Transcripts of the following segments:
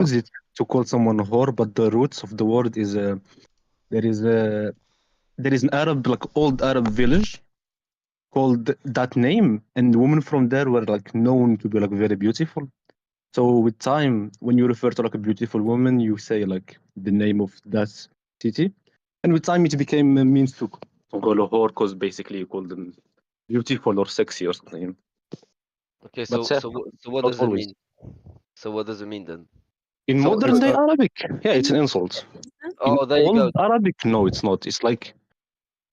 use it to call someone whore, but the roots of the word is there is a there is an Arab, like old Arab village called that name, and women from there were like known to be like very beautiful. So with time, when you refer to like a beautiful woman, you say like the name of that city, and with time it became a means to call a whore because basically you call them beautiful or sexy or something. Okay, But so what not does it always. mean? So what does it mean then? In So modern day Arabic, yeah, it's an insult. In oh, there you go. old Arabic, no, it's not. It's like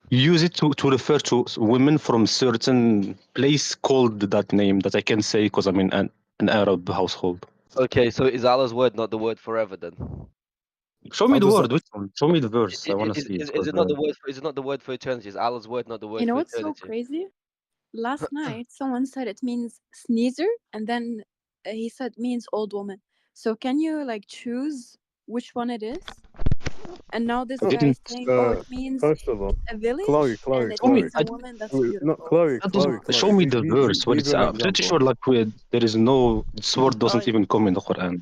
you use it to refer to women from certain place called that name that I can say because I'm in an Arab household. Okay, so is Allah's word not the word forever then? Show me How the does word. that? Which one? Show me the verse. I want to see it. Is 'Cause, it not the word for, is it not the word for eternity? Is Allah's word not the You word know for what's so eternity? crazy? Last night, someone said it means sneezer, and then he said means old woman. So can you like choose which one it is? And now this I guy didn't. is saying, "Oh, it means First of all, it's a village, Chloe, and Chloe, it Show me. Chloe. means a woman that's No, beautiful." Chloe, That Chloe, doesn't show Chloe. me the verse where Give it's. you an I'm pretty example. sure like there is no this word doesn't even come in the Quran.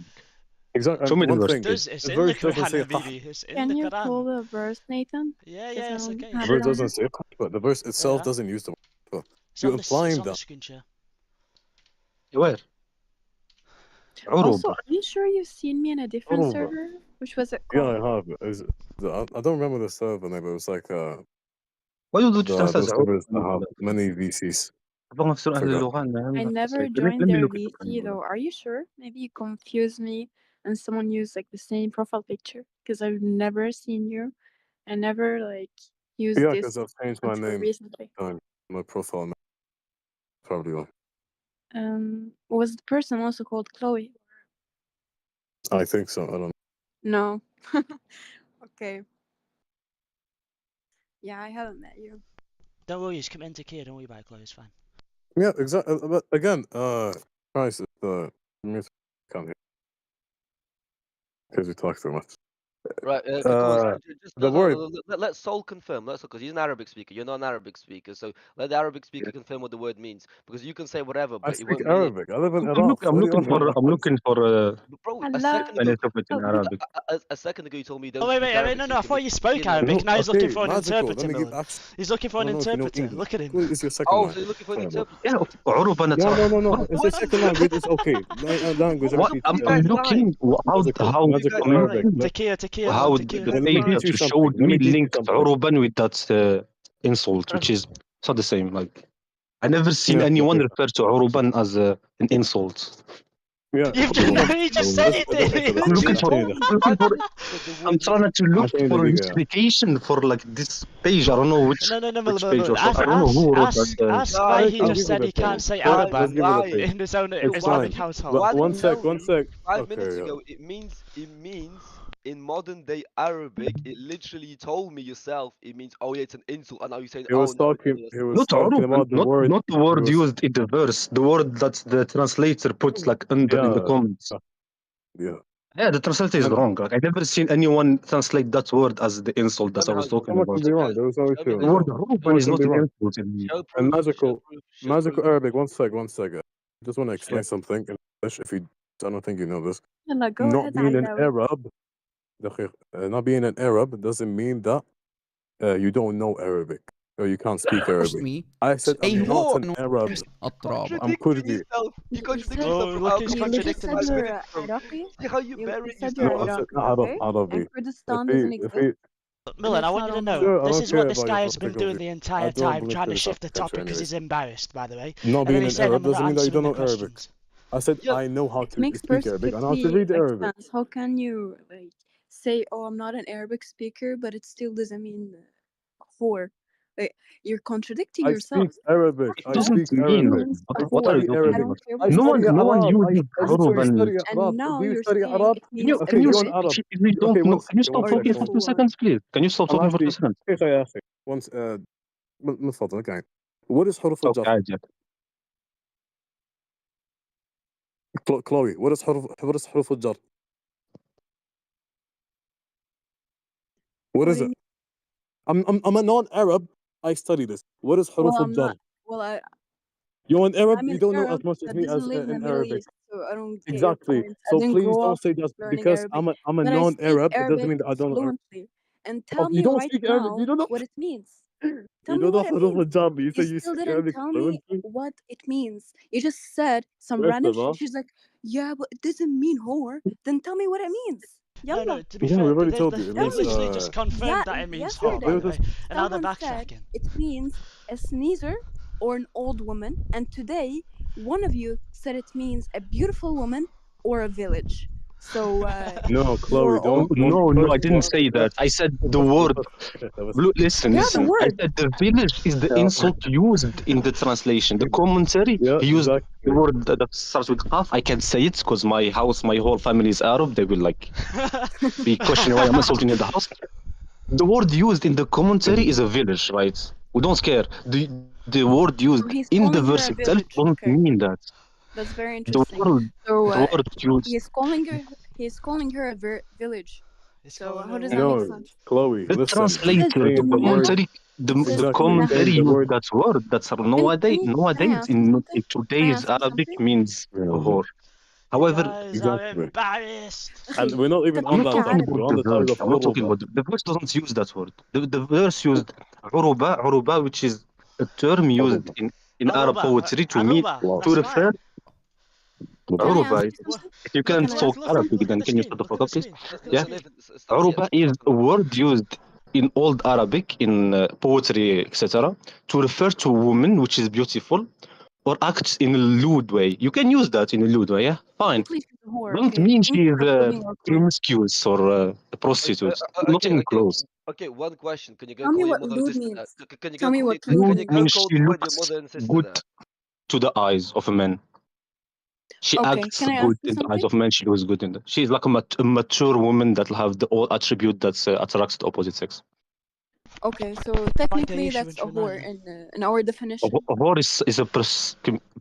Exactly. Show me the One verse, thing, please. It's the in the verse doesn't Quran, say qah. Habibi. It's in Can the you pull Quran. the verse, Nathan? Yeah, Because I it's don't okay. The have verse it on doesn't it. say qah, but the verse itself Yeah. doesn't use the word qah. It's You're on applying the that. screen share. Where? Also, عروبة. are you sure you've seen me in a different Aruba. server? Which was it Yeah, called? I have. I don't remember the server name, but it was like Why do you just those servers that have عروبة؟ many VCs. أبغى نفسر أهل Forgot. اللغة I عندنا. never Let joined me their look at VC it. though. Are you sure? Maybe you confused me and someone used like the same profile picture because I've never seen you. I never like used Yeah, because this I've changed my until name recently. my profile. Probably why. Was the person also called Chloe? I think so. I don't know. No. Okay. Yeah, I haven't met you. Don't worry, just come into Kia. Don't worry about it, Chloe. It's fine. Yeah, exactly. But again, Christ, music can't hear because we talk too much. Right, come on. Just The word. let Sol confirm. Let's because he's an Arabic speaker. You're not an Arabic speaker, so let the Arabic speaker confirm what the word means. Because you can say whatever, I but it speak won't mean. Arabic. I live in I'm, Iraq. I'm What do you looking want? for Bro, a Hello. second an ago, interpret in Arabic. a second ago, you told me you Oh don't wait, speak wait, Arabic. no, so no. you I can thought be you spoke in Arabic. Now he's looking Okay, for an magical. Let interpreter, me give Millen. action. He's looking for I an don't know if you know interpreter. English. Look at him. What is your second Oh, so language? you're looking for an Sorry, bro. interpreter? Yeah, عروبة No, نتاع. no, no, no. It's your second language. It's okay. Language What What do appreciation. I'm you guys looking lying? Magical, how You magical guys I'm Arabic. lying. looking Takia, man, how Takia. the Let me page teach you actually something. showed Let me me teach you linked something. عروبا with that insult, which is it's not the same. Like I never seen Yeah, anyone okay. refer to عروبا as an insult. Yeah, You've the one. just, you just said it, دقيقة I'm بس. looking for أعطيني دقيقة. I'm looking for The I'm word trying to look أعطيني for a دقيقة. justification for like this page. I don't know No, which page or Millen. so. I don't know who wrote that. Ask why guys, he I'll just give you said the he can't page. say guys, Let's Araban give you the lying. page. in his own It's Why Islamic fine. did you? household. But Why did one you sec, tell one me sec. 5 minutes Okay, ago? It means in modern day Arabic. It literally you told me yourself. It means oh yeah, it's an insult, and now you're saying he oh was no, talking. it's He was Not talking عروبا, about the word. not the He word was used in the verse. The word that the translator puts like under in the yeah, comments. yeah. Yeah, the translator is And wrong. Like I never seen anyone translate that word as the insult Show that me I how. was talking someone can about. be Show me wrong. how. There was no Show me issue. The how. word So عروبا someone is can not be an wrong. insult in Show And proof. Show proof. Show proof. magical Arabic. One sec, one sec. I just want to explain yeah. something in English. If you, I don't think you know this. Yalla, go Not ahead, being an Alawi. Arab, not being an Arab doesn't mean that you don't know Arabic or you can't speak Forced Arabic. me I said a I'm not whore an and Arab. التراب. I'm Contradicting Kurdi. yourself. You You contradict said yourself Oh, from look, how he's you just contradicting said 5 minutes you're himself. ago. Iraqi. See how you You burying said you're yourself. No, I said Iraqi, okay? Arabi. And Kurdistan doesn't If exist, he, and Millen, I it's want not you to on the know, map. sure, I this don't is what care this about your guy has been political doing view. the I entire don't time, believe trying to Kurdish shift the architecture, topic because he's anyways. embarrassed, by the way. Not And then being he's an saying Arab I'm not doesn't mean that you answering don't the know Arabic. questions. I said Yeah, I know how It to makes speak Arabic and how to perfectly read like Arabic. sense. How can you like say, "Oh, I'm not an Arabic speaker," but it still doesn't mean whore? Like you're contradicting I speak yourself. Arabic. It I That doesn't speak mean. Arabic. means I What are you whore. study talking I Arabic. don't about? care I what you study say. No one Arab. uses I literally عروبا. study And Arab. now Do you you're study saying Arab? it means a Can you Okay, you're an village Arab. if you Okay, don't know? Can you stop one or sec, talking one for sec. 2 seconds, please? Can you stop I'm talking for two actually seconds? كيف يا أخي once من فضلك يعني what is حروف Okay, الجر عادي. Chloe what is حروف الجر what what is do you it mean? I'm a non-Arab I study this what is Well, حروف I'm الجر not. Well, You're an Arab. I'm You an don't know Arab as much as that me doesn't as live in the in Middle Arabic. East, so I don't get your Exactly. point. I So didn't please grow don't up say that learning because Arabic, I'm a but I speak non-Arab. It doesn't Arabic mean that I don't know Arabic. fluently. And Oh, tell you me don't right speak Arabic. now You don't know. what it means. Tell You me don't know what it حروف means. الجر. You say You you still speak didn't Arabic tell me fluently. what it means. You just said some First random of all, shit. She's like, yeah, but it doesn't mean whore. Then tell me what it means. No, Yalla. to be yeah, fair, we've already told you. It Tell means they've literally me. just confirmed that it means whore, by they the Yesterday, way, just and now they're someone said backtracking. it means a sneezer or an old woman, and today one of you said it means a beautiful woman or a village. So no, Chloe. you're all Don't. No, no, I First of didn't all, say that. I said the word. Listen, yeah, the listen. I word. said the village is the Yeah. insult used in the translation. The commentary, Yeah, he used exactly. the word that starts with qaf. I can say it because my house, my whole family is Arab. They will like be questioning why I'm insulting in the house. The word used in the commentary is a village, right? We don't care. The word used So he's in the calling her verse a itself village. doesn't Okay, mean that. that's very The interesting. word, So the word used. he's calling her a village. It's So calling how her does a that make No, sense? Chloe. The Listen. It says translator, Saying the the word. إنها. commentary, It says the Exactly. إنها. commentary Saying the used word. that word. That's nowadays, Can I ask you something? in Can I today's ask you Arabic something? means Yeah. whore. You However, guys are Exactly. embarrassed. And أخي we're not even I'm on not that talking topic. about We're on the the topic verse. of I'm not talking Uruba. about the verse doesn't use that word. The verse used uruba, which is a term used in Arab poetry Aruba, Wow. to that's refer right. Can I uruba. ask you What? something? If you Look, can't Can I look, talk ask you look, Arabic, something? look at then the can you screen. shut the Look at fuck the up, please? screen. Look at the Yeah. screen. Stop here. Uruba is a word used in Old Arabic, in poetry, etc., to refer to a woman which is beautiful or acts in a lewd way. You can use that in a lewd way, yeah? Fine. Technically, she's a whore. Doesn't Okay. mean Thank she you is for proving our point. promiscuous or a prostitute. Not Okay, even okay, close. okay. One question. Can you go Tell me call your what mother and lewd sister? means. Can you Tell go me call? what Can lewd Lewd you go means. means call she one of your looks mother and sister good there? to the eyes of a man. She Okay, acts can I ask good you in the eyes something? of men. She looks good in the. She's like a mature woman that will have the all attribute that attracts the opposite sex. Okay, so technically issue that's a in whore Trinidad. in our definition. A whore is a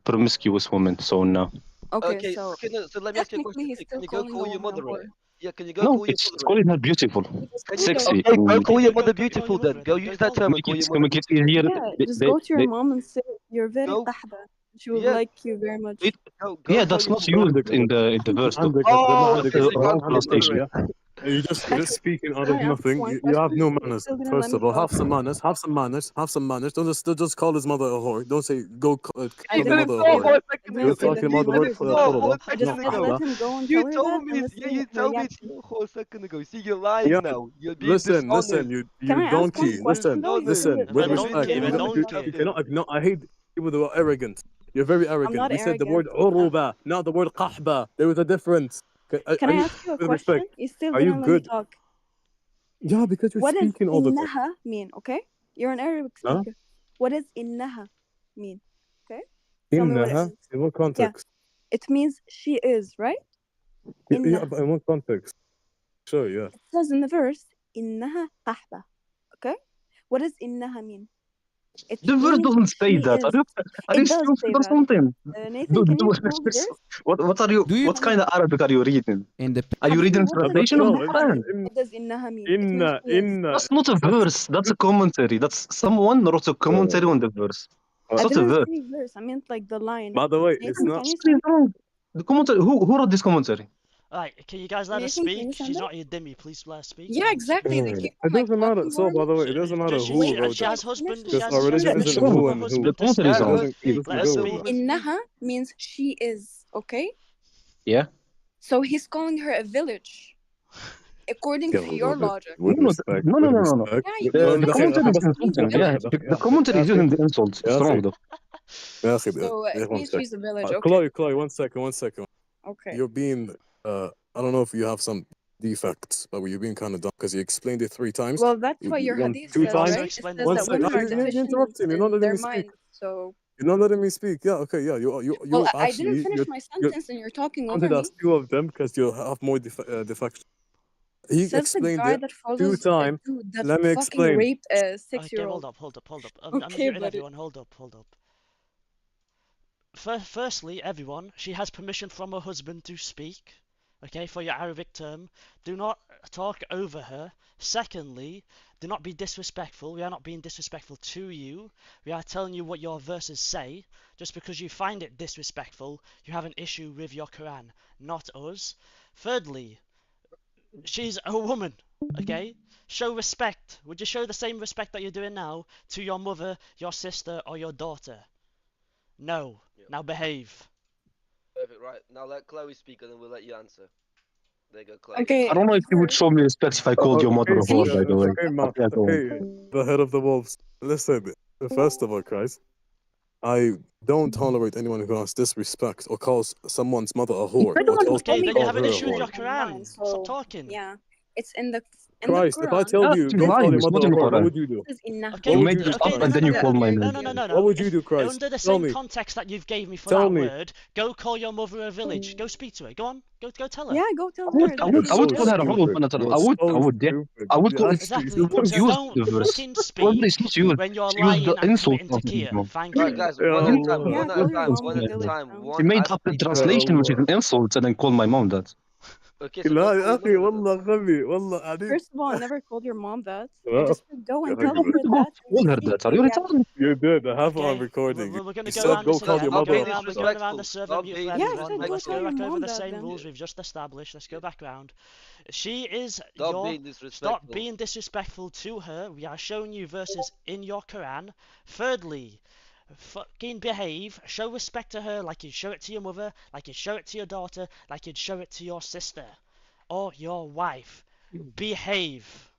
promiscuous woman. So no. Okay, Okay, so okay. No, so let me ask you a technically question. he's Can still you go calling call a your woman a mother whore. in? Yeah, can you go No, call your it's mother in? calling her beautiful, He just Can told you her. sexy. okay? Go call your Go mother call your beautiful mother then. in Go then. use Go that call term her. and call your It's gonna mother get beautiful. easier. Yeah, just go to your mom and say you're very Go, tahba. She would yeah, like you very much. go Yeah, tell that's your not mom. used in the verse though. Oh, That's okay, a so you wrong can't call your mother translation. in. Yeah. You just Okay, speaking out can of I ask nothing. one You have question? no You manners. still didn't let First me of all, talk. have some manners. Have some manners. Have some manners. Don't just call his mother a whore. Don't say go I call You your didn't didn't mother a say know whore. for Yeah. a that. I second You're didn't say ago. that talking to about your the word mother. You didn't know for Qurba, a I not just second said ago. let qahba. him go and You tell her told that me, and let's yeah, see you her told me reaction. second ago. See, you're lying Yeah. now. You're being Listen. dishonest. You Can I ask one donkey. You're question Listen. though? You dishonest. Listen. With You're being respect, Redonky, if you're not, dishonest, if redonky. you're champion. not, I hate people that are arrogant. You're very I'm arrogant. not We said the word arrogant. uruba, not the word qahba. There was a difference. Can Are I you, ask you a with question? respect, You still are you didn't let me good? talk. Yeah, because you're What does speaking all the time. إنها mean? Okay, you're an Arabic Huh? speaker. What does إنها mean? Okay, tell me what it Innaha? means. In what Yeah, context? it means she is, right? Yeah, إنها. but in what context? Sure, yeah. It says in the verse إنها قحبة. Okay, what does إنها mean? It The verse means doesn't say she that. is. Are you It does stupid say or that. something? Nathan, can you prove this? What are you? Do you What kind of Arabic are you reading? in the Are you Habibi, reading what does But translation or no, إنها Quran? mean? What does إنها mean? It means she is. That's not a verse. That's a commentary. That's someone wrote a commentary on the verse. I It's not a didn't verse. say verse. I meant like the line. by the way, it's Nathan, not. can you What is send? wrong? The commentary. Who wrote this commentary? Alright, can you guys let her Nathan, can you speak? send She's it? not your dimmy. Please let her speak. Yeah, exactly. They keep on It like doesn't matter. talking So, over by me. the way, it doesn't matter She, who she, wrote she that. has husband. She Because has our she has religion What's isn't permission wrong? who from her and who. The husband to commentary speak. is Let wrong. her speak. Let her Let the speak. woman speak. Innaha means she is, okay? Yeah. So he's calling her a village, according Yeah, to your logic. with respect, No, no, with no, no, no. respect. Yeah, with- you no, The said commentary is that it لحظة means a insulting. يا Yeah, أخي village. لحظة the يا commentary is أخي using the insult. يا It's wrong أخي though. يا أخي So it one means sec. she's a village, okay? Chloe, one second. Okay. You're being, I don't know if you have some defects, but you're being kind of dumb because you explained it 3 times. Well, that's what your hadith Two says, Also times. right? It explain says the One that sec. women context are of that. You're deficient interrupting me. You're not in letting their me speak. minds. So, You're not letting me speak. Yeah, okay, yeah. well, You I didn't actually finish my you're sentence and you're talking over counted as me. 2 of them because you have more defects. He Says the explained guy it that 2 follows a times. dude that Let me fucking explain. raped a Okay, 6-year-old. hold up. I'm Okay, muting buddy. everyone. Hold up. Firstly, everyone, she has permission from her husband to speak. okay, for your Arabic term. Do not talk over her. Secondly, do not be disrespectful. We are not being disrespectful to you. We are telling you what your verses say. Just because you find it disrespectful, you have an issue with your Quran, not us. Thirdly, she's a woman, okay? Show respect. Would you show the same respect that you're doing now to your mother, your sister, or your daughter? No. Yeah. Now behave. Perfect. Right. Now let Chloe speak, and then we'll let you answer. There you go, Chloe. Okay. I don't know if you would first- show me respect if I called your mother a Okay, whore, by the way. okay, Matt. Yeah, go on. Okay, the head of the wolves. Listen, first of all, guys, I don't tolerate anyone who has disrespect or calls someone's mother a whore I or don't tells Okay, me then to you call have an her a issue with your whore. Quran. Stop So talking. yeah, it's in the Christ, if I Quran. tell Yeah, you, it's go call lying. your It's mother not a in the whore, what Quran. would you do? It says innaha. Okay, You What would made you this do, up okay, and no, Christ? no, then you no, call no, my no, name. no, no, no, no. What would you do, Christ? Under the Tell same me. context that you've gave me for Tell that me. word, go call your mother a village. Go speak to her. Go on. Go tell her. Yeah, go tell I would, her I that would, You're I she's a would so call her a village. whore. stupid. You're I so would, yeah. stupid. I would You call it. actually Exactly. The so word So used don't the verse. fucking Word is speak not used. when you're She used the lying and insult committing of it. takia. Thank Right, you. guys. Ya One at a time. Allah. Yeah, One at call a your time. mom One the at a village time. now. She One. made Ask up the each Ya person. translation, which is an Allah. insult, and then call my mom that. Okay, so لا go call يا your أخي mother. والله غبي والله عليك. First of all, I never called your mom that. I لا just said go يا and You tell حبيبي. told me her to go that and call her speak that. Are the you reality. retarded? You did. I have it on Okay, recording. we're going to You go said around this go call again. your Stop We're mother. going being around. We're going around the disrespectful. servant Stop mute for being Yeah, I everyone. said go Let's tell go disrespectful. your back over mom the that same then. rules we've just established. Let's go Yeah. back round. She is Stop your. being Stop disrespectful. being disrespectful to her. We are showing you verses in your Quran. Thirdly, fucking behave. Show respect to her like you'd show it to your mother, like you'd show it to your daughter, like you'd show it to your sister or your wife. Behave.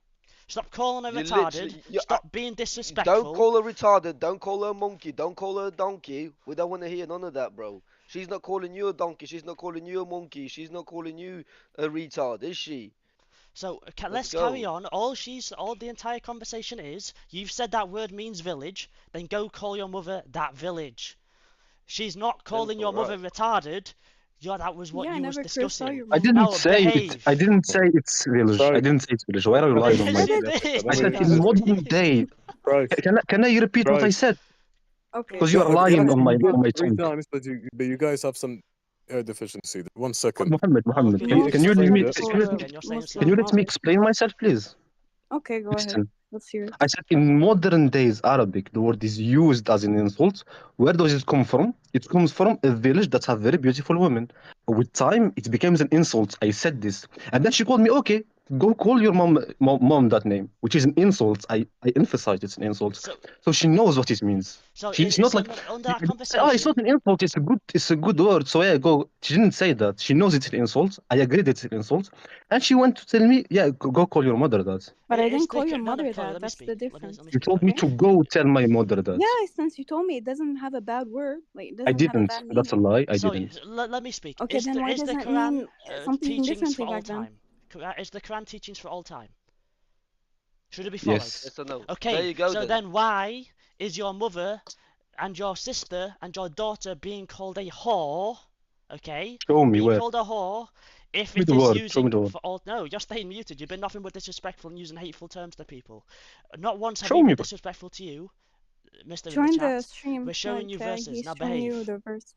Stop calling her You retarded. literally. Stop being Don't disrespectful. call her retarded. Don't call her a monkey. Don't call her a donkey. We don't want to hear none of that, bro. She's not calling you a donkey. She's not calling you a monkey. She's not calling you a retard, is she? So Let's let's carry go. on. All the entire conversation is, you've said that word means village, then go call your mother that village. She's not calling Simple, your mother right? retarded. Yeah, that was what Yeah, I you was never cursed out discussing. your I mom. didn't Now say it. I behave. didn't say it's village. I Christ. didn't say it's village. Why are you lying on my Yes, you name? did. I said Okay. in modern day. Christ. Can I repeat what I Christ. said? Okay. Because you are No, you lying on actually my did on my 3 tongue. times, but you guys have some air deficiency. 1 second. Muhammad, Oh, okay, He can you let's let explained me get it. this Call correct a again. You're saying can you Muslim let me mother. explain myself, please? Okay, go ahead. Listen. Let's hear it. I said in modern days Arabic, the word is used as an insult. Where does it come from? It comes from a village that have very beautiful women. With time, it becomes an insult. I said this, and then she called me. Okay, go call your mom that name, which is an insult. I emphasize it's an insult, So, so she knows what it means. so She's not like under our oh, it's conversation. not an insult. It's a good word. So yeah, go. She didn't say that. She knows it's an insult. I agreed it's an insult, and she went to tell me, yeah, go call your mother that. But I It's didn't the call your no, mother Chloe, that. let me That's speak. the Let me difference. You speak. told me Okay? to go tell my mother that. Yeah, since you told me it doesn't have a bad word, like it I doesn't have a didn't. bad That's a meaning. lie. I So didn't. let me speak. Okay, then why Is does the it Quran mean something teachings for differently all back then? time? Is the Quran teachings for all time? Should it be followed? Yes. Yes or no? There Okay, you go so then. then why is your mother and your sister and your daughter being called a whore? Okay, Show me being where. called a whore if Show me it the is word. Show me using the word. for all. No, you're staying muted. You've been nothing but disrespectful and using hateful terms to people. Not once have Show we me. been disrespectful to you, Mister in the Join the chat. stream. We're showing Like you verses. he's Now showing you behave. the verse.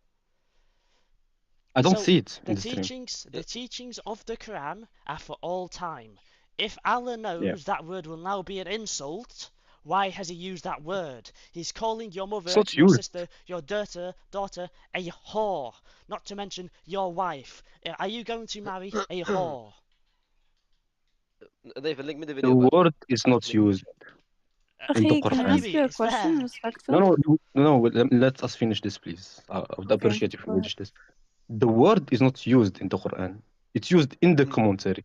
I don't So see it the in the stream. teachings of the Quran are for all time. If Allah knows Yeah. that word will now be an insult, why has he used that word? He's calling your It's mother, not your used. sister, your daughter a whore, not to mention your wife. Are you going to marry a whore? Nathan, link me the The video, by the way. word is not used in the Okay, can I Quran. ask Habibi, you a it's question there. respectfully? No. Let us finish this, please. I would Okay, appreciate if you go would ahead. finish this. The word is not used in the Quran. It's used in the commentary.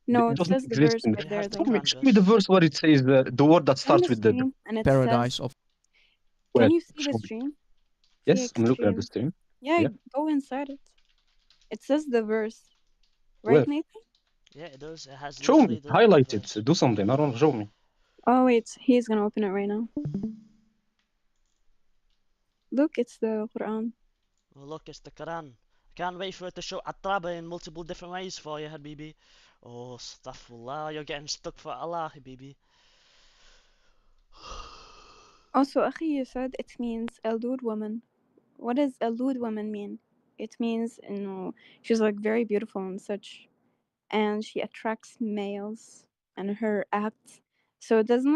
No, It it doesn't says the exist verse in the. right It there has the though. Show me, Quran show me the verse. verse where it says the word that Join starts the with the. stream and it Paradise says, of Where? can you see Show the me. stream? Yes, I'm looking at the TX stream. Yeah, Yeah. go inside it. It says the verse. Where? Right, Nathan? Yeah, it does. It has Show literally me. the Highlight it. verse. Do something. I don't know. Show me. Oh wait, he's gonna open it right now. Look, it's the Quran. Oh, look, it's the Quran. I can't wait for it to show Atraba in multiple different ways for you, Habibi. Oh, astaghfirullah, you're getting stuck for Allah, Habibi. Also, Akhi, you said it means a lewd woman. What does a lewd woman mean? it means, you know, she's like very beautiful and such, and she attracts males and her acts. So doesn't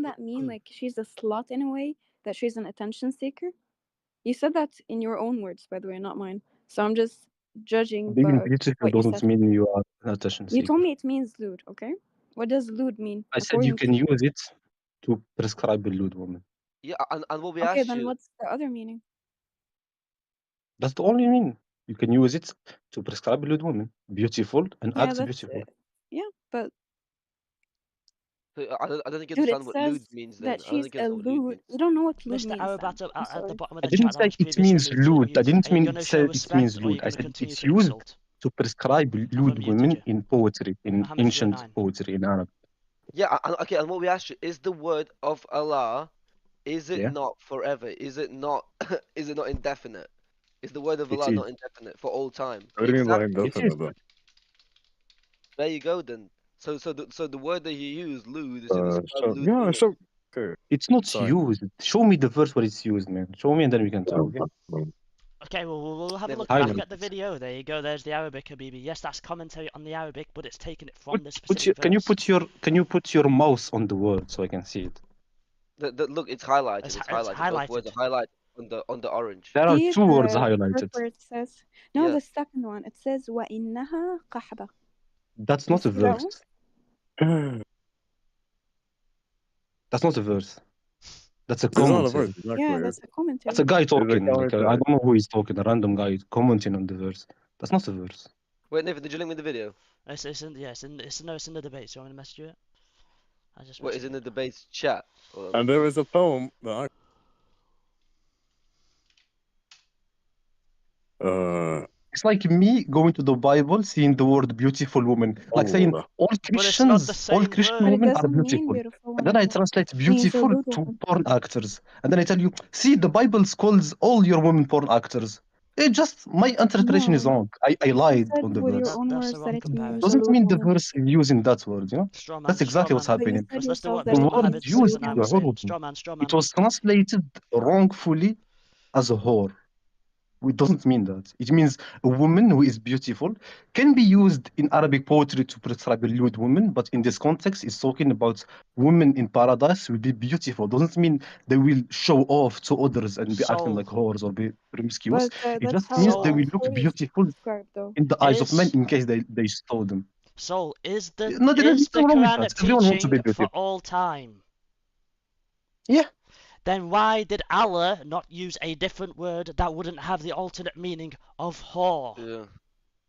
that mean like she's a slut in a way, that she's an attention seeker? You said that in your own words, by the way, not mine. So I'm just judging Being by beautiful what you doesn't said. mean you are an attention You seeker. told me it means lewd, okay? What does lewd mean? I said you according can to use it to prescribe a lewd woman. Yeah, and what we Okay, asked then you, what's the other meaning? That's the only mean. You can use it to prescribe a lewd woman. Beautiful and Yeah, act that's beautiful. yeah, but I don't think you dude, it understand what lewd says means. Then that I don't she's think you a understand what lewd lewd. means. You don't know what lewd Mr. means, Arab Sam. I'm at the sorry. bottom of I the didn't chat that say was it previously means removed. lewd. I didn't Are you mean going to say show it means respect, or are lewd. you I going to said continue it's to used insult? to prescribe I've lewd unmuted women you. in poetry, in Mohammed ancient 09. poetry in Arab. Yeah, okay. And what we asked you is the word of Allah. Is it Yeah, not forever? Is it not? Is it not indefinite? Is the word of it Allah is. not indefinite for all time? What do you mean by Exactly. It is. indefinite, though? There you go then. So the word that he used, lewd, is to describe lewd Yeah, women. sure. Okay, It's not sorry. used. Show me the verse where it's used, man. Show me and then we can talk. Okay? Okay, well, we'll have a Never look Highlight back at the it. video. There you go. There's the Arabic, Habibi. Yes, that's commentary on the Arabic, but it's taken it from the Put specific can you verse. put your mouse on the word so I can see it? Look, it's highlighted. It's It's it's highlighted. Both words are highlighted. highlighted on the orange. There are See two words the first highlighted. where it says no, Yeah. the second one. It says وَإِنَّهَا قَحْبَةٌ. That's You not a see that one? verse. That's not a verse. That's a It's not a commentary. verse, exactly. Yeah, that's a That's commentary. a guy It's a talking. Like I commentary. don't know who he's talking. A random guy commenting on the verse. That's not a verse. Wait, Nathan, did you link me the video? It's in yeah, it's in the debate. So I'm gonna message you it. I just What is messaged in the it. debate chat? And there is a poem that It's like me going to the Bible, seeing the word beautiful woman, like saying Allah. all But it's not the Christians, all same Christian But word. it women are doesn't mean beautiful. beautiful And then I woman. translate It means a beautiful lewd to woman. porn actors. And then I tell you, see, the Bible calls all your women porn actors. It just, my interpretation is No, wrong. I you lied said on the with your verse. own That's the words that wrong it means a comparison. Doesn't lewd mean the woman. verse is using that word, you know? Straw man, That's exactly what's But you happening. said Let's do yourself what that The it word means Mohammed a lewd used is 69 a was woman. saying. whore. Straw man, straw It man. was translated wrongfully as a whore. It doesn't mean that. It means a woman who is beautiful can be used in Arabic poetry to prescribe a lewd woman, but in this context, it's talking about women in paradise will be beautiful. Doesn't mean they will show off to others and be acting Soul. like whores or be promiscuous. But It that's just how means they Soul. will look poetry is beautiful described, though. in the eyes of men Is in case they stole them. Soul, is the No, there's nothing wrong with Quran a that. Everyone wants to teaching be for beautiful. all time? Yeah. Then why did Allah not use a different word that wouldn't have the alternate meaning of whore? Yeah.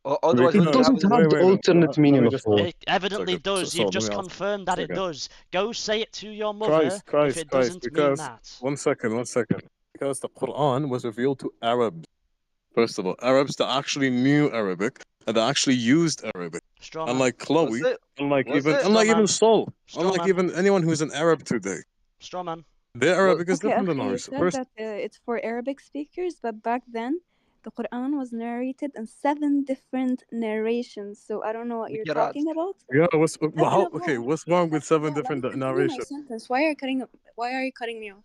Otherwise, It what you Because, have doesn't is have the wait, alternate let meaning me of just whore. It evidently second. does. So You've let just me ask confirmed that it second. does. Go say it to your mother if it Christ, doesn't mean because that. one second. Because the Quran was revealed to Arabs. First of all, Arabs that actually knew Arabic and that actually used Arabic. Straw man. Unlike was Chloe, it? Was it? Straw unlike even man. Saul, Straw unlike man. even anyone who's an Arab today. Straw man. Their Arabic is Okay, different than actually, you ours. said First, that it's for Arabic speakers, but back then, the Quran was narrated in 7 different narrations. So I don't know what you're Mikirat. talking about. yeah, Second of all, what's wrong with seven let me different continue my narrations? sentence. Why are you cutting me off?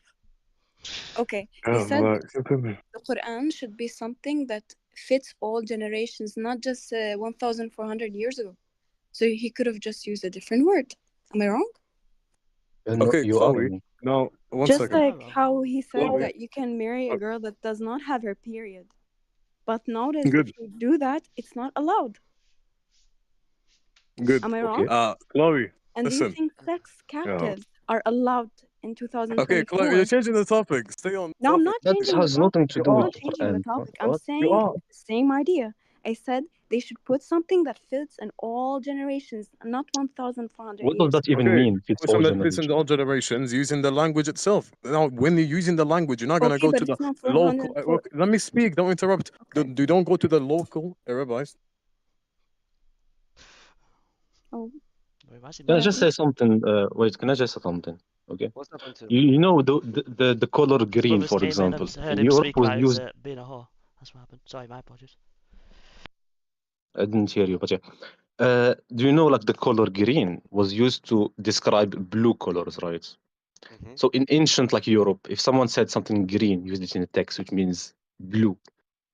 Okay, you Yeah, said like, continue. the Quran should be something that fits all generations, not just 1,400 years ago. So he could have just used a different word. Am I wrong? No, Okay, you are Chloe. wrong. Now, one Just second. like how he said Chloe, that you can marry a girl that does not have her period. But notice good, if you do that, it's not allowed. good. Am I wrong? Okay. Chloe, And do you listen. think sex Yeah. captives are allowed in Okay, Chloe, you're 2024? changing the topic. Stay on No, I'm topic. not That changing the has nothing topic. to You do I'm with are. not the changing the Quran. topic. I'm What? You saying are. the same idea. I said they should put something that fits in all generations, not 1,400 What does years. that even Okay, mean? Fits all that fits into generations. all generations using the language itself. Now, when you're using the language, you're not going to Okay, go but to the it's not local. 404. Let me speak. Don't interrupt. Okay. You don't go to the local Arabized. Oh, Wait, why is he Can I what just muted? say happened? something? Wait, can I just say something? Okay. What's happened to him? You know the color His green, brothers for came in example, and heard in him Europe speak was about used. being a whore. That's what happened. Sorry, my apologies. I didn't hear you, but yeah. Do you know like the color green was used to describe blue colors, right? Mm-hmm. So in ancient like Europe, if someone said something green, used it in a text, which means blue.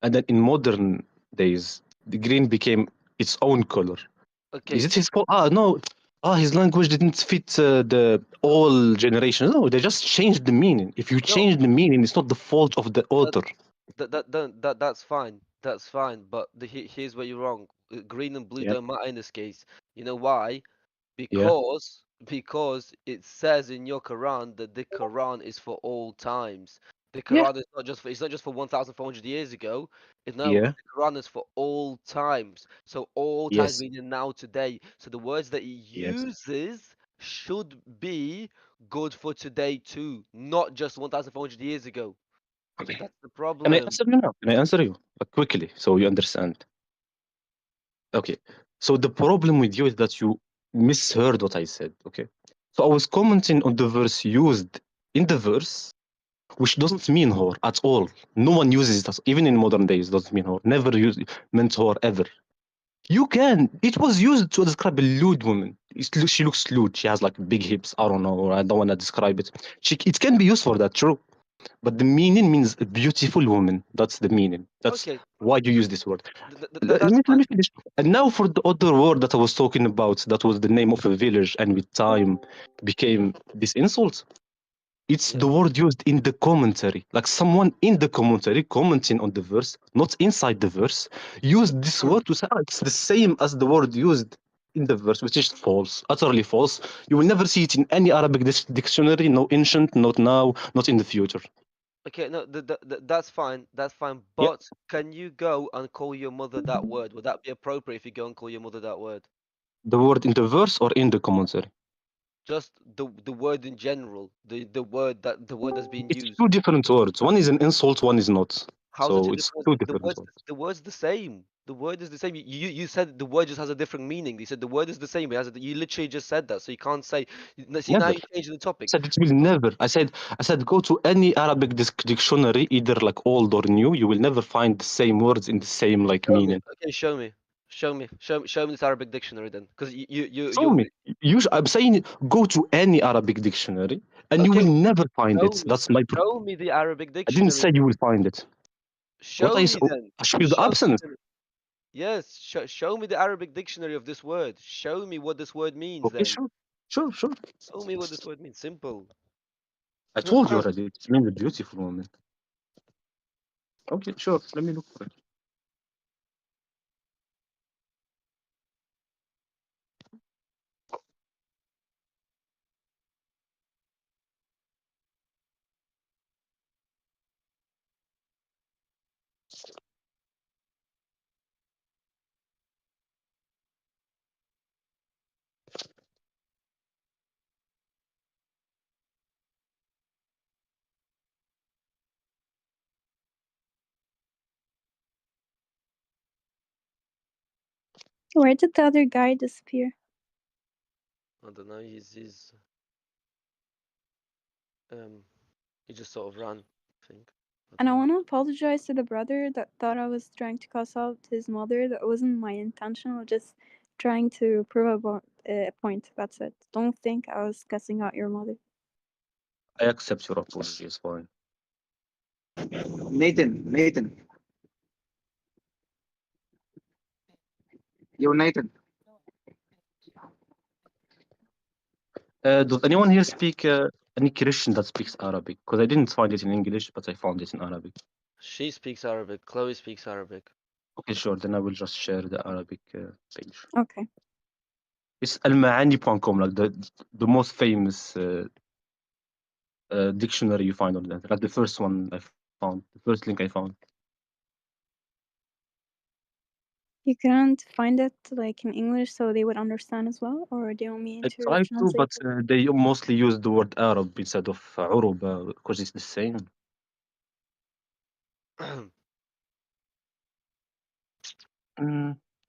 and then in modern days, the green became its own color. Okay, Is it his fault? No. His language didn't fit the all generations. No, they just changed the meaning. If you no, change the meaning, it's not the fault of the author. that's fine. That's fine. But here's where you're wrong. Green and blue Yeah, don't matter in this case. You know why? yeah, Because it says in your Quran that the Quran is for all times. The yeah, Quran is not just for 1,400 years ago. No, yeah. the Quran is for all times. So all times Yes, meaning now today. So the words that he yes. uses should be good for today too, not just 1,400 years ago. Okay. That's the Can I problem. answer you now? Can I answer you quickly so you understand? Okay. So the problem with you is that you misheard what I said. Okay. So I was commenting on the verse used in the verse, which doesn't mean whore at all. No one uses it, even in modern days. Doesn't mean whore. Never used meant whore ever. You can. It was used to describe a lewd woman. She looks lewd. She has like big hips. I don't know. I don't want to describe it. It can be used for that, true. But the meaning means a beautiful woman. That's the meaning. That's Okay, why you use this word. Let that's me, let fine. me finish. And now for the other word that I was talking about, that was the name of a village, and with time became this insult. It's Yeah. the word used in the commentary. Like someone in the commentary commenting on the verse, not inside the verse, used this word to say, it's the same as the word used in the verse, which is false, utterly false. You will never see it in any Arabic dictionary, no ancient, not now, not in the future. Okay, no, that's fine. That's fine. Yeah. But can you go and call your mother that word? Would that be appropriate if you go and call your mother that word? The word in the verse or in the commentary? Just the word in general, the word that's being It's used. two different words. One is an insult, one is not. How's it So two it's different words? two different words. The word's the same. The word is the same. You said the word just has a different meaning. You said the word is the same. You literally just said that, so you can't say. See, now Never. you're changing the I topic. said it will never. I said go to any Arabic dictionary, either like old or new. You will never find the same words in the same like Show me. meaning. Okay, show me this Arabic dictionary then, because Show me. I'm saying go to any Arabic dictionary, and you okay. will never find Show it. me. That's my. Show me the Arabic I didn't dictionary say you then. will find it. What Show me then. I show you the Show me absence. then. Yes, show me the Arabic dictionary of this word. Show me what this word means Okay, then. sure, sure, sure. Show me what this word means. Simple. I told you already. It means a beautiful woman. Okay, sure. Let me look for it. Where did the other guy disappear? I don't know. Um he just sort of ran. I think. And I Don't know. want to apologize to the brother that thought I was trying to cuss out his mother. That wasn't my intention. I was just trying to prove a point. That's it. Don't think I was cussing out your mother. I accept your apology. It's fine. Nathan, yo, Nathan. Does anyone here speak any Christian that speaks Arabic? Because I didn't find it in English, but I found it in Arabic. She speaks Arabic. Chloe speaks Arabic. Okay, sure. Then I will just share the Arabic page. Okay. It's almaani.com, like the most famous dictionary you find on the internet. Like the first one I found, the first link I found. You couldn't find it like in English so they would understand as well, or do you want me I to tried to, translate but it? they mostly use the word Arab instead of Uruba because it's the same.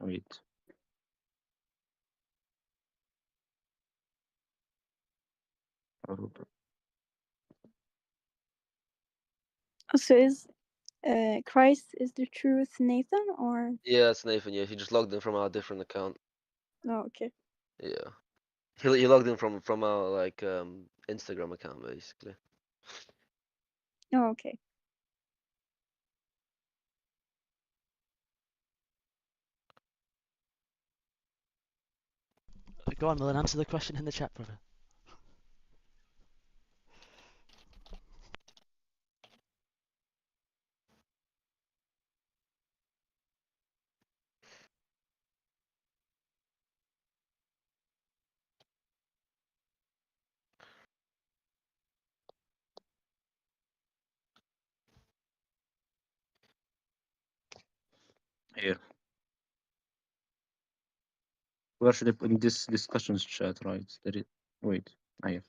Wait. Uruba. So is Christ is the truth, Nathan, or Yeah, it's Nathan. Yeah, he just logged in from our different account. no? Okay. Yeah, he logged in from our like Instagram account basically. Oh, okay. Go on, Millen, answer the question in the chat, brother. Here. Where should I put in this discussions chat, right? Wait. Here.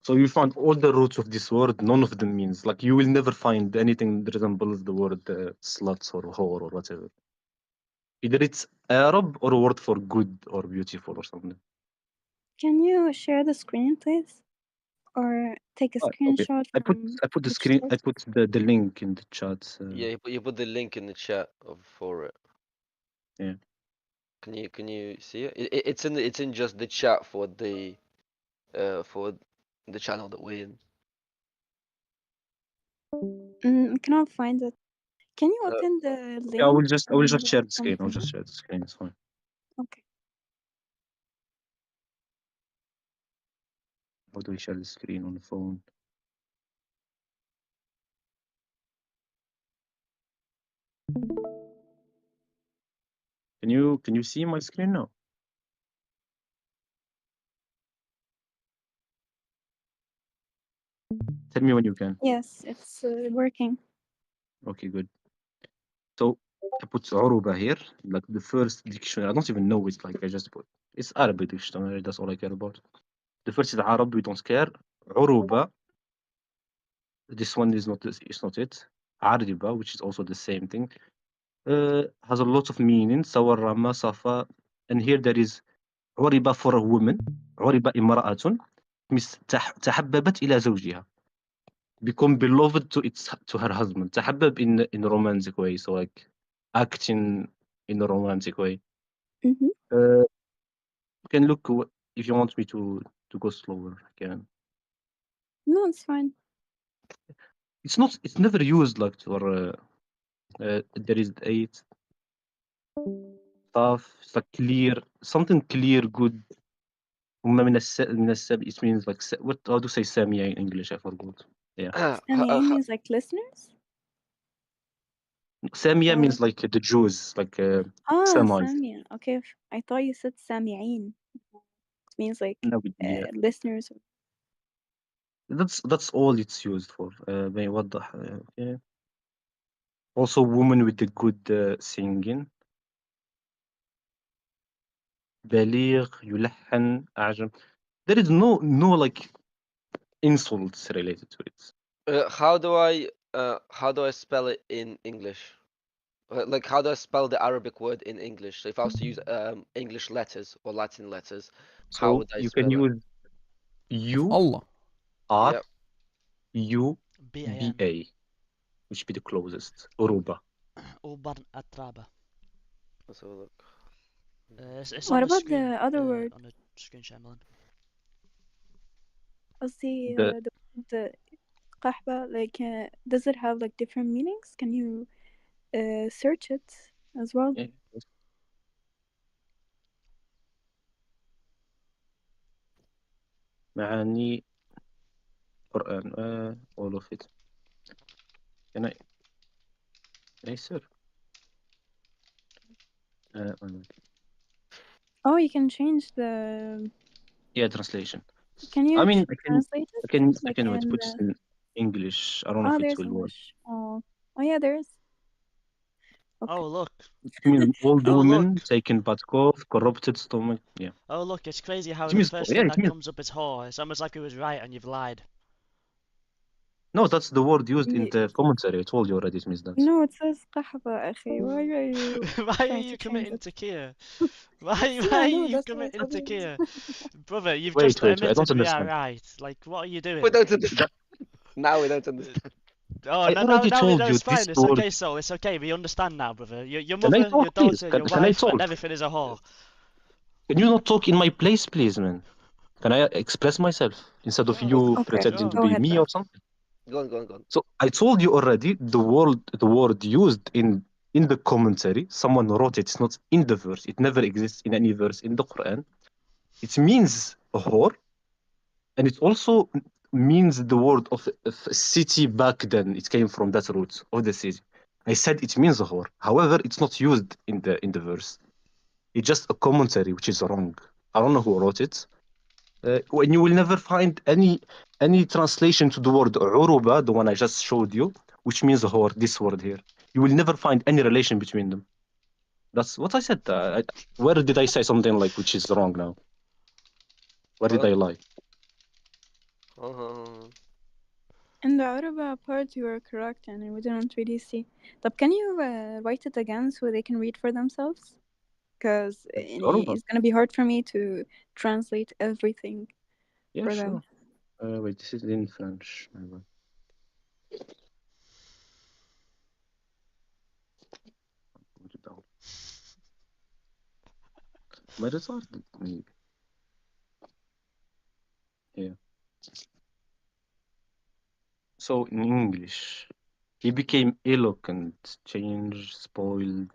So you found all the roots of this word, none of them means. Like, you will never find anything that resembles the word sluts or whore or whatever. Either it's Arab or a word for good or beautiful or something. Can you share the screen, please? Or take a Okay. screenshot I put from the which screen. I source? put the link in the chat. Yeah, you put the link in the chat for it. Yeah. Can you see it? It's in just the chat for the channel that we're in. I cannot find it. Can you Uh, open the link? Yeah, I will just share the from screen. I'll just share the screen. It's fine. Okay. How do we share the screen on the phone? Can you see my screen now? Tell me when you can. Yes, it's working. Okay, good. So I put Uruba here, like the first dictionary. I don't even know it. Like, I just put it's Arabic dictionary. That's all I care about. The first is Arab. We don't care. Uruba. This one is not. It's not it. Ariba, which is also the same thing. Has a lot of meaning. Sawarrama, Safa, and here there is عُرِبَ for a woman. عُرِبَ امرأة means تحببت إلى زوجها. Become beloved to her husband. تحبب in a romantic way, so like acting in a romantic way. Mm-hmm. You can look if you want me to go slower. I can. No, it's fine. It's not. It's never used like for. There is 8 stuff. It's like clear, something clear, good. من السبع. It means like what? How to say Samia in English? I forgot. Yeah. Sami'in means like listeners? Samia Or- means like the Jews, like Semites. Samia. Okay, I thought you said Sami'in. It means like No, yeah. listeners. That's all it's used for. بيوضح. Okay. Also, woman with the good singing. بليغ يلحن أعجم. There is no like insults related to it. how do I spell it in English? Like, how do I spell the Arabic word in English? So if I was to use English letters or Latin letters, how So would I you can spell it? use U Allah. R Yep. U B-A-N. B A, which be the closest. Uruba. Ubarn Atraba. Let's have a look. It's What on the about screen, the other word? on the screen share, Millen. قصدي The the قحبة, like does it have like different meanings? Can you search it as well? yeah. معاني Quran. All of it. Can I search? Oh, you can change the. Yeah, translation. Can you I mean, I translate it? Like can wait, in. put it in English. I don't know if it There's will work. English. Oh, yeah, there is. Okay. Oh look. It means old Oh, woman, look. taken bad cough, corrupted stomach. Yeah. Oh look, it's crazy how It the means, first yeah, thing it that means, comes up is whore. It's almost like it was right and you've lied. no, that's the word used in the commentary. I told you already it means that. No, it says قحبة أخي. Why are you Why are trying you to change committing it? to Kia? Why Yeah, are no, you that's what I committing to told you. Kia? Brother, you've Wait, just I don't admitted we are understand. right. Like, what are you doing? We don't understand. Now we don't understand. Oh, I no, already told no, you it's fine. this It's word. okay, Soul. It's okay. We understand now, brother. Your Can I mother, your talk, please? daughter, your Can I wife, talk? and everything is a whore. Can you not talk in my place, please, man? Can I express myself instead of Sure, you Okay, pretending to sure. go be ahead, me bro. or something? Go on. So I told you already the word used in in the commentary. Someone wrote it. It's not in the verse. It never exists in any verse in the Quran. It means a whore, and it also means the word of city back then. It came from that root of the city. I said it means a whore. However, it's not used in the verse. It's just a commentary, which is wrong. I don't know who wrote it. When you will never find any translation to the word uruba, the one I just showed you, which means whore. This word here, you will never find any relation between them. That's what I said. Where did I say something like which is wrong now? Where did I lie? In the Araba part, you are correct, and we didn't really see. But can you write it again so they can read for themselves? Because Uruba. it's gonna be hard for me to translate everything Yeah, for sure. them. Wait, this is in French. My retarded, maybe. Yeah. So in English, he became eloquent, changed, spoiled,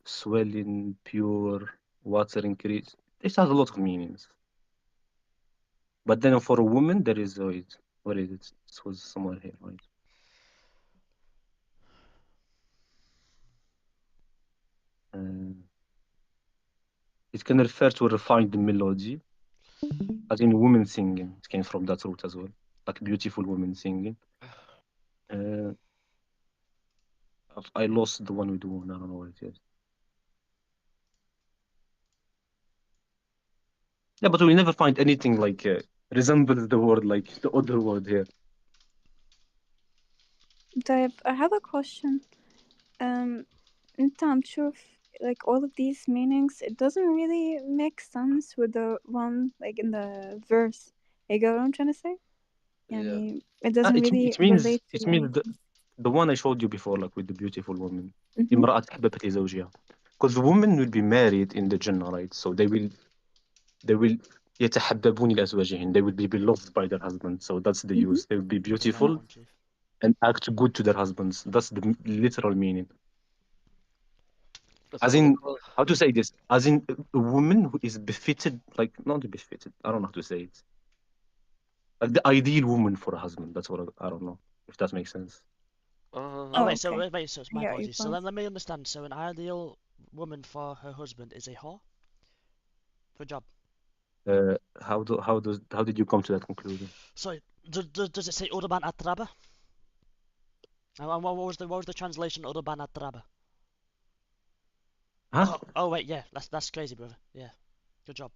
swelling, pure, water increase. This has a lot of meanings. But then for a woman, there is wait, what is it? This was somewhere here, right? It can refer to a refined melody, as in women singing. It came from that root as well, like beautiful women singing. I lost the one with the woman. I don't know what it is. Yeah, but we never find anything like resembles the word like the other word here. طيب, I have a question. أنت عم تشوف like all of these meanings, it doesn't really make sense with the one like in the verse. You get what I'm trying to say? يعني it doesn't really it means relate to anything. the one I showed you before, like with the beautiful woman. Mhm. امرأة أحببت لزوجها. Because the women will be married in the Jannah, right? So they will يتحببون لأزواجهن. They will be beloved by their husbands. So that's the Mhm. use. They will be Do that beautiful one, Chief. and act good to their husbands. That's the literal meaning. That's As what they in, call. how to say this? As in, a woman who is befitted, like not befitted. I don't know how to say it. Like the ideal woman for a husband. That's what I don't know if that makes sense. Oh, Oh, wait, so okay. wait, so it's my I get your apologies. So point. let me understand. So an ideal woman for her husband is a whore? Good job. How did you come to that conclusion? So does it say Urban Atraba? And what was the translation Urban Atraba? Huh? Oh wait, yeah, that's crazy, brother. Yeah, good job.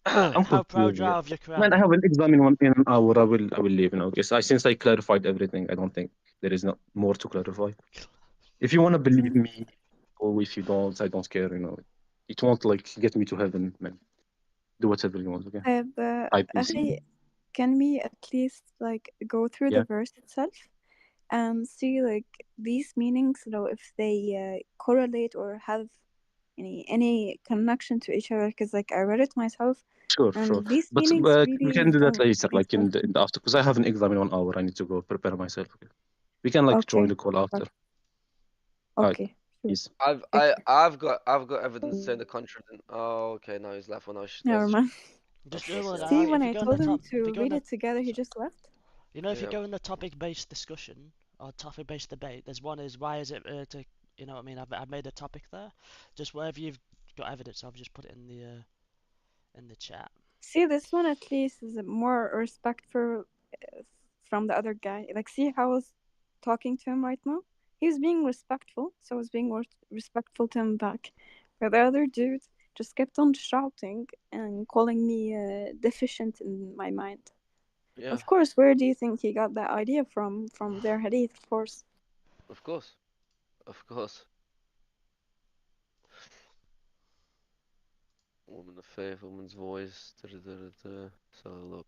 I'm How proud confused. you Yeah. are of your Quran, Man, I man. have an exam in an hour. I will leave now. Okay, so since I clarified everything, I don't think there is not more to clarify. If you want to believe me, or if you don't, I don't care. It won't like get me to heaven, man. Do whatever you want. Okay. Peace. أخي, can we at least like go through Yeah. the verse itself and see like these meanings, if they correlate or have any connection to each other? Because like I read it myself, Sure. and these But meanings we can really do that don't later, make like in sense. the after, because I have an exam in 1 hour. I need to go prepare myself. Okay. We can like join Okay. the call after. Okay. Sure. Peace. I've got evidence saying the contrary. Oh, okay, no, he's left. Well, no, Never mind. Just See, when if you I go in the told him top, if you to go in read the, it together, he just left. you know, if you Yeah. go in the topic-based discussion or topic-based debate, there's one is why is it to, you know what I mean? I've made a topic there. Just wherever you've got evidence, I've just put it in the chat. See, this one at least is more respectful from the other guy. Like, see how I was talking to him right now? He was being respectful, so I was being respectful to him back. But the other dude just kept on shouting and calling me deficient in my mind. Yeah. Of course, where do you think he got that idea from? From their hadith, of course. Of course. Of course. Woman of faith, woman's voice. So look.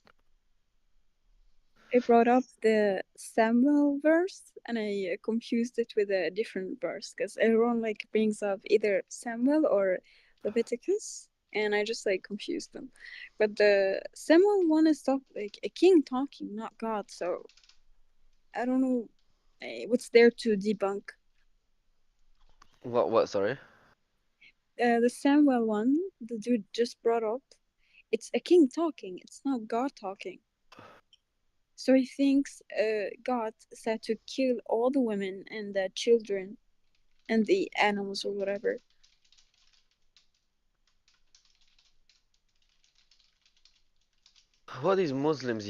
I brought up the Samuel verse and I confused it with a different verse because everyone like brings up either Samuel or Leviticus, and I just like confused them. But the Samuel one is like a king talking, not God. So I don't know what's there to debunk? What? Sorry. The Samuel one, the dude just brought up, it's a king talking. It's not God talking. So he thinks God said to kill all the women and the children and the animals or whatever. What are these Muslims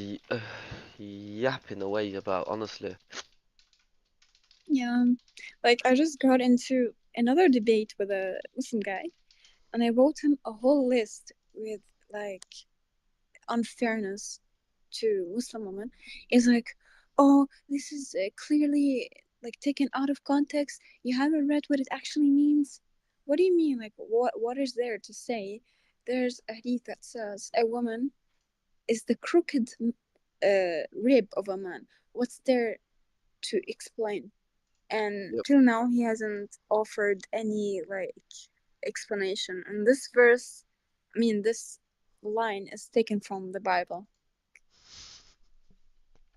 yapping away about? Honestly. Yeah, like I just got into another debate with a Muslim guy, and I wrote him a whole list with like unfairness to Muslim women. Is like, oh, this is clearly like taken out of context. You haven't read what it actually means. What do you mean? Like, what is there to say? There's a hadith that says a woman is the crooked rib of a man. What's there to explain? And Yep. till now, he hasn't offered any like explanation. And this verse, I mean, this line is taken from the Bible.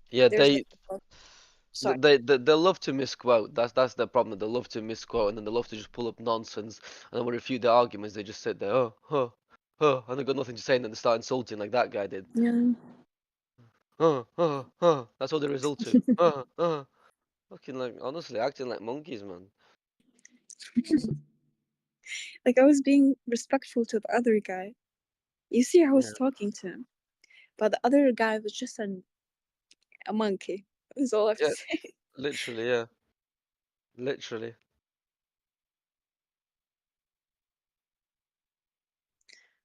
Yeah, There's like a book. Sorry. they love to misquote. That's their problem. They love to misquote, and then they love to just pull up nonsense. And then when we refute their arguments, they just sit there, and they've got nothing to say, and then they start insulting like that guy did. Yeah. That's all they result to. Fucking like, honestly, acting like monkeys, man. Like I was being respectful to the other guy. You see, I was Yeah. talking to him, but the other guy was just a monkey. That's all I have to Yeah. say. Literally, yeah. Literally.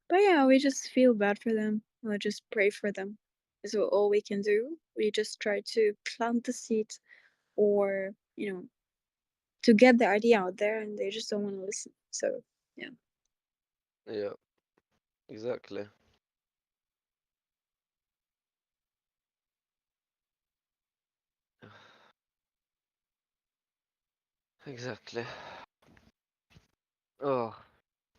But yeah, we just feel bad for them. We just pray for them. Is all we can do. We just try to plant the seed, or to get the idea out there, and they just don't want to listen. So yeah. Yeah. Exactly. Exactly. Oh.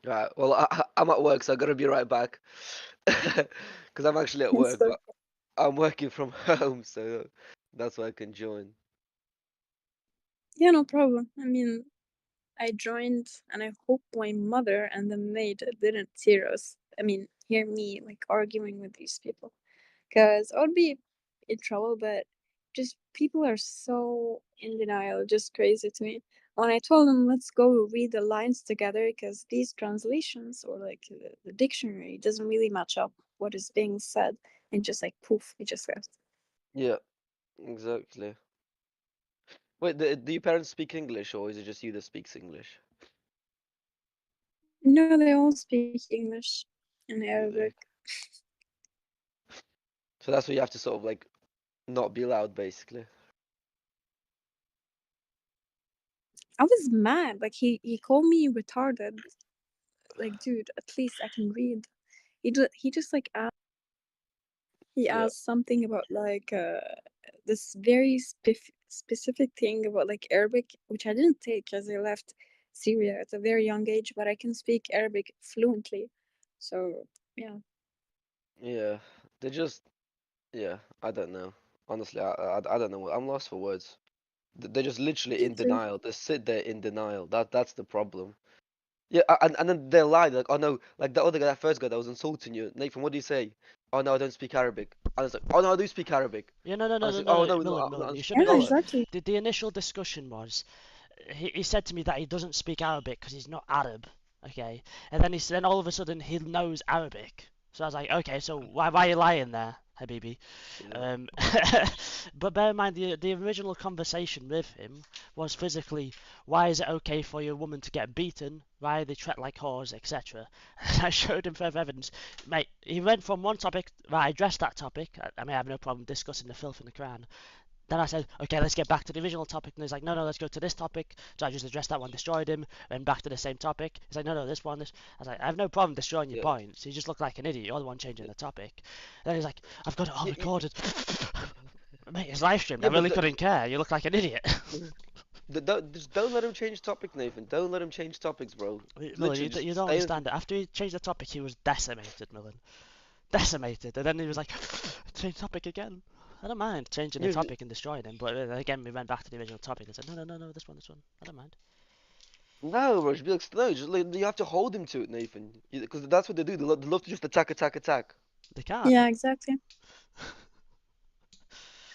Right. Well, I'm at work, so I gotta be right back. Because I'm actually at work, So but I'm working from home, so that's why I can join. yeah, no problem. I mean, I joined, and I hope my mother and the maid didn't hear me like arguing with these people, because I would be in trouble. But just people are so in denial, just crazy to me. When I told them let's go read the lines together, because these translations or like the dictionary doesn't really match up what is being said, and just like poof, we just left. Yeah. Exactly. Wait, do your parents speak English, or is it just you that speaks English? No, they all speak English and Do Arabic. they? So that's why you have to sort of like not be loud, basically. I was mad. Like he called me retarded. Like, dude, at least I can read. He just like he Yeah. asked something about like this very specific thing about like Arabic, which I didn't take as I left Syria at a very young age, but I can speak Arabic fluently. So yeah. Yeah. They just. Yeah. I don't know. Honestly, I don't know. I'm lost for words. They're just literally Me in too. denial. They sit there in denial. That's the problem. Yeah, and then they lie like, oh no, like the other guy, that first guy that was insulting you, Nathan. What do you say? Oh no, I don't speak Arabic. And it's like, oh no, I do speak Arabic. Yeah, no, no, And no, it's no, like, oh no, no, Millen, no, Millen, you should Yeah, have got no. exactly. the initial discussion was he said to me that he doesn't speak Arabic because he's not Arab, okay, and then then all of a sudden he knows Arabic. So I was like, okay, so why are you lying there, Habibi? Yeah, But bear in mind the original conversation with him was physically, why is it okay for your woman to get beaten? Why are they treated like whores, etc. And I showed him further evidence. Mate, he went from one topic, right, I addressed that topic. I may have no problem discussing the filth in the Quran. Then I said, okay, let's get back to the original topic. And he's like, no, no, let's go to this topic. So I just addressed that one, destroyed him, and back to the same topic. He's like, no, no, this one, this. I was like, I have no problem destroying your yeah, points. You just look like an idiot. You're the one changing the topic. Then he's like, I've got it all yeah, recorded. Mate, it's live streamed. I yeah, but really couldn't care. You look like an idiot. just don't let him change topic, Nathan. Don't let him change topics, bro. Millen, Literally, you just don't stay. understand it. After he changed the topic, he was decimated, Millen. Decimated. And then he was like, change topic again. I don't mind changing the Yeah, topic and destroying him, but again, we went back to the original topic and said, no, this one. I don't mind. no, bro. Just be like, no, just like, you have to hold him to it, Nathan. Because that's what they do. They love to just attack. They can't. Yeah, exactly.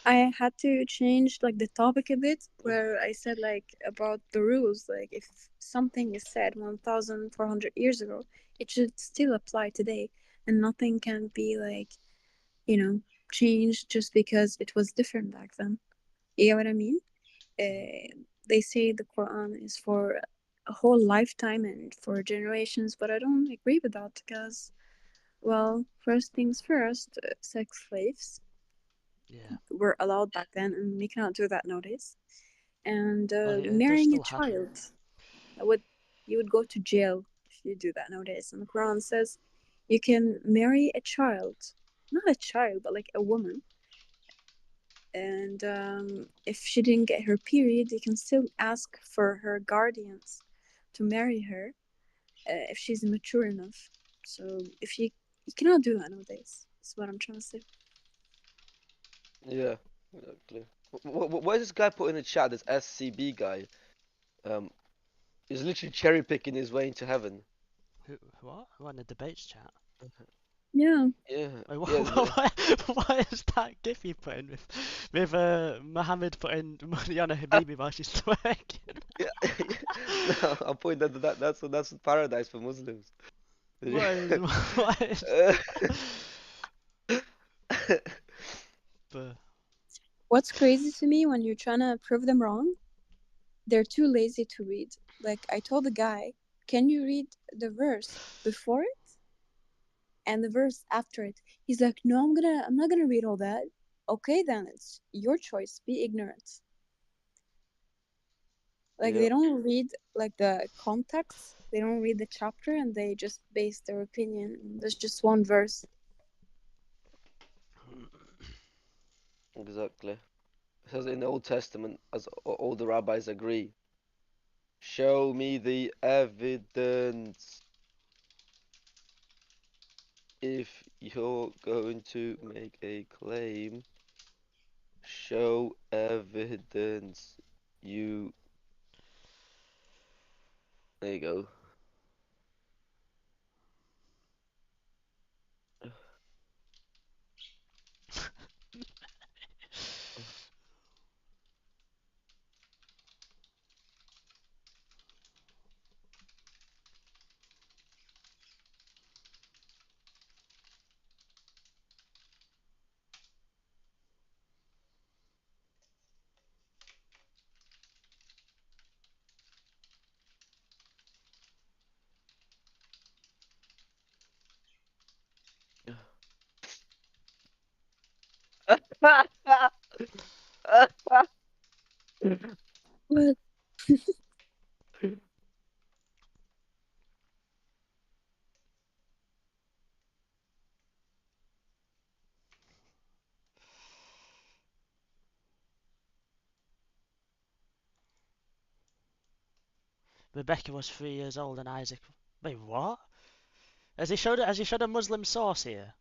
I had to change like the topic a bit where I said like about the rules, like if something is said 1400 years ago, it should still apply today, and nothing can be like, changed just because it was different back then. You get what I mean? They say the Quran is for a whole lifetime and for generations, but I don't agree with that because, well, first things first, sex slaves Yeah. were allowed back then, and we cannot do that nowadays. And Well, it does marrying a still happen. child, you would go to jail if you do that nowadays. And the Quran says you can marry a child, not a child, but like a woman. And if she didn't get her period, you can still ask for her guardians to marry her if she's mature enough. So if you cannot do that nowadays. That's what I'm trying to say. Yeah, exactly. Why is this guy put in the chat? This SCB guy. He's literally cherry picking his way into heaven. What? What in the debates chat? Yeah. Yeah, Wait, yeah, why is that gif you put in with Mohammed putting money on a Habibi while she's twerking? yeah. No, I'm putting that's paradise for Muslims. What is but What's crazy to me when you're trying to prove them wrong, they're too lazy to read. Like I told the guy, can you read the verse before it and the verse after it? He's like, no, I'm not gonna read all that. Okay, then it's your choice. Be ignorant. Like Yeah, they don't read like the context. They don't read the chapter, and they just base their opinion. There's just one verse. exactly. It says in the Old Testament, as all the rabbis agree, show me the evidence if you're going to make a claim. Show evidence. You. There you go. What? Rebecca was 3 years old and Isaac. Wait, what? Has he showed a Muslim source here?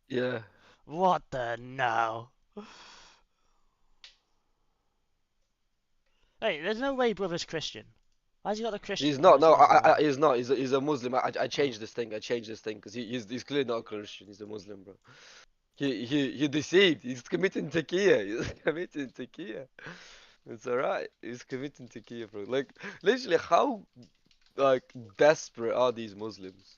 Yeah. What the no? Hey, there's no way brother's Christian. Why's he got the Christian He's not. No, source down there? he's not. He's a Muslim. I changed this thing. I changed this thing because he's clearly not a Christian. He's a Muslim, bro. He deceived. He's committing taqiyya. He's committing taqiyya. It's alright. He's committing taqiyya, bro. Like literally, how like desperate are these Muslims?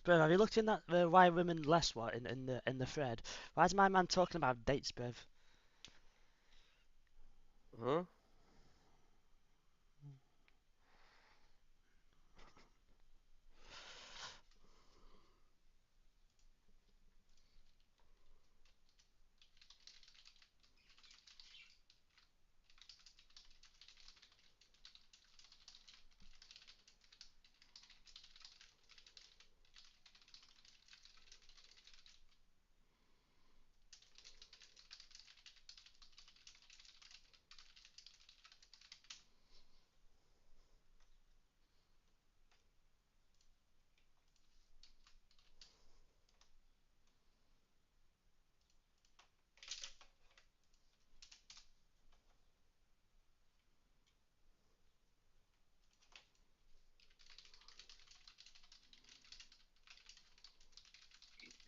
Bro, have you looked in that why women less what in the thread? Why is my man talking about dates, bruv? Huh?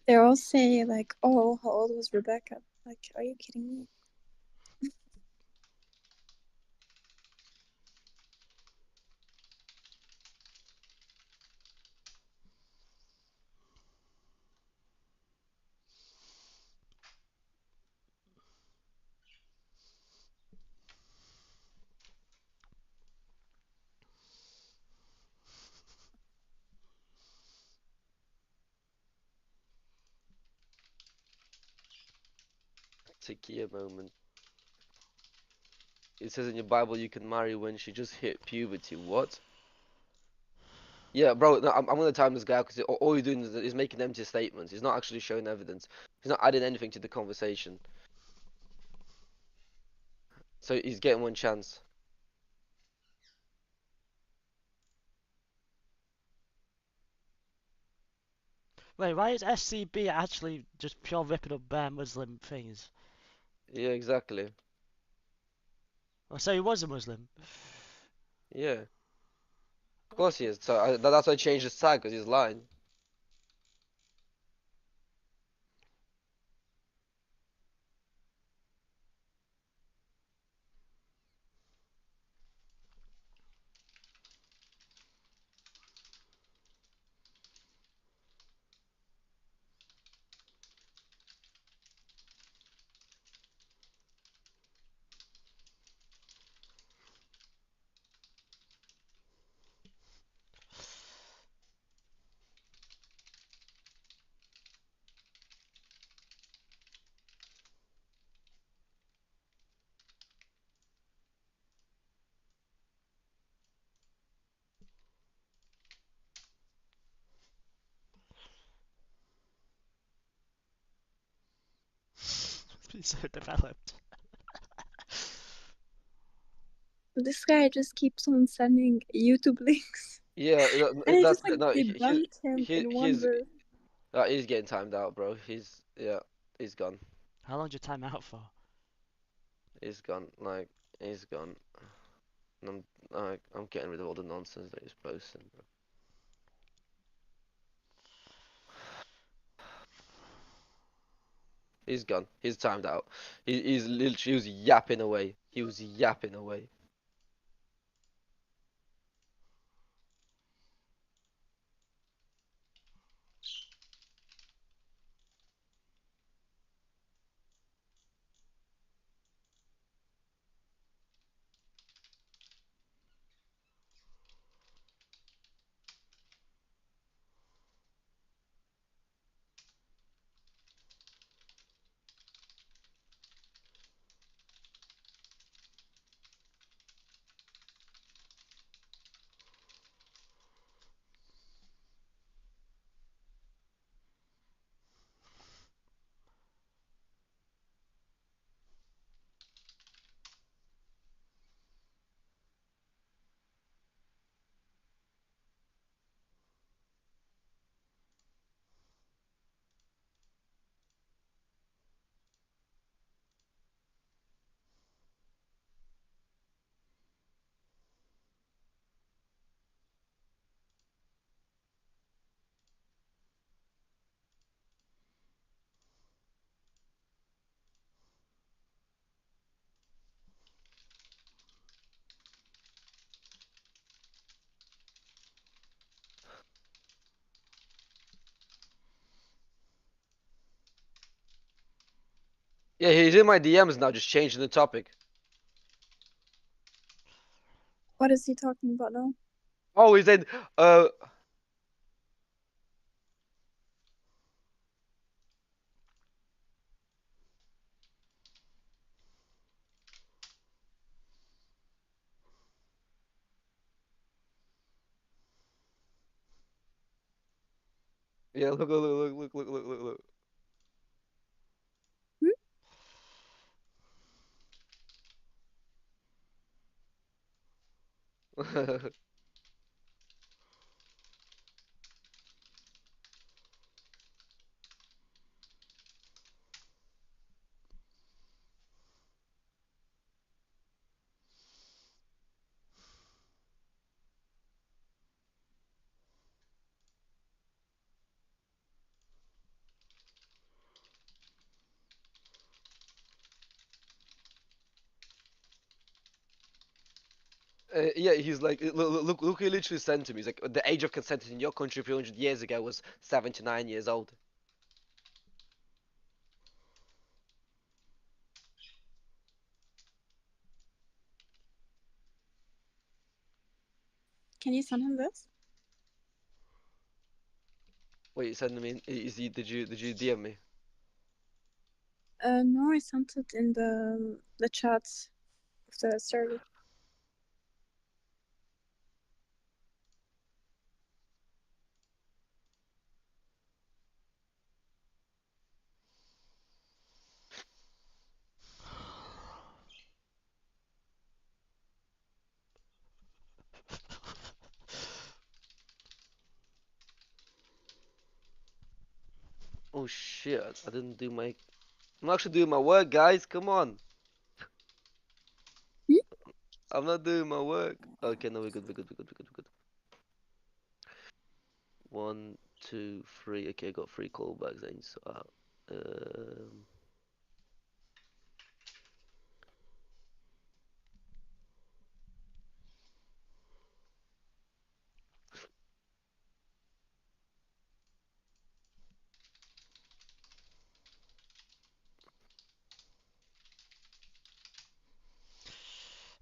They all say like, "Oh, how old was Rebecca?" Like, are you kidding me? Takia moment. It says in your Bible you can marry when she just hit puberty. What? Yeah, bro. No, I'm gonna time this guy because all he's doing is making empty statements. He's not actually showing evidence. He's not adding anything to the conversation. So he's getting one chance. Wait, why is SCB actually just pure ripping up bare Muslim things? Yeah, exactly. I say he was a Muslim. Yeah, of course he is. So that's why I changed his tag because he's lying. It's been so developed. This guy just keeps on sending YouTube links, Yeah, and it that's just like no. debunked him in one verse. He's getting timed out, bro. He's gone. How long did you time out for? He's gone. Like he's gone. And I'm getting rid of all the nonsense that he's posting, bro. He's gone. He's timed out. He's literally he was yapping away. He was yapping away. Yeah, he's in my DMs now, just changing the topic. What is he talking about now? Oh, he's in. Yeah, look. Hmm? Yeah, he's like, look, he literally sent to me. He's like, the age of consent in your country 300 years ago was 79 years old. Can you send him this? Wait, you sent me? Did you DM me? No, I sent it in the chats of the server. Oh shit! I didn't do my. I'm actually doing my work, guys. Come on. Hmm? I'm not doing my work. Okay, no, we're good. We're good. We're good. We're good. We're good. 1, 2, 3. Okay, I got 3 callbacks. I need to sort out.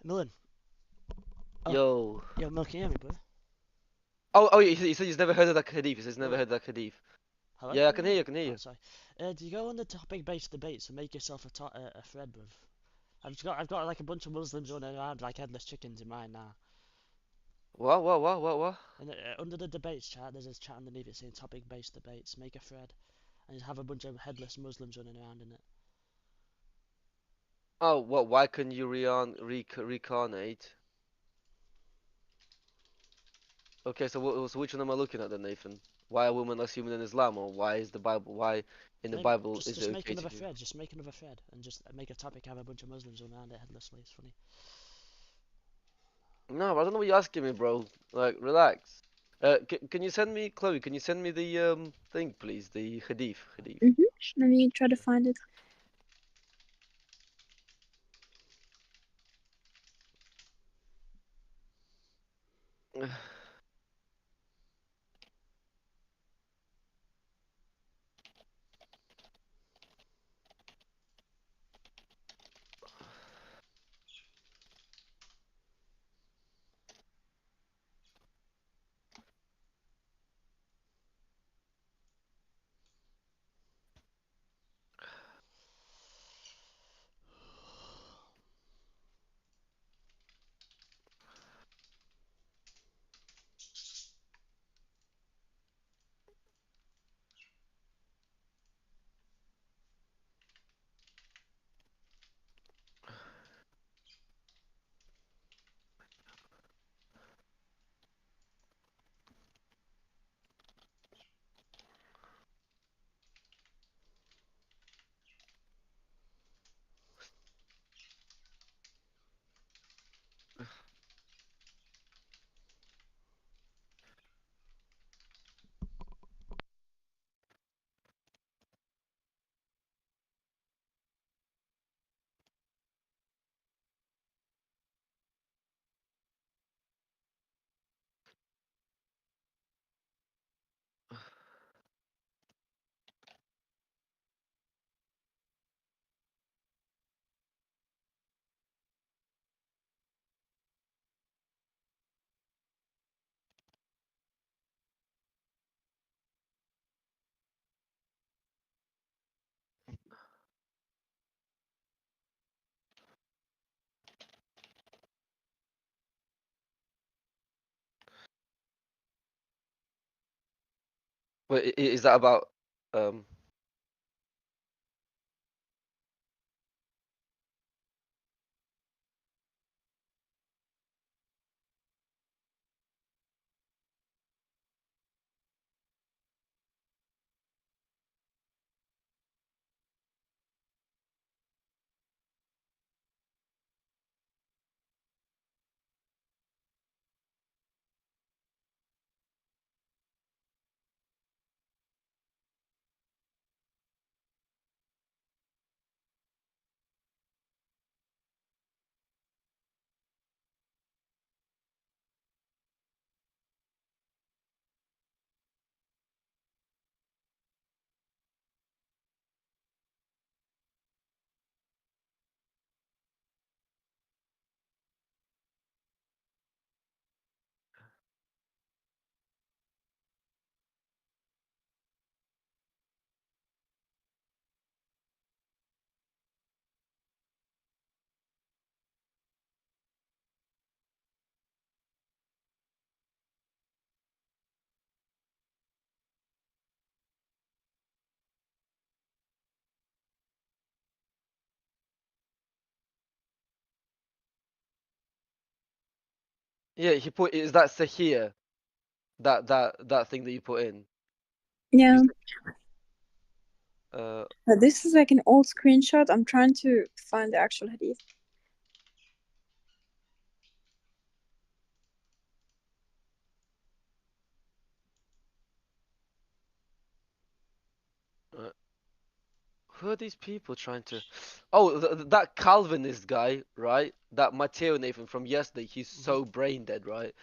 Millen. Oh. Yo. Yo, Mil, can you hear me, bro? Oh, he said he's never heard of that hadith. He says he's never Yo. heard of that hadith. Hello? Yeah, I can hear you. I can hear Oh, you. sorry. Do you go on the topic-based debates and make yourself a thread, bruv? I've got like a bunch of Muslims running around like headless chickens in mine now. What? And under the debates chat, there's a chat underneath it saying topic-based debates. Make a thread, and just have a bunch of headless Muslims running around in it. Oh, what? Why can you reincarnate? Okay, so which one am I looking at then, Nathan? Why are women less human in Islam, or why is the Bible? Why in the Make Bible is just it make okay to another do? thread. Just make another thread, and just make a topic. Have a bunch of Muslims running around it headlessly. It's funny. No, I don't know what you're asking me, bro. Like, relax. Can you send me, Chloe? Can you send me the thing, please? The hadith. Let me try to find it. Wait, is that about um? Yeah, he put, is that Sahir? That thing that you put in? Yeah. This is like an old screenshot. I'm trying to find the actual hadith. Who are these people trying to? Oh, that Calvinist guy, right? That Matteo Nathan from yesterday. He's so brain dead, right?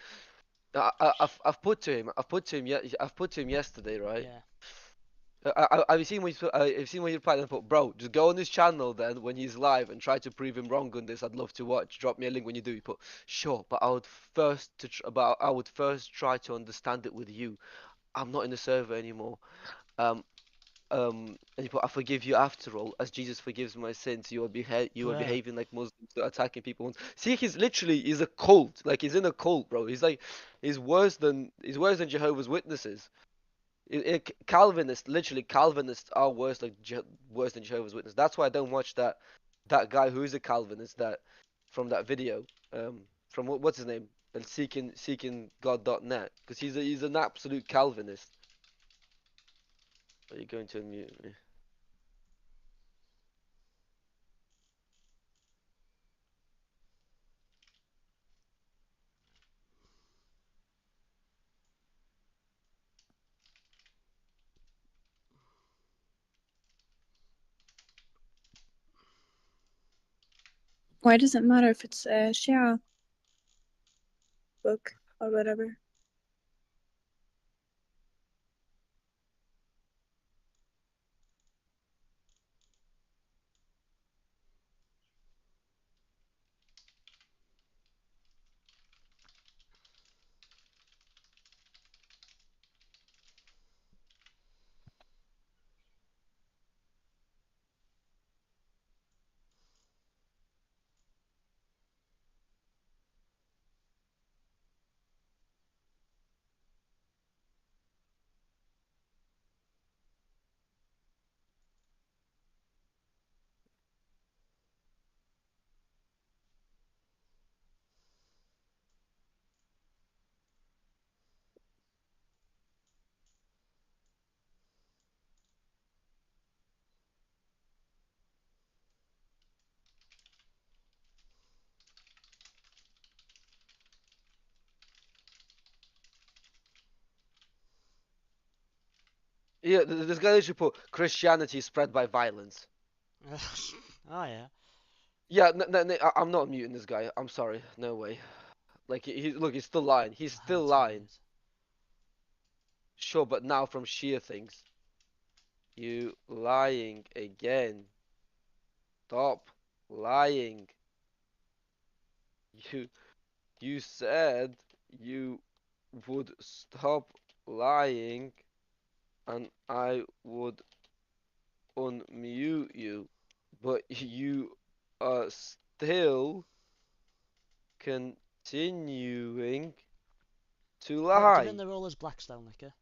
I've put to him. I've put to him yesterday, right? Yeah. I've seen what I've seen what he replied and put, bro, just go on his channel then when he's live and try to prove him wrong on this. I'd love to watch. Drop me a link when you do. He put, sure, but I would first try to understand it with you. I'm not in the server anymore. And he put, I forgive you after all, as Jesus forgives my sins. You are Bruh. behaving like Muslims, attacking people. See, he's a cult. Like he's in a cult, bro. He's worse than Jehovah's Witnesses. Calvinists, literally Calvinists are worse worse than Jehovah's Witnesses. That's why I don't watch that guy who is a Calvinist that from that video. From what's his name? And seeking God.net, because he's an absolute Calvinist. Are you going to unmute me? Why does it matter if it's a Shia book or whatever? Yeah, this guy literally put Christianity spread by violence. Oh yeah. Yeah, no, I'm not muting this guy. I'm sorry, no way. Like look, he's still lying. He's still lying. Sure, but now from sheer things. You lying again. Stop lying. You said you would stop lying and I would unmute you, but you are still continuing to Give him lie. the role as Blackstone, Liquor.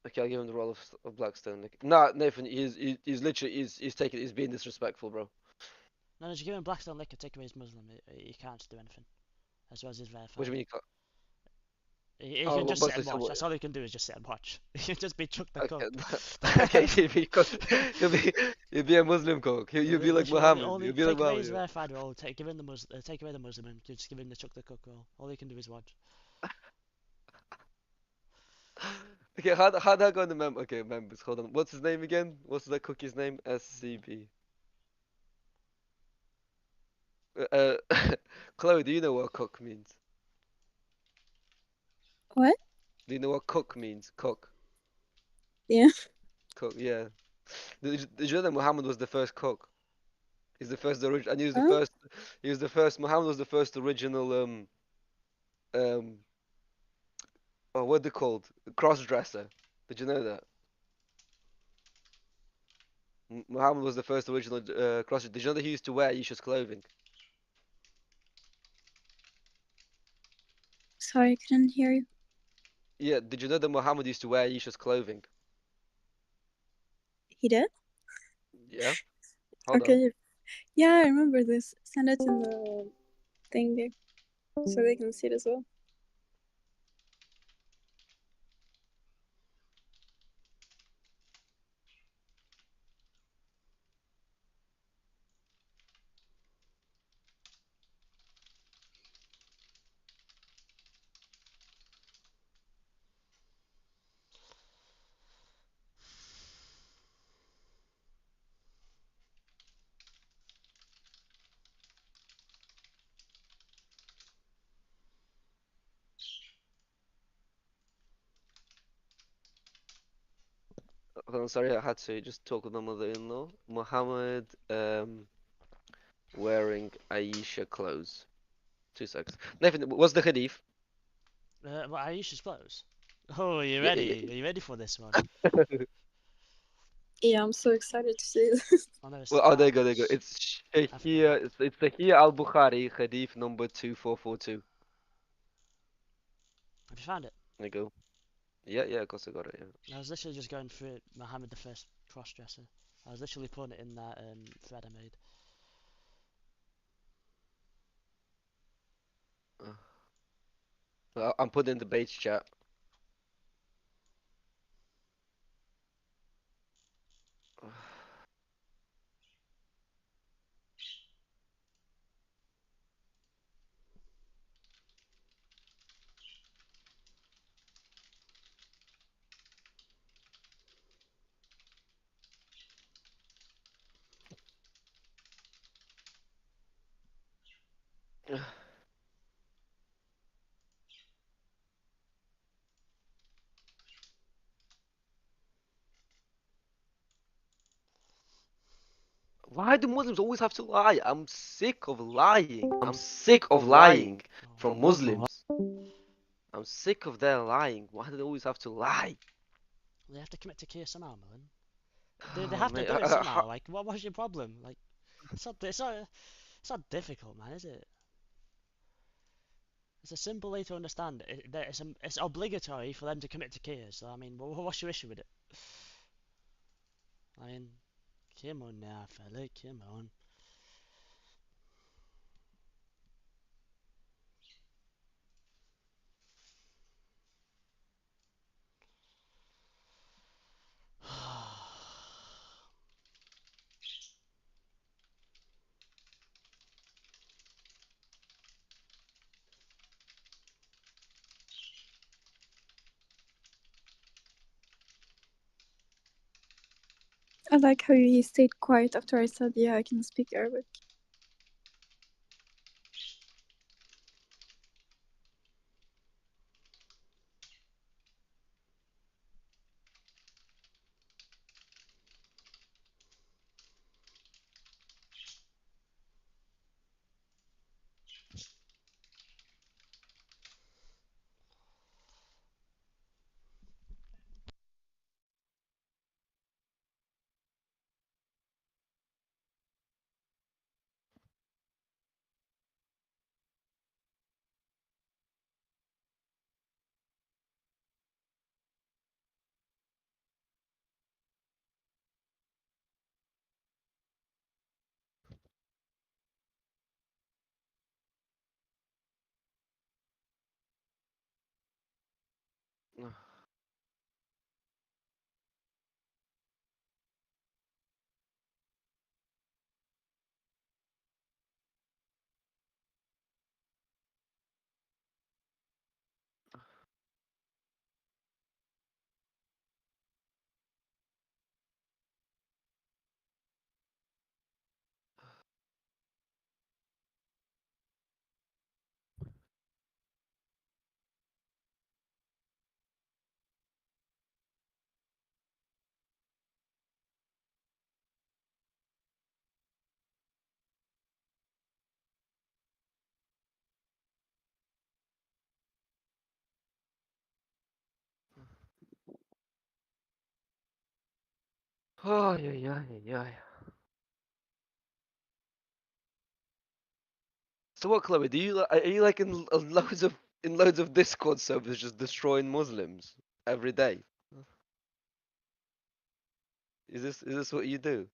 Okay, I'll give him the role of Blackstone. Nah, Nathan, he's literally he's being disrespectful, bro. No, just give him Blackstone Liquor. Take away his Muslim. He can't just do anything. As well as his verified. What do you mean you can't? He Oh, can just but sit and watch. what? That's all he can do is just sit and watch. He can just be Chuck the Okay, Cook. okay, he'll be a Muslim cook. He'll be like Muhammad. He'll be like Take away his Muhammad. verified role. Take away the Muslim, and just give him the Chuck the Cook role. All he can do is watch. Okay, how do I go in the Okay, members. Hold on. What's his name again? What's that cookie's name? SCB. Uh, Chloe, do you know what cook means? What? Do you know what cook means? Cook. Yeah. Cook. Yeah. Did you know that Muhammad was the first cook? He's the first original, and he was the Huh? first. He was the first. Muhammad was the first original. Um. Oh, what they called? Cross dresser. Did you know that? Muhammad was the first original cross. Did you know that he used to wear Yeshua's clothing? Sorry, I couldn't hear you. Yeah. Did you know that Muhammad used to wear Yeshua's clothing? He did? Yeah. Hold on. Okay. Yeah, I remember this. Send it in the thing there. so they can see it as well. I'm sorry, I had to just talk with my mother-in-law. Muhammad wearing Aisha clothes. 2 seconds. Nathan, what's the hadith? What Aisha's clothes? Oh, are you Yeah, ready? Are you ready for this one? Yeah, I'm so excited to see this. I know Well, oh, there you go, there you go. It's Shahir, it's Sahih al-Bukhari, hadith number 2442. Have you found it? There you go. Yeah, of course I got it, yeah. I was literally just going through it, Muhammad the first cross-dresser. I was literally putting it in that thread I made. I'm putting in the bait chat. Why do Muslims always have to lie? I'm sick of lying. I'm sick of lying from Muslims. I'm sick of their lying. Why do they always have to lie? They have to commit to Kia somehow, man. They Oh, have to mate, do it somehow. Like, what's your problem? Like, it's not difficult, man, is it? It's a simple way to understand. It's obligatory for them to commit to Kia. So I mean, what's your issue with it? I mean, come on now, fella, come on. I like how he stayed quiet after I said, yeah, I can speak Arabic. Oh, yeah. So what, Chloe? Are you like in loads of Discord servers just destroying Muslims every day? Is this what you do?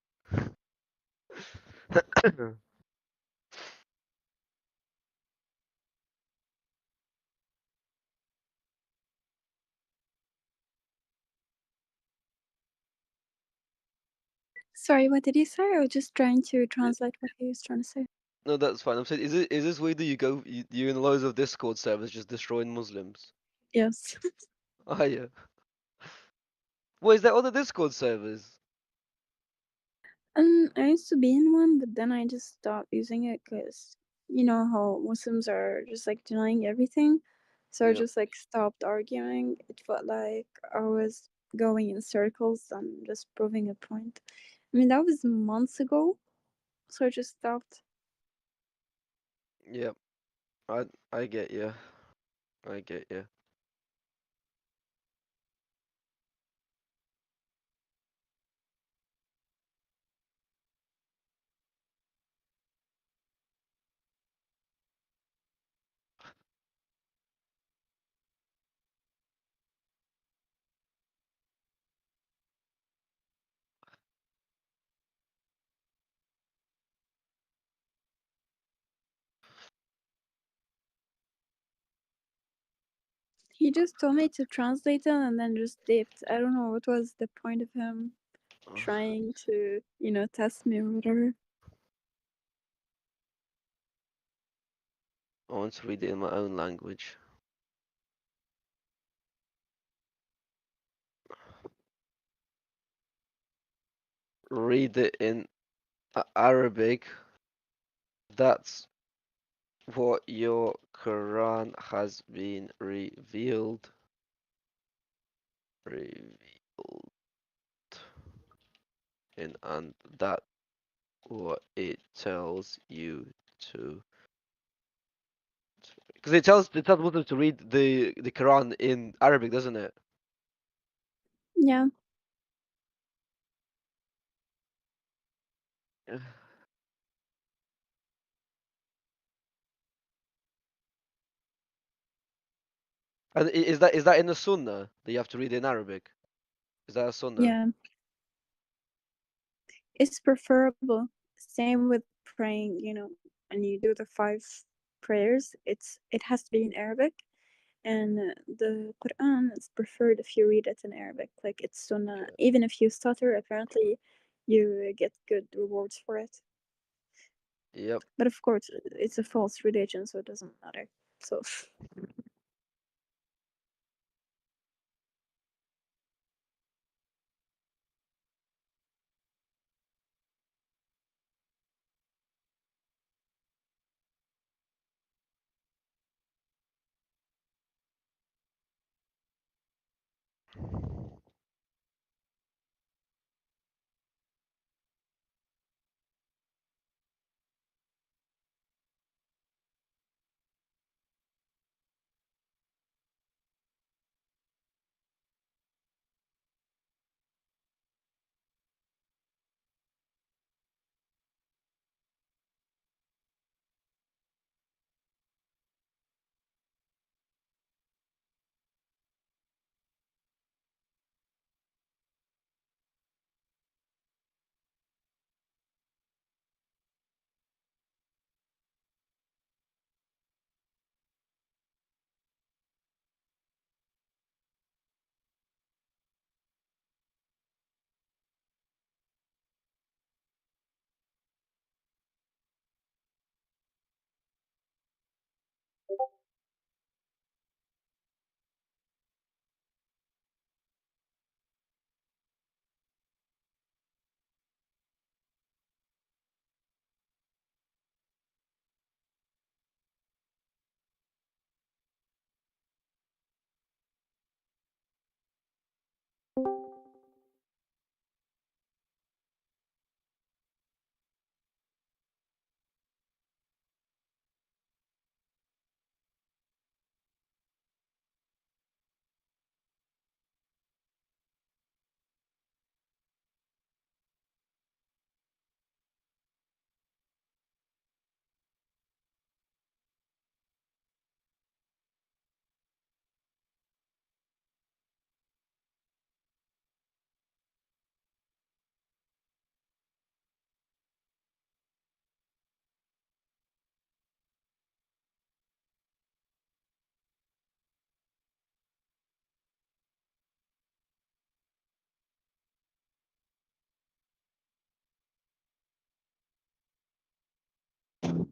Sorry, what did he say? I was just trying to translate what he was trying to say. No, that's fine. I'm saying, is this way that you in loads of Discord servers just destroying Muslims? Yes. Oh yeah. What is that other Discord servers? I used to be in one, but then I just stopped using it because you know how Muslims are just like denying everything. So I Yep. just like stopped arguing. It felt like I was going in circles and just proving a point. I mean, that was months ago, so I just stopped. Yep. I get you. I get you. He just told me to translate it and then just dipped. I don't know what was the point of him trying to, test me or whatever. I want to read it in my own language. Read it in Arabic. That's what your Quran has been revealed in, and that what it tells you to. Because it tells Muslims to read the Quran in Arabic, doesn't it? Yeah. And is that in the Sunnah that you have to read in Arabic? Is that a Sunnah? Yeah. It's preferable. Same with praying, when you do the 5 prayers, it has to be in Arabic. And the Quran is preferred if you read it in Arabic. Like it's sunnah. Even if you stutter, apparently you get good rewards for it. Yep. But of course, it's a false religion, so it doesn't matter. So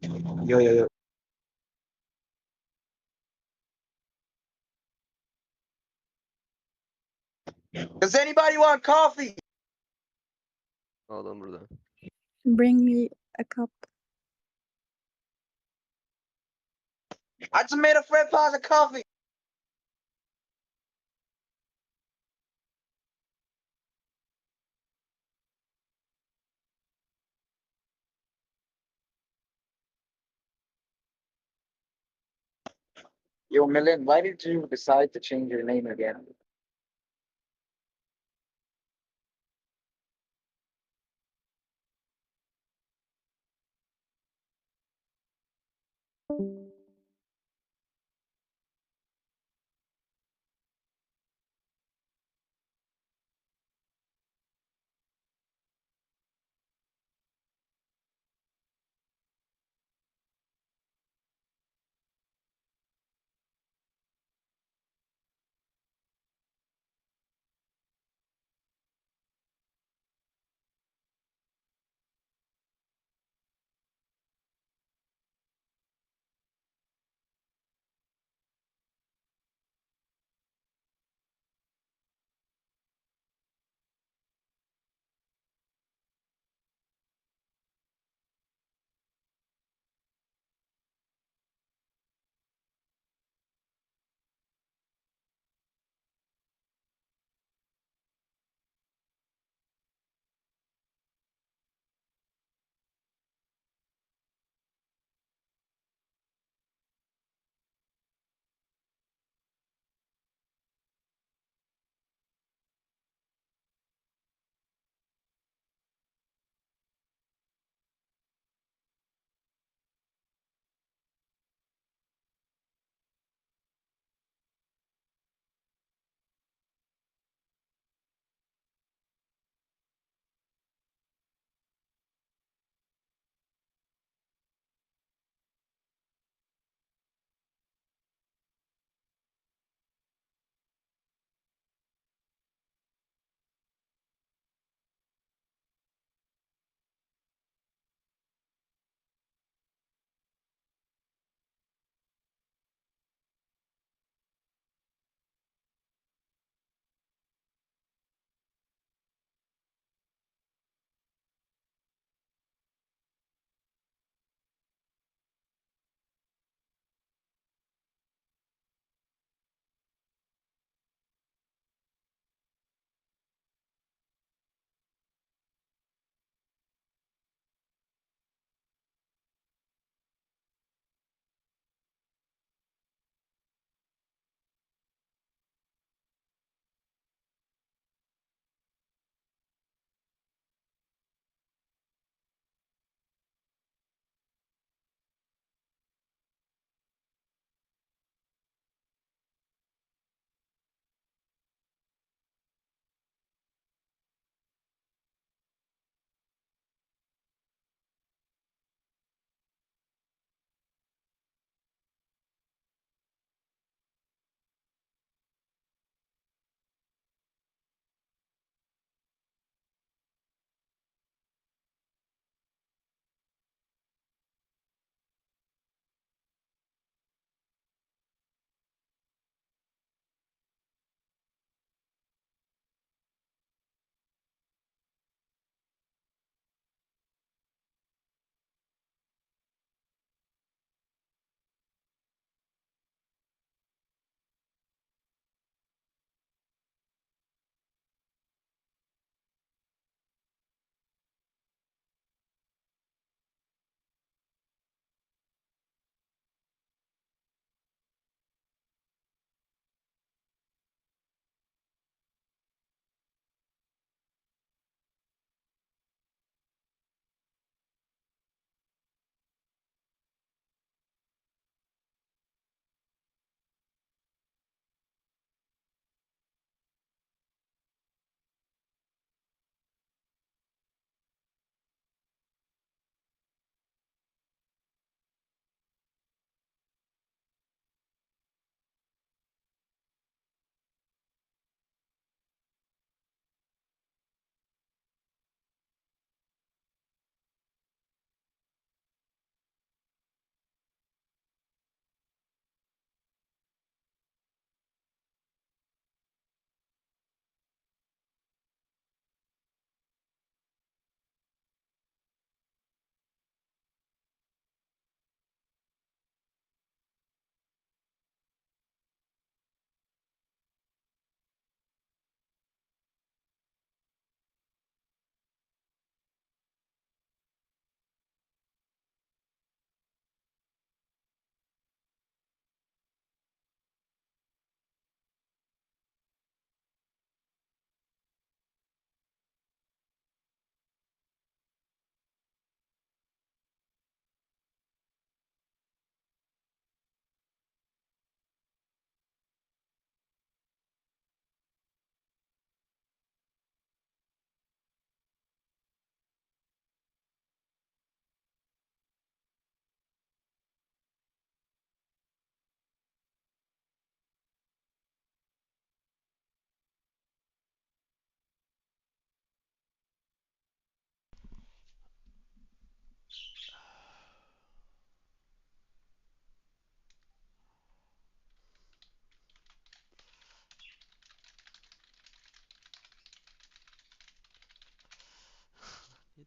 Yo, yo, yo. Does anybody want coffee? Adam burada. Bring me a cup. I just made a friend pause of coffee. Yo, Millen, why did you decide to change your name again?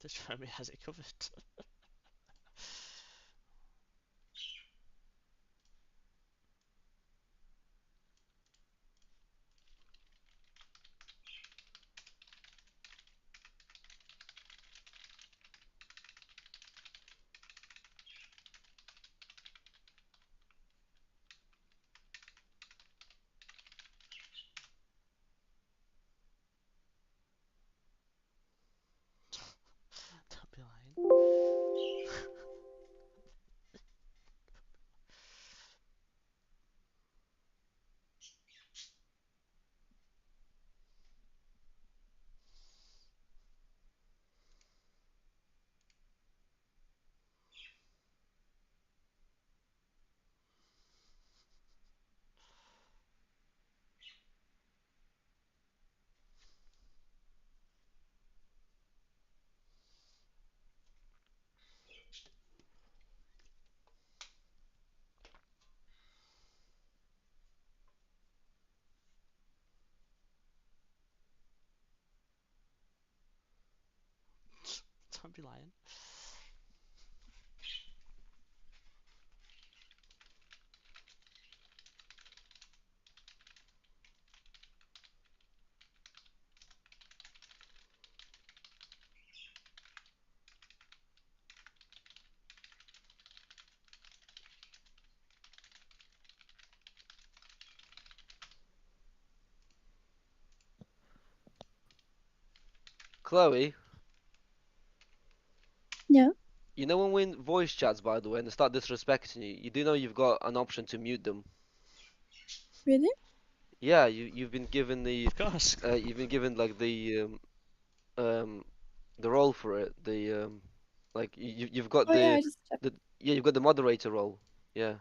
This family has it covered. Don't be lying. Don't be lying. Chloe, Yeah, you know when we're in voice chats, by the way, and they start disrespecting you, you do know you've got an option to mute them. really? Yeah, you've been given the Of course. you've been given like the role for it. Like you've got Oh yeah, I just checked. yeah, you've got the moderator role. Yeah.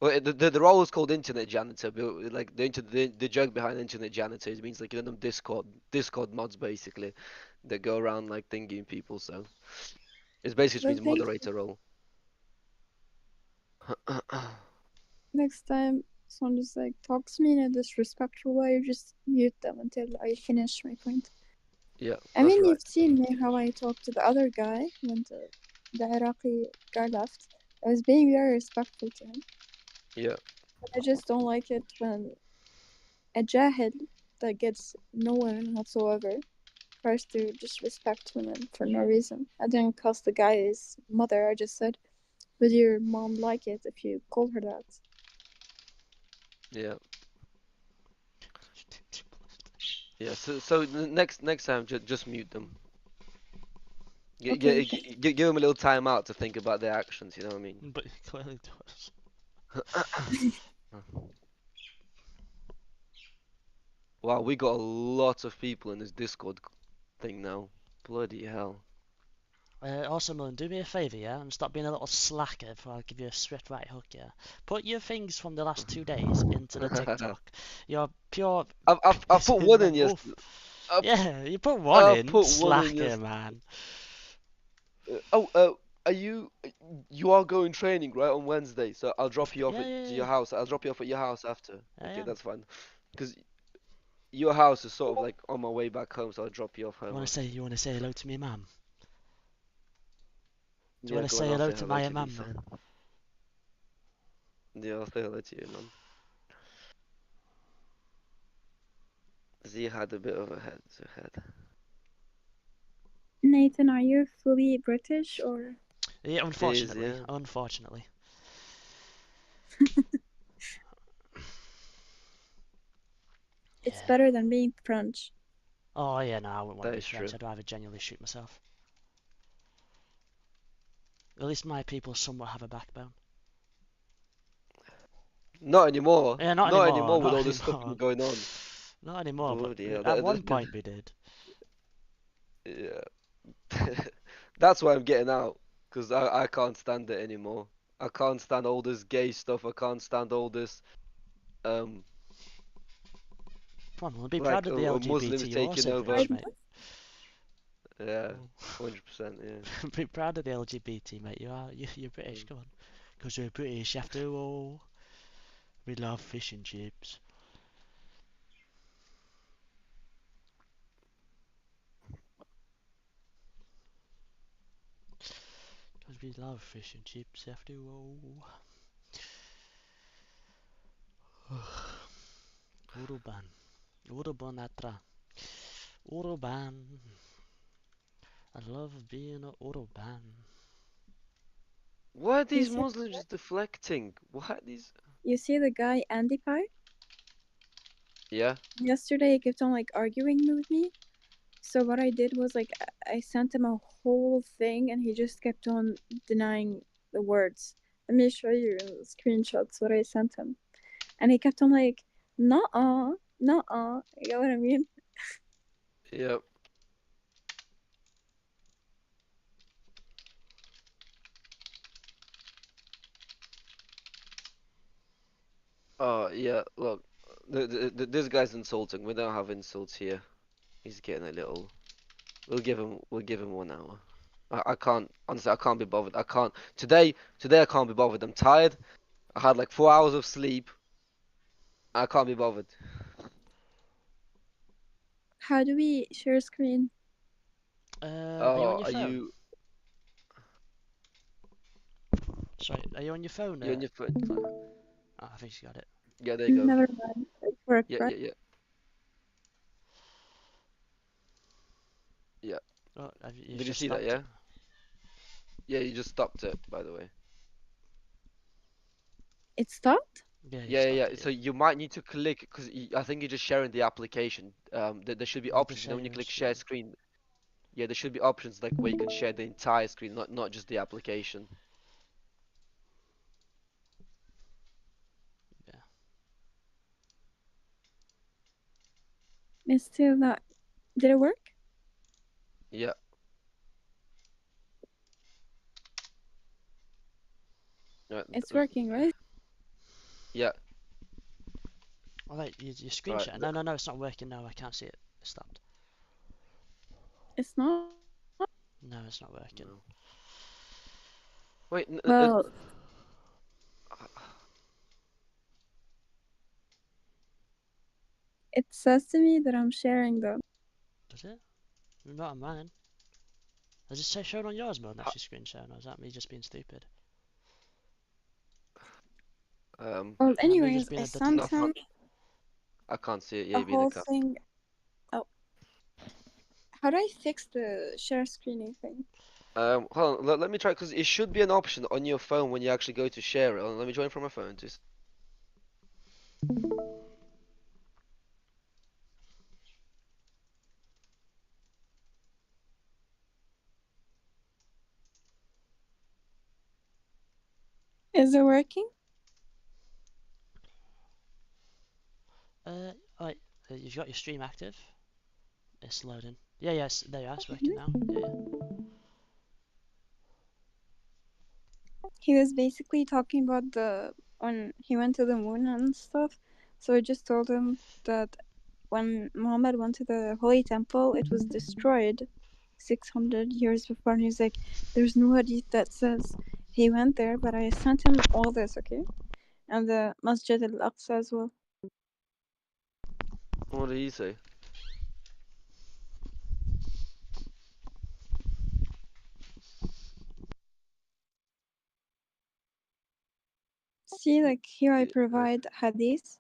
Well, the role is called internet janitor, but like the joke behind internet janitor it means like you know them Discord mods basically that go around like thinking people. So it basically just Well, means thank you. moderator role. Next time someone just like talks to me in a disrespectful way, just mute them until I finish my point. Yeah, I that's mean, right. you've seen me how I talked to the other guy when the Iraqi guy left. I was being very respectful to him. Yeah. But I just don't like it when a jahil that gets no one whatsoever tries to disrespect women for no reason. I didn't cuss the guy's mother. I just said, would your mom like it if you called her that? Yeah. Yeah. So next time just mute them. Okay, Give them a little time out to think about their actions. You know what I mean? But it clearly does. Wow, we got a lot of people in this Discord thing now. Bloody hell. Also, Mullen, do me a favour, yeah, and stop being a little slacker before I give you a swift right hook, yeah. Put your things from the last 2 days into the TikTok. You're pure. I put one in yesterday. Yeah, you put one in, put one in slacker, yesterday. man. Are you are going training right on Wednesday? So I'll drop you off to your house. I'll drop you off at your house after. Okay, that's fine. Because your house is sort of like on my way back home, so I'll drop you off home. You wanna say hello to me, mum? Do you Yeah, wanna go on, say I'll hello say to hello my to mum, Lisa. man? Yeah, I'll say hello to you, man. Z had a bit of a head to head. Nathan, are you fully British or? Yeah, unfortunately. yeah. Unfortunately. It's Yeah. better than being French. Oh yeah, no, I wouldn't want That to be is French. true. I'd rather genuinely shoot myself. At least my people somewhat have a backbone. Not anymore. Yeah, not Not anymore. anymore with Not all this stuff anymore. going on. Not anymore. But Bloody hell. at one point we did. Yeah. That's why I'm getting out. Because I can't stand it anymore. I can't stand all this gay stuff. I can't stand all this, Come on, we'll be proud like of the Muslims LGBT. You're taking also over. British, mate. Yeah, 100%, yeah. Be proud of the LGBT, mate. You're British. Come on, because you're British after all. We love fish and chips. 'Cause we love fish and chips after all. Uruban. Uruban atra. Uruban. I love being a Uruban. Why are You these see, Muslims deflecting? What these? you see the guy Andy Pie? Yeah. Yesterday he kept on like arguing with me. So what I did was like I sent him a whole thing and he just kept on denying the words. Let me show you screenshots what I sent him. And he kept on like, nuh-uh, nuh-uh. You know what I mean? Yep. Oh yeah. Look, this guy's insulting. We don't have insults here. He's getting a little. We'll give him 1 hour. I can't honestly. I can't be bothered. I can't today. I can't be bothered. I'm tired. I had like 4 hours of sleep. I can't be bothered. How do we share screen? Are you on your Are phone? you? Sorry, are you on your phone? You on your foot? Oh, I think she got it. Yeah, there you go. Never mind. It worked, Yeah, right? yeah, yeah, yeah. Oh, you've Did you just see that? stopped Yeah. it. Yeah, you just stopped it, by the way. It stopped? Yeah, you Yeah, yeah, stopped yeah. it. So you might need to click because I think you're just sharing the application. There should be Need to options. You know, share when you your click share screen. screen, yeah, there should be options like where you can share the entire screen, not just the application. Yeah. It's still not. Did it work? Yeah. Right. It's working, right? Yeah. Oh wait, your screen Right. share. No, no, no, it's not working. No, I can't see it. It stopped. It's not. No, it's not working. No. Wait. Well, it says to me that I'm sharing though. Does it? Not on mine. Does it say shown on yours, Mo? That's your screen share, or is that me just being stupid? Um. Well, Is that me anyways, just being I a sent No, detective? him I can't see it. a Yeah, being a whole cat. thing. Oh, how do I fix the share screening thing? Hold on. Let me try because it should be an option on your phone when you actually go to share it. Hold on, let me join from my phone. Just. Is it working? Right, you've got your stream active. It's loading. Yeah, yes, there you are. It's working now. Yeah, yeah. He was basically talking about when he went to the moon and stuff. So I just told him that when Muhammad went to the Holy Temple, it was destroyed 600 years before. And he's like, there's no hadith that says he went there, but I sent him all this, okay? And the Masjid al-Aqsa as well. What did he say? See, like here I Yeah. provide hadith.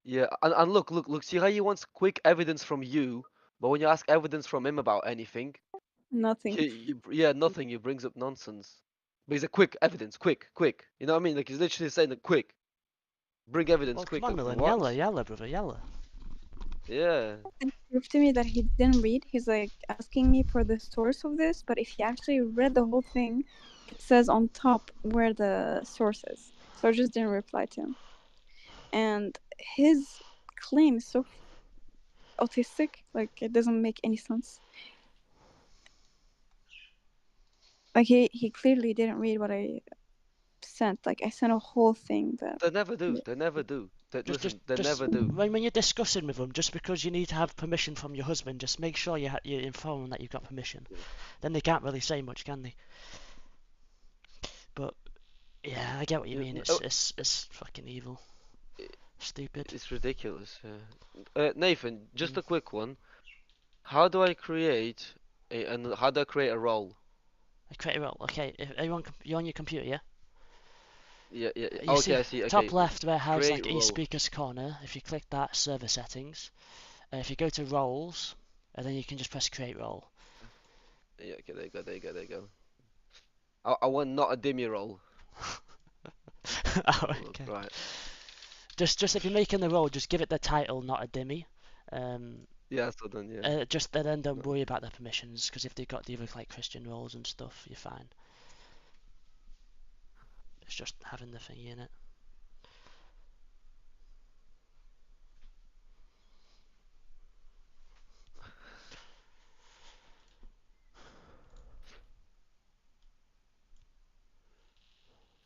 Yeah, and look. See how he wants quick evidence from you, but when you ask evidence from him about anything, Nothing. yeah, nothing. He brings up nonsense. But he's a quick evidence, quick. You know what I mean? Like he's literally saying that quick. Bring evidence Well, quick. come on, Milan. What? Yalla, brother, yalla. Yeah. And proved to me that he didn't read. He's like asking me for the source of this, but if he actually read the whole thing, it says on top where the source is. So I just didn't reply to him. And his claim is so autistic, like it doesn't make any sense. Like he clearly didn't read what I sent. Like I sent a whole thing that They never do. They never do. Listen, they Just never do. when you're discussing with them, just because you need to have permission from your husband, just make sure you inform them that you've got permission. Then they can't really say much, can they? But yeah, I get what you Yeah, mean. oh, It's fucking evil, stupid. it's ridiculous. Yeah. Nathan, just a quick one. How do I create and how do I create a role? Create a role. Okay, you're on your computer, yeah? Yeah. You Okay, see I see. top Okay. left where it has Create like role. e-speakers corner. If you click that, server settings. If you go to roles, and then you can just press create role. Yeah. Okay. There you go. I want not a demi role. Oh, okay. Right. Just if you're making the role, just give it the title, not a dimmy. Yeah. So then, yeah. Just then don't worry about the permissions, because if they've got the other like Christian roles and stuff, you're fine. It's just having the thing in it.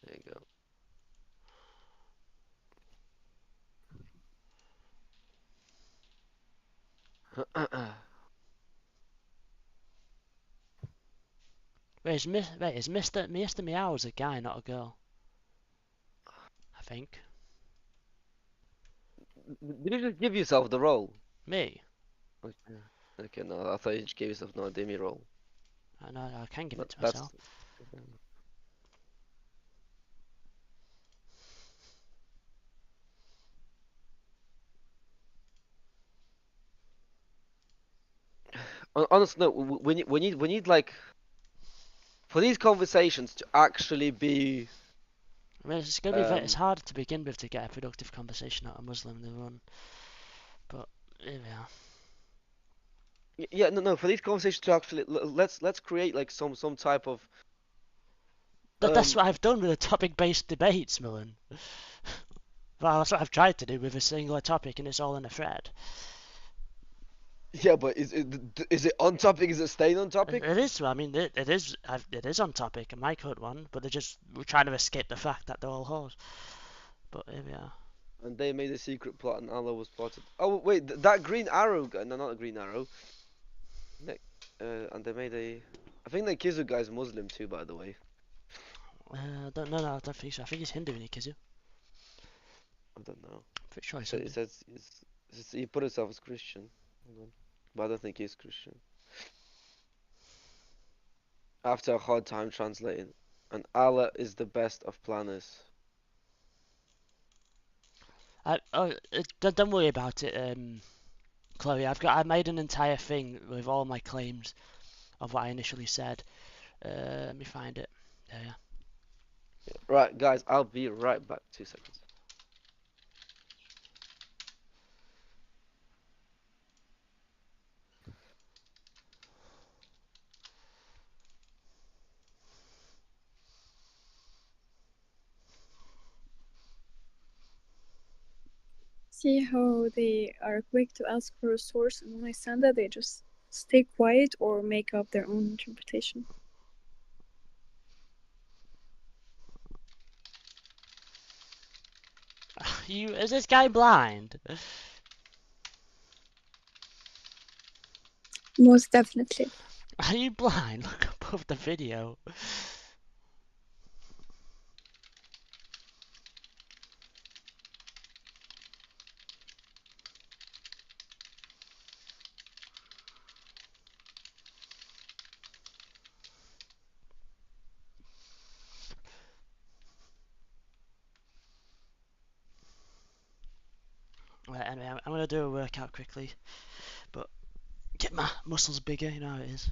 There you go. Wait, is Mr. Meow's a guy, not a girl? I think. Did you just give yourself the role? Me? Okay. Okay. No, I thought you just gave yourself not a demi role. I know, I can give it to That's. myself. Honestly, no. We need like for these conversations to actually be. I mean, it's gonna be it's hard to begin with to get a productive conversation out of Muslim in the run, but here we are. Yeah, no. For these conversations to actually let's create like some type of. That's what I've done with the topic-based debates, Mullen. Well, that's what I've tried to do with a singular topic, and it's all in a thread. Yeah, but is it on topic? Is it staying on topic? It is. I mean, it is. It is on topic, and Mike heard one, but we're trying to escape the fact that they're all whores. But here we are. And they made a secret plot, and Allah was spotted. Oh wait, that green arrow guy. No, not a green arrow. And they made a. I think the Kizu guy's Muslim too, by the way. I don't think so. I think he's Hindu, Nikizu. I don't know. Pretty sure he's It Hindu. says he put himself as Christian. Hold on. But I don't think he's Christian. After a hard time translating, and Allah is the best of planners. Don't worry about it, Chloe. I made an entire thing with all my claims of what I initially said. Let me find it. Yeah. Right, guys, I'll be right back. 2 seconds. See how they are quick to ask for a source, and when I send that, they just stay quiet or make up their own interpretation. Is this guy blind? Most definitely. Are you blind? Look above the video. Right, anyway, I'm gonna do a workout quickly, but get my muscles bigger, you know how it is.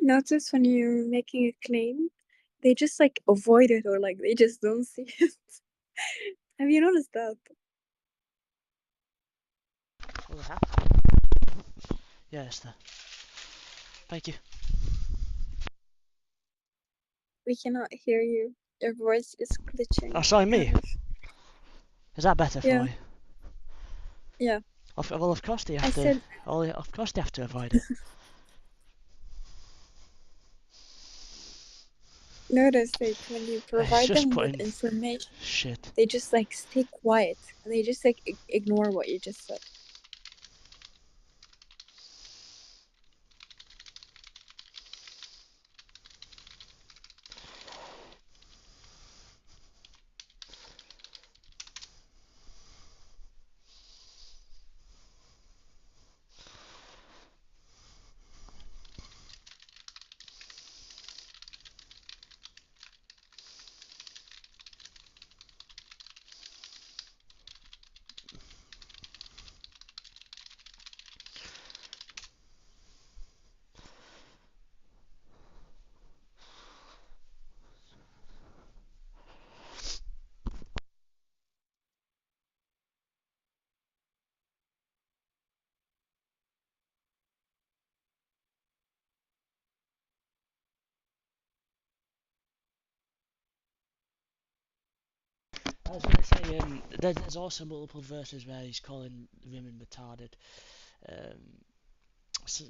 Notice when you're making a claim, they just like avoid it or like they just don't see it. Have you noticed that? Oh, yeah, it's there. Thank you. We cannot hear you. Your voice is glitching. Oh, sorry, me? kind of. Is that better for Yeah. you? Yeah. Well, of course they have to. said... Of course they have to avoid it. notice like when you provide just them with putting information, shit. they just like stay quiet and they just like ignore what you just said. I was gonna say, there's also multiple verses where he's calling women retarded. So,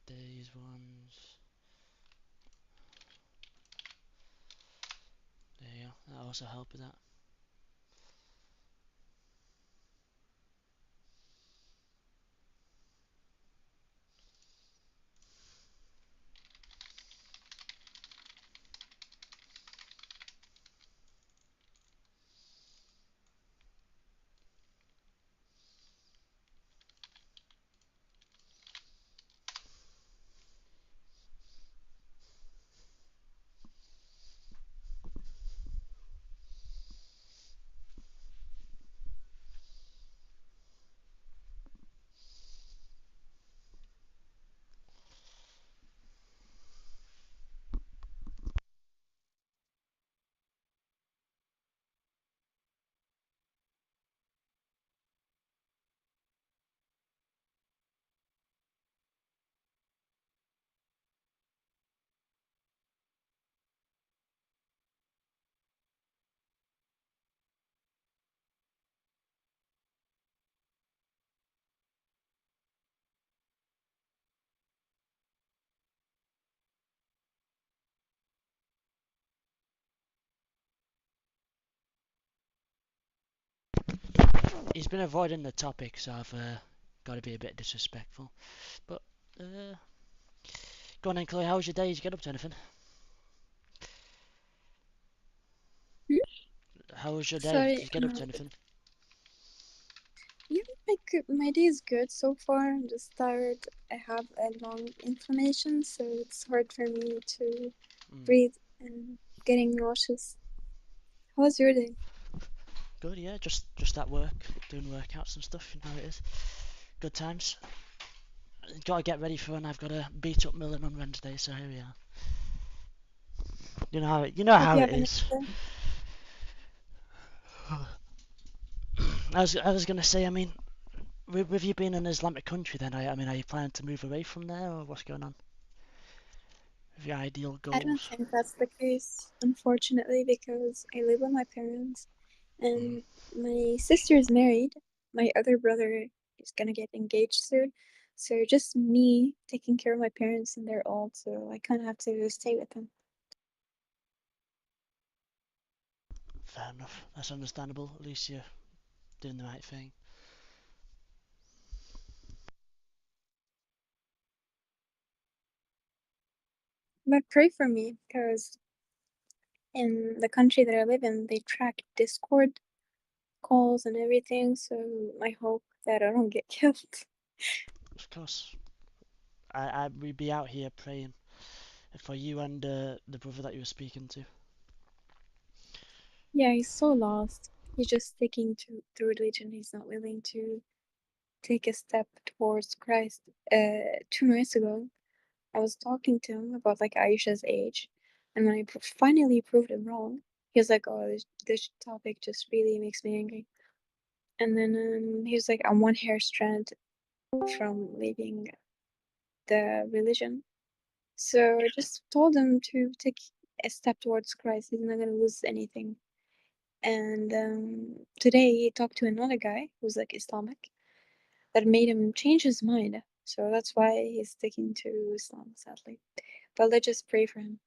these ones. There you go. That also help with that. He's been avoiding the topic, so I've got to be a bit disrespectful. But go on then, Chloe. How was your day? Did you get up to anything? How was your day? Sorry, Did you get up to anything? yeah, like my day is good so far. I'm just tired. I have a lung inflammation, so it's hard for me to breathe and getting nauseous. How was your day? Good, yeah. Just at work, doing workouts and stuff. You know how it is. Good times. Gotta get ready for when I've got a beat up milling on Wednesday. So here we are. You know how Hope how you it have a nice is. day. I was gonna say, I mean, with you being an Islamic country, then I mean, are you planning to move away from there, or what's going on? With your ideal I don't goals? think that's the case, unfortunately, because I live with my parents and my sister is married. My other brother is gonna get engaged soon. So just me taking care of my parents and they're old, so I kind of have to stay with them. Fair enough. That's understandable. At least you're doing the right thing. But pray for me, because in the country that I live in, they track Discord calls and everything, so I hope that I don't get killed. Of course. We'd be out here praying for you and the brother that you were speaking to. Yeah, he's so lost. He's just sticking to the religion. He's not willing to take a step towards Christ. 2 nights ago, I was talking to him about like Aisha's age, and when I finally proved him wrong, he was like, "Oh, this topic just really makes me angry." And then he was like, "I'm one hair strand from leaving the religion." So I just told him to take a step towards Christ. He's not gonna lose anything. And today he talked to another guy who's like Islamic that made him change his mind. So that's why he's sticking to Islam, sadly. But let's just pray for him.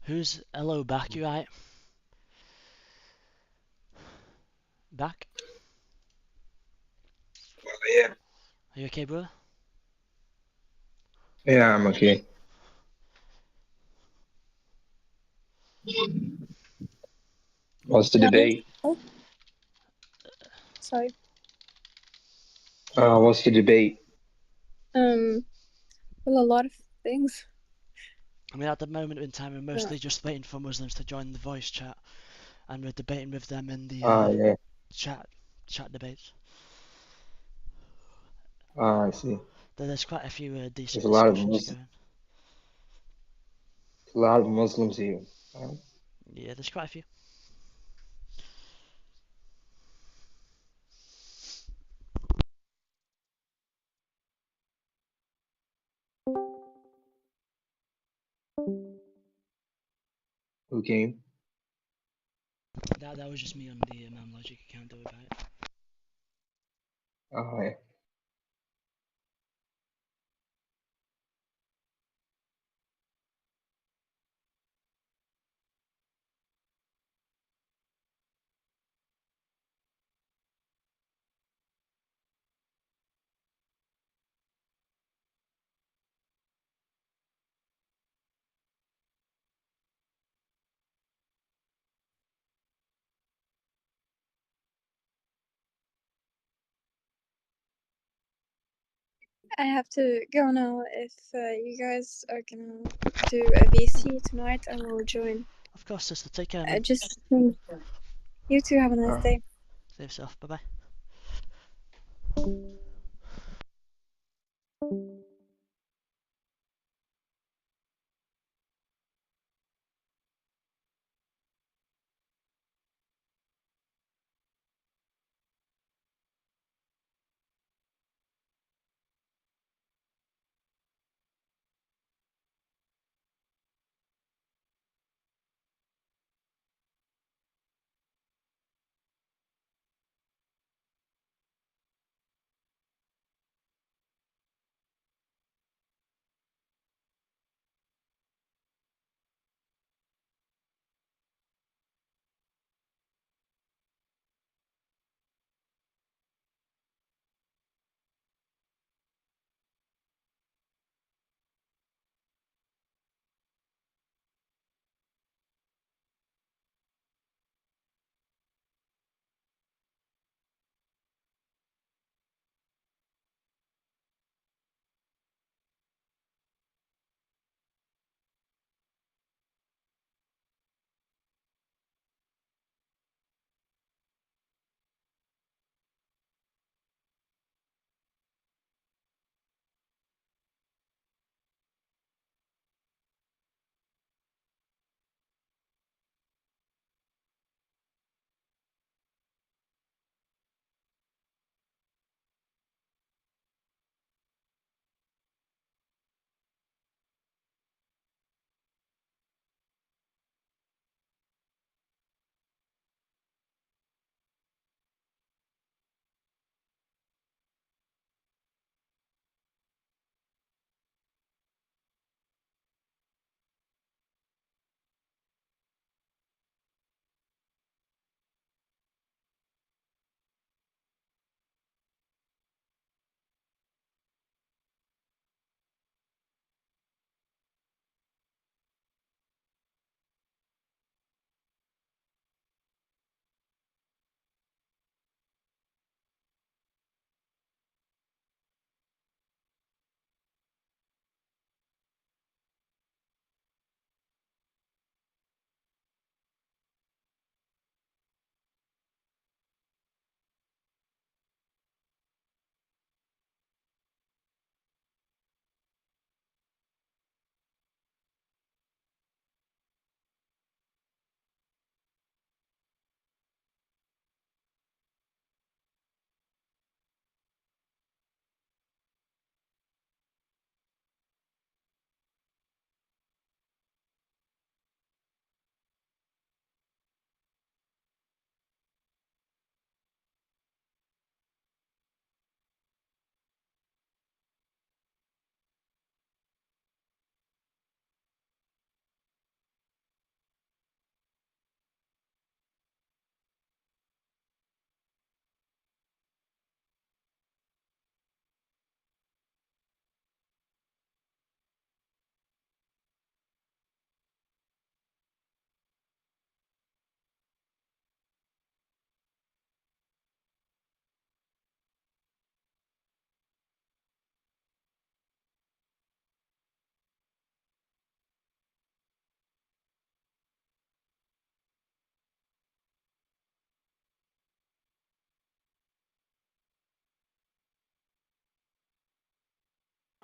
Who's hello back? You right? Back? Yeah. Are you okay, bro? Yeah, I'm okay. What's the debate? Oh, sorry. What's the debate? Well, a lot of things. I mean, at the moment in time, we're mostly just waiting for Muslims to join the voice chat, and we're debating with them in the Yeah. chat debates. I see. There's quite a few decent There's a lot of discussions going. Muslims here. Yeah, there's quite a few. Who came? That was just me on the Logic account. Don't worry about it. Oh, yeah. I have to go now. If you guys are gonna do a VC tonight, I will join. Of course, sister. Take care, man. Just you two have a nice day. Save yourself. Bye bye.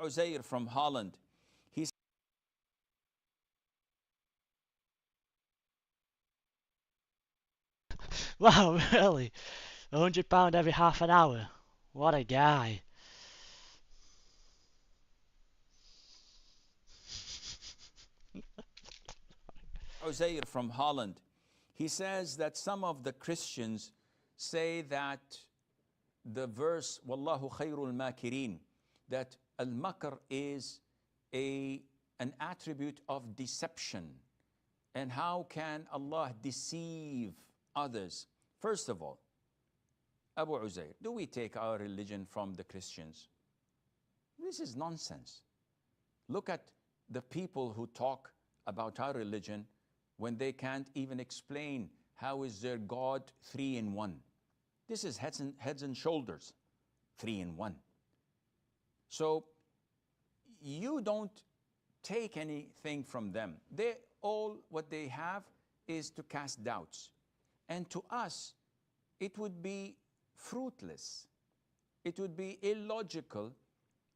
Uzair from Holland. He's Wow, really? £100 every half an hour? What a guy. Uzair from Holland. He says that some of the Christians say that the verse Wallahu khairul makirin, that al-makr is an attribute of deception. And how can Allah deceive others? First of all, Abu Uzair, do we take our religion from the Christians? This is nonsense. Look at the people who talk about our religion when they can't even explain how is their God 3 in 1. This is heads and shoulders 3 in 1. So you don't take anything from them. They all what they have is to cast doubts. And to us, it would be fruitless. It would be illogical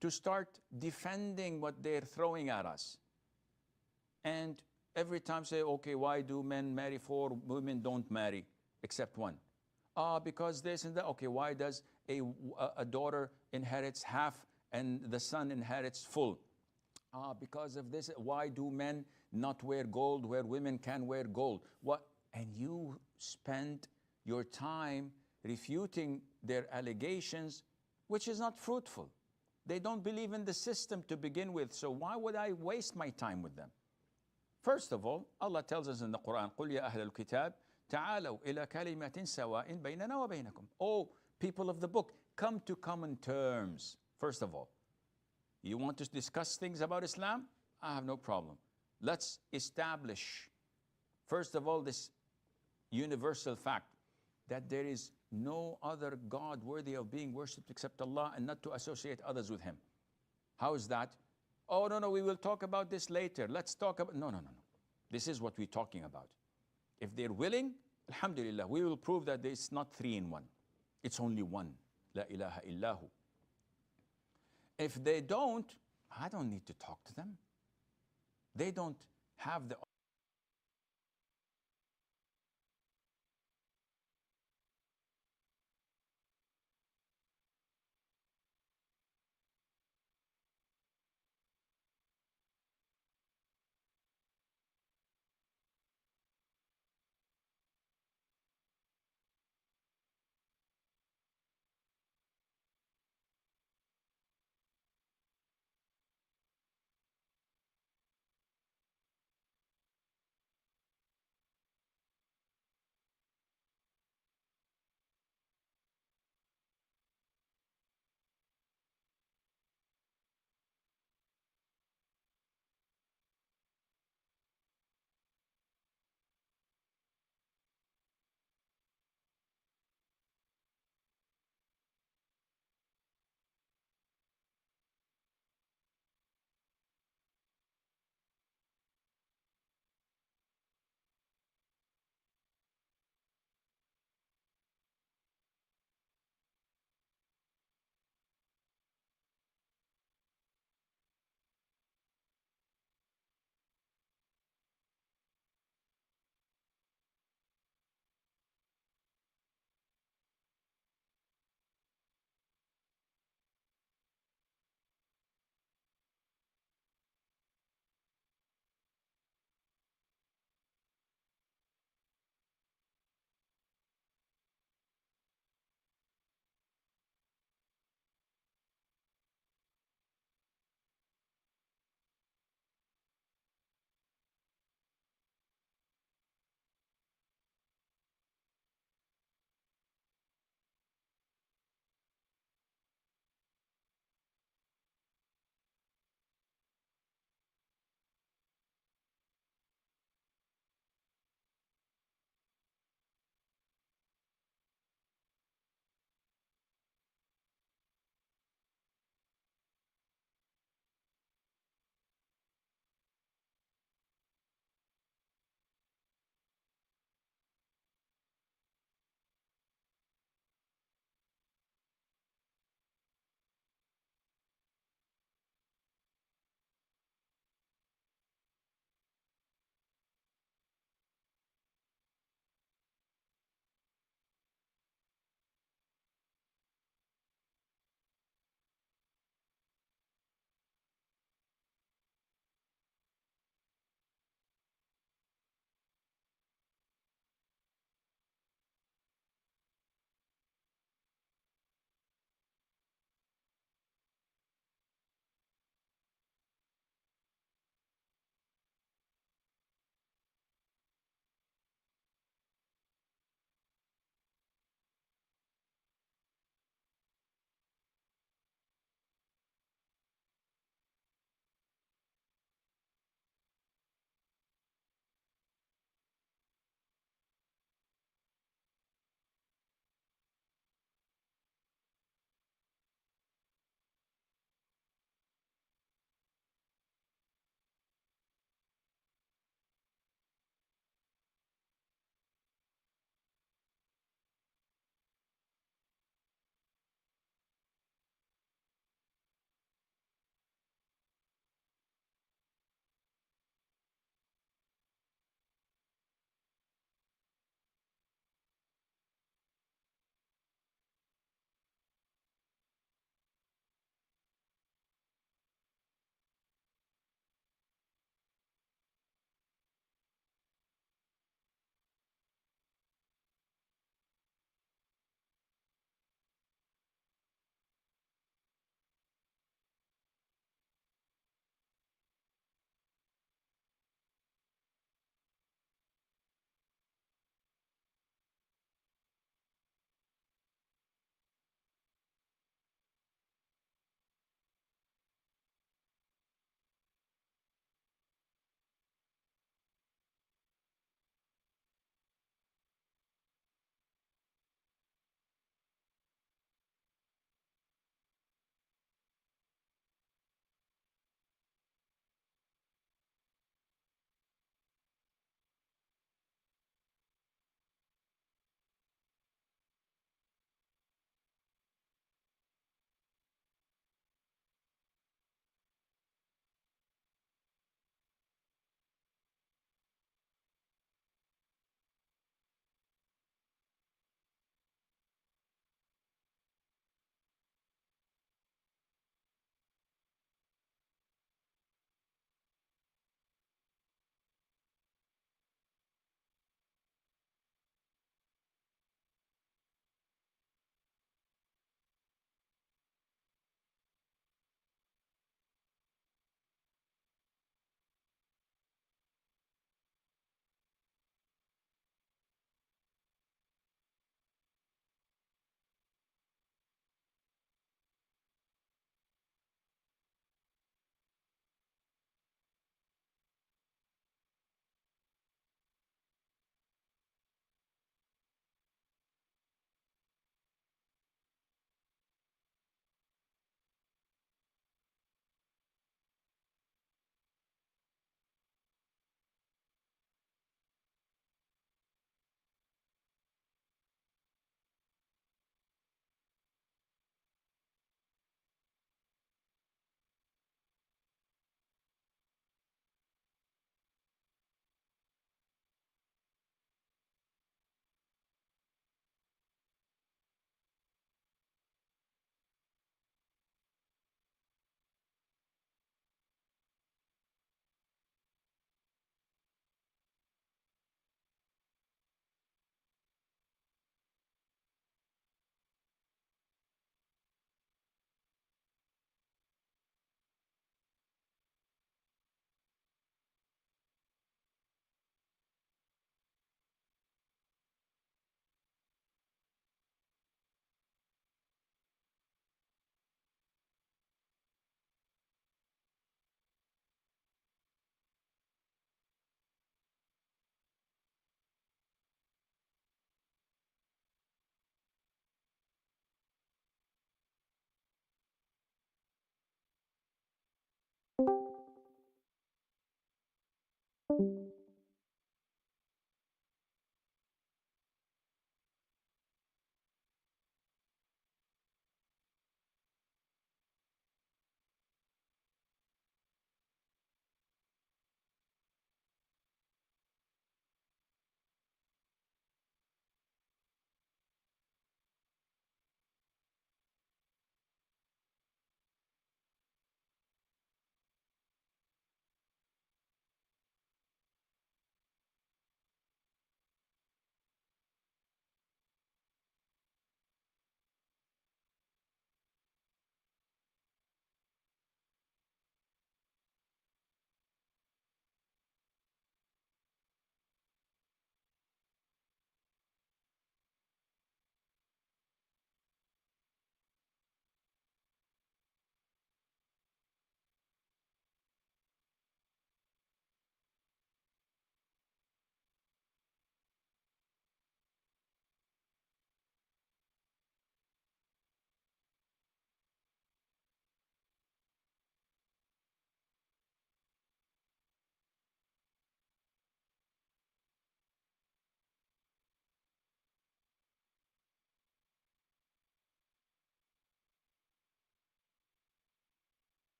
to start defending what they're throwing at us. And every time say, okay, why do men marry 4, women don't marry except 1? Because this and that. Okay, why does a daughter inherits half and the son inherits full? Because of this. Why do men not wear gold where women can wear gold? What? And you spend your time refuting their allegations, which is not fruitful. They don't believe in the system to begin with, so why would I waste my time with them? First of all, Allah tells us in the Quran, قُلْ يَا أَهْلَ الْكِتَابِ تَعَالَوْا إِلَى كَلِمَةٍ سَوَاءٍ بَيْنَنَا وَبَيْنَكُمْ. Oh, people of the book, come to common terms. First of all, you want to discuss things about Islam? I have no problem. Let's establish, first of all, this universal fact that there is no other God worthy of being worshipped except Allah, and not to associate others with Him. How is that? Oh, no, we will talk about this later. Let's talk about... No. This is what we're talking about. If they're willing, alhamdulillah, we will prove that it's not 3 in 1. It's only 1. La ilaha illahu. If they don't, I don't need to talk to them. They don't have the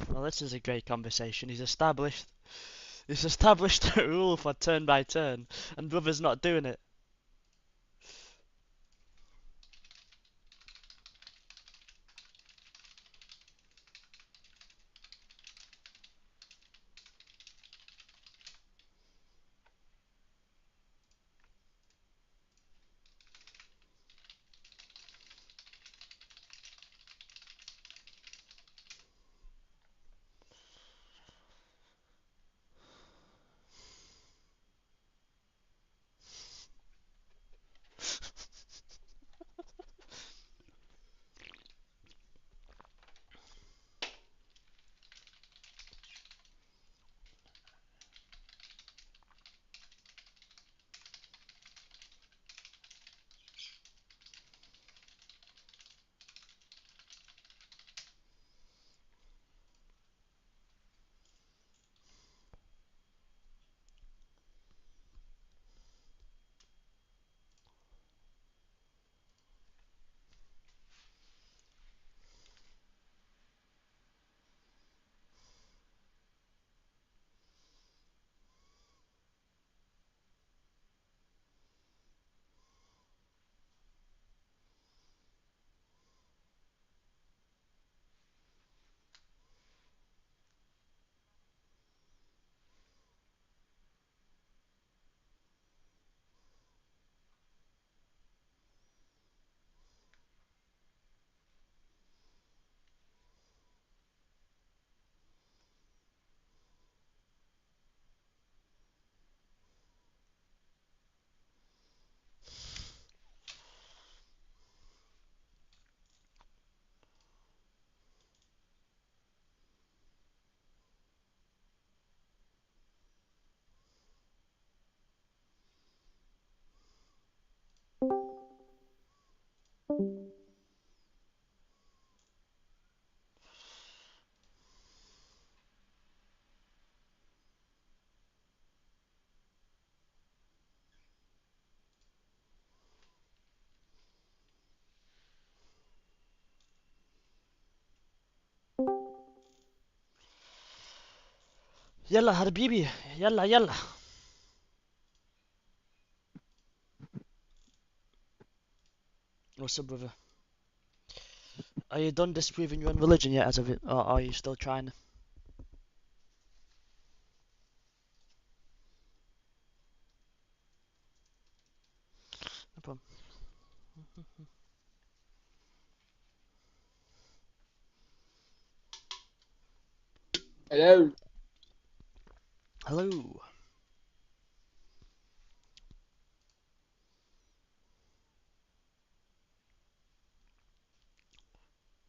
Well, this is a great conversation. He's established a rule for turn by turn, and brother's not doing it. يلا حبيبي يلا يلا. What's up, brother? Are you done disproving your own religion yet, as of it, or are you still trying? No problem. Hello. Hello.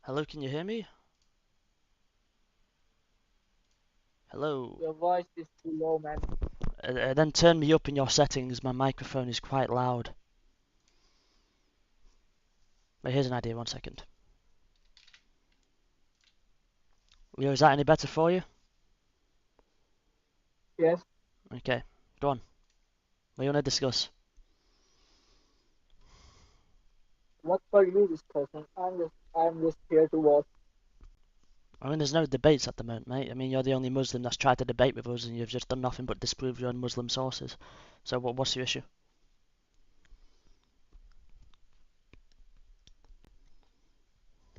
Hello, can you hear me? Hello. Your voice is too low, man. Then turn me up in your settings. My microphone is quite loud. Wait, here's an idea. 1 second. Leo, is that any better for you? Yes. Okay, go on. What do you want to discuss? What for you discussing? I'm just here to watch. I mean, there's no debates at the moment, mate. I mean, you're the only Muslim that's tried to debate with us, and you've just done nothing but disprove your own Muslim sources. So, what's your issue?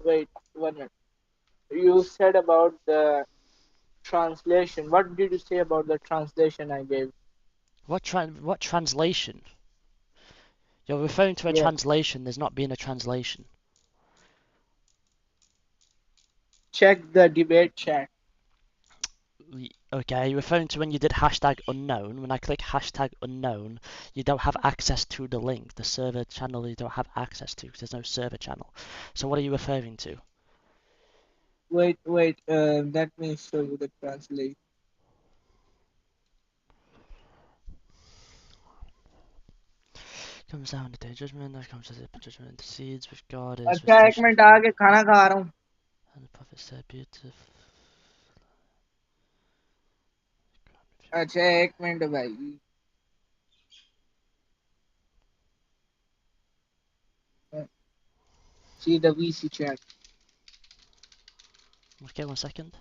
Wait, 1 minute. You said about the translation. What did you say about the translation I gave? What translation? You're referring to a Yes. translation. There's not been a translation. Check the debate chat. Okay, you're referring to when you did hashtag unknown. When I click hashtag unknown, you don't have access to the link. The server channel you don't have access to because there's no server channel. So what are you referring to? Wait. Let me show you the translation. Comes down to day judgment. That comes to the judgment. The seeds with God is अच्छा एक restoration. Minute आगे खाना खा रहा हूँ. And the prophet said, beautiful. अच्छा एक minute भाई. See the VC chat. Okay, 1 second.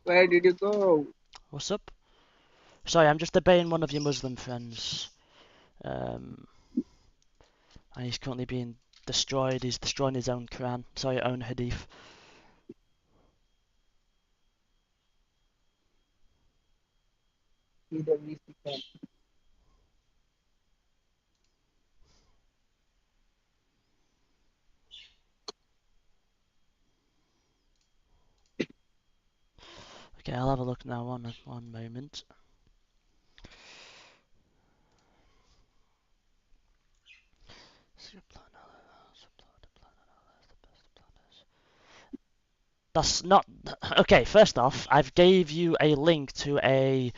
Where did you go? What's up? Sorry, I'm just debating one of your Muslim friends. And he's currently being destroyed. He's destroying his own Quran. Sorry, own Hadith. PwC camp. Okay, I'll have a look now. One moment. That's not okay. First off, I've gave you a link to a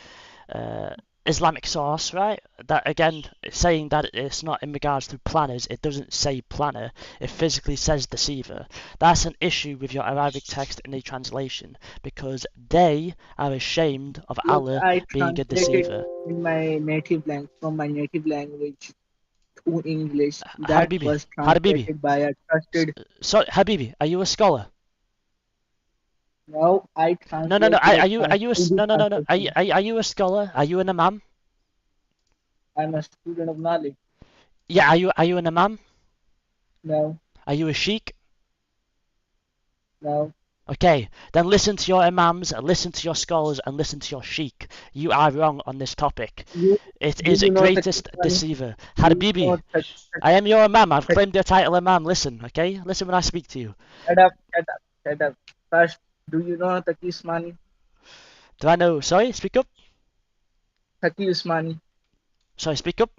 Islamic source, right? That again, saying that it's not in regards to planners. It doesn't say planner. It physically says deceiver. That's an issue with your Arabic text in the translation because they are ashamed of Look, Allah I being a translated deceiver. in my native language from my native language to English. That Habibi, was Habibi. translated by a trusted. Sorry, Habibi, are you a scholar? Now I No, no, no. translated Are you a Urdu no, no, no, no. translation. Are you a scholar? Are you an imam? I'm a student of knowledge. Yeah. Are you an imam? No, Are you a sheikh? no. Okay, then listen to your imams, listen to your scholars, and listen to your sheikh. You are wrong on this topic. You It do is a you know greatest Pakistani? deceiver. Do you know Habibi, I am your imam. I've claimed the title imam. Listen, okay? Listen when I speak to you. Shut up, shut up, shut up. First, do you know Taqi Usmani? Do I know? Sorry, speak up. Taqi Usmani. Sorry, speak up.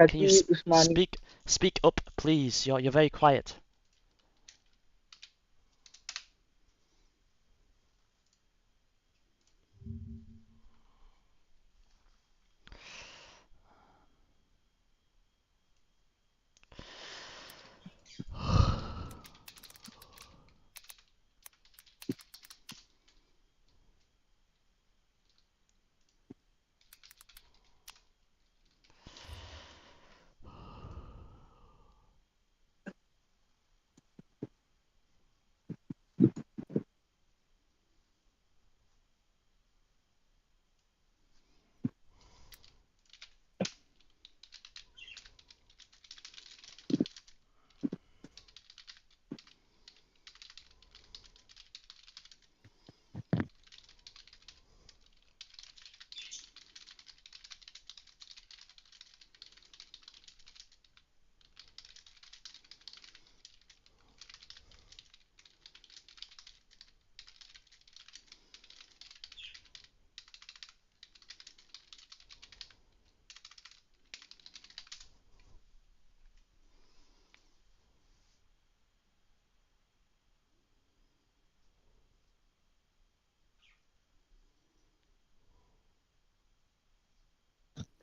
Can you Taqi Usmani. speak up, please? You're very quiet.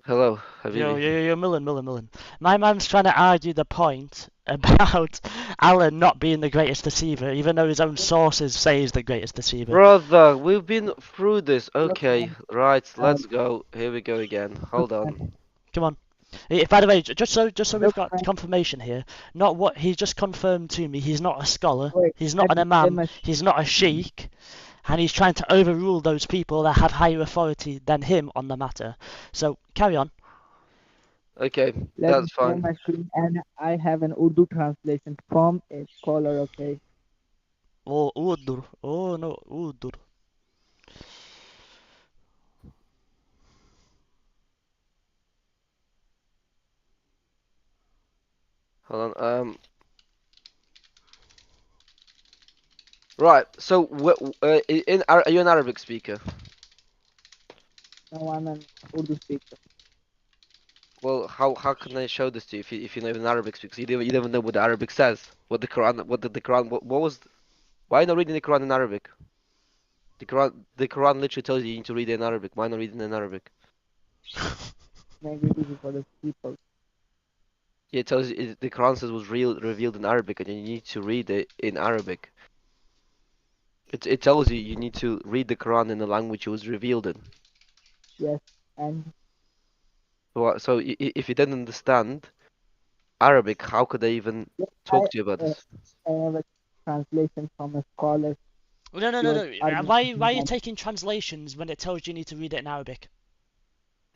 Hello, Yo, Habibi. Mullen. My man's trying to argue the point about Alan not being the greatest deceiver, even though his own sources say he's the greatest deceiver. Brother, we've been through this. Look, Okay, right, um, let's go. Here we go again. Hold look, on. Come on. By the way, just so we've look, got confirmation here, not what he's just confirmed to me. He's not a scholar. wait, He's not an let imam. me He's not a sheikh, and he's trying to overrule those people that have higher authority than him on the matter. So carry on. Okay, let me that's share fine. my screen, and I have an Urdu translation from a scholar. Okay. Oh, Udur. Oh no, Udur. Hold on. Right. So, are you an Arabic speaker? No, I'm an Urdu speaker. Well, how can I show this to you if you're not even Arabic speaker? You don't even know what the Arabic says. What the Quran, what the Quran, what was? Why not reading the Quran in Arabic? The Quran literally tells you need to read it in Arabic. Why not reading it in Arabic? Maybe it is for the people. Yeah, it tells you the Quran says was revealed in Arabic, and you need to read it in Arabic. It tells you need to read the Quran in the language it was revealed in. Yes, and So if you don't understand Arabic, how could I even yes, talk to you about uh, this? I have a translation from a scholar. No, no, He no, was no. arguing Why are you that taking translations when it tells you need to read it in Arabic?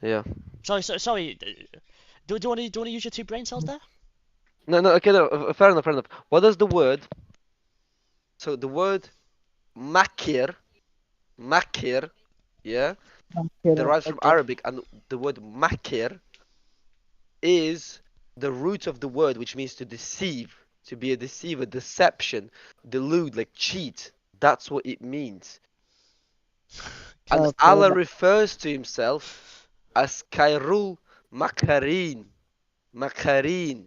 Yeah. Sorry. Do you want to use your two brain cells there? No, no. Okay, no. Fair enough. Fair enough. What does the word? So the word makir, makir, yeah, derives from okay, Arabic, and the word makir is the root of the word, which means to deceive, to be a deceiver, deception, delude, like cheat. That's what it means. And okay, Allah refers to himself as Kairul Makarin, Makarin,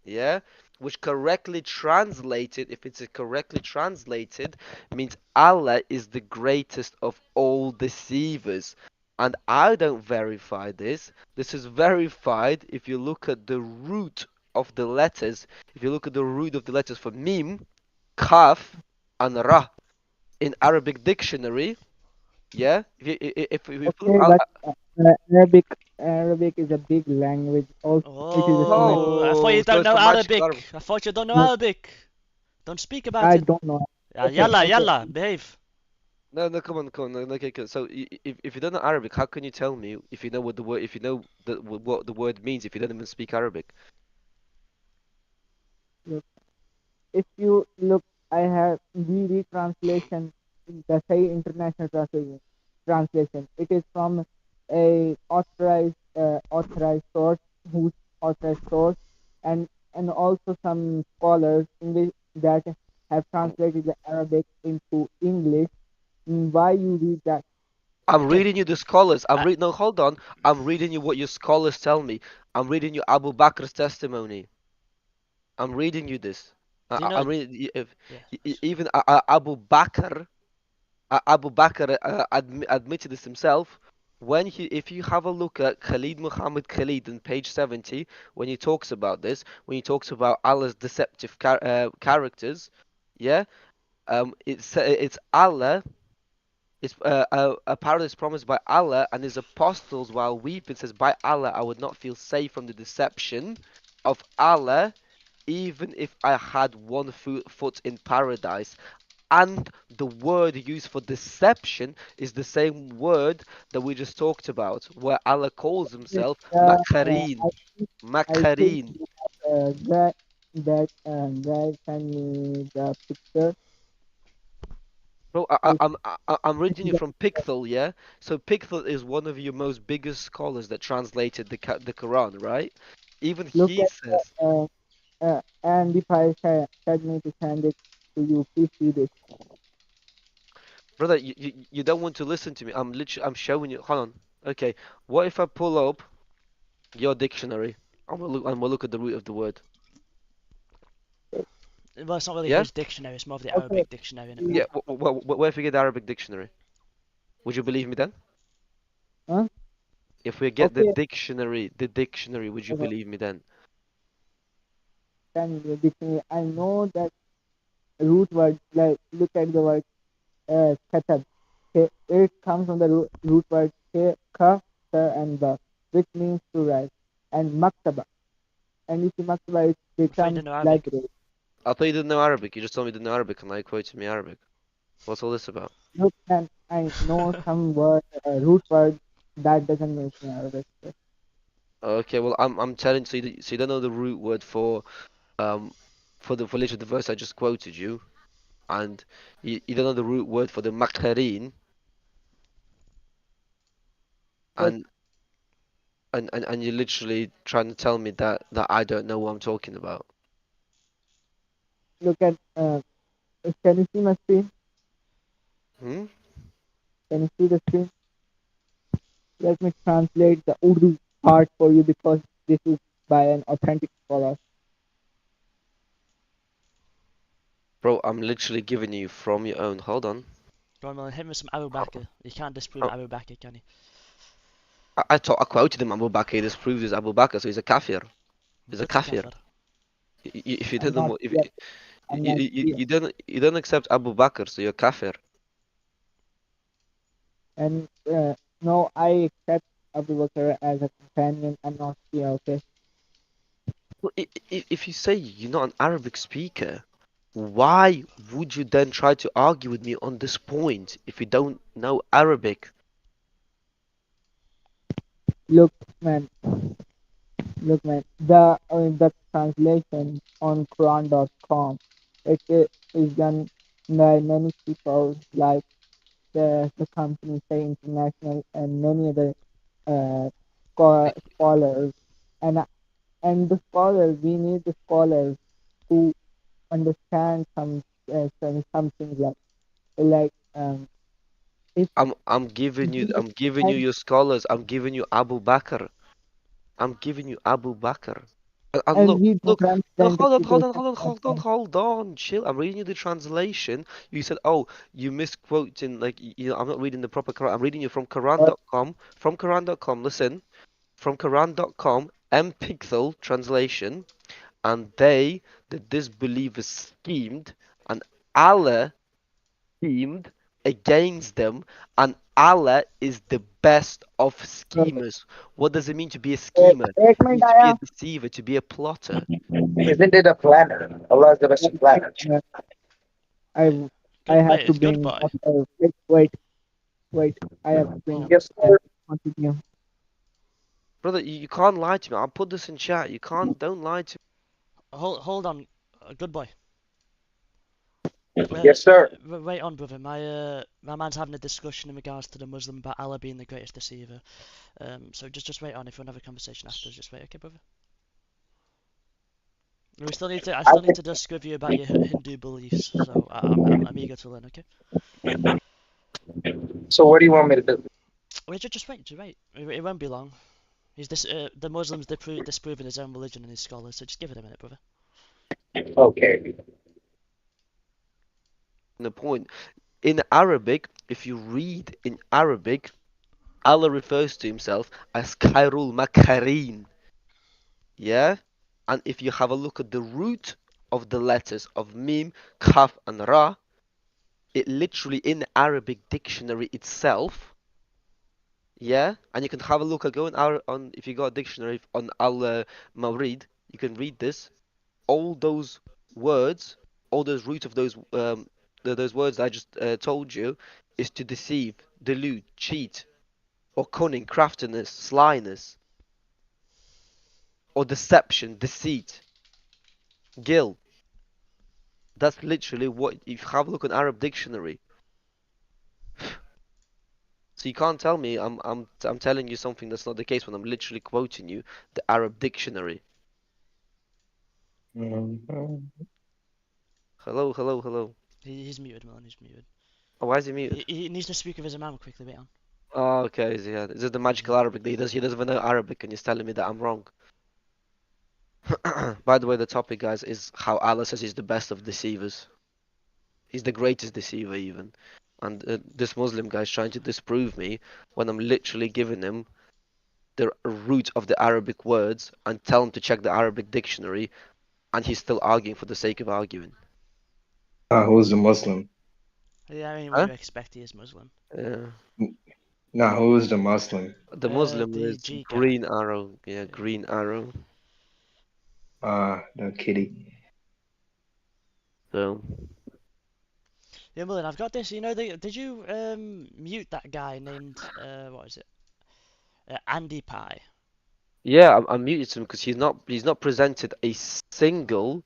yeah, which correctly translated, if it's correctly translated, means Allah is the greatest of all deceivers. And I don't verify this. This is verified if you look at the root of the letters. If you look at the root of the letters for mim, kaf, and ra in Arabic dictionary, yeah. If you look, okay, but Arabic is a big language. Also, it is a similar. Oh, I thought you oh, so don't it's know from magical Arabic. Arabic. I thought you don't know No, Arabic. Don't speak about I it. don't know. Okay, Yalla, okay. yalla, behave. No, no, come on, come on. No, okay, okay. So if you don't know Arabic, how can you tell me if you know what the word, if you know what the word means, if you don't even speak Arabic? Look, if you look, I have the translation, the Sahih International Translation. It is from a authorized source, whose authorized source, and also some scholars English that have translated the Arabic into English. Why you read that? I'm Okay. reading you the scholars. I'm Uh, reading. No, hold on. I'm reading you what your scholars tell me. I'm reading you Abu Bakr's testimony. I'm reading you this. do you know? I'm reading if Yeah. even Abu Bakr. Abu Bakr admitted this himself when if you have a look at Khalid Muhammad Khalid on page 70, when he talks about this, when he talks about Allah's deceptive characters, yeah, it's Allah. It's a paradise promised by Allah and his apostles while weeping says, by Allah, I would not feel safe from the deception of Allah, even if I had one foot in paradise. And the word used for deception is the same word that we just talked about, where Allah calls Yes, himself Makarin. I think Makarin. guy sent me the picture. Bro, I I'm reading you think from Pickthall, yeah? So Pickthall is one of your most biggest scholars that translated the Quran, right? Even look he at says, and if I said me to send it to you, please see this. brother, you don't want to listen to me. I'm showing you. Hold on. Okay, what if I pull up your dictionary and we'll look at the root of the word? Well, it's not really Yeah? his dictionary. It's more of the Okay, Arabic dictionary, innit? you- Yeah, what if we get the Arabic dictionary? Would you believe me then? huh? If we get Okay, the dictionary, would you okay, believe me then? send me the dictionary. I know that root word. Like look at the word katab. It comes from the root word ka, sa, and ba, which means to write, and maktaba. And you see maktaba, it I thought you becomes didn't know Arabic. library. I thought you didn't know Arabic. You just told me you didn't know Arabic, and I quoted me Arabic. What's all this about? Look, and I know some word, root word that doesn't make me Arabic. Okay, well, I'm telling so you don't know the root word um for literally the verse I just quoted you, and you don't know the root word for the makarin, Yes, and and you're literally trying to tell me that I don't know what I'm talking about. look at. Can you see my screen? Hmm? Can you see the screen? Let me translate the Urdu part for you because this is by an authentic scholar. Bro, I'm literally giving you from your own. Hold on. Go on, Merlin, hit me with some Abu Oh, Bakr. You can't disprove oh, Abu Bakr, can you? I quoted him Abu Bakr. This proves he's Abu Bakr, so he's a kafir. He's a Good to kafir. kafir. If you I'm not didn't, if yet. I'm not here. you don't accept Abu Bakr, so you're kafir. And no, I accept Abu Bakr as a companion and not here. Okay. Well, if you say you're not an Arabic speaker, why would you then try to argue with me on this point if you don't know Arabic? Look, man. Look, man. The translation on Quran.com, is done by many people like the company Say International and many other scholars, and the scholars, we need the scholars who understand some things like if I'm giving you your scholars. I'm giving you Abu Bakr. I'm giving you Abu Bakr. And and look, we don't look, no, understand the interpretation of them. hold on, chill. I'm reading you the translation. You said, oh, you misquoting, like, I'm not reading the proper Quran. I'm reading you from But Quran.com. From Quran.com, listen. From Quran.com, M Pixel translation. And they, the disbelievers, schemed, and Allah schemed against them, and Allah is the best of schemers. What does it mean to be a schemer? एक It minute means to be आया. a deceiver, to be a plotter. Isn't it a planner? Allah is the best of planners. I I Good have mate, to it's good bring boy. wait. I have to bring Yes, sir. continue. Brother, you can't lie to me. I'll put this in chat. You can't, don't lie to Hold on, good boy. Yes, sir. Wait on, brother. My man's having a discussion in regards to the Muslim about Allah being the greatest deceiver. So just wait on. If you want to have a conversation after, just wait, okay, brother. We still need to. I I still need think to discuss with you about your Hindu beliefs. So I'm eager to learn. Okay. so. What do you want me to do? Wait, just wait, just wait. It won't be long. He's the Muslims disproving his own religion and his scholars. So just give it a minute, brother. Okay. the point. In Arabic, if you read in Arabic, Allah refers to himself as Khairul Makarin. Yeah? And if you have a look at the root of the letters of Mim, Kaf, and Ra, it literally in the Arabic dictionary itself, yeah, and you can have a look at going out on if you got a dictionary on Al Mawrid, you can read this. All those words, all those root of those words I just told you, is to deceive, delude, cheat, or cunning, craftiness, slyness, or deception, deceit, guilt. That's literally what if you have a look at Arab dictionary. So you can't tell me I'm telling you something that's not the case when I'm literally quoting you the Arab dictionary. Hello, hello, hello. He's muted, man. He's muted. Oh, why is he muted? He needs to speak with his imam quickly. Wait on. Oh, okay. Yeah. Is it the magical Arabic that he doesn't even know Arabic and he's telling me that I'm wrong? By the way, the topic, guys, is how Allah says he's the best of deceivers. He's the greatest deceiver, even. And this Muslim guy's trying to disprove me when I'm literally giving him the root of the Arabic words and tell him to check the Arabic dictionary, and he's still arguing for the sake of arguing. Who's the Muslim? Yeah, I mean, what Huh? do you expect? He is Muslim. Yeah. Nah, who is the Muslim? The Muslim The is G guy. green arrow. Yeah, green arrow. The kitty. So. Yeah, Merlin, I've got this. You know, did you mute that guy named what is it? Andy Pie. Yeah, I muted him because he's not presented a single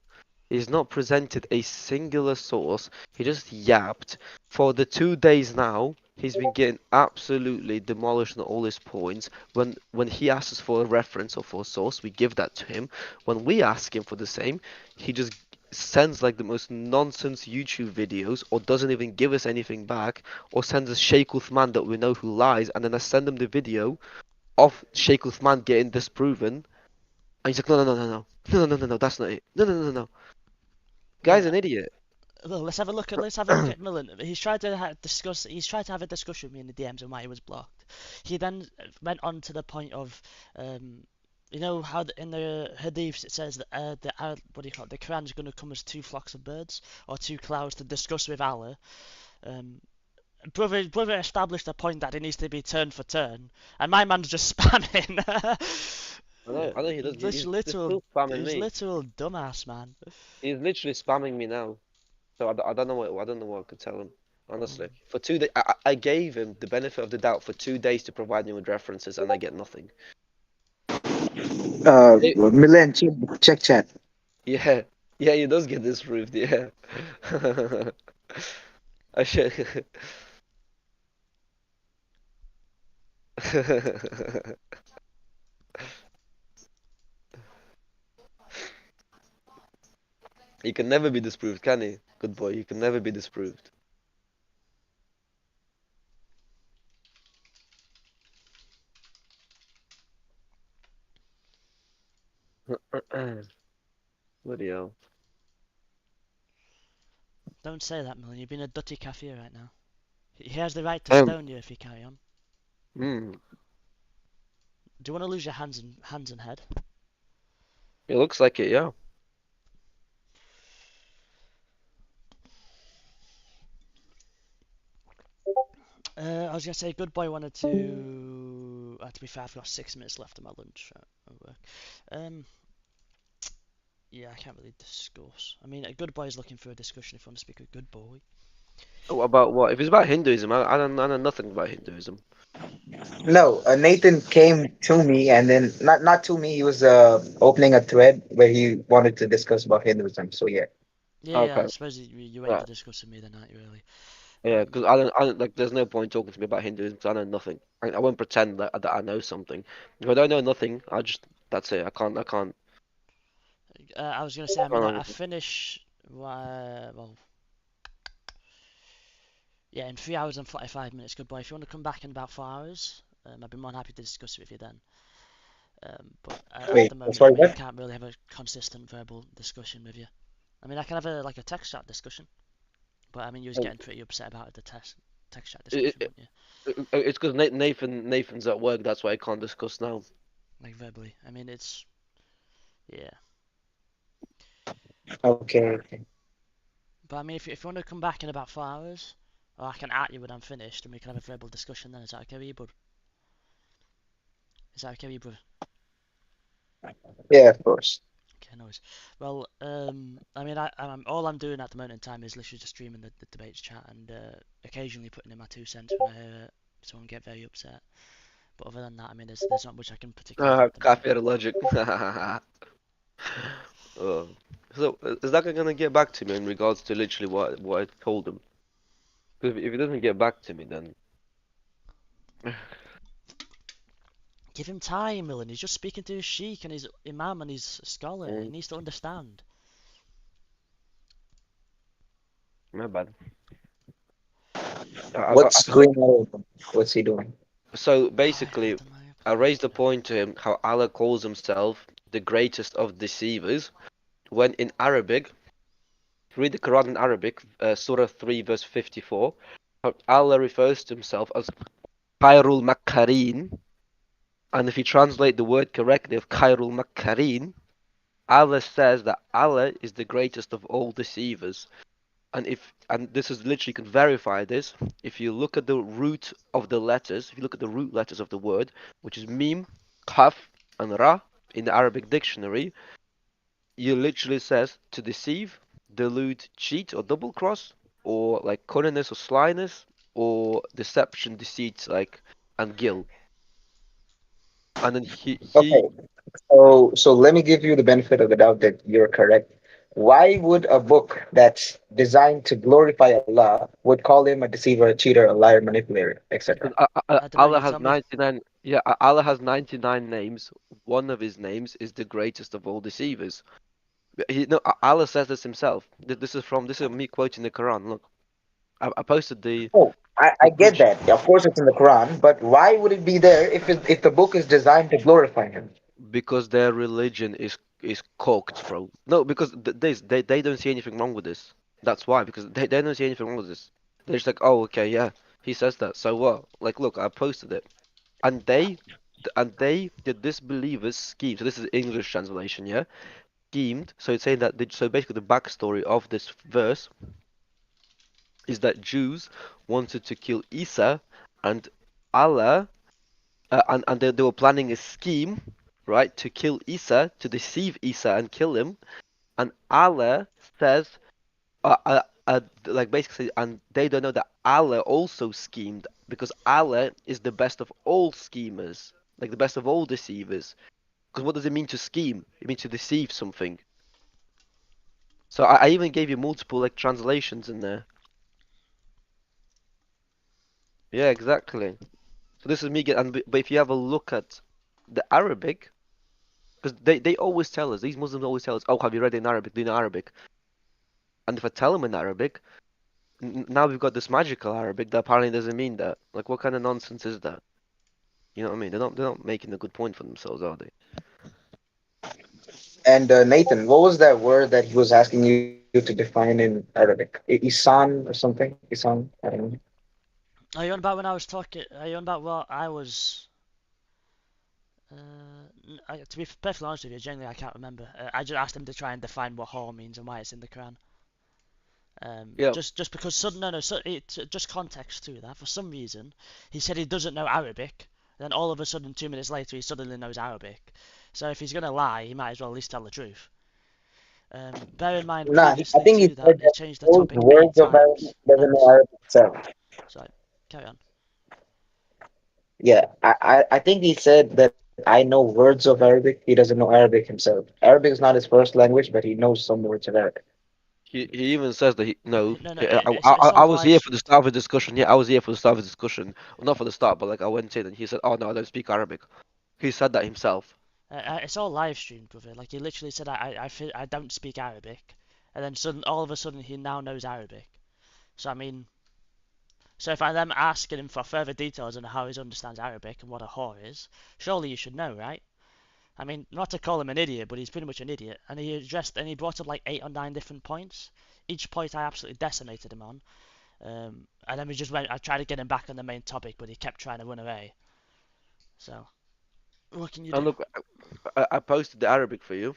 he's not presented a singular source. He just yapped for the 2 days now. He's been getting absolutely demolished on all his points. When he asks us for a reference or for a source, we give that to him. When we ask him for the same, he just sends like the most nonsense YouTube videos, or doesn't even give us anything back, or sends us Sheikh Uthman that we know who lies, and then I send him the video of Sheikh Uthman getting disproven, and he's like, no, that's not it. No. Guy's Yeah, an idiot. look, let's have a look at Millen. He's tried to have a discussion with me in the DMs and why he was blocked. He then went on to the point of, you know how in the hadiths it says that what do you call it? The Quran's going to come as two flocks of birds or two clouds to discuss with Allah. Brother established a point that it needs to be turn for turn, and my man's just spamming. I know he does. He's still spamming He's me. literal dumbass, man. He's literally spamming me now. So I don't know what I could tell him. Honestly, for 2 days, I gave him the benefit of the doubt for 2 days to provide me with references, and I get nothing. Milan, check chat. Yeah, he does get disproved. Yeah. I should. He can never be disproved, can he? Good boy, he can never be disproved. Bloody hell. Don't say that, Millen. You've been a dutty kafir right now. He has the right to Um, stone you if you carry on. Hmm. Do you want to lose your hands and head? It looks like it, yeah. I was gonna say, good boy wanted to. To be fair, I've got 6 minutes left of my lunch at work. Yeah, I can't really discuss. I mean, a good boy is looking for a discussion if you want to speak with good boy. Oh, about what? If it's about Hinduism, I know nothing about Hinduism. No, Nathan came to me, and then not to me. He was opening a thread where he wanted to discuss about Hinduism. So yeah. Yeah, I Okay. suppose you waiting Right. to discuss with me then, aren't you, really? Yeah, because I don't like. There's no point talking to me about Hinduism because I know nothing. I won't pretend that I know something. If I don't know nothing, that's it. I can't. I was gonna say, I mean, I finish. Well, yeah, in 3 hours and 45 minutes, good boy. If you want to come back in about 4 hours, I'd be more than happy to discuss it with you then. But at Wait, the moment, sorry, I mean, I what? can't really have a consistent verbal discussion with you. I mean, I can have a text chat discussion, but I mean, you was getting pretty upset about the text chat discussion, weren't you? It's because Nathan's at work. That's why I can't discuss now. Like verbally. I mean, it's yeah. Okay. But I mean, if you want to come back in about 4 hours, or I can at you when I'm finished, and we can have a verbal discussion then. Is that okay with you, bud? Is that okay with you, bud? Yeah, of course. Okay, nice. Well, I mean, all I'm doing at the moment in time is literally just streaming the debates chat and occasionally putting in my 2 cents when I hear someone get very upset. But other than that, I mean, there's not much I can particularly do at the moment. Kafir logic. Oh. So is that gonna get back to me in regards to literally what I told him? Because if he doesn't get back to me, then Give him time, Millen. He's just speaking to his sheikh and his imam and his scholar. He needs to understand. my bad. What's going on? What's he doing? So basically, I raised the point to him how Allah calls himself the greatest of deceivers, when in Arabic, read the Quran in Arabic, Surah 3 verse 54, how Allah refers to himself as Khairul Makkarin, and if you translate the word correctly of Khairul Makkarin, Allah says that Allah is the greatest of all deceivers. And this is literally, you can verify this if you look at the root of the letters, if you look at the root letters of the word, which is mim, kaf, and ra in the Arabic dictionary, you literally says to deceive, delude, cheat, or double cross, or like cunningness or slyness, or deception, deceit, like and guilt. And then he Okay. So let me give you the benefit of the doubt that you're correct. Why would a book that's designed to glorify Allah would call him a deceiver, a cheater, a liar, manipulator, etc.? I don't know, Allah you has tell me. 99. Yeah, Allah has 99 names. One of his names is the greatest of all deceivers. No, Allah says this himself. This is me quoting the Quran. Look, I posted the Oh, I get which that. Of course, it's in the Quran, but why would it be there if the book is designed to glorify him? because their religion is cooked, bro. No, because they don't see anything wrong with this. That's why, because they don't see anything wrong with this. They're just like, oh, okay, yeah, he says that, so what? Like, look, I posted it, and the disbelievers scheme. So this is English translation, yeah, schemed. So it's saying that so basically the backstory of this verse is that Jews wanted to kill Isa, and Allah, and they were planning a scheme, right, to kill Isa, to deceive Isa and kill him. And Allah says, like basically, and they don't know that Allah also schemed because Allah is the best of all schemers, like the best of all deceivers. Because what does it mean to scheme? It means to deceive something. So I even gave you multiple like translations in there. Yeah, exactly. So this is me getting, but if you have a look at the Arabic, because they always tell us, these Muslims always tell us, oh, have you read it in Arabic? Do you know Arabic? And if I tell them in Arabic, now we've got this magical Arabic that apparently doesn't mean that. Like, what kind of nonsense is that? You know what I mean? They're not making a good point for themselves, are they? And Nathan, what was that word that he was asking you to define in Arabic? Isan or something? Isan? I don't know. Are you on about when I was talking? Are you on about what I was? To be perfectly honest with you, genuinely I can't remember. I just asked him to try and define what whore means and why it's in the Quran. Yeah. Just because just context to that. For some reason, he said he doesn't know Arabic. Then all of a sudden, 2 minutes later, he suddenly knows Arabic. So if he's gonna lie, he might as well at least tell the truth. Bear in mind, Nah, I previously think he to that, said he that changed the those topic 8 words of Arabic times. doesn't know Arabic itself. Sorry, carry on. Yeah, I think he said that I know words of Arabic. He doesn't know Arabic himself. Arabic is not his first language, but he knows some words of Arabic. He even says that no. No, it's I on the was live here for the stream. start of the discussion. Yeah, I was here for the start of the discussion. Well, not for the start, but like I went in and he said, "Oh no, I don't speak Arabic." He said that himself. It's all live streamed, brother. Like he literally said, I don't speak Arabic, and then all of a sudden he now knows Arabic. So I mean, so if I'm then asking him for further details on how he understands Arabic and what a whore is, surely you should know, right? I mean, not to call him an idiot, but he's pretty much an idiot. And he brought up like 8 or 9 different points. Each point I absolutely decimated him on. And then I tried to get him back on the main topic, but he kept trying to run away. So, what can you And do? look, I posted the Arabic for you.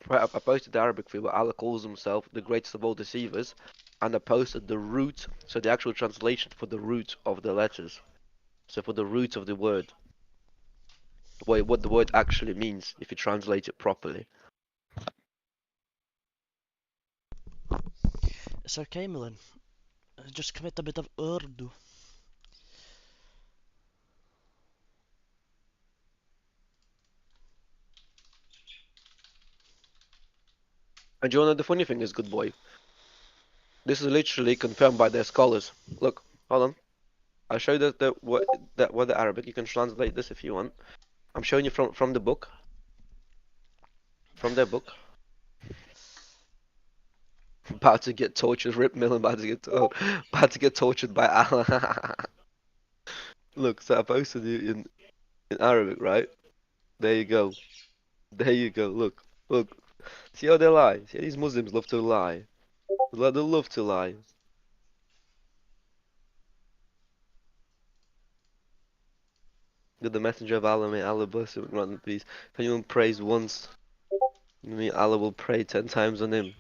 Right, I posted the Arabic for you, where Allah calls himself the greatest of all deceivers, and I posted the root, so the actual translation for the root of the letters. So for the root of the word, what the word actually means if you translate it properly. It's okay, Milan. Just commit a bit of Urdu. And do you know the funny thing is, good boy? This is literally confirmed by their scholars. Look, hold on. I'll show you what the Arabic. You can translate this if you want. I'm showing you from the book. From their book. About to get tortured. Rip Millen about to get tortured by Allah. Look, so I posted it in Arabic, right? There you go. There you go. Look. See how they lie. See, these Muslims love to lie. They love to lie. You're the messenger of Allah, may Allah bless him and grant him peace. If anyone prays once, may Allah will pray 10 times on him.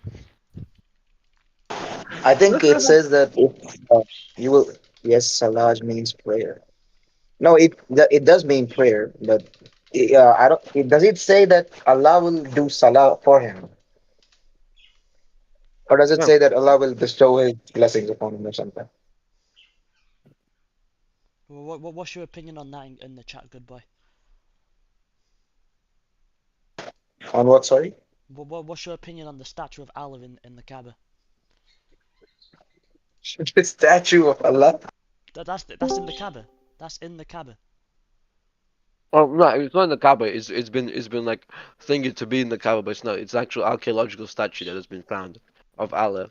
I think it says that if you will, yes, Salah means prayer. No, it does mean prayer, but I don't. Does it say that Allah will do Salah for him, or does it No. say that Allah will bestow His blessings upon him or something? What's your opinion on that in the chat, good boy? On what? Sorry. What's your opinion on the statue of Allah in the Kaaba? The statue of Allah. That's in the Kaaba. That's in the Kaaba. Oh no, it's not in the Kaaba. It's been like thinking to be in the Kaaba, but it's not. It's actual archaeological statue that has been found of Allah.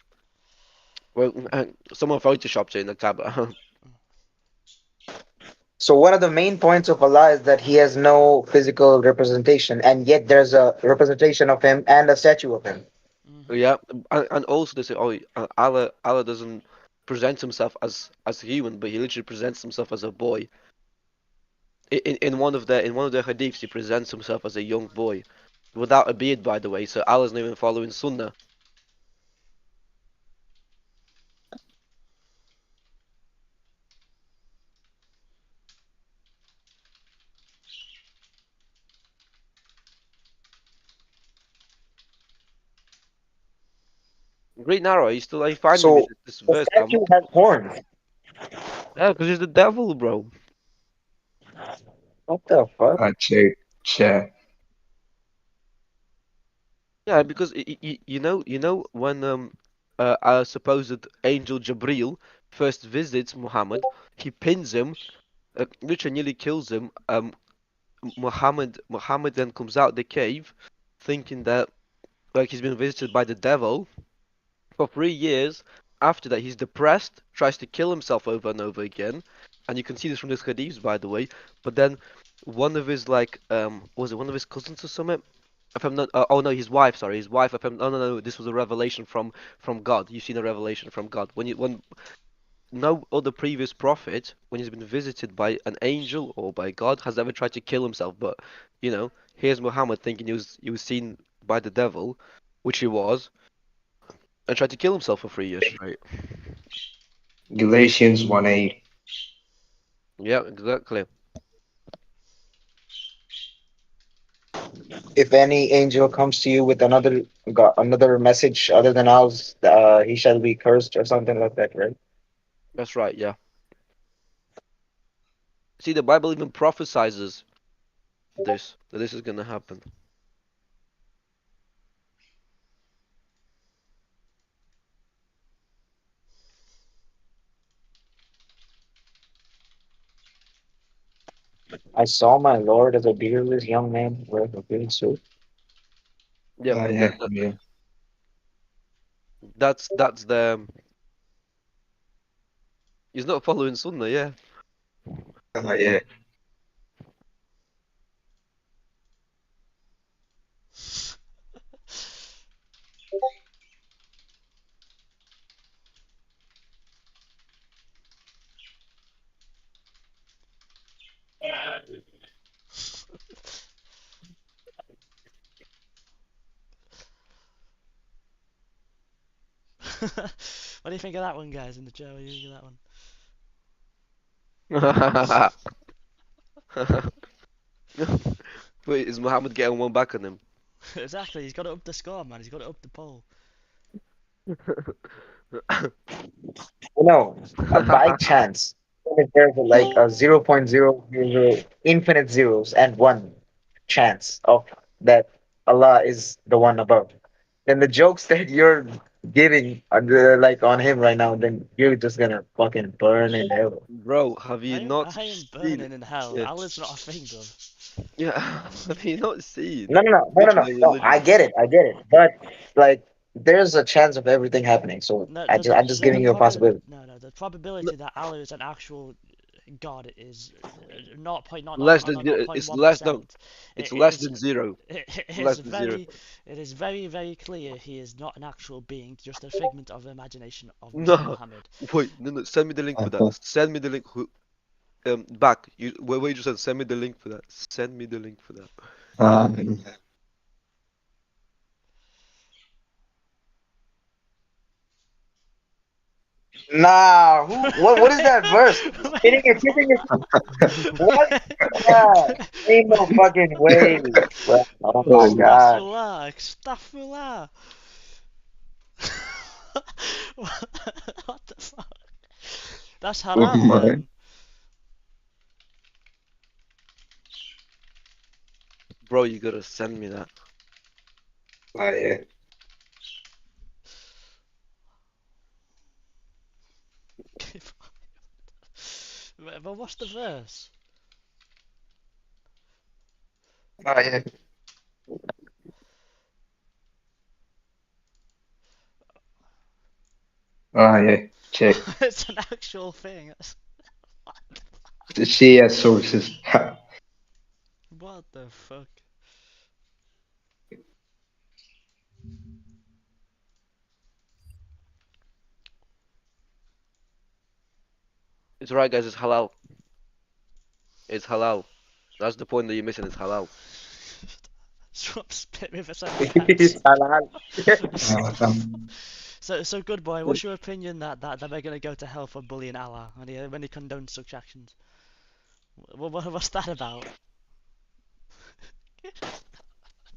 Well, someone photoshopped it in the Kaaba. So one of the main points of Allah is that He has no physical representation, and yet there's a representation of Him and a statue of Him. Hmm. Yeah, and also they say, oh, Allah doesn't present himself as human, but he literally presents himself as a boy. In one of the hadiths, he presents himself as a young boy, without a beard, by the way. So Allah's not even following Sunnah. Great narrow, are you finding me So this the verse, Sam? statue has horns. Yeah, because he's the devil, bro. What the fuck? I checked chat. Yeah, because you know when our supposed angel Jabril first visits Muhammad, he pins him, literally nearly kills him. Muhammad then comes out the cave, thinking that like he's been visited by the devil for 3 years. After that, he's depressed, tries to kill himself over and over again, and you can see this from this hadiths, by the way. But then one of his was it one of his cousins or something? If I'm not, oh no, his wife. Sorry, his wife. If I'm, no, no, no. This was a revelation from God. You've seen a revelation from God. When no other previous prophet, when he's been visited by an angel or by God, has ever tried to kill himself. But here's Muhammad thinking he was seen by the devil, which he was, and tried to kill himself for 3 years straight. Galatians 1:8. Yeah, exactly. If any angel comes to you with another message other than ours, he shall be cursed or something like that, right? That's right. Yeah. See, the Bible even prophesizes that this is gonna happen. I saw my Lord as a beardless young man wearing a green suit. Yeah, Yeah, yeah. that's the he's not following Sunnah. Yeah. Yeah. What do you think of that one, guys, in the chat? What do you think of that one? Wait, is Muhammad getting one back on him? Exactly, he's got to up the score, man. He's got to up the poll. No, by chance, if there's like a 0.000 infinite zeros and one chance of that Allah is the one above, then the jokes that you're giving are like on him right now, then you're just gonna fucking burn in hell. Bro, have you not I ain't seen? burning in hell. Yeah, Allah's not a thing, bro. yeah. Have you not seen No, no, no, no, no, no, literally no. I religion? get it, I get it. But like, there's a chance of everything happening. So No, I'm just giving you a possibility. the probability that Allah is an actual God is Less than zero. It's less than. 0.1%. It's It less is than zero. it Less is than zero. very clear he is not an actual being, just a figment of the imagination of Mr. No. Muhammad. Wait. No. No. Send me the link for that. Send me the link. Back. Where you just said send me the link for that. Send me the link for that. Nah, what is that verse? Hitting it. What? Yeah, ain't no fucking way, bro. Oh my Oh, god. Astaghfirullah. What the fuck? That's oh haram, my. man. Bro, you gotta send me that. Yeah. But what's the verse? Ah, yeah. Ah, yeah. Check. It's an actual thing. The Shia sources. What the fuck? It's right, guys. It's halal. It's halal. That's the point that you're missing. It's halal. Stop spit with us It's halal. So good boy. What's your opinion that we're gonna go to hell for bullying Allah when he condones such actions? What's that about?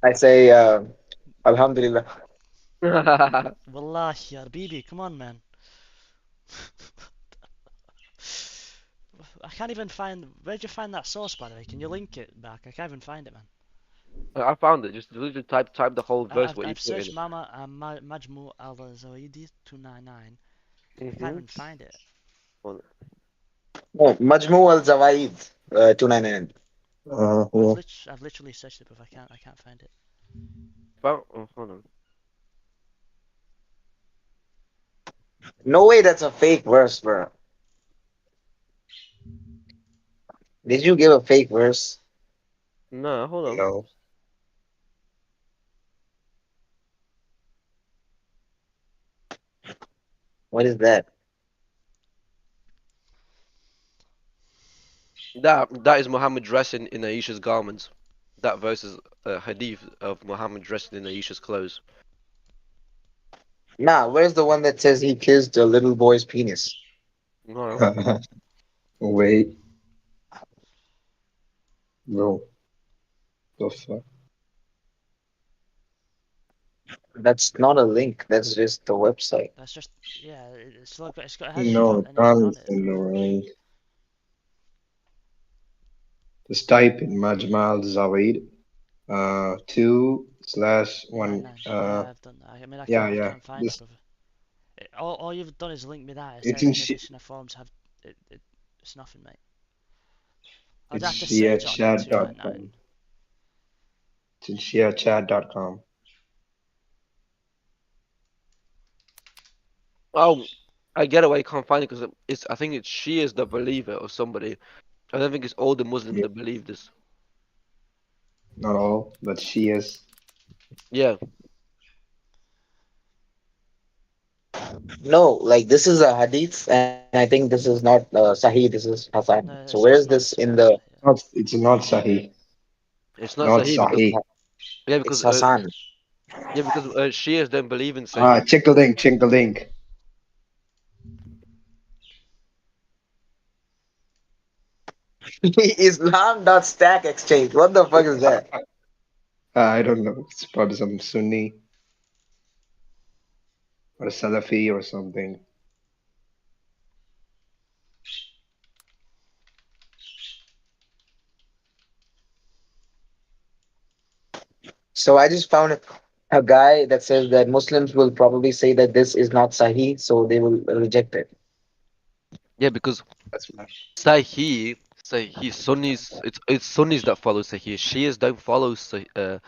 I say, Alhamdulillah. Wallahi, ya Bibi, come on, man. I can't even find. Where'd you find that source, by the way? Can you link it back? I can't even find it, man. I found it. Just literally type the whole verse what you I've put in searched it. Mama Majmu al Zawaidi 299. I can't Mm-hmm. even find it. No, Majmu al Zawaid, 299. Yeah. I've literally searched it, but I can't find it. Oh, hold on. No way that's a fake verse, bro. Did you give a fake verse? No, hold on. No. What is that? That is Muhammad dressing in Aisha's garments. That verse is a hadith of Muhammad dressing in Aisha's clothes. Nah, where's the one that says he kissed a little boy's penis? No. Wait. Bro. The fuck? That's not a link. That's just the website. That's just it has No, shot it and everything on can't it, send the bro. link. Just type in Majmal Zawaid 2/1 299. Yeah, I've done that. I mean, yeah, I yeah. can't find it, This brother. All you've done is link me that. It it's says in in addition to forms have it's nothing, mate. I'd it's have to search it on the 299. shiachat.com. It's in shiachat.com. Oh, I get it why you can't find it because I think it's she is the believer or somebody. I don't think it's all the Muslims Yeah, that believe this. not all, but she is. Yeah. No, like this is a hadith, and I think this is not Sahih. This is Hasan. No, So where it's is not. this It's in yeah, the? yeah. It's not Sahih. It's not Not Sahih because Sahih. It's because Hasan. Shias don't believe in Ah, Sahih. check the link. Check the link. Islam.stack exchange. What the fuck is that? I don't know. It's probably some Sunni or Salafi or something. So I just found a guy that says that Muslims will probably say that this is not Sahih, so they will reject it. Yeah, because That's fine. Sahih Sunnis. It's Sunnis that follow Sahih. Shias don't follow Sahih.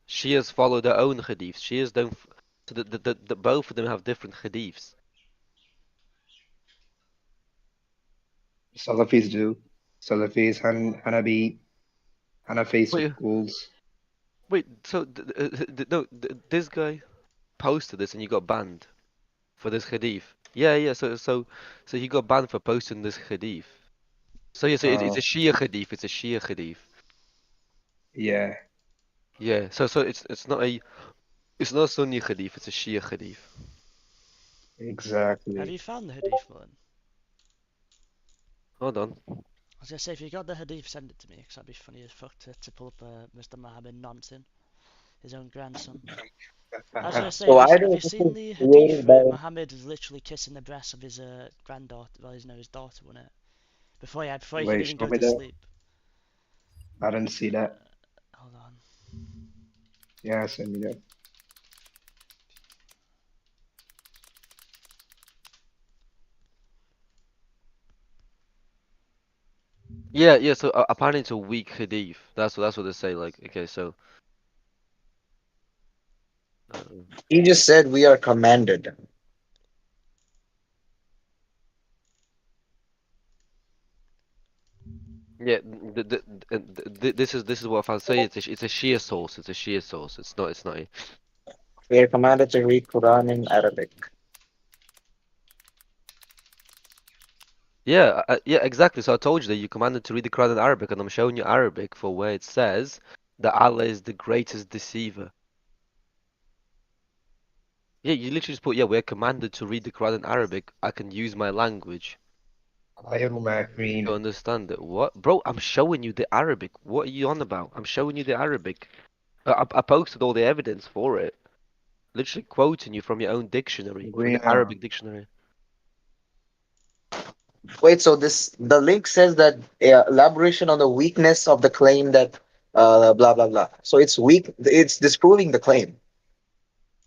Shias follow their own hadiths. Shias don't. So the both of them have different hadiths. Salafis do. Salafis, Hanafi Wait, schools. wait. So no, this guy posted this and you got banned for this hadith. Yeah, yeah. So he got banned for posting this hadith. So yeah, so it's a Shia hadith. It's a Shia hadith. Yeah, Yeah. So it's not Sunni hadith. It's a Shia hadith. Have exactly. you found the hadith, Mullen? Hold on. I was gonna say if you got the hadith, send it to me, 'cause that'd be funny as fuck to pull up Mr. Mohammed nonsense, his own grandson. I was gonna say, So I have don't you seen know the created hadith by where Muhammad is literally kissing the breast of his granddaughter, well, his daughter, wasn't it? Before he could Wait, even show go me to that. sleep. I didn't see that. Hold on. Yeah, send me that. Yeah. So apparently it's a weak hadith. That's what they say. Like, okay, so uh, He just said we are commanded. yeah, this is what I'll say. It's a Shia source. It's a Shia source. It's not. We are commanded to read Quran in Arabic. Yeah, yeah, exactly. So I told you that you commanded to read the Quran in Arabic, and I'm showing you Arabic for where it says that Allah is the greatest deceiver. Yeah, you literally just put, yeah, we're commanded to read the Quran in Arabic. I can use my language to understand it. What? Bro, I'm showing you the Arabic. What are you on about? I'm showing you the Arabic. I posted all the evidence for it. Literally quoting you from your own dictionary, from the Greener. Arabic dictionary. Wait, so the link says that elaboration on the weakness of the claim that blah blah blah. So it's weak. It's disproving the claim.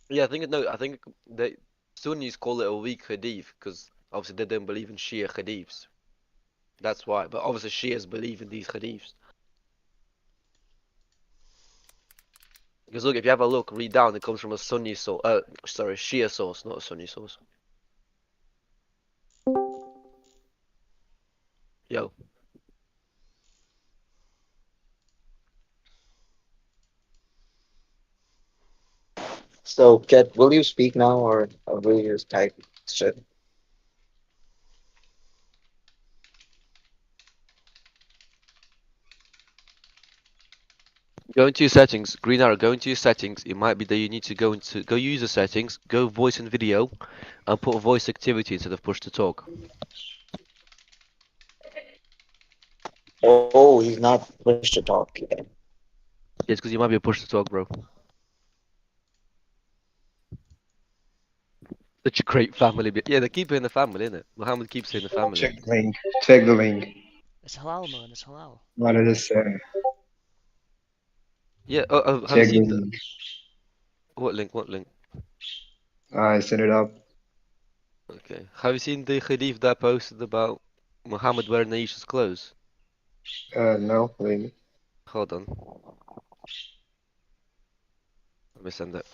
Yeah, I think the Sunnis call it a weak hadith because obviously they don't believe in Shia hadiths. That's why. But obviously Shias believe in these hadiths. Because look, if you have a look, read down, it comes from a Sunni source. Sorry, Shia source, not a Sunni source. Yo. So, Ket, will you speak now or will you just type shit? Go into your settings, green arrow, go into your settings. It might be that you need to go user settings, go voice and video, and put voice activity instead of push to talk. Oh, he's not push to talk. Yes, because you might be a push to talk, bro. Such a great family. Yeah, they keep it in the family, innit? Muhammad keeps it in the family. Check the link. Check the link. It's halal, man. It's halal. What did it say? Yeah, have you Check the seen the... link. What link? What link? I set it up. Okay. Have you seen the hadith that I posted about Muhammad wearing Aisha's clothes? No, wait. Hold on. Let me send it.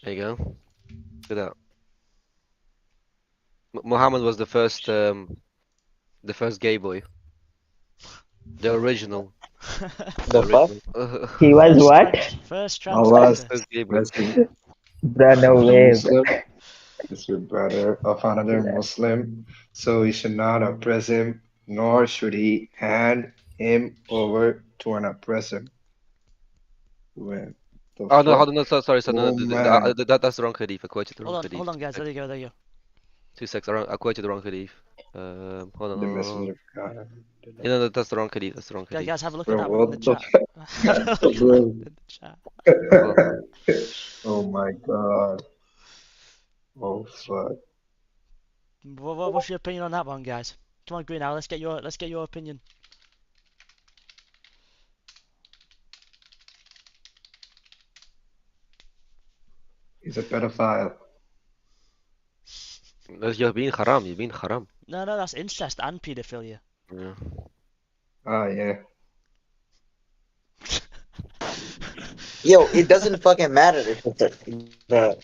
There you go. Look at that. Muhammad was the first gay boy. The original. The The fuck? original. He was First what? first Allah's transgender. First gay boy. blessing Bruh, no of a way, Muslim is your brother of another bruh. Muslim, so you should not oppress him, nor should he hand him over to an oppressor. When the Oh no, hold fuck? on, no, sorry, sorry, no, Oh man, that's the wrong hadith. I quoted the wrong hadith. Hold on, guys. There you go. There you go. 2 seconds. I quoted the wrong hadith. Hold on, the hold on, hold on. messenger of God. You know, that's the wrong hadith. That's the wrong hadith. Guys, have a look at Bro, that one in the what the chat. Have a fuck, look at that bro? one in the chat. Hold on. Oh my god. Oh fuck. What's your opinion on that one, guys? Come on, Green Owl. Let's get your opinion. He's a pedophile. You're being haram. You're being haram. No, that's incest and paedophilia. Yeah. Ah, yeah. Yo, it doesn't fucking matter if it's the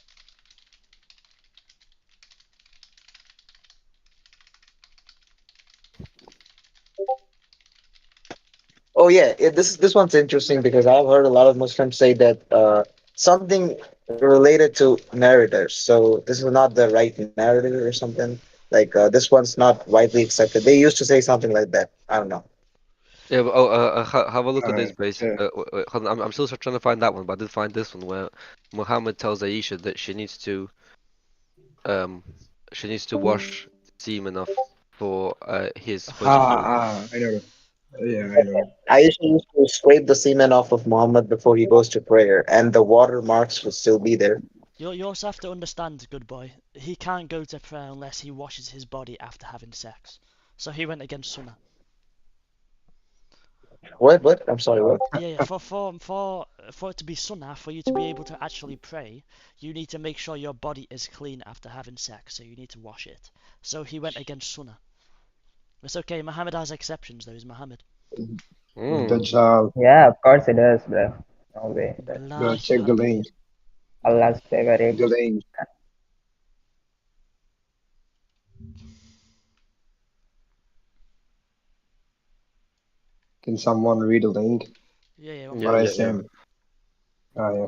Oh yeah, this one's interesting because I've heard a lot of Muslims say that something related to narrators. So this is not the right narrator or something. Like this one's not widely accepted. They used to say something like that. I don't know. Yeah, but, have a look at this, base. Yeah. Hold on, I'm still trying to find that one, but I did find this one where Muhammad tells Aisha that um she needs to wash semen off for his wudu. I know. Yeah, I know. Aisha used to scrape the semen off of Muhammad before he goes to prayer, and the water marks would still be there. You also have to understand, good boy. He can't go to prayer unless he washes his body after having sex. So he went against Sunnah. What? I'm sorry. What? Yeah. For it to be Sunnah, for you to be able to actually pray, you need to make sure your body is clean after having sex. So you need to wash it. So he went against Sunnah. It's okay. Muhammad has exceptions, though. He's Muhammad. Dajjal. Yeah, of course it does, bro. No way. Bro, Wallahi check the Abi. link. Allah's favorite. The link. Can someone read the link? Yeah, Yeah, What I yeah, yeah. sent. Ah, yeah.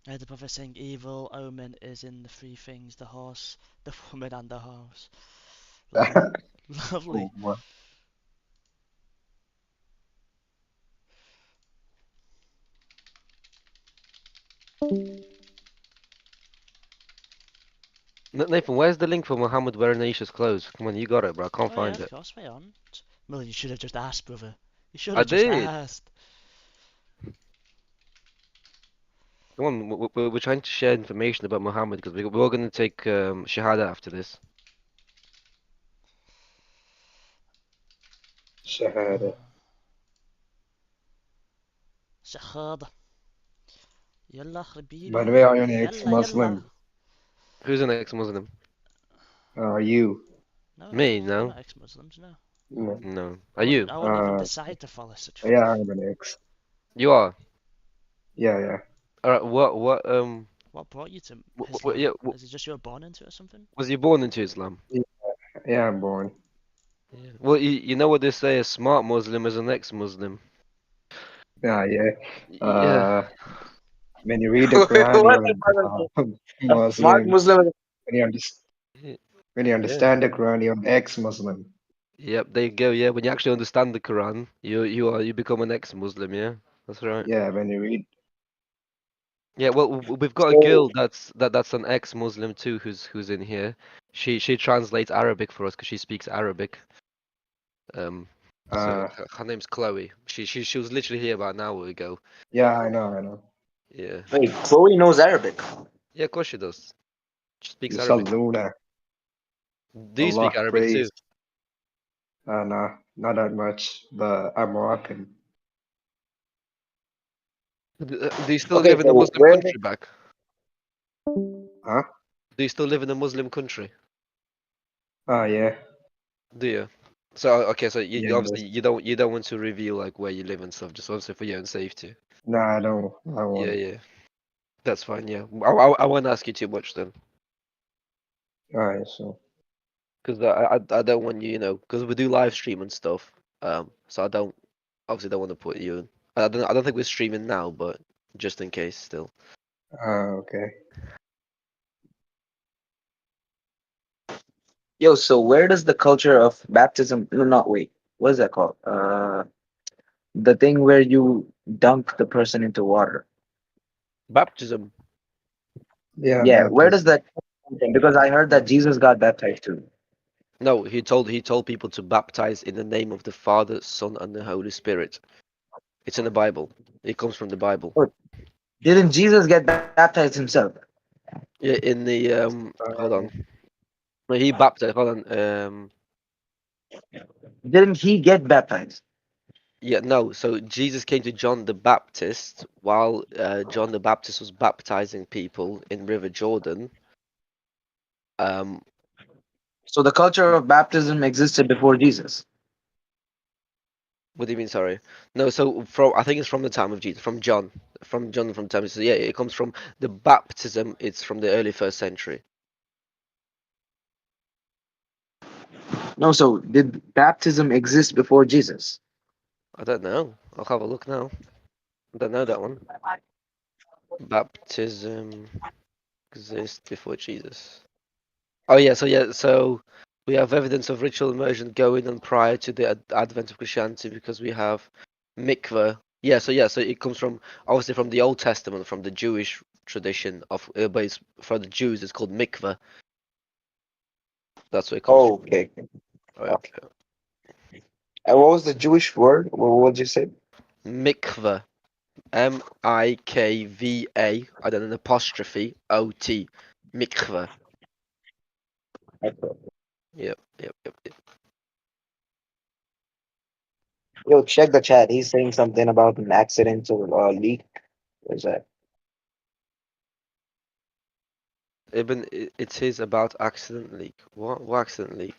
I heard the Prophet saying evil omen is in the three things: the horse, the woman, and the house. Lovely. Lovely. Oh, what? Nathan, where's the link for Muhammad wearing Aisha's clothes? Come on, you got it, bro. I can't Oh yeah, find of it. course, wait on. Well, you should have just asked, brother. You should I have just did. asked. Come on, we're trying to share information about Muhammad because we're all going to take Shahada after this. Shahada. Shahada. Yalla By the habibi. way, are you an Yalla yalla. ex-Muslim? Who's an ex-Muslim? Are you? No, Me? we're No, not ex-Muslims, no. No. no. Are you? I wouldn't even Uh, decide to follow such yeah, things. I'm an ex. You are. Yeah, yeah. All right. What What brought you to yeah. Islam? Is it just you were born into it or something? Was you born into Islam? Yeah, I'm born. Yeah. Well, you know what they say: a smart Muslim is an ex-Muslim. Yeah, yeah. Yeah. When you read the Quran, What you're the fuck is a a smart Muslim. Muslim? When you, when you Yeah. understand the Quran, you're an ex-Muslim. Yep. There you go. Yeah. When you actually understand the Quran, you become an ex-Muslim. Yeah. That's right. Yeah, when you read. Yeah, well, we've got a So, girl that's an ex-Muslim too, who's in here. She translates Arabic for us because she speaks Arabic. So Uh, her name's Chloe. She was literally here about an hour ago. yeah, I know, I know. Yeah, wait, Chloe knows Arabic. yeah, of course she does. She speaks Arabic. Yusalluna. Do you speak Allah Arabic too? praise. Nah, not that much, but I'm Moroccan. Do you still Okay, live in a so Muslim where? country back? Huh? Do you still live in a Muslim country? Ah, yeah. Do you? So okay, so you Yes. obviously you don't want to reveal like where you live and stuff, just obviously for your own safety. Nah, I don't. I Yeah, won't. yeah, that's fine. Yeah, I won't ask you too much then. Alright, so. Because I don't want you, because we do live stream and stuff. So I don't obviously don't want to put you. I don't think we're streaming now, but just in case, still. Okay. Yo, so where does the culture of baptism? No, not wait. What is that called? The thing where you dunk the person into water. Baptism. Yeah, Yeah, where does baptism. that come from? Because I heard that Jesus got baptized too. No, he told people to baptize in the name of the Father, Son, and the Holy Spirit. It's in the Bible. It comes from the Bible. But didn't Jesus get baptized himself? Yeah, in the hold Uh, on. No, he baptized. Hold on. Didn't he get baptized? Yeah, no. So Jesus came to John the Baptist while John the Baptist was baptizing people in River Jordan. Um, So the culture of baptism existed before Jesus. What do you mean, sorry? No, so I think it's from the time of Jesus, from John, from time. So yeah, it comes from the baptism. It's from the early first century. No, so did baptism exist before Jesus? I don't know. I'll have a look now. I don't know that one. Baptism exists before Jesus. Oh yeah, so we have evidence of ritual immersion going on prior to the advent of Christianity because we have mikveh. So it comes from obviously from the Old Testament, from the Jewish tradition of, but it's, for the Jews it's called mikveh. That's where it comes Oh, from. okay. All right. Okay. And what was the Jewish word? What did you say? Mikveh. Mikva. And then an apostrophe ot. Mikveh. Yep. Yo, check the chat. He's saying something about an accidental leak. Where's that? Ibn, it says about accident leak. What accident leak?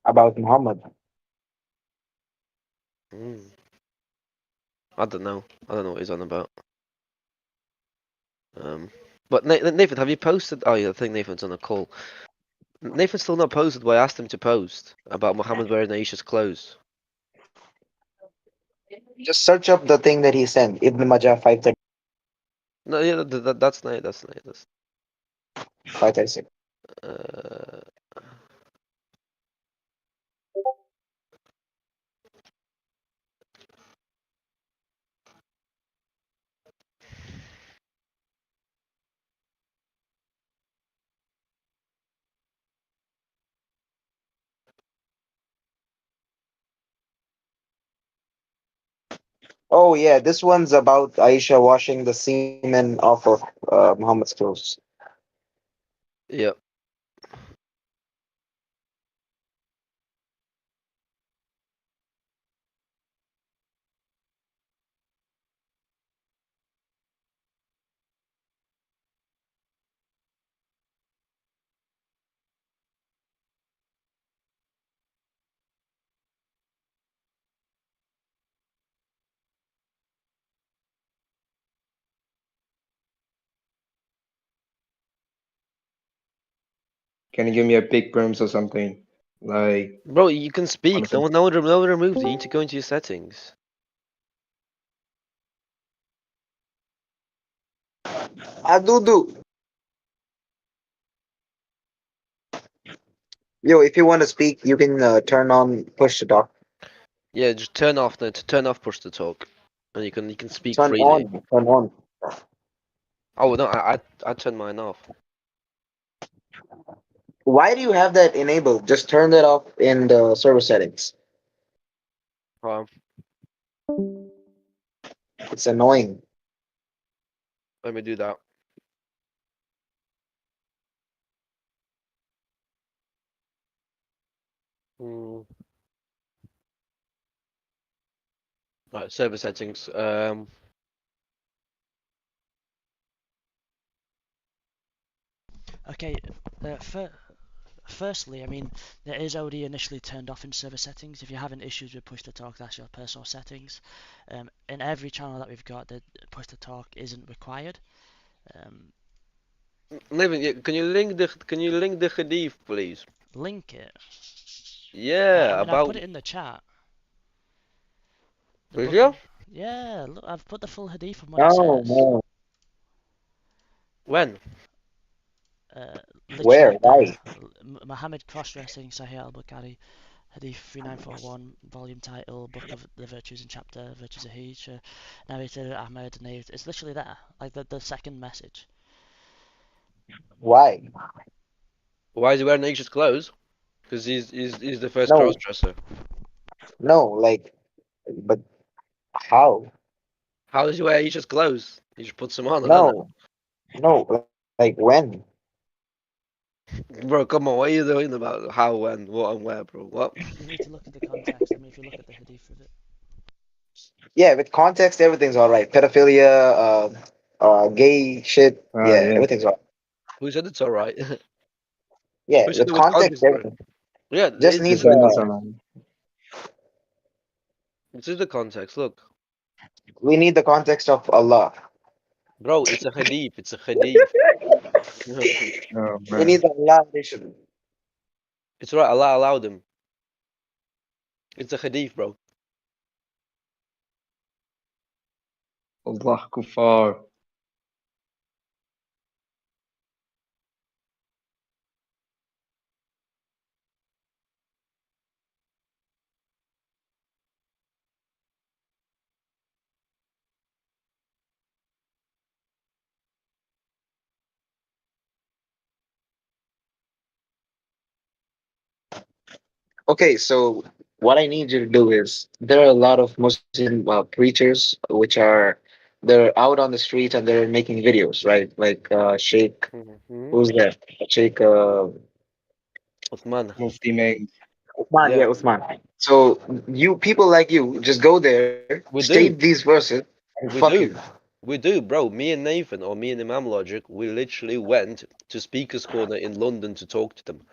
About Muhammad. Mm. I don't know. I don't know what he's on about. But Nathan, have you posted? Oh yeah, I think Nathan's on a call. Nathan's still not posted what I asked him to post about Muhammad wearing Aisha's clothes. Just search up the thing that he sent. Ibn Majah 530, No, yeah, that's nice. That's nice. That's 536. uh. Oh yeah, this one's about Aisha washing the semen off of Muhammad's clothes. Yeah. Can you give me a big perms or something? Like, Bro, you can speak. honestly. No one removed it. You need to go into your settings. Adudu. Yo, if you want to speak, you can turn on push to talk. Yeah, just turn off turn off push to talk, and you can speak Turn freely. on. Turn on. Oh no, I turned mine off. Why do you have that enabled? Just turn that off in the server settings. Um, It's annoying. Let me do that. Mm. Right, server settings. Okay, firstly, I mean, it is already initially turned off in server settings. If you're having issues with push to talk, that's your personal settings. In every channel that we've got, the push to talk isn't required. Nathan, can you link the hadith, please? Link it. I Yeah, mean, I've about put it in the chat. The did book you? of, yeah, look, I've put the full hadith of what it No, says. no. When? Where? Literally there. Why? Muhammad cross-dressing Sahih al-Bukhari, Hadith 3941, volume title, Book of the Virtues and Chapter, Virtues of Hajj, narrated Ahmed, narrated. It's literally there, like the second message. Why? Why is he wearing Aisha's clothes? Because he's the first No, cross-dresser. no. Like, but how? How does he wear Aisha's clothes? He just puts them on, I don't know. No, no. Like when? Bro, come on, what are you doing about how, when, what, and where, bro? What? You need to look at the context. I mean, if you look at the Hadith of it. Yeah, with context, everything's all right. Pedophilia, gay shit. Ah, Yeah, yeah. everything's all right. Who said it's alright? Yeah, Who said with it with context, context, bro? everything. Yeah, Just Just need leave us the. alone. this is the context, look. We need the context of Allah. Bro, it's a hadith, it's a hadith. Oh, We man. need the Allah edition. It's right, Allah allowed him. It's a hadith, bro. Allah kuffar. Okay, so what I need you to do is there are a lot of Muslim preachers which are they're out on the street and they're making videos, right? Like Sheikh, Mm-hmm. who's that? Sheikh Uthman. Mufti Meng. Usman, Yeah, yeah, Usman. So you people like you just go there, we state do. these verses, and We fuck you. do. We do, bro. Me and Nathan, or me and Imam Logic, we literally went to Speaker's Corner in London to talk to them.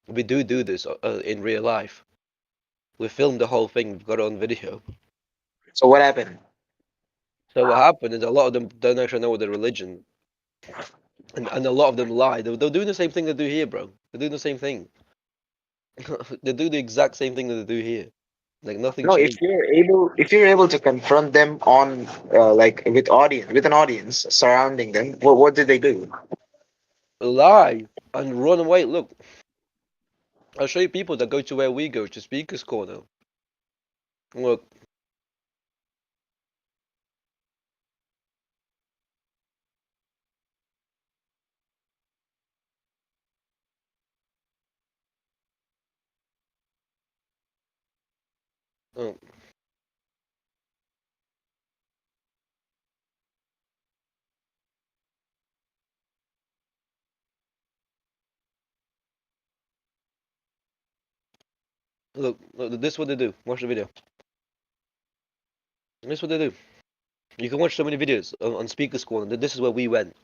We do this in real life. We filmed the whole thing. We've got it on video. So what happened? So what happened is a lot of them don't actually know their religion, and a lot of them lie. They're doing the same thing they do here, bro. They're doing the same thing. They do the exact same thing that they do here. Like nothing No, changed. if you're able to confront them on like with an audience surrounding them, what did they do? Lie and run away. Look, I'll show you people that go to where we go to Speaker's Corner. Look, oh, look, this is what they do. Watch the video. This is what they do. You can watch so many videos on Speaker's Corner. This is where we went.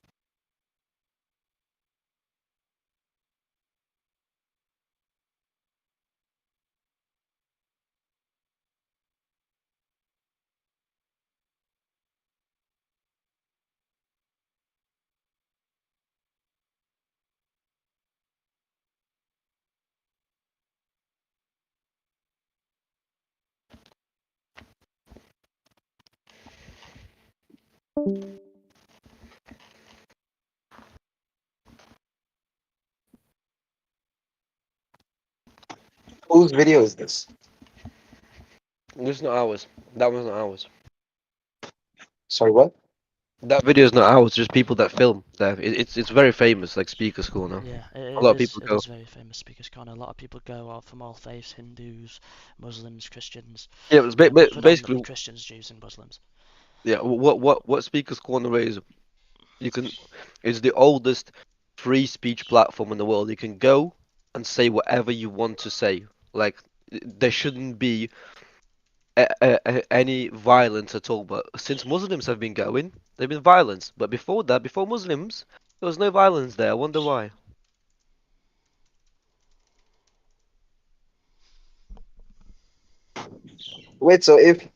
Whose video is this? This is not ours. That one's not ours. Sorry, what? That video is not ours. Just people that film there. It's very famous, like Speaker's Corner. Yeah, A lot of people it go. is very famous. Speaker's Corner. A lot of people go out from all faiths: Hindus, Muslims, Christians. Yeah, it was Predominantly basically Christians, Jews, and Muslims. yeah. What Speaker's Corner is? You can. It's the oldest free speech platform in the world. You can go and say whatever you want to say. Like there shouldn't be any violence at all. But since Muslims have been going, there've been violence. But before that, before Muslims, there was no violence there. I wonder why. Wait, so if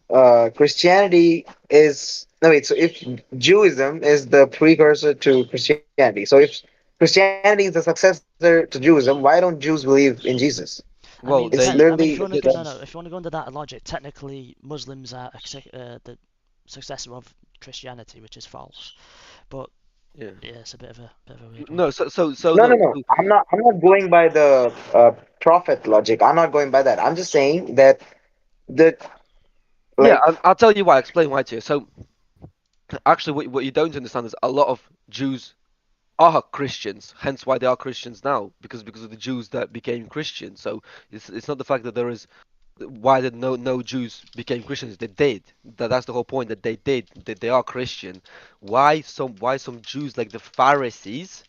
Christianity is no wait, so if Judaism is the precursor to Christianity, so if Christianity is the successor to Judaism, why don't Jews believe in Jesus? I Well, mean, It's they I mean, if literally you want to go, no, no, if you want to go under that logic, technically Muslims are the successor of Christianity, which is false. But yeah. yeah, it's a bit of a weird one. No, so no, no, no. no. I'm not going by the prophet logic. I'm not going by that. I'm just saying that the Yeah, like I'll tell you why. I'll explain why to you. So actually, what you don't understand is a lot of Jews are Christians, hence why they are Christians now, because of the Jews that became Christians. So it's not the fact that there is why did no Jews became Christians. They did. That's the whole point, that they did. That they are Christian. Why some Jews like the Pharisees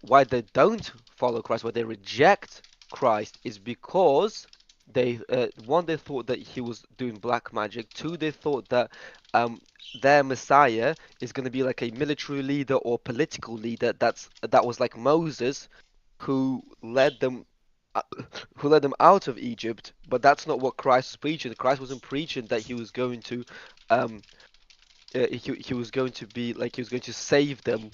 why they don't follow Christ, why they reject Christ, is because they one, they thought that he was doing black magic. Two, they thought that um, their Messiah is going to be like a military leader or political leader that was like Moses, who led them uh, who led them out of Egypt. But that's not what Christ was preaching. Christ wasn't preaching that he was going to um, he was going to be like he was going to save them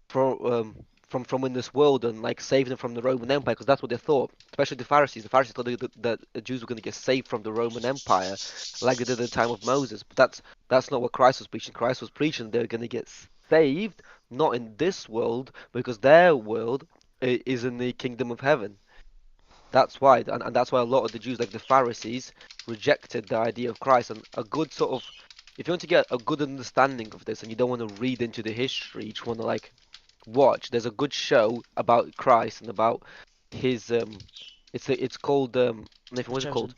from in this world, and like save them from the Roman Empire, because that's what they thought. Especially the Pharisees. The Pharisees thought that the Jews were going to get saved from the Roman Empire, like they did at the time of Moses. But that's not what Christ was preaching. Christ was preaching they're going to get saved, not in this world, because their world is in the kingdom of heaven. That's why, and that's why a lot of the Jews, like the Pharisees, rejected the idea of Christ. And a good sort of, if you want to get a good understanding of this, and you don't want to read into the history, you just want to like watch. There's a good show about Christ and about his it's called Nathan, The what's it called? Chosen.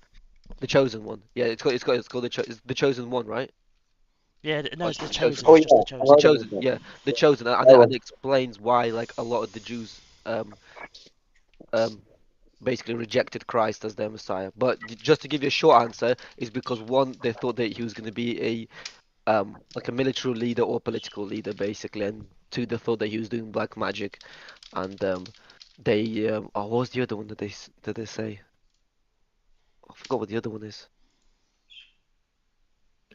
The Chosen One. Yeah, it's called it's the Chosen One, right? Yeah, no, Or it's it's the the Chosen. Chosen. oh It's yeah, just the I It's the Chosen. heard about Chosen. that. Yeah, the Chosen, and That and one. it explains why like a lot of the Jews um basically rejected Christ as their Messiah. But just to give you a short answer, is because one, they thought that he was going to be a like a military leader or political leader, basically, and two, they thought that he was doing black magic, and they oh, what was the other one that they say? I forgot what the other one is.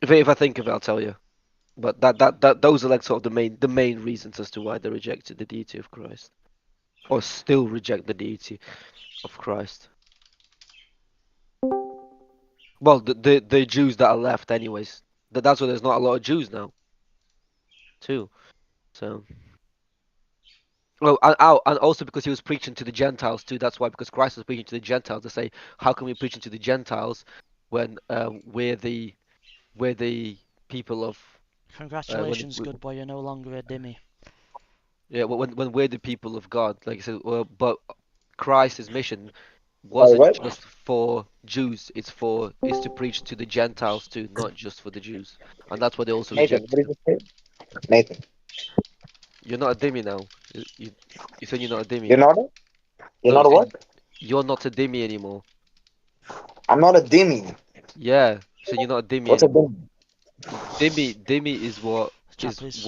If I think of it, I'll tell you. But that those are like sort of the main reasons as to why they rejected the deity of Christ, or still reject the deity of Christ. Well, the Jews that are left, anyways. That's why there's not a lot of Jews now, too. So. Well, and also because he was preaching to the Gentiles too. That's why, because Christ was preaching to the Gentiles. They say, how can we preaching to the Gentiles when we're the people of Congratulations, good boy. You're no longer a dimmy. yeah, when we're the people of God, like I said, well, but Christ's mission Or wasn't what? just for Jews. It's to preach to the Gentiles too, not just for the Jews. And that's why they also Nathan, what rejected did him. you say? Nathan, You're not a dhimmi now. You said you're not a dhimmi. you're not a, you're No, you not a said what? you're not a dhimmi anymore. I'm not a dhimmi. Yeah, you said you're not a dhimmi What's a anymore. dhimmi? Dhimmi Chat, please.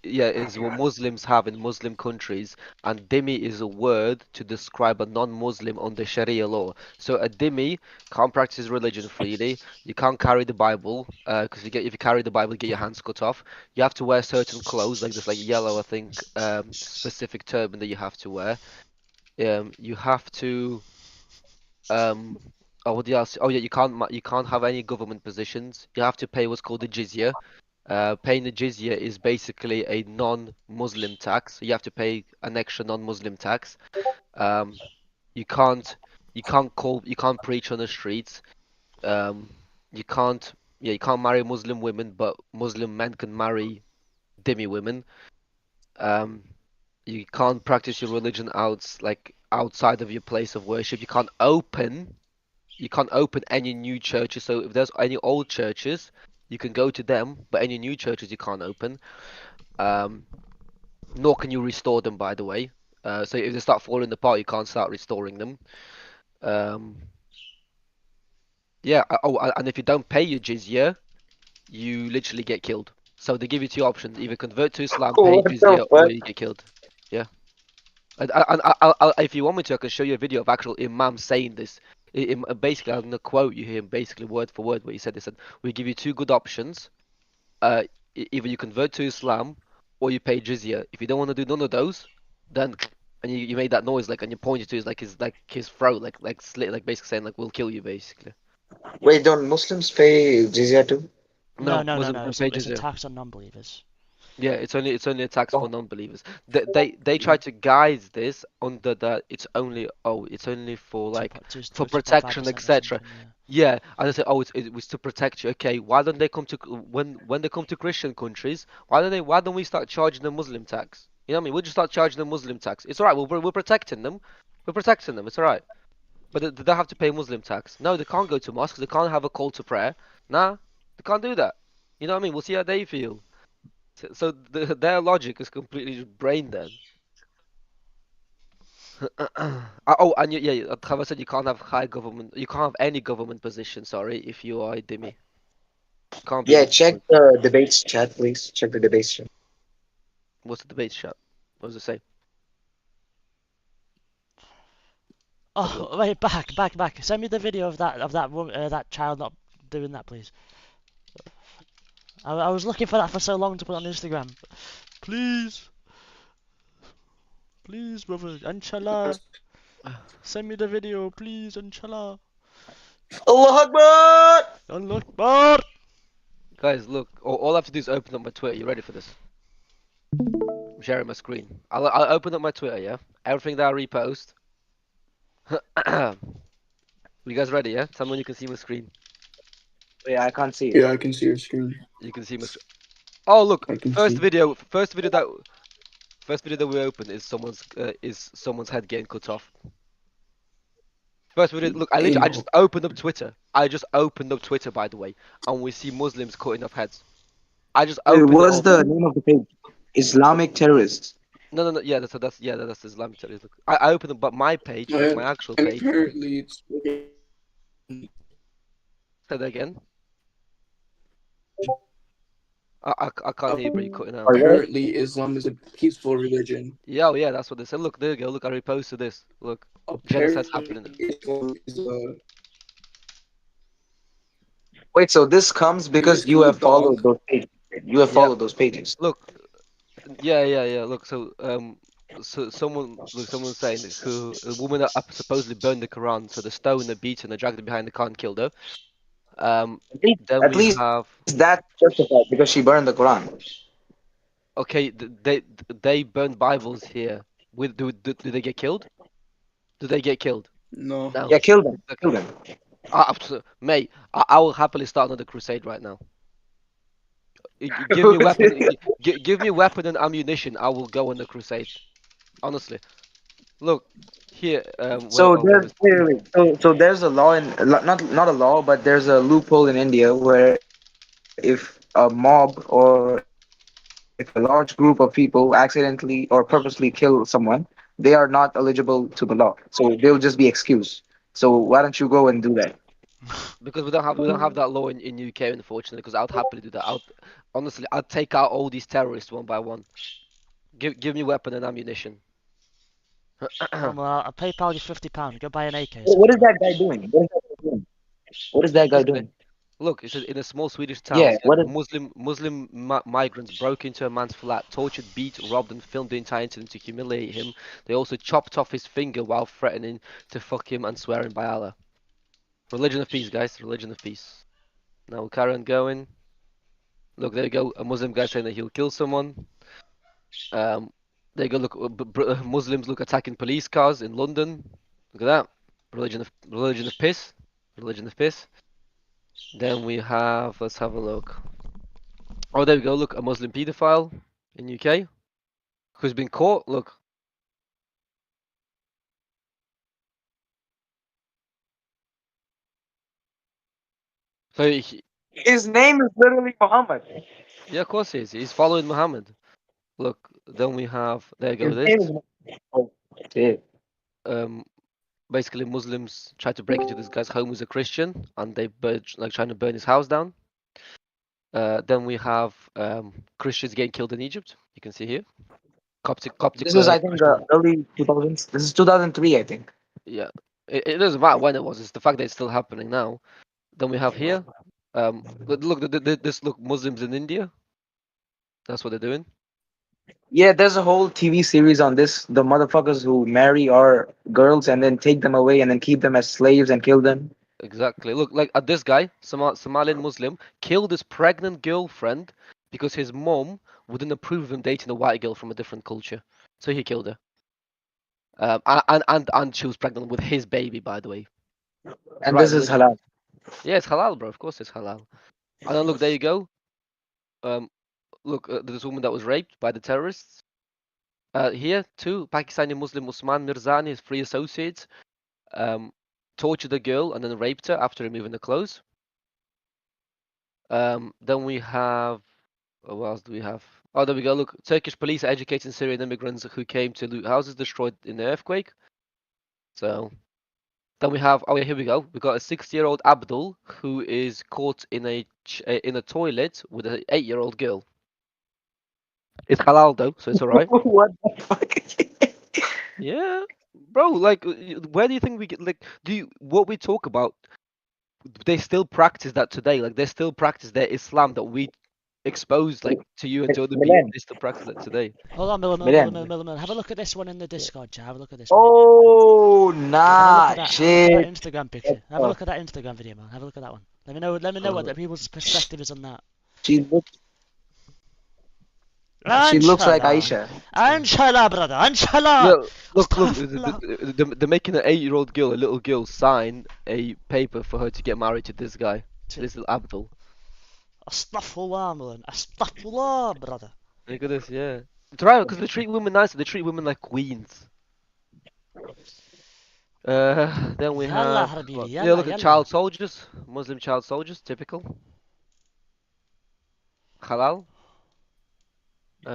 is what Muslims have in Muslim countries, and dhimmi is a word to describe a non-Muslim under Sharia law. So a dhimmi can't practice religion freely. You can't carry the Bible, because if you carry the Bible, you get your hands cut off. You have to wear certain clothes, like this, like yellow, I think, specific turban that you have to wear. You have to um. Oh, what else? Oh yeah, you can't have any government positions. You have to pay what's called the jizya. Paying the jizya is basically a non-Muslim tax. So you have to pay an extra non-Muslim tax. Um, you can't you can't preach on the streets. Um, you can't you can't marry Muslim women, but Muslim men can marry dhimmi women. Um, you can't practice your religion outside of your place of worship. You can't open any new churches. So if there's any old churches, you can go to them, but any new churches you can't open. Um, Nor can you restore them, by the way. So if they start falling apart, you can't start restoring them. Um, yeah. And if you don't pay your jizya, you literally get killed. So they give you two options: either convert to Islam, pay What the jizya, or fuck? you get killed. Yeah. If you want me to, I can show you a video of actual Imam saying this. Basically, I'm gonna quote you here, basically word for word what he said. They said, "We give you two good options. Uh, Either you convert to Islam or you pay jizya. If you don't want to do none of those, then and you made that noise like and you pointed to his throat like slit like basically saying like we'll kill you basically. Wait, don't Muslims pay jizya too? No, No, no, no, Muslims no. don't pay It's a jizya. tax on non-believers. Yeah, it's only a tax for Oh, non-believers. They try to guide this under that it's only for like for 2.5% protection or etc. something. Yeah. Yeah, and they say it was to protect you. Okay, why don't they come to when they come to Christian countries? Why don't we start charging them Muslim tax? You know what I mean? We'll just start charging them Muslim tax. It's alright. We're protecting them. We're protecting them. It's alright. But they have to pay Muslim tax. No, they can't go to mosques. They can't have a call to prayer. Nah, they can't do that. You know what I mean? We'll see how they feel. So their logic is completely just brain dead. Oh, and yeah, Trevor said you can't have high government. You can't have any government position. Sorry, if you are a dhimmi, can't be yeah, any check government. the debates chat, please. Check the debates chat. What's the debate chat? What does it say? Have a Oh, look. wait, back. Send me the video of that woman, that child not doing that, please. I was looking for that for so long to put on Instagram. Please, please, brother. Inshallah. Send me the video, please. Inshallah. Allah Akbar! Allah Akbar. Guys, look. All I have to do is open up my Twitter. You ready for this? I'm sharing my screen. I'll open up my Twitter. Yeah. Everything that I repost. You guys ready? Yeah. Tell me when you can see my screen. Yeah, I can't see it. Yeah, I can see your screen. You can see my. Oh look. I can First see. video. First video that we open is someone's head getting cut off. First video. Look, I Ain't just no. opened up Twitter. I just opened up Twitter, by the way, and we see Muslims cutting off heads. I just Wait, opened it what's up. the name of the page? Islamic terrorists. No. Yeah, that's Islamic terrorist. Look, I opened but my page, like my actual And page. apparently it's Say that again. I can't hear you, but you're cutting out. apparently Islam is a peaceful religion. Yeah, oh, yeah, that's what they said. Look, there you go. Look, I reposted this. Look, genocide's happening. Apparently Islam is a Wait, so this comes because you basically a have followed dog. those pages. You have Yeah, followed those pages. look, yeah. Look, so someone's saying who a woman that supposedly burned the Quran, so the stone, the beat, and they dragged her behind the car and killed her. Then At we least have that's justified because she burned the Quran. okay, they burned Bibles here. With do they get killed? Do they get killed? No. No. Yeah, kill them. Okay. Kill them. Mate, I will happily start another crusade right now. Give me weapon, give me weapon and ammunition. I will go on the crusade. Honestly, look here. So Where there's is? wait, wait, wait. So there's a law in not a law, but there's a loophole in India where if a mob or if a large group of people accidentally or purposely kill someone, they are not eligible to the law. So they'll just be excused. So why don't you go and do that? Because we don't have that law in UK, unfortunately. Because I'd happily do that. Honestly, I'd take out all these terrorists one by one. Give me weapon and ammunition. Come on, I'll PayPal you £50. Go buy an AK. What is that guy doing? What is that guy This guy. doing? Look, it says in a small Swedish town, Yeah, what is Muslim migrants broke into a man's flat, tortured, beat, robbed, and filmed the entire incident to humiliate him. They also chopped off his finger while threatening to fuck him and swearing by Allah. Religion of peace, guys. Religion of peace. Now we'll carry on going. Look, there you go. A Muslim guy saying that he'll kill someone. There you go. Look, Muslims look attacking police cars in London. Look at that. Religion of piss. Religion of piss. Then we have. Let's have a look. Oh, there we go. Look, a Muslim paedophile in UK who's been caught. Look. So his name is literally Muhammad. yeah, of course he is. He's following Muhammad. Look. Then we have. There you go. His This. name is oh, shit. Um, basically Muslims tried to break into this guy's home who's a Christian, and they trying to burn his house down. Then we have Christians getting killed in Egypt. You can see here, Coptic This was I think Christian. early 2000s. This is 2003 I think. Yeah, it doesn't matter when it was. It's the fact that it's still happening now. Then we have here, look, Muslims in India. That's what they're doing. Yeah, there's a whole TV series on this. The motherfuckers who marry our girls and then take them away and then keep them as slaves and kill them. Exactly. Look, like at this guy, Somalian Muslim, killed his pregnant girlfriend because his mom wouldn't approve of him dating a white girl from a different culture, so he killed her. And she was pregnant with his baby, by the way. And Right this is religion. halal. Yeah, it's halal, bro. Of course, it's halal. And then look, there you go. Look, this woman that was raped by the terrorists. Here too, Pakistani Muslim Usman Mirzani, his three associates, tortured a girl and then raped her after removing the clothes. Then we have, what else do we have? Oh, there we go. Look, Turkish police are educating Syrian immigrants who came to loot houses destroyed in the earthquake. So, then we have, oh yeah, here we go. We got a 6-year-old Abdul who is caught in a toilet with an 8-year-old girl. It's halal though, so it's alright. What the fuck? Yeah, bro. Like, where do you think we get? Like, what we talk about? They still practice that today. Like, they still practice their Islam that we expose, like, to you and to other people. Milan. They still practice that today. Hold on, Milan. Miller. Have a look at this one in the Discord chat. Have a look at this one. Oh Have a nah look at that. shit. Have a look at that Instagram picture. Have a look at that Instagram video, man. Have a look at that one. Let me know. Let me know what the people's perspective is on that. She looks she looks like Aisha. Inshallah, brother. Inshallah. Yeah, look. Astaghfirullah. They're making an 8-year-old girl, a little girl, sign a paper for her to get married to this guy, this little Abdul. Astaghfirullah, man. Astaghfirullah, brother. Look at this, yeah. It's right because they treat women nicely. They treat women like queens. Then we Yalla, have, habibi, yeah, yalla, look at yalla. child soldiers, Muslim child soldiers, typical. Halal.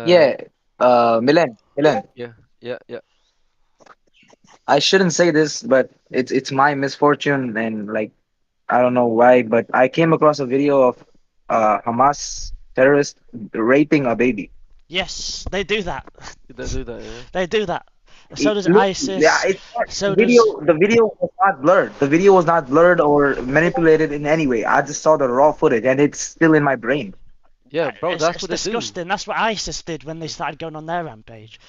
Yeah, Milan. Milan, Yeah, yeah, yeah. I shouldn't say this, but it's my misfortune, and like I don't know why, but I came across a video of Hamas terrorist raping a baby. Yes, they do that. They do that, yeah. They do that. So does Look, yeah, ISIS. it's not, So does. the video was not blurred. The video was not blurred or manipulated in any way. I just saw the raw footage, and it's still in my brain. Yeah, bro, that's It's what they do. disgusting. That's what ISIS did when they started going on their rampage.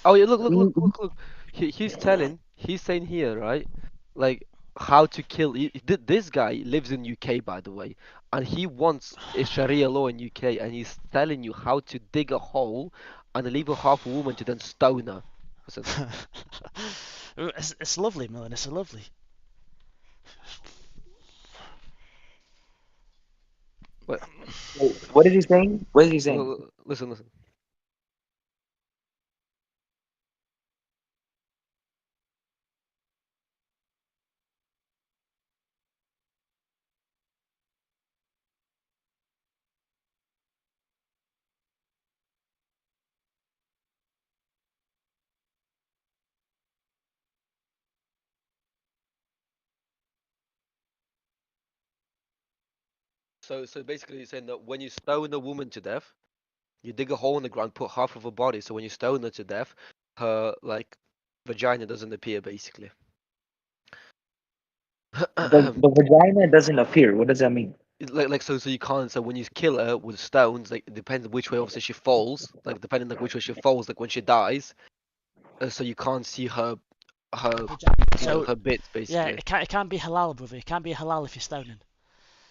Oh yeah, look. He's saying here, right? Like how to kill. This guy lives in UK, by the way, and he wants a Sharia law in UK, and he's telling you how to dig a hole and leave a half a woman to then stone her. Listen, It's lovely, Millen. It's lovely. what? What is he saying? What is he saying? Listen. So basically, he's saying that when you stone a woman to death, you dig a hole in the ground, put half of her body, so when you stone her to death, her like vagina doesn't appear, basically. The vagina doesn't appear. What does that mean? So you can't, so when you kill her with stones, like it depends which way obviously she falls, like depending like which way she falls, like when she dies, so you can't see her So her bits yeah, basically. it can't be halal, brother. It can't be halal if you're stoning.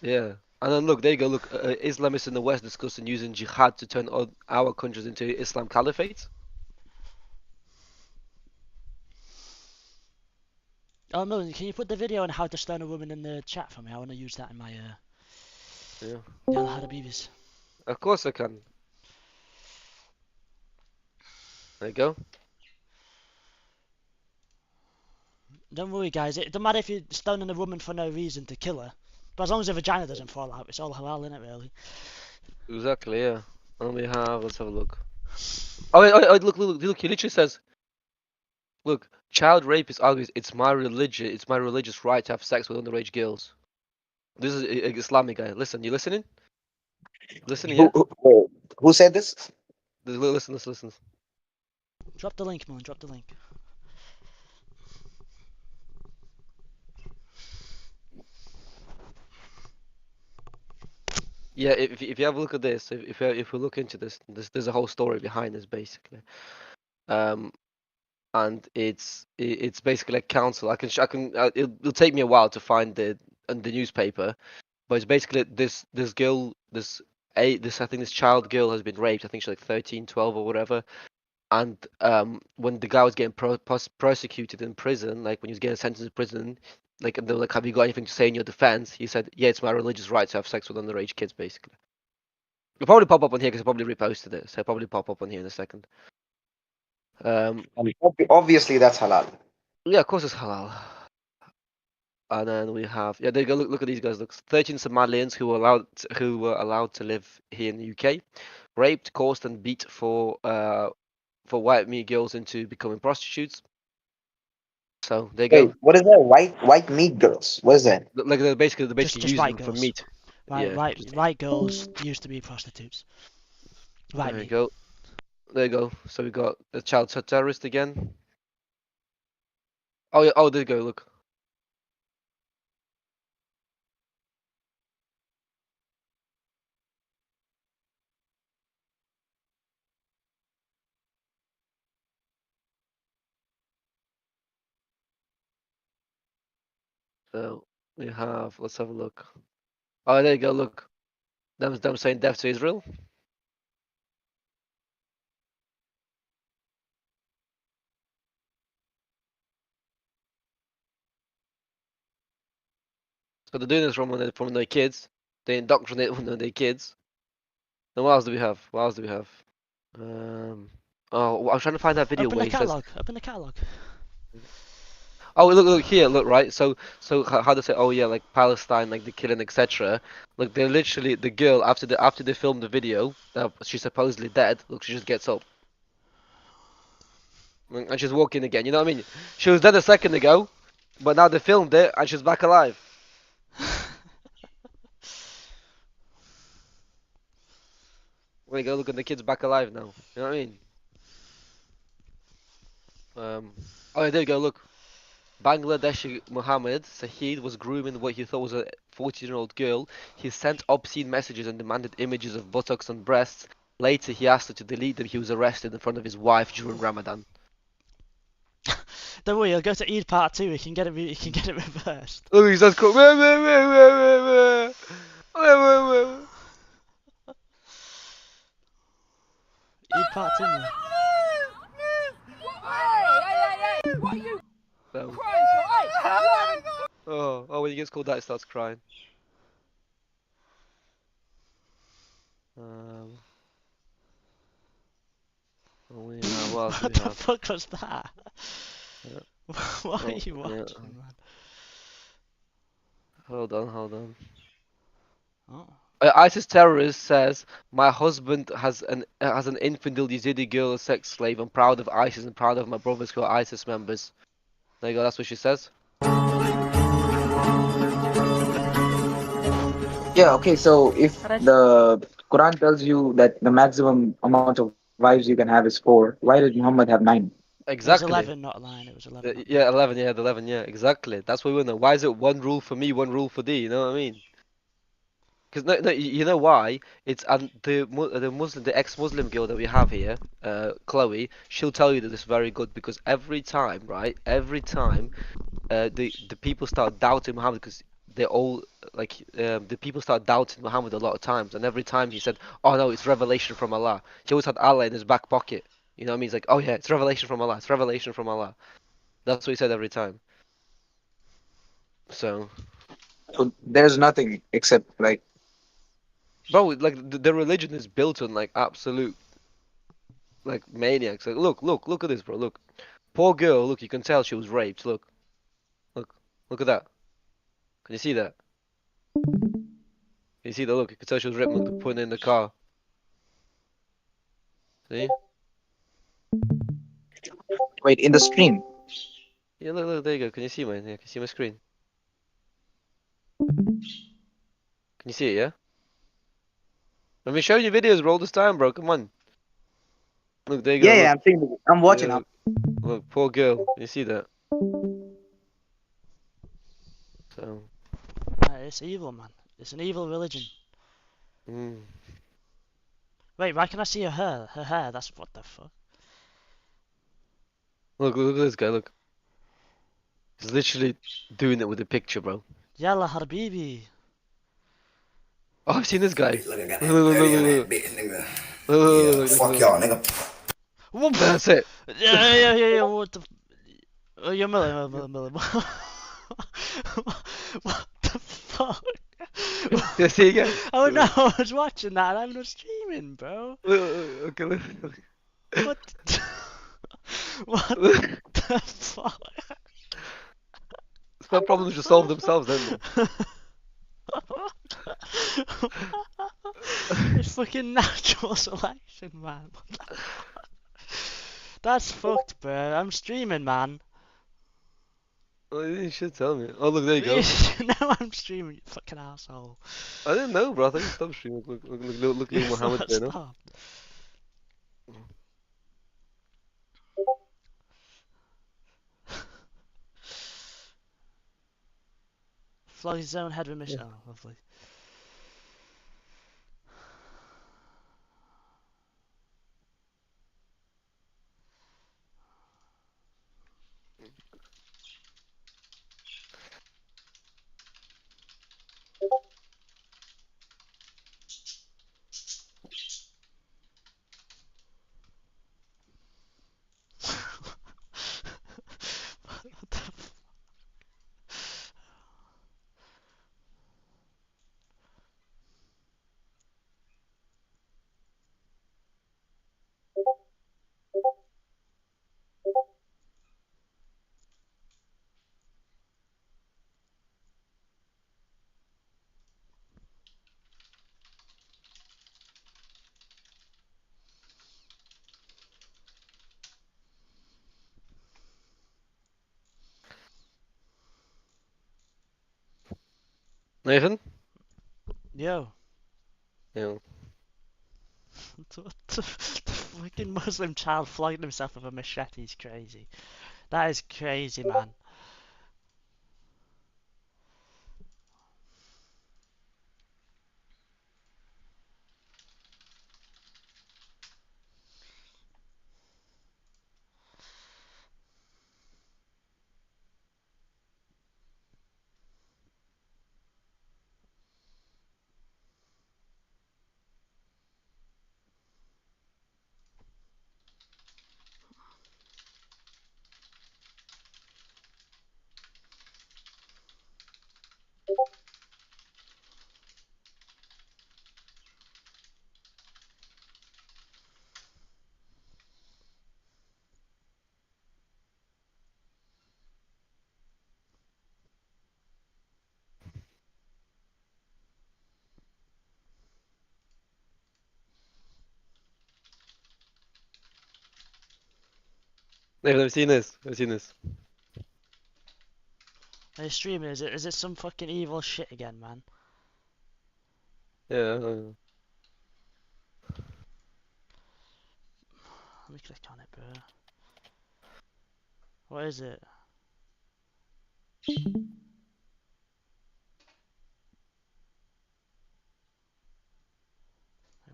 Yeah. And then look, there you go. Look, Islamists in the West discussing using jihad to turn our countries into Islam caliphates. Oh, Millen, can you put the video on how to stone a woman in the chat for me? I want to use that in my Yeah. Yalla Habibis. Of course I can. There you go. Don't worry, guys. It doesn't matter if you're stoning a woman for no reason to kill her, but as long as the vagina doesn't fall out, it's all halal, isn't it? Really? Exactly, yeah. And we have, let's have a look. Oh, wait, look, he literally says, look, child rapist argues it's my religious right to have sex with underage girls. This is a Islamic guy. Listen, you listening? Listening, yeah? Who said this? Listen. Drop the link, Millen. Drop the link. Yeah, if you have a look at this, if we look into this, there's a whole story behind this basically. And it's basically a council. It'll take me a while to find the newspaper, but it's basically this girl, I think this child girl has been raped. I think she's like 13, 12 or whatever. And when the guy was getting prosecuted in prison, like when he was getting sentenced to prison, like and they were like, "Have you got anything to say in your defense?" He said, "Yeah, it's my religious right to have sex with underage kids." Basically, it'll probably pop up on here because I probably reposted it, so it'll probably pop up on here in a second. Obviously, that's halal. Yeah, of course it's halal. And then we have there you go. Look at these guys. Look, 13 Somalians who were allowed to live here in the UK, raped, coerced, and beat for white meat girls into becoming prostitutes. So there you go. Wait, what is that? White meat girls. What is that? Like they're basically Just using white them for girls. meat. Yeah. White girls used to be prostitutes. Right, There you me. go. There you go. So we got the child terrorist again. Oh yeah. Oh, there you go. Look. So we have. Let's have a look. Oh, there you go. Look. Them saying death to Israel. So they're doing this from their kids. They indoctrinate from their kids. Then what else do we have? What else do we have? Oh, I'm trying to find that video Open where the he says. catalog. Open the catalog. Oh, look here, look right. So how they say, oh yeah, like Palestine, like the killing, etc. Look, they're literally the girl after they filmed the video, she's supposedly dead. Look, she just gets up. And she's walking again. You know what I mean? She was dead a second ago, but now they filmed it and she's back alive. There you go. Look at the kid's back alive now. You know what I mean? Oh, there you go. Look. Bangladeshi Mohammed Sahid was grooming what he thought was a 14-year-old girl. He sent obscene messages and demanded images of buttocks and breasts. Later, he asked her to delete them. He was arrested in front of his wife during Ramadan. Don't worry, he'll go to Eid Part 2. He can get it. He can get it reversed. Look, he starts crying. Eid Part 2, man. So. Oh, when he gets called that, he starts crying. What else do What we the have? fuck was that? Yeah. What are you watching, man? Hold on. Oh. ISIS terrorist says, "My husband has an infidel Yazidi girl as sex slave. I'm proud of ISIS and proud of my brothers who are ISIS members." There you go. That's what she says. Yeah, okay, so if the Quran tells you that the maximum amount of wives you can have is 4, why did Muhammad have 9? It was Exactly. 11, not 9. It was 11. Not Yeah, 11. Yeah, the 11. Yeah, exactly. That's what we want to know. Why is it one rule for me, one rule for thee? You know what I mean? Because no, you know why? It's the ex-Muslim girl that we have here, Chloe. She'll tell you that it's very good because every time, right? Every time, the people start doubting Muhammad because they're all like the people start doubting Muhammad a lot of times, and every time he said, "Oh no, it's revelation from Allah." He always had Allah in his back pocket. You know what I mean? He's like, "Oh yeah, it's revelation from Allah. It's revelation from Allah." That's what he said every time. So, So there's nothing except like, bro, like the religion is built on like absolute like maniacs. Like, look at this, bro. Look, poor girl. Look, you can tell she was raped. Look, look at that. Can you see that? You see the look? You can tell she was raped. Look, they're putting her in the car. See? wait, in the stream. Yeah, look, there you go. Can you see mine? Yeah, can you see my screen? Can you see it? Yeah. I've been showing you videos, bro, all this time, bro. Come on. Look, there you go. Yeah, Look, I'm seeing it. I'm watching yeah, now. look, poor girl. Can you see that? So. it's evil, man. It's an evil religion. Mm. Wait, why can I see her hair? Her hair. That's what the fuck. Look at this guy. Look. He's literally doing it with a picture, bro. Yalla Habibi. Oh, I've seen this guy. Look, I got Look, that look, belly look, on look, that bitch, nigga. look, Yeah, look, fuck look. y'all, nigga. That's it. Yeah. What the? Oh, you're Miller. What the fuck? Yeah, see again. Oh no, I was watching that. I'm not streaming, bro. Okay, look. What? What the fuck? Some problems just solve themselves, don't they? It's fucking natural selection, man. That's fucked, bro. I'm streaming, man. Oh, you should tell me. Oh, look, there you go. Now I'm streaming, you fucking asshole. I didn't know, bro. I thought you stopped streaming. Look, You Muhammad thought there, no? stopped. Flog his own head with mission. Yeah. Oh, lovely. What the Nathan? Yo. Yeah. What the fucking Muslim child flogging himself with a machete is crazy. That is crazy, man. Nathan, I've seen this. I've seen this. Hey, streamer, is it some fucking evil shit again, man? Yeah. Let me click on it, bro. What is it? Wait,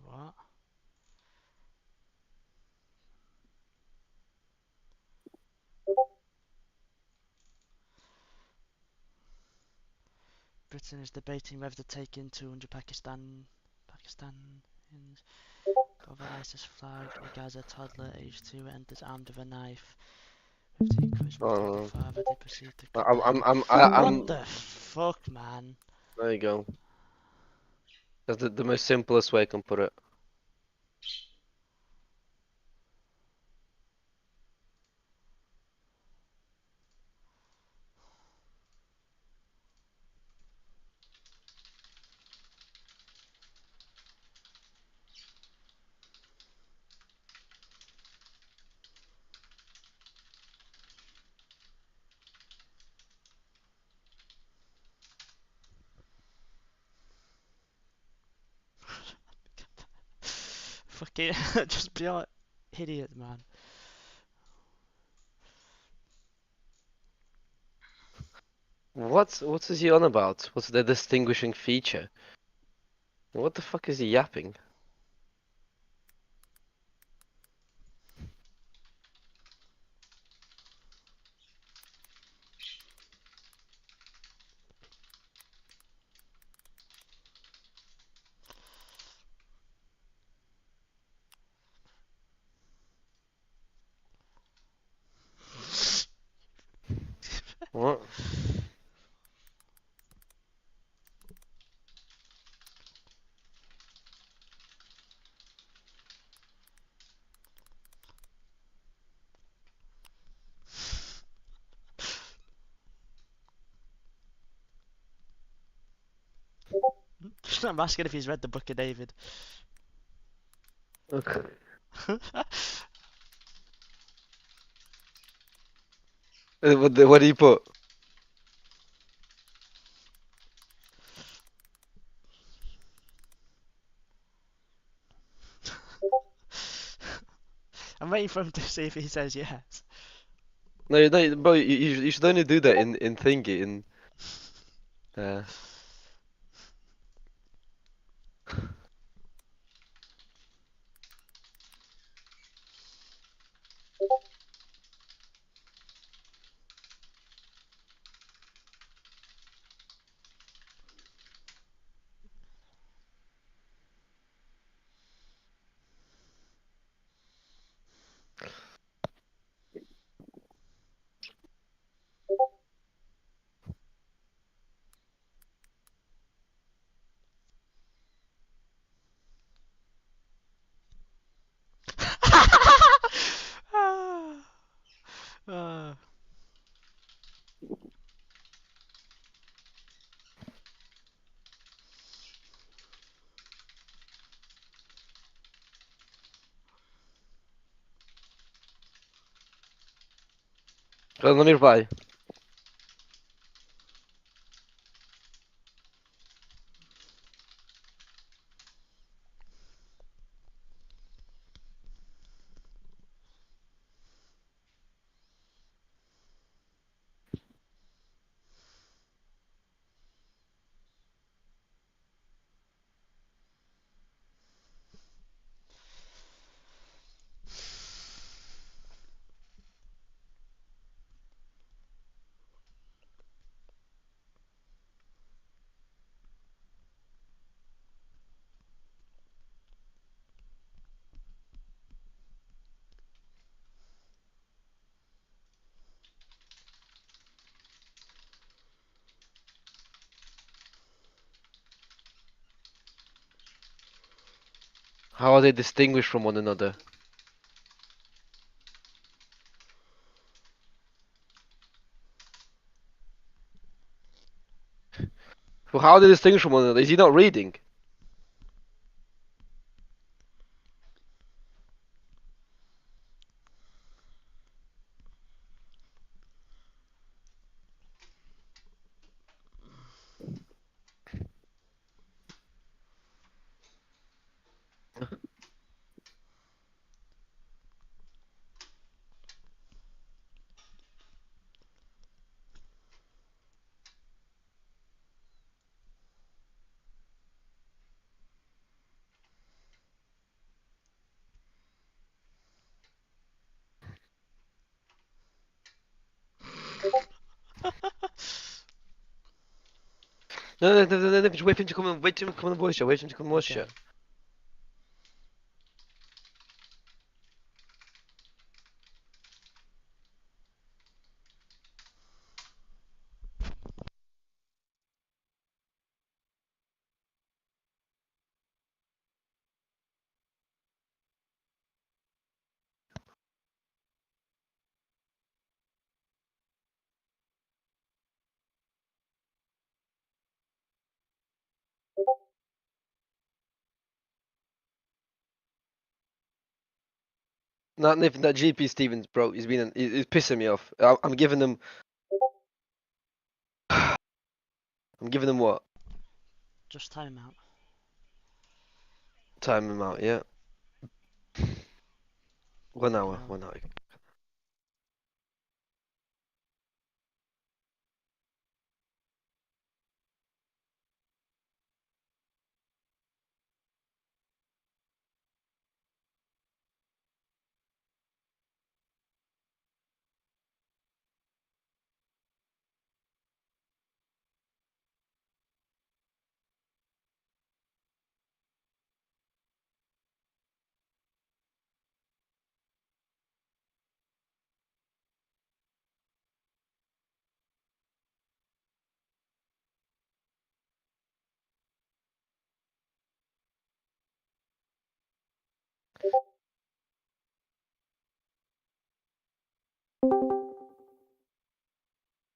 what? Britain is debating whether to take in 200 Pakistanians. Covered ISIS flag. A Gaza toddler aged 2 enters armed with a knife. With the encouragement of the father, they proceed to cut the head. What the fuck, man? There you go. That's the most simplest way I can put it. Fucking just pure idiot, man. What's is he on about? What's the distinguishing feature? What the fuck is he yapping? What? I'm asking if he's read the Book of David. Okay. What do you put? I'm waiting for him to see if he says yes. No, no, bro. You should only do that in thingy in. Uh, Ah. let me reply. How are they distinguished from one another? Well, how are they distinguished from one another? Is he not reading? No, just wait for him to come and wait for him to come on the voice show. Wait for him to come on the voice show. Okay. Not Nathan, that GP Stevens, bro. He's pissing me off. I'm giving them. I'm giving them what? Just time out. Time him out, yeah. 1 hour, Um, 1 hour.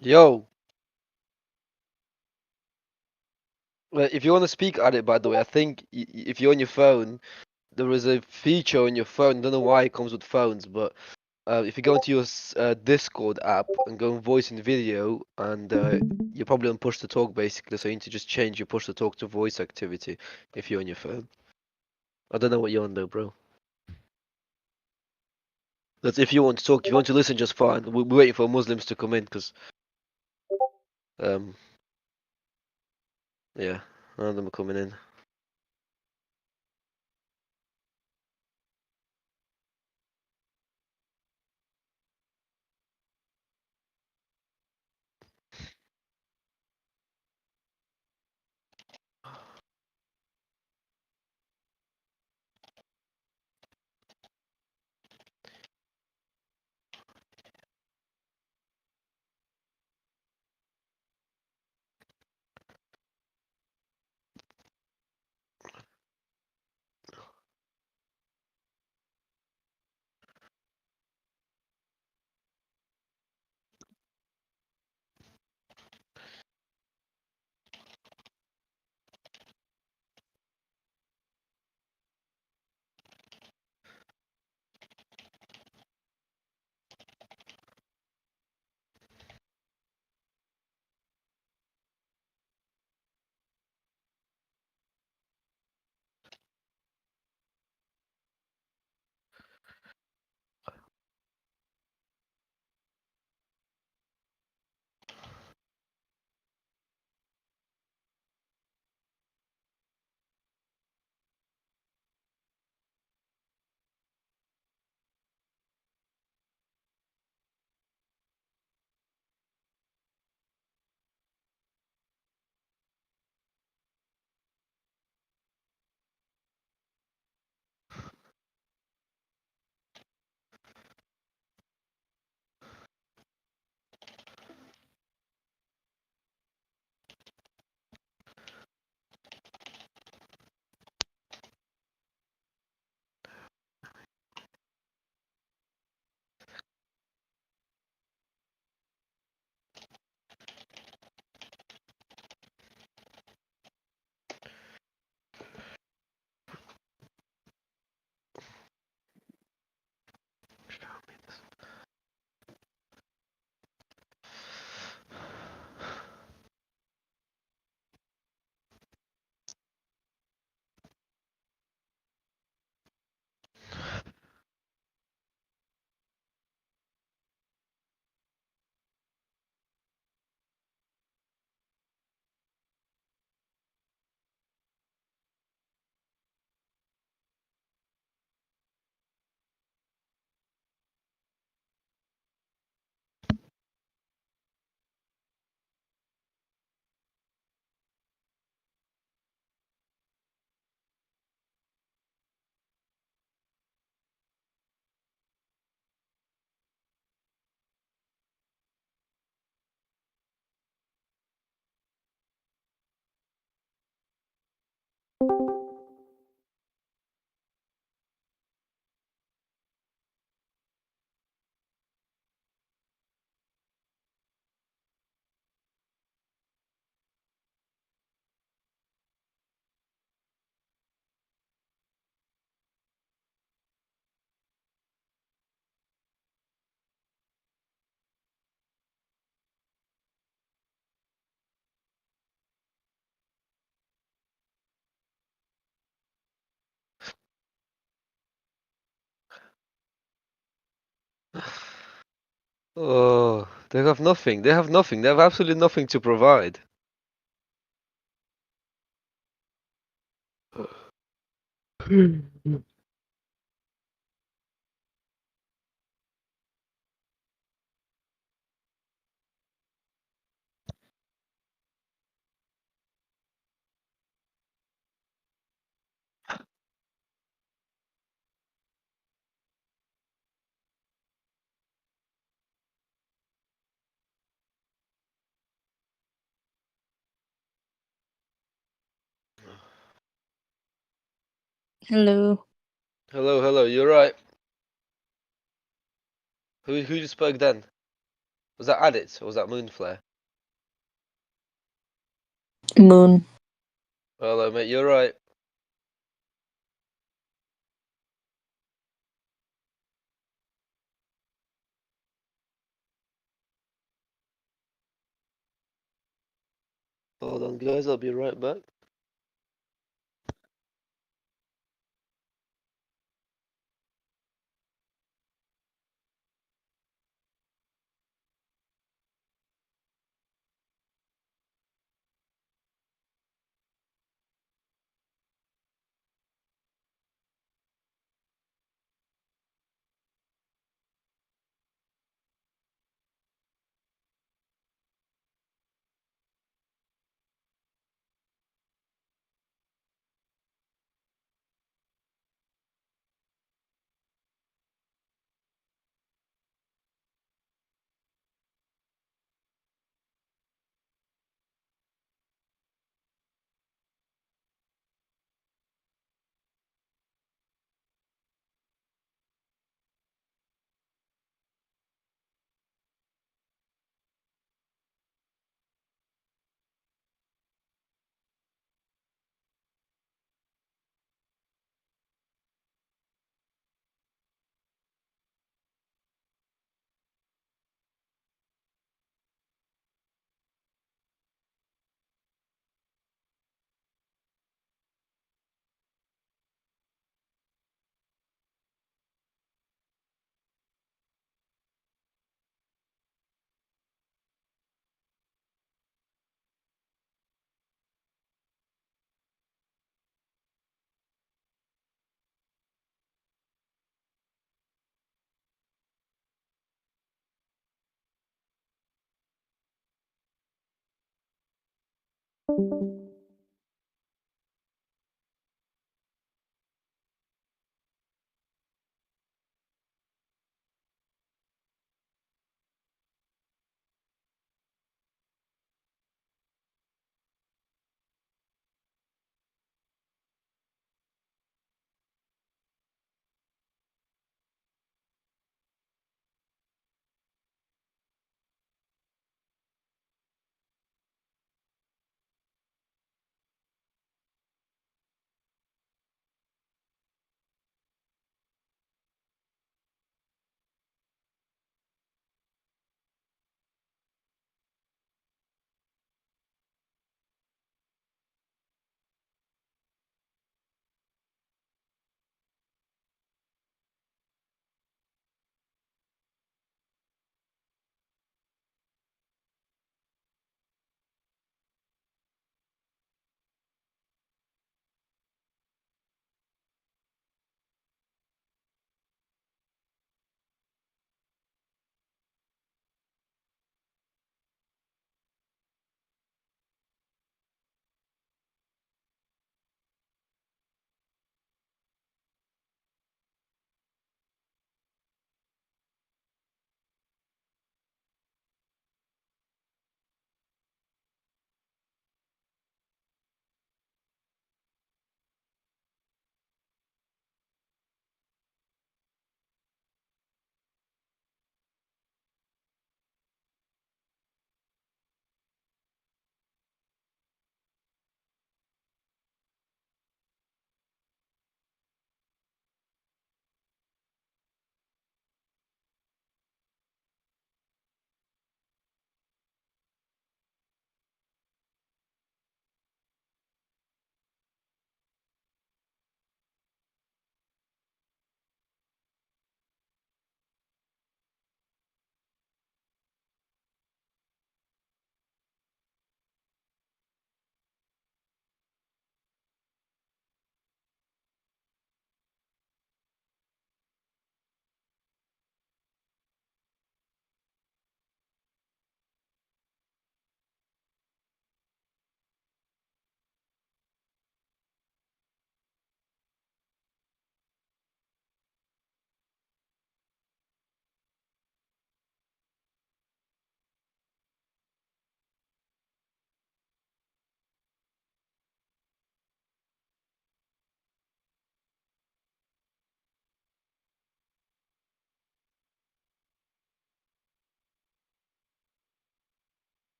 Yo, well, if you want to speak at it, by the way, I think if you're on your phone, there is a feature on your phone. I don't know why it comes with phones, but if you go into your Discord app and go on voice and video, and you're probably on push to talk basically, so you need to just change your push to talk to voice activity if you're on your phone. I don't know what you're on though, bro. That's if you want to talk. If you want to listen, just fine. We're waiting for Muslims to come in, because um, yeah, none of them are coming in. Oh, they have nothing. They have nothing. They have absolutely nothing to provide. Hello. Hello, hello. You're right. Who just spoke then? Was that Adit or was that Moonflare? Moon. Hello, mate. You're right. Hold on, guys. I'll be right back.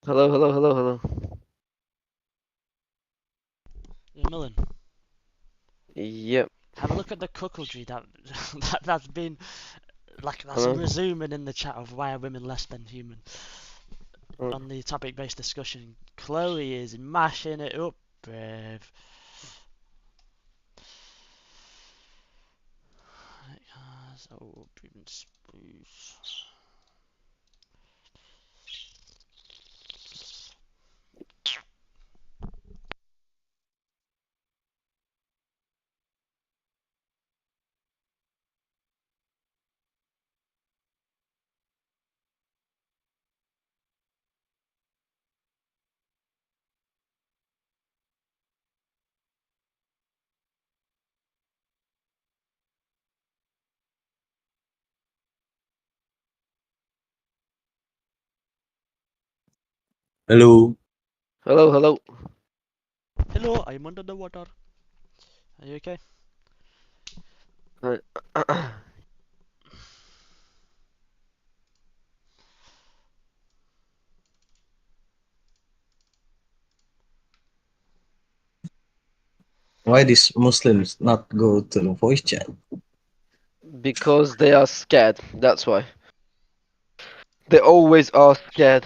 Hello, hello, hello, hello. Yeah, Millen, Yep. have a look at the cuckoldry that's been that's Hello. resuming in the chat of why are women less than human Oh. on the topic-based discussion. Chloe is mashing it up, brave. So, please. Hello. Hello, hello. Hello, I'm under the water. Are you okay? Why these Muslims not go to the voice chat? Because they are scared. That's why. They always are scared.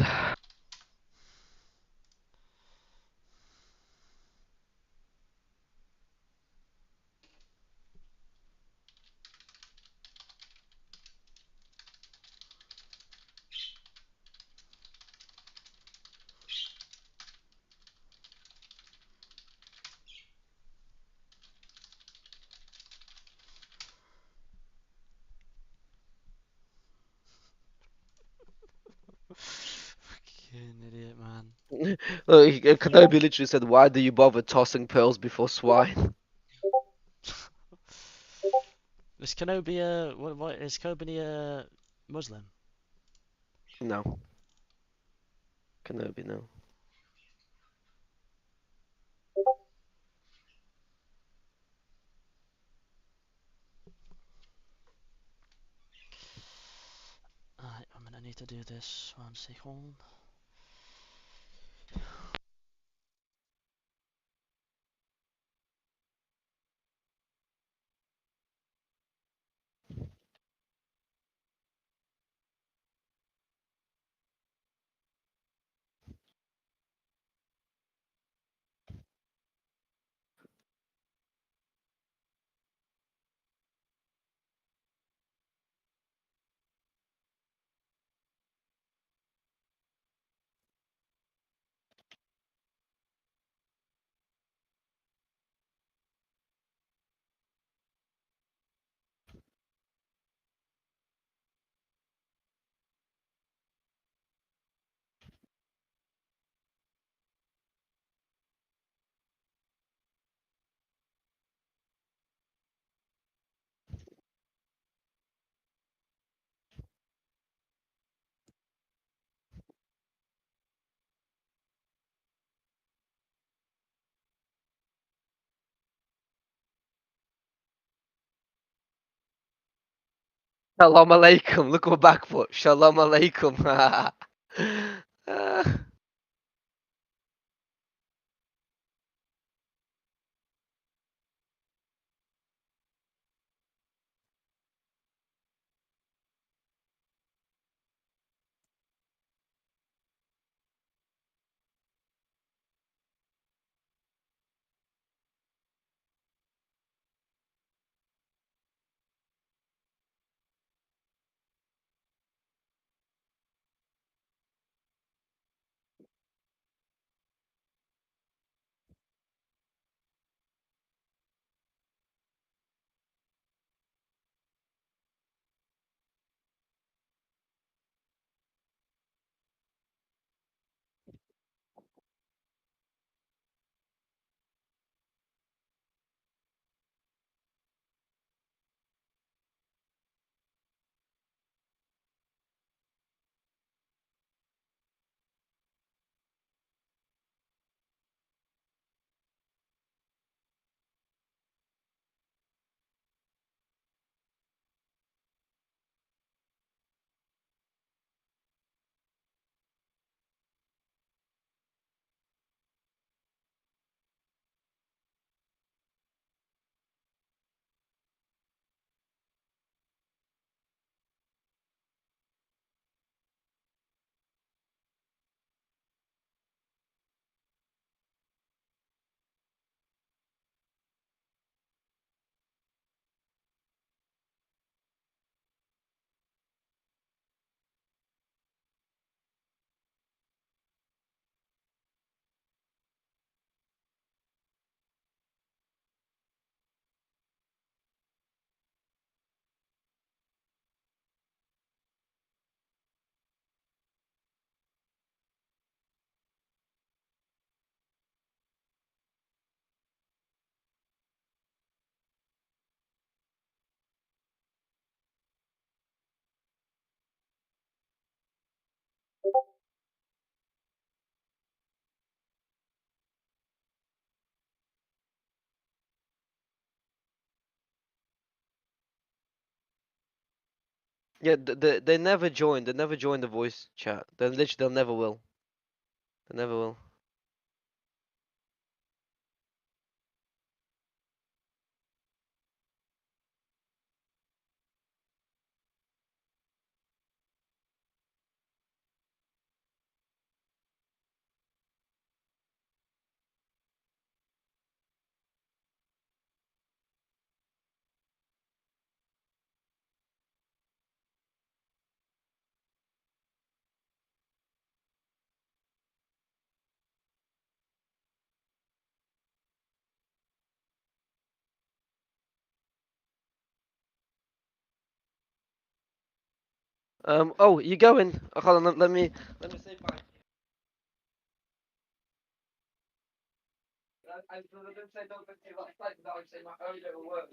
Fucking idiot, man. Look, Kenobi literally said, "Why do you bother tossing pearls before swine?" Is Kenobi what is Kenobi a Muslim? No, Kenobi, no. Alright, I'm gonna need to do this 1 second. Shalom alaikum. Look at my back foot. Shalom alaikum. Yeah, they never join. They never join the voice chat. They'll never will. They never will. Oh, you going? Hold on. Let me say bye. I didn't say don't say like no, I say my own little word.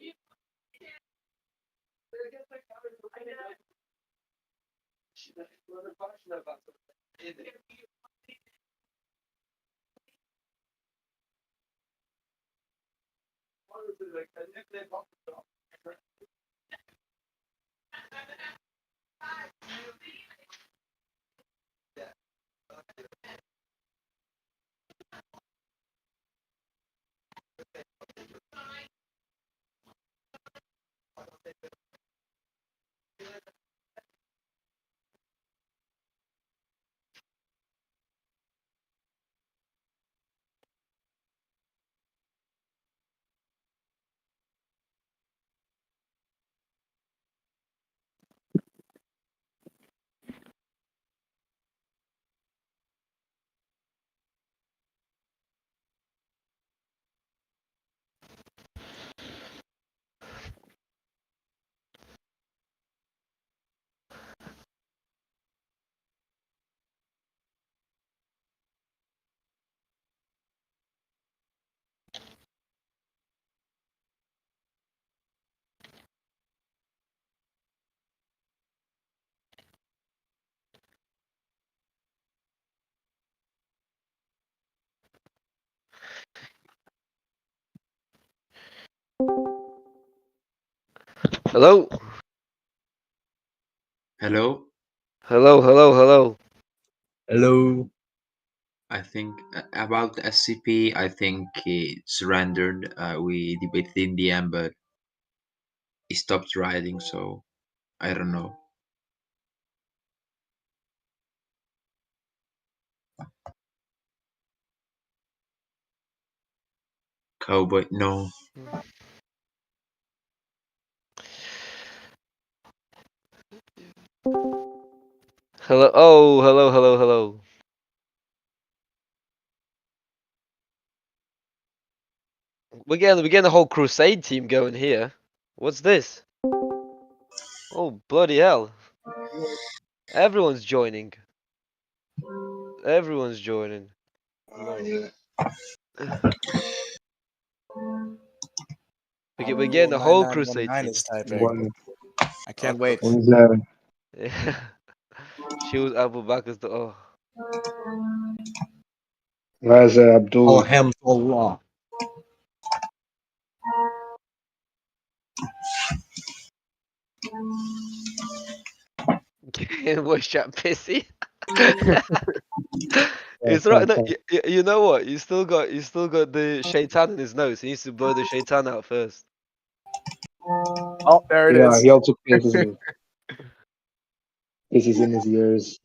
Hello. Hello. Hello. Hello. I think about the SCP, I think it surrendered. We debated in the end, but he stopped writing, so I don't know. Cowboy, no. Hello. Oh, hello. We're getting the whole crusade team going here. What's this? Oh, bloody hell. Everyone's joining. Everyone's joining. We're getting the whole crusade 9919 team. is typing. One, I can't wait. when's that? Yeah. She was Abu Bakr's the oh. Raza Abdul. Alhamdulillah. Voice chat pissy. It's right. No, you know what? You still got the shaitan in his nose. He needs to blow the shaitan out first. Oh, there it Yeah, is. he also places pieces in his ears.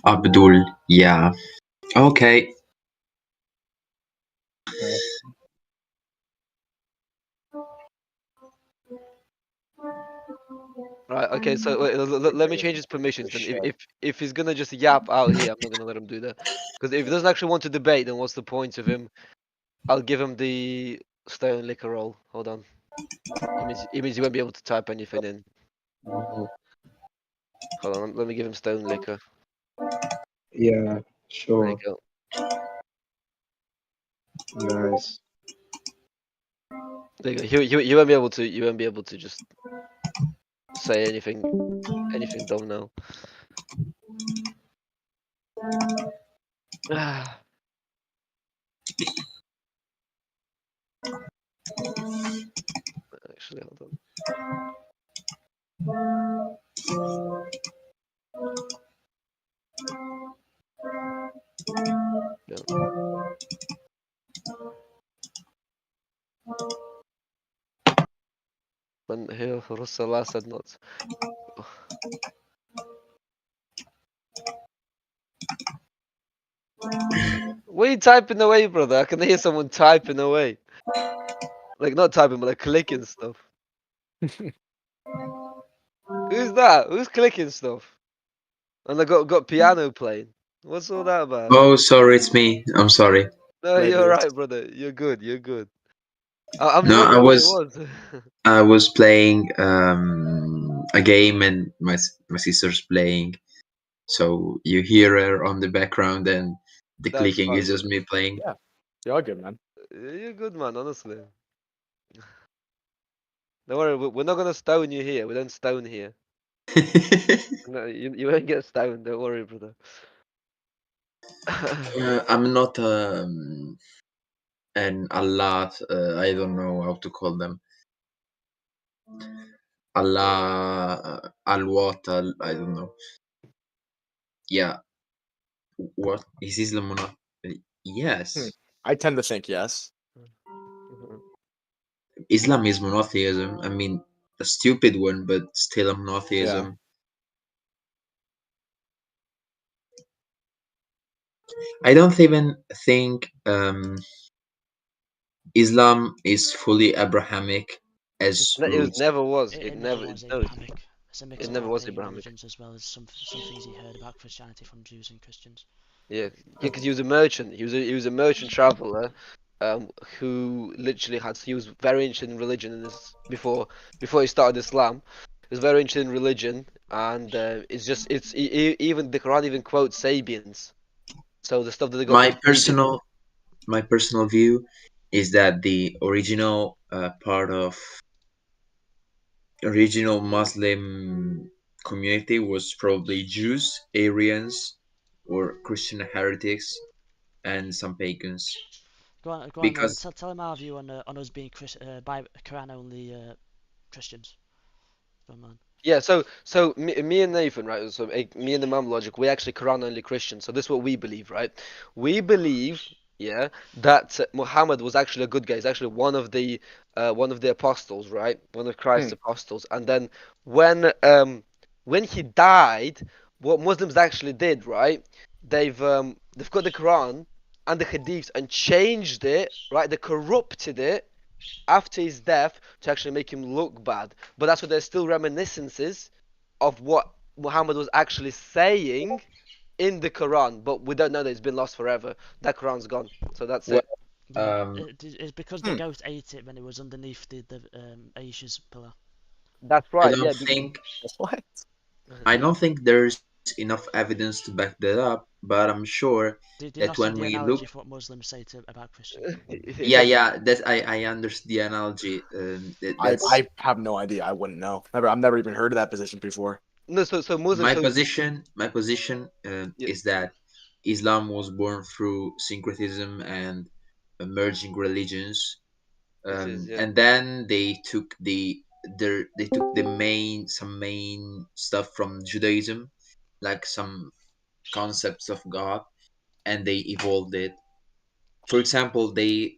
Abdul, yeah. Okay. Right. Okay. So wait, let me change his permissions. Then if he's gonna just yap out here, I'm not gonna let him do that. Because if he doesn't actually want to debate, then what's the point of him? I'll give him the stone liquor roll. Hold on. It means he won't be able to type anything in. Hold on. Let me give him stone liquor. Yeah, There sure. you go. Nice. There you go. You won't be able to. You won't be able to just say anything dumb now. Actually, hold on. Yeah. When here Rasulullah said not. What are you typing away, brother? I can hear someone typing away. Like not typing, but like clicking stuff. Who's that? Who's clicking stuff? And I got piano playing. What's all that about? Oh, sorry, it's me. I'm sorry. No, you're right, brother. You're good. You're good. I'm just No, wondering what it was. I was playing a game and my sister's playing. So you hear her on the background and the That's clicking fine, is just brother. me playing. Yeah, you're all good, man. You're good, man. Honestly. Don't worry. We're not gonna stone you here. We don't stone here. No, you won't get stoned. Don't worry, brother. I'm not an Allah. I don't know how to call them. Allah, Al-Wat, I don't know. Yeah. What is Islam or not? Yes. I tend to think yes. Islam is monotheism. I mean, a stupid one, but still a Yeah. monotheism. I don't even think Islam is fully Abrahamic as It roots. never was. It It never never. was No, Abrahamic. It's a mix it of never all was pagan Abrahamic. religions as well as some things he heard about Christianity from Jews and Christians. Yeah, because he was a merchant. He was a merchant traveler, who literally he was very interested in religion in this before he started Islam. He was very interested in religion, and even the Quran even quotes Sabians. So the stuff that they got My from Sabians. personal view is that the original Muslim community was probably Jews, Aryans, or Christian heretics, and some pagans. Go on, then. Because Tell him our view on us being by Quran only Christians. Go on, man. Yeah, so me and Nathan, right? So me and the Imam Logic, we actually Quran only Christians. So this is what we believe, right? We believe, yeah, that Muhammad was actually a good guy. He's actually one of the apostles, right? One of Christ's apostles. And then when he died, what Muslims actually did, right? They've got the Quran and the Hadiths and changed it, right? They corrupted it after his death to actually make him look bad. But that's why there's still reminiscences of what Muhammad was actually saying in the Quran, but we don't know that it's been lost forever. That Quran's gone. So that's it. It's because the goat ate it when it was underneath the Aisha's pillar. That's I right. don't Yeah. think What? I don't think there's enough evidence to back that up, but I'm sure Do you that not see when the we analogy look, for what Muslims say about Christians? yeah, that I understand the analogy. That's I have no idea. I wouldn't know. I've never even heard of that position before. No, so Muslims. my So position. My position yeah, is that Islam was born through syncretism and merging religions, it is. Yeah. and then they took some main stuff from Judaism, like some concepts of God, and they evolved it. For example, the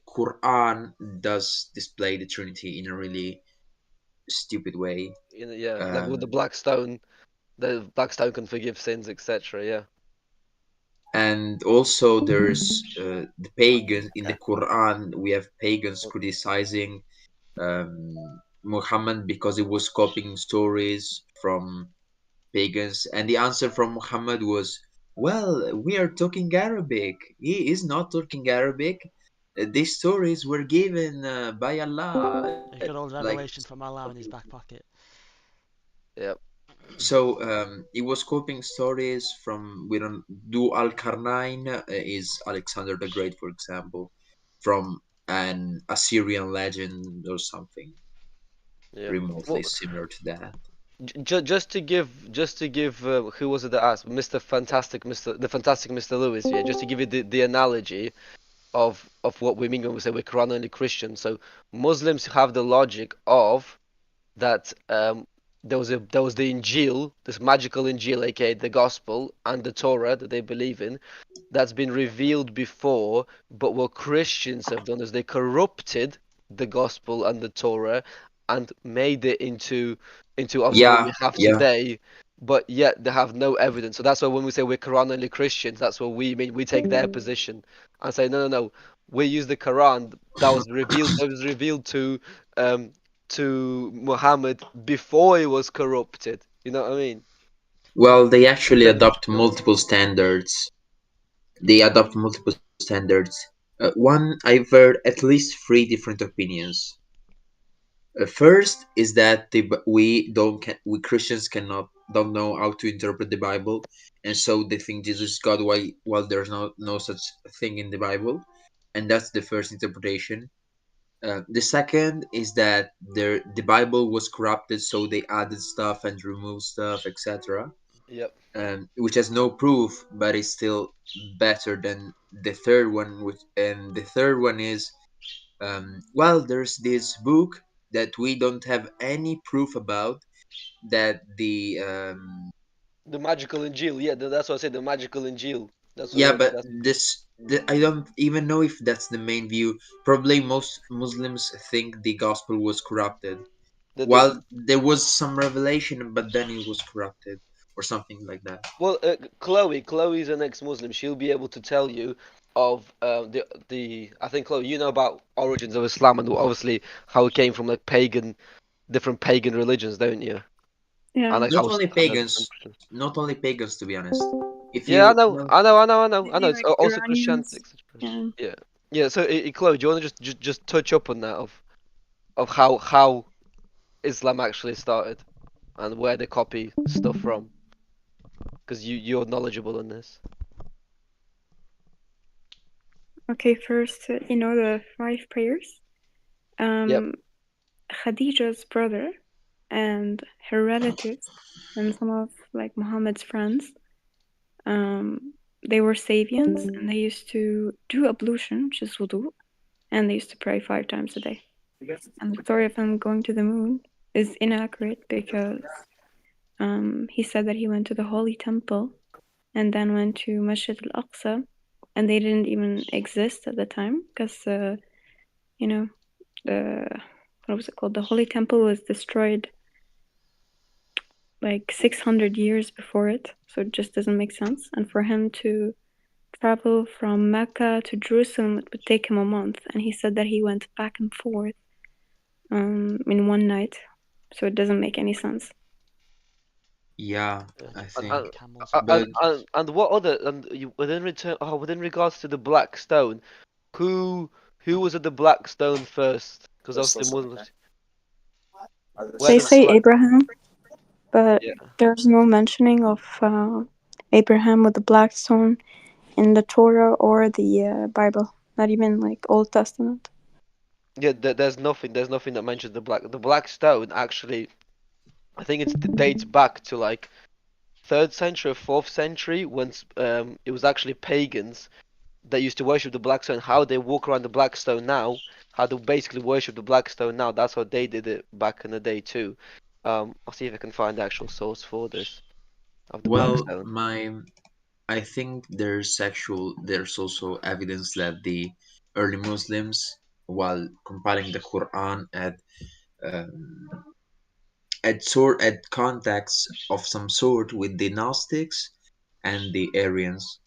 Quran does display the Trinity in a really stupid way. Yeah. Like with Um, the black stone can forgive sins, etc. Yeah. and also there's the pagans in the Quran. We have pagans criticizing Muhammad because he was copying stories from pagans, and the answer from Muhammad was, "Well, we are talking Arabic. He is not talking Arabic. These stories were given by Allah." He got all the Like, revelation from Allah in his back pocket. Yep. so he was copying stories from, we don't do Al Karnain is Alexander the Great, for example, from an Assyrian legend or something Yeah. remotely Well, similar to that. just to give who was it that asked the fantastic Mr. Lewis, yeah, just to give you the analogy of what we mean when we say we're Quran only Christian. So Muslims have the logic of that there was the Injil, this magical Injil, aka the Gospel, and the Torah that they believe in, that's been revealed before. But what Christians have done is they corrupted the Gospel and the Torah and made it into obviously what we Yeah, have yeah. today. But yet they have no evidence. So that's why when we say we're Quran only Christians, that's what we mean. We take their position and say no, no, no. We use the Quran that was revealed. That was revealed um Muhammad before he was corrupted. You know what I mean? Well, they actually But adopt multiple standards. They adopt multiple standards. One, I've heard at least three different opinions. First is that we Christians cannot don't know how to interpret the Bible, and so they think Jesus is God while there's no such thing in the Bible, and that's the first interpretation. The second is that the Bible was corrupted, so they added stuff and removed stuff, etc. yep. Which has no proof, but is still better than the third one. And the third one is, well, there's this book that we don't have any proof about that The magical Injil, yeah, that's what I said. The magical Injil. That's yeah, what. but I don't even know if that's the main view. Probably most Muslims think the gospel was corrupted. The While there was some revelation, but then it was corrupted or something like that. well, Chloe's an ex-Muslim. She'll be able to tell you of the. I think Chloe, you know about origins of Islam and obviously how it came from like different pagan religions, don't you? And Yeah. like Not how only and pagans, not only pagans, to be honest. If yeah, I you know, know, I know, I know, I know, I know. Maybe It's like also Christianity. Iranians. Yeah. Yeah, yeah. So, Chloe, do you want to just touch up on that of how Islam actually started and where they copy stuff from? Because you're knowledgeable in this. Okay, first, you know the 5 prayers? Yep. Khadija's brother and her relatives and some of like Muhammad's friends, they were Sabians and they used to do ablution, which is wudu, and they used to pray 5 times a day. And the story of him going to the moon is inaccurate because he said that he went to the Holy Temple and then went to Masjid al-Aqsa, and they didn't even exist at the time because, you know, the what was it called? The Holy Temple was destroyed like 600 years before it, so it just doesn't make sense. And for him to travel from Mecca to Jerusalem, it would take him a month, and he said that he went back and forth in one night, so it doesn't make any sense. yeah, Yeah. I And think, and, Camels and, and but and what other within within regards to the Black Stone, who who was at the Black Stone first? Because Let's obviously listen. Muslims. Where They the say Abraham, but yeah. there's no mentioning of Abraham with the black stone in the Torah or the Bible, not even like Old Testament. Yeah, there's nothing that mentions the Black Stone actually. I think it dates back to like third century or fourth century when it was actually pagans that used to worship the Black Stone. How they walk around the Black Stone now, how they basically worship the Black Stone now. That's how they did it back in the day too. I'll see if I can find the actual source for this of the Black well, Stone. I think there's also evidence that the early Muslims, while compiling the Quran, um, had contacts of some sort with the Gnostics and the Arians.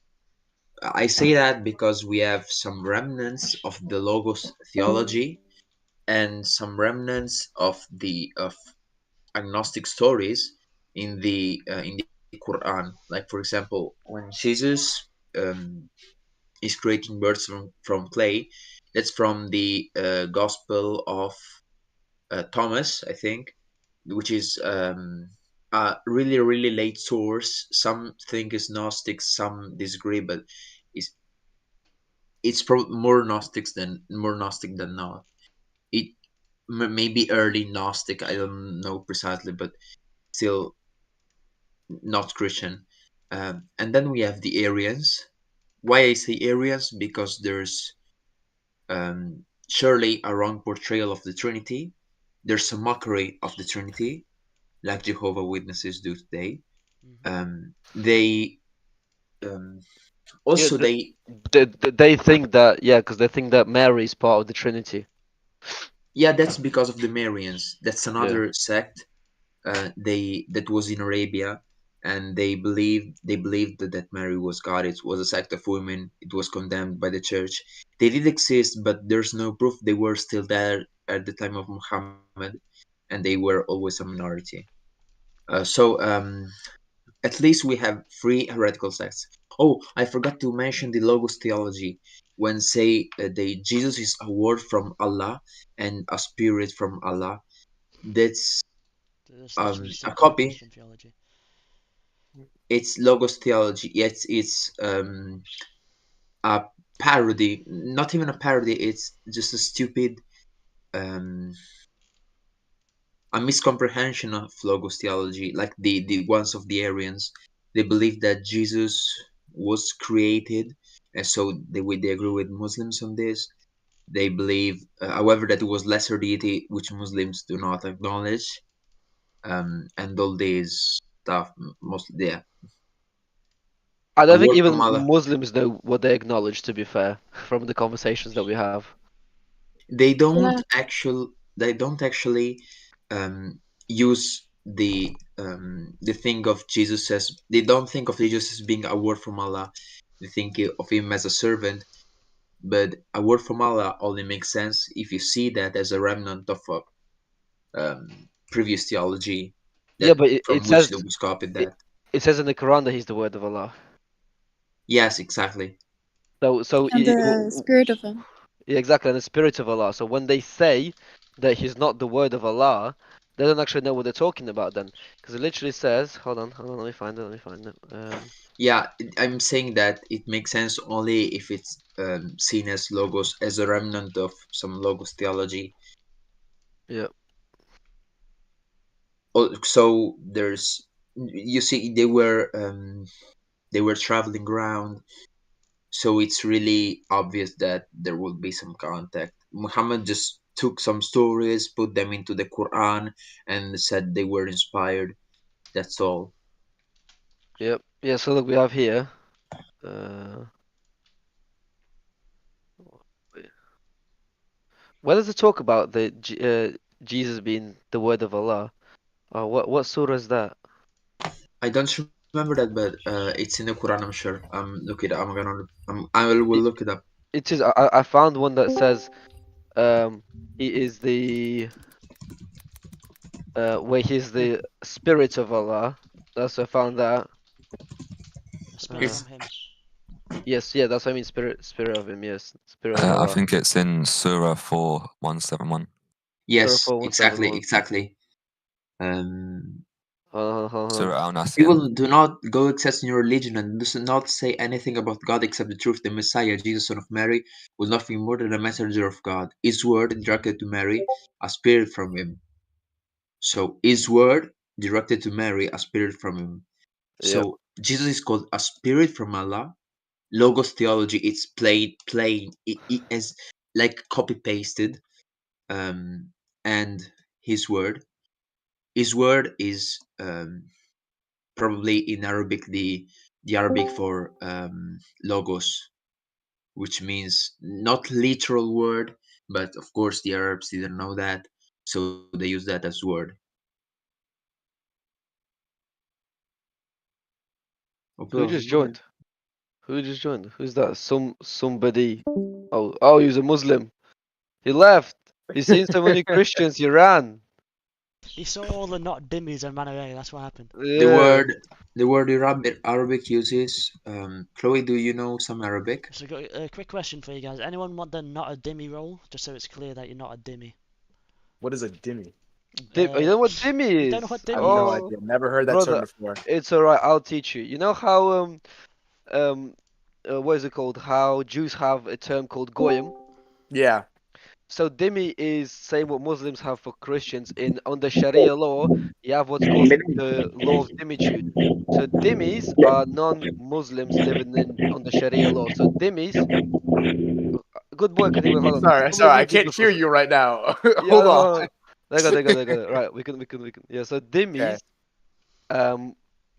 I say that because we have some remnants of the Logos theology and some remnants of agnostic stories in the Quran. Like for example, when Jesus um, is creating birds from clay, that's from the Gospel of Thomas, I think, which is a really late source. Some think is Gnostic, some disagree, but it's more Gnostic than not. It maybe early Gnostic. I don't know precisely, but still not Christian. And then we have the Arians. Why I say Arians? Because there's surely a wrong portrayal of the Trinity. There's a mockery of the Trinity. like Jehovah Witnesses do today. Mhm. They um, Yeah, also they they think that, yeah, because they think that Mary is part of the Trinity. yeah, that's because of the Marians. That's Yeah. another sect. They that was in Arabia, and they believed that Mary was God. It was a sect of women. It was condemned by the church. They did exist, but there's no proof they were still there at the time of Muhammad, and they were always a minority. So at least we have three heretical sects. Oh, I forgot to mention the Logos theology. When say Jesus is a word from Allah and a spirit from Allah, that's That's literally just a a copy. Christian theology. It's Logos theology. It's a parody. Not even a parody. It's just a stupid um, a miscomprehension of Logos theology, like the ones of the Arians. They believe that Jesus was created, and so they agree with Muslims on this. They believe, however, that it was lesser deity, which Muslims do not acknowledge, and all this stuff. Mostly, yeah, I a don't think word from even Allah. Muslims know what they acknowledge, to be fair, from the conversations that we have. They don't Yeah. actually use the thing of Jesus as they don't think of Jesus as being a word from Allah. They think of him as a servant, but a word from Allah only makes sense if you see that as a remnant of a previous theology Yeah, that but it, from it which says Logos copied it, that. it says in the Quran that he's the word of Allah. Yes, exactly. So And the spirit of him. yeah, exactly, and the spirit of Allah. So when they say that he's not the word of Allah, they don't actually know what they're talking about then, because it literally says, hold on, let me find it. Yeah, I'm saying that it makes sense only if it's seen as Logos as a remnant of some Logos theology. Yeah. So there's you see they were traveling around, so it's really obvious that there will be some contact. Muhammad just took some stories, put them into the Quran, and said they were inspired. That's all. Yep. Yeah. So look, we have here. Uh, where does it talk about Jesus being the word of Allah? What surah is that? I don't remember that, but it's in the Quran. I'm sure. Look it. I will It, look it up. it is. I found one that says he is the where he's the spirit of Allah. That's I found that. A spirit Uh, from him. yes, yeah, that's what I mean. Spirit of him. Yes, spirit of I Allah. think it's in Surah 4171. Surah Yes, exactly, 4171. exactly. Um, Hold on. Surah Al Nasiyan. People do not go excess in your religion and does not say anything about God except the truth. The Messiah, Jesus, son of Mary, was nothing more than a messenger of God. His word directed to Mary, a spirit from him. So his word directed to Mary, a spirit from him. Yep. So Jesus is called a spirit from Allah. Logos theology, it's plain. It is like copy pasted. Um, and his word, his word is probably in Arabic the Arabic for logos, which means not literal word, but of course the Arabs didn't know that, so they use that as word. Okay, Who I'll just go ahead. joined? Who just joined? Who's that? Somebody. Oh, he's a Muslim. He left. He seen so many Christians. He ran. He saw all the not dimmies and ran away. That's what happened. The Yeah. word the word Arabic uses. Chloe, do you know some Arabic? So, got a quick question for you guys. Anyone want the not a dimmy roll? Just so it's clear that you're not a dimmy. What is a dimmy? You know what Dimmy You don't know is? what I have dimmy no is? Oh, idea. Never heard that term brother, before. it's alright. I'll teach you. You know how um what is it called? How Jews have a term called goyim. Yeah. So dhimmi is same what Muslims have for Christians. In under Sharia law, you have what's called the law of dhimmitude. So dhimmis are non-Muslims living in under Sharia law. So dhimmis, good boy, Katiba, hold on. Sorry, Stop listening I to people can't for a hear sec. you right now. Yeah, Hold hold on. on. They got it. Right, we can. Yeah, so dhimmis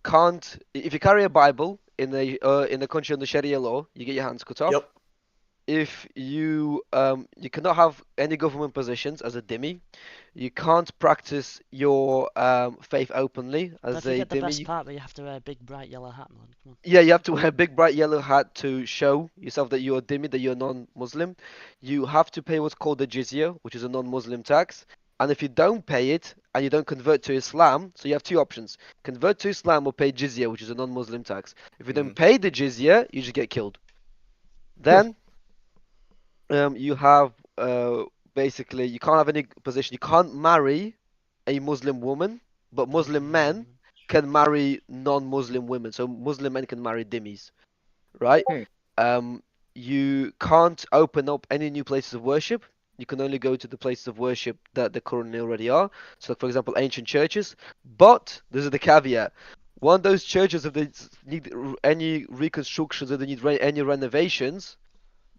can't. If you carry a Bible in the country under Sharia law, you get your hands cut off. Yep. If you cannot have any government positions as a dhimmi. You can't practice your faith openly Don't as a forget the dhimmi. best part, where you have to wear a big bright yellow hat, man. Come on. Yeah, you have to wear a big bright yellow hat to show yourself that you're a dhimmi, that you're non-Muslim. You have to pay what's called the jizya, which is a non-Muslim tax. And if you don't pay it and you don't convert to Islam, so you have two options: convert to Islam or pay jizya, which is a non-Muslim tax. If you don't pay the jizya, you just get killed. Then you have basically you can't have any position. You can't marry a Muslim woman, but Muslim men can marry non-Muslim women. So Muslim men can marry dhimmis, right? You can't open up any new places of worship. You can only go to the places of worship that there currently already are. So, for example, ancient churches. But this is the caveat: one of those churches, if they need any reconstructions, or they need any renovations,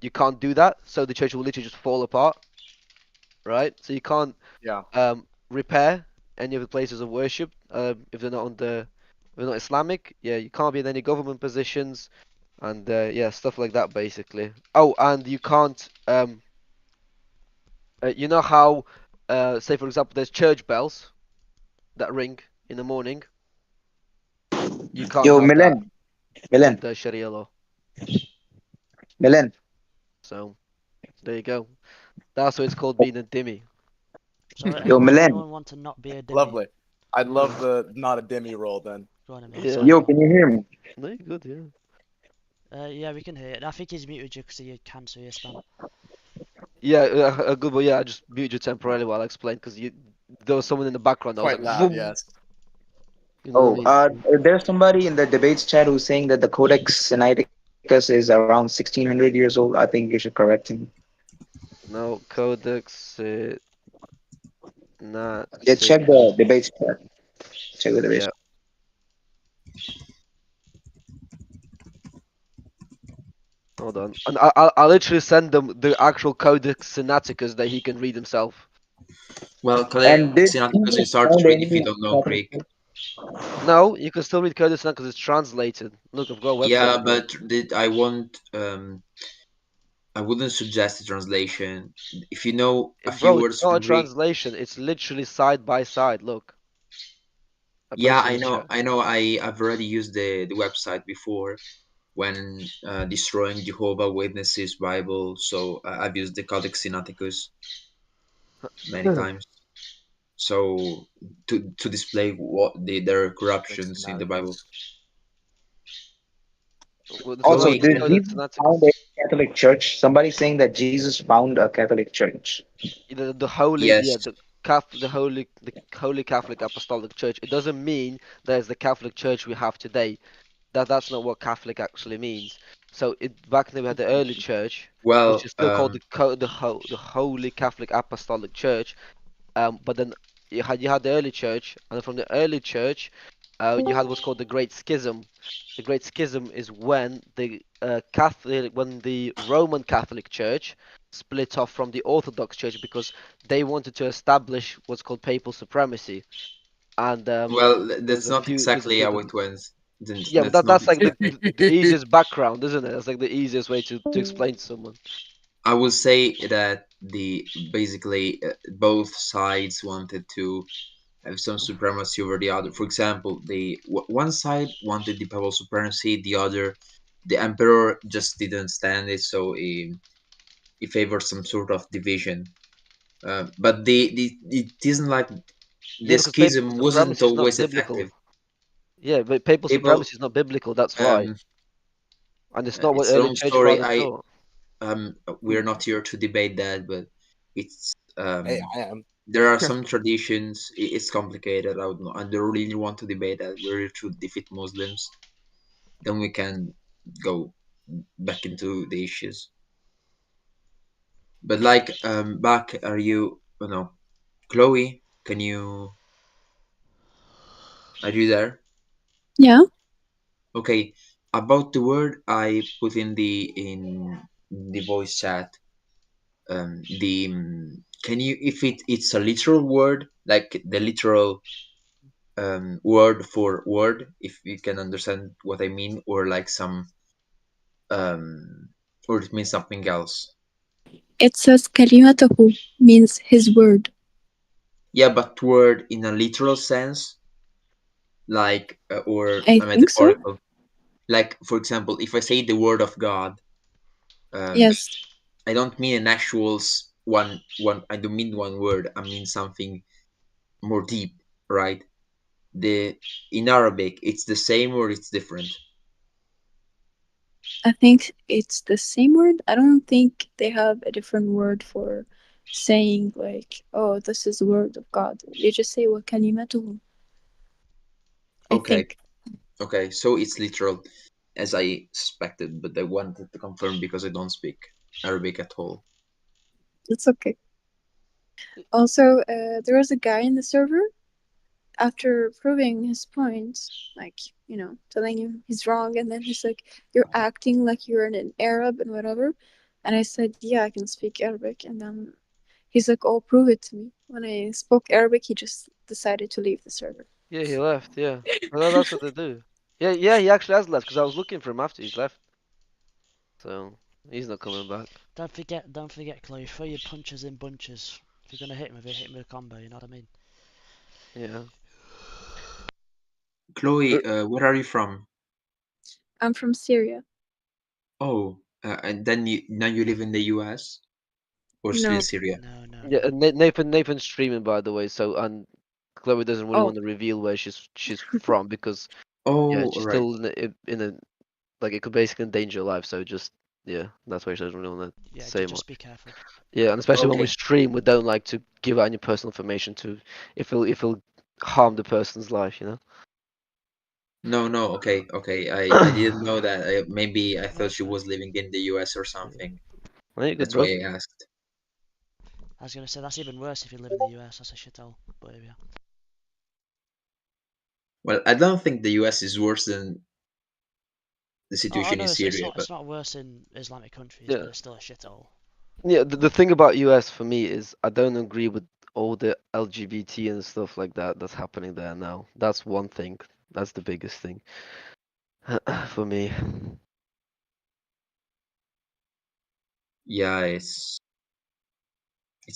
you can't do that. So the church will literally just fall apart, right? So you can't repair any of the places of worship if they're not if they're not Islamic. Yeah, you can't be in any government positions, and yeah, stuff like that basically. Oh, and you can't you know how say for example there's church bells that ring in the morning. You can't Yo, have that Milan, under Sharia law. Milan. So there you go. That's why it's called being a dhimmi. So Yo, Milan. anyone want to not be a dhimmi? Lovely. I'd love the not a dhimmi role then. Go on, Emil. Yeah. Sorry, Yo, go can you hear me? No, you're good, yeah. yeah, we can hear it. I think he's muted you because you cancel your spam. Yeah, good, but yeah, I just muted you temporarily while I explained because there was someone in the background that was Quite like, loud, "Vroom." yes. You know what I mean? There's somebody in the debates chat who's saying that the Codex Sinaiticus is around 1600 years old. I think you should correct him. No, Codex Yeah, check Sinaiticus. the debates chat. Check the debates. Yeah, hold on. And I'll literally send them the actual Codex Sinaiticus that he can read himself. Well, And did Sinaiticus Jesus is hard found to read if you any don't know Catholic Greek. church? No, you can still read Codex Sinaiticus because it's translated. Look, I've got a website Yeah, for it. but I wouldn't suggest a translation. If you know a few Bro, it's words not a from Greek, translation. It's literally side by side. Look, I yeah, posted in the chat. I've already used the website before when destroying Jehovah Witnesses Bible. So I've used the Codex Sinaiticus many times. So to display what their corruptions in the Bible. So Also, what's Chloe, the did Codex Jesus Sinaiticus? found a Catholic church? Somebody saying that Jesus found a Catholic church. The holy, yes. yeah, the holy Catholic Apostolic Church. It doesn't mean there's the Catholic Church we have today. That's not what Catholic actually means. So back then we had the early church, which Well, is still called the Holy Catholic Apostolic Church. But then you had the early church, and from the early church, you had what's called the Great Schism. The Great Schism is when the Roman Catholic Church split off from the Orthodox Church because they wanted to establish what's called papal supremacy, and well, there's that's a not few there's a exactly few how of them. it went. Yeah, but That's not that's like the, exactly. the the easiest background, isn't it? That's like the easiest way to explain to someone. I would say that the basically both sides wanted to have some supremacy over the other. For example, one side wanted the papal supremacy, the other, the emperor just didn't stand it, so he favored some sort of division. But it isn't like Yeah, the because papal schism wasn't supremacy is not always biblical. effective. Yeah, but papal People, supremacy is not biblical. That's why, um, and it's not what it's a early long church story. fathers taught. We're not here to debate that, but it's Hey, I am. there are some traditions. It's complicated. I don't really want to debate that. We're here to defeat Muslims. Then we can go back into the issues. But like back, are you? Oh no, Chloe, are you there? Yeah. Okay, about the word I put in the voice chat, the can you, if it's a literal word, like the literal word for word, if you can understand what I mean, or like some or it means something else? It says kalimatahu means his word. Yeah, but word in a literal sense, like or I a think so. metaphorical. Like for example, if I say the word of God, Yes. I don't mean an actual one. I don't mean one word. I mean something more deep, right? The in Arabic, it's the same or it's different. I think it's the same word. I don't think they have a different word for saying like, oh, this is the word of God. They just say wa kalimatuhu. I Okay, think. okay, so it's literal, as I suspected, but I wanted to confirm because I don't speak Arabic at all. It's okay. Also, there was a guy in the server after proving his point, like, you know, telling him he's wrong, and then he's like, you're acting like you're an Arab and whatever. And I said, yeah, I can speak Arabic. And then he's like, oh, prove it to me. When I spoke Arabic, he just decided to leave the server. Yeah, he left. Yeah, well, that's what they do. Yeah, he actually has left because I was looking for him after he's left. So he's not coming back. Don't forget, Chloe. Throw your punches in bunches. If you're gonna hit him with it, hit him with a combo. You know what I mean? Yeah. Chloe, where are you from? I'm from Syria. Oh, and then now you live in the US or still No. in Syria? No. Yeah, and Nathan's streaming, by the way. So, and Chloe doesn't really want to reveal where she's from because yeah, Oh, she's right. still in a like it could basically endanger her life. So just yeah, that's why she doesn't really want to say just much. be careful. Yeah, and especially when we Okay. stream, we don't like to give out any personal information to if it'll harm the person's life, you know. No, okay. I didn't know that. Maybe I thought she was living in the US or something. No, you're good, That's bro. why I asked. I was gonna say that's even worse if you live in the US. That's a shithole. But yeah. Well, I don't think the US is worse than the Oh situation in no, Syria, but it's not worse in Islamic countries, Yeah. but it's still a shithole. Yeah, the thing about US for me is I don't agree with all the LGBT and stuff like that that's happening there now. That's one thing. That's the biggest thing for me. yeah, it's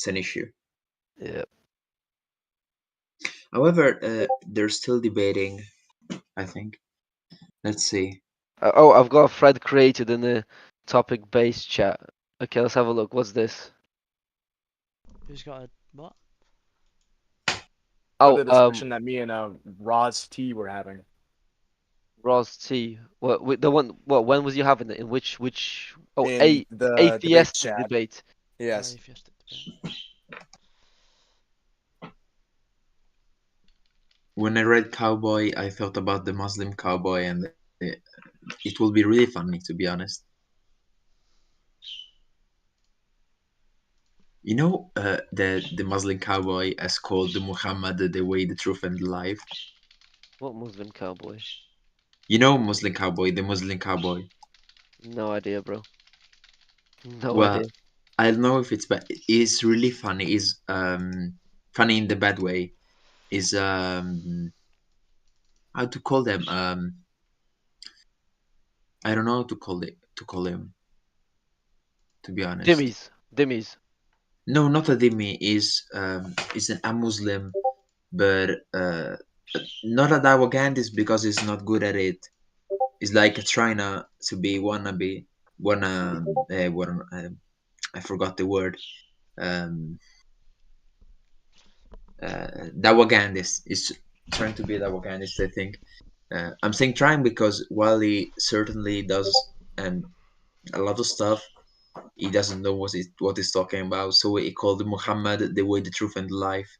an issue. Yeah. However, they're still debating, I think. Let's see. Oh, I've got a thread created in the topic-based chat. Okay, let's have a look. What's this? Who's got a what? For the Oh, discussion that me and Roz T were having. Ross T. What the one? What? When was you having it? In which? Oh, In the debate atheistic chat. debate. Yes. Atheistic debate. When I read cowboy, I thought about the Muslim cowboy, and it will be really funny, to be honest. You know, the Muslim cowboy as called the Muhammad, the way, the truth, and the life. What Muslim cowboy? You know, Muslim cowboy, the Muslim cowboy. No idea, bro. No Well, idea. I don't know if it's bad. It's really funny. Is funny in the bad way. Is how to call them? I don't know how to call him. To be honest, Dimmies. no, not a dhimmi. Is a Muslim, but not a Dawagandist because he's not good at it. It's like trying to be wanna I forgot the word. Um, Dawagandist is trying to be a Dawagandist. I think. I'm saying trying because while he certainly does a lot of stuff, he doesn't know what he's talking about. So he called Muhammad the way, the truth, and the life.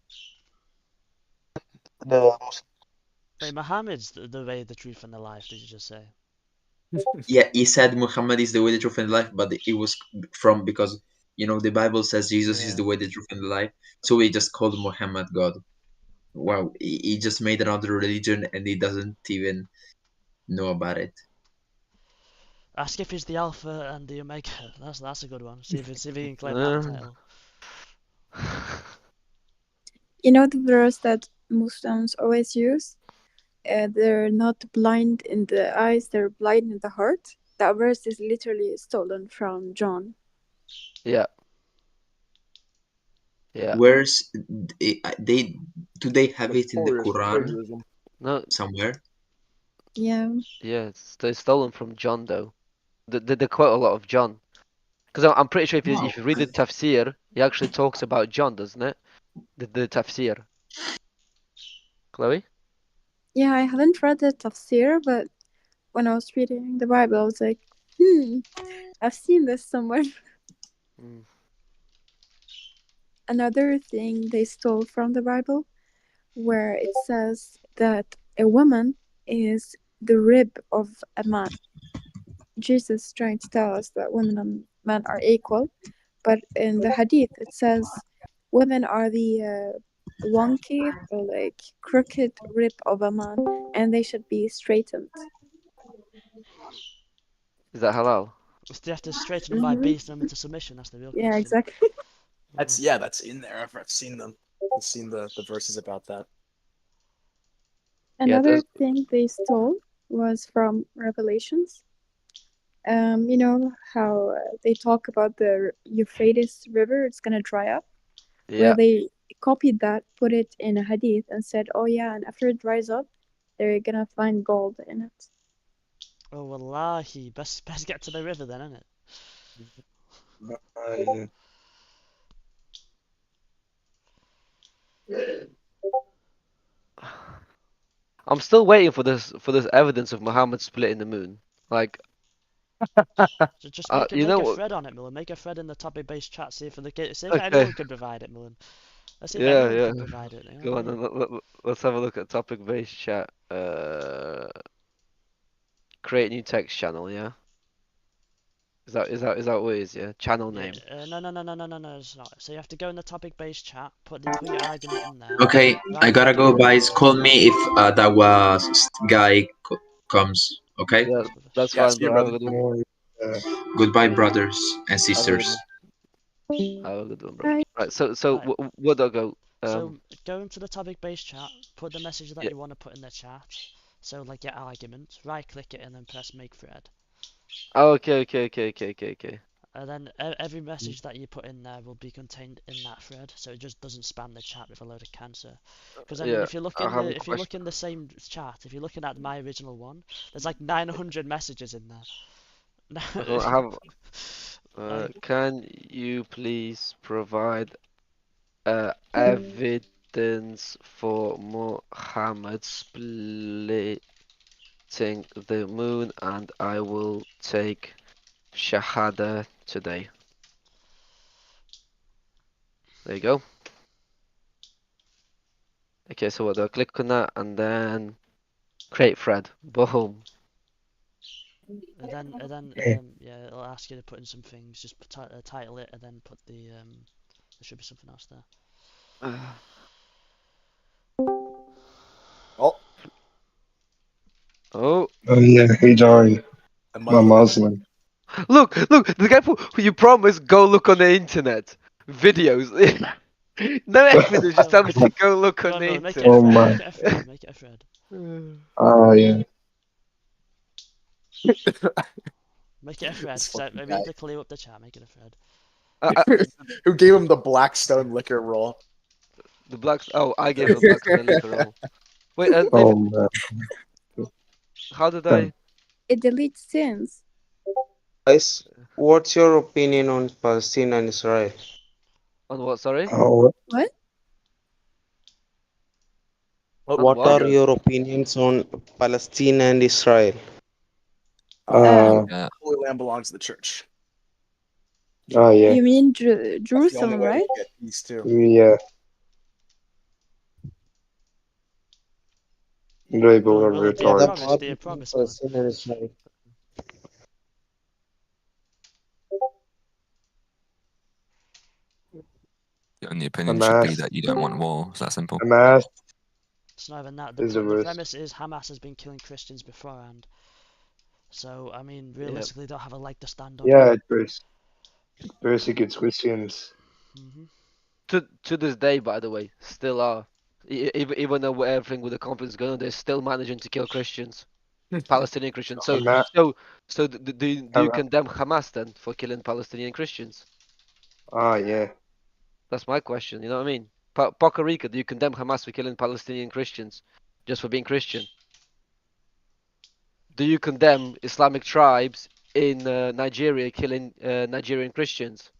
Wait, Muhammad's the way, the truth, and the life. Did you just say? Yeah, he said Muhammad is the way, the truth, and the life, but it was from because the Bible says Jesus is Yeah. the way, the truth, and the life. So he just called Muhammad God. Wow, he just made another religion and he doesn't even know about it. Ask if he's the Alpha and the Omega. That's a good one. See if he can claim that title. You know the verse that Muslims always use? They're not blind in the eyes, they're blind in the heart. That verse is literally stolen from John. Yeah. Yeah. Where's they do they have it in the Notorious Quran plagiarism. No. somewhere? Yeah. Yeah, they're stolen from John though. They quote a lot of John. Because I'm pretty sure No. if you read the tafsir, he actually talks about John, doesn't it? The tafsir. Chloe? Yeah, I haven't read the tafsir, but when I was reading the Bible, I was like, I've seen this somewhere. Mm. Another thing they stole from the Bible, where it says that a woman is the rib of a man. Jesus is trying to tell us that women and men are equal, but in the hadith it says women are the wonky or like crooked rib of a man, and they should be straightened. Is that halal? Do you have to straighten them by beating them into submission? That's the real question. Yeah, exactly. That's in there. I've seen them. I've seen the verses about that. Another thing they stole was from Revelations. You know how they talk about the Euphrates River, it's gonna dry up? Yeah. Well, they copied that, put it in a hadith, and said, oh yeah, and after it dries up, they're gonna find gold in it. Oh, wallahi. Best get to the river then, innit? I'm still waiting for this evidence of Muhammad splitting the moon. Like, Just you make know a what? thread on it, Mullen. Make a thread in the topic-based chat. See if Okay. anyone can provide it, Mullen. Let's see if Yeah, anyone yeah. can provide it. You know Go what I on, mean? then, let's have a look at topic-based chat. Create new text channel. Yeah. Is that what it is? Yeah. Channel Yeah. name. No, it's not. So you have to go in the topic-based chat. Put your argument in there. Okay, I gotta go, guys. Call me if that was guy comes. Okay. Yeah, that's Yeah, fine, see you, bro. Have brother. a good one. Goodbye, brothers and Have a good sisters. one. Have a good one, bro. Bye. Right. So Right. what do I go? So go into the topic-based chat. Put the message that Yeah. you want to put in the chat. So like your argument. Right-click it and then press make thread. Oh, okay. And then every message that you put in there will be contained in that thread, so it just doesn't spam the chat with a load of cancer. Because I mean, Yeah. if you look I in have a if you look question. in the same chat, if you're looking at my original one, there's like 900 messages in there. I have. Can you please provide evidence for Muhammad splitting the moon, and I will take Shahada today. There you go. Okay, so what do I click on that and then create thread? Boom. And then yeah, it'll ask you to put in some things. Just title it and then put the there should be something else there. Oh. Oh yeah, he joined. My Muslim. Look, the guy who you promised go look on the internet. Videos. No evidence, just tell me to go look on the Make internet. it a thread. Make it a thread. Make it a thread. Oh yeah. Make it a thread. This So fucking maybe guy. to clear up the chat. Make it a thread. Who gave him the Blackstone liquor roll? The blacks. Oh, I gave him a Blackstone liquor roll. Wait, Oh Nathan, man. how did I? It deletes sins. Guys, what's your opinion on Palestine and Israel? On what? Sorry. Oh, What? On What what? are your opinions on Palestine and Israel? Holy Land belongs to the church. oh yeah. You mean That's the only Jerusalem, way right? to get peace too. Yeah. They Go both on, are Mullen. Do retarded. you promise, Palestine and Israel. The only opinion should be Hamas. that you don't want war. It's that simple. Hamas It's not even that. is the The worst. premise is Hamas has been killing Christians beforehand. So I mean, realistically, they don't have a leg to stand on. Yeah, it persecutes Christians. Mhm. to this day, by the way, still are. Even though everything with the conflict's going on, they're still managing to kill Christians, Palestinian Christians. So Hamas, do you condemn Hamas then for killing Palestinian Christians? yeah. That's my question. You know what I mean? Puerto Rico, do you condemn Hamas for killing Palestinian Christians just for being Christian? Do you condemn Islamic tribes in Nigeria killing Nigerian Christians?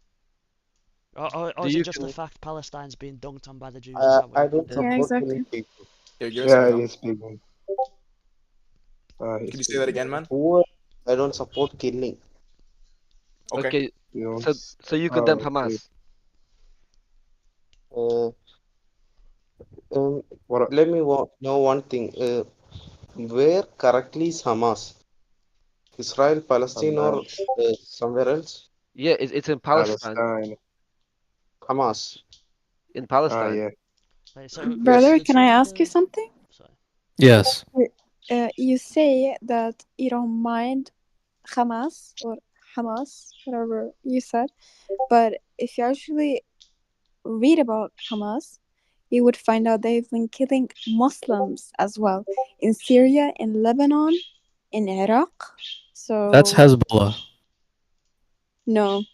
Or Do is it you just the con- fact Palestine's being dunked on by the Jews? Is that what I you don't condemn? Yeah, support killing exactly. people. You're Yeah, speaking on. he's speaking. Can He's you say that speaking. again, man? Who I don't support killing. Okay. Okay, You don't. so you condemn Oh, okay. Hamas. Uh, What? let me know one thing. Where correctly is Hamas? Israel, Palestine, or Hamas, somewhere else? Yeah, it's in Palestine. Palestine. Hamas. In Palestine. Yeah. Wait, so Yes. Brother, did can I someone ask you something? Sorry. Yes. You say that you don't mind Hamas or Hamas, whatever you said, but if you actually read about Hamas, you would find out they've been killing Muslims as well in Syria, in Lebanon, in Iraq. So That's Hezbollah. no,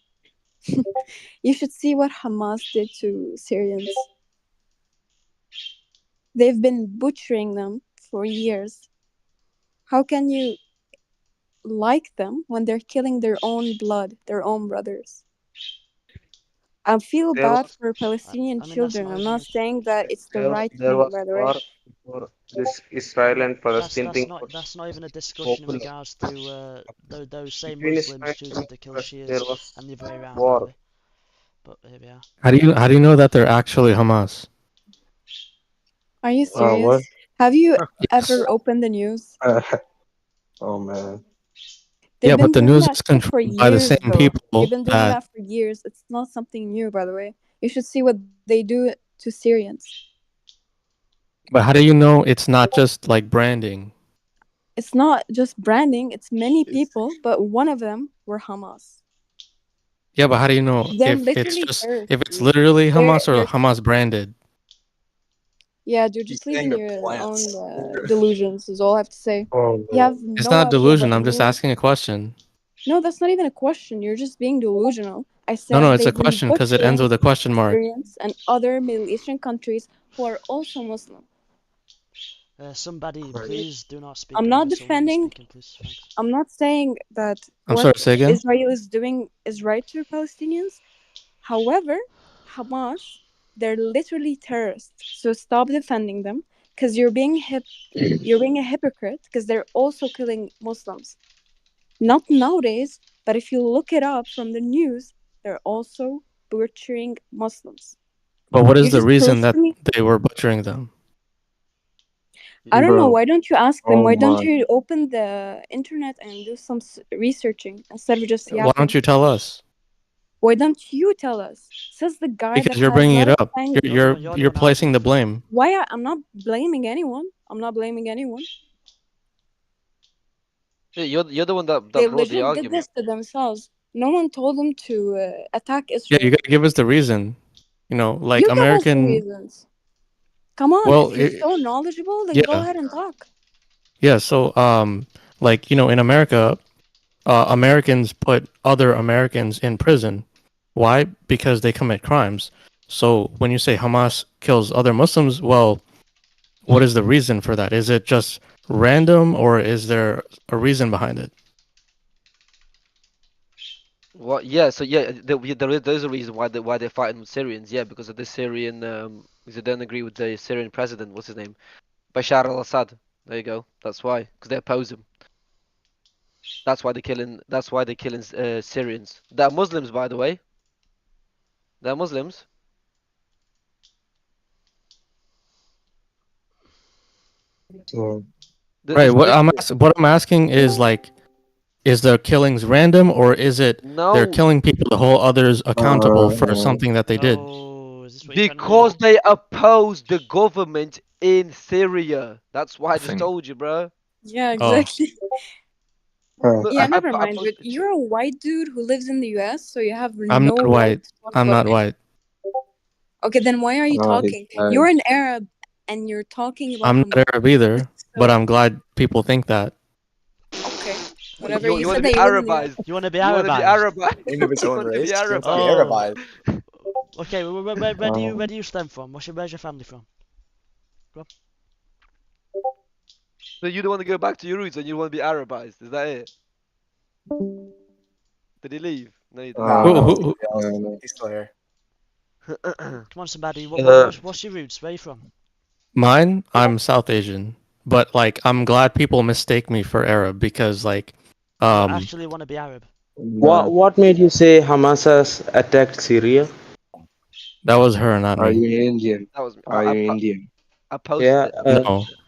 you should see what Hamas did to Syrians. They've been butchering them for years. How can you like them when they're killing their own blood, their own brothers? I feel There bad was for Palestinian I mean, that's children. not I'm even not saying that it's the right there thing, was by the way. war before this Israel and that's Palestine thing was that's not even a discussion in popular. regards to those same Between Muslims Israel choosing and to kill Palestine, there Shias was and the other way around, by the war. way. But here we are. How do you know that they're actually Hamas? Are you What? serious? Have you Yes. ever opened the news? Oh man. They've Yeah, been but the doing news that is shit for controlled by the years, same though. They've people been doing that. that for years. It's not something new, by the way. You should see what they do to Syrians. But how do you know it's not just like branding? It's not just branding, it's many people, but one of them were Hamas. Yeah, but how do you know They're if it's literally just terrorists, if it's dude. literally Hamas or They're Hamas branded? Yeah, dude, He's just live saying in they're your own plants. delusions, is all I have to say. Oh You man. have It's no not idea delusion. about I'm just rules. asking a question. No, that's not even a question. You're just being delusional. I No, said it's a they've been question because it ends butchering with a question mark. Syrians and other Middle Eastern countries who are also Muslim. Somebody, please do not speak I'm not over someone who's defending. speaking, please. Thanks. I'm not saying that I'm what sorry, say again? Israel is doing is right to Palestinians. However, Hamas, they're literally terrorists. So stop defending them, because you're being a hypocrite, because they're also killing Muslims. Not nowadays, but if you look it up from the news, they're also butchering Muslims. But what You is the just reason proved that to me. they were butchering them? I don't know. Bro. Why don't you ask them? Oh Why don't my. you open the internet and do some researching instead of just Why don't yapping? you tell us? Why don't you tell us? Says the guy Because that you're has bringing it life up. language. You're placing the blame. Why? I'm not blaming anyone. I'm not blaming anyone. Yeah, you're the one that They brought the legit did argument. this to themselves. No one told them to attack Yeah, Israel. you gotta give us the reason. You know, like You give us the American. reasons. Come on, Well, if you're so knowledgeable, then go yeah, ahead and talk. yeah. So, like in America, Americans put other Americans in prison. Why? Because they commit crimes. So when you say Hamas kills other Muslims, well, what is the reason for that? Is it just random, or is there a reason behind it? What? Yeah. So yeah, there's a reason why they're fighting with Syrians. Yeah, because of the Syrian. Because they don't agree with the Syrian president. What's his name? Bashar al-Assad. There you go. That's why. Because they oppose him. That's why they're killing. That's why they're killing Syrians. They're Muslims, by the way. They're Muslims. So, Right. What I'm asking is like, is the killings random, or is it they're No. killing people to hold others accountable for something that they did? Because they oppose the government in Syria. That's why I just told you, bro. Yeah, Oh. exactly. Look, Yeah, I never mind. posted. But you're a white dude who lives in the US, so you have I'm no not right white. to talk I'm about not white. Okay, then why are you talking? You're an Arab and you're talking about I'm not Hamas. Arab either, but So I'm glad people think that. okay, What, whatever. you You want to said be that you live in the Arabized? You want to be You want to be Arabized? Arabized? Name of its You own want to be race. Just be Arabized? Oh. Okay, where do you stem from? Where's your family from? Go on. So you don't want to go back to your roots and you want to be Arabized? Is that it? Did he leave? No, he didn't. Who, Nah, who, he's still here. Come on, somebody. Uh, What's your roots? Where are you from? Mine, I'm South Asian, but like I'm glad people mistake me for Arab because like You actually want to be Arab. what made you say Hamas has attacked Syria? that was her, not Are me. you Indian? That was me. Are you Indian? I posted Yeah. it. I No. posted it.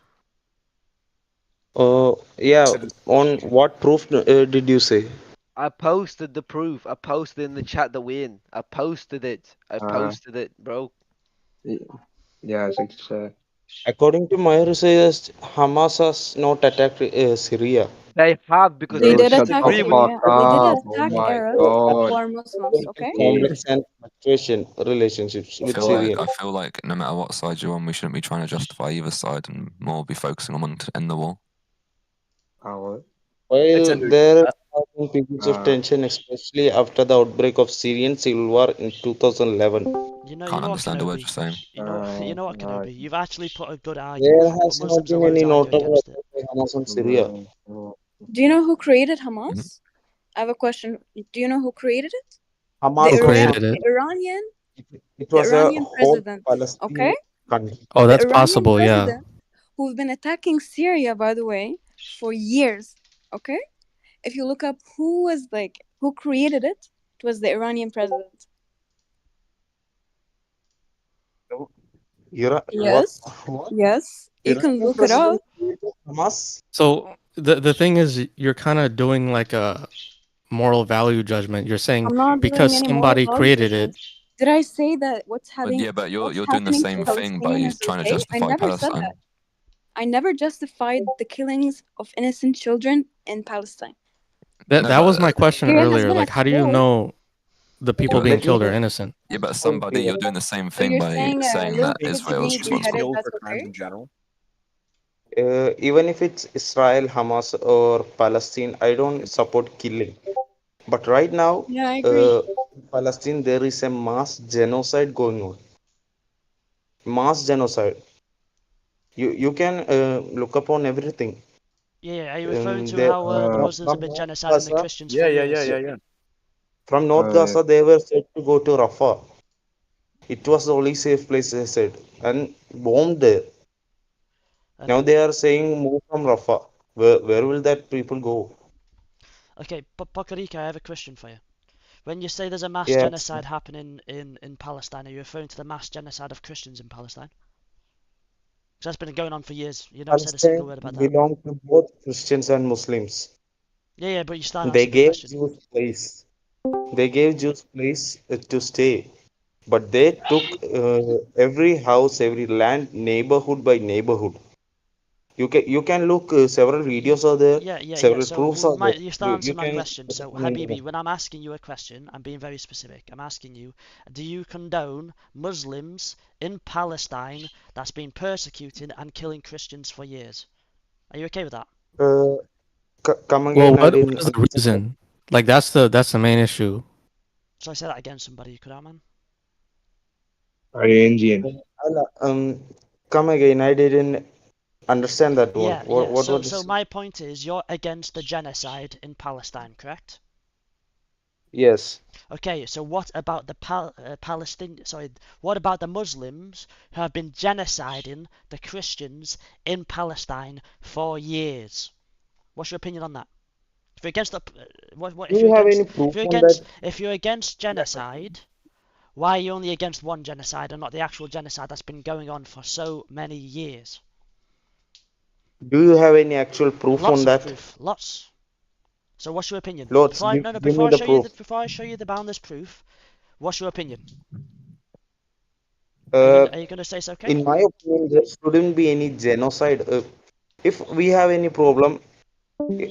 Yeah. On what proof did you say? I posted the proof. I posted in the chat that we're in. I posted it. I posted it, bro. Yeah, it's According to my research, Hamas has not attacked Syria. They have because They they did shut attack the disagree with. fuck Syria. They did up. Oh attack my Arabs god. who are Muslims. Okay. Complex and fluctuation relationships I with feel Syria. like no matter what side you're on, we shouldn't be trying to justify either side and more be focusing on wanting to end the war. It's While a neutral. there have been periods of tension, especially after the outbreak of Syrian civil war in 2011, You know Can't what, understand a word Kenobi? you're saying. You know what, Kenobi? You've actually put a good there argument for, but has not Muslims been always any argue notable against it. attack by Hamas on Syria. Do you know who created Hamas? I have a question. Do you know who created it? Hamas Who was created it? The Iranian, it the was a Iranian whole president. Palestine Okay, country. Oh, the that's Iranian possible, yeah. president who's been attacking Syria, by the way, for years. Okay, if you look up who created it, it was the Iranian president. Yes, What? yes, you can Iranian look it up. president created Hamas? So the thing is you're kind of doing like a moral value judgment. You're saying I'm not doing because any moral somebody value created judgment. it. Did I say that But you're what's doing the happening to same thing by Palestinians is trying to okay? I justify never said Palestine. that. I never justified the killings of innocent children in Palestine. That was my question Syria has earlier. been Like, how do you expelled. know the people being Let me killed are innocent? Yeah, but somebody you're doing the same So thing you're by saying saying little that kids Israel's being beheaded, responsible. that's for crimes okay? in general. Even if it's Israel, Hamas, or Palestine, I don't support killing. But right now, Yeah, I agree. Palestine, there is a mass genocide going on. Mass genocide. You can look upon everything. Yeah, are you referring to They, how the Muslims have from been North genociding the Gaza, Christians for years? from North Gaza, they were said to go to Rafah. It was the only safe place, they said, and bombed there. Now they are saying move from Rafah. Where will that people go? Okay, but Pakarika, I have a question for you. When you say there's a mass Yeah, genocide happening in Palestine, are you referring to the mass genocide of Christians in Palestine? Because that's been going on for years. You never said a single Palestine word about that. belong to both Christians and Muslims. Yeah, but you still They answered the gave question. Jews place. They gave Jews place to stay, but they took every house, every land, neighborhood by neighborhood. You can look several videos are there, Yeah. several So proofs are there. you still You answered my can question. So Habibi, when I'm asking you a question, I'm being very specific. I'm asking you, do you condone Muslims in Palestine that's been persecuting and killing Christians for years? Are you okay with that? uh, come Well, again. I what didn't was the understand that. reason? Like that's the main issue. So I say that again, somebody, could I, man? Are you Indian? Come again. I didn't understand that one. What Yeah. what So was? my point is, you're against the genocide in Palestine, correct? Yes. Okay, so what about the Palestinian? Sorry, what about the Muslims who have been genociding the Christians in Palestine for years? What's your opinion on that? If you're against the, what Do you have any if proof you're on that? against genocide, why are you only against one genocide and not the actual genocide that's been going on for so many years? Do you have any actual proof on Lots of that? proof, lots. So what's your opinion? Lots. Give me the proof. Before I show you the boundless proof, what's your opinion? Uh, Are you gonna say it's okay? in my opinion, there shouldn't be any genocide. If we have any problem,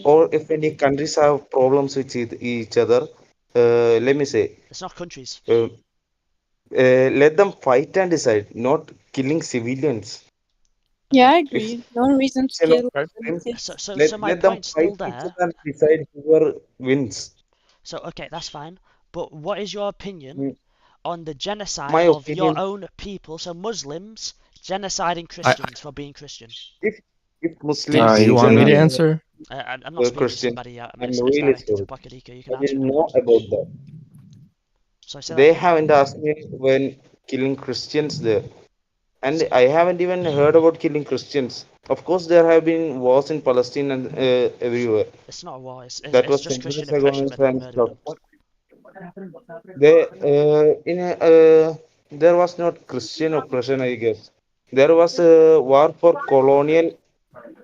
or if any countries have problems with each other, let me say, It's not countries. uh, let them fight and decide, not killing civilians. Yeah, I If agree. No reason to you know, kill Muslims, kids. So my let them point's fight still each there. other and decide whoever wins. So okay, that's fine. But what is your opinion on the genocide My of your opinion, own people? So Muslims genociding Christians for being Christian. if Do Muslims you want me to genocide answer? I'm not speaking to Christians, somebody. I'm It's really directed to sorry. Pocket You I can answer didn't if you know want. about that. So say that They again. haven't asked me when killing Christians there. And I haven't even heard about killing Christians. Of course, there have been wars in Palestine and everywhere. It's not a war. That It's was just Christian centuries ago oppression and where they've murdered stuff. them. They there was not Christian oppression, I guess. There was a war for colonial.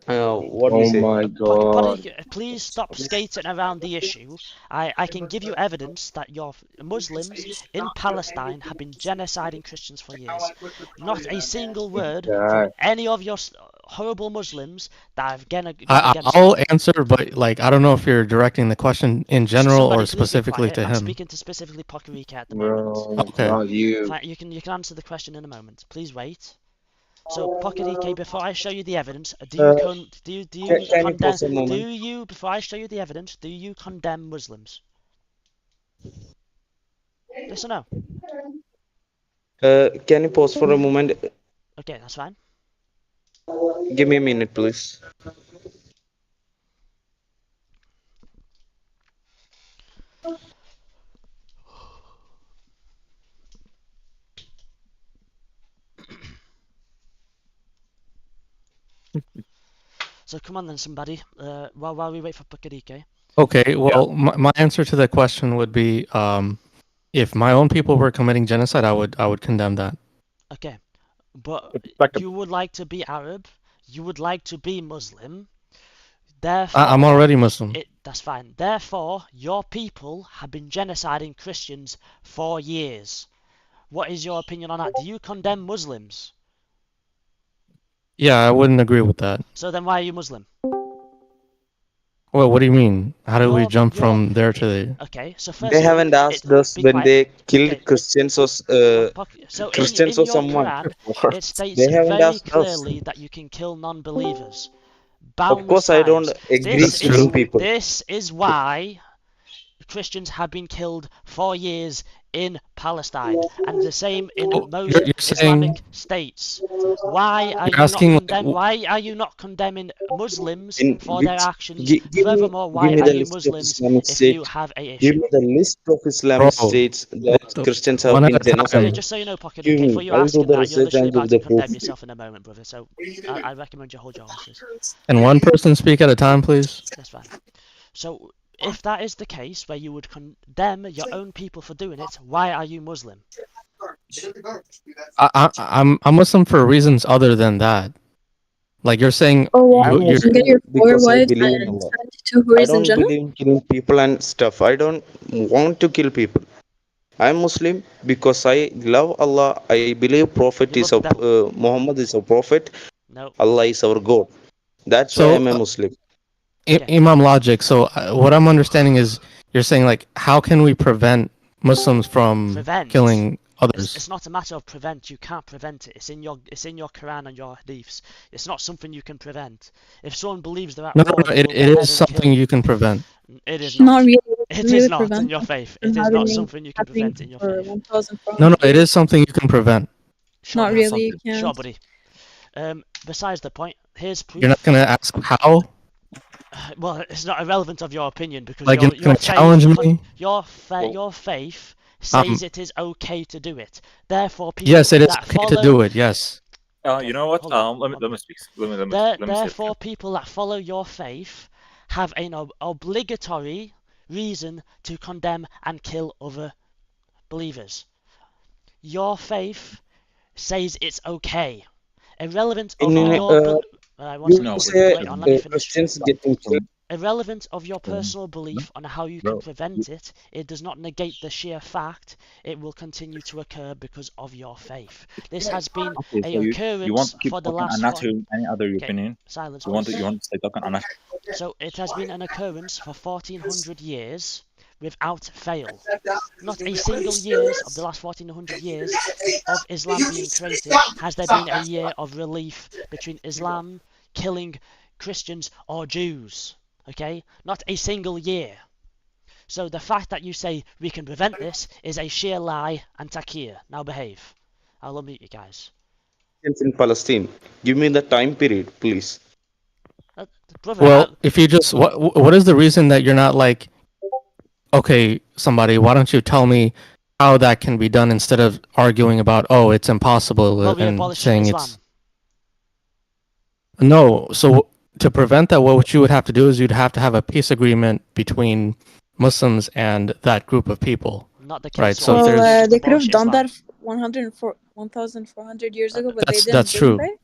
What we Oh say? my god. Potty, please stop skating around the issue. I can give you evidence that your Muslims in Palestine have been genociding Christians for years. Not a single word from Exactly. any of your horrible Muslims that have gone against I'll that. answer, but like I don't know if you're directing the question in general or Somebody please be specifically quiet. to I'm him. speaking to specifically Pokerika at the moment. Bro, Okay. not you. Fine, you can answer the question in a moment. Please wait. So Pokerika, before I show you the evidence, do you Can you condemn? pause a Do moment? you before I show you the evidence? Do you condemn Muslims? Yes or no? Can you pause for a moment? Okay, that's fine. Give me a minute, please. So come on then, somebody. While we wait for Pokerika. Okay. Well, my answer to that question would be, if my own people were committing genocide, I would condemn that. Okay, but Like you would like to be Arab. You would like to be Muslim. I'm Therefore, already Muslim. that's fine. Therefore, your people have been genociding Christians for years. What is your opinion on that? Do you condemn Muslims? Yeah, I wouldn't agree with that. So then why are you Muslim? Well, what do you mean? How do we jump You're from there to the? okay. So They firstly, haven't asked us be when quiet. they killed Okay. Christians or So Christians in or your someone. Quran, it states They haven't very asked us. clearly that you can kill non-believers. Of Boundless course, I don't times. agree That's true. killing people. This is why Christians have been killed for years in Palestine, and the same in most You're saying Islamic states. Why are you're you not asking like, Why are you not condemning Muslims In for their which actions? Furthermore, give why me are the you list of Muslims Islamic if you states. have a Give issue? me the list of Islamic bro, states that Christians have one at been a Okay, time. genocided. just so you know, Pocket, Give okay, me. for you I will do asking the that, you're research literally and give about the to proof. condemn yourself in a moment, brother. So I recommend you hold your horses. And one person speak at a time, please. That's fine. So if that is the case, where you would condemn your own people for doing it, why are you Muslim? I'm Muslim for reasons other than that. Like you're saying, Oh, well, I'm you're you get Muslim your four because I wives believe in and Allah. 72 who I is in don't Jannah? believe in killing people and stuff. I don't want to kill people. I'm Muslim because I love Allah. I believe Prophet You is love the devil. Muhammad is a prophet. No. Allah is our God. That's why so I'm a Muslim. Okay. Imam logic. So what I'm understanding is you're saying like, how can we prevent Muslims from Prevent. killing others? It's not a matter of prevent. You can't prevent it. It's in your Quran and your hadiths. It's not something you can prevent. If someone believes they're at No, war, they it will is behead and something kill. you can prevent. It is Not not. really. It Really is not in prevent your them faith. from It is not having something you can prevent in your for faith. 1,400 No, it years. is something you can prevent. Sure. Not really, you Sure, can't. buddy. Besides the point, here's proof. You're not gonna ask how? Well, it's not irrelevant of your opinion because Like you're not your gonna faith, challenge me? your faith says it is okay to do it. Therefore, people Yes, it is that okay follow to do it. Yes. Okay, You know what? hold on, Let me speak. Let me say. Therefore, people that follow your faith have an obligatory reason to condemn and kill other believers. Your faith says it's okay. Irrelevant of your one You second, say wait on, let me finish. Christians getting killed. Irrelevant of your personal belief on how you can prevent it, it does not negate the sheer fact it will continue to occur because of your faith. This has been Okay, a so you want occurrence to keep for the talking last and not hearing any other opinion. silence, You want please. to stay talking and not. So it has been an occurrence for 1400 years without fail. Not a single years of the last 1400 years of Islam being created has there been a year of relief between Islam killing Christians or Jews. Okay? Not a single year. So the fact that you say we can prevent this is a sheer lie and taqiyya. Now behave. I'll unmute you guys. In Palestine. Give me the time period, please. Brother, Well, if you just what is the reason that you're not like, okay, somebody, why don't you tell me how that can be done instead of arguing about, oh, it's impossible well, we and abolished saying Islam. it's no. So to prevent that, what you would have to do is you'd have to have a peace agreement between Muslims and that group of people. Not the case. Right. So Well, there's they could have done that 1,400 years ago, but they didn't. that's true. Didn't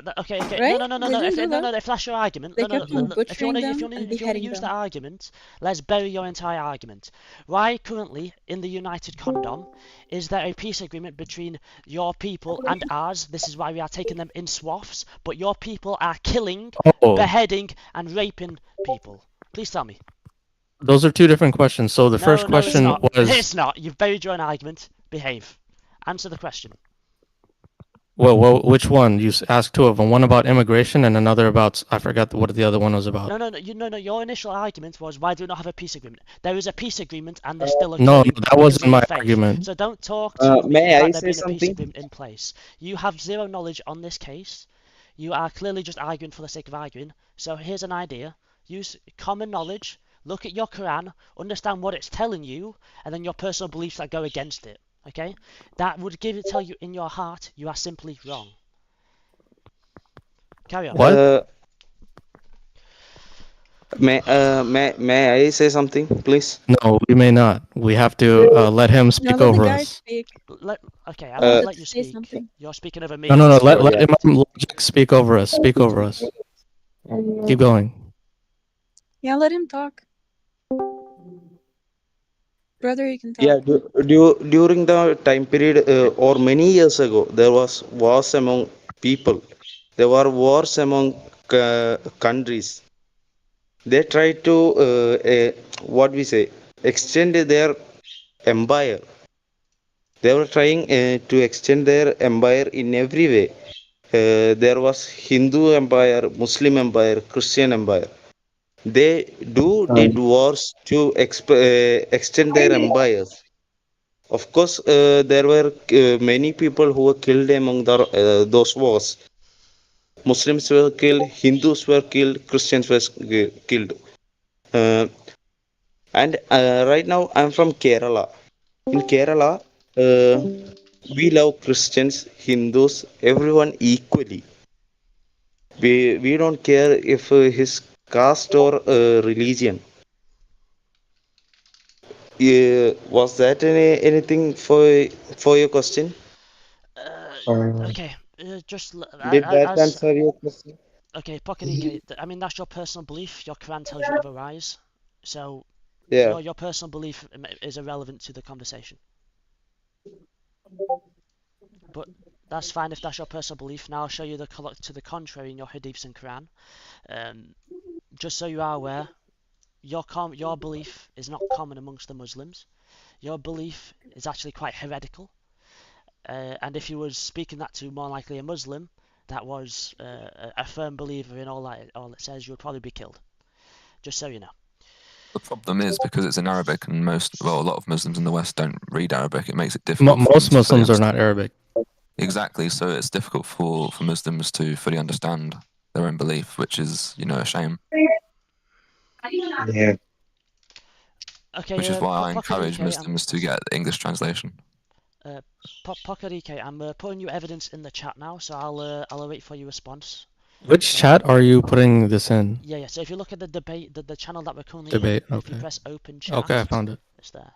they? Okay. Right? No. They didn't do that. If that's your argument, They kept on if you want butchering them and to beheading use them. that argument, let's bury your entire argument. Why currently in the United Kingdom is there a peace agreement between your people and ours? This is why we are taking them in swaths, but your people are killing, beheading, and raping people. Please tell me. Those are two different questions. So the first question was... It's not. You've buried your own argument. Behave. Answer the question. Well, which one? You asked two of them. One about immigration and another about... I forgot what the other one was about. No. Your initial argument was, why do we not have a peace agreement? There is a peace agreement and they're still No, killing that wasn't my faith. argument. So don't talk to me May I about there say being a peace something? agreement in place. You have zero knowledge on this case. You are clearly just arguing for the sake of arguing. So here's an idea. Use common knowledge. Look at your Quran, understand what it's telling you, and then your personal beliefs that go against it. Okay? That would tell you in your heart you are simply wrong. Carry on. What? May I say something, please? No, we may not. We have to let him speak over us. Okay, I'll let you speak. Something. You're speaking over me. No. Let Imam Logic speak over us. Speak over us. Keep going. Yeah, let him talk. Brother, you can talk. Yeah, during the time period or many years ago, there was wars among people. There were wars among countries. They tried to what we say, extend their empire. They were trying to extend their empire in every way. There was Hindu empire, Muslim empire, Christian empire. They did wars to extend their empires. Of course, there were many people who were killed among those wars. Muslims were killed, Hindus were killed, Christians were killed. And right now, I'm from Kerala. In Kerala, we love Christians, Hindus, everyone equally. We don't care if his caste or religion. Was that anything for your question? Okay, just Did that answer your question? Okay, Pocket EK. I mean, that's your personal belief. Your Quran tells you otherwise. So, yeah, your personal belief is irrelevant to the conversation. But that's fine if that's your personal belief. Now I'll show you to the contrary in your Hadiths and Quran. Just so you are aware, your belief is not common amongst the Muslims. Your belief is actually quite heretical. And if you were speaking that to more likely a Muslim that was a firm believer in all it says, you would probably be killed. Just so you know. The problem is because it's in Arabic and a lot of Muslims in the West don't read Arabic. It makes it difficult. Most Muslims are not Arabic. Exactly, so it's difficult for Muslims to fully understand their own belief, which is a shame. Yeah. Okay. Which is why I encourage Muslims to get the English translation. Pokerike, I'm putting you evidence in the chat now, so I'll wait for your response. Which chat are you putting this in? Yeah. So if you look at the debate, the channel that we're currently in, if you press open chat. Okay, I found it. It's there.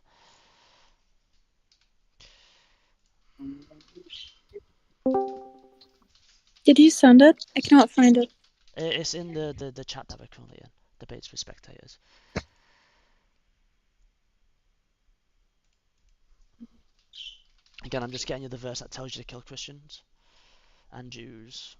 Did you send it? I cannot find it. It's in the chat that we're currently in. Debates for spectators. Again, I'm just getting you the verse that tells you to kill Christians and Jews.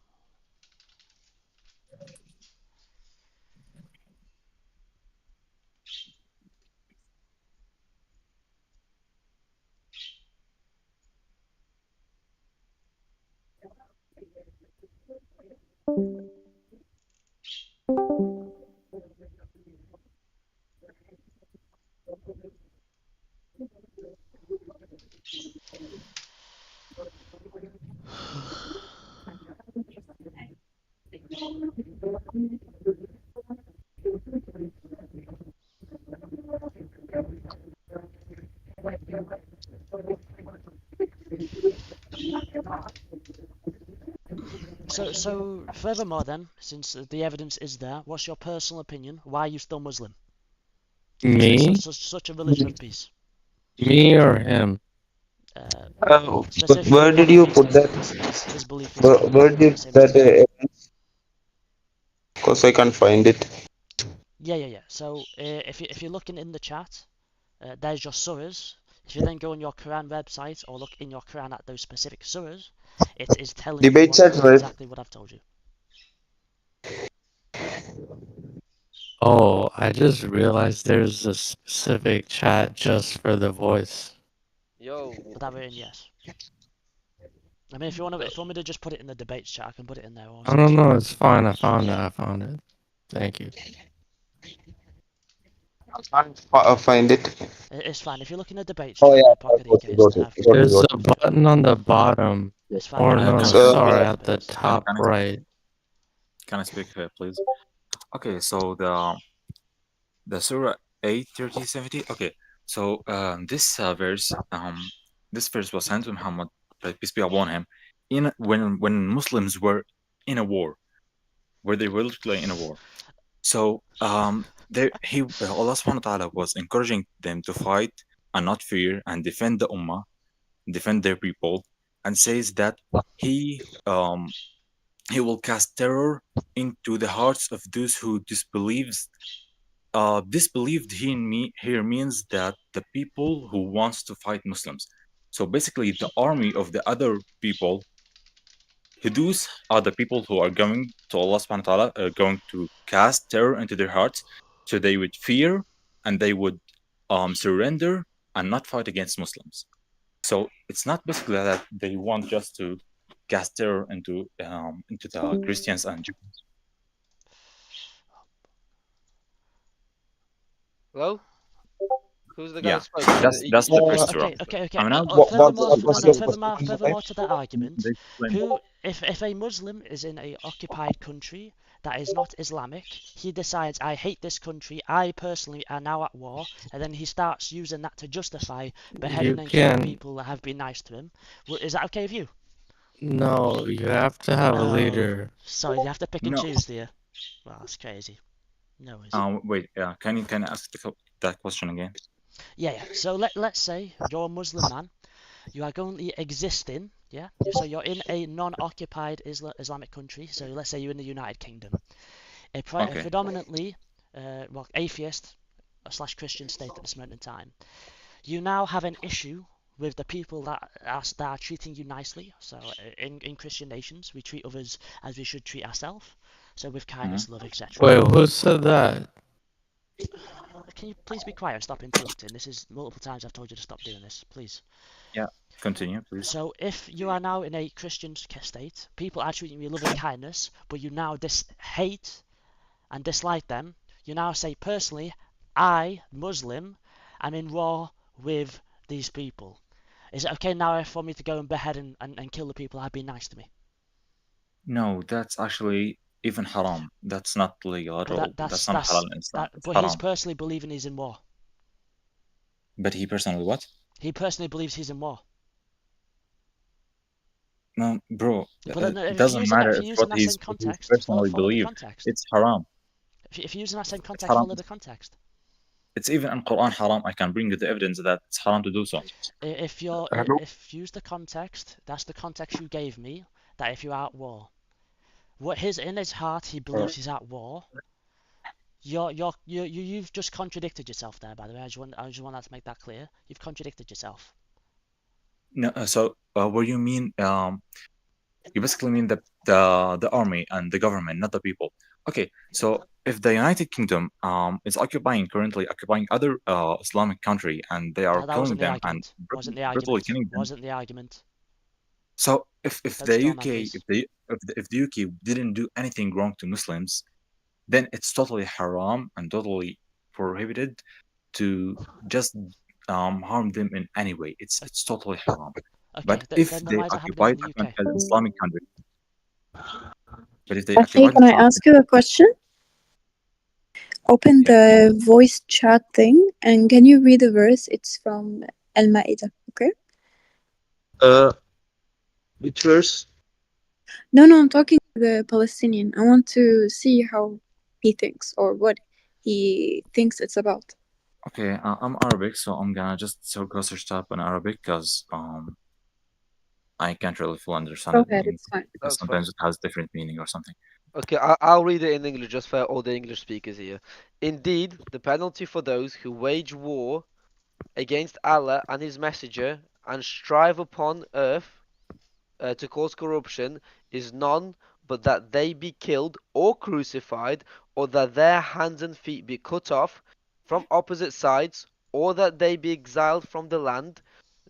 So furthermore then, since the evidence is there, what's your personal opinion? Why are you still Muslim? Me? Such a religion of peace. Me or him? But where did you put that? His belief is Where did you put that? Because I can't find it. Yeah. So if you're looking in the chat, there's your surahs. If you then go on your Quran website or look in your Quran at those specific surahs, it is telling you exactly what I've told you. Oh, I just realized there's a specific chat just for the voice. Yo. Put that in, yes. I mean, if you want me to just put it in the debates chat, I can put it in there also. No, it's fine. I found it. Thank you. I can't find it. It's fine. If you look in the debates Oh chat, yeah, Pocket EK, There's a button on the bottom. It's fine. Or no, sorry, at the top Can I right. Can I speak here, please? Okay, so the Surah 8:30-70. Okay, so this verse was sent to Muhammad, peace be upon him, when Muslims were in a war, where they were literally in a war. So Allah subhanahu wa ta'ala was encouraging them to fight and not fear and defend the ummah, defend their people, and says that he will cast terror into the hearts of those who disbelieves. Disbelieved here means that the people who wants to fight Muslims. So basically, the army of the other people, Hudus, are the people who are going to Allah subhanahu wa ta'ala, going to cast terror into their hearts, so they would fear and they would surrender and not fight against Muslims. So it's not basically that they want just to cast terror into the Christians and Jews. Hello? Who's the guy that spoke? That's the first surah. Okay. I mean, Furthermore to that argument, if a Muslim is in a occupied country that is not Islamic, he decides, I hate this country, I personally are now at war, and then he starts using that to justify beheading and killing people that have been nice to him. Is that okay with you? No, you have to have a leader. Sorry, you have to pick and choose, do you? Well, that's crazy. No worries. Wait, can you ask that question again? Yeah. So let's say you're a Muslim man. You are currently existing, yeah? So you're in a non-occupied Islamic country. So let's say you're in the United Kingdom. A predominantly, atheist / Christian state at this moment in time. You now have an issue with the people that are treating you nicely. So in Christian nations, we treat others as we should treat ourselves. So with kindness, love, etc. Wait, who said that? Can you please be quiet and stop interrupting? This is multiple times I've told you to stop doing this. Please. Yeah, continue, please. So if you are now in a Christian state, people are treating you with loving kindness, but you now hate and dislike them. You now say, personally, I, Muslim, am in war with these people. Is it okay now for me to go and behead and kill the people that have been nice to me? No, that's actually even haram. That's not legal at all. That's not halal in Islam. But he's personally believing he's in war. But he personally what? He personally believes he's in war. No, bro, But it doesn't matter if what he's personally believes. It's haram. If you're using that same context, follow the context. It's even in Quran haram. I can bring you the evidence that it's haram to do so. If you use the context, that's the context you gave me, that if you're at war. In his heart, he believes he's at war. You've just contradicted yourself there, by the way. I just want that to make that clear. You've contradicted yourself. No, so what you mean? You basically mean the army and the government, not the people. Okay, so if the United Kingdom is currently occupying other Islamic country and they are killing them and brutally killing them. Wasn't the argument. So if Let's the go, man, UK please. if the UK didn't do anything wrong to Muslims, then it's totally haram and totally prohibited to just harm them in any way. It's totally haram. Okay, But if then they why is it happening occupied in the a UK? an Islamic country, but if they Actually, occupied can I ask you a question? Open yeah, the voice chat thing and can you read the verse? It's from Al-Ma'idah, okay? Which verse? No, I'm talking to the Palestinian. I want to see how he thinks or what he thinks it's about. okay, I'm Arabic, so I'm gonna just go search up in Arabic because I can't really fully understand Go it in ahead, English it's fine. because That's fine. sometimes it has different meaning or something. Okay, I'll read it in English just for all the English speakers here. Indeed, the penalty for those who wage war against Allah and His Messenger and strive upon earth to cause corruption is none but that they be killed or crucified, or that their hands and feet be cut off from opposite sides, or that they be exiled from the land.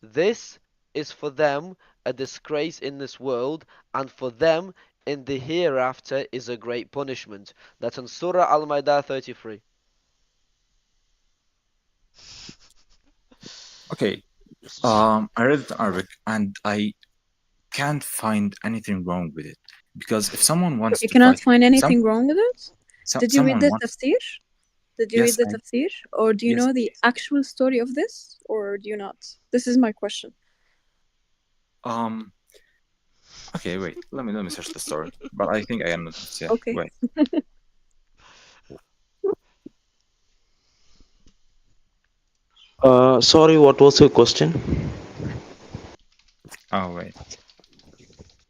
This is for them a disgrace in this world, and for them in the hereafter is a great punishment. That's in Surah Al-Maidah 33. Okay, I read it in Arabic and I can't find anything wrong with it because if someone wants You to fight, cannot find some anything wrong with it? Did you read someone the wants. tafsir? Did you read Yes, the tafsir? Or do you yes. know the actual story of this? Or do you not? This is my question. Um. Okay, wait. Let me search the story. But I think I am not. Yeah. Okay. Wait. Sorry, what was your question? Oh wait.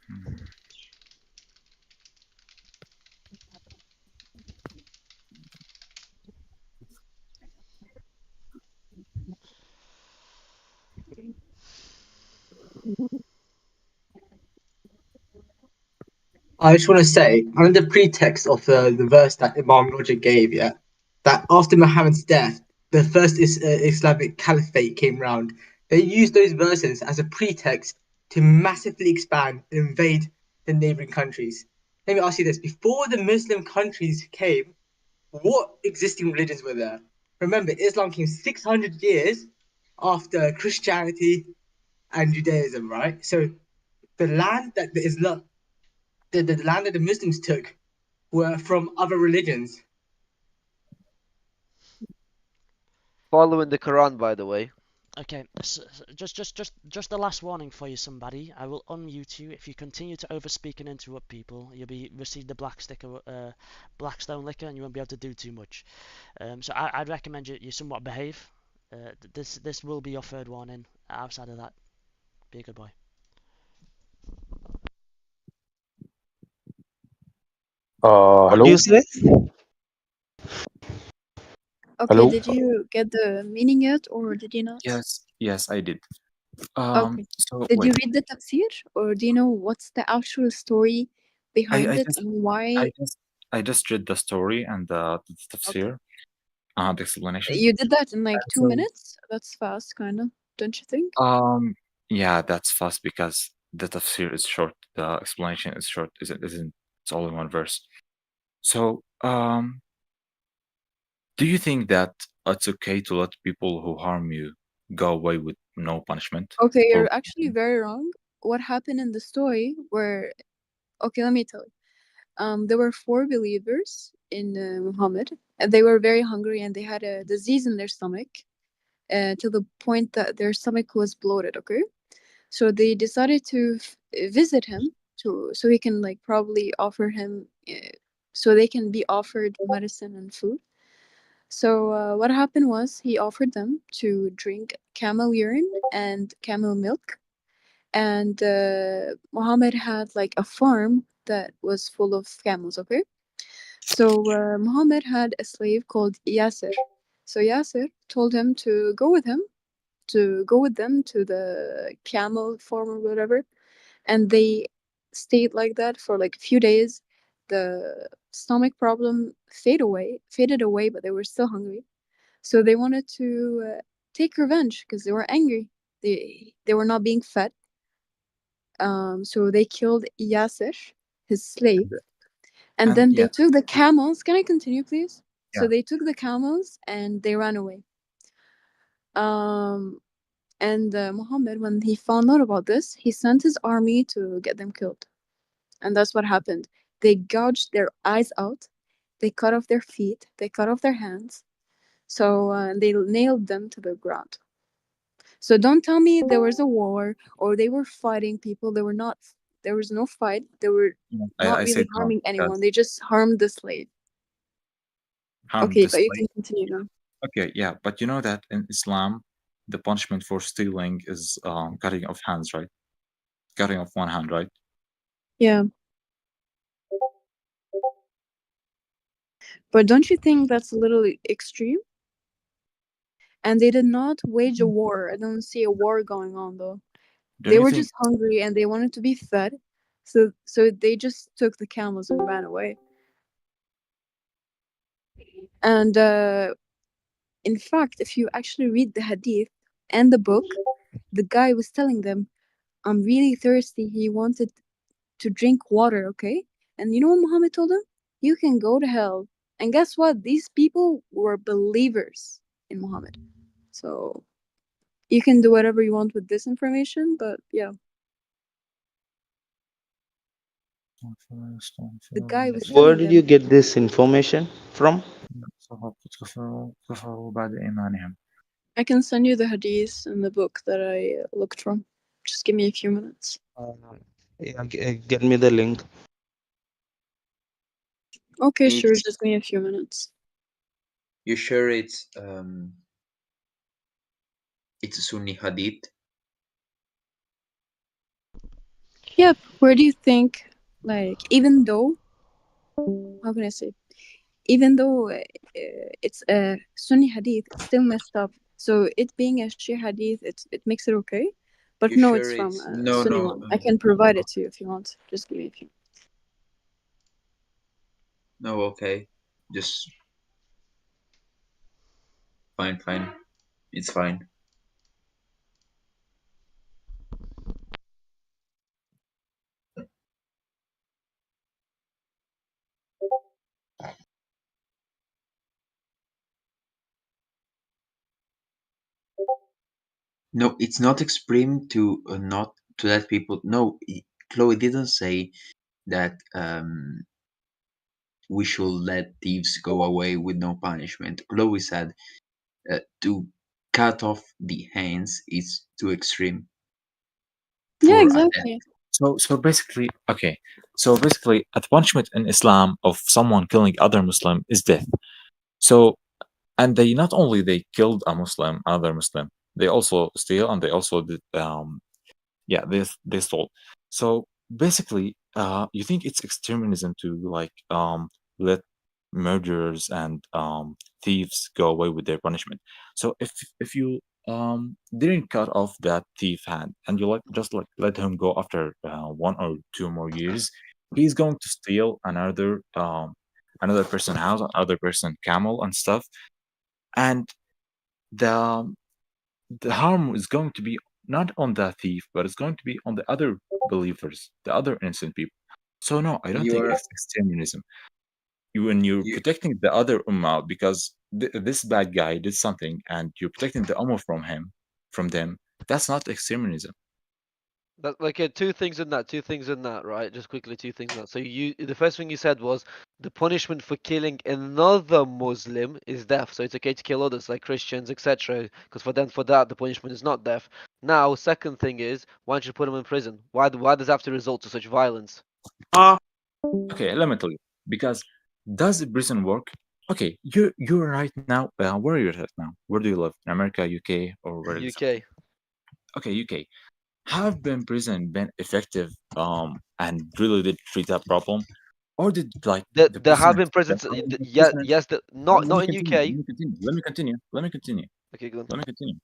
Hmm. I just want to say, under the pretext of the verse that Imam Roger gave, yeah, that after Muhammad's death, the first Islamic caliphate came round. They used those verses as a pretext to massively expand and invade the neighboring countries. Let me ask you this: before the Muslim countries came, what existing religions were there? Remember, Islam came 600 years after Christianity and Judaism, right? So the land that the Islam the land that the Muslims took were from other religions. Following the Quran, by the way. Okay, just the last warning for you, somebody. I will unmute you if you continue to overspeak and interrupt people. You'll be receive the Blackstone liquor, and you won't be able to do too much. So I'd recommend you somewhat behave. This will be your third warning. Outside of that, be a good boy. What do Hello? you say? Okay, Hello? did you get the meaning yet or did you not? Yes, I did. Okay. So Did you wait. read the tafsir or do you know what's the actual story behind I it just and why? I just read the story and the Okay. tafsir, the explanation. You did that in like And 2 minutes? That's fast, kind of, don't you think? yeah, that's fast because the tafsir is short. The explanation is short. Isn't it's all in one verse. So do you think that it's okay to let people who harm you go away with no punishment? Okay, Or you're actually very wrong. What happened in the story where, okay, let me tell you. There were 4 believers in Muhammad, and they were very hungry and they had a disease in their stomach to the point that their stomach was bloated, okay? So they decided to visit him so he can like probably offer him so they can be offered medicine and food. So what happened was he offered them to drink camel urine and camel milk, and Muhammad had like a farm that was full of camels, okay? So Muhammad had a slave called Yasser. So Yasser told him to go with him, to go with them to the camel farm or whatever, and they stayed like that for like a few days. The stomach problem faded away, but they were still hungry. So they wanted to take revenge because they were angry. They were not being fed. So they killed Yasser, his slave, and then they yeah, took the camels. Can I continue, please? So yeah. they took the camels and they ran away. And Muhammad, when he found out about this, he sent his army to get them killed. And that's what happened. They gouged their eyes out, they cut off their feet, they cut off their hands. So they nailed them to the ground. So don't tell me there was a war or they were fighting people. They were not. There was no fight. They were not I really said no harming anyone. because They just harmed the slave. harm Okay, but you display. can continue now. Okay, yeah, but you know that in Islam, the punishment for stealing is cutting off hands, right? Cutting off one hand, right? Yeah, but don't you think that's a little extreme? And they did not wage a war. I don't see a war going on though. Don't They you were think? just hungry and they wanted to be fed. So they just took the camels and ran away. And in fact, if you actually read the hadith and the book, the guy was telling them, I'm really thirsty. He wanted to drink water, okay? And you know what Muhammad told him? You can go to hell. And guess what? These people were believers in Muhammad. So you can do whatever you want with this information, but yeah. The guy was Where telling did you them, get this information from? I can send you the hadith and the book that I looked from. Just give me a few minutes. Yeah, get me the link. Okay, sure. It's Just give me a few minutes. you sure it's a Sunni hadith? Yep. Where do you think, like, even though, how can I say, even though it's a Sunni hadith, it's still messed up. So it being a Shia hadith, it makes it okay. But You no, it's sure from it's a no Sunni no one. I can provide it to you if you want. Just give me a few. no okay. Just fine. It's fine. No, it's not extreme to not to let people. No, Chloe didn't say that we should let thieves go away with no punishment. Chloe said to cut off the hands is too extreme Yeah, for a death. exactly. So basically, okay. So basically, a punishment in Islam of someone killing other Muslim is death. So and they not only they killed a Muslim, another Muslim, they also steal and they also did yeah they stole. So basically, you think it's extremism to like let murderers and thieves go away with their punishment. So if you didn't cut off that thief hand and you like just like let him go after 1 or 2 more years, he's going to steal another person house, another person camel and stuff, and the the harm is going to be not on the thief, but it's going to be on the other believers, the other innocent people. So no, I don't think You're it's extremism. When you're you protecting the other ummah because this bad guy did something, and you're protecting the ummah from them, that's not extremism. That like two things in that, two things in that, right? Just quickly, two things in that. So the first thing you said was the punishment for killing another Muslim is death. So it's okay to kill others like Christians, etc. Because for that the punishment is not death. Now, second thing is why don't you put them in prison? Why does it have to result to such violence? Okay, let me tell you. Because does prison work? Okay, you're right now. Where are you at now? Where do you live? In America, UK, or where is UK. Okay, UK. Have been prison been effective and really did treat that problem, or did like the There have been prisoners, the prisons. hardened Yeah, prisoners? yes. Let, Not let me not in continue. UK. Let me continue. Let me continue. Let me continue. Okay, go on. Let me continue.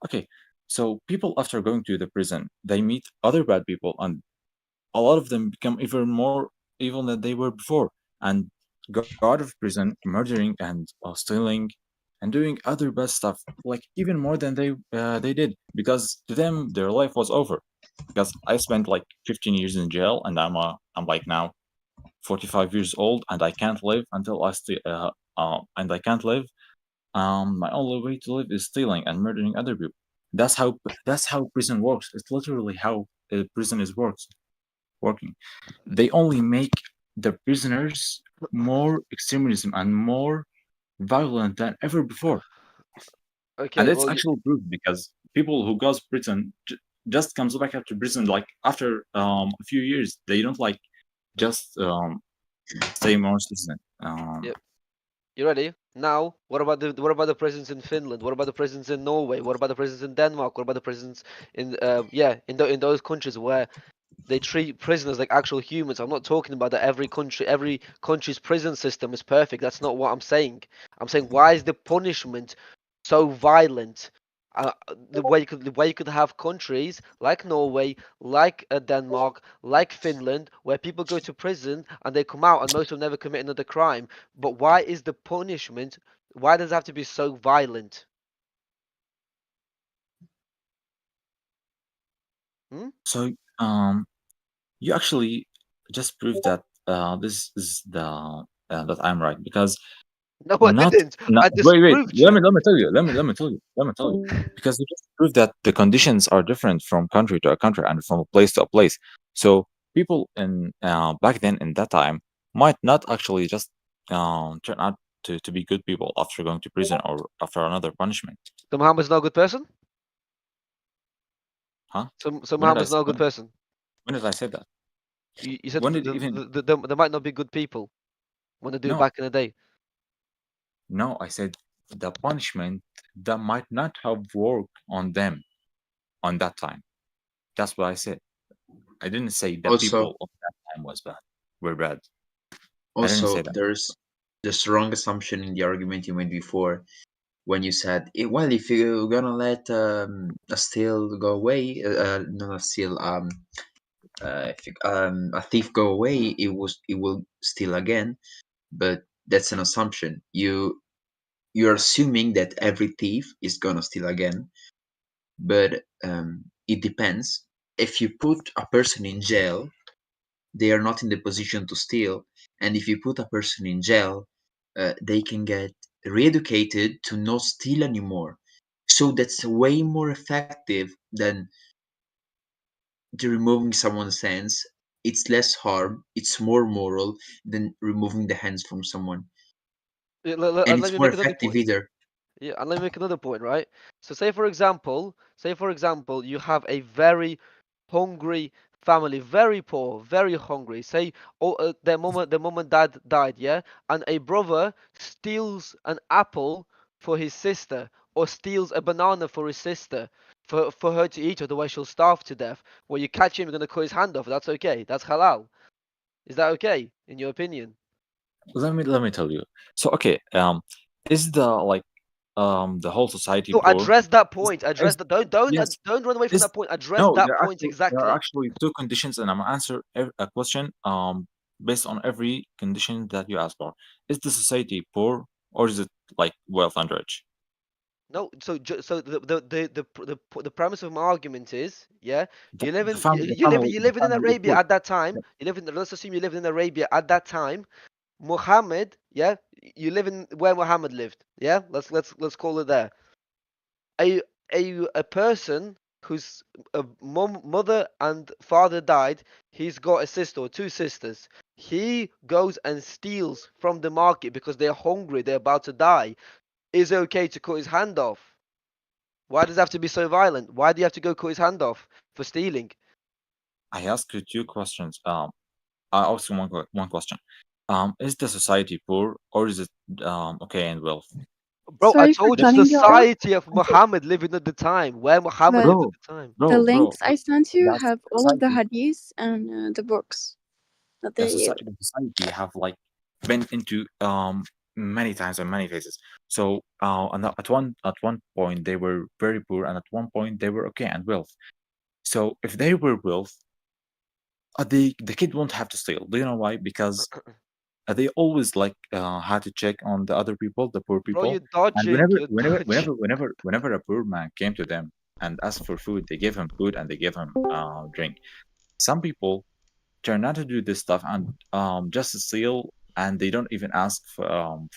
Okay, so people after going to the prison, they meet other bad people, and a lot of them become even more evil than they were before, and go out of prison, murdering and stealing, and doing other bad stuff, like even more than they did, because to them their life was over. because I spent like 15 years in jail, and I'm like now 45 years old, and I can't live until and I can't live. My only way to live is stealing and murdering other people. That's how prison works. It's literally how prison is working. They only make the prisoners more extremism and more violent than ever before. And Okay, it's well, actual proof because people who goes prison just comes back after prison like after a few years. They don't like just stay more citizen. yep. You ready? Now, what about the prisons in Finland? What about the prisons in Norway? What about the prisons in Denmark? What about the prisons in in those countries where they treat prisoners like actual humans? I'm not talking about that every country's prison system is perfect. That's not what I'm saying. I'm saying, why is the punishment so violent? The way you could have countries like Norway, like Denmark, like Finland, where people go to prison and they come out and most of them never commit another crime. But why is the punishment? Why does it have to be so violent? So you actually just proved that this is the that I'm right because No, I didn't. not I wait disproved let you. me tell you because you just proved that the conditions are different from country to a country and from a place to a place. So people in back then in that time might not actually just turn out to be good people after going to prison or after another punishment. So Muhammad's not a good person? Huh? So When did Muhammad's not a good person? when did I say that? You said When did even they might not be good people when they do it no back in the day. no I said the punishment that might not have worked on them on that time. That's what I said. I didn't say that Also, people of that time were bad. I didn't say also, that. there's wrong assumption in the argument you made before when you said, well, if you're gonna let a steal go away, not a steal, if a thief go away, it will steal again. But that's an assumption. You're assuming that every thief is gonna steal again, but it depends. If you put a person in jail, they are not in the position to steal, and if you put a person in jail, they can get re-educated to not steal anymore. So that's way more effective than the removing someone's hands. It's less harm, it's more moral than removing the hands from someone, and Let it's me more make another effective point. either. Yeah, and let me make another point, right? So say for example, you have a very hungry family, very poor, very hungry. Say, their mom and dad died, yeah, and a brother steals an apple for his sister, or steals a banana for his sister, for her to eat, otherwise she'll starve to death. Well, you catch him, you're gonna cut his hand off. That's okay. That's halal. Is that okay, in your opinion? Let me tell you. So okay, is the whole society No, poor? address that point. Address Is that. Don't run away from is that point. Address no, that point there are exactly. actually two conditions, and I'm gonna answer a question based on every condition that you ask for. Is the society poor or is it like wealth and rich? No, so the premise of my argument is, yeah, The, you live the in family the you live family you the live in family is Arabia good. at that time. You live in Let's assume you lived in Arabia at that time. Muhammad, yeah, you live in where Muhammad lived. Yeah, let's call it there. A a person whose mother and father died. He's got a sister or two sisters. He goes and steals from the market because they're hungry. They're about to die. Is it okay to cut his hand off? Why does it have to be so violent? Why do you have to go cut his hand off for stealing? I asked you two questions. I asked you one question. Is the society poor or is it okay and wealth? Bro, I Sorry for told you the cutting you off. society of Muhammad living at the time, where Muhammad But lived at Bro, the time. the bro, links I sent you that's have all of the society. hadiths and the books that they use. The society have like been into many times and many phases. So and at one point they were very poor, and at one point they were okay and wealth. So if they were wealth, the kid won't have to steal. Do you know why? Because they always like had to check on the other people, the poor Bro, people, you're and dodging. You're dodging. whenever a poor man came to them and ask for food. They give him food and they give him drink. Some people try not to do this stuff and just steal, and they don't even ask for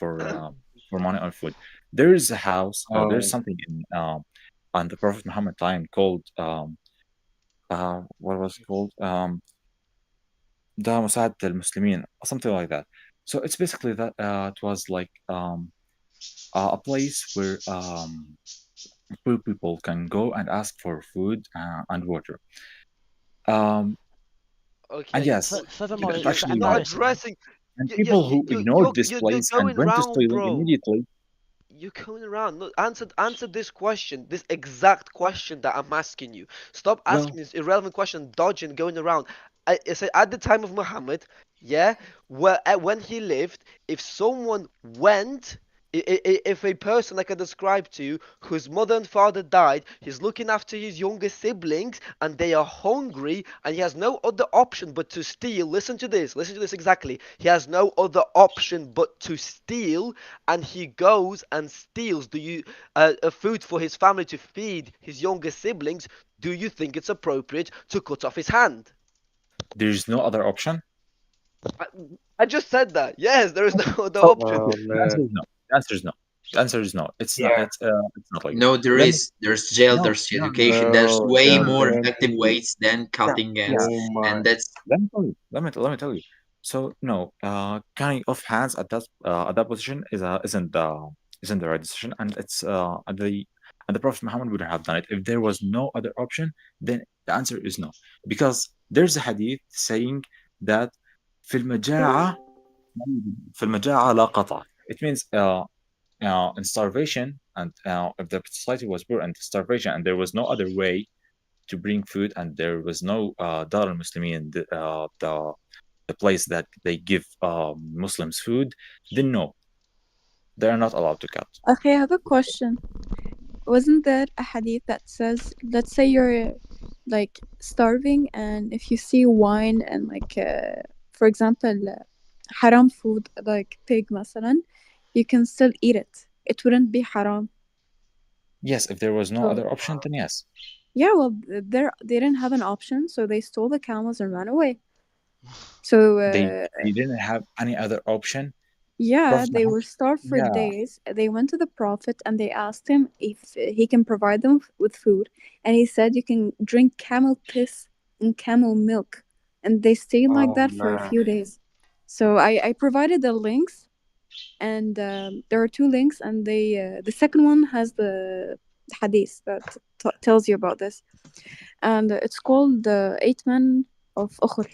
money or food. There is a house, there's something in on the Prophet Muhammad time called what was it called ده مساعدة المسلمين, something like that. So it's basically that it was like a place where poor people can go and ask for food and water. And Okay. yes, Furthermore, it's You're actually not right. addressing. And people who ignored this You're place and going went to round, stealing bro. immediately. You're going around. No, answer this question, this exact question that I'm asking you. Stop asking this irrelevant question, dodging, going around. I said at the time of Muhammad, yeah, when he lived, if someone went, if a person like I described to you, whose mother and father died, he's looking after his younger siblings, and they are hungry, and he has no other option but to steal. Listen to this exactly. He has no other option but to steal, and he goes and steals food for his family to feed his younger siblings. Do you think it's appropriate to cut off his hand? There's no other option. I just said that. Yes, there is no other So option. the answer is no. The answer is no. The answer is no. It's not. Yeah. It's not like that. No, there Let me. is. There's jail, No, there's no, education, there's No, way no, more there effective isn't. ways than yeah, cutting yeah. hands. Oh my. And that's Let me tell you. Let me tell you. So no, cutting off hands at that position isn't the right decision, and it's and the Prophet Muhammad would have done it if there was no other option. Then the answer is no, because there's a hadith saying that في المجاعة في المجاعة لا قطع. It means in starvation, and if the society was poor and starvation, and there was no other way to bring food, and there was no Dar al Muslimin, the place that they give Muslims food, then no, they are not allowed to cut. Okay, I have a question. Wasn't there a hadith that says, let's say you're like starving, and if you see wine and like, for example, haram food like pig, مثلا, you can still eat it. It wouldn't be haram. Yes, if there was no So other option, then yes. yeah, well, they didn't have an option, so they stole the camels and ran away. So They didn't have any other option. yeah, Prophet they Muhammad, were starved for yeah, days. They went to the Prophet and they asked him if he can provide them with food. And he said, you can drink camel piss and camel milk. And they stayed like Oh that for a man. few days. So I provided the links, and there are two links, and the second one has the hadith that tells you about this. And it's called the Eight Men of Ukhur.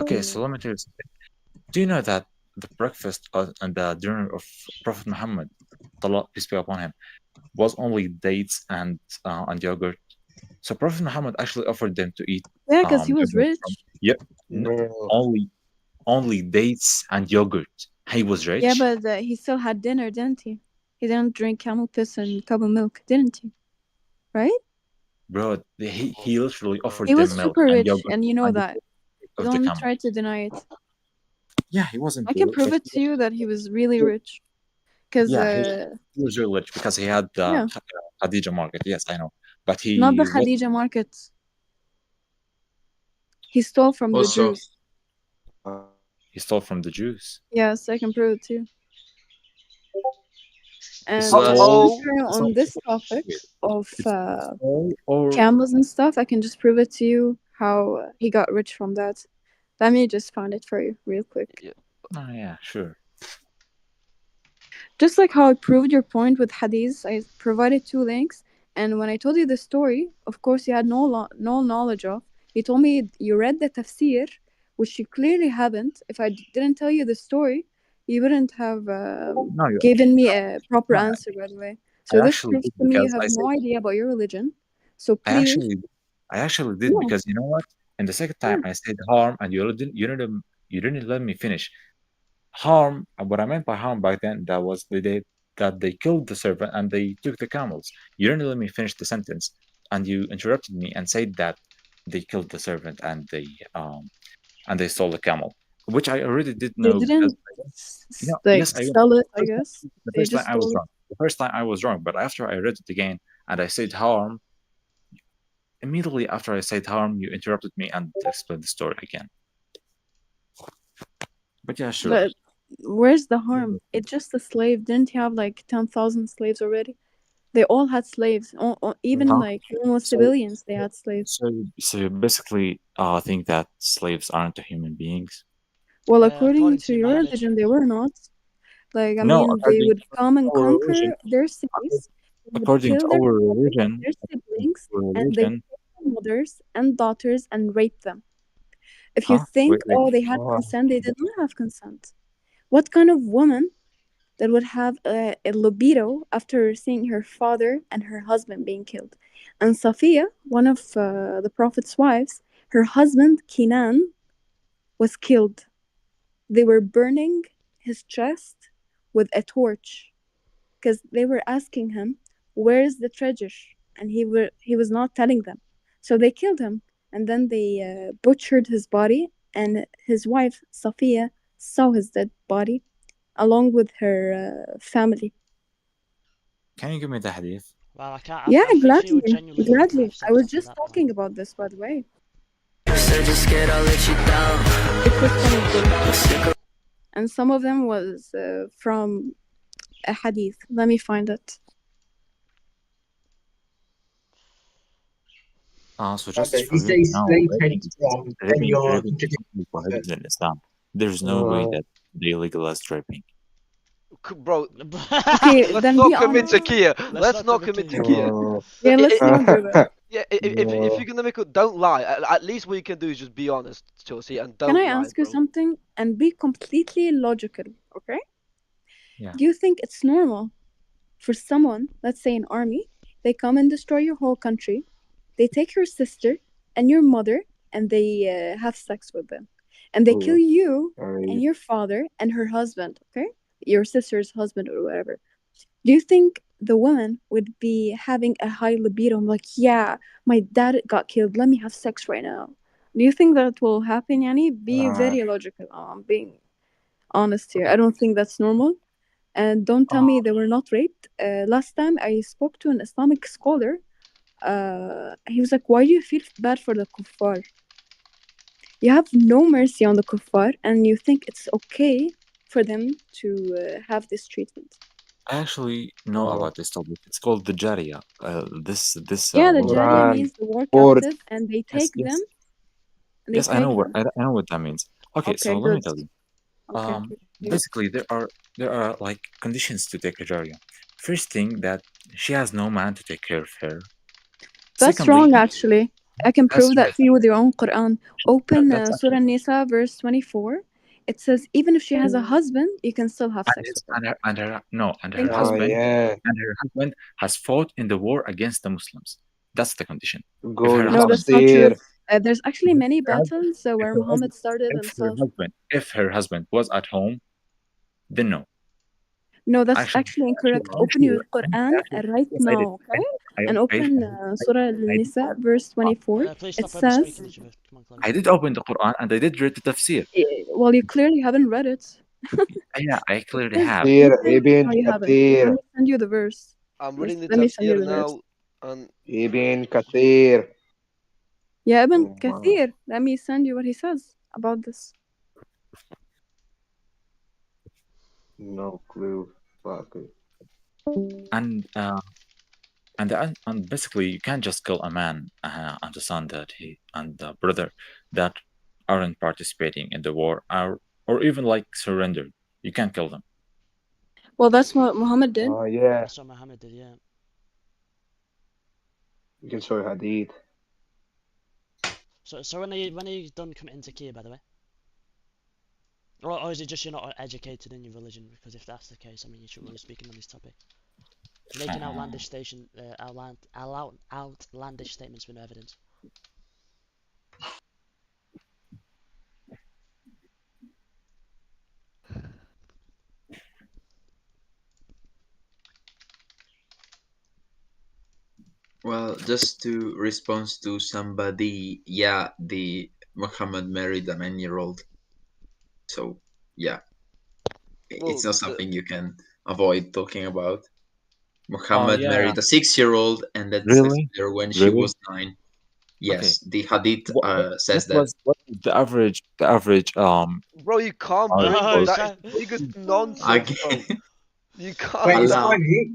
okay, so let me tell you something. Do you know that the breakfast and the dinner of Prophet Muhammad, peace be upon him, was only dates and yogurt? So Prophet Muhammad actually offered them to eat Yeah, because he was yogurt from, rich. yeah, Bro. only dates and yogurt. He was Yeah, rich, but he still had dinner, didn't he? He didn't drink camel piss and camel milk, didn't he? Right? bro. He literally offered He them was milk super and rich, yogurt and you know and the that. of the Don't camel. try to deny it. Yeah, he wasn't I can poor, prove but it to you that he was really rich. Because, yeah, he was really rich because he had the yeah, Khadija market. Yes, I know, but not the he was Khadija market. He stole from the also Jews. he stole from the Jews. Yes, I can prove it to you. He And stole. since we're So, on this topic wait, of it's stole or camels and stuff, I can just prove it to you how he got rich from that. Let me just find it for you real quick. Yeah. oh yeah, sure. Just like how I proved your point with hadiths, I provided two links. And when I told you the story, of course, you had no knowledge of. You told me you read the tafsir, which you clearly haven't. If I didn't tell you the story, you wouldn't have No, you given me a proper no, answer, by the way. I So this actually proves did to me you because have I said no idea about your religion. So I please, actually I actually did yeah, because you know what? And the second yeah. time I said harm, and you didn't let me finish. Harm. What I meant by harm back then, that was the day that they killed the servant and they took the camels. You didn't let me finish the sentence, and you interrupted me and said that they killed the servant and they stole the camel, which I already did They know because didn't yes, like I sell it, I first guess. the They first time just I was stole it. wrong. The first time I was wrong, but after I read it again, and I said harm, immediately after I said harm, you interrupted me and explained the story again. But yeah, sure. But where's the harm? It's just a slave. Didn't he have like 10,000 slaves already? They all had slaves. Even Huh? like almost So, civilians, they had slaves. so you basically think that slaves aren't human beings? Well, according According to to your Muhammad. religion, they were not. Like, I No, mean, they according would come and to our religion, conquer their cities, they would according to kill their our fathers, religion, their siblings, our and they religion, would take their mothers and daughters and rape them. If you huh? think, Wait. oh, they had consent, they did not have consent. What kind of woman that would have a libido after seeing her father and her husband being killed? And Safiya, one of the Prophet's wives, her husband, Kinan, was killed. They were burning his chest with a torch because they were asking him, "Where's the treasure?" And he was not telling them. So they killed him, and then they butchered his body. And his wife Safiya saw his dead body along with her family. Can you give me the hadith? Wow, I can't. Yeah, I think she gladly, would genuinely love to gladly. have I sex was after just that talking point. about this, by the way. It was funny too. And some of them was from a hadith. Let me find it. So just Okay, for you you to say know, slave trade raping is is wrong, then raping, you're raping is contradicting completely yourself. prohibited in Islam. There's no way that they legalized raping. Bro, Okay, let's then not be commit honest. Takia. Let's not commit Takia. Yeah, let's not do that. Yeah, if you're gonna make it, don't lie. At least what you can do is just be honest, Chelsea, and Can don't I lie, ask you bro. something and be completely logical, okay? Yeah. Do you think it's normal for someone, let's say an army, they come and destroy your whole country, they take your sister and your mother and they have sex with them, and they kill you and your father and her husband, okay? Your sister's husband or whatever. Do you think the woman would be having a high libido? I'm like, yeah, my dad got killed. Let me have sex right now. Do you think that will happen, Yani? Be very logical. I'm being honest here. I don't think that's normal. And don't tell me they were not raped. Last time I spoke to an Islamic scholar, he was like, why do you feel bad for the kuffar? You have no mercy on the kuffar, and you think it's okay for them to have this treatment. I actually know about this topic. It's called the Jariya. This Yeah, the woman. Jariya means the war captive, and they Yes, take them. yes, They yes. I know take what them. I know what that means. Okay, Okay, so let me good. tell you. Okay. Basically, there are like conditions to take a Jariya. First thing, that she has no man to take care of her. That's Secondly, wrong, actually. I can that's prove that right. to you with your own Quran. Open That's Surah actually Nisa, verse 24. It says, even if she has a husband, you can still have and sex his with her. and her Thank you. husband has fought in the war against the Muslims. That's the condition. If Go her No, husband that's not true. Tafsir. There's actually many her husband, battles where Muhammad started himself. if her husband was at home, then no. No, that's Actually, actually incorrect. Open your Quran right yes, I did. now, okay? And I, open Surah Al-Nisa, verse 24. Please It stop over says, speaking each other. Come on, Chloe. I did open the Quran and I did read the tafsir. well, you clearly haven't read it. Yeah, I clearly It have. says, Ibn no, you haven't. Kathir. Let me send you the verse. I'm Yes, reading the let me send you tafsir the verse. now, and Ibn Kathir. Yeah, Ibn Oh, wow. Kathir. Let me send you what he says about this. No clue. Fuck it. And basically, you can't just kill a man and a son that he and a brother that aren't participating in the war, or even like surrender. You can't kill them. Well, that's what Muhammad did. Oh, yeah. That's what Muhammad did, yeah. You can show Hadith. So when are you done committing takia, by the way? Or is it just you're not educated in your religion? Because if that's the case, I mean, you shouldn't really be speaking on this topic. Making outlandish statements with no evidence. Well, just to respond to somebody, yeah, the Muhammad married a 9-year-old. So yeah, well, it's not something you can avoid talking about. Muhammad Yeah. married a 6-year-old and then Really? her when she Really? was 9. Okay. Yes, the hadith What says that. was the average Bro, you can't how do you bring call that. it? That is the biggest nonsense, Again, bro. You can't. Wait, it's Allah. funny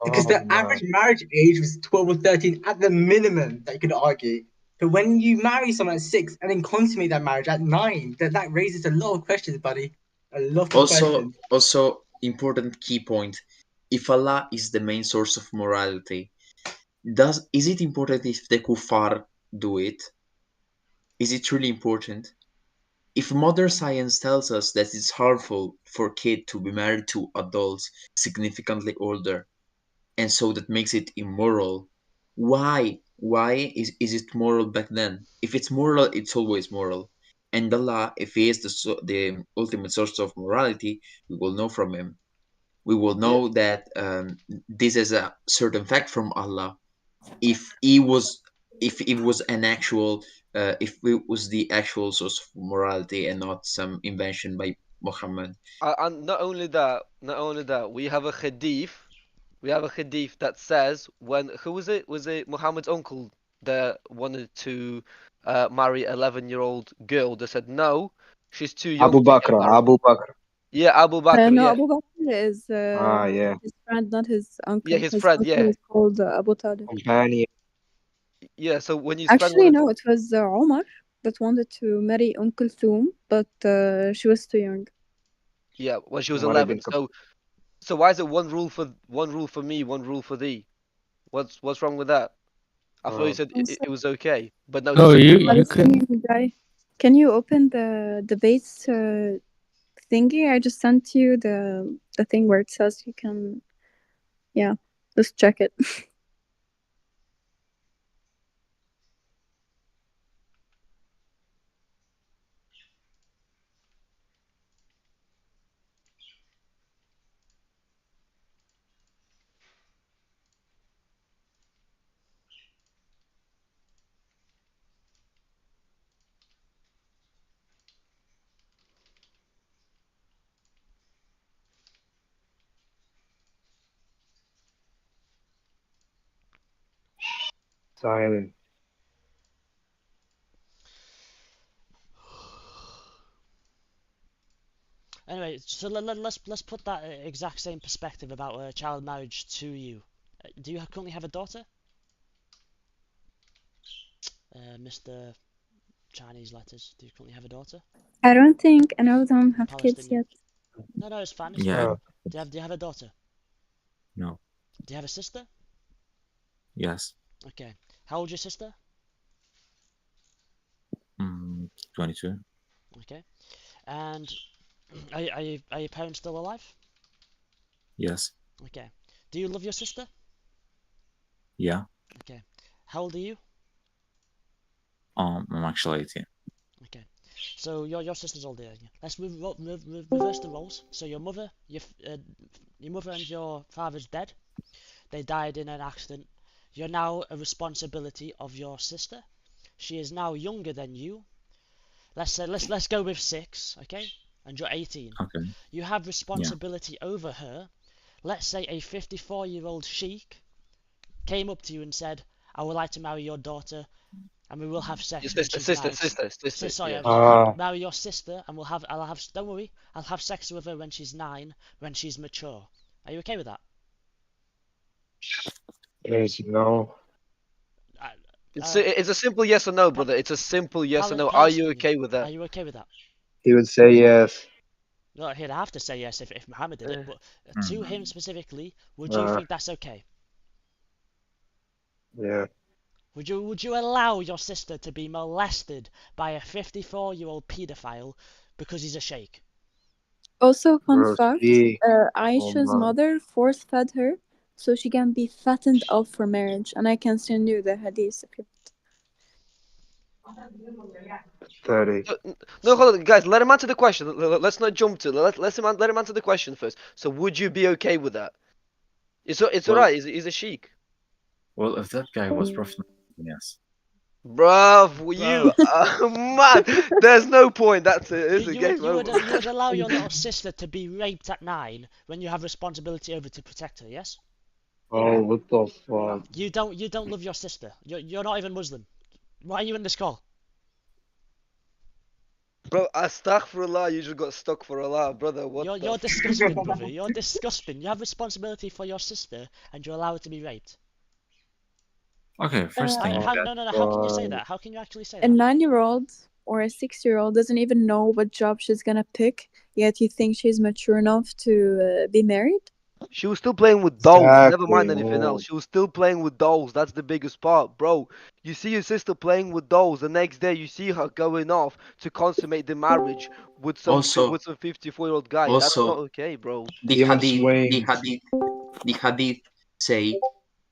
because Oh the average man. marriage age was 12 or 13 at the minimum that you could argue. But when you marry someone at 6 and then consummate that marriage at 9, that raises a lot of questions, buddy. A lot of questions. Also important key point. If Allah is the main source of morality, is it important if the kuffar do it? Is it really important? If modern science tells us that it's harmful for kids to be married to adults significantly older, and so that makes it immoral, why is it moral back then? If it's moral, it's always moral. And Allah, if He is the ultimate source of morality, we will know from Him. We will Yeah. know that this is a certain fact from Allah. If He was, if it was an actual, if it was the actual source of morality and not some invention by Muhammad. And not only that, we have a hadith. We have a hadith that says when who was it? Was it Muhammad's uncle that wanted to marry 11-year-old girl? That said no, she's too young Abu to get Bakr. married. Abu Bakr. Yeah, Abu Bakr. No, Yeah, Abu Bakr is Yeah. his friend, not his uncle. yeah, his His friend. uncle Yeah, is called Abu Talib. Companion. yeah. So when his friend Actually, wanted, no, it was Omar that wanted to marry Kulthum, but she was too young. yeah, when she was Umar ibn 11. So why is it one rule for me, one rule for thee? What's wrong with that? I thought you said Also, it was okay, but no, No, this is you Allah. you can. guy, can you open the debates thingy? I just sent you the thing where it says you can, yeah, just check it. Silent. Anyway, so let's put that exact same perspective about child marriage to you. Do you currently have a daughter, Mr. Chinese letters? Do you currently have a daughter? I don't think any of them have kids Palestinian. yet. No, it's fine. It's Yeah. fine. Do you have a daughter? No. Do you have a sister? Yes. Okay. How old's your sister? 22. Okay. And are your parents still alive? Yes. Okay. Do you love your sister? Yeah. Okay. How old are you? I'm actually 18. Okay. So your sister's older than you. Let's reverse the roles. So your mother and your father's dead. They died in an accident. You're now a responsibility of your sister. She is now younger than you. Let's go with 6, okay? And you're 18. Okay. You have responsibility over her. Let's say a 54-year-old sheik came up to you and said, "I would like to marry your daughter, and we will have sex Your when sister, she's sister, 9." sister. Sorry, Yeah. marry your sister, and I'll have. Don't worry, I'll have sex with her when she's 9, when she's mature. Are you okay with that? Yes, no. It's a simple yes or no, brother. It's a simple yes or no. Are you okay with Are that? you okay with that? He would say yes. No, he'd have to say yes if Muhammad did it, but to him specifically, would you think that's okay? Yeah. Would you allow your sister to be molested by a 54-year-old paedophile because he's a sheikh? Also, fun Bro, fact, see. Oh Aisha's my. mother force-fed her so she can be fattened up for marriage. And I can send you the hadith if you 30. No, hold on, guys. Let him answer the question. Let's not jump to. Let him answer the question first. So, would you be okay with that? It's Well, alright. He's a sheik. Well, if that guy was Prophet, yes. Bruv, you are mad. There's no point. That's it. It's a game You over. would allow your little sister to be raped at 9 when you have responsibility over to protect her, yes? Oh, what the fuck? You don't love your sister. You're not even Muslim. Why are you in this call? Bro, astaghfirullah, you just got stuck for Allah, brother. What You're the disgusting, brother. You're disgusting. You have responsibility for your sister, and you allow her to be raped. Okay, first thing that No. How can you say that? How can you actually say A that? 9-year-old or a 6-year-old doesn't even know what job she's gonna pick, yet you think she's mature enough to be married? She was still playing with dolls. Never Exactly. mind anything else. She was still playing with dolls. That's the biggest part, bro. You see your sister playing with dolls. The next day, you see her going off to consummate the marriage with some Also, 54-year-old guy. That's not also okay, bro. the Even hadith, swing. the hadith say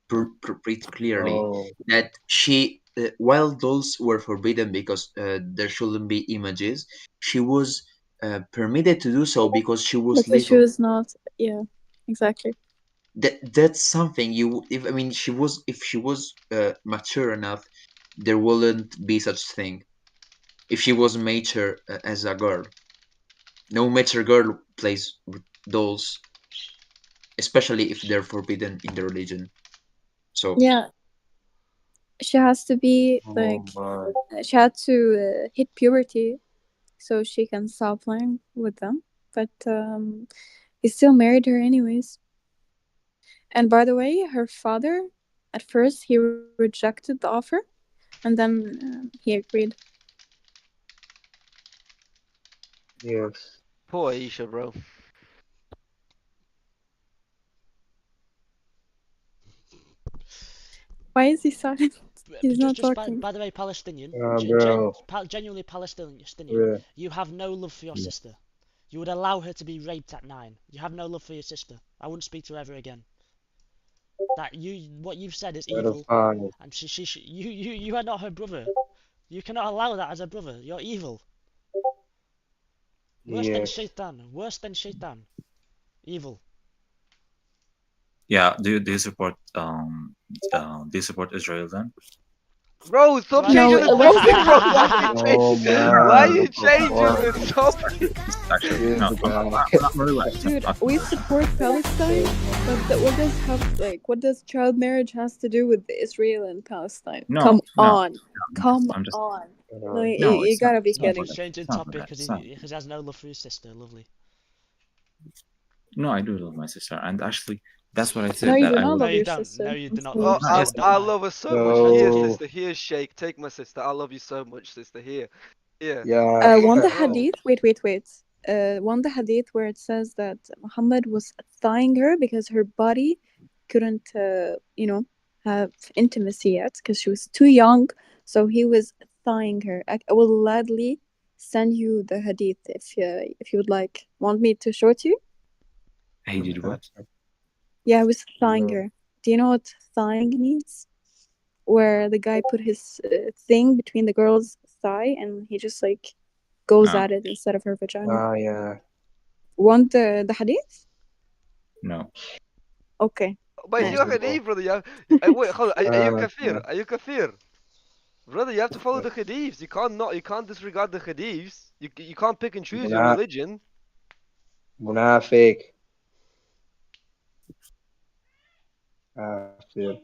pretty clearly Oh, that she, while dolls were forbidden because there shouldn't be images, she was permitted to do so because she was Because she little. was not, yeah, exactly. That's something you. If I mean, if she was mature enough, there wouldn't be such thing. If she was mature as a girl, no mature girl plays with dolls, especially if they're forbidden in the religion. So Yeah, she has to be like, my. she had to hit puberty so she can stop playing with them. But he still married her anyways. And by the way, her father, at first, he rejected the offer, and then he agreed. Yes. Poor Aisha, bro. Why is he silent? He's not Just talking. by the way, Palestinian, Bro. genuinely Palestinian, Yeah. you have no love for your sister. You would allow her to be raped at 9. You have no love for your sister. I wouldn't speak to her ever again. What you've said is evil, Pedophile. and you are not her brother. You cannot allow that as a brother. You're evil. Worse than Yes. shaitan. Worse than shaitan. Evil. yeah, do you support Israel then? Bro, stop Why changing No, the let's. topic, bro. Why you Oh change? No, Why man, you what the changing fuck? the topic? Actually, This no, guy. not really like Dude, okay. we support Palestine, but what does what does child marriage has to do with Israel and Palestine? No, Come no, on, come I'm just on. No, no, you it's not. gotta be It's not for kidding. He's that. changing It's not for topic that. because It's not. he has no love for his sister. Lovely. No, I do love my sister, and actually, that's what I No, said you that do I not would. No, love you your don't. sister. No, you do I'm not love sorry. Oh, your No, I, yes, sister. I Don't I lie. love her so much. Here, So, sister. Here, Sheikh. Take my sister. I love you so much, sister. Here. Here. yeah. One the Bro. hadith. Wait. One the hadith where it says that Muhammad was thighing her because her body couldn't, have intimacy yet because she was too young. So he was thighing her. I will gladly send you the hadith if you would like. Want me to show it to you? He did what? Yeah, I was thighing No. her. Do you know what thighing means? Where the guy put his thing between the girl's thigh and he just goes No, at it instead of her vagina. Ah, yeah. Want the hadith? no. Okay. But it's Nice. your Possible. hadith, brother. Wait, hold on. Are you kafir? Are you kafir? Brother, you have to follow the hadiths. You can't disregard the hadiths. You can't pick and choose your religion. Munafik. Kafir.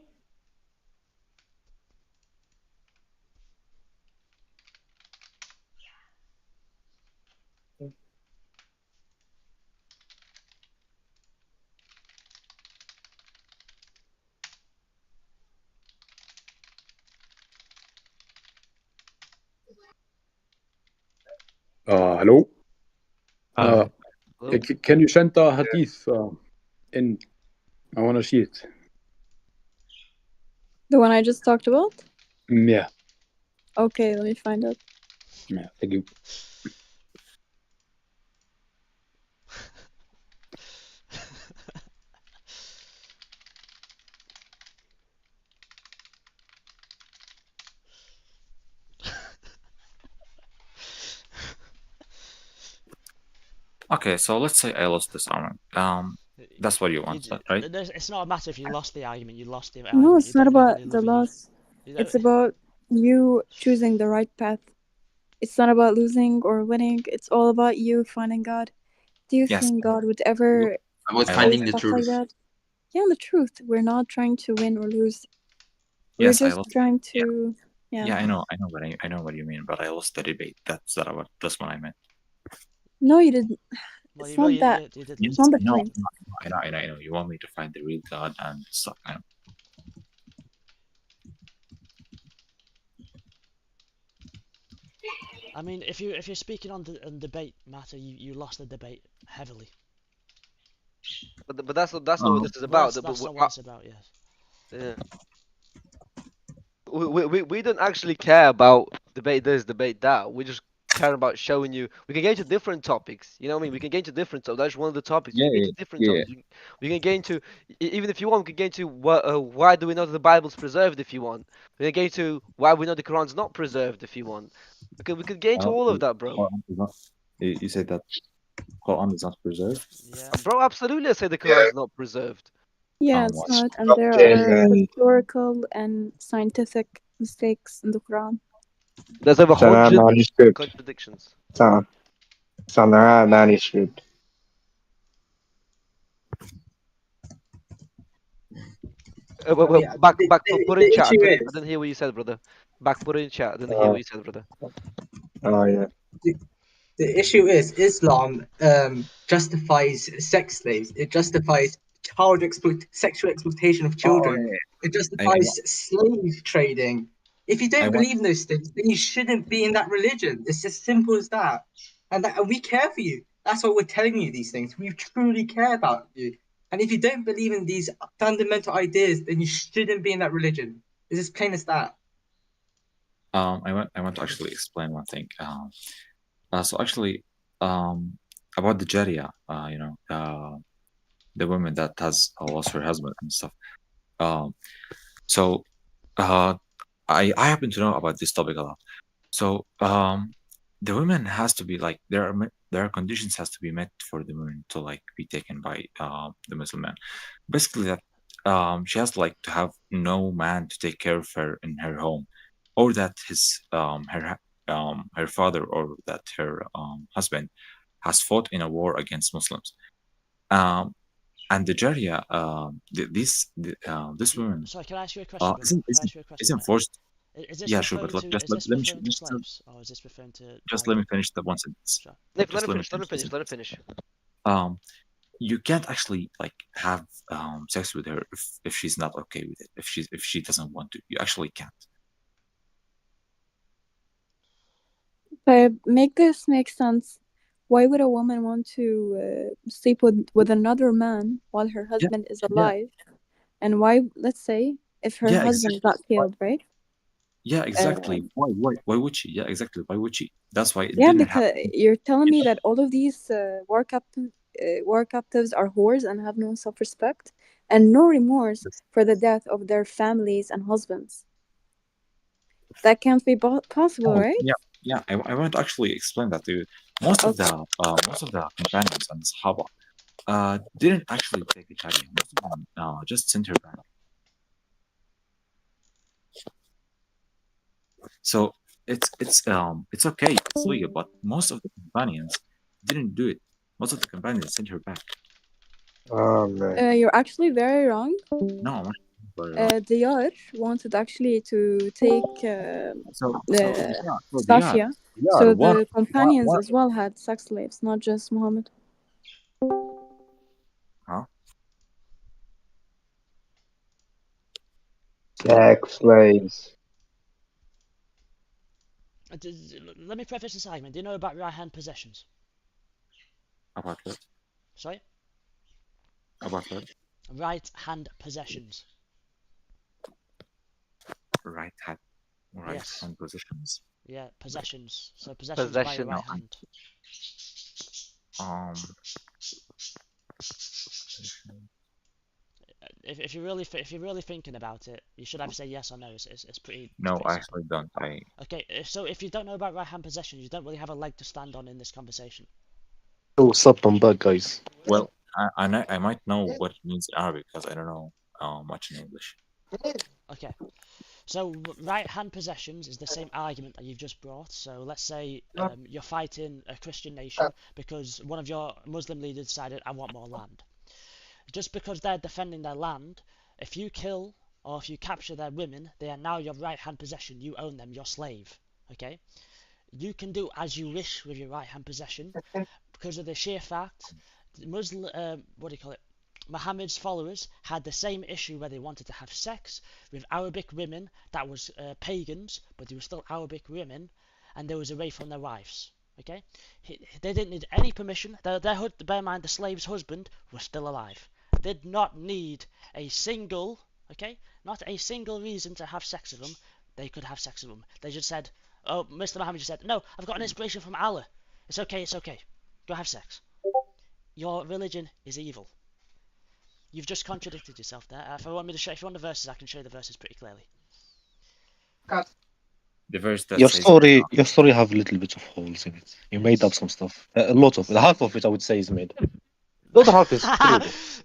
Hello. Hello. Can you send the hadith in? I want to see it. The one I just talked about? Yeah. Okay, let me find it. Yeah. Thank you. Okay, so let's say I lost this argument. That's what you want, right? It's not a matter if you lost the argument. You lost the No, argument. it's You not don't have about any the love in you. loss. It's about you choosing the right path. It's not about losing or winning. It's all about you finding God. Do you Yes. think God would ever about say finding the stuff like truth. that? yeah, the truth. We're not trying to win or lose. We're Yes, I just lost. trying Yeah, to, yeah. yeah, I know what you mean, but I lost the debate. That's what I meant. No, you didn't. Well, It's you, well, not that. you did Yes, lose It's not the the I know, point. I know. You want me to find the real God and stuff. I know. I mean, if you're speaking on the debate matter, you lost the debate heavily. But that's not what this is about. That's not what it's about. Yes. Yeah. We don't actually care about debate this, debate that. We just care about showing you. We can get into different topics. You know what I mean? We can get into different topics. That's one of the topics. We Yeah, can get into different yeah. topics. We can get into even if you want. We can get into why do we know that the Bible's preserved? If you want, we can get into why we know the Quran's not preserved. If you want, we could get into all of that, bro. Quran is not, you said that Quran is not preserved. Yeah. Bro, absolutely, I say the Quran's not preserved. Yeah, What? it's not. And there are historical and scientific mistakes in the Quran. There's over It's an Arab hundreds of manuscript. contradictions. It's an Arab manuscript. Back, put in The chat. issue I is, didn't hear what you said, brother. Back, put in chat. I didn't hear what you said, brother. Oh yeah. the issue is Islam justifies sex slaves. It justifies sexual exploitation of Oh children. yeah. It justifies slave trading. If you I don't want. believe in those things, then you shouldn't be in that religion. It's as simple as that. And we care for you. That's why we're telling you these things. We truly care about you. And if you don't believe in these fundamental ideas, then you shouldn't be in that religion. It's as plain as that. I want to actually explain one thing. So actually, about the Jaria, the woman that has lost her husband and stuff. Um, so uh, I happen to know about this topic a lot. So the woman has to be like there are conditions has to be met for the woman to like be taken by the Muslim man. Basically, that she has like to have no man to take care of her in her home, or that her father or that her husband has fought in a war against Muslims. And the Jaria, this woman, Sorry, can I ask you a question, brother? Can I ask you a question, isn't mate? forced. Is this Yeah, sure, but referring to just is this let me referring to slaves, or is this referring to just let me finish the one sentence. Sure. Let Just him let me finish. Let him finish. finish. Let him finish. You can't actually like have sex with her if she's not okay with it. If she doesn't want to, you actually can't. But make this make sense. Why would a woman want to sleep with another man while her husband is Yeah, alive? And why, let's say, if her yeah, husband exactly. got killed, right? Yeah, exactly. Why would she? Yeah, exactly. Why would she? That's why it Yeah, didn't because happen. you're telling me that all of these war captives are whores and have no self-respect and no remorse for the death of their families and husbands. That can't be possible, right? Yeah. I want to actually explain that to you. Most of the companions and the Sahaba didn't actually take the Sharia. Most of them just sent her back. So it's okay, it's legal, but most of the companions didn't do it. Most of the companions sent her back. Oh man. You're actually very wrong. No, I'm actually very wrong. Diyar wanted actually to take So Safia. they are So one, the companions one. as well had sex slaves, not just Muhammad. Huh? Sex slaves. Let me preface this argument. Do you know about right hand possessions? About what? Sorry? About what? Right hand possessions. Right hand positions. Yeah, possessions. So possessions by your Possession. right hand. If you're really thinking about it, you should either say yes or no. It's pretty. No, pretty I simple. actually don't. Okay, so if you don't know about right hand possessions, you don't really have a leg to stand on in this conversation. Oh, what's up? I'm back, guys. Well, I might know what it means in Arabic because I don't know much in English. Okay. So right hand possessions is the same argument that you've just brought. So let's say you're fighting a Christian nation because one of your Muslim leaders decided, I want more land. just because they're defending their land, if you kill or if you capture their women, they are now your right-hand possession. You own them, your slave. Okay? You can do as you wish with your right-hand possession because of the sheer fact Muslim, Muhammad's followers had the same issue where they wanted to have sex with Arabic women that was pagans, but they were still Arabic women, and they was away from their wives. Okay, they didn't need any permission. Bear in mind, the slave's husband was still alive. Did not need a single, not a single reason to have sex with them. They could have sex with them. They just said, oh, Mr. Muhammad just said, no, I've got an inspiration from Allah. It's okay, it's okay. Go have sex. Your religion is evil. You've just contradicted yourself there. If you want the verses, I can show you the verses pretty clearly. The verse that Your says story have a little bit of holes in it. You made up some stuff. A lot of it. Half of it, I would say, is made up. The other half is true.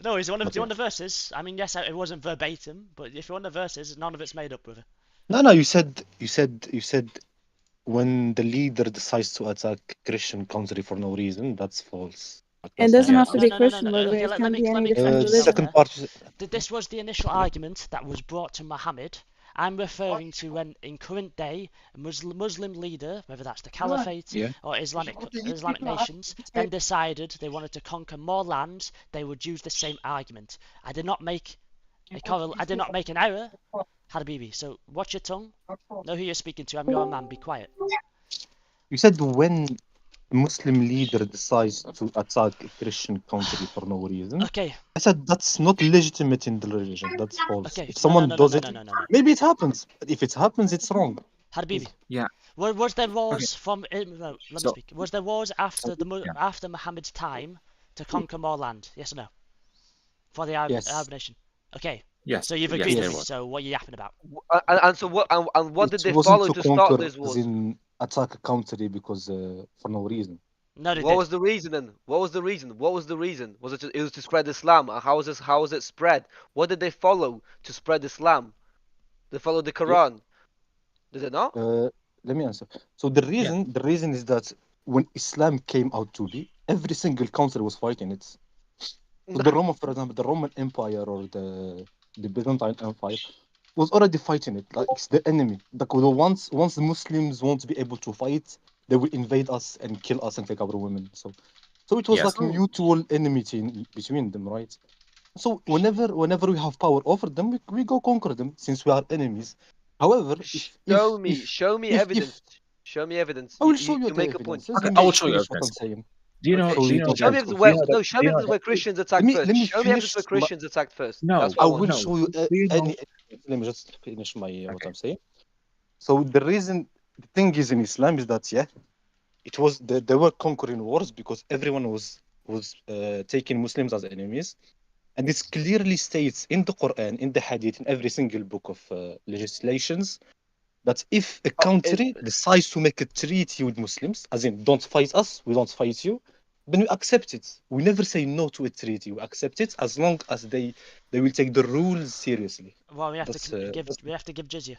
No, do you want the verses? I mean, yes, it wasn't verbatim, but if you want the verses, none of it's made up with it. No. You said when the leader decides to attack Christian country for no reason, that's false. It doesn't have to be Christian, by the way. It can be any different The religion. second part. This was the initial argument that was brought to Muhammad. I'm referring to when, in current day, a Muslim leader, whether that's the Caliphate or Islamic nations, then decided they wanted to conquer more lands, they would use the same argument. I did not make an error, Habibi. So watch your tongue. Know who you're speaking to. I'm your man. Be quiet. You said when a Muslim leader decides to attack a Christian country for no reason. Okay. I said that's not legitimate in the religion. That's false. Okay. If someone does it, no. maybe it happens. But if it happens, it's wrong. Habibi. Yeah. Was there wars from? No, let me speak. Was there wars after after Muhammad's time to conquer more land? Yes or no? For the Arab nation. Okay. Yes. So you've agreed with me. So what are you yapping about? And so what? And what did they follow to start this wars? Attack a country because for no reason. No, what was the reason then? What was the reason? Was it? It was to spread Islam. How was this? How was it spread? What did they follow to spread Islam? They followed the Quran. Did they not? Let me answer. So the reason is that when Islam came out to be, every single country was fighting it. So the Roman, for example, the Roman Empire or the Byzantine Empire was already fighting it. Like it's the enemy. Once the Muslims won't be able to fight, they will invade us and kill us and take our women. So it was like mutual enmity between them, right? So whenever we have power over them, we go conquer them since we are enemies. However, show me evidence. Show me evidence. I will show you make a point. Okay, I will show you what I'm evidence. saying. Do you know? Show me evidence where Christians attacked first. Show me evidence where Christians attacked first. No, I will show you any. Let me just finish what I'm saying. So the thing is in Islam is that it was they were conquering wars because everyone was taking Muslims as enemies, and it clearly states in the Quran, in the Hadith, in every single book of legislations, that if a country decides to make a treaty with Muslims, as in don't fight us, we don't fight you, then we accept it. We never say no to a treaty. We accept it as long as they will take the rules seriously. Well, we have to give jizya.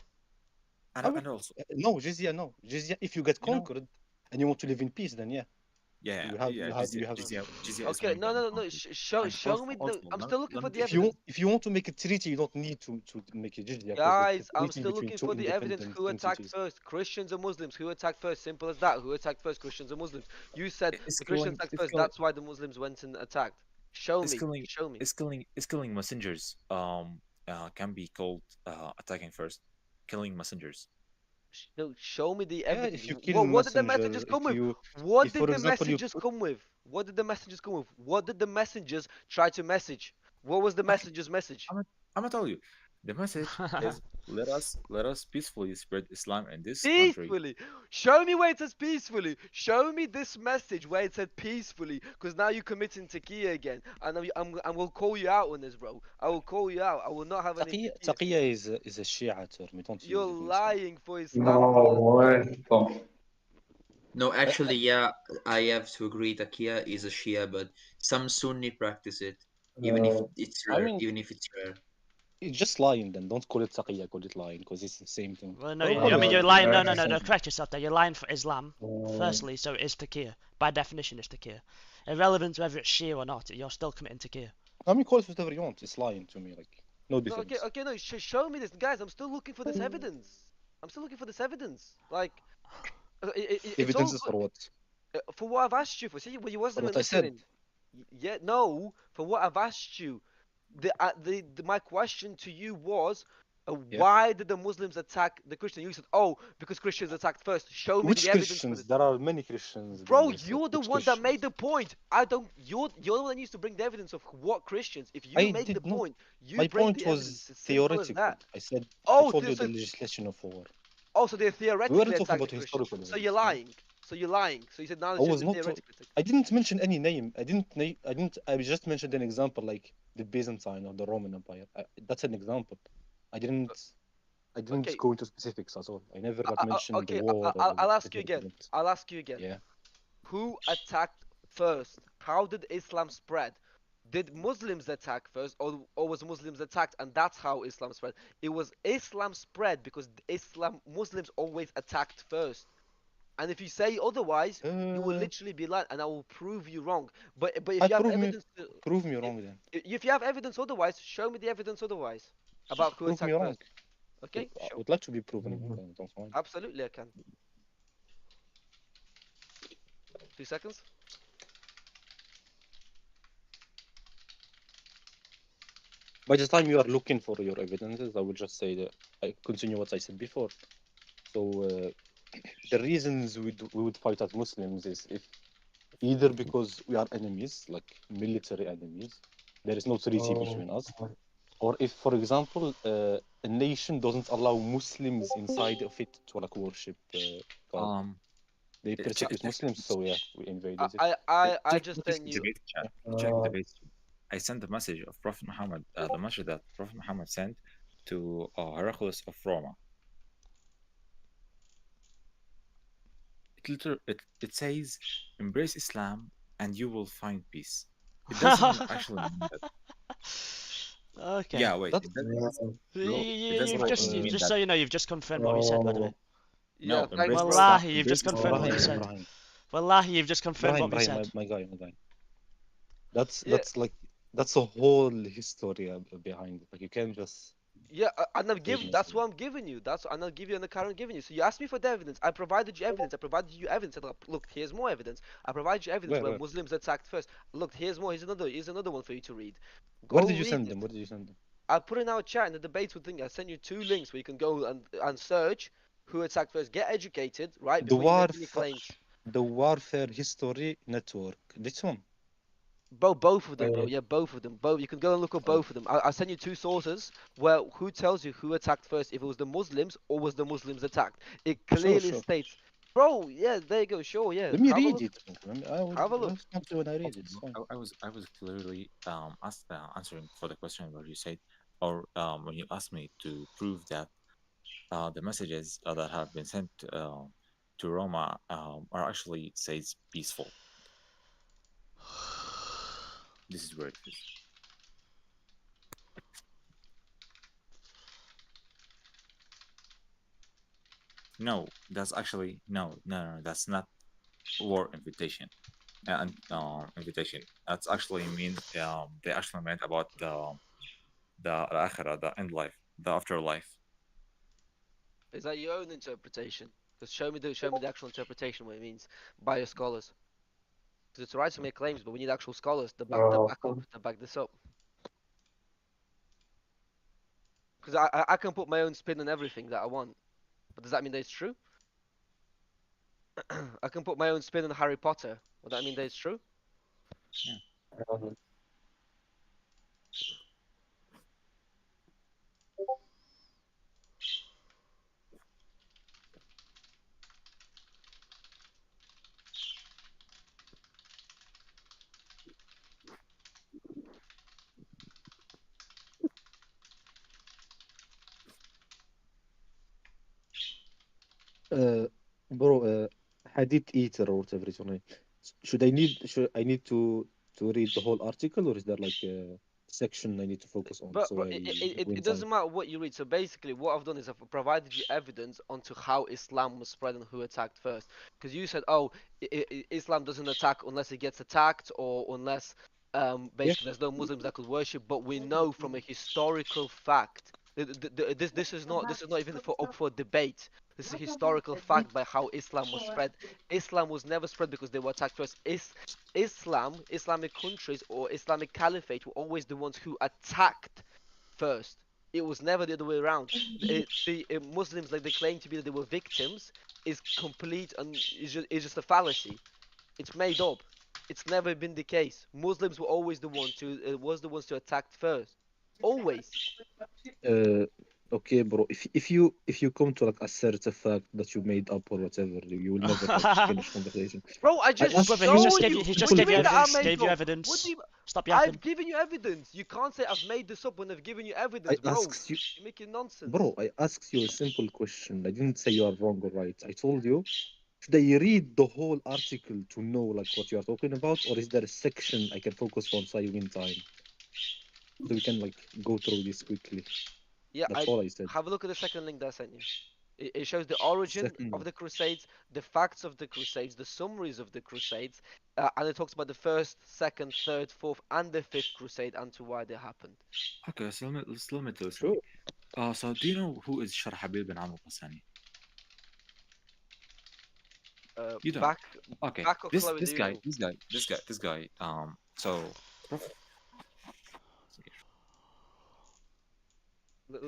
And also, no jizya, no jizya. If you get conquered and you want to live in peace, then yeah. Jizya okay, no. Show me. I'm still looking for the evidence. If you want to make a treaty, you don't need to make a jizya. Guys, I'm still looking for the evidence. Who attacked first? Christians or Muslims? Who attacked first? Simple as that. Who attacked first? Christians or Muslims? You said the Christians attacked first. That's why the Muslims went and attacked. Show me. It's killing messengers. Can be called attacking first. Killing messengers. No, show me the evidence. If you kill what did the messages come with? What did the messages come with? What did the messages come with? What did the messengers try to message? What was the messenger's message? I'm gonna tell you. The message is let us peacefully spread Islam in this peacefully. Country. Show me where it says peacefully. Show me this message where it said peacefully, because now you're committing taqiyya again, and I will call you out on this, bro. I will call you out. I will not have any. Taqiyya is a Shia term. You're lying for Islam. No, actually, yeah, I have to agree. Taqiyya is a Shia, but some Sunni practice it, even if it's rare. It's just lying then. Don't call it taqiyya, call it lying, because it's the same thing. Well, no, I mean you're lying. No, correct yourself there. You're lying for Islam, firstly, so it is taqiyya. By definition, it's taqiyya. Irrelevant whether it's Shia or not, you're still committing taqiyya. I mean, call it whatever you want. It's lying to me. Like, no No, difference. okay, no. Show me this, guys. I'm still looking for this evidence. I'm still looking for this evidence. Like, it's all Evidences good. for what? For what I've asked you for. See, well, you For wasn't what even I said. listening. Yeah, no. For what I've asked you, my question to you was, Yeah. why did the Muslims attack the Christians? You said, oh, because Christians attacked first. Show me Which the evidence for Christians? this. There are many Christians. Bro, Then so you're the which one that Christians? made the point. I don't. You're the one that needs to bring the evidence of what Christians. If you I make the did not. point, you My bring point the was evidence. It's simple as theoretical. that. I said. I Oh, told you so the legislation of war. also they're We theoretically weren't talking attacking about Christians. historical So events. you're No? lying. So you're lying. So you said now I it's was just not. theoretically. I didn't mention any name. I didn't. I didn't. I just mentioned an example like the Byzantine or the Roman Empire. That's an example. I didn't. I didn't Okay. go into specifics at all. I never like mentioned the Okay. war or I'll ask you specific again. event. I'll ask you again. Yeah. Who attacked first? How did Islam spread? Did Muslims attack first, or was Muslims attacked, and that's how Islam spread? It was Islam spread because Muslims always attacked first. And if you say otherwise, you will literally be lying, and I will prove you wrong. But if you have evidence, Prove me wrong then. if you have evidence otherwise, show me the evidence otherwise about who Prove me attacked wrong. first. Okay, I sure. would like to be proven wrong. I don't mind. Absolutely, I can. 2 seconds. By the time you are looking for your evidences, I will just say that I continue what I said before. So the reasons we would fight as Muslims is if either because we are enemies, like military enemies, there is no treaty between us, or if, for example, a nation doesn't allow Muslims inside of it to like worship God. They persecute Muslims, so yeah, we invaded it. I Check just this sent you. debate chat. Check the debate. I sent the message of Prophet Muhammad, the message that Prophet Muhammad sent to Heraclius of Roma. It says, embrace Islam and you will find peace. It doesn't actually mean that. Okay. Yeah, wait. It doesn't, bro, it doesn't actually mean Just that. so you know, you've just confirmed what we said, by the way. Yeah, No, thanks, embrace bro. Islam. Wallahi, you've Embrace just confirmed Islam. what we Brahim, said. Brahim. Wallahi, you've just confirmed what we Brahim, said. my guy, my guy. That's Yeah. like that's a whole history behind it. Like you can't just Yeah, and I'm take giving. me That's from what I'm giving you. And I'll give you an account I'm giving you. So you asked me for the evidence. I provided you evidence. I provided you evidence. I said, look, here's more evidence. I provided you evidence where where Muslims attacked first. Look, here's more. Here's another one for you to read. where Go did you read send it. them? Where did you send them? I put in our chat in the debates with thing. I sent you 2 links where you can go and search who attacked first. Get educated, right? The Before you make any claims. the Warfare History Network. This one. Both of them, bro. Yeah, both of them. Both. You can go and look at both of them. I send you 2 sources where who tells you who attacked first, if it was the Muslims or was the Muslims attacked. It clearly Sure. states, bro. Yeah, there you go. Sure, yeah. Let me Have a read look. it. I will Have a look. respond to when I read it. It's fine. I was clearly answering for the question where you said, or when you asked me to prove that the messages that have been sent to Roma are actually says peaceful. This is where it is. No, that's actually no. That's not war invitation. And invitation. That's actually means they actually meant about the akhirah, the end life, the afterlife. Is that your own interpretation? Because show me the actual interpretation what it means by your scholars. Because it's alright to make claims, but we need actual scholars to back this up. Because I can put my own spin on everything that I want, but does that mean that it's true? I can put my own spin on Harry Potter. Would that mean that it's true? Yeah. Bro, Hadith Eater or whatever it's name. Should I need to read the whole article, or is there like a section I need to focus on But so I it win doesn't time? matter what you read. So basically, what I've done is I've provided you evidence onto how Islam was spread and who attacked first. Because you said, oh, Islam doesn't attack unless it gets attacked or unless Basically, there's no Muslims that could worship, but we know from a historical fact. This is not even up for debate. This is a historical fact by how Islam was spread. Islam was never spread because they were attacked first. Islamic countries or Islamic caliphate were always the ones who attacked first. It was never the other way around. The Muslims, like they claim to be that they were victims, is complete and is just a fallacy. It's made up. It's never been the case. Muslims were always the ones to attack first. Always. Okay, bro. If you come to like assert a fact that you made up or whatever, you will never like finish conversation. Bro, I just asked Brother, you he just gave you evidence. Gave you What evidence. do you, Stop yapping. I've given you evidence. You can't say I've made this up when I've given you evidence, I bro. asked you, You're making nonsense. bro. I asked you a simple question. I didn't say you are wrong or right. I told you, should I read the whole article to know like what you are talking about, or is there a section I can focus on so I win time? So we can like go through this quickly. Yeah, That's all I said. have a look at the second link that I sent you. It shows the origin of the Crusades, the facts of the Crusades, the summaries of the Crusades, and it talks about the first, second, third, fourth, and the fifth Crusade and to why they happened. Okay, so let me do something. So do you know who is Sharhabil bin Amr al-Qasani? You don't. Okay. This guy. So.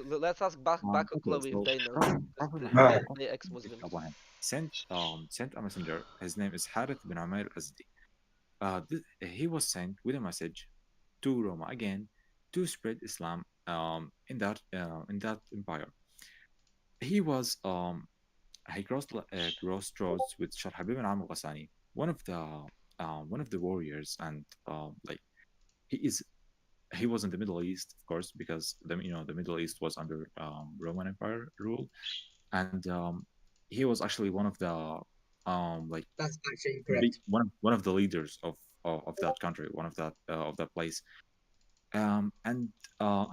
Let's ask Bak or Chloe if they know. They ex-Muslims. Sent a messenger. His name is Harith bin Umair Azdi. He was sent with a message to Roma again to spread Islam in that empire. He was he crossed roads with Sharhabib bin Amr Ghassani, one of the warriors, and like he was in the Middle East, of course, because the Middle East was under Roman Empire rule, and he was actually one of the like that's actually correct. One of the leaders of that country, one of that place, and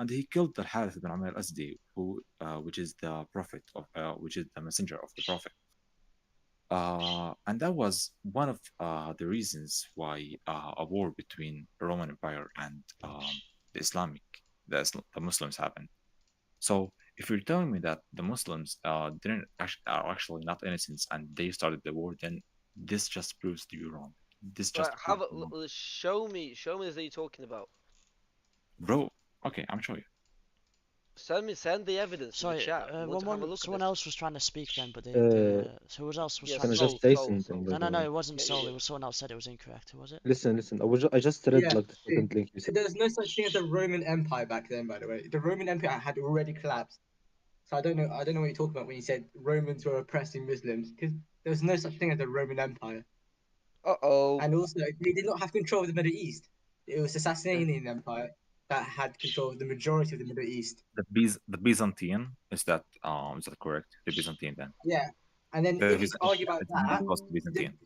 he killed the Harith bin Umar Asdi, which is the prophet of which is the messenger of the prophet. And that was one of the reasons why a war between the Roman Empire and the Muslims happened. So if you're telling me that the Muslims are actually not innocent and they started the war, then this just proves to you wrong. This just show me this that you're talking about. Bro, okay, I'm showing you. Send the evidence in the chat. Someone else was trying to speak then, but who else was trying to Can I speak? just say something? No, it wasn't Sol. It was someone else said it was incorrect. Who was it? Listen. I just read like the second link you said. There's no such thing as the Roman Empire back then, by the way. The Roman Empire had already collapsed. So I don't know what you're talking about when you said Romans were oppressing Muslims, because there was no such thing as the Roman Empire. And also, they did not have control of the Middle East. It was the Sasanian Empire that had control of the majority of the Middle East. The Byzantine, is that correct? The Byzantine then. Yeah, and then if you argue about that, Byzantine.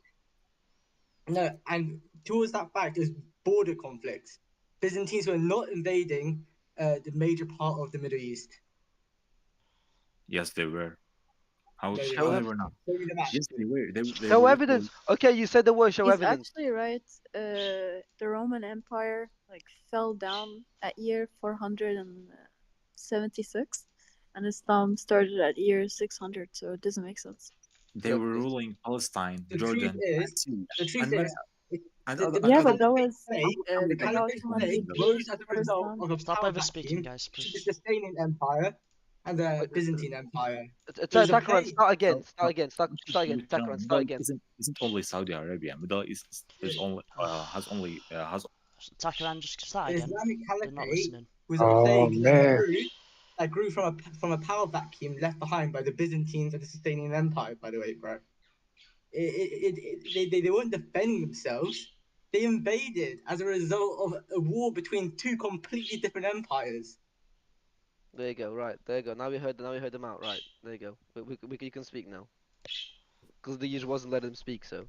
No, and towards that fact is border conflicts. Byzantines were not invading the major part of the Middle East. Yes, they were. How they were not? Yes, they were. Show evidence. Okay, you said the word. Show He's evidence. actually right. The Roman Empire fell down at year 476, and Islam started at year 600. So it doesn't make sense. They were ruling Palestine, Jordan, the truth is, yeah, but that was the Caliphate rose as a result of a Stop over speaking, guys. The Sasanian Empire and the Byzantine Empire. Takran, start again. Takran, start again. Isn't only Saudi Arabia. Middle East is only has Takran, just start again. Islamic They're not listening. was a plague that grew from a power vacuum left behind by the Byzantines and the Sasanian Empire. By the way, bro, they weren't defending themselves. They invaded as a result of a war between two completely different empires. There you go. Right, there you go. Now we heard them out. Right, there you go. You can speak now. Because the usual wasn't letting them speak. So,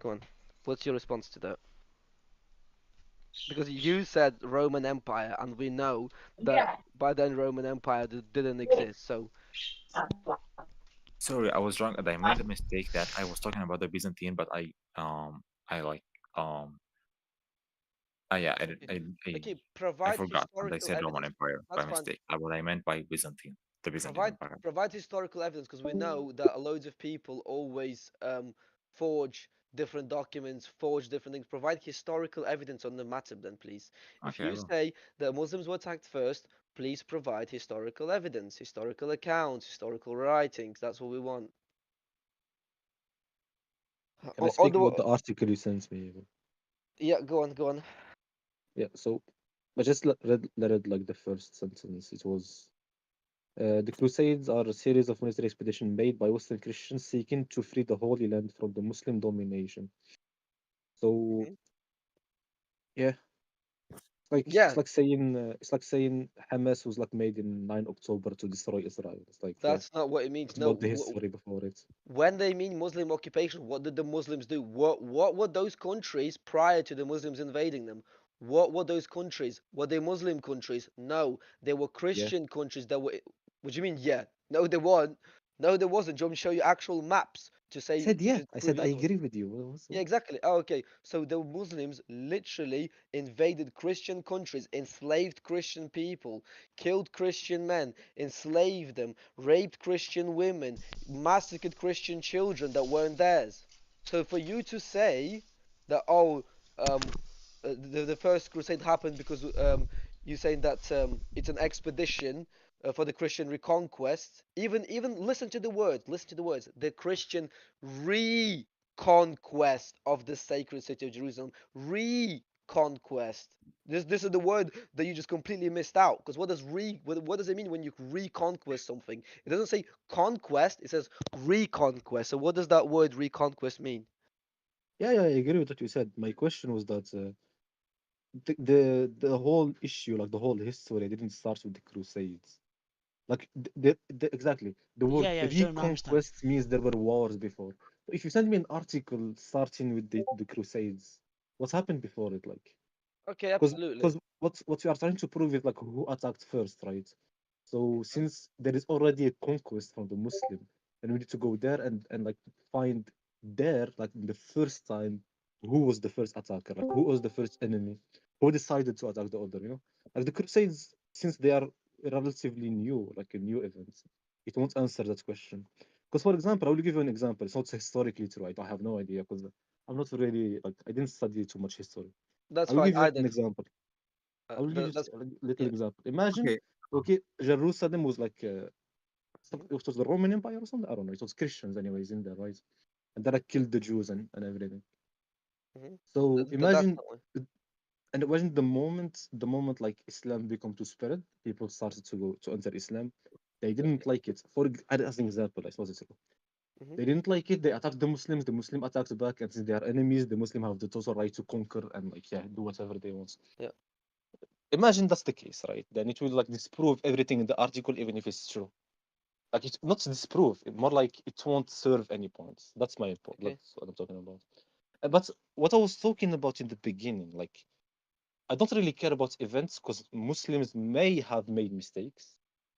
go on. What's your response to that? Because you said Roman Empire, and we know that by then Roman Empire didn't exist. So. Sorry, I was wrong. I made a mistake that I was talking about the Byzantine, but I Yeah, Okay, I provide forgot, and I historical said Roman evidence. Empire by That's fine. mistake. What I meant by Byzantine, the Byzantine Empire. Provide historical evidence, because we know that loads of people always forge different documents, forge different things. Provide historical evidence on the matter, then, please. If Okay, I you will. say that Muslims were attacked first, please provide historical evidence, historical accounts, historical writings. That's what we want. Can I speak about the article you sent me? Yeah, go on, go on. Yeah, so I just read like the first sentence. It was the Crusades are a series of military expeditions made by Western Christians seeking to free the Holy Land from the Muslim domination. So yeah, Yeah, it's like saying Hamas was like made in 9 October to destroy Israel. It's like that's not what it means. it's No, about the history before it. when they mean Muslim occupation, what did the Muslims do? What were those countries prior to the Muslims invading them? What were those countries? Were they Muslim countries? No, they were Yeah. Christian countries that were. What do you mean? Yeah. No, they weren't. No, there wasn't. Do you want me to show you actual maps to I say said yeah. to I prove said it I otherwise? agree with you. Yeah, exactly. Oh, okay. So the Muslims literally invaded Christian countries, enslaved Christian people, killed Christian men, enslaved them, raped Christian women, massacred Christian children that weren't theirs. So for you to say that, oh, the first crusade happened because you're saying that it's an expedition for the Christian reconquest. Even listen to the words. Listen to the words. The Christian reconquest of the sacred city of Jerusalem. Reconquest. This is the word that you just completely missed out. Because what does it mean when you reconquest something? It doesn't say conquest. It says reconquest. So what does that word reconquest mean? Yeah, I agree with what you said. My question was that the whole issue, like the whole history, didn't start with the Crusades. Like exactly the word Yeah, during Mahomet's time. reconquest means there were wars before. If you send me an article starting with the Crusades, what happened before it? Like Okay, because absolutely. what we are trying to prove is like who attacked first, right? So since there is already a conquest from the Muslim, then we need to go there and like find there like the first time who was the first attacker, like who was the first enemy, who decided to attack the other, Like the Crusades, since they are relatively new, like a new event, it won't answer that question. Because for example, I will give you an example. It's not historically true. I have no idea because I'm not really like I didn't study too much history. That's I will fine. give you I an did. example. I will give you That's a little yeah. example. Imagine, Okay. okay, Jerusalem was like it was the Roman Empire or something. I don't know. It was Christians, anyways, in there, right? And then I killed the Jews and everything. So That's imagine, not one. and imagine the moment like Islam become to spread, people started to go to enter Islam. They didn't like it. As an example, I suppose it's they didn't like it. They attacked the Muslims. The Muslim attacked back, and since they are enemies, the Muslim have the total right to conquer and like do whatever they want. Yeah. Imagine that's the case, right? Then it will like disprove everything in the article, even if it's true. Like it's not disprove, more like it won't serve any points. That's my point. Okay. That's what I'm talking about. But what I was talking about in the beginning, like I don't really care about events because Muslims may have made mistakes,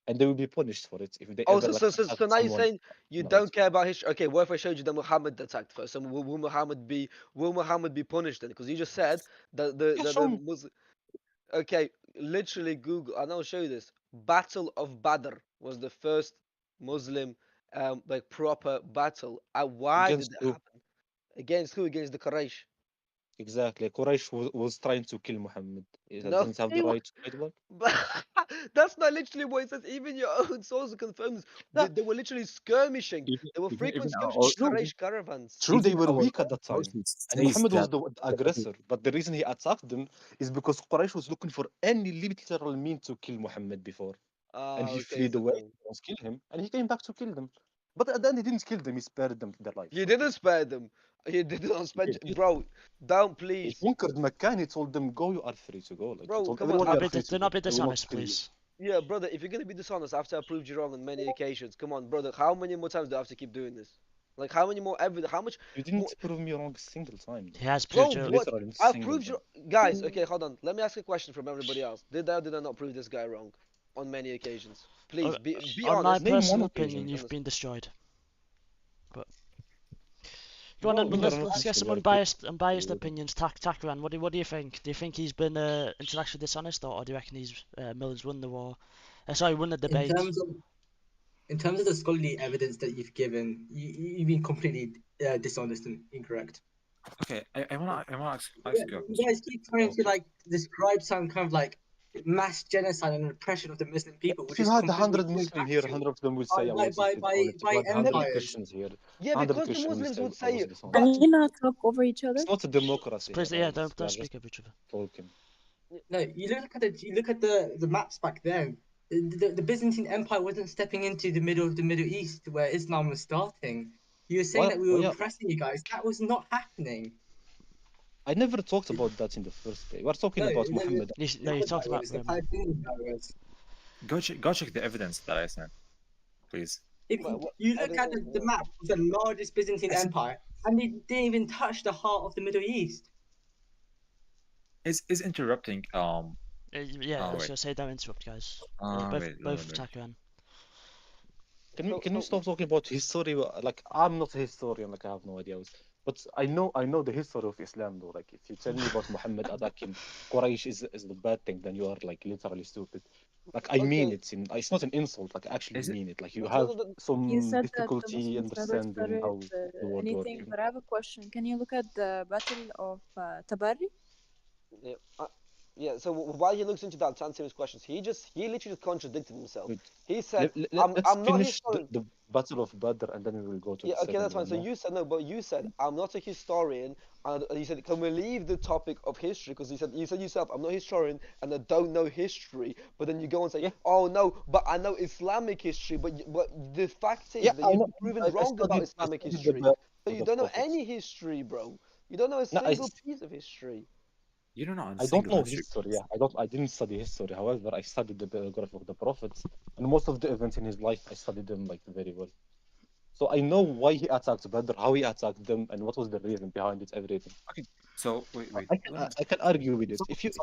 and they will be punished for it if they Oh, ever like so attack now you're someone. saying you Right. don't care about history. Okay, what if I showed you that Muhammad attacked first? And will Muhammad be punished then? Because you just said that Yeah, the show me. Muslim. Okay, literally Google, and I'll show you this. Battle of Badr was the first Muslim like proper battle. Why did Against it who? happen? Against who? Against the Quraysh. Exactly. Quraysh was trying to kill Muhammad. He No, didn't have they the were. right to fight back. But that's not literally what it says. Even your own source confirms Yeah. they were literally skirmishing. There were Even frequent skirmishing our with True. Quraysh caravans. True, they even were our weak at own that time. sources And says Muhammad was that. the aggressor. But the reason he attacked them is because Quraysh was looking for any literal mean to kill Muhammad before. And he Okay, fled so away, no. to kill him, and he came back to kill them. But at the end, he didn't kill them, he spared them their lives. You didn't spare them. You didn't spare, He bro. Don't he please, conquered Mecca and he told them, go, you are free to go. Like, he bro. told Come on. everyone, you are free to Do go. not be I will not dishonest, kill you. please. Yeah, brother. If you're gonna be dishonest after I proved you wrong on many occasions, come on, brother. How many more times do I have to keep doing this? Like, how many more evidence? How much You more? didn't prove me wrong a single time, though. He has Bro, proved you. what? Literally, not a I've single proved time. you. Guys, okay, hold on. Let me ask a question from everybody else. Did I or did I not prove this guy wrong on many occasions? Please be On my honest. Name one personal occasion. opinion, you've Honest. been destroyed. But Go on, No, then. because Let's get some unbiased opinions. Takran, what do you think? Do you think he's been intellectually dishonest, or do you reckon he's Miller's won the war? Sorry, won the debate. In terms of the scholarly evidence that you've given, you've been completely dishonest and incorrect. Okay, I wanna ask you a You question. guys keep trying to like describe some kind of like mass genocide and oppression of the Muslim people, If which you is had completely 100 Muslims here, factual 100 of them will say I was dishonest. If you by had 100 empires. Christians here, Yeah, 100 because the Christians will Muslims say would I was say, dishonest. Can you not talk over each other? It's not a democracy. Please, here, yeah, guys. don't We are speak just over each other. talking. No, you look at the maps back then. The Byzantine Empire wasn't stepping into the middle of the Middle East where Islam was starting. You were saying that we were oppressing you guys. That was not happening. I never talked about that in the first place. We're talking about Muhammad. No, you talked about Go check the evidence that I sent, please. If you look at the map of the largest Byzantine Empire, and they didn't even touch the heart of the Middle East. Is interrupting yeah, I was wait. gonna say don't interrupt, guys. Both Takran. Can you stop talking about history? Like I'm not a historian, like I have no idea. But I know the history of Islam though. Like if you tell me about Muhammad attacking Quraysh is the bad thing, then you are like literally stupid. Like I mean it's not an insult. Like I actually mean it. Like you have You some said that the difficulty Muslims never understanding started how the world anything, works. but I have a question. Can you look at the Battle of Tabari? Yeah, yeah. So while he looks into that to answer his questions, he literally just contradicted himself. He said, Let's "I'm not finish historian." the Battle of Badr and then we will go to Yeah, the okay, that's second fine. So one. you said no, but you said I'm not a historian, and you said can we leave the topic of history because you said yourself I'm not a historian and I don't know history, but then you go and say, oh no, but I know Islamic history, but the fact is that you've proven wrong about Islamic history, so you don't know any history, bro. You don't know a single piece of history. You don't know. I don't know history. Yeah, I didn't study history. However, I studied the biography of the prophets, and most of the events in his life, I studied them like very well. So I know why he attacked Badr, how he attacked them, and what was the reason behind it, everything. Okay, so wait. I can argue with it. If you're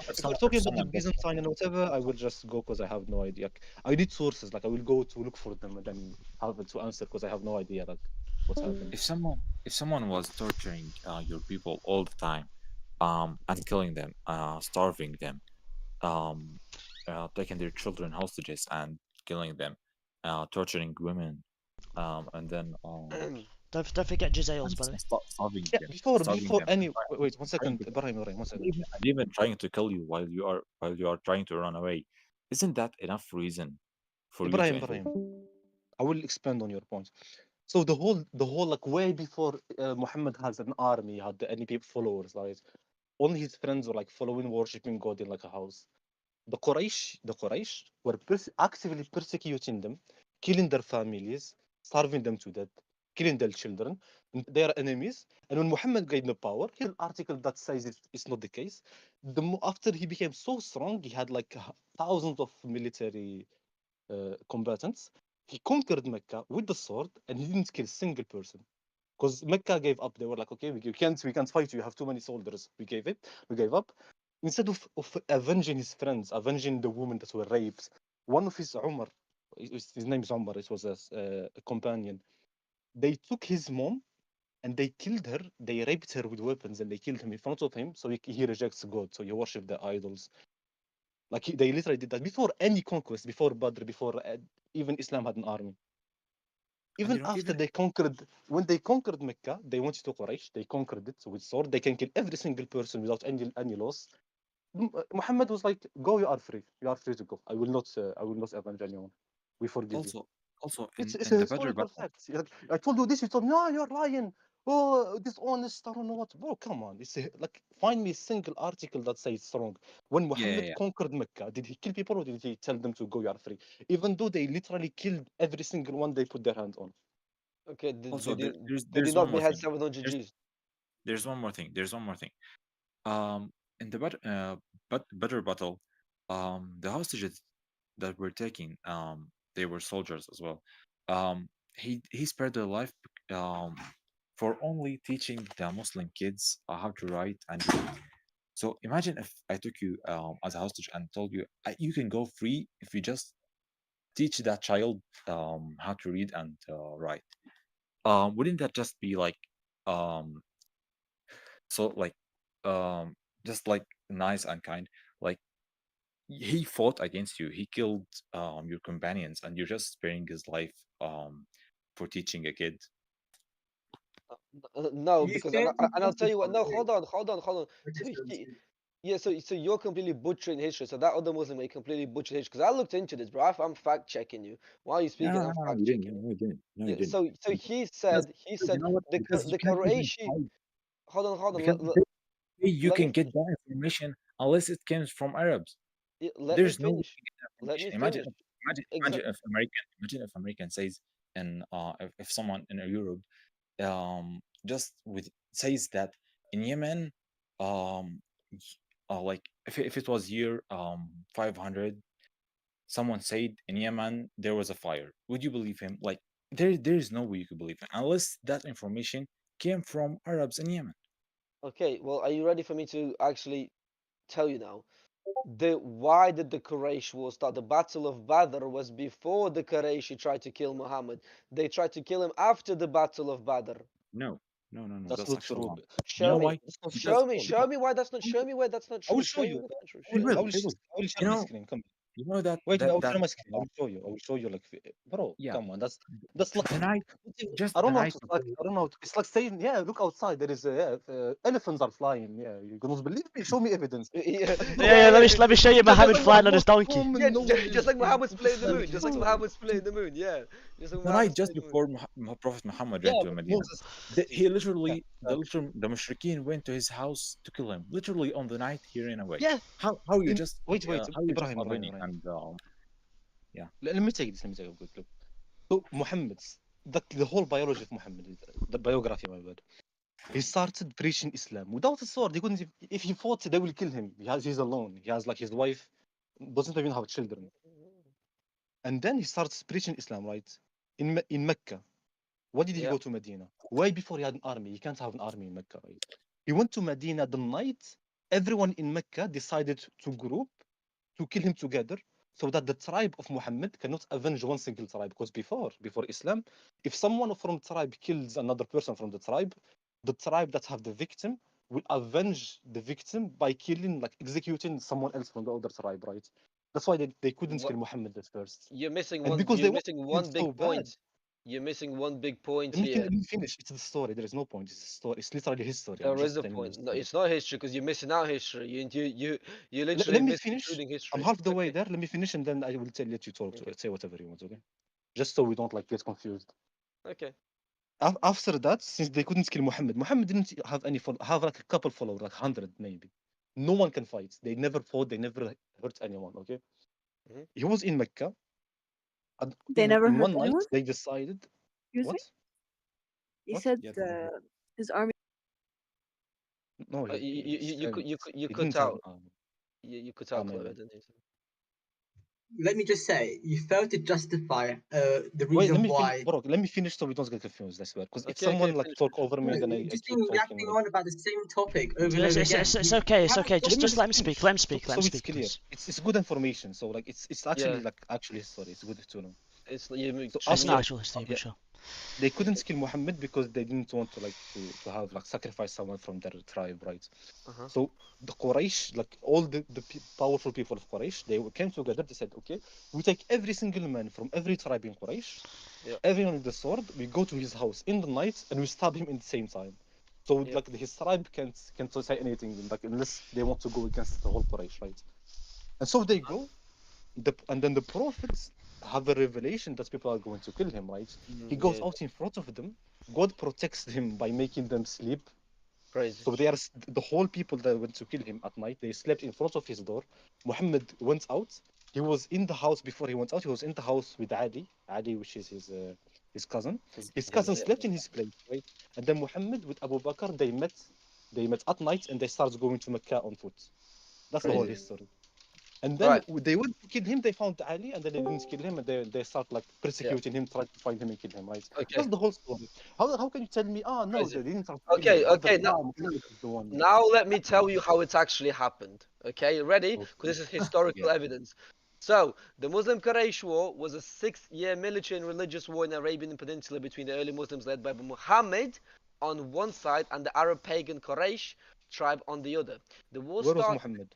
talking about the Byzantine and whatever, I will just go because I have no idea. I need sources. Like I will go to look for them and then have it to answer because I have no idea like what's happening. If someone was torturing your people all the time, and killing them, starving them, taking their children hostages and killing them, torturing women, and then don't forget Jazails, by the way. starving Yeah, them, before them, any wait 1 second, Ibrahim, 1 second. and even trying to kill you while you are trying to run away. Isn't that enough reason for you to Ibrahim, I will expand on your point. So the whole like way before Muhammad has an army, had any people followers, like only his friends were like following, worshiping God in like a house. The Quraysh were actively persecuting them, killing their families, starving them to death, killing their children. And they are enemies. And when Muhammad gained the power, here's an article that says it's not the case. After he became so strong, he had like thousands of military combatants. He conquered Mecca with the sword, and he didn't kill a single person. Because Mecca gave up. They were like, okay, we can't fight you. You have too many soldiers. We gave up. Instead of avenging his friends, avenging the women that were raped, one of his Umar, his name is Umar, it was a companion. They took his mom and they killed her. They raped her with weapons and they killed him in front of him. So he rejects God. So he worshipped the idols. Like they literally did that before any conquest, before Badr, before even Islam had an army. Even after when they conquered Mecca, they went to Quraysh. They conquered it with sword. They can kill every single person without any loss. Muhammad was like, "Go, you are free. You are free to go. I will not avenge anyone. We forgive you." Also It's in a the Badr historical battle, fact. Like, I told you this. You told me, no, you're lying. Oh, dishonest. I don't know what. Bro, come on. It's like find me a single article that says it's wrong. When Muhammad conquered Mecca, did he kill people or did he tell them to go? You are free. Even though they literally killed every single one they put their hands on. Okay, also they did not behead 700 G's. There's one more thing. In the Badr battle, the hostages that were taken, they were soldiers as well. He spared their life for only teaching the Muslim kids how to write and read. So imagine if I took you as a hostage and told you you can go free if you just teach that child how to read and write. Wouldn't that just be like um so like just like nice and kind, like he fought against you, he killed your companions, and you're just sparing his life for teaching a kid. No, You because failed to and I'll tell you justify what. No, it. hold on. So yeah, so you're completely butchering history. So that other Muslim, he completely butchered history. Because I looked into this, bro. I'm fact checking you. While you No, speaking, no, I'm no, no, fact you didn't. checking. No, you didn't. No, you Yeah. didn't. So Because, he because you said know what? Because you the can't even Qurayshi. hide. Hold on. Because you Let me can get finish. that information unless it comes from Arabs. Yeah, let me There's no way finish. to get that Let me information. finish. Imagine if American says, and if someone in Europe just with says that in Yemen, um like if it was year 500, someone said in Yemen there was a fire, would you believe him? Like there's no way you could believe him unless that information came from Arabs in Yemen. Okay. Well, are you ready for me to actually tell you now? Why did the Quraysh war start? The Battle of Badr was before the Quraysh tried to kill Muhammad. They tried to kill him after the Battle of Badr. No, no, no, no. That's That's not actually true. wrong. You Show know me. why? That's not true Because Show at me. all. Show me why that's not. Show me where that's not I will true. show Show me you. where that's not true. I will. I Show will, me. I will. I will share You my know, screen. Come. you know that Wait, I will that share my screen. I will show you. I will show you. Like, bro, yeah. come on. That's like The night, just I the don't know. night It's like before. I don't know. It's like saying, yeah, look outside. There is elephants are flying. Yeah, you gonna believe me? Show me evidence. Yeah, Like, bro, Yeah, let me show you Just Muhammad like flying on his what donkey. common just knowledge like in Muhammad's playing the Islamic moon. Just like history? Muhammad's playing the moon. Yeah, just like The night Muhammad's just playing the moon. before Prophet Muhammad Yeah, went to but Medina. Moses. He Yeah, literally, the Mushrikeen went to his house to kill him. Literally on the night he ran away. yeah. How you In, just wait, how you just Ibrahim, are Ibrahim, running Ibrahim. and yeah. Let me take this. Let me take a quick look. So Muhammad's the whole biology of Muhammad, the biography, my bad. He started preaching Islam without a sword. He couldn't. If he fought, they will kill him. He's alone. He has like his wife doesn't even have children. And then he starts preaching Islam, right? In Mecca. Why did he Yeah. go to Medina? Way before he had an army. He can't have an army in Mecca, right? He went to Medina the night. Everyone in Mecca decided to group to kill him together so that the tribe of Muhammad cannot avenge one single tribe. Because before Islam, if someone from tribe kills another person from the tribe that have the victim will avenge the victim by killing, like executing someone else from the other tribe, right? That's why they couldn't What? kill Muhammad at first. You're missing And one. because You're they wanted missing to kill one so big bad. point. You're missing one big point Let me, here. let me finish. It's the story. There is no point. It's a story. It's literally history. I'm There is just a telling you the point. No, story. it's not history because you're missing out history. You're literally Let me finish. misconstruing I'm history. half the way Okay. there. Let me finish, and then I will let you talk Okay. to say whatever you want. Okay, just so we don't like get confused. Okay. After that, since they couldn't kill Muhammad didn't have any have like a couple followers, like 100 maybe. No one can fight. They never fought. They never hurt anyone. Okay, Mhm. he was in Mecca. And They never in hurt one night, anyone? they decided Excuse me? what? You What? said Yeah, they never. his army. No, his friends. You He cut didn't have out. an You cut army. out, My Chloe. I bad. didn't hear. Let me just say, you failed to justify the Wait, reason why. bro. Let me finish so we don't get confused. I swear, because if Okay. Okay. someone like Finish. talk over me, No, then you've I just keep been talking. yapping Like, on about the same topic over and It's, over it's, again. it's, it's okay. It's okay. let me Just let me finish speak. Let him speak. Let so him it's speak, clear. please. It's good information. So like it's actually Yeah. like actually history. It's good to know. It's you. So It's after not actual history, yeah, but sure. they couldn't kill Muhammad because they didn't want to like to have like sacrifice someone from their tribe, right? Uh-huh. So the Quraysh, like all the powerful people of Quraysh, they came together. They said, okay, we take every single man from every tribe in Quraysh, Yeah. everyone with the sword. We go to his house in the night and we stab him in the same time. So Yeah. like his tribe can't say anything like unless they want to go against the whole Quraysh, right? And so they go. And then the prophets have a revelation that people are going to kill him, right? He goes Yeah. out in front of them. God protects him by making them sleep. Crazy. So they are the whole people that went to kill him at night. They slept in front of his door. Muhammad went out. He was in the house before he went out. He was in the house with Ali, which is his cousin. His cousin Yeah. slept in his place, right? And then Muhammad with Abu Bakr, they met. They met at night and they started going to Mecca on foot. That's the whole Crazy. history. And then Right. they went to kill him. They found Ali, and then they didn't kill him, and they start like Yeah. persecuting him, trying to find him and kill him. Right? Okay. That's the whole story. How can you tell me? Oh no, Crazy. they didn't try to kill Okay. him. At the Okay. time, Muhammad is the one. Now let me tell you how it's actually happened. Okay, you ready? Because this is historical Yeah. evidence. So, the Muslim Quraysh War was a 6-year military and religious war in the Arabian Peninsula between the early Muslims led by Muhammad on one side and the Arab pagan Quraysh tribe on the other. The war Where was started. Muhammad?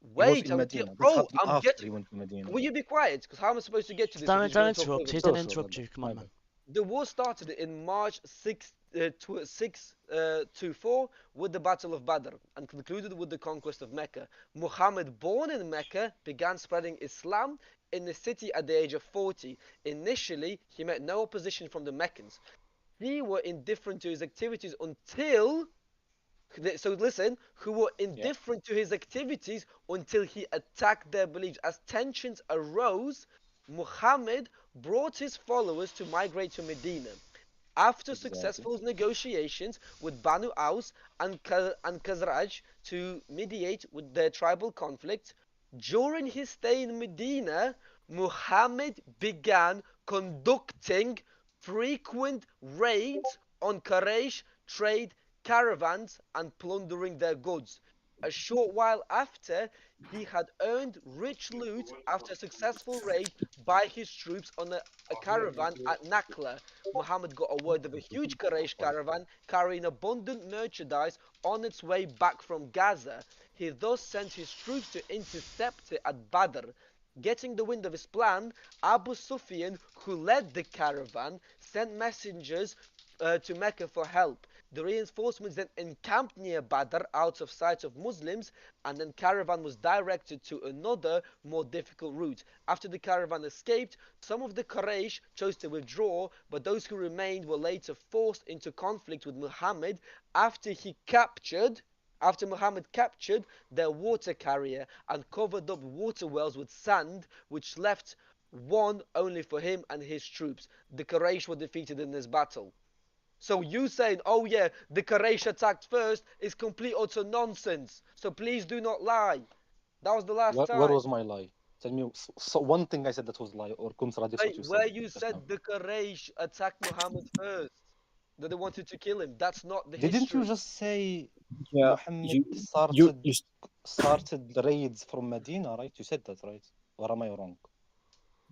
He was Wait, in Medina. This bro, happened I'm after getting. he went to Medina. Will you be quiet? Because how am I supposed to get to this? If Don't, you're don't going to talk interrupt. over He's me? gonna interrupt you. Come on, man. The war started in March 624 with the Battle of Badr and concluded with the conquest of Mecca. Muhammad, born in Mecca, began spreading Islam in the city at the age of 40. Initially, he met no opposition from the Meccans. They were indifferent to his activities until. So listen, who were indifferent to his activities until he attacked their beliefs. As tensions arose, Muhammad brought his followers to migrate to Medina. After successful negotiations with Banu Aus and Khazraj to mediate with their tribal conflict, during his stay in Medina, Muhammad began conducting frequent raids on Quraysh trade caravans and plundering their goods. A short while after, he had earned rich loot after a successful raid by his troops on a caravan at Nakla. Muhammad got a word of a huge Quraysh caravan carrying abundant merchandise on its way back from Gaza. He thus sent his troops to intercept it at Badr. Getting the wind of his plan, Abu Sufyan, who led the caravan, sent messengers to Mecca for help. The reinforcements then encamped near Badr out of sight of Muslims, and then caravan was directed to another more difficult route. After the caravan escaped, some of the Quraysh chose to withdraw, but those who remained were later forced into conflict with Muhammad after Muhammad captured their water carrier and covered up water wells with sand, which left one only for him and his troops. The Quraysh were defeated in this battle. So you saying, oh yeah, the Quraysh attacked first is complete utter nonsense. So please do not lie. That was the last time. Where was my lie? Tell me one thing I said that was lie or contradicts what you said. Where you said the Quraysh attacked Muhammad first. That they wanted to kill him. That's not the history. Didn't you just say Yeah, Muhammad you started the raids from Medina, right? You said that, right? Or am I wrong?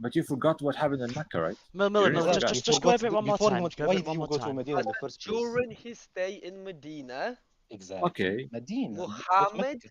But you forgot what happened in Mecca, right? Miller, just go over it one more time. Go over it one more time. Medina in the first place? During his stay in Medina, exactly. Medina. Muhammad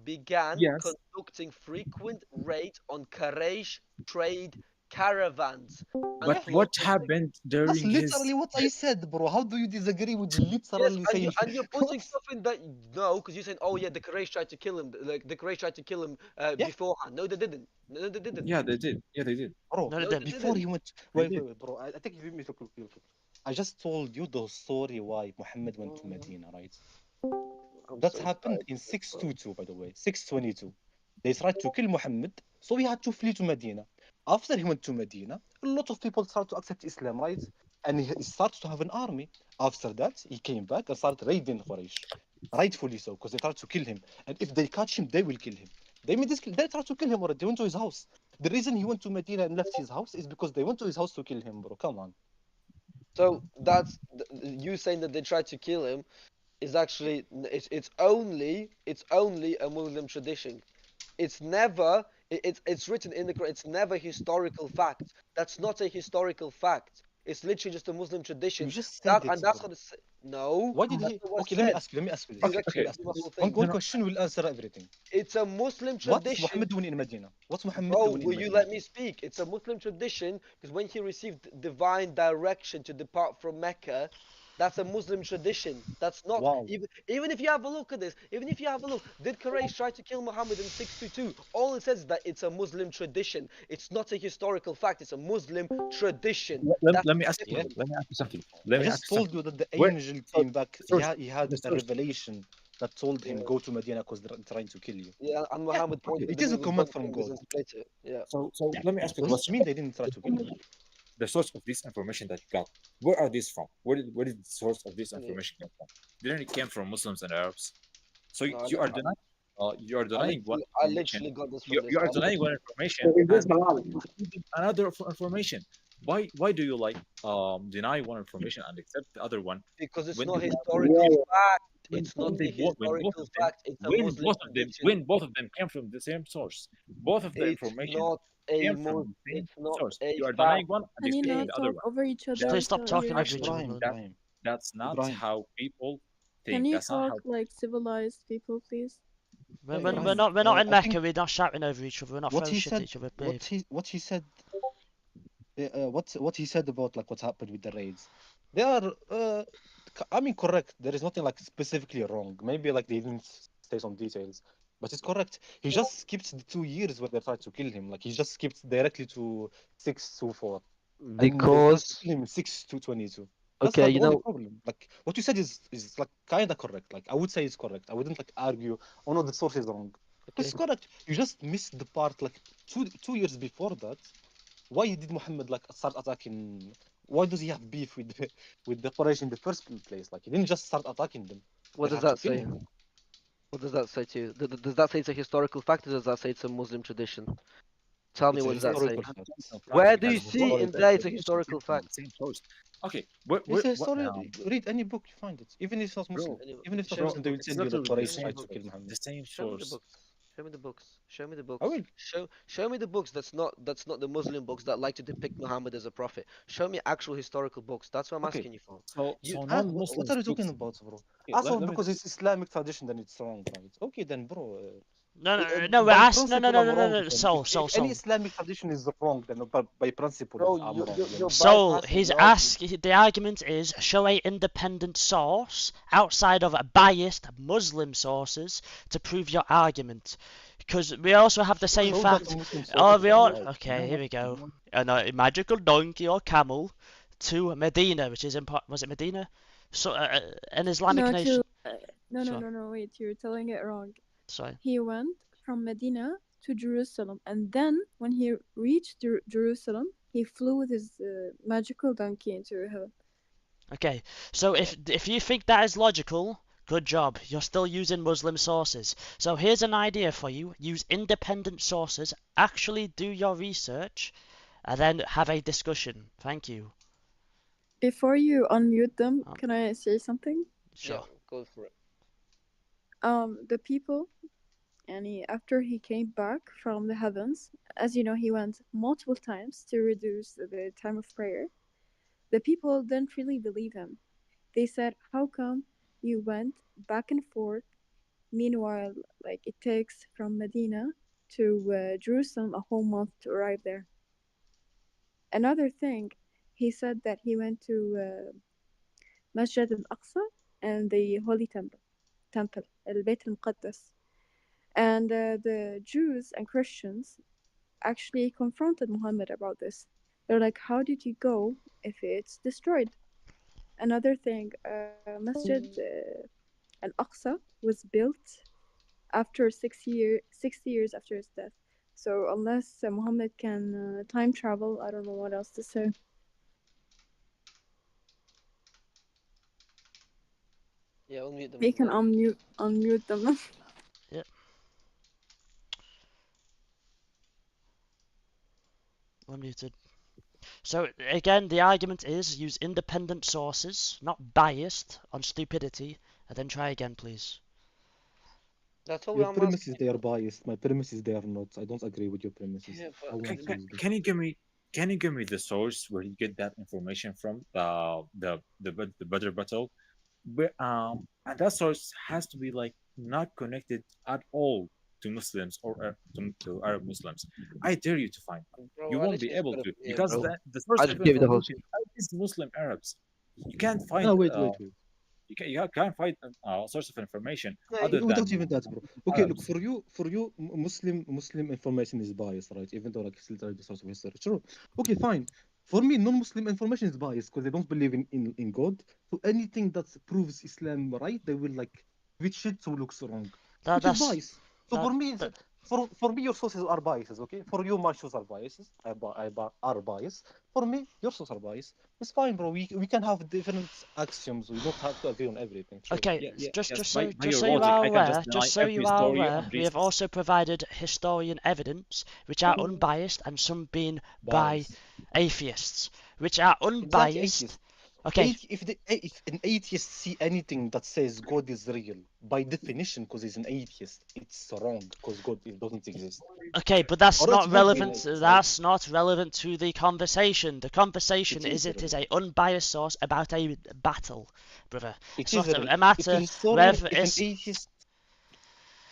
began conducting frequent raids on Quraysh trade caravans. But what happened during That's literally what I said, bro. How do you disagree with literally saying? And you're putting stuff in that because you're saying, oh yeah, the Quraysh tried to kill him. Like the Quraysh tried to kill him beforehand. No, they didn't. No, they didn't. Yeah, they did. Yeah, they did. Bro, no, they didn't. Before he went, wait, bro. I think you made me look. I just told you the story why Muhammad went to Medina, right? That happened in 622, by the way, 622. They tried to kill Muhammad, so he had to flee to Medina. After he went to Medina, a lot of people started to accept Islam, right? And he started to have an army. After that, he came back and started raiding Quraysh. Rightfully so, because they tried to kill him. And if they catch him, they will kill him. They tried to kill him already. They went to his house. The reason he went to Medina and left his house is because they went to his house to kill him, bro. Come on. So that's you saying that they tried to kill him is actually it's only a Muslim tradition. It's never it's written in the Quran. It's never historical fact. That's not a historical fact. It's literally just a Muslim tradition. You just said and that's what it's no. Why did he? Okay, let me ask you this. One question will answer everything. It's a Muslim tradition. What's Muhammad doing in Medina? What's Muhammad doing in Medina? Will you let me speak? It's a Muslim tradition because when he received divine direction to depart from Mecca, that's a Muslim tradition. That's not even if you have a look at this. Even if you have a look, did Quraysh try to kill Muhammad in 622? All it says is that it's a Muslim tradition. It's not a historical fact. It's a Muslim tradition. Let me ask you something. I just told you that the angel came back. He had a revelation that told him go to Medina because they're trying to kill you. Yeah, and Muhammad pointed. It is a command from God. Yeah. So let me ask you a question. Mean they didn't try to kill him. The source of this information that you got, where are these from? Where did the source of this information come from? Didn't it came from Muslims and Arabs? So you are denying. You are denying what? I literally got this from you are denying one information and another information. Why do you deny one information and accept the other one? Because it's not historical fact. It's not a historical fact. It's a Muslim tradition. When both of them came from the same source, both of the information came from the same source. You are denying one and Can you accepting not the other talk one. over each other? Please stop talking over each other. That's not Ibrahim. how people Can think. you That's not how. talk like civilized people, please? We're, Yeah, we're, we're Ibrahim. not we're not in I Mecca. think We're not shouting over each other. We're not what throwing he shit at said, each other, babe. what he said, what he said about like what's happened with the raids, they are, I mean, correct. There is nothing like specifically wrong. Maybe like they didn't say some details, but it's correct. He just skipped the 2 years where they tried to kill him. Like he just skipped directly to 624, and they tried to Because kill him in 6 to 22. That's okay, like the you only know, problem. Like what you said is like kind of correct. Like I would say it's correct. I wouldn't like argue. Oh no, the source is wrong. It's okay. correct. You just missed the part like 2 years before that. Why did Muhammad like start attacking? Why does he have beef with with the Quraysh in the first place? Like he didn't just start attacking them. What They does had to that kill say? him. What does that say to you? Does that say it's a historical fact, or does that say it's a Muslim tradition? Tell me, It's a what does that say? historical Have fact. some fact Where do because you It's a both see in historical there it's a fact. information came historical from the fact? same source. Okay, It's a what story. Read any book, you find it. Even if it's not Muslim. bro, Anyway, Even if it's not show me bro, the Muslim, they will books. it's tell you like literally Show Quraysh me the tried to books. kill Muhammad. the same Show me the source. books. Show me the books. Show me the I books. will. Show me the books that's not the Muslim books that like to depict Muhammad as a prophet. Show me actual historical books. That's what I'm Okay. asking you for. So You What non-Muslims are you talking books. about, bro? Okay, Also, let me. because it's Islamic tradition, then it's wrong, right? Okay, then, bro. No. We're By asking. No. principle, I'm wrong. No. Then, Soul. if any Islamic tradition is wrong, then by principle, Bro, I'm wrong. You you're know? So bypassing his the ask argument. the argument is show a independent source outside of biased Muslim sources to prove your argument. Because we also have the same Show that fact. the Muslim Oh, sources we are all right. okay. Here we go. And a magical donkey or camel to Medina, which is in was it Medina? So an Islamic No, nation. no. Wait, you're telling it wrong. Sorry. He went from Medina to Jerusalem, and then when he reached Jerusalem, he flew with his magical donkey into heaven. Okay, so if you think that is logical, good job. You're still using Muslim sources. So here's an idea for you. Use independent sources, actually do your research, and then have a discussion. Thank you. Before you unmute them, can I say something? Sure. Yeah, go for it. The people, and after he came back from the heavens, as you know, he went multiple times to reduce the time of prayer. The people didn't really believe him. They said, "How come you went back and forth? Meanwhile, like it takes from Medina to Jerusalem a whole month to arrive there." Another thing, he said that he went to Masjid al-Aqsa and the Holy Temple, al-Bayt al-Muqaddas. And the Jews and Christians actually confronted Muhammad about this. They're like, "How did you go if it's destroyed?" Another thing, Masjid al-Aqsa was built after 60 years after his death. So unless Muhammad can time travel, I don't know what else to say. Yeah, unmute them. He can unmute them. Yep. Unmuted. So again, the argument is use independent sources, not biased on stupidity, and then try again, please. That's all Your I'm premise asking is they are biased. My premise is they are not. I don't agree with your premises. Yeah, I want to use this. Can you give me the source where you get that information from? The Badr battle, and that source has to be like not connected at all to Muslims or to Arab Muslims. I dare you to find one. bro. You I won't be literally just able put it to here, because bro. the source I of just gave you the whole information is Muslim Arabs. You can't find No, wait. you can't find a source of information other Without than even that, bro. Okay, look, Arabs. for you, Muslim information is biased, right? Even though like it's literally the source of history. Sure. Okay, fine. For me, non-Muslim information is biased because they don't believe in God. So anything that proves Islam right, they will like switch it so it looks wrong, which is biased. So for me, for me, your sources are biases. Okay, for you, my sources are biases. Are biased. For me, your sources are biased. It's fine, bro. We can have different axioms. We don't have to agree on everything. Sure. Okay, just by your so you logic, are I can just aware, deny every story on we have basis. also provided historian evidence which are unbiased and some being by Biased. atheists, which are Exactly, unbiased. atheist. Okay. If an atheist see anything that says God is real, by definition, because he's an atheist, it's wrong because God doesn't exist. Okay, but that's Or not it will be relevant. like, That's not relevant to the conversation. The conversation It is it is relevant. a unbiased source about a battle, brother. It It's is not relevant. a matter whether if an it's atheist.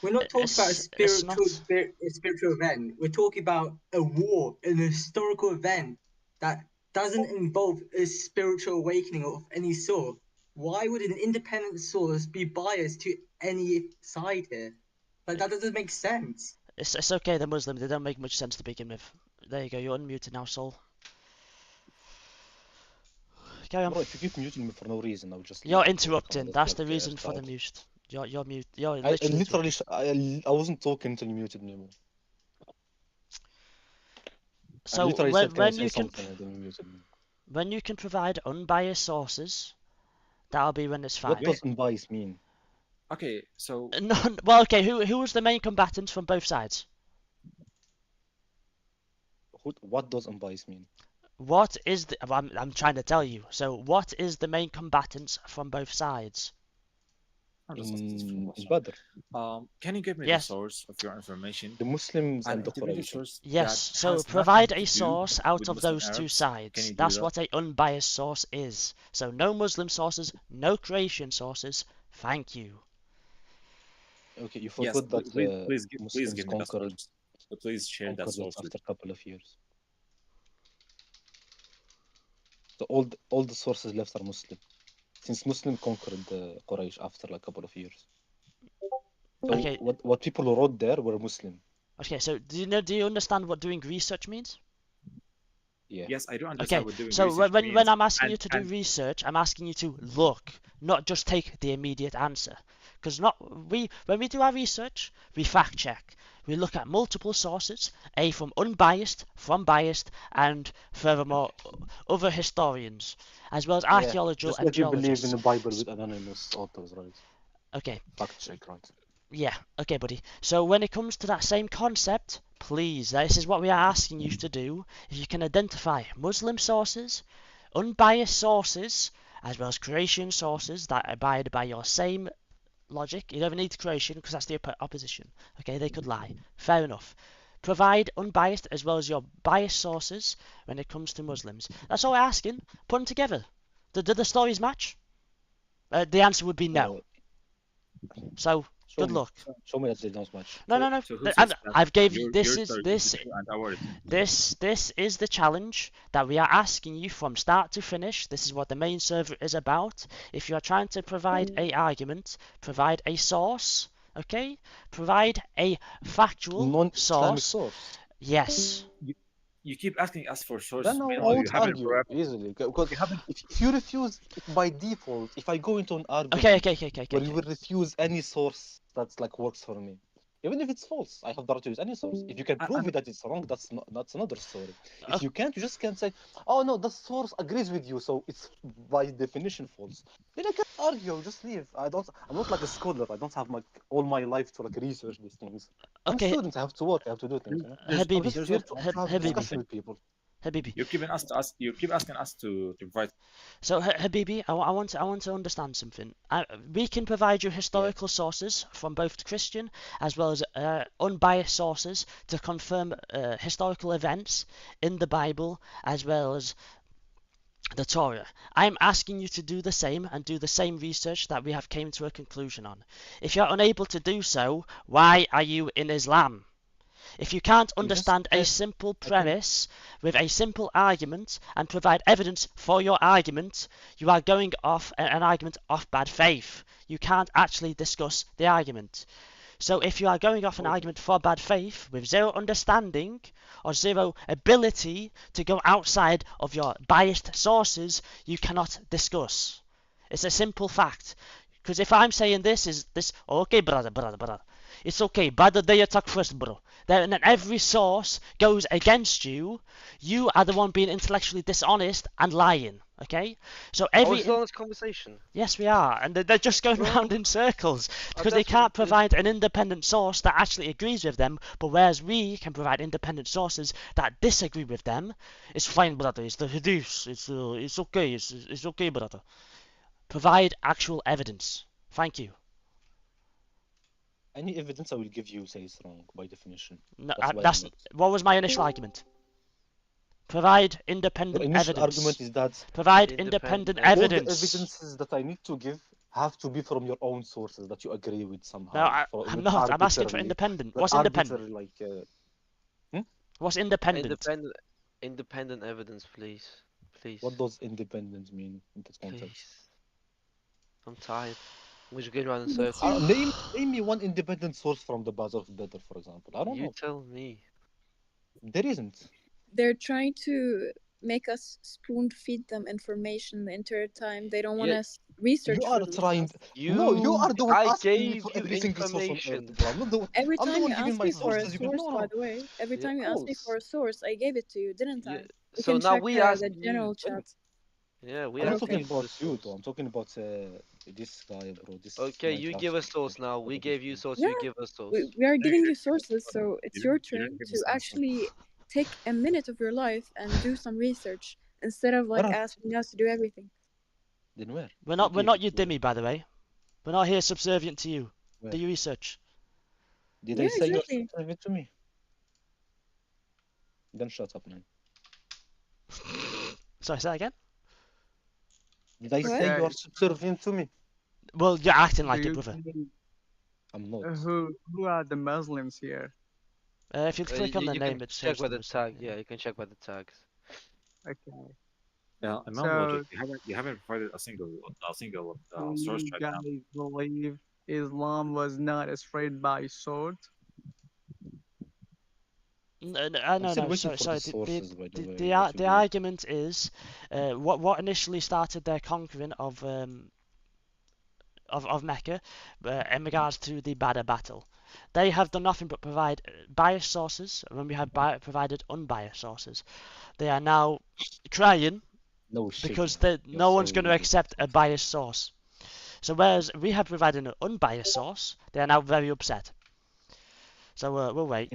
We're not talking about a it's not. spiritual event. We're talking about a war, an historical event that doesn't involve a spiritual awakening of any sort. Why would an independent source be biased to any side here? Like, that doesn't make sense. It's okay. They're Muslim. They don't make much sense to begin with. There you go. You're unmuted now, Sol. Carry on. Bro, if you keep muting me for no reason, I'll just. You're interrupting. That's the reason for the mute. You're mute. You're I literally. I wasn't talking until you muted me. So when you can provide unbiased sources, that'll be when it's fine. What does unbiased mean? Okay, so no, well, okay. Who was the main combatants from both sides? What does unbiased mean? What is the? I'm trying to tell you. So what is the main combatants from both sides? In Badr. Can you give me the source of your information? The Muslims and the Quraysh. Yes, so provide a source out of those two sides. That's what an unbiased source is. So no Muslim sources, no Croatian sources. Thank you. Okay, you forgot that please Muslims give me the conquered. source. Please share that source after a couple of years. So all the sources left are Muslim. Since Muslim conquered the Quraysh after like a couple of years. So okay. What people wrote there were Muslim. Okay, so do you understand what doing research means? Yeah. Yes, I do understand okay. what doing so research means. when I'm asking you to do research, I'm asking you to look, not just take the immediate answer. Because when we do our research, we fact check. We look at multiple sources, from unbiased, from biased, and furthermore, other historians, as well as archaeological and geologists. You believe in the Bible with anonymous authors, right? Okay. Fact check, right? Yeah, okay, buddy. So when it comes to that same concept, please, this is what we are asking you to do. If you can identify Muslim sources, unbiased sources, as well as Croatian sources that abide by your same logic. You don't need Croatian because that's the opposition. Okay, they could lie. Fair enough. Provide unbiased as well as your biased sources when it comes to Muslims. That's all we're asking. Put them together. Did the stories match? The answer would be no. So good luck. Show me that they don't match. No. So I've gave you this is the challenge that we are asking you from start to finish. This is what the main server is about. If you are trying to provide a argument, provide a source. Okay, provide a factual source. Yes. You keep asking us for sources. Then I won't argue easily because if you refuse by default, if I go into an argument where you will refuse any source that's like works for me, even if it's false, I have the right to use any source. If you can prove that it's wrong, that's another story. If you can't, you just can't say, oh no, the source agrees with you, so it's by definition false. Then I can't argue. Just leave. I'm not like a scholar. I don't have all my life to like research these things. I'm a student. I have to work. I have to do things. Habibi, with people. Habibi. You keep asking us to provide. So Habibi, I want to understand something. We can provide you historical sources from both Christian as well as unbiased sources to confirm historical events in the Bible as well as the Torah. I'm asking you to do the same and do the same research that we have came to a conclusion on. If you're unable to do so, why are you in Islam? If you can't understand a simple premise with a simple argument and provide evidence for your argument, you are going off an argument off bad faith. You can't actually discuss the argument. So if you are going off an argument for bad faith with zero understanding or zero ability to go outside of your biased sources, you cannot discuss. It's a simple fact. Because if I'm saying this is this, okay, brother. It's okay, brother, they attack first, bro. And then every source goes against you. You are the one being intellectually dishonest and lying, okay? So Are we every... still on this conversation? Yes, we are, and they're just going Bro. around in circles because they that's can't what provide an independent source that actually agrees with them, but whereas we can provide independent sources that disagree with them, it's fine, brother, it's the hadith, it's okay, it's okay, brother. Provide actual evidence. Thank you. Any evidence I will give you says wrong by definition. No, That's why I'm that's not. what was my initial argument. Provide The independent initial evidence. argument is that Provide independent all the evidence. evidences that I need to give have to be from your own sources that you agree with somehow. No, I'm not. I'm asking for independent. What's independent? What's independent? Independent evidence, please. Please. What does independent mean in this context? Please. I'm tired. We're just going around in circles. Name me one independent source from the Buzz of Better, for example. I don't know. You tell me. There isn't. They're trying to make us spoon feed them information the entire time. They don't want us research. You are for trying. themselves. No, you are the one I asking me gave for you every single source on information. earth, bro. I'm not the one. Every I'm the time one you giving asked my me for a sources. You go, source, no, by no. the way, every Yeah, time you asked me for a source, I gave it to you, didn't I? You So can now check we ask the general you. chat. Yeah, we I'm not asked talking you for about the you, source. though. I'm talking about this guy, bro. This Okay, you Minecraft give us source now. We gave you source. Yeah, You give us source. we are giving you sources, so it's your You turn didn't give to us an answer. actually take a minute of your life and do some research instead of like Alright. asking us to do everything. Then where? We're not your dimmy, by the way. We're not here subservient to you. Where? Do your research. Did Yeah, I say exactly. you're subservient to me? Then shut up, man. Sorry, say that again? Did I say you are subservient to me? Well, you're acting Do like it, you brother. think- I'm not. Who are the Muslims here? If you click on the you name, can it check shows by the the tag. Yeah, you can check by the tags. Okay. Imam So- Logic, you haven't provided a single source You right guys now. believe Islam was not spread by sword? No, still no, waiting sorry, for sorry. the sources, by the way. The What you do. argument is what initially started their conquering of Mecca in regards to the Badr battle. They have done nothing but provide biased sources when we have provided unbiased sources. They are now crying No shit. because You're no one's so going to accept a biased source. So whereas we have provided an unbiased source, they are now very upset. So we'll wait.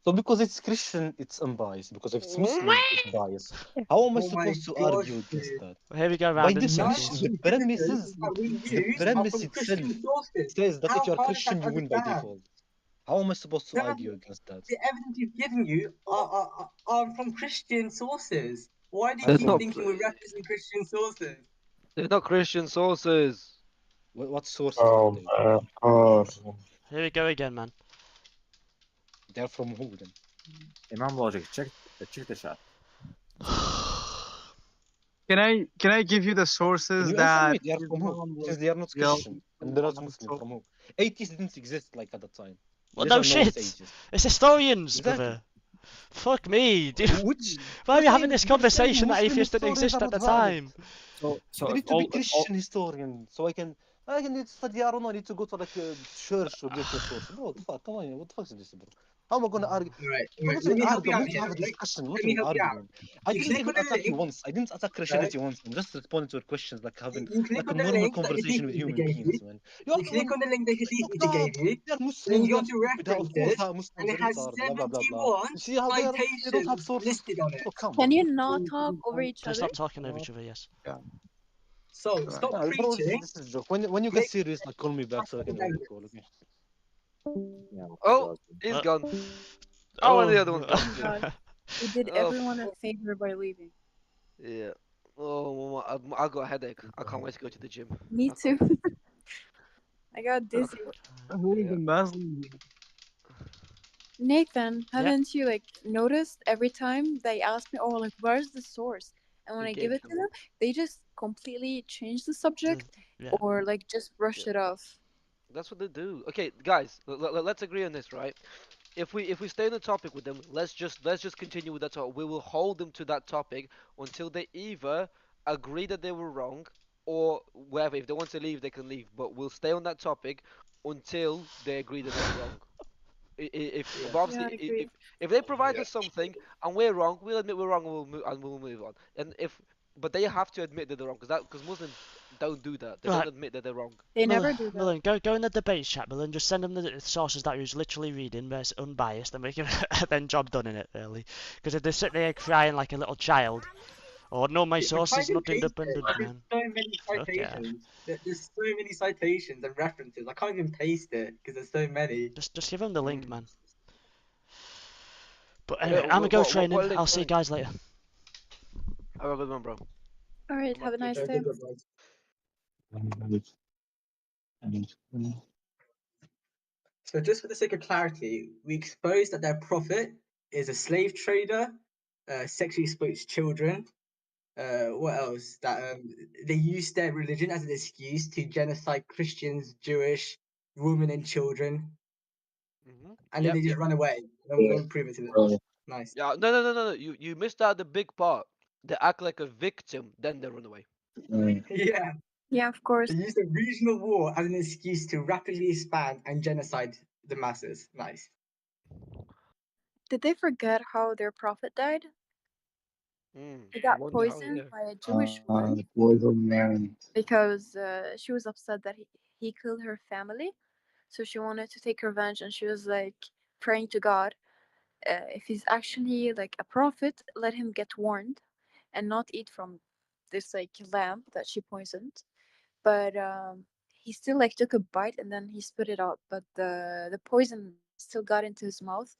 So because it's Christian, it's unbiased. Because if it's Muslim, it's biased. How am I Oh my supposed to God, argue against dude. that? Well, here we go By round in definition, circles. the premises, that we the use are premise from itself Christian sources. says that How if you're hard is that Christian, to you win by understand? default. How am I supposed to Dad, argue against that? the evidence he's giving you are from Christian sources. Why do you That's keep not. thinking we're referencing Christian sources? They're not Christian sources. What sources are they? Here we go again, man. They're from who then? Imam Logic, check the chat. Can I give you the Can sources you answer that me? They are from who? Islam was Since they are not built Christian and they're not on? Muslim, from who? Atheists didn't exist like at the time. Well, These no are shit. atheists. It's historians, Exactly. brother. Fuck me, dude. Which Why are we you're having saying- this you're saying conversation that Muslim atheists didn't historians exist are at the not valid. time? So They need to be Christian historian, so I can need to study. I don't know. I need to go to like a church or get your source. Bro, what the fuck? Come on, what the fuck is this, bro? How am I gonna argue? Right, I'm right. not Let even me help arguing. you I'm out going to here. have a discussion, not Let me even help you out. arguing. I You didn't click even on the attack you link. once. I didn't attack Christianity once. I'm just responding to your questions like having You click like a on the normal link that conversation with Hadith human gave beings, you. man. You click on the link that Hadith Fucked up. gave you. They're Then Muslims. you go They're to stupid. Of course, references, and Muslims it are has retarded. Blah blah blah blah. 71 You see how they don't have citations sources. listed on it. Oh, come Can on. you not talk over each Let's other? stop talking over each other, yes. So stop Nah, bro, preaching. this is a joke. When you get serious, like call me back so I can end the call. Okay. Oh, he's gone. Oh, and the other one's Oh gone my too. God. He did Oh, everyone a favor by leaving. Yeah. Oh, I got a headache. I can't wait to go to the gym. Me too. I got dizzy. Who is the Muslim? Nathan, Yeah. haven't you like noticed every time they ask me, "Oh, like where's the source?" And when We I give gave it to them, they just completely change the subject Yeah. or like just brush it off. That's what they do. Okay, guys, let's agree on this, right? If we stay on the topic with them, let's just continue with that topic. We will hold them to that topic until they either agree that they were wrong or wherever. If they want to leave, they can leave. But we'll stay on that topic until they agree that they're wrong. But obviously, Yeah, I agree. if they provide us something and we're wrong, we'll admit we're wrong and we'll move on. But they have to admit that they're wrong because Muslims don't do that. They Right. don't admit that they're wrong. They Millen, never do that. Millen, go in the debates chat, Millen. Just send them the sources that he was literally reading, where it's unbiased, and make him then job done in it, really. Because if they sit there crying like a little child, or no, my Yeah, but source try is and not paste it. independent, There's man. so many Okay. citations. There's so many citations and references. I can't even paste it because there's so many. Just give him the link, man. But Yeah, anyway, I'm gonna go training. what link? I'll see you guys later. Have a good one, bro. All right, have a nice day. So just for the sake of clarity, we exposed that their prophet is a slave trader, sexually exploits children. What else? That they use their religion as an excuse to genocide Christians, Jewish, women, and children, and then they just run away. No one prove it to them. Nice. Yeah, no. You missed out the big part. They act like a victim, then they run away. Yeah. Yeah, of course. They use the regional war as an excuse to rapidly expand and genocide the masses. Nice. Did they forget how their prophet died? He got Wonder how, poisoned yeah. by a Jewish woman Poison man. because she was upset that he killed her family. So she wanted to take revenge, and she was like praying to God, if he's actually like a prophet, let him get warned and not eat from this like lamb that she poisoned. But he still like took a bite and then he spit it out. But the poison still got into his mouth,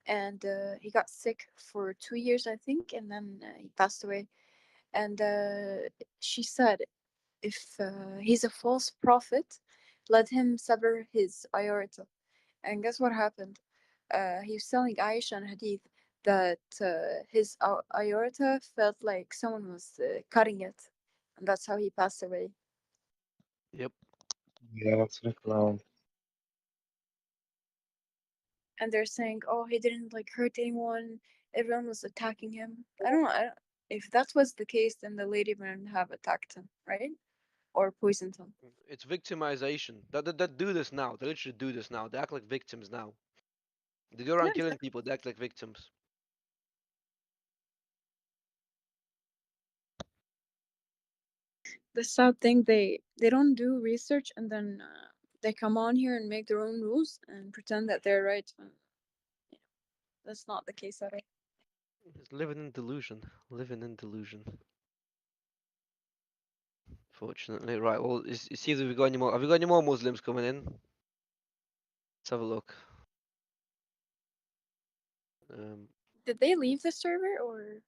and he got sick for 2 years, I think, and then he passed away. And she said, if he's a false prophet, let him sever his aorta. And guess what happened? He was telling Aisha and Hadith that his aorta felt like someone was cutting it, and that's how he passed away. Yep. Yeah, that's a clown. And they're saying, "Oh, he didn't like hurt anyone. Everyone was attacking him." I don't know. If that was the case, then the lady wouldn't have attacked him, right? Or poisoned him. It's victimization. That do this now. They literally do this now. They act like victims now. They go around Yeah, killing people. They act like victims. the sad thing, they don't do research, and then they come on here and make their own rules and pretend that they're right. That's not the case at all. It's living in delusion. Living in delusion. Fortunately, right. Well, see if we got any more. Have we got any more Muslims coming in? Let's have a look. Did they leave the server or?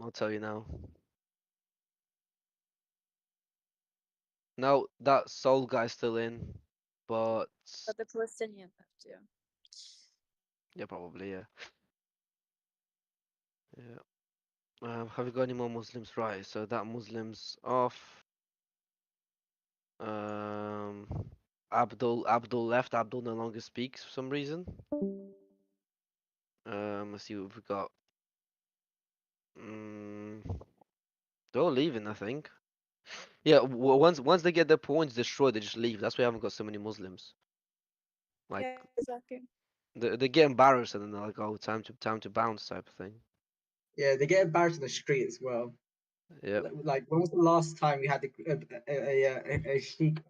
I'll tell you now. No, that soul guy's still in, but But the Palestinian left, yeah. yeah, probably yeah. Yeah. Have we got any more Muslims? Right. So that Muslim's off. Abdul left. Abdul no longer speaks for some reason. Let's see what we've got. They're all leaving, I think. Yeah, once they get their points destroyed, they just leave. That's why I haven't got so many Muslims. Like Yeah, exactly. they get embarrassed and then they're like, "Oh, time to bounce," type of thing. Yeah, they get embarrassed in the street as well. Yeah. Like, when was the last time we had a sheikh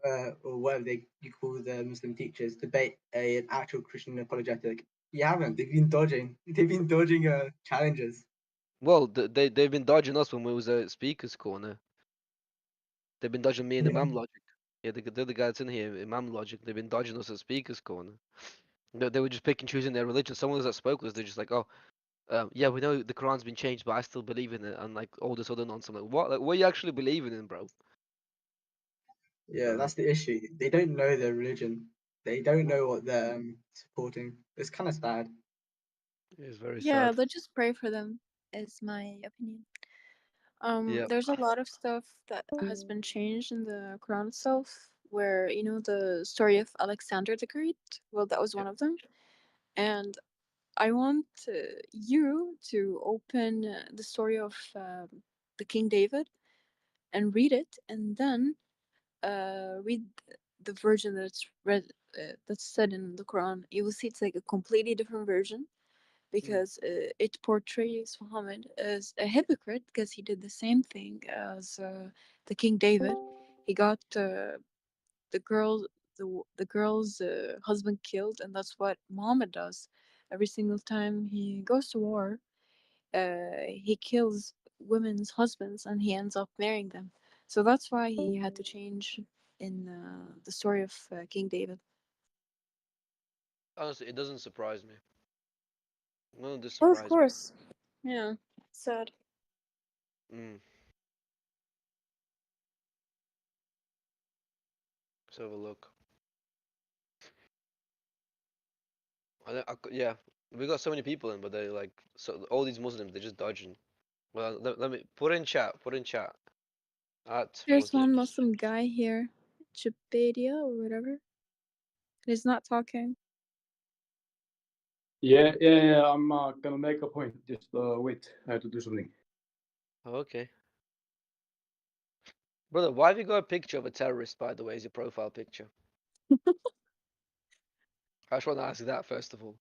or whatever you call the Muslim teachers debate an actual Christian apologetic? You haven't. They've been dodging. They've been dodging challenges. Well, they've been dodging us when we was at speakers corner. They've been dodging me and Yeah. Imam Logic. Yeah, they're the guy that's in here, Imam Logic. They've been dodging us at speakers corner. They were just picking choosing their religion. Someone that spoke was they're just like, oh, yeah, we know the Quran's been changed, but I still believe in it, and like all this other nonsense. I'm like, what? Like, what are you actually believing in, bro? Yeah, that's the issue. They don't know their religion. They don't know what they're supporting. It's kind of sad. It's very Yeah, sad. let's just pray for them, is my opinion. Yeah. There's a lot of stuff that has been changed in the Quran itself, where the story of Alexander the Great. Well, that was one of them, and I want you to open the story of the King David, and read it, and then read the version that's said in the Quran, you will see it's like a completely different version because it portrays Muhammad as a hypocrite because he did the same thing as the King David. He got the girl the girl's husband killed, and that's what Muhammad does every single time he goes to war. He kills women's husbands and he ends up marrying them. So that's why he had to change in the story of King David. Honestly, it doesn't surprise me. None of this Well, of surprised me. course. Yeah. Sad. Mm. Let's have a look. Yeah, we got so many people in, but they like so all these Muslims they're just dodging. Well, let me put in chat. Put in chat. At There's one Muslims. Muslim guy here, Chipedia or whatever. He's not talking. Yeah. I'm gonna make a point. Just wait. I have to do something. Okay. Brother, why have you got a picture of a terrorist, by the way, as your profile picture? I just want to ask that first of all.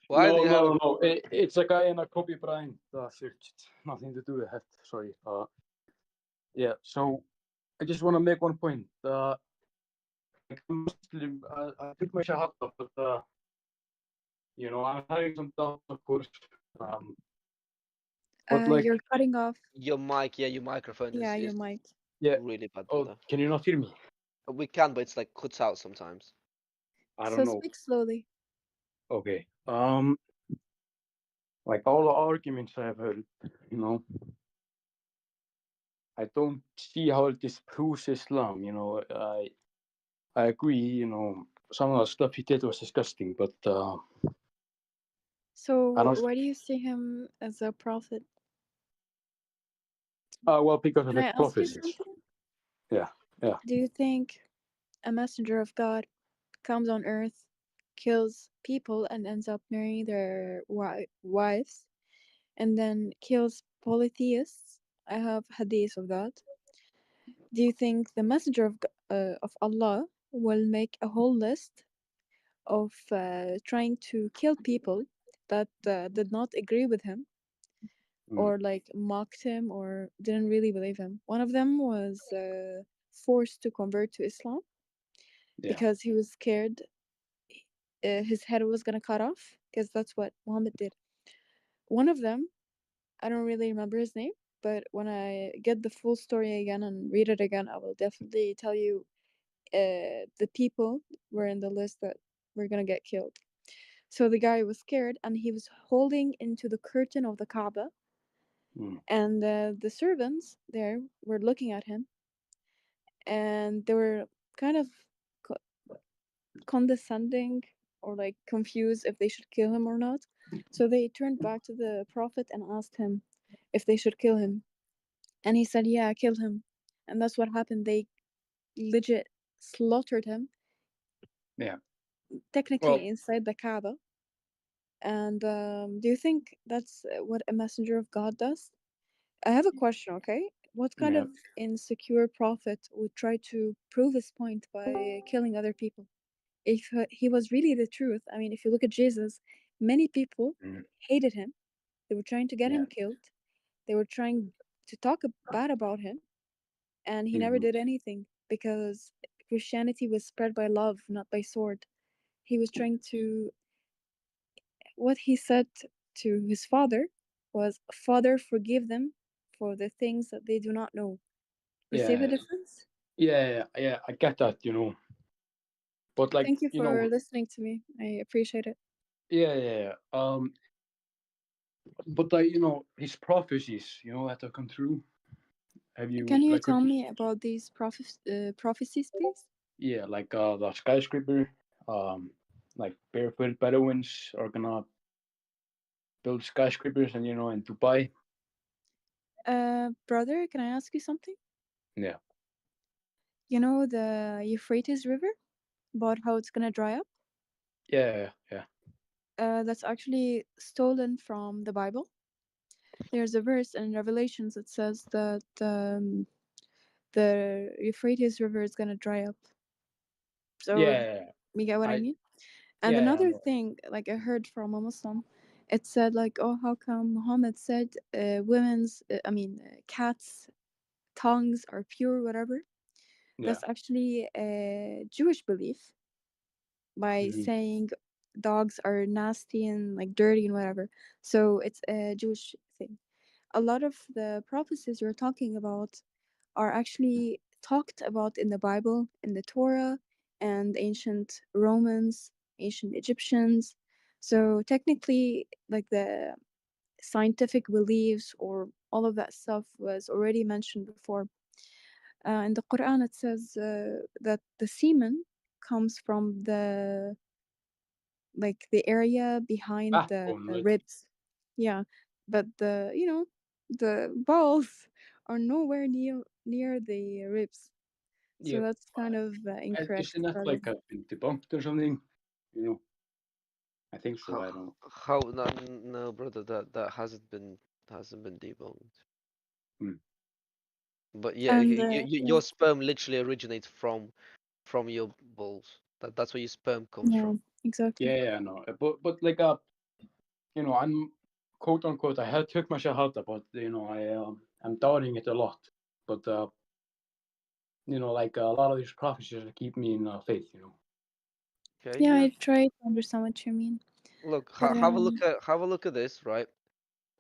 Why do you have No. It's a guy in a Kobe Bryant shirt. It's nothing to do with that. Sorry. Yeah. So I just want to make one point. Like I'm Muslim, I took my shahada, but I'm having some doubts, of course. But like, You're cutting off. your mic? Yeah, your microphone Yeah, is your mic. yeah. really bad, Oh, brother. can you not hear me? We can, but it's like cuts out sometimes. I So don't know. speak slowly. Okay. Like all the arguments I've heard, I don't see how it disproves Islam. I agree. Some of the stuff he did was disgusting, but So I don't. why do you see him as a prophet? Well, because of Can I the ask you prophecies. something? Yeah. Do you think a messenger of God comes on earth, kills people, and ends up marrying their wives, and then kills polytheists? I have hadith of that. Do you think the messenger of Allah will make a whole list of trying to kill people that did not agree with him or like mocked him or didn't really believe him? One of them was forced to convert to Islam because he was scared his head was gonna cut off because that's what Muhammad did. One of them, I don't really remember his name, but when I get the full story again and read it again, I will definitely tell you the people were in the list that were gonna get killed. So the guy was scared and he was holding into the curtain of the Kaaba, and the servants there were looking at him, and they were kind of condescending or like confused if they should kill him or not. So they turned back to the prophet and asked him if they should kill him, and he said, "Yeah, kill him." And that's what happened. They legit slaughtered him. Yeah. Technically inside the Kaaba. And do you think that's what a messenger of God does? I have a question, okay? What kind of insecure prophet would try to prove his point by killing other people? If he was really the truth, I mean, if you look at Jesus, many people hated him. They were trying to get him killed. They were trying to talk bad about him, and he never did anything because Christianity was spread by love, not by sword. He was trying to what he said to his father was, "Father, forgive them for the things that they do not know." You see the difference? Yeah. I get that. But like, Thank you for listening to me. I appreciate it. Yeah. But like, his prophecies, that have come true. Have you Can you like? tell me about these prophecies, please? Yeah, like the skyscraper, like barefoot Bedouins are gonna build skyscrapers, and in Dubai. Brother, can I ask you something? Yeah. You know the Euphrates River, about how it's gonna dry up? Yeah. That's actually stolen from the Bible. There's a verse in Revelations that says that the Euphrates River is gonna dry up. So Yeah, you get what I I mean? And yeah, I another know. thing, like I heard from a Muslim, it said like, oh, how come Muhammad said cats' tongues are pure, whatever. Yeah. That's actually a Jewish belief by Mhm. saying dogs are nasty and like dirty and whatever. So it's a Jewish thing. A lot of the prophecies you're talking about are actually talked about in the Bible, in the Torah, and ancient Romans, ancient Egyptians. So technically, like the scientific beliefs or all of that stuff was already mentioned before. In the Quran, it says that the semen comes from the area behind the Backbone, right? ribs. Yeah, but the balls are nowhere near the ribs. So Yeah. that's kind of incorrect, Isn't that brother. like been debunked or something? You know, I think so. I don't. How no, brother, that hasn't been debunked. Hmm. But yeah, And your sperm literally originates from your balls. That's where your sperm comes yeah, from. exactly. Yeah, no, but like I'm quote unquote. I had took my shahada, but I'm doubting it a lot. But like a lot of these prophecies keep me in faith. Okay, Yeah, yeah. I try to understand what you mean. Look, But have a look at this, right?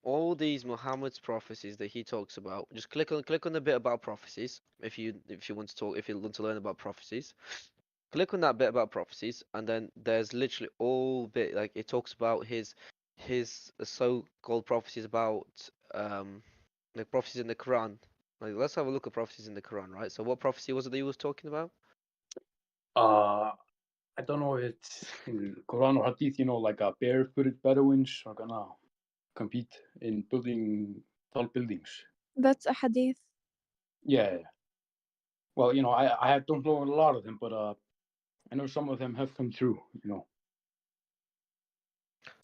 All these Muhammad's prophecies that he talks about. Just click on the bit about prophecies if you want to talk, if you want to learn about prophecies. Click on that bit about prophecies, and then there's literally all bit like it talks about his so-called prophecies about like prophecies in the Quran. Like let's have a look at prophecies in the Quran, right? So what prophecy was it that he was talking about? I don't know if it's in Quran or Hadith. Like barefooted Bedouins are gonna compete in building tall buildings. that's a hadith. Yeah. Well, I don't know a lot of them, but I know some of them have come true.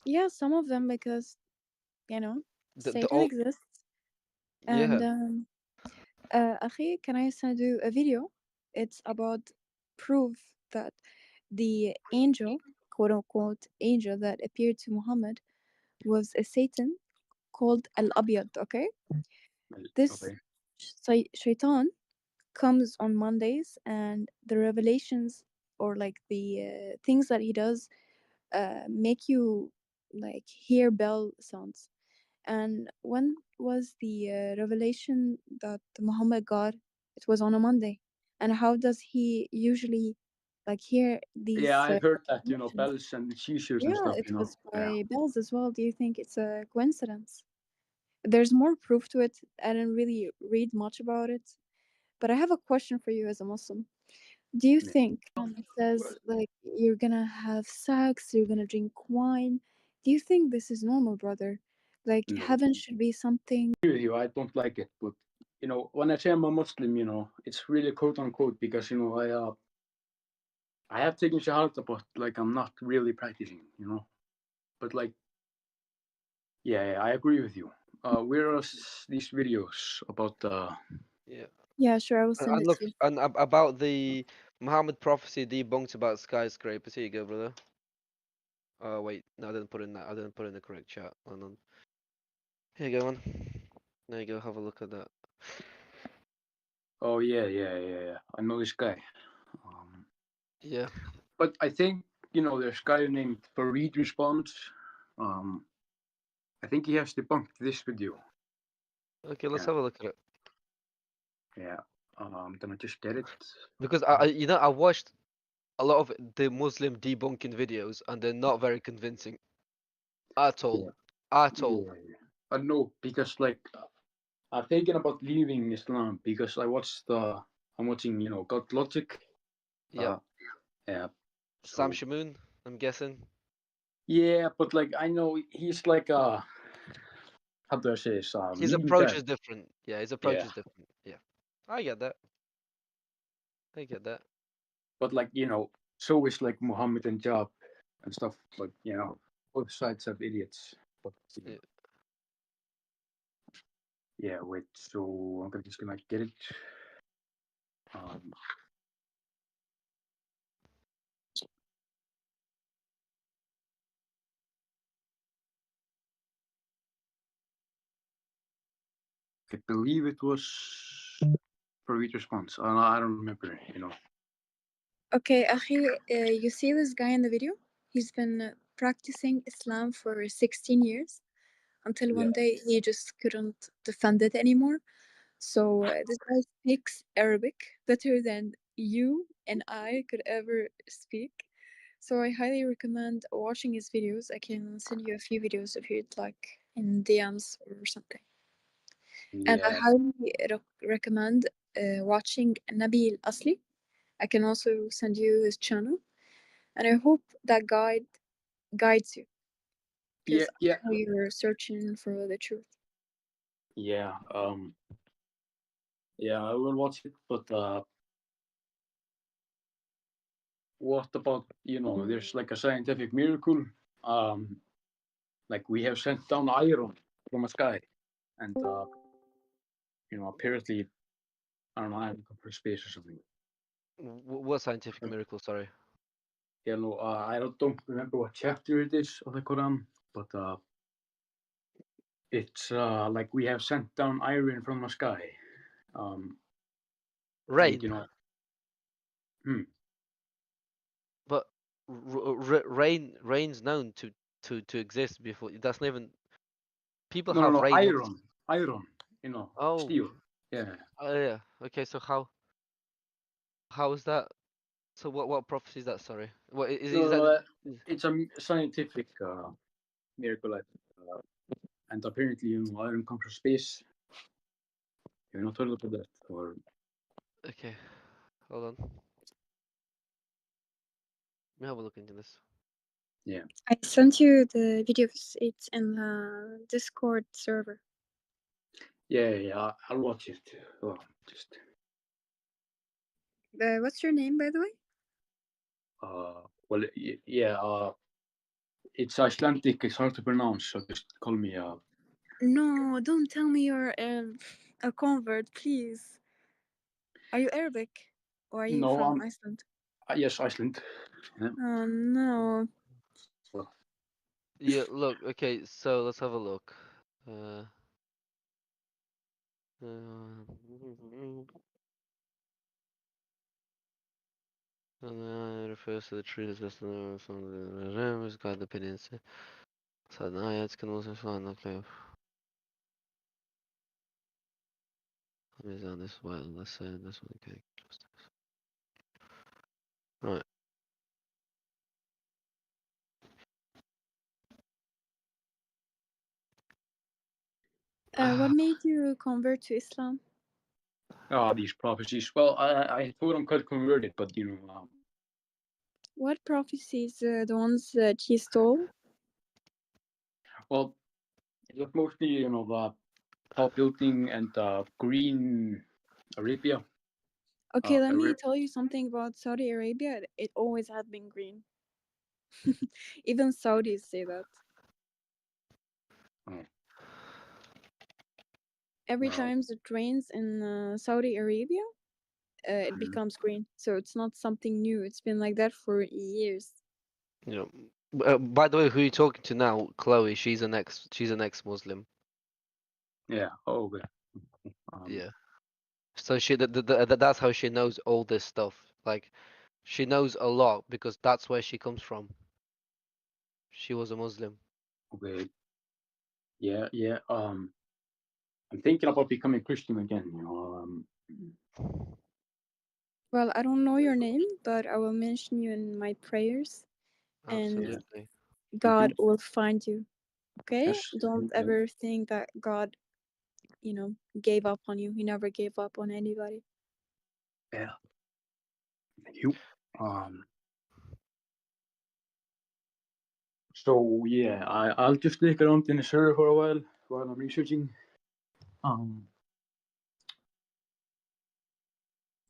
Yeah, some of them because The Satan exists. And Akhi, can I send you a video? It's about proof that the angel, quote unquote, angel that appeared to Muhammad was a Satan called Al Abyad, okay? This shaitan comes on Mondays, and the revelations or like the things that he does make you like hear bell sounds. And when was the revelation that Muhammad got? It was on a Monday. And how does he usually like hear Yeah, these I've heard that. revelations? Bells and T-shirts and Yeah, stuff. it was Yeah. by bells as well. Do you think it's a coincidence? There's more proof to it. I didn't really read much about it. But I have a question for you as a Muslim. Do you think it says like you're gonna have sex, you're gonna drink wine? Do you think this is normal, brother? Like No, heaven should be something. I agree with you. I don't like it, but when I say I'm a Muslim, it's really quote unquote because I have taken shahada, but like I'm not really practicing. But like, yeah, I agree with you. Where are these videos about yeah. Yeah, sure, I will send And it look, to you. and about the Muhammad prophecy debunked about skyscrapers. Here you go, brother. Oh wait, no, I didn't put in that. I didn't put in the correct chat. Hold on. Here you go, man. There you go. Have a look at that. Oh yeah. I know this guy. Yeah. But I think there's a guy named Farid Response. I think he has debunked this video. Okay, let's Yeah. have a look at it. Yeah. I'm gonna just get it. Because I watched a lot of the Muslim debunking videos, and they're not very convincing at all. At all. Yeah. I know because like I'm thinking about leaving Islam because I'm watching God Logic. Yep. Yeah. Sam Shamoon, I'm guessing. Yeah, but like I know he's like how do I say this? His Leading approach guy. is different. Yeah, his approach Yeah. is different. Yeah. I get that. I get that. But like so is like Muhammad and Job and stuff. But both sides have idiots. But Yeah. yeah, wait. So I'm just gonna get it. Um, I believe it was for each response. I don't remember, you know. Okay, Akhi, you see this guy in the video? He's been practicing Islam for 16 years until one day he just couldn't defend it anymore. So this guy speaks Arabic better than you and I could ever speak. So I highly recommend watching his videos. I can send you a few videos if you'd like in DMs or something. And I Yeah. highly recommend watching Nabil Asli. I can also send you his channel. And I hope that guides you. Because Yeah. I know you're searching for the truth. Yeah. Yeah, I will watch it, but what about, you know, there's like a scientific miracle. Like we have sent down iron from the sky, and you know, apparently, I don't know, I'm looking for space or something. What scientific miracle? Sorry. You know, I don't remember what chapter it is of the Quran, but it's like we have sent down iron from the sky. Rain. And, you know, But rain's known to exist before. That's not even. People no, have rain. iron. You know, Oh. steel. Yeah. Oh yeah. Okay. So how is that? So what prophecy is that? Sorry. What is that? It's a scientific miracle, and apparently, you know, iron comes from space. You're not heard about that, or Okay. Hold on. Let me have a look into this. yeah. I sent you the videos. It's in the Discord server. Yeah, I'll watch it. Oh, just What's your name, by the way? well, yeah, it's Icelandic. It's hard to pronounce, so just call me. No, don't tell me you're a convert, please. Are you Arabic? Or are you No, from I'm. Iceland? Yes, Iceland. Yeah. Oh, no. Well, Yeah. Look. Okay. So let's have a look. Refers to the truth as from the God opinions. So the ayats can also find okay. Is on this well, let's say this one. Okay. Right. What made you convert to Islam? these prophecies. Well, I thought I'm quite converted, but you know, What prophecies? The ones that he stole? well, it was mostly, you know, the tall building and green Arabia. Okay, let me tell you something about Saudi Arabia. It always had been green. Even Saudis say that. Oh. Every Wow. time it rains in Saudi Arabia, it becomes green. So it's not something new. It's been like that for years. You know, by the way, who are you talking to now? Chloe. She's an ex-Muslim. Yeah. Oh, okay. Yeah. So that's how she knows all this stuff. Like, she knows a lot because that's where she comes from. She was a Muslim. Okay. Yeah. I'm thinking about becoming Christian again. You know. Well, I don't know your name, but I will mention you in my prayers. Absolutely. And God will find you. Okay? Yes. Don't ever think that God, gave up on you. He never gave up on anybody. Yeah. Thank you. So yeah, I'll just stick around in the server for a while I'm researching.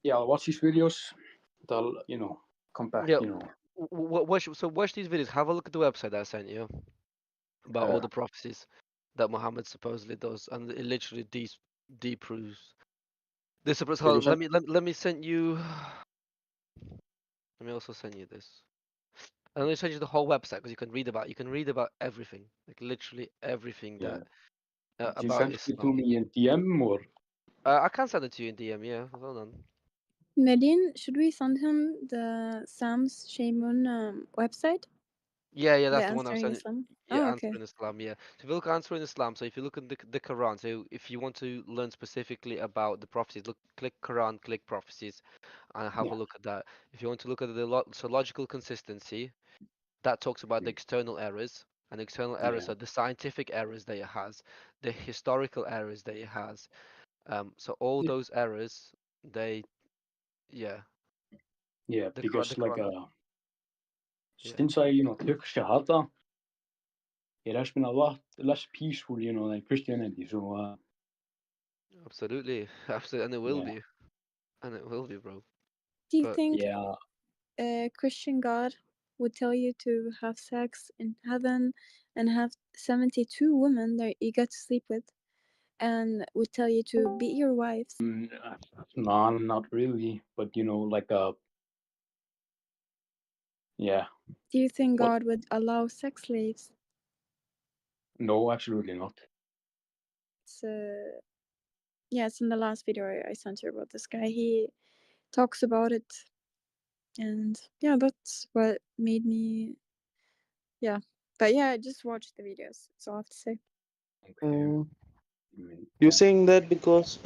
Yeah, I'll watch these videos. I'll, you know, come back. Yeah. You know. Watch these videos. Have a look at the website that I sent you about all the prophecies that Muhammad supposedly does, and it literally deproves This is Can you let me send you. Let me also send you this. And let me send you the whole website because you can read about everything, like literally everything Yeah. that Do you about send it to Islam. me in DM or? I can send it to you in DM. Yeah, hold on. Nadine, should we send him the Sam's Shamun website? Yeah, The that's the one I'm Answering sending. Islam. Yeah, Oh, okay. answering Islam. Yeah. So if you look at answering Islam, so if you look at the Quran, so if you want to learn specifically about the prophecies, click Quran, click prophecies, and have a Yeah. look at that. If you want to look at the logical consistency, that talks about the external errors, and external errors Yeah. are the scientific errors that it has, the historical errors that it has. So all Yeah. those errors, they, yeah, Yeah, the because the like Quran. Yeah. since I took Shahada, it has been a lot less peaceful, than Christianity. So Absolutely, absolutely, and it will yeah. be, and it will be, bro. Do you But think Yeah. a Christian God would tell you to have sex in heaven and have 72 women that you get to sleep with, and would tell you to beat your wives? No, not really. But like yeah. Do you think Well, God would allow sex slaves? no, absolutely not. It's yeah, it's in the last video I sent you about this guy. He talks about it, and yeah, that's what made me, yeah. But yeah, I just watched the videos, so I have to say. You're saying that because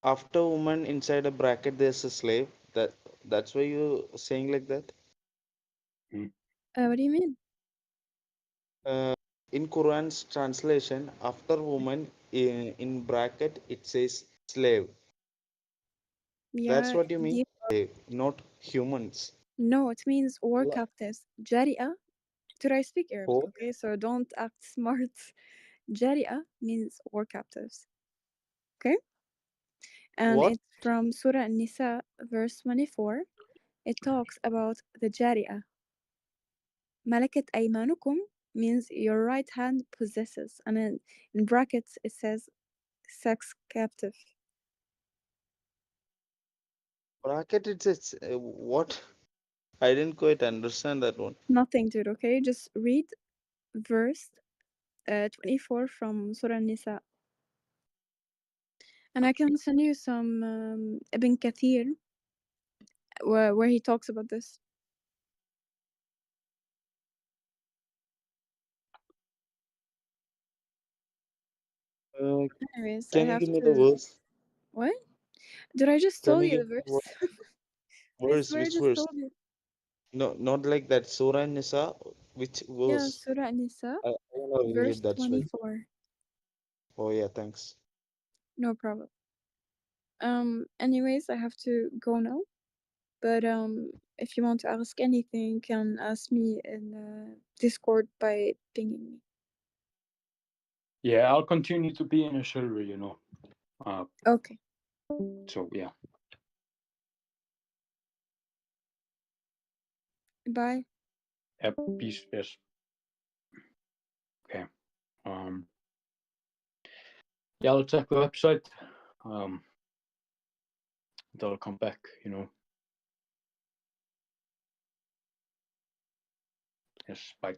after woman inside a bracket there's a slave. That's why you saying like that. What do you mean? In Quran's translation, after woman in bracket it says slave. That's Yeah, what you mean, deep. not humans. No, it means war Allah. captives. Jari'a. Did I speak Arabic? Oh, Okay, so don't act smart. Jari'a means war captives. Okay, and what? it's from Surah An-Nisa, verse 24. It talks about the Jari'a. Malakat aymanukum means your right hand possesses, and in brackets it says sex captive. Bracket it says what? I didn't quite understand that one. Nothing, dude. Okay, just read verse 24 from Surah An-Nisa. And I can send you some Ibn Kathir where he talks about this. Anyways, I Can you have give me the to. verse? What? Did I just Can tell you you give the me the verse? I verse? swear I Which just verse? told you. No, not like that. Surah Nisa. Which Yeah, verse? Surah An-Nisa, I wanna read verse it. That's why. 24. Oh yeah, thanks. No problem. Anyways, I have to go now. But if you want to ask anything, you can ask me in Discord by pinging me. Yeah, I'll continue to be in a server, Okay. So yeah. Bye. Peace. Yes. Okay. Yeah, I'll check the website. I'll come back, Yes, bye.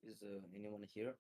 Is anyone here?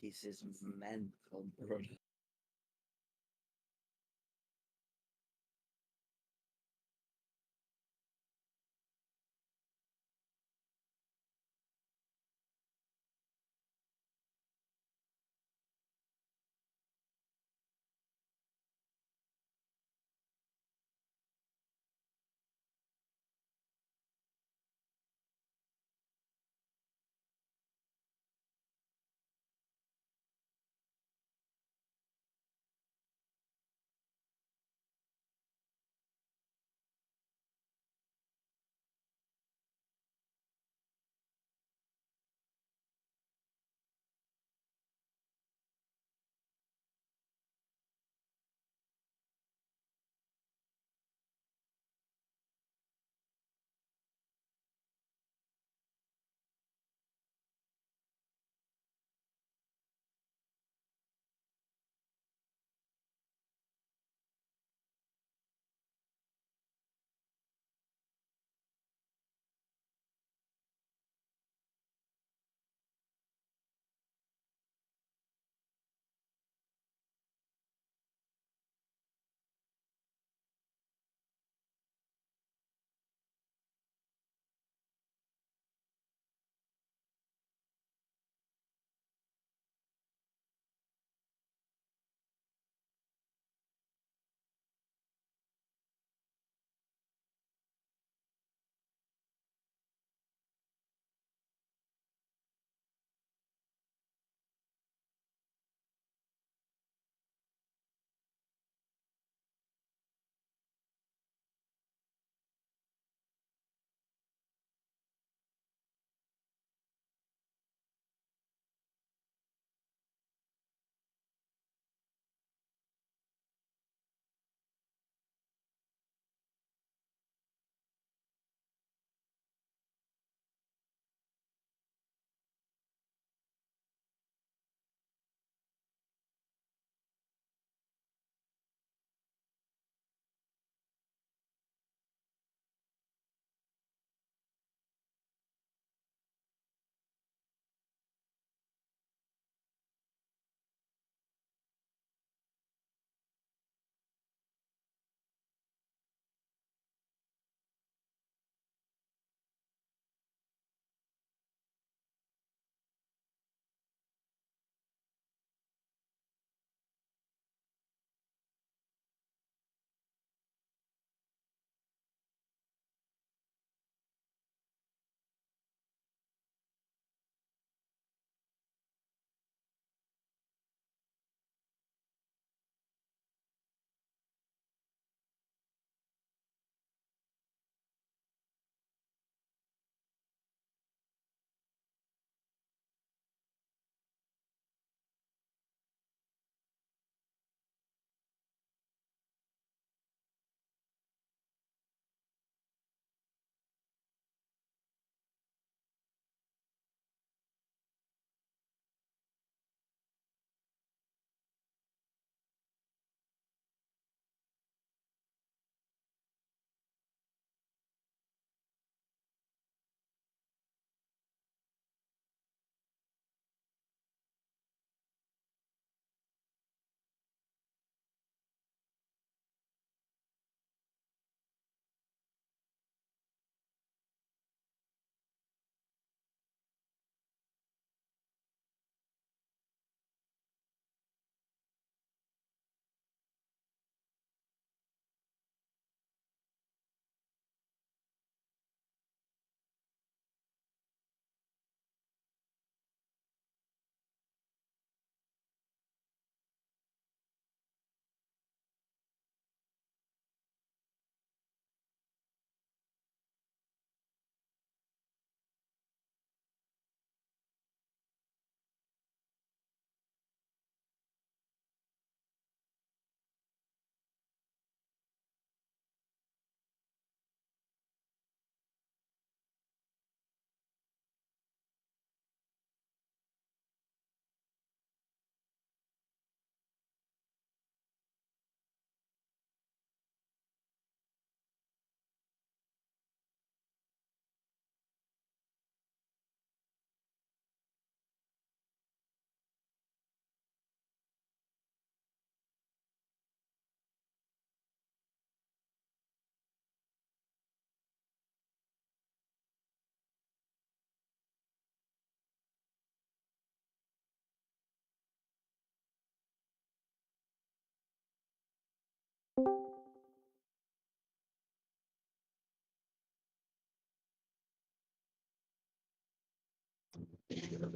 This is mental, brother.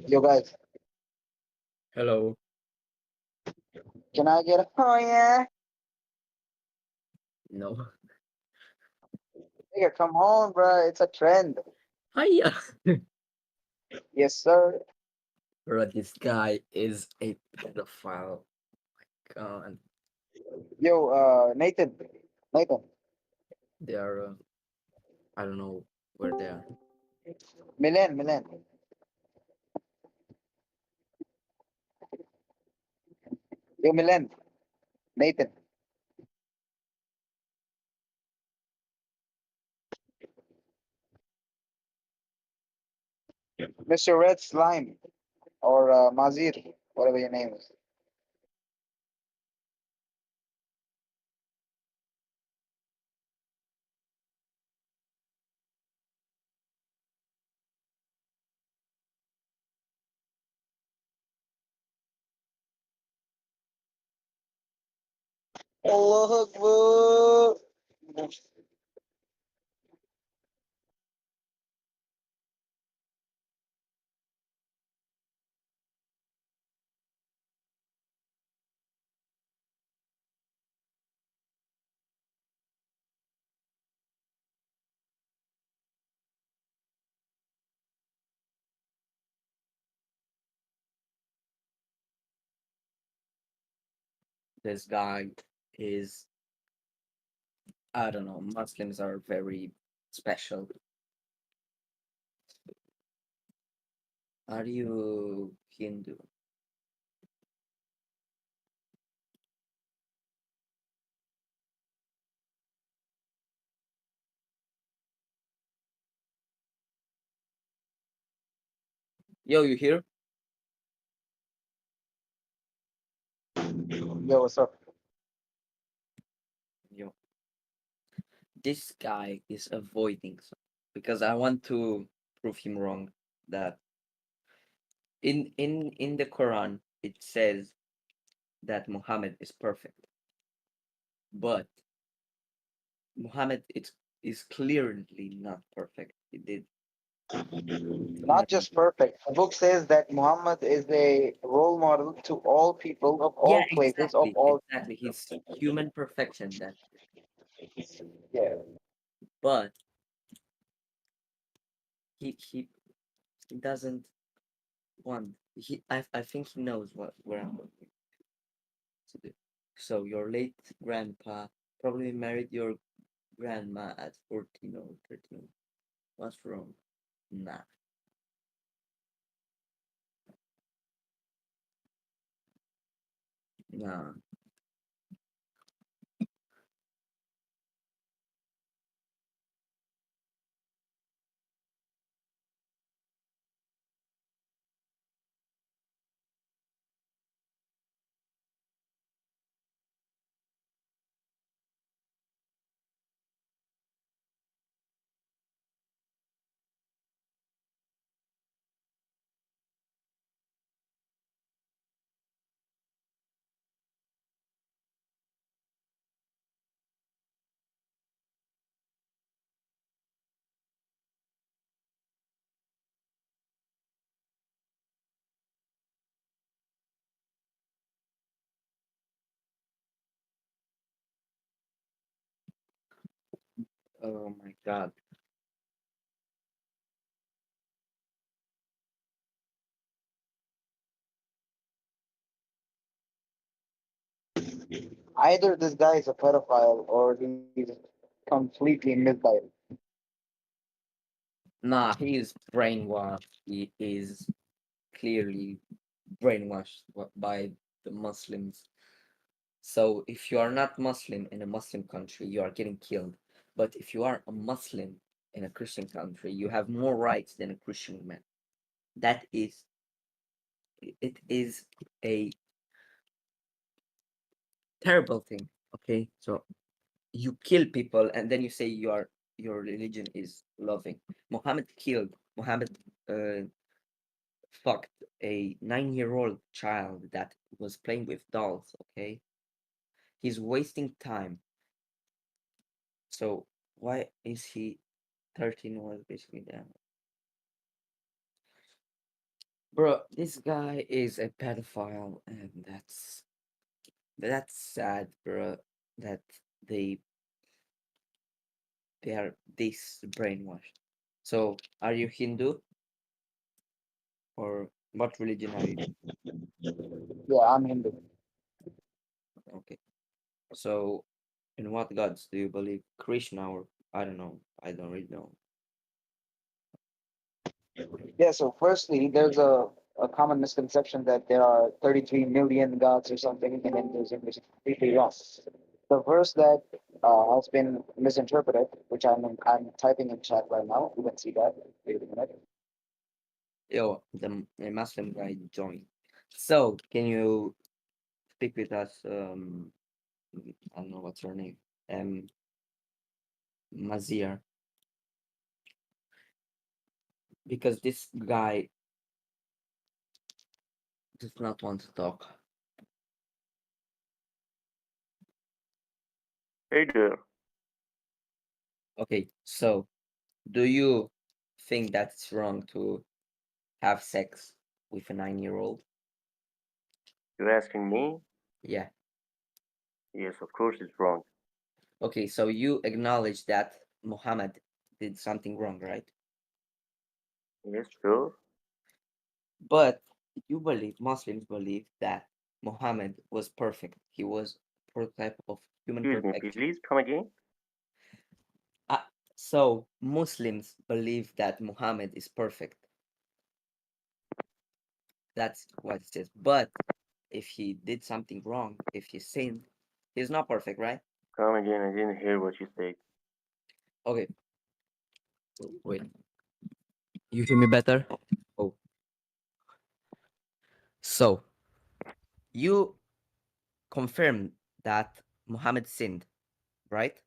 Yo, guys, Hello. can I get a oh yeah? No. Nigga, come on, bro. It's a trend. Hiya. Yes, sir. Bro, this guy is a pedophile. God. Yo, Nathan. Nathan. They are, I don't know where they are. Milan. Yo, Milan. Nathan. Mr. Red Slime or Mazir, whatever your name is. Allah Akbar. This guy is, I don't know, Muslims are very special. Are you Hindu? Yo, you here? Yo, what's up? Yo. This guy is avoiding because I want to prove him wrong that in the Quran it says that Muhammad is perfect, but Muhammad is clearly not perfect. He did Not just perfect. The book says that Muhammad is a role model to all people of yeah, all places of all. exactly. He's human perfection then, Yeah. but he doesn't want. I think he knows what where I'm going to do. So your late grandpa probably married your grandma at 14 or 13. What's wrong? Nah. Nah. Oh my god. Either this guy is a pedophile or he's completely misguided. Nah, he is brainwashed. He is clearly brainwashed by the Muslims. So if you are not Muslim in a Muslim country, you are getting killed. But if you are a Muslim in a Christian country, you have more rights than a Christian man. That is, it is a terrible thing. Okay, so you kill people and then you say your religion is loving. Muhammad fucked a 9-year-old child that was playing with dolls. Okay, he's wasting time. So why is he 13 was basically there? Bro, this guy is a pedophile, and that's sad, bro. That they they are this brainwashed. So, are you Hindu or what religion are you? Yeah, I'm Hindu. Okay. So, in what gods do you believe? Krishna or I don't know. I don't really know. Yeah, so firstly, there's a common misconception that there are 33 million gods or something in Hinduism, which is completely wrong. The verse that has been misinterpreted, which I'm typing in chat right now. You can see that. Wait a minute. Yo, the Muslim guy joined. So, can you speak with us? I don't know what's her name. Mazir. Because this guy does not want to talk. Hey there. Okay, so do you think that it's wrong to have sex with a 9-year-old? You're asking me? Yeah. Yes, of course it's wrong. Okay, so you acknowledge that Muhammad did something wrong, right? Yes, sure. But Muslims believe that Muhammad was perfect. He was a prototype of human Excuse me, perfection. please come again. So Muslims believe that Muhammad is perfect. That's what it says. But if he did something wrong, if he sinned, he's not perfect, right? Come again, I didn't hear what you said. Okay. Wait. You hear me better? Oh. So you confirm that Muhammad sinned, right?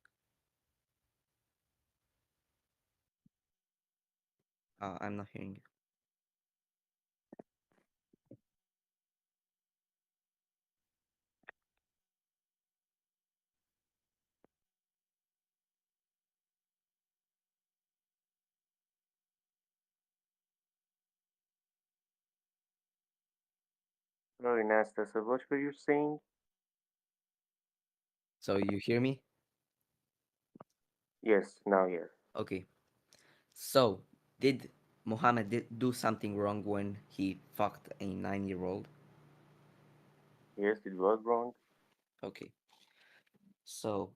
I'm not hearing you. Sorry, Nastasa, what were you saying? So you hear me? Yes, now yes. Okay. So did Muhammad do something wrong when he fucked a 9-year-old? Yes, it was wrong. Okay. So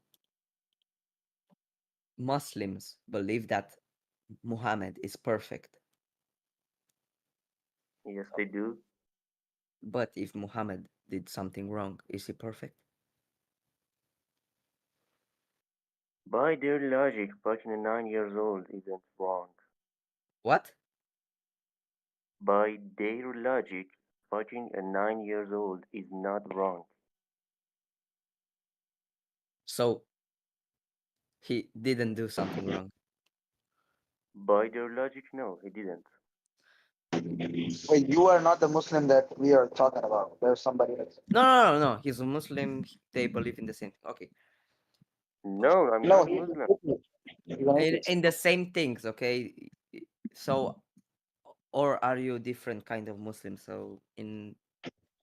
Muslims believe that Muhammad is perfect. Yes, they do. But if Muhammad did something wrong, is he perfect? By their logic, fucking a 9 years old isn't wrong. What? By their logic, fucking a 9 years old is not wrong. So he didn't do something wrong. By their logic, no, he didn't. Wait, you are not the Muslim that we are talking about. There's somebody else. No. He's a Muslim. They believe in the same thing. Okay. No, I'm No, not he's an Muslim. atheist. He's an atheist. In the same things, okay? So, or are you a different kind of Muslim? So in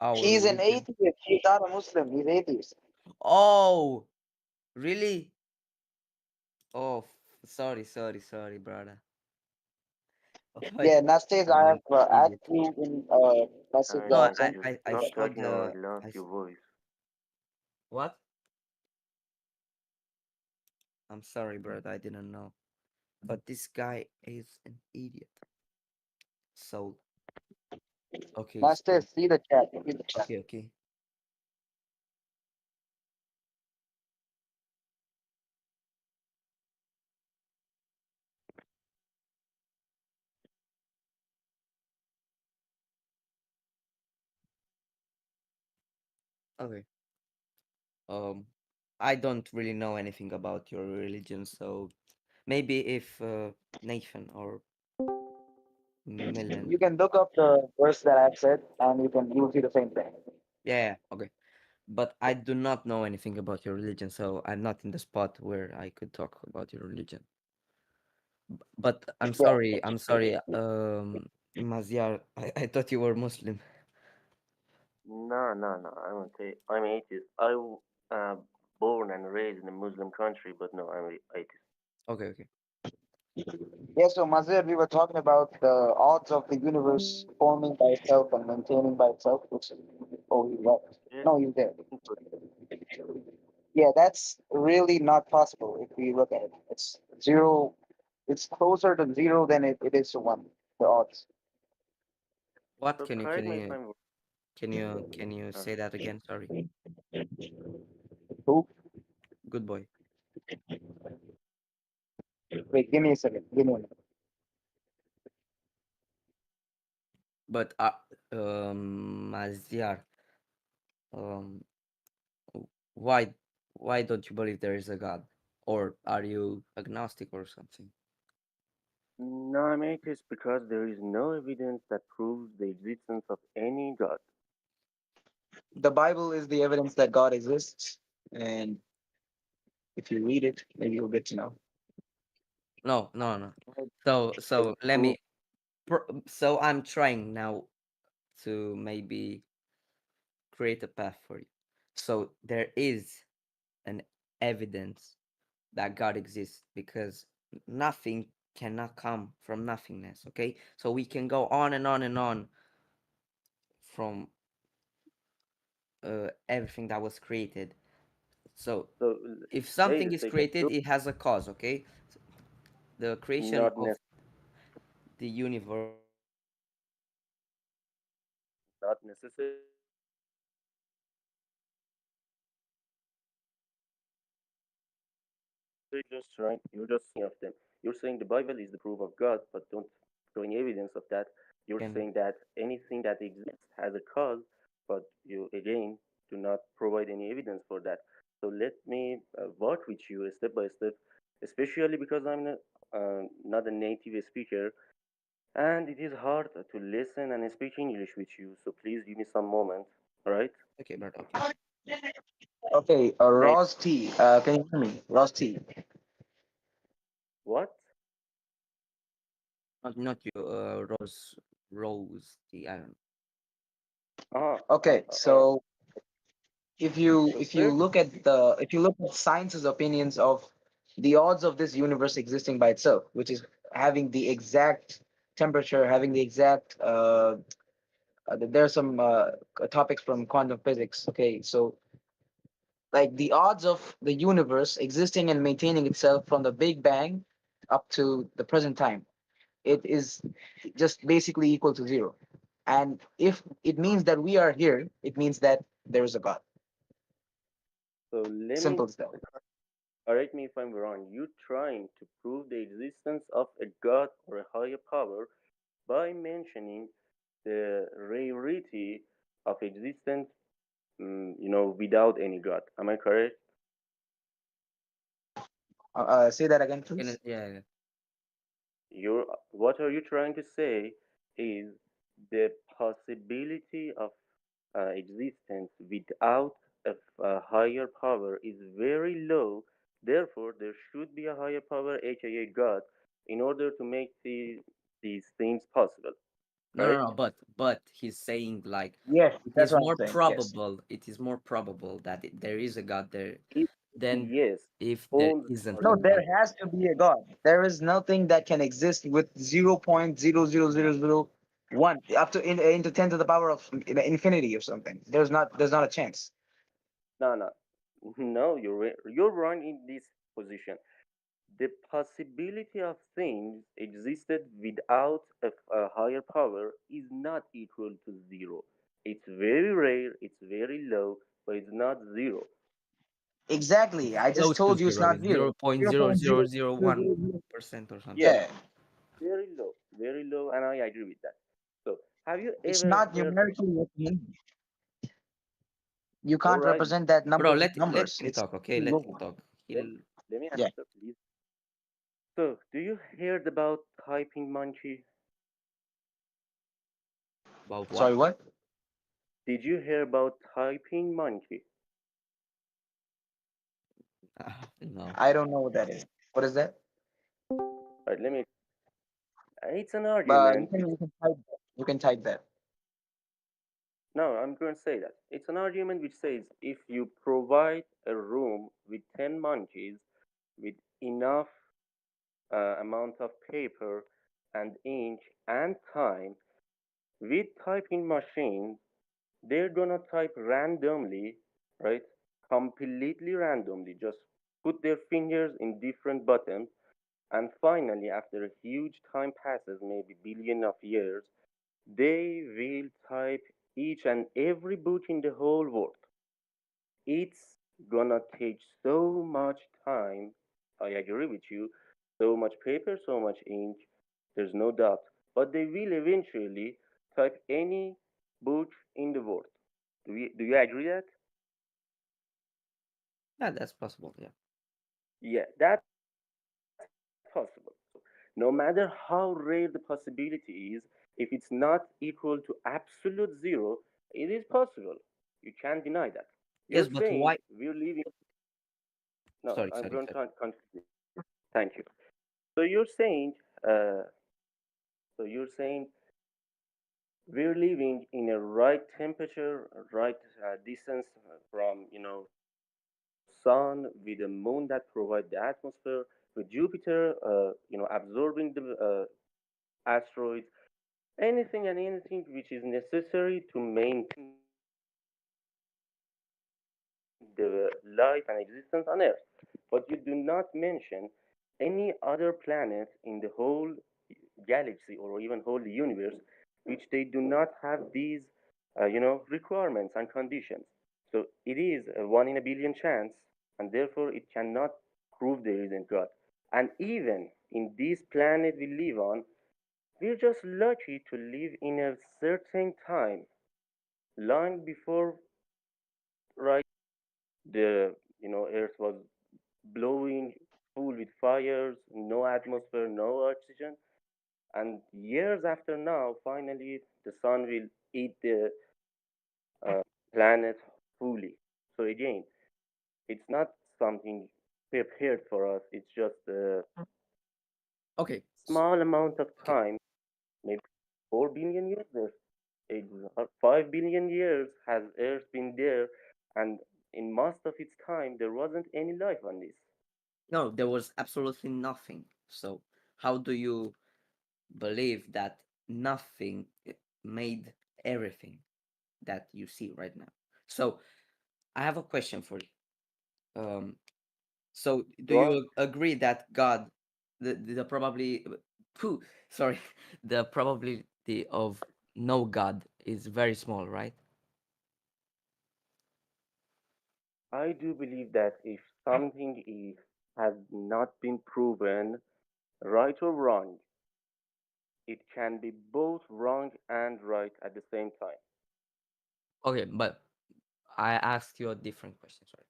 our He's an religion. atheist. He's not a Muslim. He's atheist. Oh, really? Oh, sorry, brother. Yeah, Nastas, I have added Idiot. you in message No, that I I sent. I Stop saw talking or the. I lost your voice. What? I'm sorry, brother. I didn't know. But this guy is an idiot. So, okay. Nastas, see the chat. See the chat. Okay. Okay. I don't really know anything about your religion, so maybe if Nathan or Milan. You can look up the verse that I've said, and you'll see the same thing. Yeah, okay. But I do not know anything about your religion, so I'm not in the spot where I could talk about your religion. But I'm Yeah. sorry. Maziar, I thought you were Muslim. No, no, no. I'm atheist. Uh, born and raised in a Muslim country, but no, I'm atheist. Okay, okay. Yeah, so Mazir, we were talking about the odds of the universe forming by itself and maintaining by itself. Which, oh, you left. Yeah. No, you're there. Yeah, that's really not possible if we look at it. It's zero. It's closer to zero than it is to one. The odds. What So can you correct can me if you I'm can you uh, say that again? Sorry. Who? Good boy. Wait, give me a second. Give me a minute. But Maziar, um, why why don't you believe there is a God? Or are you agnostic or something? no, I'm atheist because there is no evidence that proves the existence of any God. The Bible is the evidence that God exists, and if you read it, maybe you'll get to know. No, no, no. It So let proves me. So I'm trying now to maybe create a path for you. So there is an evidence that God exists because nothing cannot come from nothingness. Okay, so we can go on and on and on from everything that was created. So so. if Wait something a is second. created, it has a cause. Okay, the creation Not of nec- the universe. not necessarily just trying. You're just saying of them. You're saying the Bible is the proof of God, but don't show any evidence of that. You're Can saying that anything that exists has a cause, but you again do not provide any evidence for that. So let me work with you step by step, especially because not a native speaker, and it is hard to listen and speak English with you. So please give me some moment. All right? okay, brother. Okay. Okay, Thank. Ross T. Can you hear me? Ross T. What? Not you, Rose. I don't know. Okay, All right. so So if you first, look at science's opinions of the odds of this universe existing by itself, which is having the exact temperature, having the exact there are some topics from quantum physics. Okay, so like the odds of the universe existing and maintaining itself from the Big Bang up to the present time, it is just basically equal to zero. And if it means that we are here, it means that there is a God. so let me Simple as that. correct me if I'm wrong. You trying to prove the existence of a god or a higher power by mentioning the rarity of existence, without any god. Am I correct? Say that again, please. Yeah. What are you trying to say is the possibility of existence without a higher power is very low. Therefore, there should be a higher power, aka God, in order to make these things possible. No. Correct? But he's saying like Yes, it that's is what I'm more saying. Yes. probable. It is more probable that there is a God there If, than yes, if there phones isn't are a No, there God. has to be a God. There is nothing that can exist with 0.00001 up to into 10 to the power of infinity or something. There's not a chance. no, no, no. You're wrong in this position. The possibility of things existed without a higher power is not equal to zero. It's very rare, it's very low, but it's not zero. Exactly. It's I just close to told you it's zero. not It's zero. zero point Zero zero point zero zero zero zero one zero zero. percent or something. Yes, Yeah, very low, and I agree with that. So, have you it's ever not heard? numerically what you need. You All can't right, represent that Bro, numbers with let numbers. him It's talk, okay? too Let low. him talk. let, He'll let me Yeah. answer, please. So, do you heard about typing monkey? about Sorry, what? what? Did you hear about typing monkey? No. I don't know what that is. What is that? All right, let me. It's an But argument which, you can type that. You can type that. no, I'm going to say that. It's an argument which says if you provide a room with 10 monkeys with enough amount of paper and ink and time, with typing machines, they're gonna type randomly, right? Completely randomly, just put their fingers in different buttons, and finally, after a huge time passes, maybe billion of years, they will type each and every book in the whole world. It's gonna take so much time. I agree with you. So much paper, so much ink. There's no doubt. But they will eventually type any book in the world. Do you agree that? Yeah, that's possible. Yeah. Yeah, that's possible. No matter how rare the possibility is, if it's not equal to absolute zero, it is possible. You can't deny that. You're saying Yes, but we're why? living. No, I'm Sorry, going sorry, to sorry. continue. Thank you. So you're saying, uh, so you're saying we're living in a right temperature, right distance from sun, with a moon that provide the atmosphere, with Jupiter, absorbing the asteroids, anything and anything which is necessary to maintain the life and existence on Earth. But you do not mention any other planet in the whole galaxy or even whole universe which they do not have these requirements and conditions. So it is a 1 in a billion chance, and therefore it cannot prove there isn't God. And even in this planet we live on, we're just lucky to live in a certain time, long before, right, the Earth was blowing full with fires, no atmosphere, no oxygen. And years after now, finally, the sun will eat the planet fully. So again, it's not something prepared for us. It's just a Okay. small amount of Okay. time, maybe 4 billion years or 5 billion years has Earth been there, and in most of its time there wasn't any life on this. No, there was absolutely nothing. So how do you believe that nothing made everything that you see right now? So I have a question for you. So do Go on. you agree that God, the probably, sorry, the probability of no God is very small, right? I do believe that if something has not been proven right or wrong, it can be both wrong and right at the same time. Okay, but I asked you a different question. Sorry.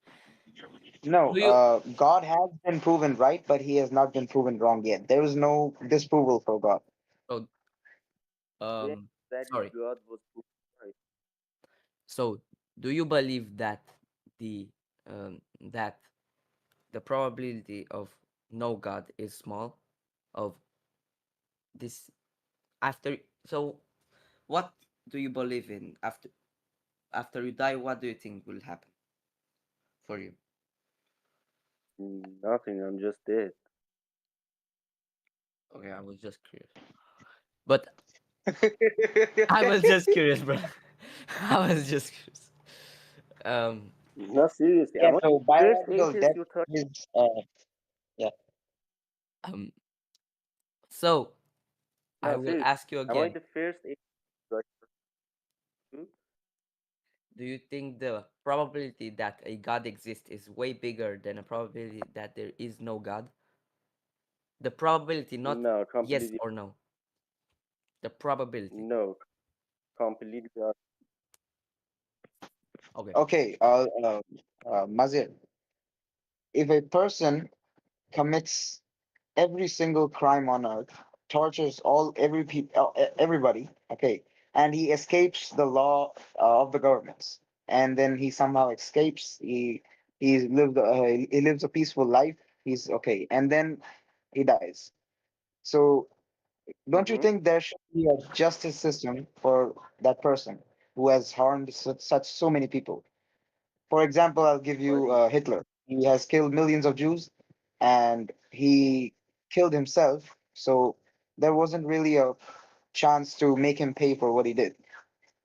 No, Do you? God has been proven right, but he has not been proven wrong yet. There is no disapproval for God. Oh, When exactly sorry. God was proven right? So do you believe that that the probability of no God is small? Of this after so what do you believe in after you die? What do you think will happen for you? Nothing. I'm just dead. Okay, I was just curious. But I was just curious, bro. I was just curious. No, seriously. Yeah, Am I so the first biological atheist death you're talking? is yeah. um so I No, will seriously. ask you Am I again. the first atheist you're talking to? Do you think the probability that a God exists is way bigger than a probability that there is no God? The probability, not No, yes completely. or no. The probability. No, completely. Okay. Okay, Mazir, if a person commits every single crime on earth, tortures everybody, okay, and he escapes the law of the governments, and then he somehow escapes. He lives a peaceful life. He's okay, and then he dies. So Don't you think there should be a justice system for that person who has harmed such so many people? For example, I'll give you Hitler. He has killed millions of Jews, and he killed himself. So there wasn't really a chance to make him pay for what he did.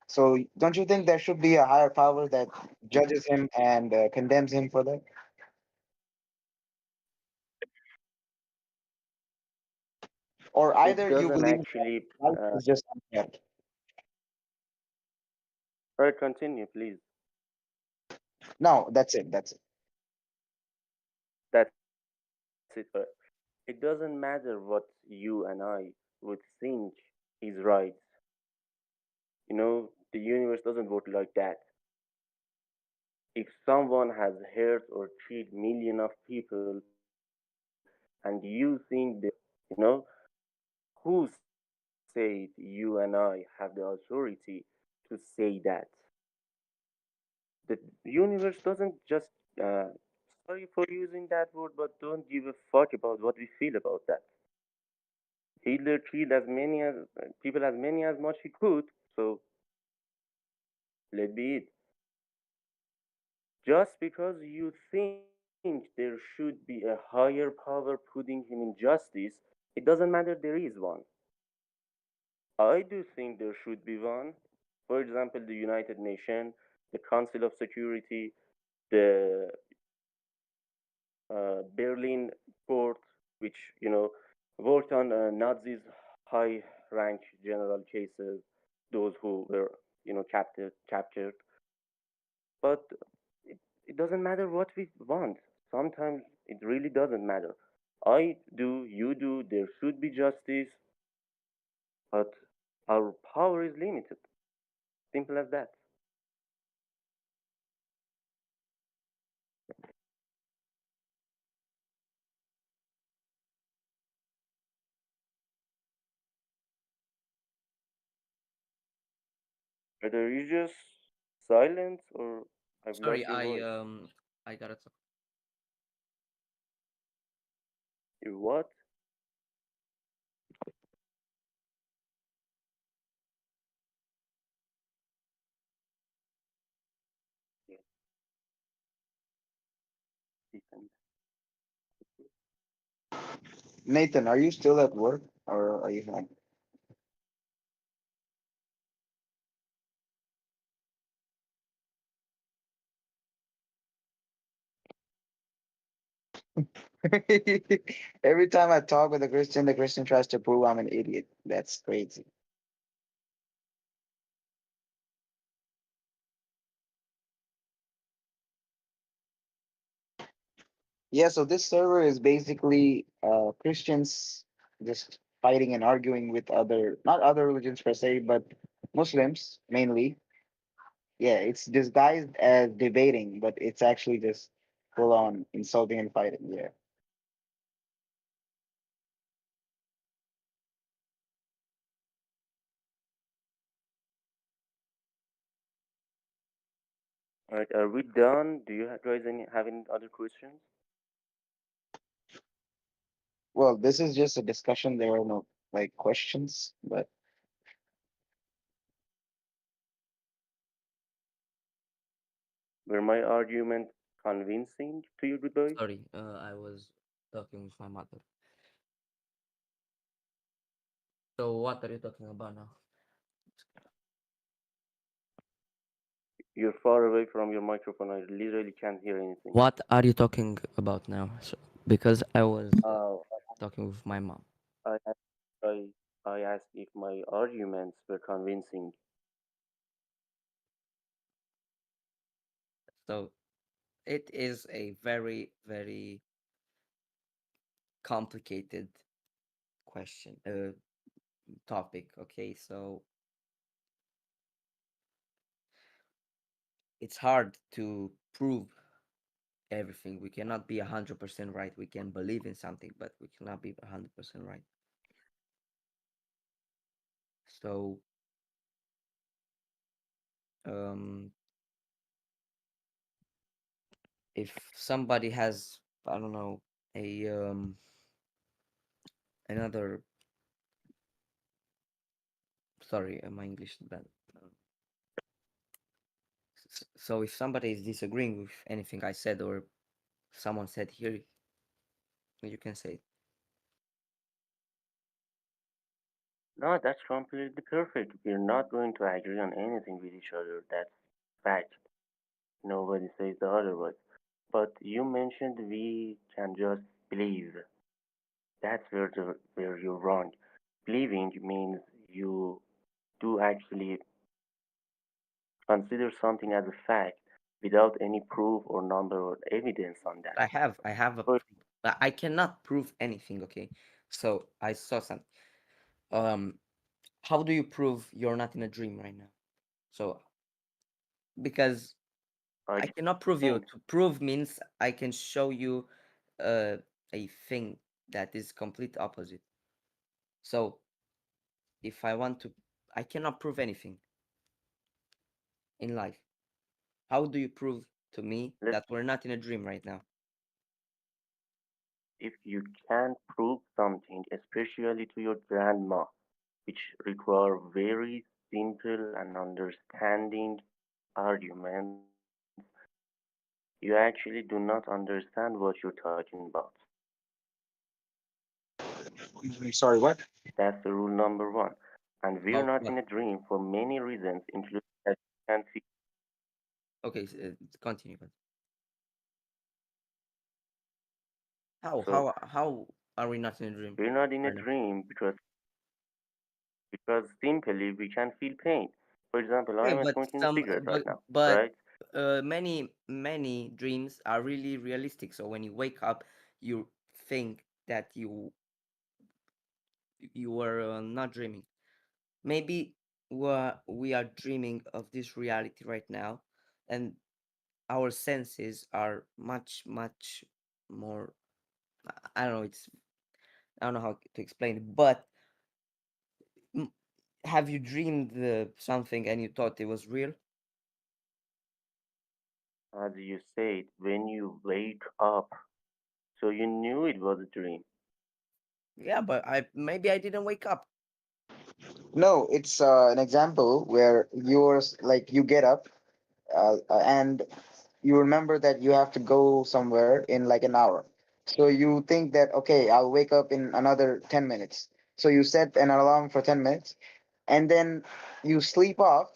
So don't you think there should be a higher power that judges him and condemns him for that? Or It either you doesn't believe actually. life is just unfair. Right, continue, please. No, that's it. That's it. That's it. It doesn't matter what you and I would think is right. The universe doesn't work like that. If someone has hurt or cheated millions of people and you think they're right, who said you and I have the authority to say that? The universe doesn't just, uh, sorry for using that word, but don't give a fuck about what we feel about that. Hitler killed as many as people as many as much he could, so let be it. Just because you think there should be a higher power putting him in justice, it doesn't matter there is one. I do think there should be one. For example, the United Nations, the Council of Security, the Berlin court, which worked on Nazis' high rank general cases, those who were captured. But it doesn't matter what we want. Sometimes it really doesn't matter. I do, you do, there should be justice, but our power is limited. Simple as that. Whether you just silent or I've Sorry, lost your voice. I gotta talk. You what? Yeah, Ethan. Nathan, are you still at work or are you home? Every time I talk with a Christian, the Christian tries to prove I'm an idiot. That's crazy. Yeah, so this server is basically Christians just fighting and arguing with other, not other religions per se, but Muslims mainly. Yeah, it's disguised as debating, but it's actually just full on insulting and fighting. Yeah. All right, are we done? Do you guys have any other questions? Well, this is just a discussion. There are no like questions, but Were my argument convincing to you, good boy? Sorry, I was talking with my mother. So what are you talking about now? You're far away from your microphone. I literally can't hear anything. What are you talking about now? So, because I was Uh, talking with my mom. I, I, I asked if my arguments were convincing. So it is a very, very complicated question, topic. Okay, so it's hard to prove everything. We cannot be 100% right. We can believe in something, but we cannot be 100% right. So, um, if somebody has, I don't know, a another Sorry, my English is bad. So if somebody is disagreeing with anything I said or someone said here, you can say it. No, that's completely perfect. We're not going to agree on anything with each other. That's fact. Nobody says the otherwise. But you mentioned we can just believe. That's where you're wrong. Believing means you do actually consider something as a fact without any proof or number or evidence on that. I have a But I cannot prove anything, okay? So I saw something. How do you prove you're not in a dream right now? So because I cannot prove you. explained. To prove means I can show you uh, a thing that is complete opposite. So if I want to, I cannot prove anything in life. How do you prove to me Let's that we're not in a dream right now? if you can prove something, especially to your grandma, which require very simple and understanding arguments, you actually do not understand what you're talking about. Sorry, what? That's the rule number one. And we're About not what? in a dream for many reasons, including that you can see. Okay, continue. How So how are we not in a dream we're not in a right now? dream because simply we can feel pain. For example, Yeah, I'm but smoking a some cigarette right now, but right? many dreams are really realistic. So when you wake up, you think that you were not dreaming. Maybe we are dreaming of this reality right now, and our senses are much more. I don't know. I don't know how to explain it, but mm, have you dreamed something and you thought it was real? As you said, when you wake up, so you knew it was a dream. Yeah, but I maybe I didn't wake up. No, it's an example where like you get up and you remember that you have to go somewhere in like an hour. So you think that, okay, I'll wake up in another 10 minutes. So you set an alarm for 10 minutes and then you sleep off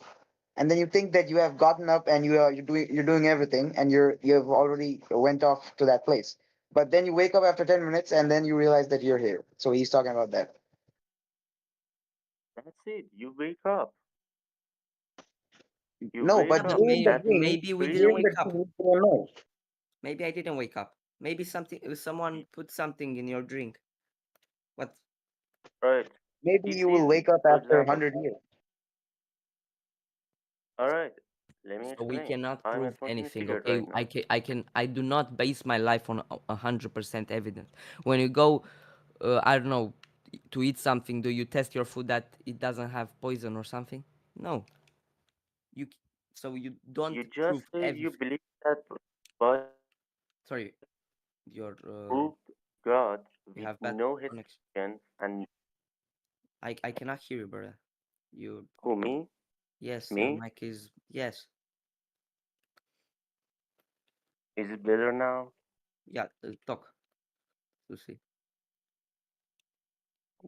and then you think that you have gotten up and you're doing everything and you've already went off to that place. But then you wake up after 10 minutes and then you realize that you're here. So he's talking about that. That's it. You wake up. You No, Yeah, wake but but up. during the That dream, means maybe we didn't during really the wake up. dream, you don't know. Maybe I didn't wake up. Maybe someone put something in your drink. What? right. Maybe It's you will easy. wake up For after example, 100 years. all right. Let me So we explain. cannot I'm prove smoking a anything, cigarette okay? right now. I do not base my life on 100% evidence. When you go, I don't know, to eat something, do you test your food that it doesn't have poison or something? No. You c- so you don't You just prove said you everything. believe that Bible Sorry, your proved God you with have bad no connection. hesitation and I cannot hear you, brother. You who me? Yes, your Me? mic is yes. Is it better now? Yeah, talk to see.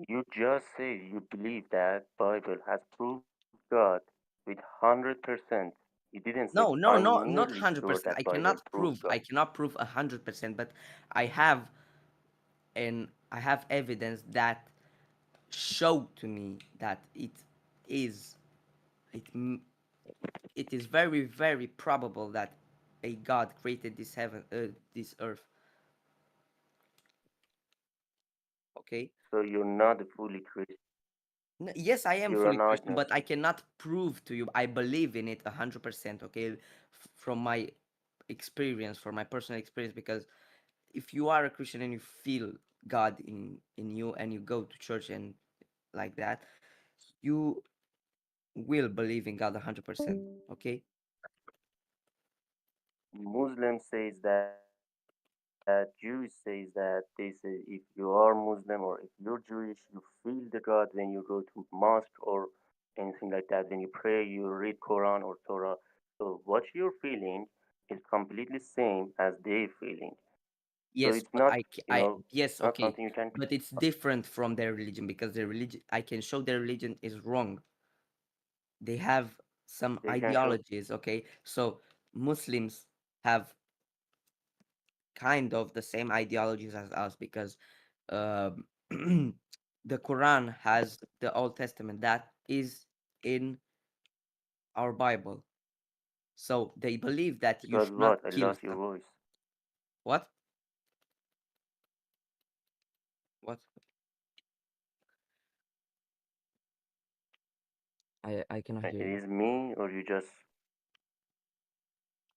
You just said you believe that Bible has proved God with 100%. You didn't say I'm Not nearly sure 100%. that Bible proves God. I cannot prove 100%, but I have evidence that show to me that is it m- it is very probable that a God created this earth. Okay. So you're not a fully Christian. Yes, I am You're fully an Christian, but I agnostic. cannot prove to you I believe in it 100%. Okay, from my experience, from my personal experience, because if you are a Christian and you feel God in you and you go to church and like that, you will believe in God 100%. Okay. Muslim says that, Jews says that. They say if you are Muslim or if you're Jewish, you feel the God when you go to mosque or any anything like that. When you pray, you read Quran or Torah. So what you're feeling is completely same as they're feeling. So Yes, it's but not, you I know, yes, not okay, something you can. but it's different from their religion because their religion, I can show their religion is wrong. They have some They can show. ideologies, okay? So Muslims have kind of the same ideologies as us because um, the Quran has the Old Testament that is in our Bible. So they believe that you Because should not what? I kill lost your some. voice. What? What? I cannot It hear you. is me, or you just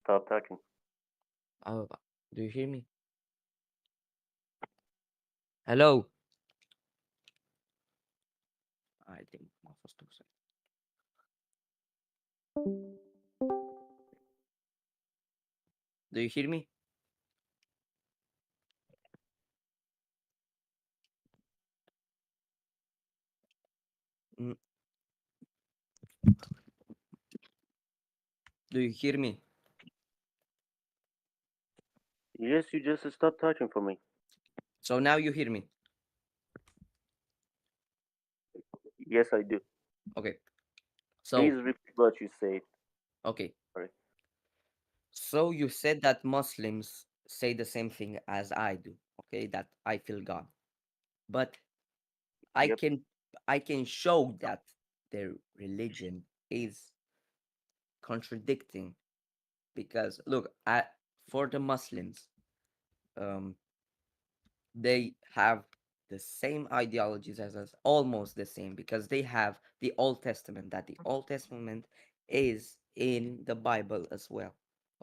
stop talking. Oh, do you hear me? Hello. I think my first two seconds. Do you hear me? Mm, do you hear me? Yes, you just stop talking for me. So now you hear me. Yes, I do. Okay. Please So repeat what you said. okay. Sorry. So you said that Muslims say the same thing as I do. Okay, that I feel God. But I Yep. can I can show that their religion is contradicting because look, for the Muslims, um, they have the same ideologies as us, almost the same, because they have the Old Testament, that the Old Testament is in the Bible as well.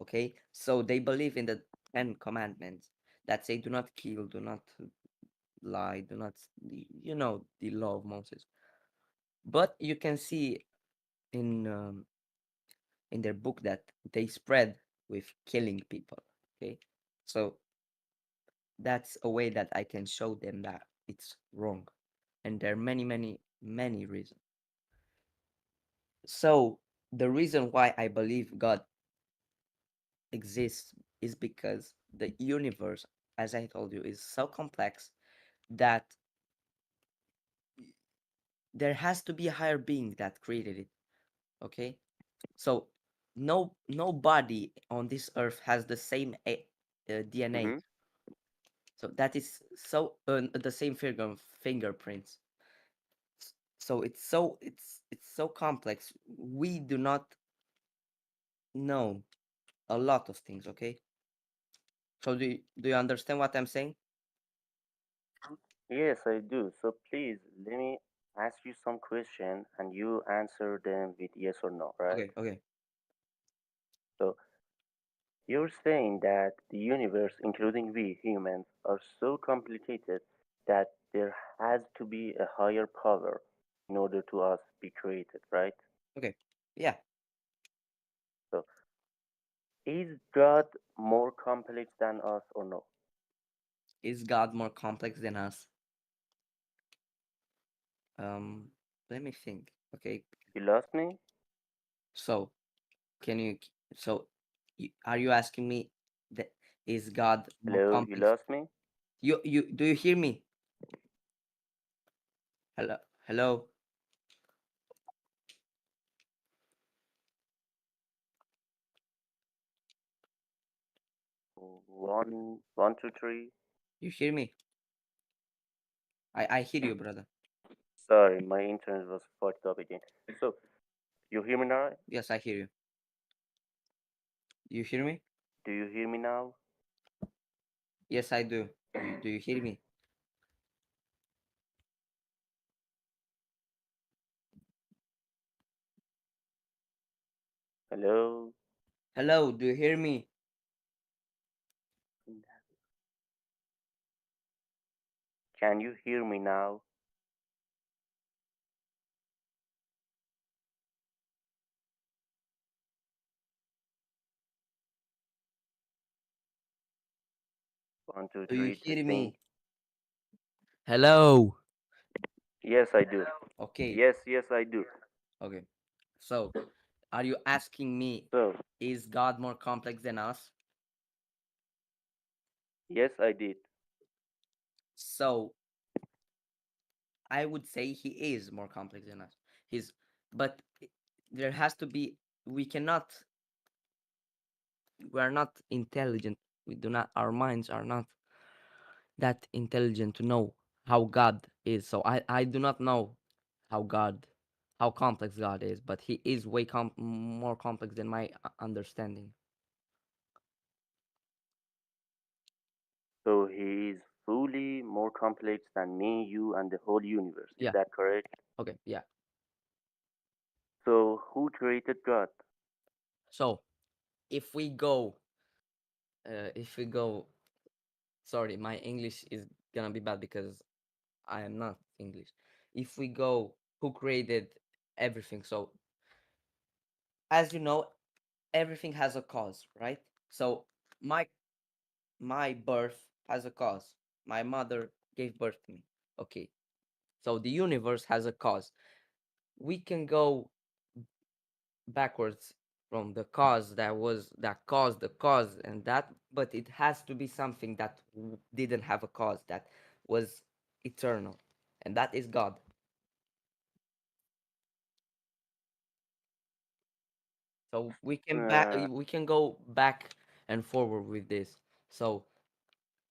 Okay, so they believe in the Ten Commandments that say, do not kill, do not lie, do not, the law of Moses. But you can see in in their book that they spread with killing people. Okay, so that's a way that I can show them that it's wrong. And there are many, many, many reasons. So the reason why I believe God exists is because the universe, as I told you, is so complex that there has to be a higher being that created it. Okay, so nobody on this earth has the same DNA. Mm-hmm. So that is so the same fingerprints. So it's so complex. We do not know a lot of things. Okay, so do you understand what I'm saying? Yes, I do. So please let me ask you some question, and you answer them with yes or no, right? Okay, okay. So you're saying that the universe, including we humans, are so complicated that there has to be a higher power in order to us be created, right? Okay, yeah. So is God more complex than us or no? Is God more complex than us? Um, let me think. Okay, You lost me? so can you? So, are you asking me that is God more Hello, you complex? lost me? You do you hear me? Hello, hello. One, two, three. You hear me? I hear you, brother. Sorry, my internet was fucked up again. So you hear me now? Yes, I hear you. You hear me? Do you hear me now? Yes, I do. Do you hear me? Hello? Hello, do you hear me? Can you hear me now? One, two, Do you three, hear testing. me? Hello. Yes, I do. Okay. Yes, I do. Okay. So, are you asking me, So, is God more complex than us? yes, I did. So, I would say he is more complex than us. He's, but there has to be, we cannot, we are not intelligent. We do not, our minds are not that intelligent to know how God is. So I do not know how God, how complex God is, but he is way more complex than my understanding. So he is fully more complex than me, you, and the whole universe. Is Yeah. that correct? Okay. Yeah. So who created God? So if we go, if we go, sorry, my English is gonna be bad because I am not English. If we go, who created everything? So as you know, everything has a cause, right? So my my birth has a cause. My mother gave birth to me. Okay. So the universe has a cause. We can go backwards from the cause that caused the cause and that, but it has to be something that didn't have a cause, that was eternal, and that is God. So Uh, we can go back and forward with this. So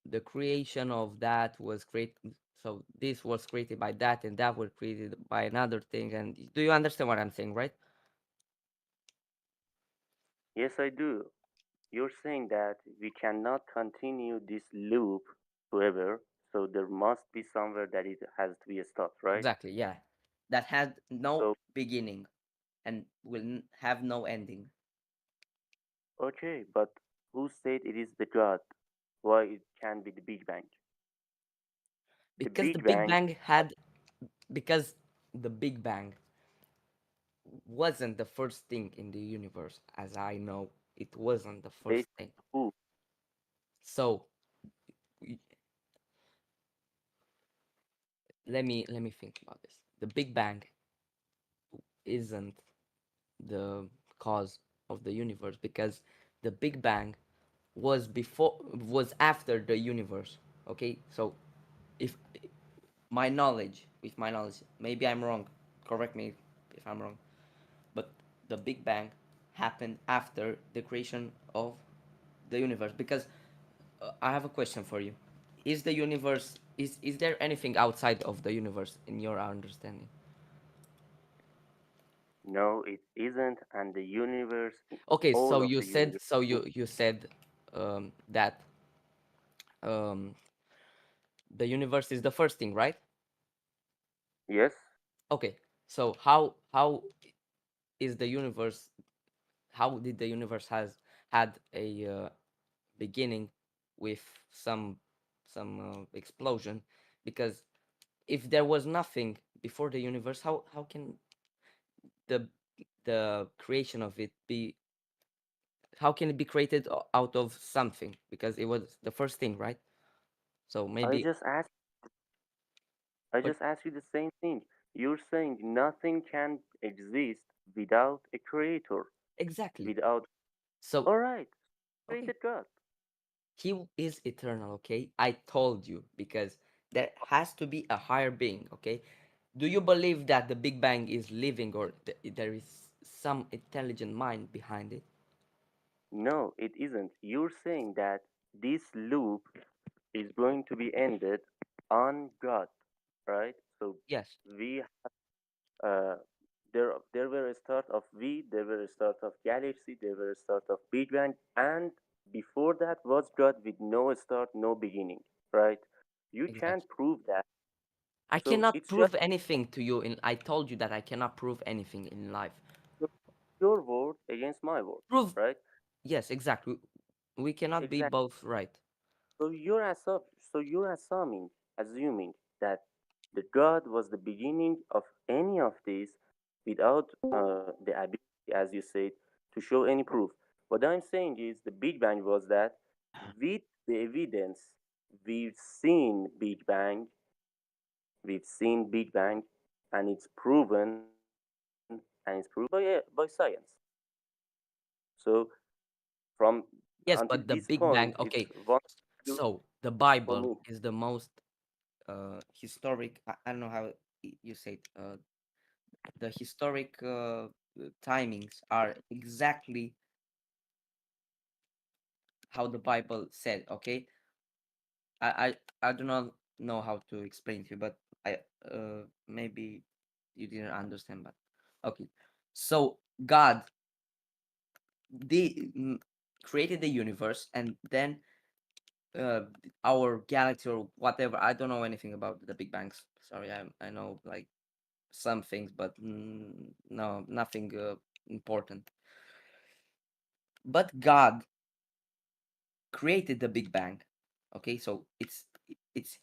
the creation of that was created, so this was created by that, and that was created by another thing. And do you understand what I'm saying, right? yes, I do. You're saying that we cannot continue this loop forever, so there must be somewhere that it has to be stopped, right? Exactly, yeah. That had no So, beginning and will have no ending. okay, but who said it is the God? Why it can be the Big Bang? The Because the Big Big Bang, Bang had, because the Big Bang wasn't the first thing in the universe, as I know. It wasn't the first based thing. on who? So y- let me think about this. The Big Bang isn't the cause of the universe, because the Big Bang was after the universe. Okay, so if with my knowledge, maybe I'm wrong. Correct me if I'm wrong. But the Big Bang happened after the creation of the universe. Because I have a question for you. Is the universe, is there anything outside of the universe in your understanding? No, it isn't, and the universe, Okay, all so of you the said, universe. you said that um, the universe is the first thing, right? Yes, Okay, so how is the universe, how did the universe has had a beginning with some explosion? Because if there was nothing before the universe, how can the the creation of it be, how can it be created out of something? Because it was the first thing, right? So I maybe just asked. I what just asked you the same thing. You're saying nothing can exist without a creator. exactly. Without. So All right, okay, created God. he is eternal. Okay, I told you, because there has to be a higher being. Okay, do you believe that the Big Bang is living, or there is some intelligent mind behind it? No, it isn't. You're saying that this loop is going to be ended on God, right? So Yes, we uh, there were a start of V, there were a start of galaxy, there were a start of Big Bang, and before that was God with no start, no beginning, right? You can't exactly. prove that. I So cannot it's just prove anything to you. I told you that I cannot prove anything in life. your word against my word, Prove, right? yes, exactly. We cannot be Exactly. both right. So you're assuming that the God was the beginning of any of these without the ability, as you said, to show any proof. What I'm saying is the Big Bang was that with the evidence we've seen Big Bang, we've seen Big Bang, and it's proven and it's and it's proved by science. So from Yes, until but the this Big Bang. point, it's Okay, one so the for Bible me. is the most historic. I don't know how you say it. The historic timings are exactly how the Bible said. Okay, I do not know how to explain to you, but I maybe you didn't understand. But okay, so God created the universe, and then our galaxy or whatever. I don't know anything about the Big Bangs. Sorry, I know like some things, but no, nothing important. But God created the Big Bang. Okay, so it's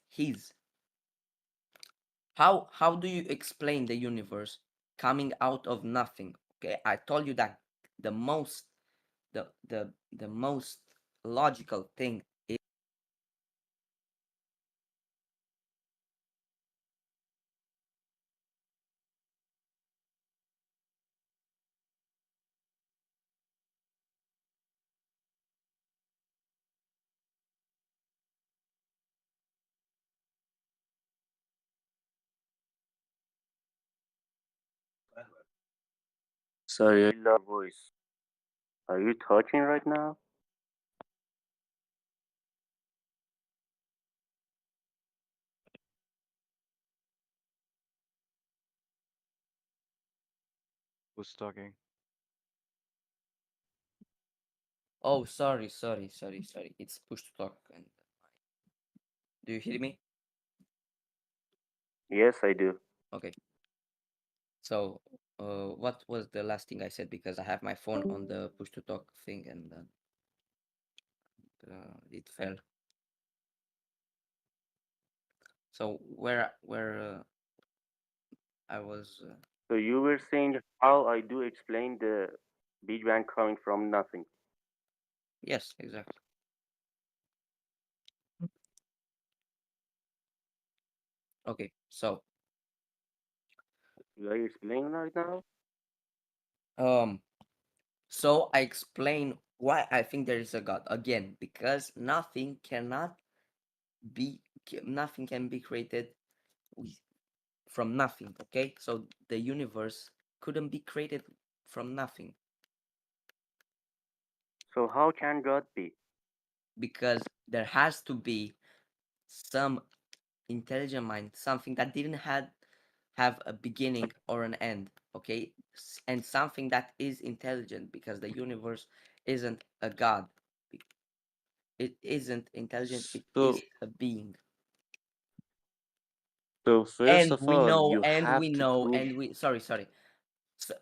His. How do you explain the universe coming out of nothing? Okay, I told you that the most the most logical thing is Sorry, I love voice. Are you talking right now? Who's talking? oh sorry. It's push to talk. And do you hear me? Yes, I do. Okay. So what was the last thing I said? Because I have my phone on the push to talk thing, and it fell. So where I was. So you were saying how I do explain the Big Bang coming from nothing. Yes, exactly. Okay, so Do I explain right now? so I explain why I think there is a God again, because nothing can be created from nothing. Okay, so the universe couldn't be created from nothing. So how can God be? Because there has to be some intelligent mind, something that didn't have a beginning or an end. Okay, and something that is intelligent, because the universe isn't a God. It isn't intelligent. It So is a being. so first And of we all, know, you and have we to know, prove. and we sorry, sorry.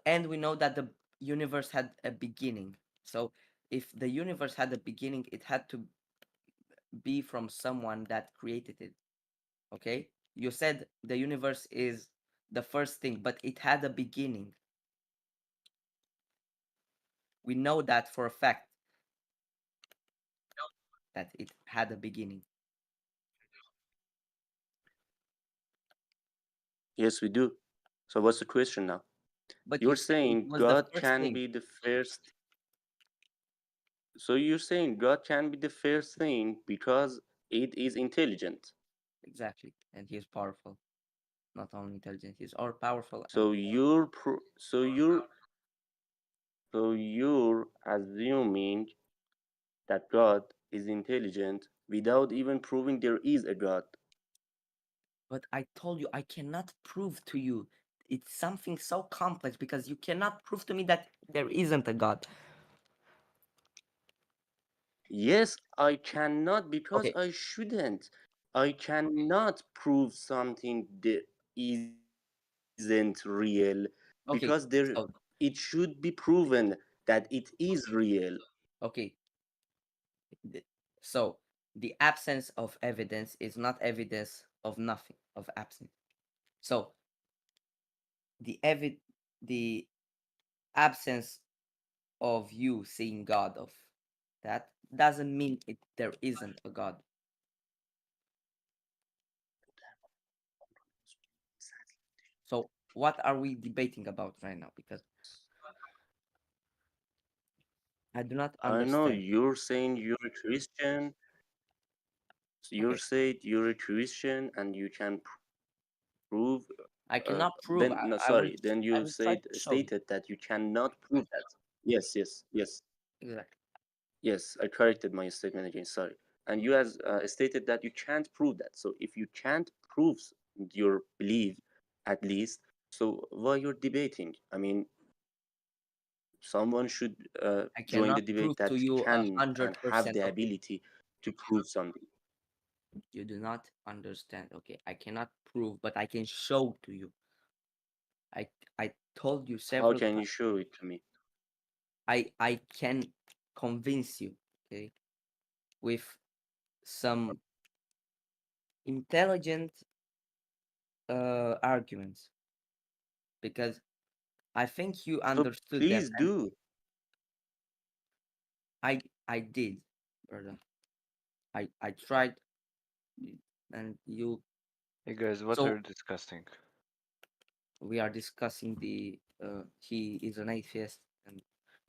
And we know that the universe had a beginning. So if the universe had a beginning, it had to be from someone that created it. Okay? You said the universe is the first thing, but it had a beginning. We know that for a fact that it had a beginning. Yes, we do. So what's the question now? But you You're said it saying was the God first can thing. be the first. So you're saying God can be the first thing because it is intelligent. Exactly. And he is powerful. Not only intelligent, he's all powerful. And So you're assuming that God is intelligent without even proving there is a God. but I told you I cannot prove to you. It's something so complex because you cannot prove to me that there isn't a God. Yes, I cannot because Okay. I shouldn't. I cannot prove something that isn't real Okay. because there So it should be proven that it is real. okay. So the absence of evidence is not evidence of nothing, of absence. So the absence of you seeing God, of that doesn't mean there isn't a God. So what are we debating about right now? Because I do not I know understand. you're saying you're a Christian. You Okay, said you're a Christian and you can prove. I cannot prove. Then no, I will. sorry. Then I you will try said to show you. stated that you cannot prove that. Yes, yes, yes, Exactly. yes. I corrected my statement again. Sorry. And you has stated that you can't prove that. So if you can't prove your belief, at least, so why you're debating? I mean, someone should I join the cannot debate prove to that you can and have 100%. the Okay, ability to prove something. you do not understand. Okay, I cannot prove, but I can show to you. I told you How several can you times. show it to me? I can convince you. Okay, with some intelligent arguments, because I think you So understood them, please and do. I did, brother. I tried, and you. Hey guys, what are So you discussing? we are discussing the he is an atheist, and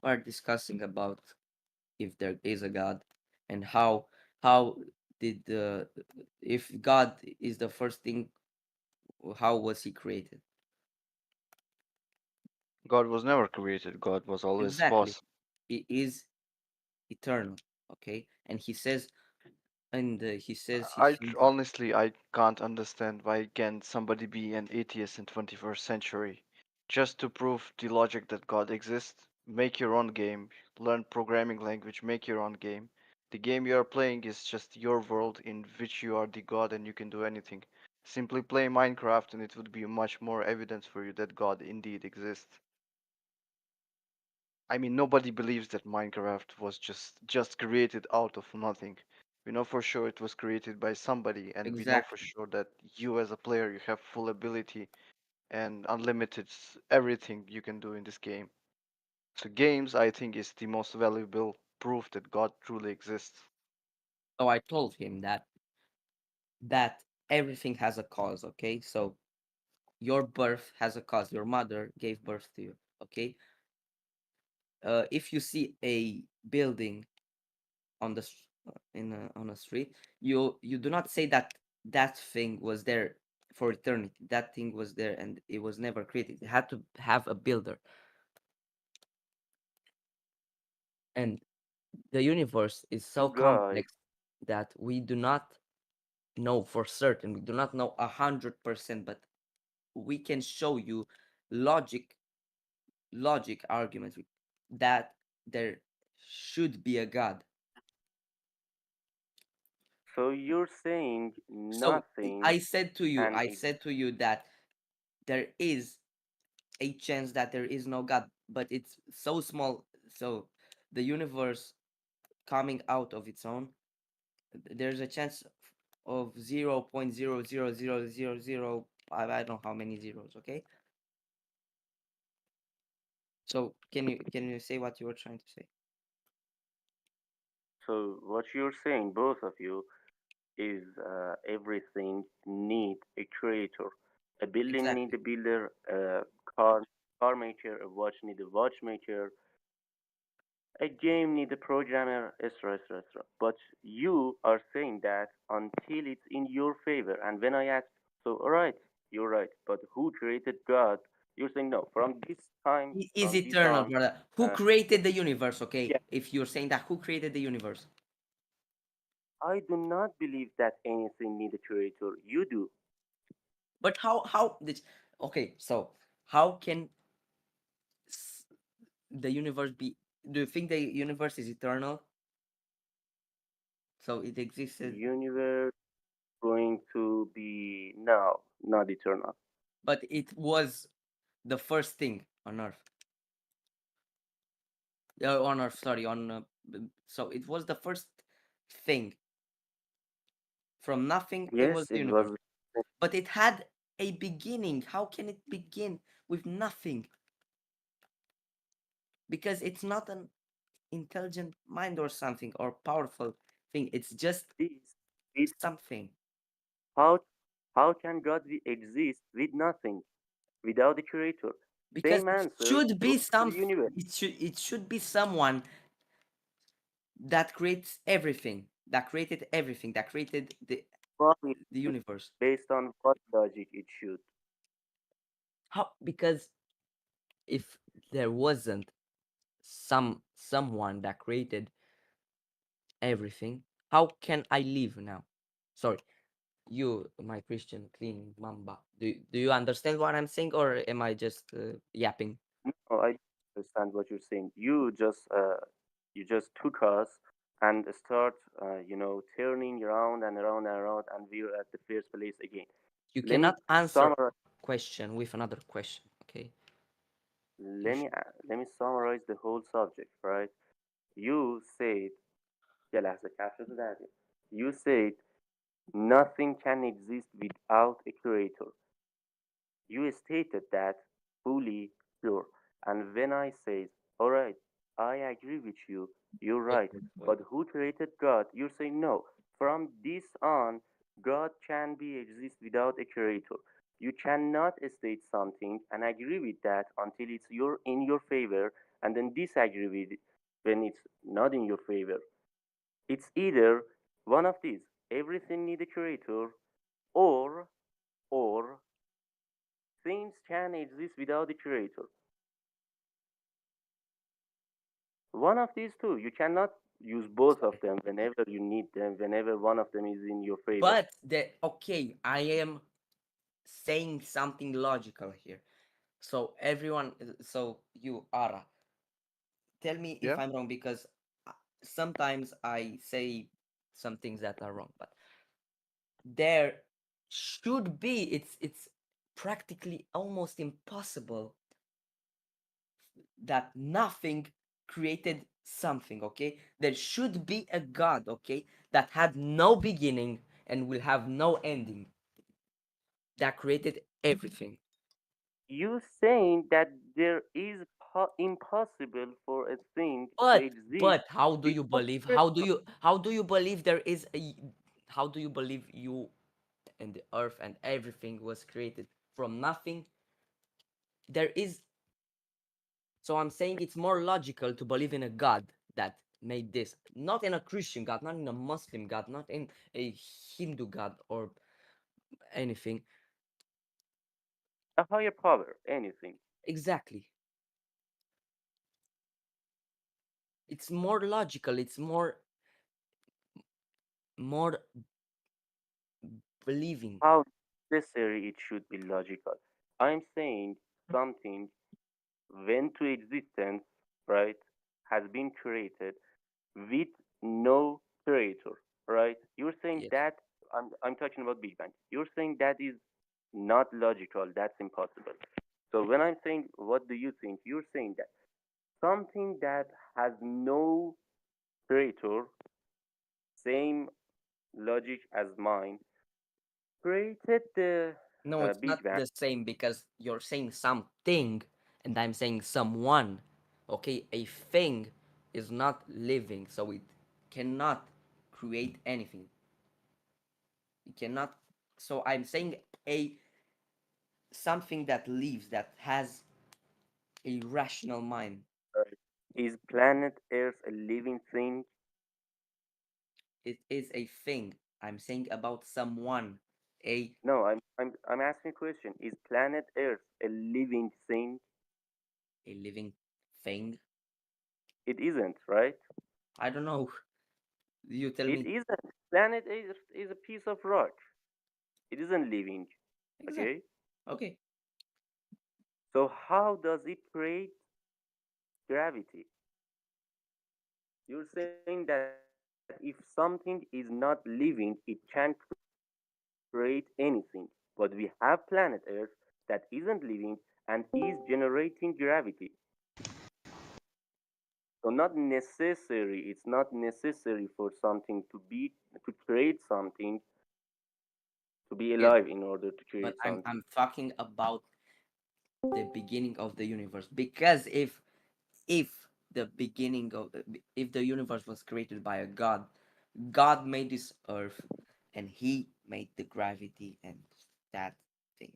we are discussing about if there is a God, and how did the if God is the first thing, how was he created? God was never created. God was always Exactly, was. he is eternal. Okay, and he says, and he's Honestly, I can't understand why can somebody be an atheist in 21st century. Just to prove the logic that God exists, make your own game, learn programming language, make your own game. The game you are playing is just your world in which you are the God and you can do anything. Simply play Minecraft and it would be much more evidence for you that God indeed exists. I mean, nobody believes that Minecraft was just created out of nothing. We know for sure it was created by somebody, and we know for exactly. sure that you as a player, you have full ability and unlimited everything you can do in this game. So games, I think, is the most valuable proof that God truly exists. So I told him that everything has a cause. Okay, so your birth has a cause. Your mother gave birth to you. Okay, if you see a building on the on a street, you do not say that that thing was there for eternity. That thing was there and it was never created. It had to have a builder. And the universe is so Guys, complex that we do not know for certain. We do not know 100%, but we can show you logic arguments that there should be a God. so you're saying So nothing I said to you, can I exist. said to you that there is a chance that there is no God, but it's so small. So the universe coming out of its own, there's a chance of 0.00000, I don't know how many zeros. Okay. So can you say what you were trying to say? So what you're saying, both of you, is everything need a creator. A building need Exactly. a builder. A car maker. A watch need a watchmaker. A game need a programmer, etc., etc., etc. But you are saying that until it's in your favor. And when I ask, so all right, you're right. But who created God? You're saying no. From this time, He is from this eternal, on, brother. Who uh, created the universe? Okay, yeah, if you're saying that, who created the universe? I do not believe that anything need a creator. You do. But how this? Okay, so how can the universe be? Do you think the universe is eternal? So it existed, Universe going to be no, not eternal. but it was the first thing on Earth. On Earth, sorry, on. So it was the first thing. From nothing, it was Yes, the it universe. was. But it had a beginning. How can it begin with nothing? Because it's not an intelligent mind or something or powerful thing. It's just This, it, something. how how can God exist with nothing? without the creator? Because Same it answer should be goes for some the universe. it should be someone that creates everything, that created everything, that created Why the universe. based on what logic it should? How? Because if there wasn't someone that created everything, how can I live now? Sorry, you, my Christian clean mamba. Do you understand what I'm saying, or am I just yapping? No, I understand what you're saying. You just took us and start turning around and around and around, and we're at the first place again. You Let me cannot answer summarize. question with another question. Okay. Let me summarize the whole subject, right? You said يا لحظة كافة دادي. You said nothing can exist without a creator. You stated that fully pure. And when I say, all right, I agree with you, you're right. Wait. But who created God? You're saying no. From this on, God can be exist without a creator. You cannot state something and agree with that until it's in your favor, and then disagree with it when it's not in your favor. It's either one of these. Everything need a creator, or or things can exist without a creator. One of these two. You cannot use both of them whenever you need them, whenever one of them is in your favor. But okay, I am saying something logical here. So everyone, so you, Ara, tell me if Yeah. I'm wrong, because sometimes I say some things that are wrong. But there should be, it's practically almost impossible that nothing created something. Okay, there should be a God, okay, that had no beginning and will have no ending, that created everything. You saying that there is impossible for a thing to exist But how do you without believe, creator. how do you believe there is a, how do you believe you and the earth and everything was created from nothing? There is, so I'm saying it's more logical to believe in a God that made this, not in a Christian God, not in a Muslim God, not in a Hindu God or anything. A higher power, anything. Exactly. It's more logical, it's more believing. How necessary it should be logical. I'm saying something went to existence, right, has been created with no creator, right? You're saying Yes. that I'm talking about Big Bang. You're saying that is not logical. That's impossible. So when I'm saying what do you think, you're saying that something that has no creator, same logic as mine, created the No, it's Big not Bang. the same, because you're saying something and I'm saying someone. Okay, a thing is not living, so it cannot create anything. It cannot. So I'm saying a something that lives, that has a rational mind. Is planet Earth a living thing? It is a thing. I'm saying about someone. A No, I'm asking a question. Is planet Earth a living thing? living thing. It isn't, right? I don't know. You tell It me. isn't. Planet Earth is a piece of rock. It isn't living. Exactly. Okay? Okay. So how does it create gravity? You're saying that if something is not living, it can't create anything. But we have planet Earth that isn't living and is generating gravity. So it's not necessary for something to create something to be Yes, alive in order to but create I'm something. I'm talking about the beginning of the universe, because if the beginning of if the universe was created by a god, god made this earth and he made the gravity and that thing.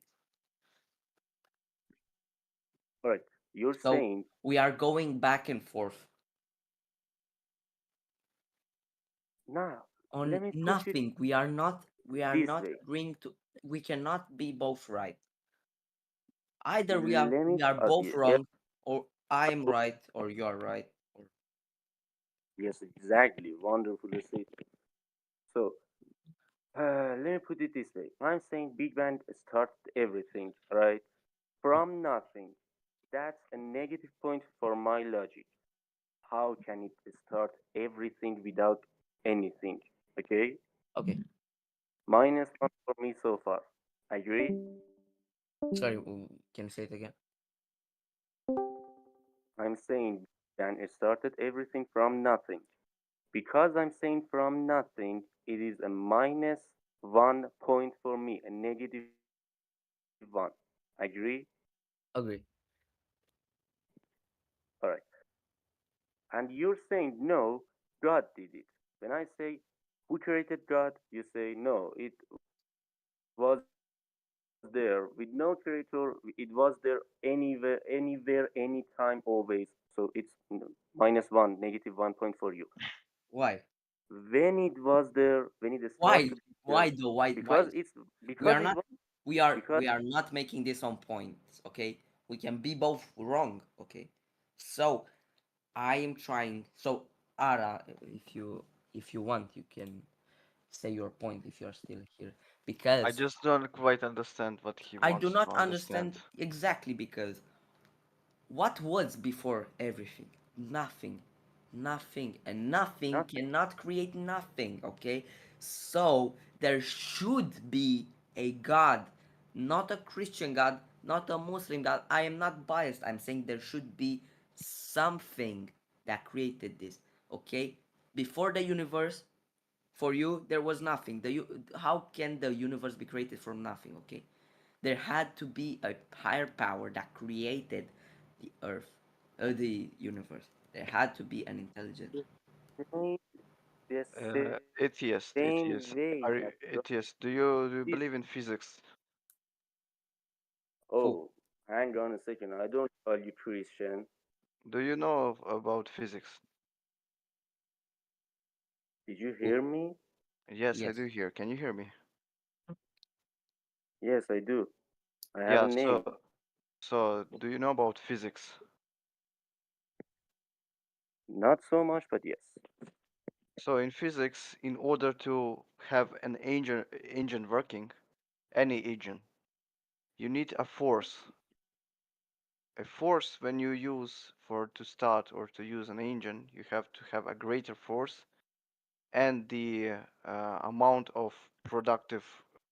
All right, you're So saying we are going back and forth now. on Let me put it nothing. We are not this way. agreeing to. We cannot be both right. Either Let me. we are both Yes, wrong, or I'm right, or you're right. Or yes, exactly. Wonderfully said. So, let me put it this way. I'm saying Big Bang started everything, right? From nothing. That's a negative point for my logic. How can it start everything without anything? Okay? okay. Minus one for me so far. Agree? Sorry, can you say it again? I'm saying then it started everything from nothing. Because I'm saying from nothing, it is a minus 1 point for me, a negative one. Agree? Agree. Alright. And you're saying no, God did it. When I say who created God, you say no, it was there with no creator, it was there anywhere, anytime, always. So it's -1, -1 point for you. Why? When it was there, when it Why? started Why there, though? Why? because Why? it's We are because it not. was We are. because We are not making this on points. Okay. We can be both wrong. Okay. So I am trying. So Ara, if you want, you can say your point if you're still here, I because just don't quite understand what he I do wants to not understand. understand exactly, because what was before everything? Nothing. Nothing. And nothing nothing. cannot create nothing, okay? So there should be a God, not a Christian God, not a Muslim God. I am not biased. I'm saying there should be something that created this, okay? Before the universe, for you, there was nothing. How can the universe be created from nothing, okay? There had to be a higher power that created the earth, the universe. There had to be an intelligence. Same, the same Atheist, way that atheist. God Are you atheist? Do you this. believe in physics? Who? Oh, hang on a second. I don't call you Christian. Do you know about physics? Did you Who? hear me? Yes, I Yes. do hear. Can you hear me? Yes, I do. I have a Yeah, name. so do you know about physics? Not so much, but yes. So in physics, in order to have an engine working, any engine, you need a force. A force when you use for to start or to use an engine, you have to have a greater force, and the amount of productive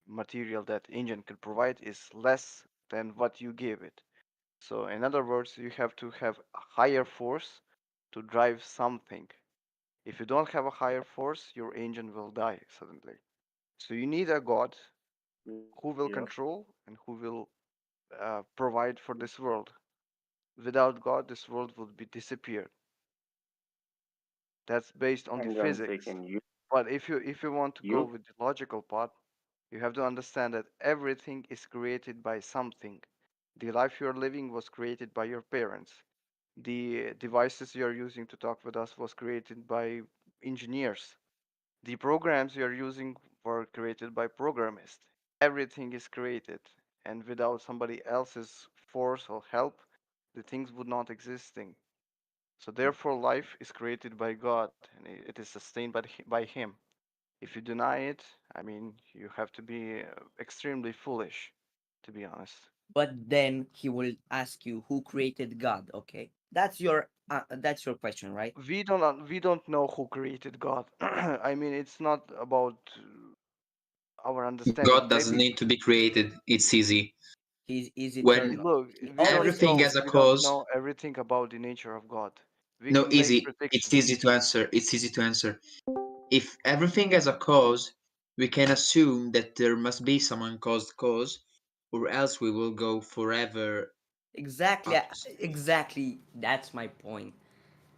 material that engine can provide is less than what you give it. So in other words, you have to have a higher force to drive something. If you don't have a higher force, your engine will die suddenly. So you need a God who will Yeah, control and who will provide for this world. Without God, this world would be disappeared. That's based on the hang on a physics. second. But if you want to go You, with the logical part, you have to understand that everything is created by something. The life you are living was created by your parents. The devices you are using to talk with us was created by engineers. The programs you are using were created by programists. Everything is created, and without somebody else's force or help, the things would not existing. So therefore, life is created by God, and it is sustained by Him. If you deny it, I mean, you have to be extremely foolish, to be honest. But then he will ask you who created God, okay? That's your question, right? We don't know who created God. I mean, it's not about our understanding. God doesn't Maybe need to be created. It's easy. He's When eternal. look, He we don't always everything know has a existed. we don't cause, know everything about the nature of God. We no, can make easy. It's predictions. easy to answer. It's easy to answer. If everything has a cause, we can assume that there must be some uncaused cause, or else we will go forever. Exactly. Exactly. That's my point.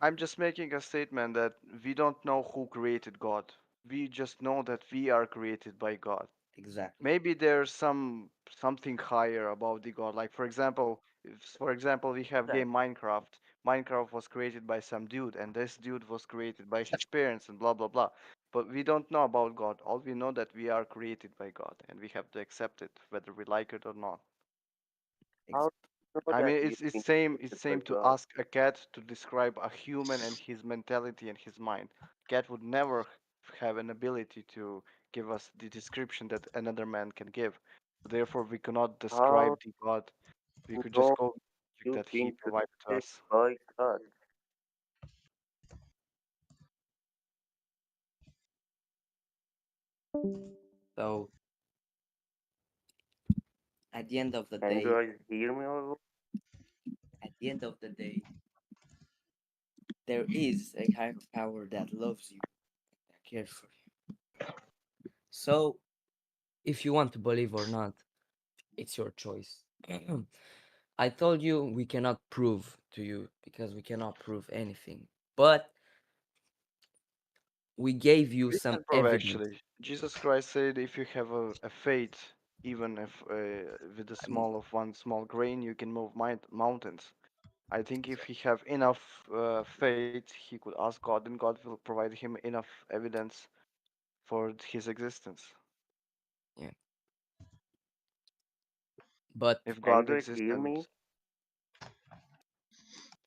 I'm just making a statement that we don't know who created God. We just know that we are created by God. Exactly. Maybe there's something higher about the God. Like for example, For example, we have That game Minecraft. Minecraft was created by some dude, and this dude was created by his parents, and blah blah blah. But we don't know about God. All we know that we are created by God, and we have to accept it, whether we like it or not. How do you know I that mean, you've it's been same. It's created by same to God? ask a cat to describe a human and his mentality and his mind. Cat would never have an ability to give us the description that another man can give. Therefore, we cannot How describe the God. We do could you just know call you've that he been provided to created us. by God? so at the end of the Can you day, guys hear me or what? at the end of the day, there is a higher power that loves you, that cares for you. So if you want to believe or not, it's your choice. I told you we cannot prove to you because we cannot prove anything. But we gave you We some can prove evidence. actually. Jesus Christ said, if you have a faith, even if with the small of one small grain, you can move mountains. I think if he have enough faith, he could ask God, and God will provide him enough evidence for his existence. Yeah. But If Can you God guys exists, hear me?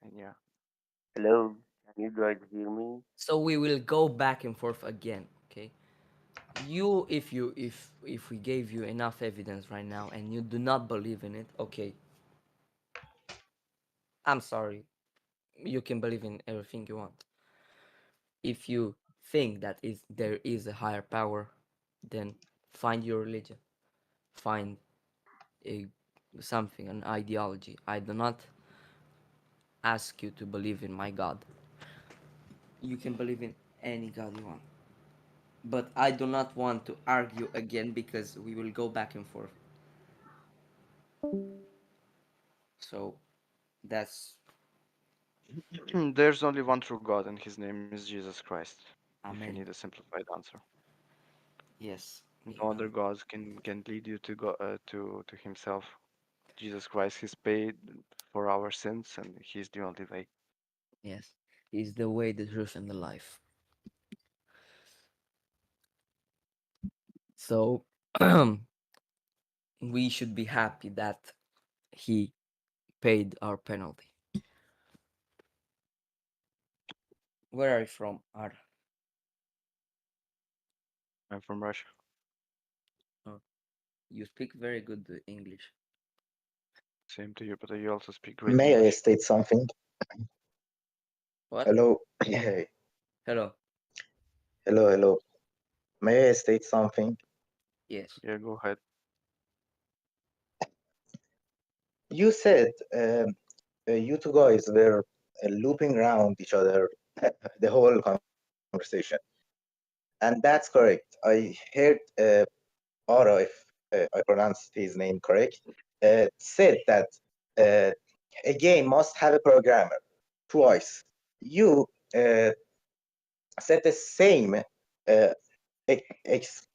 and yeah, Hello? Can you guys hear me? so we will go back and forth again, okay? If we gave you enough evidence right now and you do not believe in it, okay, I'm sorry. You can believe in everything you want. If you think that there is a higher power, then find your religion. Find a something, an ideology. I do not ask you to believe in my God. You can believe in any God you want. But I do not want to argue again because we will go back and forth. So that's there's only one true God, and his name is Jesus Christ. If you need Amen. a simplified answer, Yes. no other gods can lead you to go to himself. Jesus Christ, he's paid for our sins, and he's the only way. Yes. He's the way, the truth, and the life. So we should be happy that he paid our penalty. Where are you from, Ar? I'm from Russia. Oh, you speak very good English. Same to you, but you also speak great May I English. state something? What? Hello. Hey. Hello. Hello, hello. May I state something? Yes. Yeah, go ahead. You said you two guys were looping around each other the whole conversation, and that's correct. I heard Ora, if I pronounced his name correct, said that uh, a game must have a programmer twice. You said the same e- ex,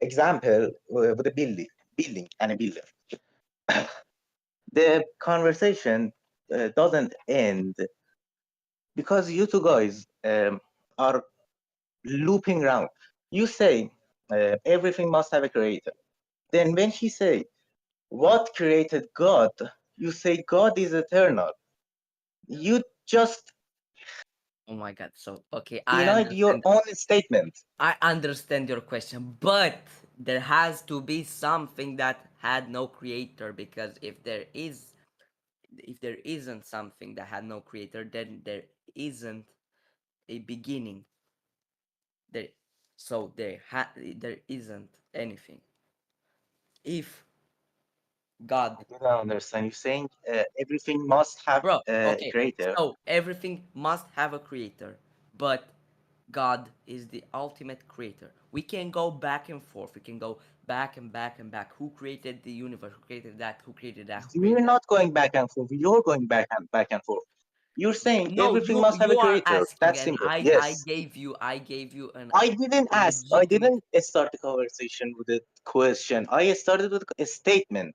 example with a building and a builder. The conversation doesn't end because you two guys are looping around. You say everything must have a creator. Then when he say what created God, you say God is eternal. You just Oh my God. So okay, I denied your understand. own statement. I understand your question, but there has to be something that had no creator because if there isn't something that had no creator, then there isn't a beginning. There so there isn't anything. If God I didn't understand. You're saying everything must have bro, a okay, creator. so everything must have a creator, but God is the ultimate creator. We can go back and forth. We can go back and back and back. Who created the universe? Who created that? Who created that? Who We're created that? not going back and forth. You're going back and forth. You're saying No, everything must have a you are creator. asking, That's and simple. I Yes. gave you an I didn't a ask. I legitimate. didn't start the conversation with a question. I started with a statement.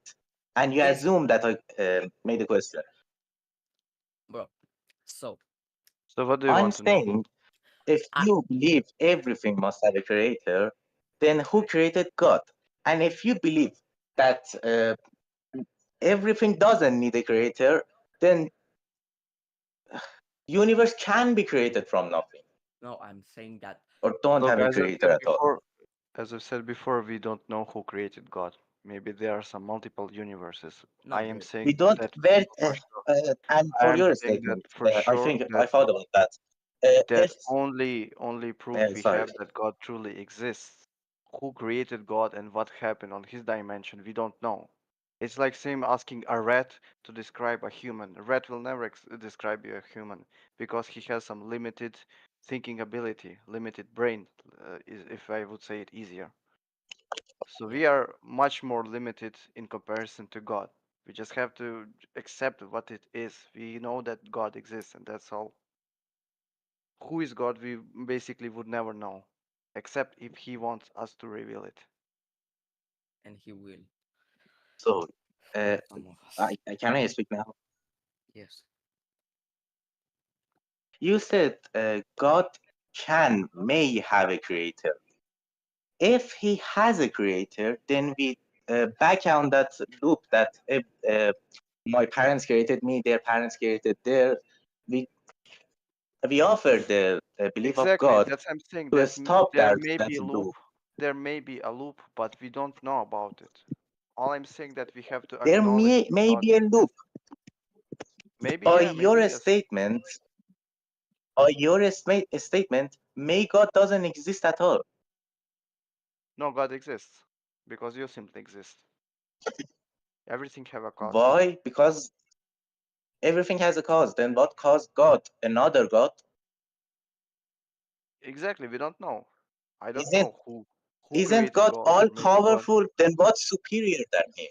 and you Yes, assume that I made a question. bro. So So what do you I'm want to know? saying if I you believe everything must have a creator, then who created God? And if you believe that everything doesn't need a creator, then universe can be created from nothing no, I'm saying that or don't Look, have a as I creator said at all. before, we don't know who created God. Maybe there are some multiple universes. I no, am bro. We saying don't that where for sure. and I for am your saying that statement, for I sure think that I thought about that. that If only proof we sorry, have that God truly exists. Who created God and what happened on his dimension, we don't know. It's like same asking a rat to describe a human. A rat will never describe you a human because he has some limited thinking ability, limited brain, if I would say it easier. So Yeah, we are much more limited in comparison to God. We just have to accept what it is. We know that God exists, and that's all. Who is God, we basically would never know, except if He wants us to reveal it. and he will so for uh, some of us. can I speak now? Yes. You said God may have a creator. If he has a creator, then we back on that loop that my parents created me, their parents created their. We we offer the belief of Exactly, God that's I'm saying to that stop there that may that be a loop. loop. There may be a loop, but we don't know about it. All I'm saying that we have to There acknowledge that may God be a loop. exists. Maybe By yeah, maybe your yes. statement, statement, may God doesn't exist at all. No, God exists because you simply exist. Everything have a cause. Why? Because everything has a cause. Then what caused God? Another God? Exactly, we don't know. I don't Isn't know who isn't created God God. all Maybe God. powerful? Then what's superior than him?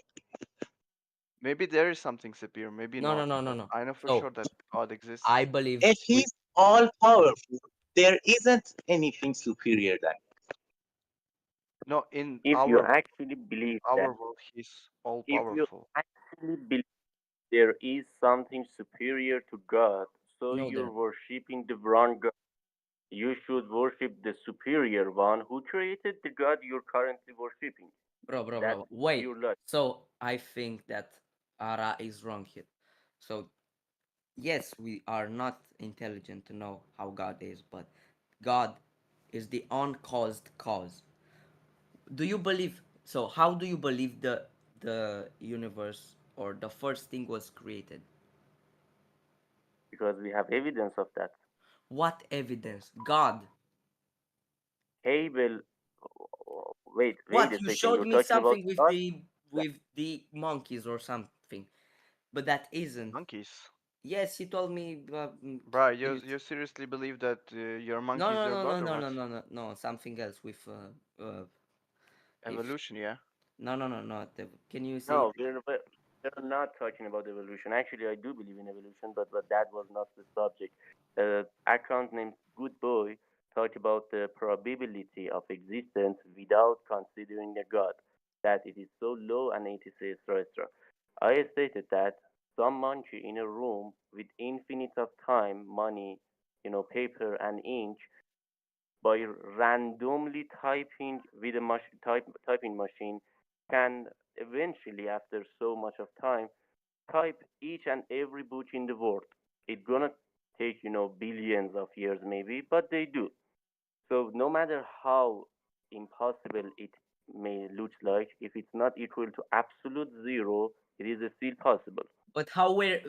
Maybe there is something superior, maybe No, no, not. no, no, But no. I know for So sure that God exists. I believe If we he's all powerful, there isn't anything superior than him. No, in If you actually believe that, our world, He's all if you powerful. actually believe there is something superior to God, so know you're there, worshipping the wrong God. You should worship the superior one who created the God you're currently worshipping. That's bro. Wait. pure logic. So I think that Ara is wrong here. So yes, we are not intelligent to know how God is, but God is the uncaused cause. Do you believe? So how do you believe the universe or the first thing was created? Because we have evidence of that. What evidence? God. Hey, well, wait What? a You second. showed You're me talking about something with God? the monkeys or something, but that isn't. Monkeys. Yes, he told me. Bruh, It, you seriously believe that your no, monkey is no, your no, no, god or no, no, what? no, no, no. Something else with if Evolution, yeah. no, no, no, not the. Can you say No, it? we're not talking about evolution. Actually, I do believe in evolution, but that was not the subject. Account named Good Boy talked about the probability of existence without considering a god, that it is so low and it is etc. etc. I stated that some monkey in a room with infinite of time, money, paper and ink, by randomly typing with a typing machine, can eventually, after so much of time, type each and every book in the world. It's gonna take billions of years maybe, but they do. So no matter how impossible it may look like, if it's not equal to absolute zero, it is still possible. But how were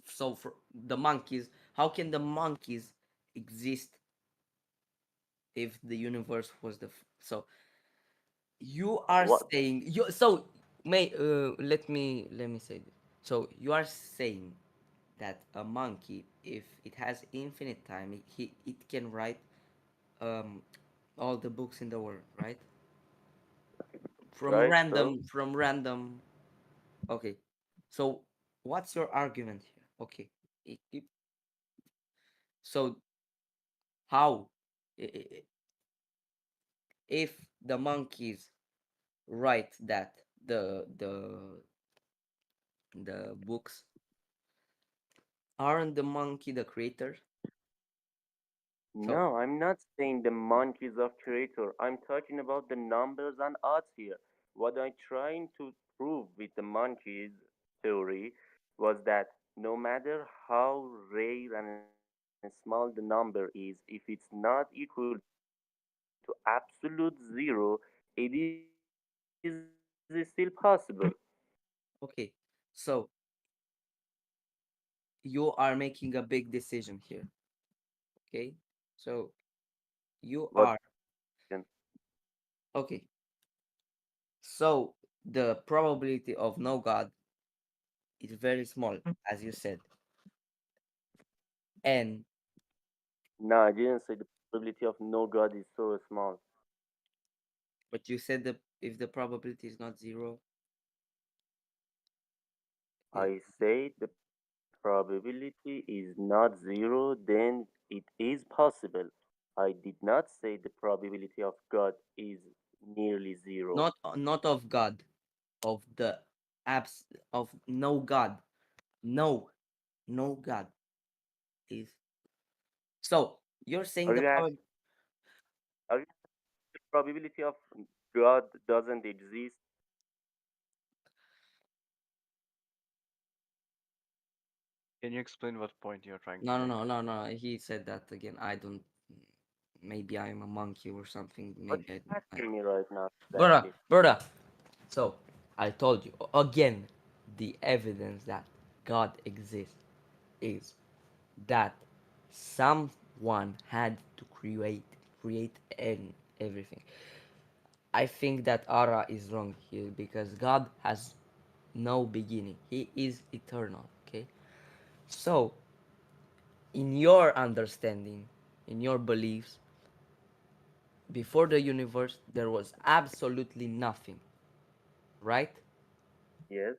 so for the monkeys? How can the monkeys exist if the universe was so? You are What? saying you so may let me say this. So you are saying that a monkey, if it has infinite time, it can write um all the books in the world, right? From Right? So random. Okay, so what's your argument here? Okay, so how if the monkeys write that the the books, aren't the monkey the creator? So No, I'm not saying the monkeys of creator. I'm talking about the numbers and odds here. What I'm trying to prove with the monkeys theory was that no matter how rare and small the number is, if it's not equal to absolute zero, it is still possible. okay, so you are making a big decision here. Okay, so you What are okay. So the probability of no God is very small, as you said, and No, I didn't say the probability of no God is so small. but you said that if the probability is not zero, I say the probability is not zero, then it is possible. I did not say the probability of God is nearly zero. not of God, of the abs of no God, no God is. So you're saying Are the you prob asking? Are you asking the probability of God doesn't exist? Can you explain what point you're trying to no no make? no no no. He said that again. I don't. Maybe I'm a monkey or something. What Maybe are you I asking me right now brother, exactly? brother. So I told you again, the evidence that God exists is that someone had to create and everything. I think that Ara is wrong here because God has no beginning. He is eternal. Okay, so in your understanding, in your beliefs, before the universe there was absolutely nothing, right? Yes,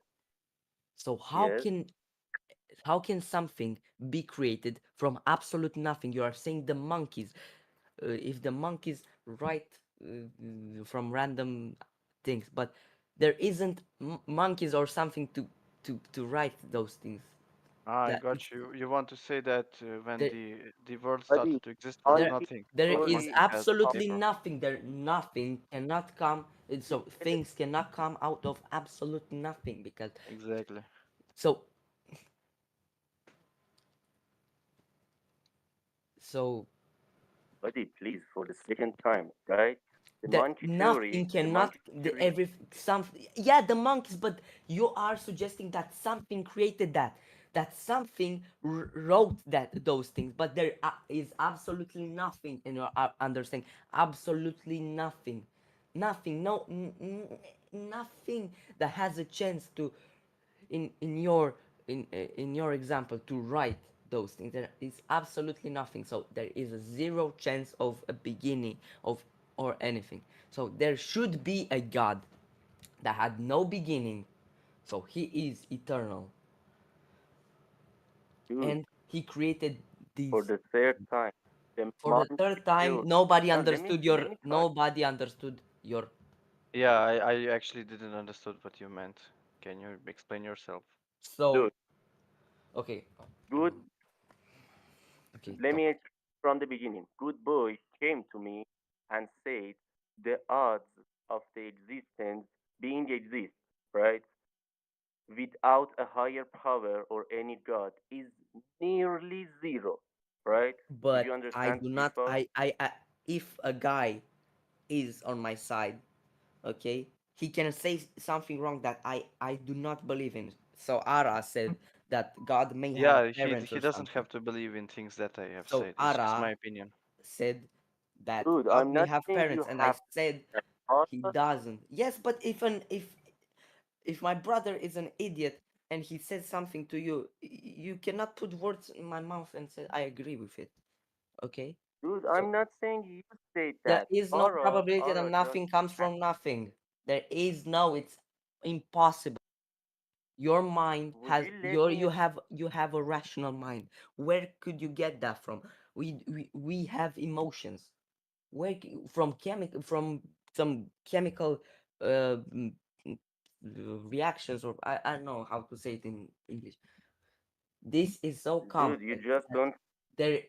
So yes. how can something be created from absolute nothing? You are saying the monkeys. If the monkeys write from random things, but there isn't monkeys or something to write those things. I That got you. You want to say that when there the world Buddy, started to exist was there monkey nothing, there but is theory monkeys had absolutely paper. nothing. There nothing cannot come. So things cannot come out of absolute nothing because Exactly. so so buddy, please, for the second time, right? The that monkey nothing theory, the cannot monkey the theory. every some yeah the monkeys, but you are suggesting that something created that something wrote that those things, but there is absolutely nothing in your understanding, absolutely nothing, nothing, no nothing that has a chance to in your in your example to write those things. There is absolutely nothing, so there is a zero chance of a beginning of or anything. So there should be a God that had no beginning, so he is eternal, Dude, and he created for these. the third time, the For the monkey third time theory. nobody Now understood let me talk. nobody understood your. Yeah, I actually didn't understood what you meant. Can you explain yourself? So Look, okay, good. okay, Let talk. me from the beginning. Good boy came to me and said the odds of the existence being exist, right? Without a higher power or any god is nearly zero, right? Did you But I understand do not before? I if a guy is on my side, okay, he can say something wrong that I do not believe in. So Ara said that God may have Yeah, parents he or doesn't something. have to believe in things that I have So said. It's just my Ara opinion. said that Dude, God I'm may not have saying you parents, and I have said he to. doesn't. Yes, but if my brother is an idiot and he says something to you, you cannot put words in my mouth and say I agree with it. Okay? Dude, So I'm not saying you said there that. is no Aura, probability that Aura just nothing comes asked, from nothing. There is no, it's impossible. Your mind would has you let me you have a rational mind. Where could you get that from? We have emotions. From chemical from some chemical uh, mm, mm, reactions, or I don't know how to say it in English. This is so Dude, you complex just that don't there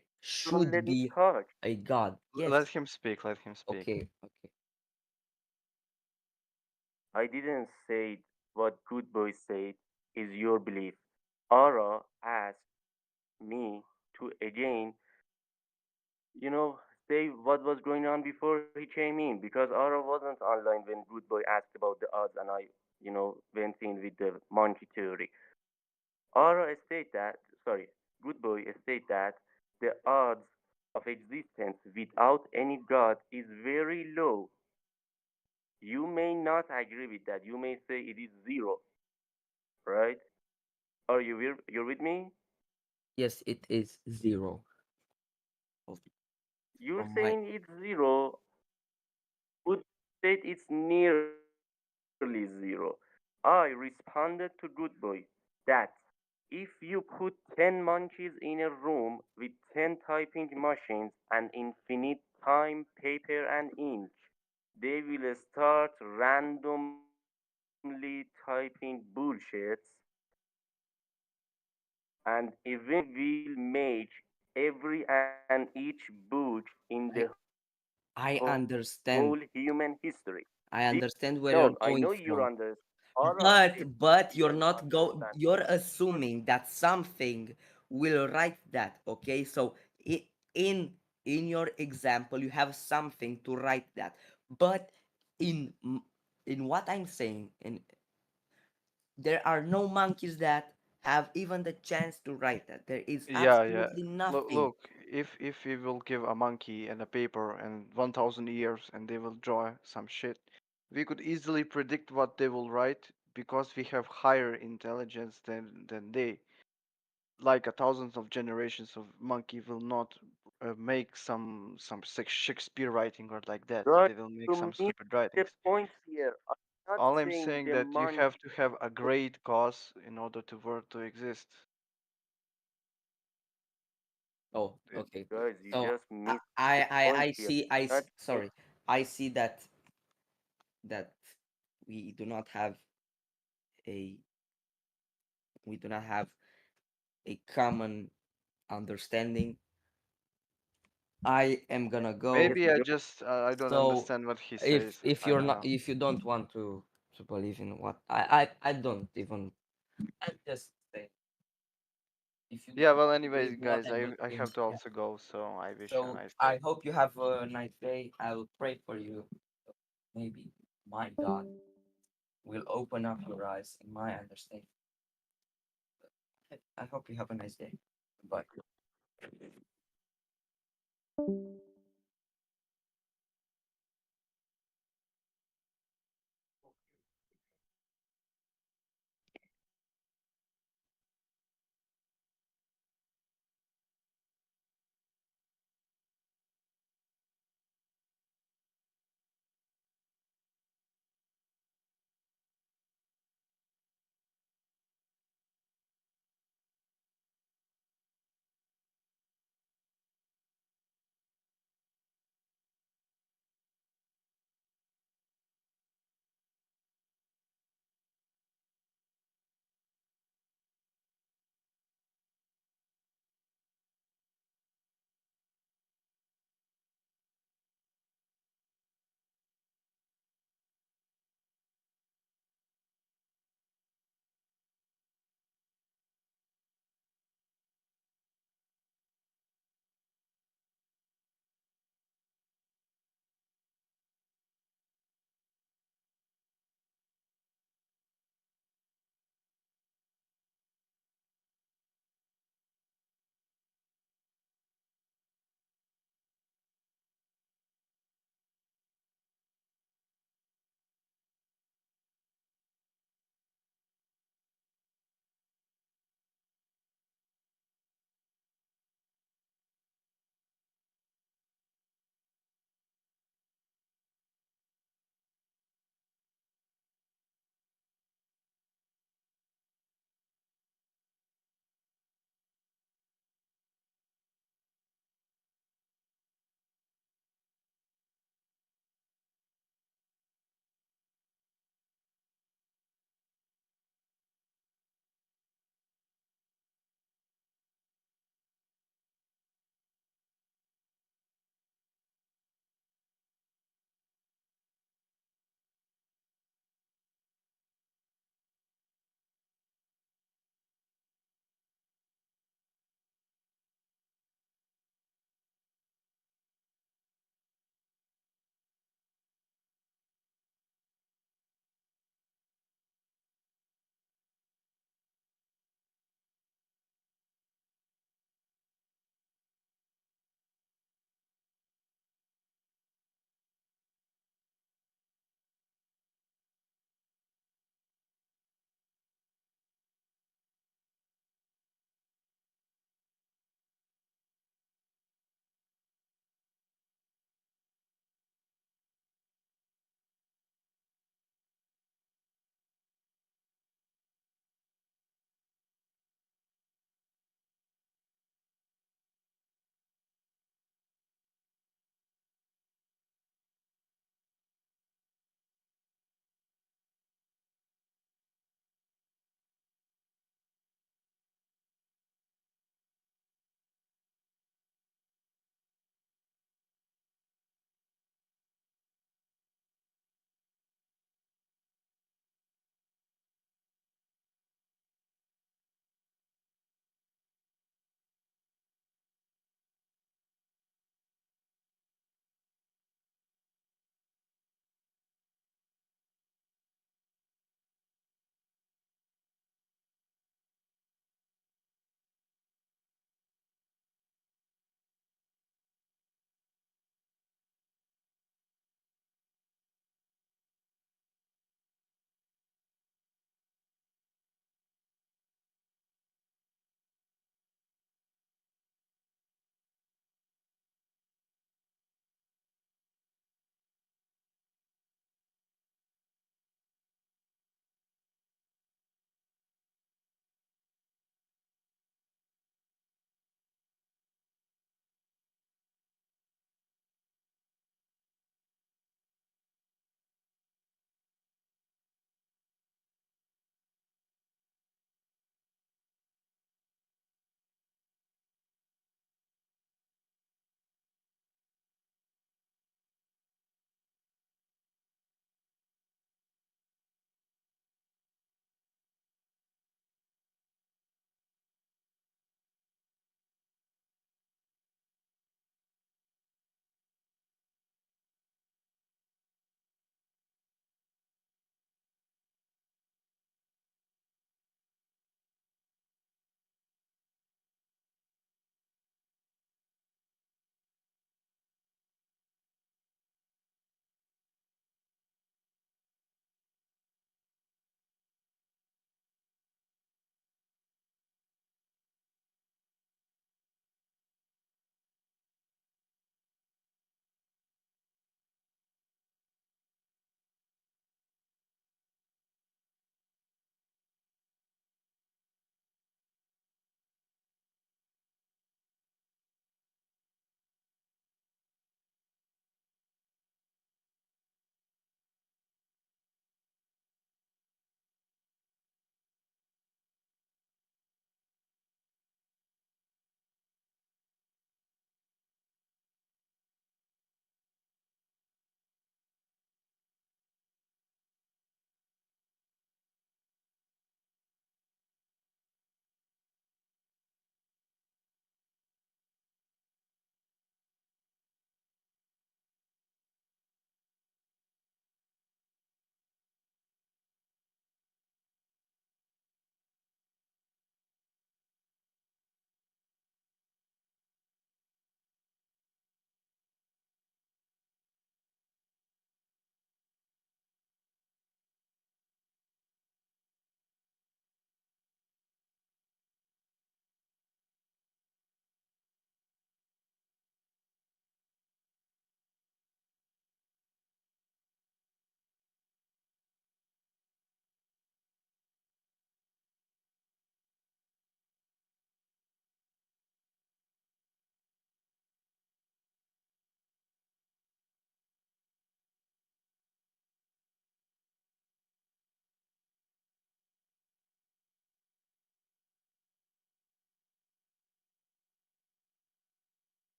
let should me be talk. a God. Yes. Let him speak. Let him speak. Okay. Okay. I didn't say what Good Boy said is your belief. Ara asked me to again, you know, say what was going on before he came in because Ara wasn't online when Good Boy asked about the odds and I, went in with the monkey theory. Ara state that, sorry, Good Boy state that the odds of existence without any God is very low. You may not agree with that. You may say it is zero, right? Are you're with me? Yes, it is zero. You're From my saying it's zero. Good state it's nearly zero. I responded to Good Boy that if you put 10 monkeys in a room with 10 typing machines and infinite time, paper, and ink, they will start randomly typing bullshits and eventually will make every and each book in the I whole human I history. understand. This, I understand where no, you're I know going you're from. under. Ara did. But He you're doesn't not go understand. you're assuming that something will write that, okay? So in in your example you have something to write that. But in in what I'm saying, there are no monkeys that have even the chance to write that. There is Yeah, yeah. absolutely Look, nothing. look. If we will give a monkey and a paper and 1,000 years and they will draw some shit, we could easily predict what they will write because we have higher intelligence than they. Like a thousands of generations of monkey will not make some Shakespeare writing or like that. Right, They will make you some miss stupid the writings. point here. I'm not All I'm saying saying the that you monkey. have to have a great cause in order to work to exist. Oh, okay. Guys, you So just I missed I the I point I here. see Not sorry. I see that we do not have a we do not have a common understanding. I am gonna go. Maybe I don't So understand what he says. if I you're don't not know. if you don't want to believe in what I don't even I just say if you Yeah, don't well, believe anyways, in what guys, I'm I believing, have to yeah. also go, so I wish you a So nice I day. hope you have a nice day. I will pray for you. Maybe my God will open up your eyes in my understanding. I hope you have a nice day. Bye.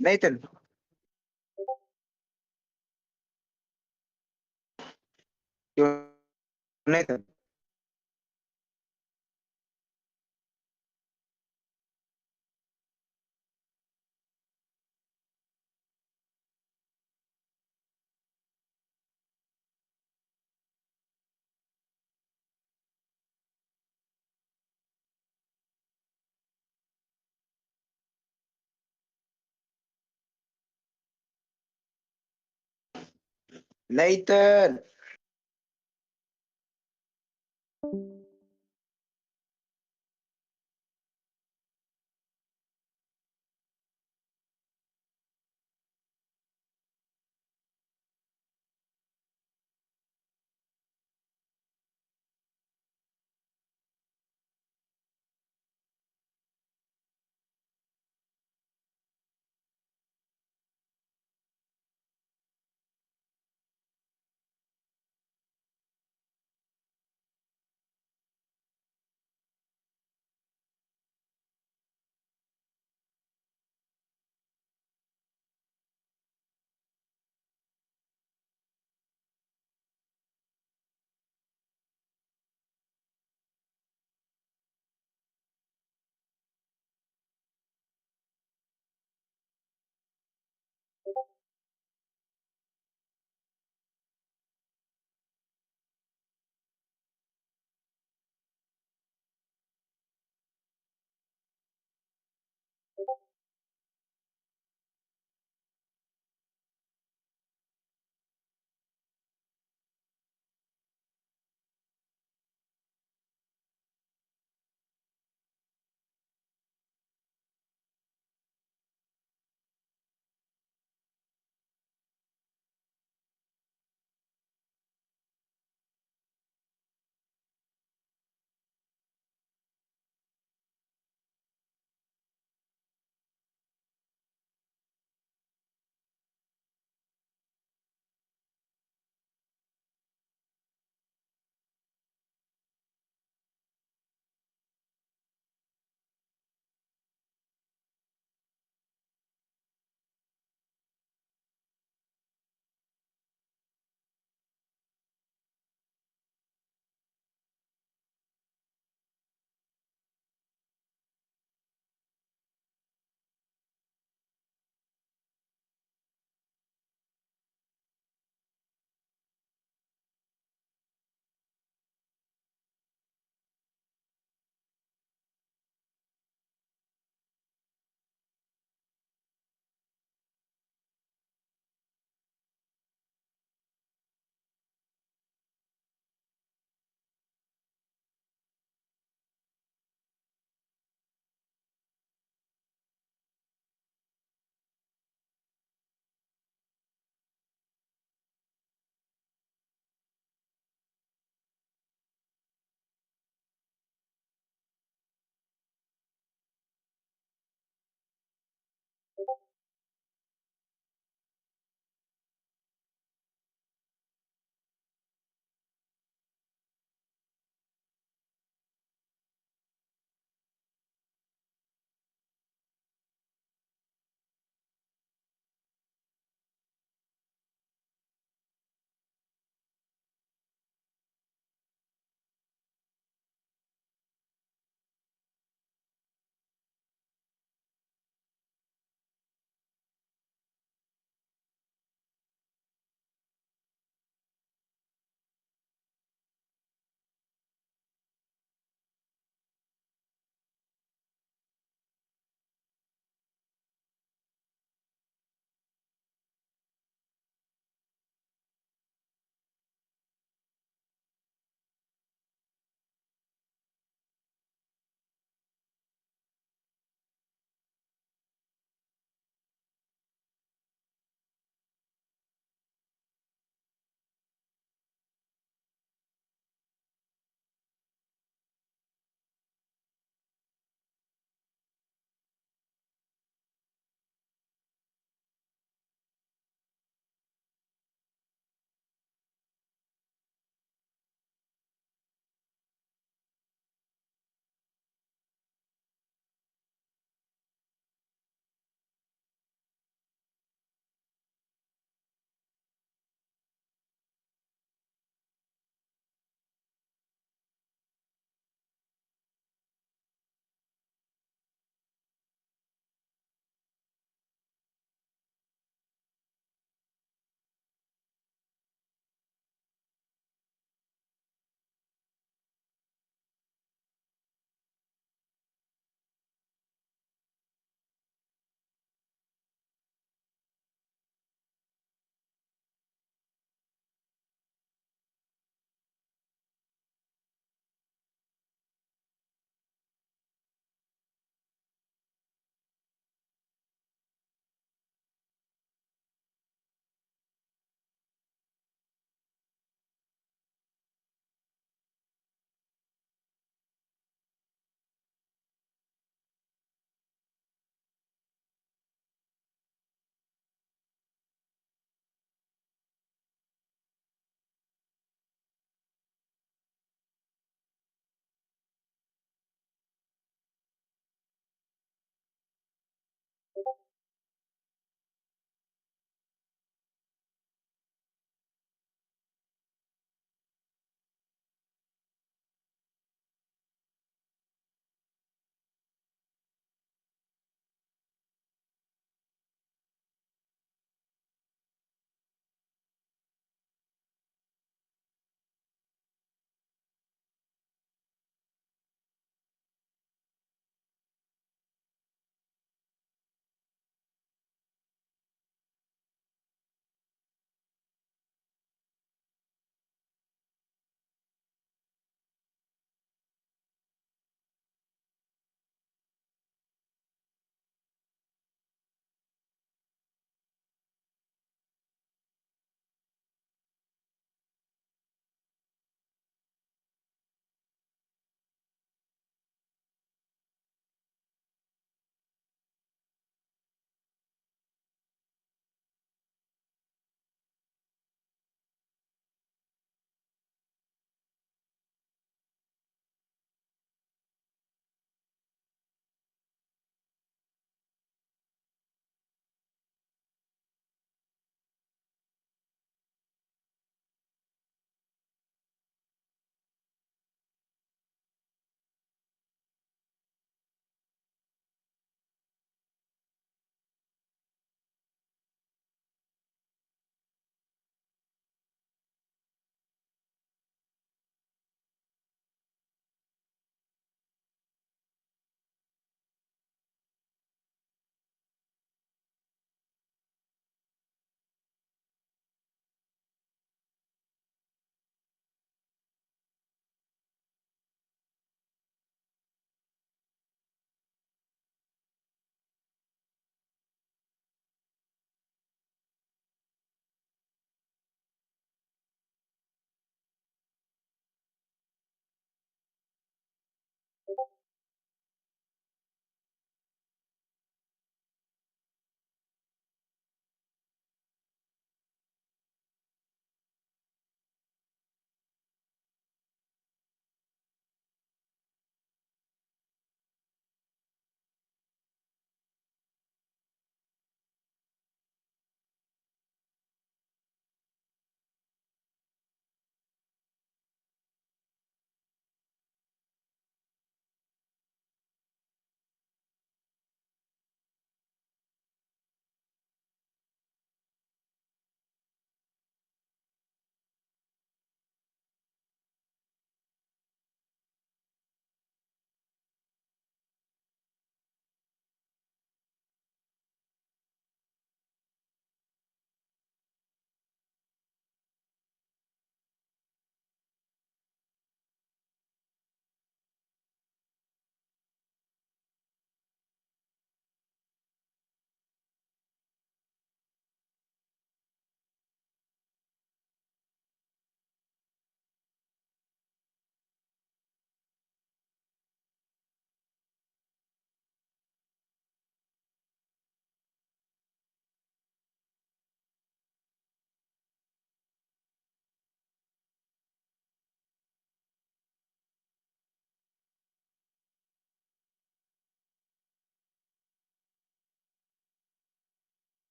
Nathan. You Nathan. Nathan.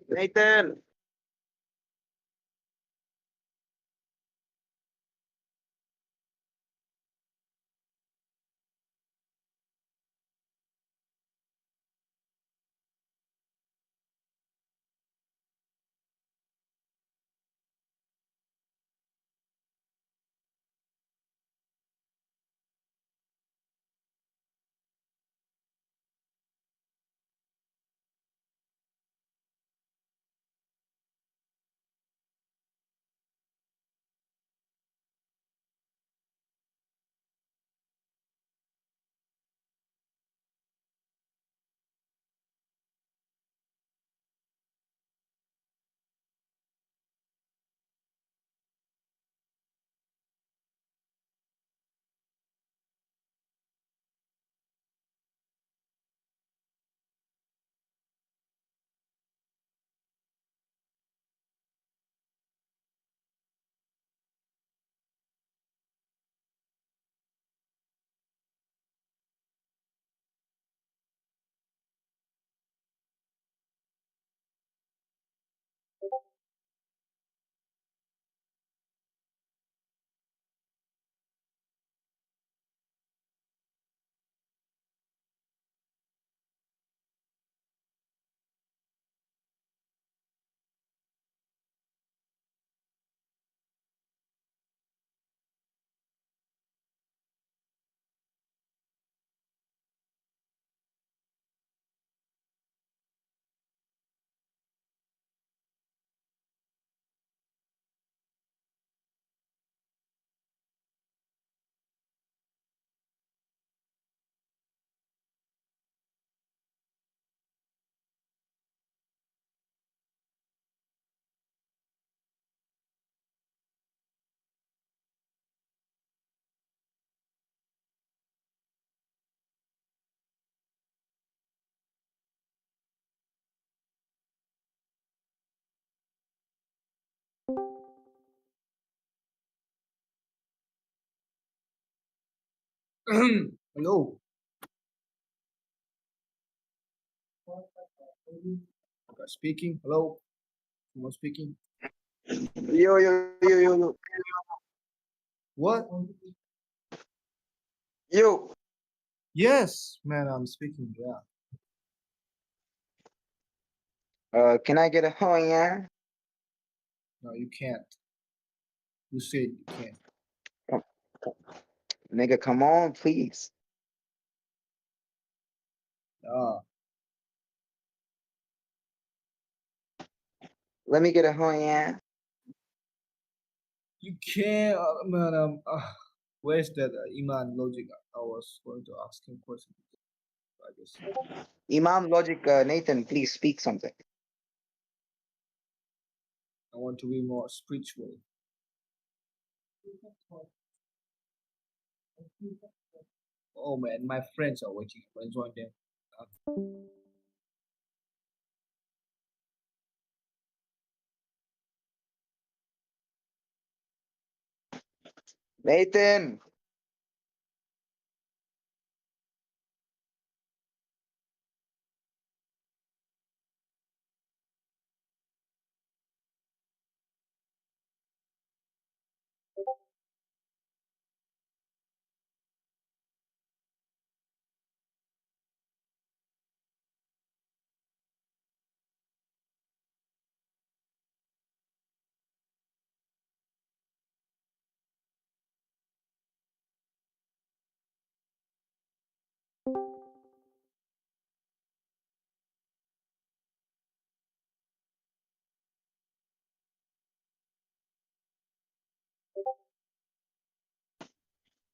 Nathan. Hello. Speaking. Hello. Someone speaking. Yo. What? Yo. Yes, man. I'm speaking. Yeah. Can I get a oh yeah? No, you can't. You said you can't. Come- Nigga, come on, please. Ah. Let me get a oh yeah. You can't, man. Where's that Iman logic? I was going to ask him questions. I guess Imam Logic, Nathan, please speak something. I want to be more spiritual. Oh man, my friends are waiting. I'll join them. Nathan.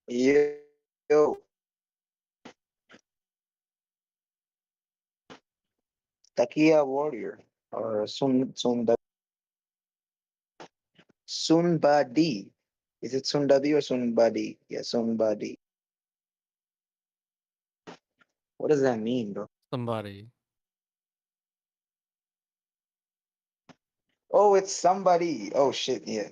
Yo. Takia Warrior. Or Sunbadi. Is it Sundadi or Sunbadi? Yeah, Sunbadi. What does that mean, bro? Somebody. Oh, it's somebody. Oh shit, yeah.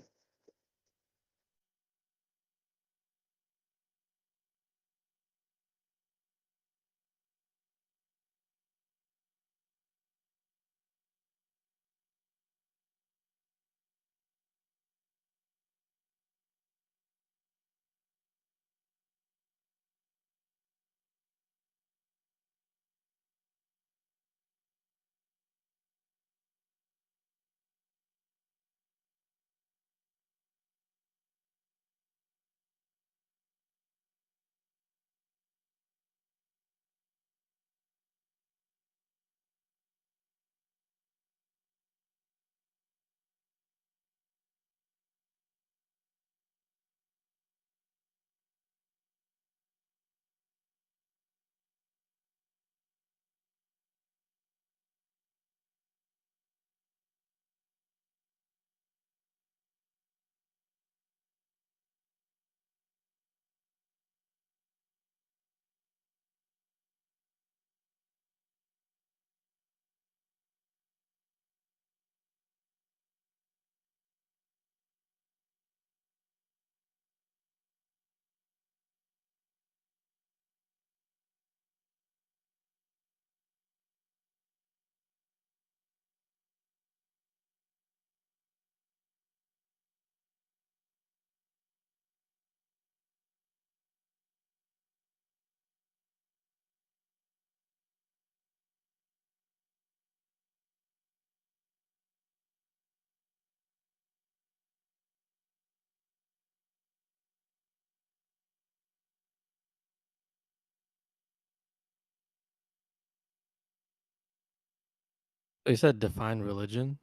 You said define religion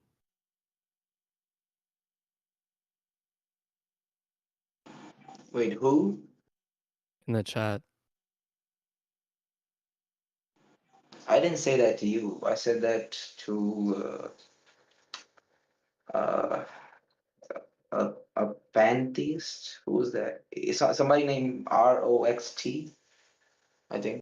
Wait, who? in the chat. I didn't say that to you. I said that to uh, a pantheist. Who's that? It's somebody named Roxt, I think.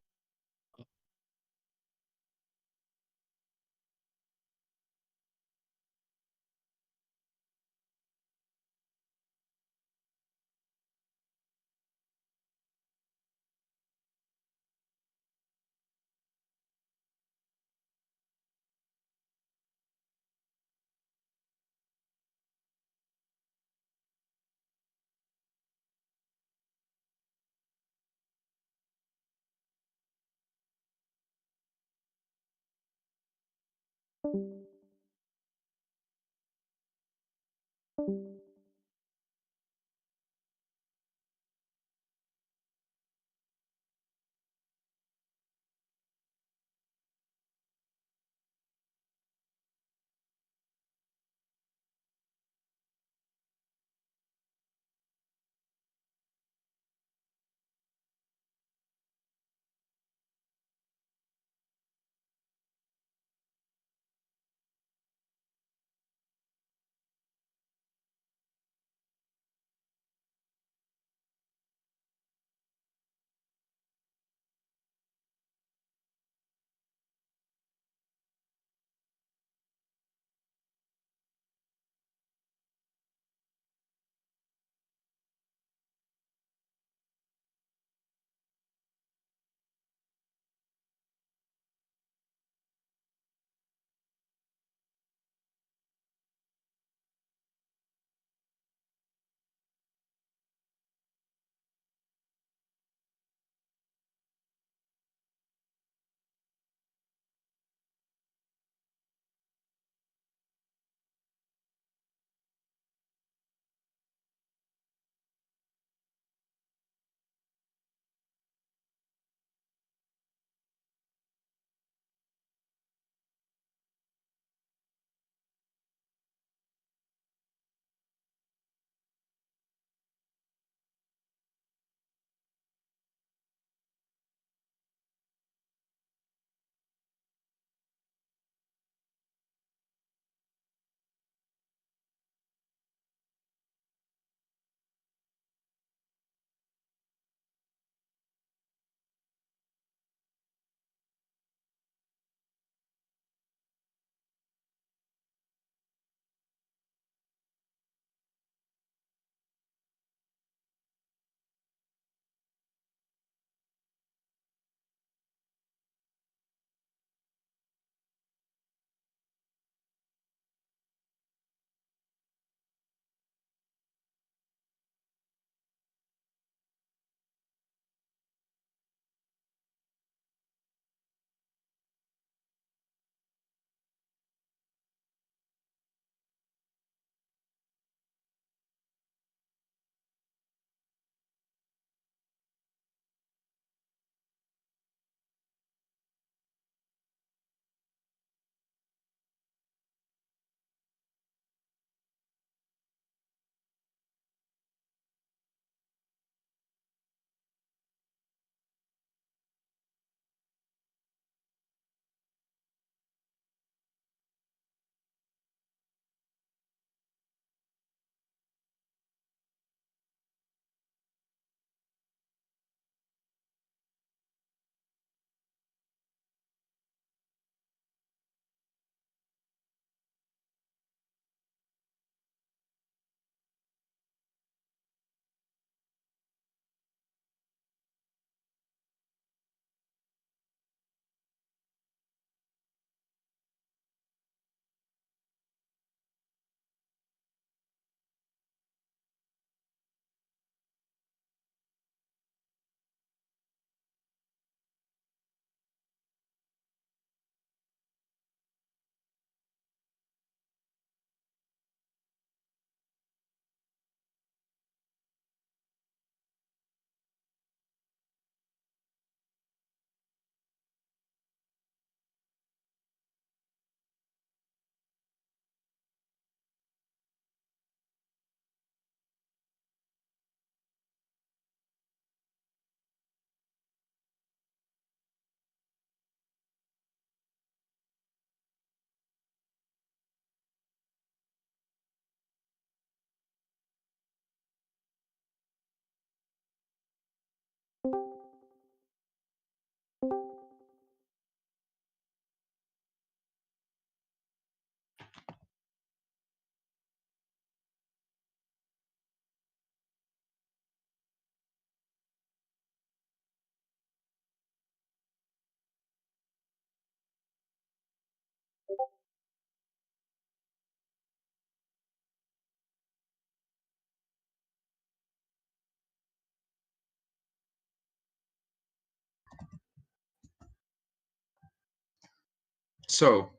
So,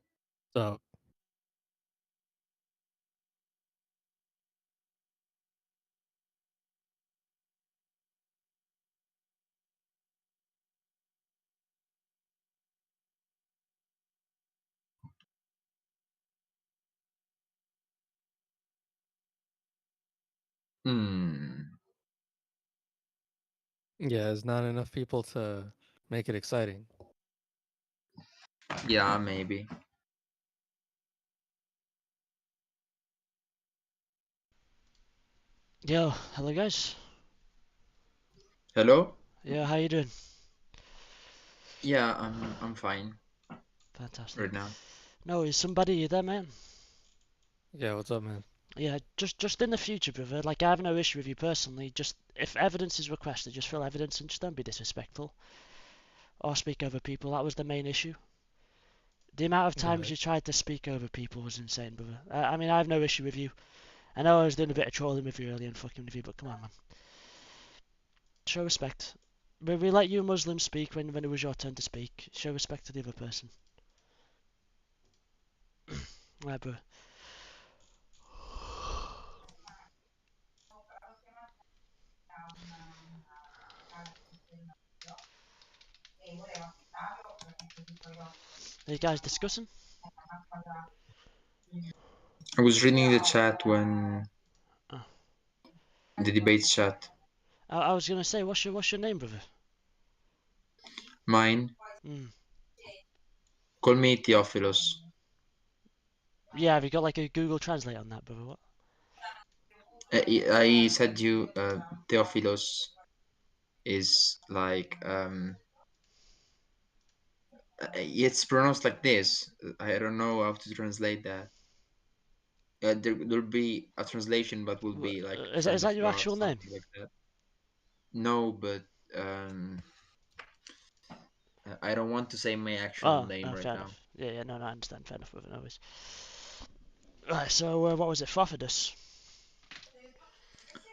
So yeah, there's not enough people to make it exciting. yeah, maybe. Yo, hello guys. Hello? Yeah, how you doing? Yeah, I'm fine Fantastic. right now. No, is somebody there, man? Yeah, what's up, man? Yeah, just in the future, brother. Like, I have no issue with you personally. Just if evidence is requested, just fill evidence and just don't be disrespectful or speak over people. That was the main issue. The amount of Got times it. you tried to speak over people was insane, brother. I mean, I have no issue with you. I know I was doing a bit of trolling with you earlier and fucking with you, but come on, man. Show respect. We let you Muslims speak when it was your turn to speak. Show respect to the other person. Right, brother. Are you guys discussing? I was reading the chat when Oh. the debate chat. I was gonna say, what's your name, brother? Mine. Call me Theophilus. Yeah, have you got like a Google Translate on that, brother? What? I said you Theophilus is like it's pronounced like this. I don't know how to translate that. There'll be a translation, but will be like Is friend that of your God, actual name? something like that. No, but I don't want to say my actual name right fair now. enough. Yeah, no, I understand. Fair enough, brother. No worries. Right, so what was it? Prophetess?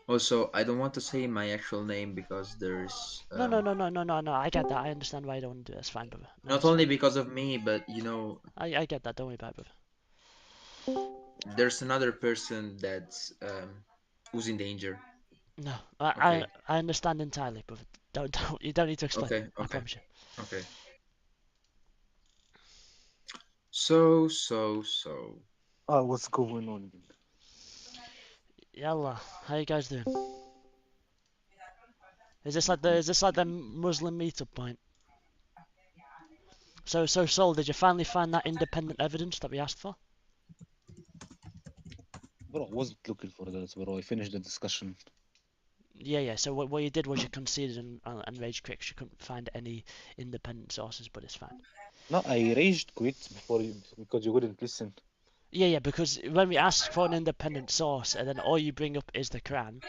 Also, I don't want to say my actual name because there's No. I get that. I understand why you don't want to do it. That's fine, brother. No, not it's only fine. because of me, but you know, I get that. Don't worry about it, brother. there's another person that's who's in danger. No, Okay. I understand entirely, brother. Don't you don't need to explain. Okay. I Okay. promise you. Okay. So. What's going on? Yalla, how you guys doing? Is this like the Muslim meetup point? So Sol, did you finally find that independent evidence that we asked for? Bro, I wasn't looking for that, bro. I finished the discussion. Yeah. So what you did was you conceded and rage quit 'cause you couldn't find any independent sources, but it's fine. No, I raged quit because you wouldn't listen. Yeah, because when we ask for an independent source and then all you bring up is the Quran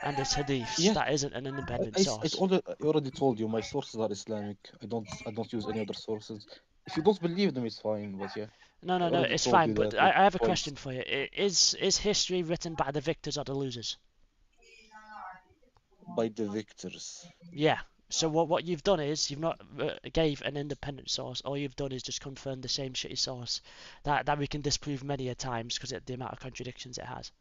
and its hadiths, Yeah, that isn't an independent I source. already told you my sources are Islamic. I don't use any other sources. If you don't believe them, it's fine. But yeah, No, I already it's told fine. you But that like I have a twice. question for you. Is history written by the victors or the losers? By the victors. Yeah. So what you've done is you've not gave an independent source. All you've done is just confirmed the same shitty source that we can disprove many a times because of the amount of contradictions it has.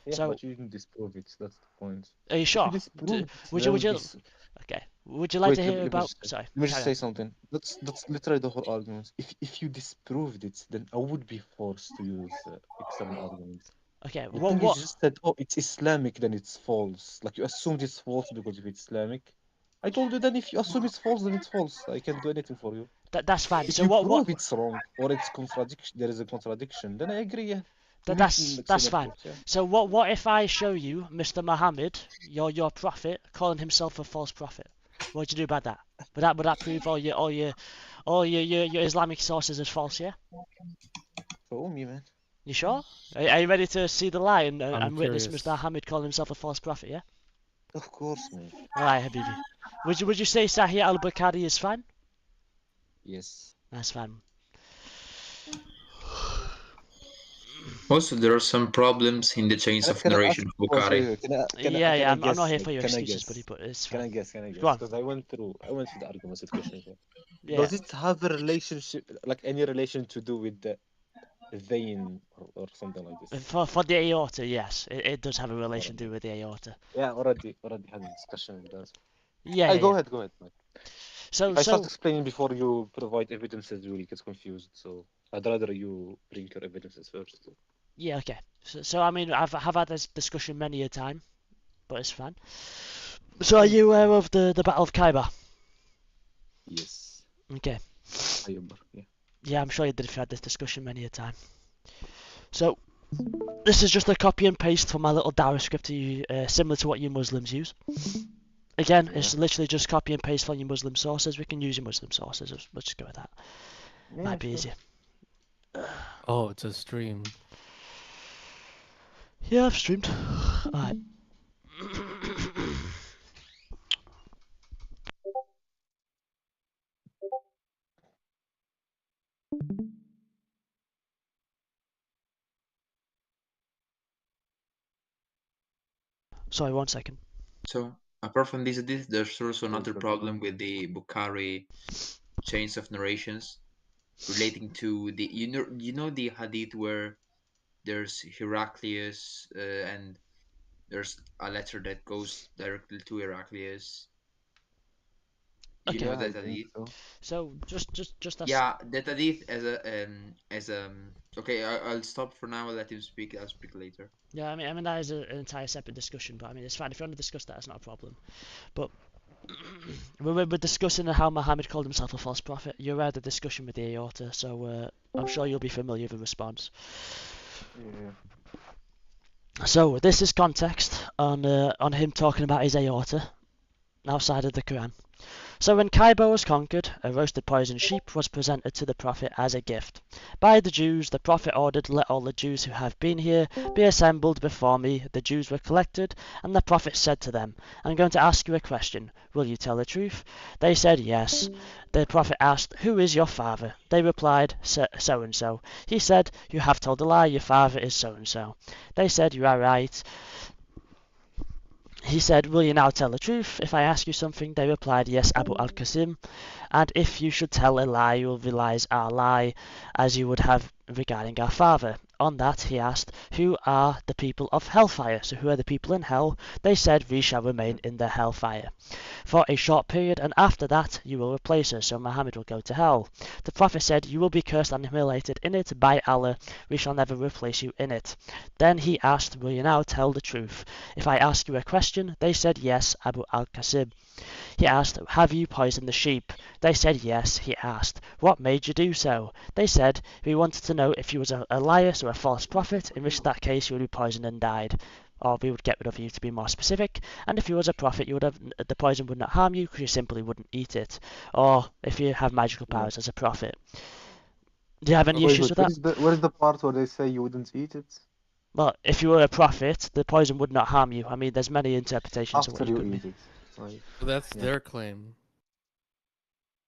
Yeah, So but you didn't disprove it. That's the point. are you If you sure? disprove it, Would there you will be. Okay. Would you like to Wait, hear let me about? just say, Sorry, let me just carry say on. something. That's literally the whole argument. If you disproved it, then I would be forced to use external arguments. Okay. The thing is, What? you just said, "Oh, it's Islamic, then it's false." Like you assumed it's false because if it's Islamic. I told you then if you assume it's false, then it's false. I can't do anything for you. That's fine. If So you what? prove it's wrong or it's contradiction, there is a contradiction, then I agree. Yeah, we That's external fine. proof. Yeah. So what if I show you Mr. Muhammad, your prophet, calling himself a false prophet? What would you do about that? Would that prove all your Islamic sources as false? Yeah. Show me, man. You sure? Are you ready to see the lie I'm and witness Mr. curious. Muhammad calling himself a false prophet? Yeah. Of course, man. All right, Habibi. Would you say Sahih al-Bukhari is fine? Yes. That's fine. Also, there are some problems in the chains of Can I ask narration a of question? Bukhari. Yeah, I I'm not guess? here Like, for your can I excuses, buddy, guess? but it's Can fine. I guess? Can I Go guess? on. Because I went through the arguments with questions. Yeah. Yeah. Does it have a relationship, like any relation to do with the vein or something like this? For the aorta, yes, it does have a relation to do with the aorta. Yeah, already had a discussion with that. Yeah, Go yeah. ahead. Like, So if I start explaining before you provide evidences, you will get confused. So I'd rather you bring your evidences first. yeah, okay. So I mean, have had this discussion many a time, but it's fine. So are you aware of the Battle of Khyber? Yes. Okay. Yeah. Yeah, I'm sure you did if you had this discussion many a time. So this is just a copy and paste from my little dawah script similar to what you Muslims use. Again, it's literally just copy and paste from your Muslim sources. We can use your Muslim sources. Let's just go with that. Yeah, Might be easier. Oh, it's a stream. Yeah, I've streamed. Alright. Sorry, 1 second. So, apart from this, there's also another problem with the Bukhari chains of narrations relating to the you know the hadith where there's Heraclius and there's a letter that goes directly to Heraclius. You Okay. know that hadith? So just as Yeah, that hadith okay, I'll stop for now. I'll let him speak. I'll speak later. Yeah, I mean that is an entire separate discussion, but I mean it's fine if you want to discuss that. It's not a problem. But we're discussing how Muhammad called himself a false prophet. You had the discussion with the aorta, so I'm sure you'll be familiar with the response. Yeah. So this is context on him talking about his aorta outside of the Quran. So when Khyber was conquered, a roasted poisoned sheep was presented to the Prophet as a gift. By the Jews, the Prophet ordered, "Let all the Jews who have been here be assembled before me." The Jews were collected, and the Prophet said to them, "I'm going to ask you a question. Will you tell the truth?" They said yes. The Prophet asked, "Who is your father?" They replied, "So-and-so." He said, "You have told a lie. Your father is so-and-so." They said, "You are right." He said, "Will you now tell the truth? If I ask you something?" They replied, "Yes, Abu al-Qasim. And if you should tell a lie, you will realize our lie, as you would have regarding our father." On that, he asked, "Who are the people of hellfire?" So who are the people in hell? They said, "We shall remain in the hellfire for a short period, and after that you will replace us." So Muhammad will go to hell. The Prophet said, "You will be cursed and humiliated in it. By Allah, we shall never replace you in it." Then he asked, "Will you now tell the truth? If I ask you a question?" They said, "Yes, Abu al-Qasim." He asked, "Have you poisoned the sheep?" They said, "Yes." He asked, "What made you do so?" They said, "We wanted to know if you was a liar or a false prophet, in which that case you would be poisoned and died. Or we would get rid of you, to be more specific. And if you was a prophet, you would have the poison would not harm you because you simply wouldn't eat it. Or if you have magical powers as a prophet." Do you have any issues with that? Where is the part where they say you wouldn't eat it? Well, if you were a prophet, the poison would not harm you. I mean, there's many interpretations of what After you you could mean. eat it. Like, So that's their claim.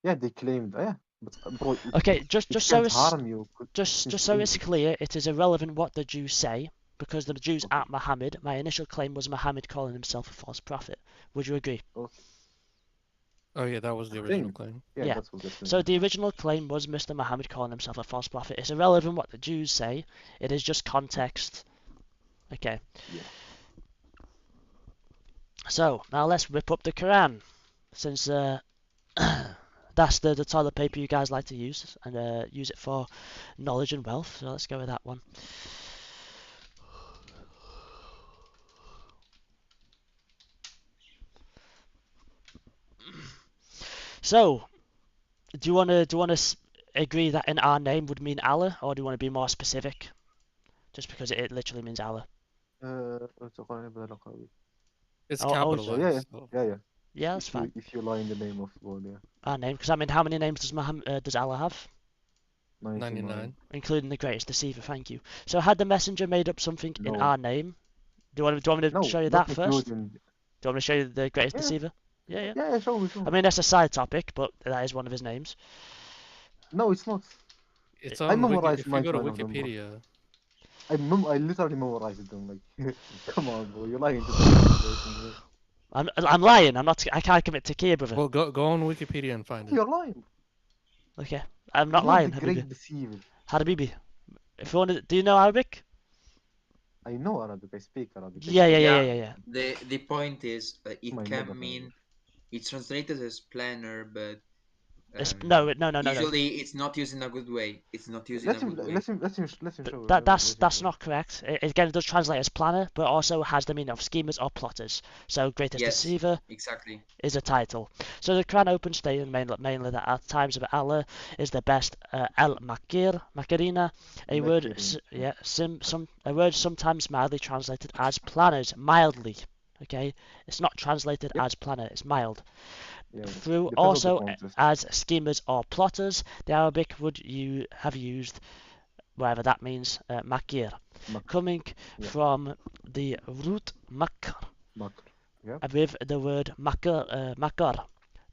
Yeah, they claimed. Yeah, but bro, Okay, just so can't it's harm you. just since so you it's ate it. clear, it is irrelevant what the Jews say because the Jews aren't Muhammad. My initial claim was Muhammad calling himself a false prophet. Would you agree? Okay. Oh yeah, that was the original claim. Yeah. That's what they're claiming. So the original claim was Mr. Muhammad calling himself a false prophet. It's irrelevant what the Jews say. It is just context. Okay. Yeah. So now let's rip up the Quran, since that's the toilet paper you guys like to use and use it for knowledge and wealth. So let's go with that one. So, do you want to agree that in our name would mean Allah, or do you want to be more specific? Just because it literally means Allah. It's Oh, capitalized. Yeah. Yeah, that's fine. If you lie in the name of God, yeah. Our name, because I mean, how many names does Allah have? 99. Including the greatest deceiver. Thank you. So had the messenger made up something in our name? Do you want me to show you that first? Do you want me to show you the greatest deceiver? Yeah. Yeah, show me. I mean, that's a side topic, but that is one of his names. No, it's not. It's I on memorized if you go to 99 of them, bro. Wikipedia. I literally memorized them. Like, come on, bro, you're lying to the I'm lying. I can't commit takia, brother. Well, go on Wikipedia and find it. You're lying. Okay, I'm not Allah lying, the Habibi. great deceiver. Habibi, if you want to, do you know Arabic? I know Arabic. I speak Arabic. Yeah. The point is it My can mother mean it's translated as planner, but It's no. usually it's not used in a good way. It's not used in Let a him good way. let him show. That's not correct. Again, it does translate as planner, but also has the meaning of schemers or plotters. So, greatest Yes, deceiver exactly. is a title. So the Quran opens stating mainly that at times of Allah is the best. El Makir, Makirina, a word, a word sometimes mildly translated as planners, mildly. Okay, it's not translated as planner; it's mild. Through also as schemers or plotters, the Arabic would you have used whatever that means, makir, coming from the root makr, with the word makar,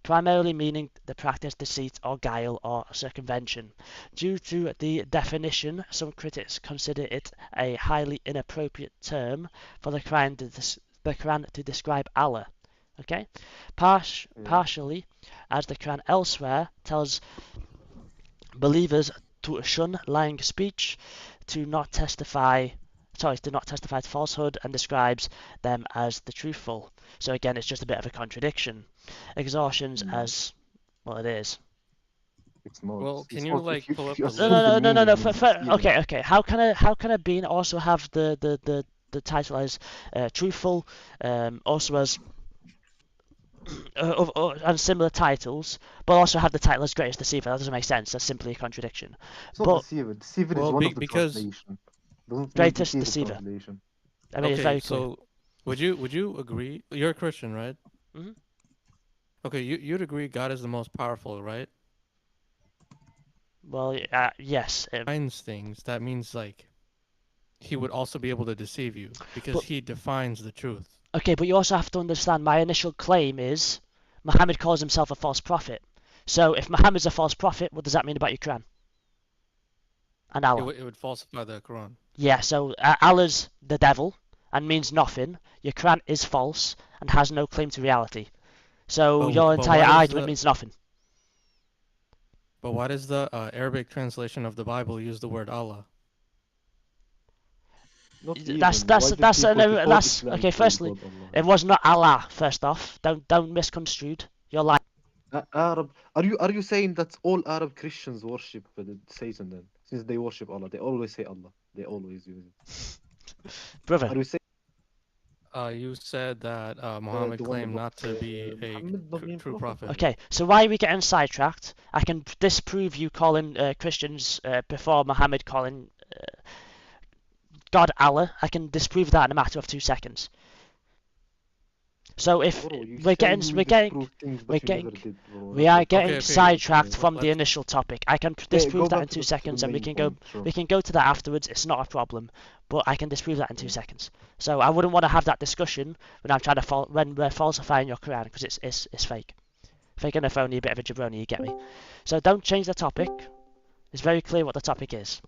primarily meaning the practice, deceit, or guile, or circumvention. Due to the definition, some critics consider it a highly inappropriate term for the Quran to describe Allah. Okay, partially, as the Quran elsewhere tells believers to shun lying speech, to not testify to falsehood, and describes them as the truthful. So again, it's just a bit of a contradiction. Exhaustions as well, it is. It's more. Well, can you like pull up the list? No. Okay. How can a being also have the title as truthful, also as and similar titles, but also have the title as greatest deceiver? That doesn't make sense. That's simply a contradiction. It's not deceiver. Deceiver is one of the translation. Greatest deceiver. I mean, it's very clear. So would you agree? You're a Christian, right? Mm-hmm. Okay, you'd agree God is the most powerful, right? Well, yes. Defines things. That means like he would also be able to deceive you because he defines the truth. Okay, but you also have to understand my initial claim is Muhammad calls himself a false prophet. So if Muhammad's a false prophet, what does that mean about your Quran? And Allah? It would falsify the Quran. Yeah, so Allah's the devil and means nothing. Your Quran is false and has no claim to reality. So your entire argument means nothing. But why does the Arabic translation of the Bible use the word Allah? That's okay. Firstly, it was not Allah. First off, don't misconstrue. You're lying. Arab. Are you saying that all Arab Christians worship Satan then? Since they worship Allah, they always say Allah. They always use it. Brother. Are you saying? You said that Muhammad claimed not to be a true prophet. Okay, so why are we getting sidetracked? I can disprove you calling Christians before Muhammad calling God Allah. I can disprove that in a matter of 2 seconds. So if we are getting sidetracked from the initial topic. I can disprove that in 2 seconds, and we can go to that afterwards. It's not a problem, but I can disprove that in 2 seconds. So I wouldn't want to have that discussion when I'm trying to when we're falsifying your Quran, because it's fake. Fake and a phony, a bit of a jabroni, you get me? So don't change the topic. It's very clear what the topic is.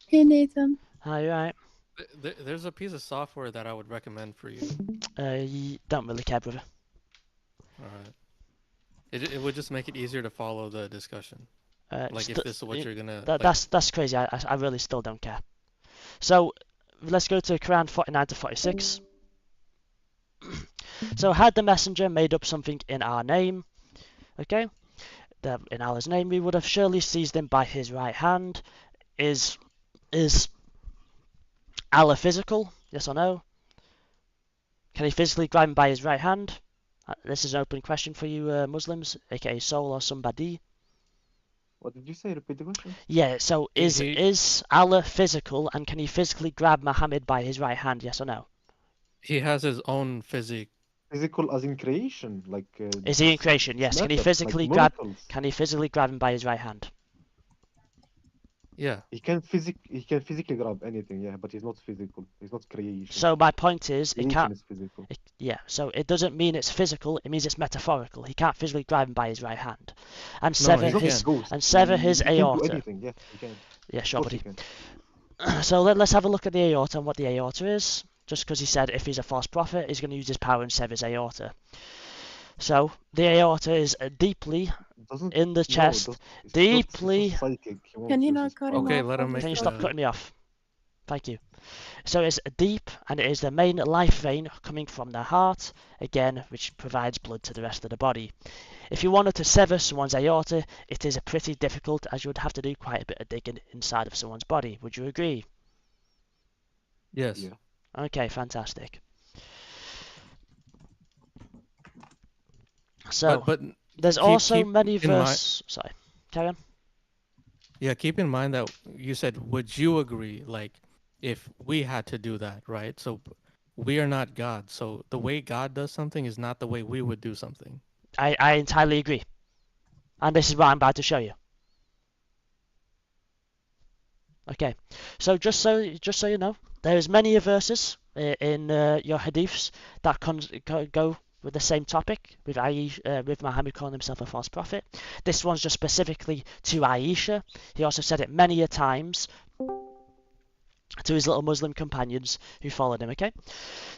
Hey Nathan. Hi, you alright? There's a piece of software that I would recommend for you. You don't really care, brother. Alright. It would just make it easier to follow the discussion. Like if this is what you're gonna. That's crazy. I really still don't care. So let's go to Quran 49 to 46. So had the messenger made up something in our name, okay, in Allah's name, we would have surely seized him by his right hand. Is Allah physical? Yes or no? Can he physically grab him by his right hand? This is an open question for you Muslims, aka Soul or somebody. What did you say? Repeat the question. Yeah, so is Allah physical, and can he physically grab Muhammad by his right hand? Yes or no? He has his own physique. Physical as in creation, like. Is he in creation? Yes. Can he physically grab? Can he physically grab him by his right hand? Yeah. He can physically grab anything, yeah, but he's not physical. He's not creation. So my point is, it Creation can't. is physical. Yeah. So it doesn't mean it's physical. It means it's metaphorical. He can't physically grab him by his right hand, and No, sever he He's not a his can. ghost. and sever his He can do aorta. anything. Yeah, he can. Yeah, Of sure, course he buddy. can. So let's have a look at the aorta and what the aorta is. Just because he said if he's a false prophet, he's going to use his power and sever his aorta. So the aorta is deeply Doesn't in the no, chest, it's deeply. just psychic. He won't Can you use not his cut him power. Okay, off let all him the make Can you the. stop cutting me off? Thank you. So it's deep and it is the main life vein coming from the heart, again, which provides blood to the rest of the body. If you wanted to sever someone's aorta, it is pretty difficult as you would have to do quite a bit of digging inside of someone's body. Would you agree? Yes. Yeah. Okay, fantastic. So But there's keep also keep many in mind. verses. Sorry, carry on. Yeah, keep in mind that you said, would you agree? Like, if we had to do that, right? So we are not God. So the way God does something is not the way we would do something. I entirely agree, and this is what I'm about to show you. Okay, so just so you know, there's many verses in your hadiths that go with the same topic, with with Muhammad calling himself a false prophet. This one's just specifically to Aisha. He also said it many a times to his little Muslim companions who followed him. Okay,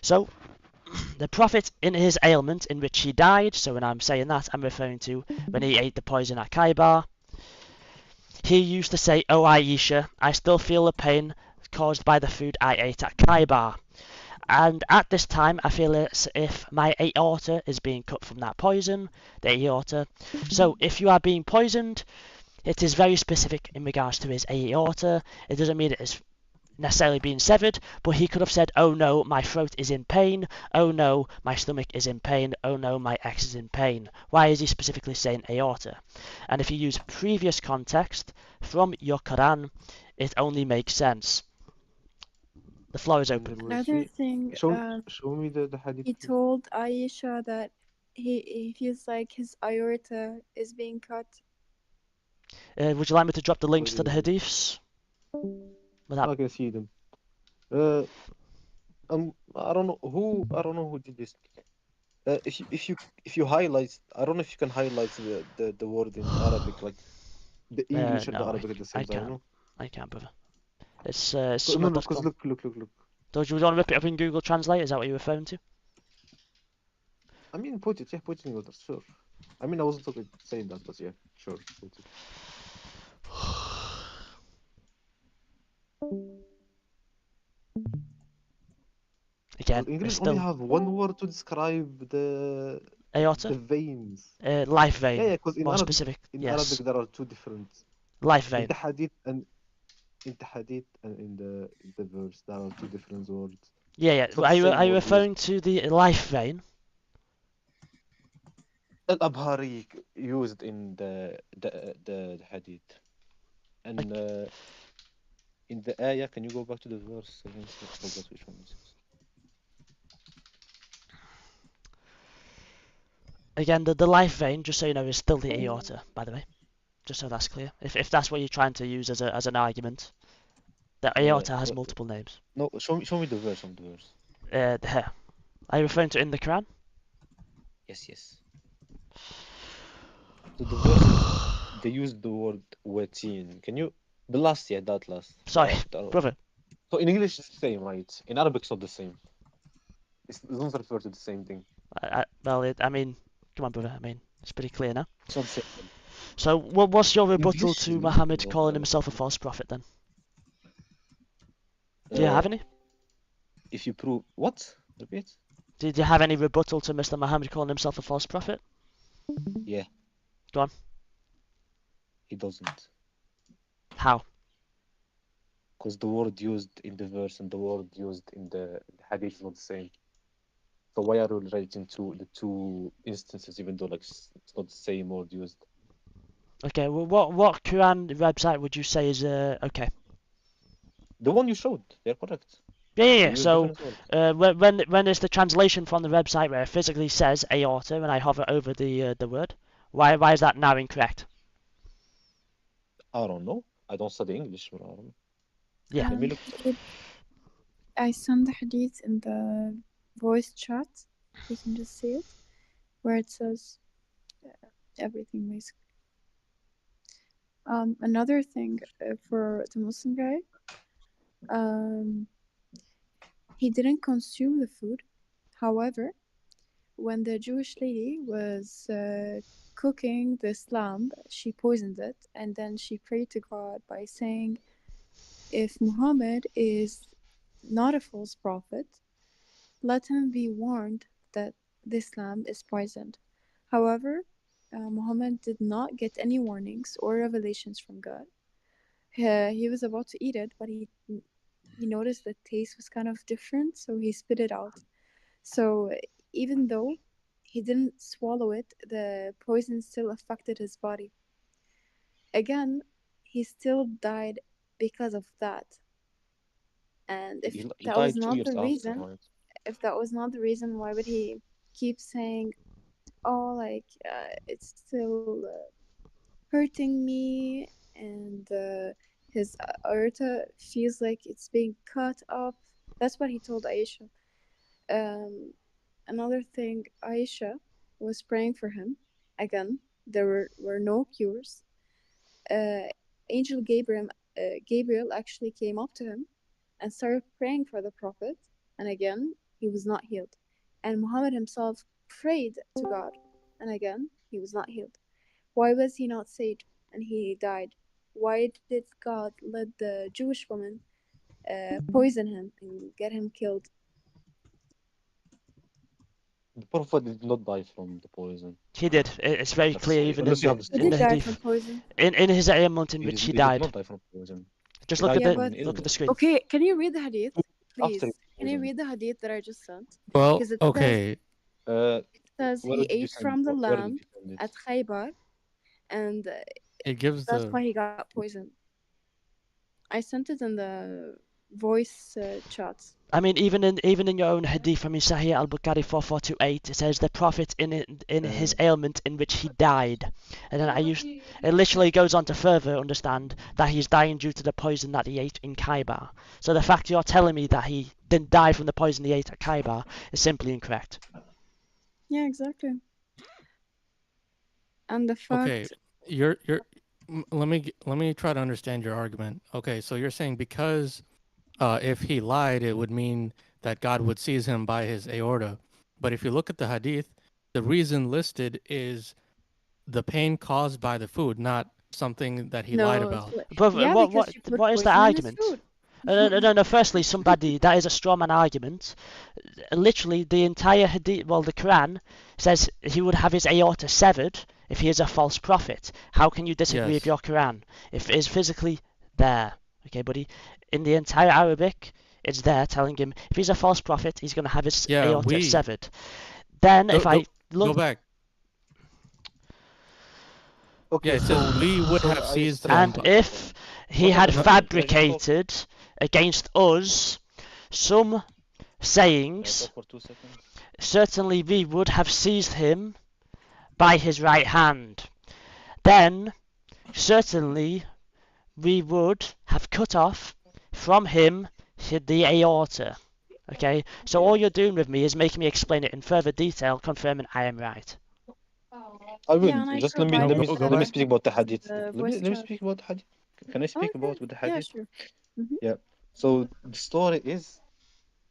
so the prophet in his ailment in which he died. So when I'm saying that, I'm referring to when he ate the poison at Khaybar. He used to say, "Oh Aisha, I still feel the pain caused by the food I ate at Khaybar. And at this time, I feel as if my aorta is being cut from that poison, the aorta. So if you are being poisoned, it is very specific in regards to his aorta. It doesn't mean it is necessarily being severed, but he could have said, oh no, my throat is in pain, oh no, my stomach is in pain, oh no, my X is in pain. Why is he specifically saying aorta? And if you use previous context from your Quran, it only makes sense. The floor is open. Another thing, Show me the hadith. he told Aisha that he feels like his aorta is being cut. Would you like me to drop the links to the hadiths? I can see them. I don't know who did this. If you highlight, I don't know if you can highlight the word in Arabic, like the English and the No, Arabic at the same time. No? I can't, brother. It's No, smut.com. because look. So do you want to rip it up in Google Translate? Is that what you're referring to? I mean, put it in order, sure. I mean, I wasn't saying that, but yeah, sure, put it. Again, Well, English it's still only have one word to describe the aorta, veins. life vein. Yeah, because more specific. In Yes, Arabic there are two different life vein. in the hadith and in the verse there are two different words. Yeah. It's not Are the you same word referring to the life vein? Al-Abhari used in the hadith. And in the ayah, can you go back to the verse? I forgot which one this is. Again, the life vein, just so you know, is still the aorta, by the way. Just so that's clear. If that's what you're trying to use as an argument. The aorta has multiple names. No, show me the verse of the verse. Here. Are you referring to in the Quran? Yes. So the verse, they use the word watin. Can you the last that last? Sorry, brother. So in English it's the same, right? In Arabic it's not the same. It doesn't refer to the same thing. I mean, come on, brother. I mean, it's pretty clear now. It's not the same. So, what's your rebuttal to Muhammad calling himself a false prophet then? Do you have any? If you prove what? Repeat. Did you have any rebuttal to Mr. Muhammad calling himself a false prophet? Yeah. Go on. He doesn't. How? Because the word used in the verse and the word used in the hadith is not the same. So why are you relating to the two instances, even though like it's not the same word used? Okay. Well, what Quran website would you say is okay? The one you showed. They're correct. Yeah. So when is the translation from the website where it physically says aorta and I hover over the word? Why is that now incorrect? I don't know. I don't study English, bro. Yeah. Let me look. I sent the hadith in the voice chat. You can just see it, where it says everything basically. Another thing for the Muslim guy, he didn't consume the food. However, when the Jewish lady was cooking this lamb, she poisoned it, and then she prayed to God by saying, if Muhammad is not a false prophet, let him be warned that this lamb is poisoned. However, Muhammad did not get any warnings or revelations from God. He was about to eat it, but he noticed the taste was kind of different, so he spit it out. So even though he didn't swallow it, the poison still affected his body. Again, he still died because of that. And if He that died was 2 not years the after, reason, right? if that was not the reason, why would he keep saying, oh, like, it's still hurting me, and his aorta feels like it's being cut up? That's what he told Aisha. Another thing, Aisha was praying for him. Again, there were no cures. Angel Gabriel actually came up to him and started praying for the prophet, and again, he was not healed. And Muhammad himself prayed to God, and again, he was not healed. Why was he not saved and he died? Why did God let the Jewish woman poison him and get him killed? The Prophet did not die from the poison. He did. It's very That's clear, even unless you have the He in did the story. die hadith. from poison. In his month in which he He did died. not die from poison. Just He look at died the from look at the illness. screen. Okay, can you read the hadith, please? After Can you poison. read the hadith that I just sent? Well, Because it okay. says Where he did you ate send? from the Where did lamb you send it? at Khaybar, and It gives that's the why he got poisoned. I sent it in the voice chat. I mean, even in your own hadith, I mean, Sahih al-Bukhari 4428, it says the prophet in his ailment in which he died, and then it literally goes on to further understand that he's dying due to the poison that he ate in Khaybar. So the fact you're telling me that he didn't die from the poison he ate at Khaybar is simply incorrect. Yeah, exactly. And the fact. Okay, let me try to understand your argument. Okay, so you're saying because if he lied, it would mean that God would seize him by his aorta. But if you look at the hadith, the reason listed is the pain caused by the food, not something that he lied No, about. But yeah, because you put what is the poison in his argument? food. No. Firstly, somebody that is a straw man argument. Literally, the entire hadith, well, the Quran says he would have his aorta severed if he is a false prophet. How can you disagree with Yes. your Quran if it is physically there? Okay, buddy. In the entire Arabic, it's there telling him if he's a false prophet, he's going to have his Yeah, aorta severed. Then, if I look, go back. Okay, Yeah, it says we would so have I seized stress him. and if he One had second, can I just talk? fabricated against us some Can I sayings, talk for 2 seconds? certainly we would have seized him by his right hand. Then, certainly we would have cut off from him the aorta. Okay, so all you're doing with me is making me explain it in further detail, confirming I am right. I will Yeah, and I just provided let me speak about the hadith. the Let me voice let me chat. speak about the hadith. Can I speak about with the Yeah, hadith? sure. Yeah. So the story is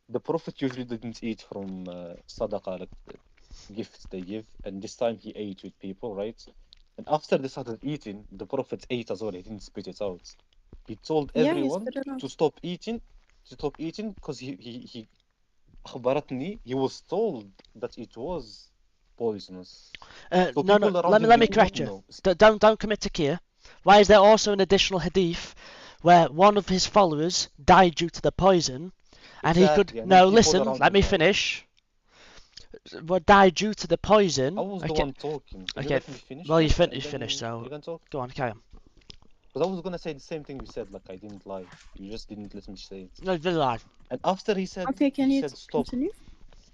the prophet usually didn't eat from sadaqah, like the gifts they give, and this time he ate with people, right? And after they started eating, the prophet ate as well. He didn't spit it out. He told Yeah, he everyone spit it out. to stop eating because he أخبرتني, he was told that it was poisonous. So No, people around let him me did correct not you. know. Don't commit to Kia. Why is there also an additional hadith where one of his followers died due to the poison, and he could Exactly, and then people listen. around Let him me died. finish. What died due to the poison? I was the Okay, one talking. Can you okay. let me finish Well, you first, and finished, then you so can talk? go on, carry on. Because I was gonna say the same thing you said. Like I didn't lie. You just didn't let me say it. No, you lied. And after Okay, can he you said stop. continue?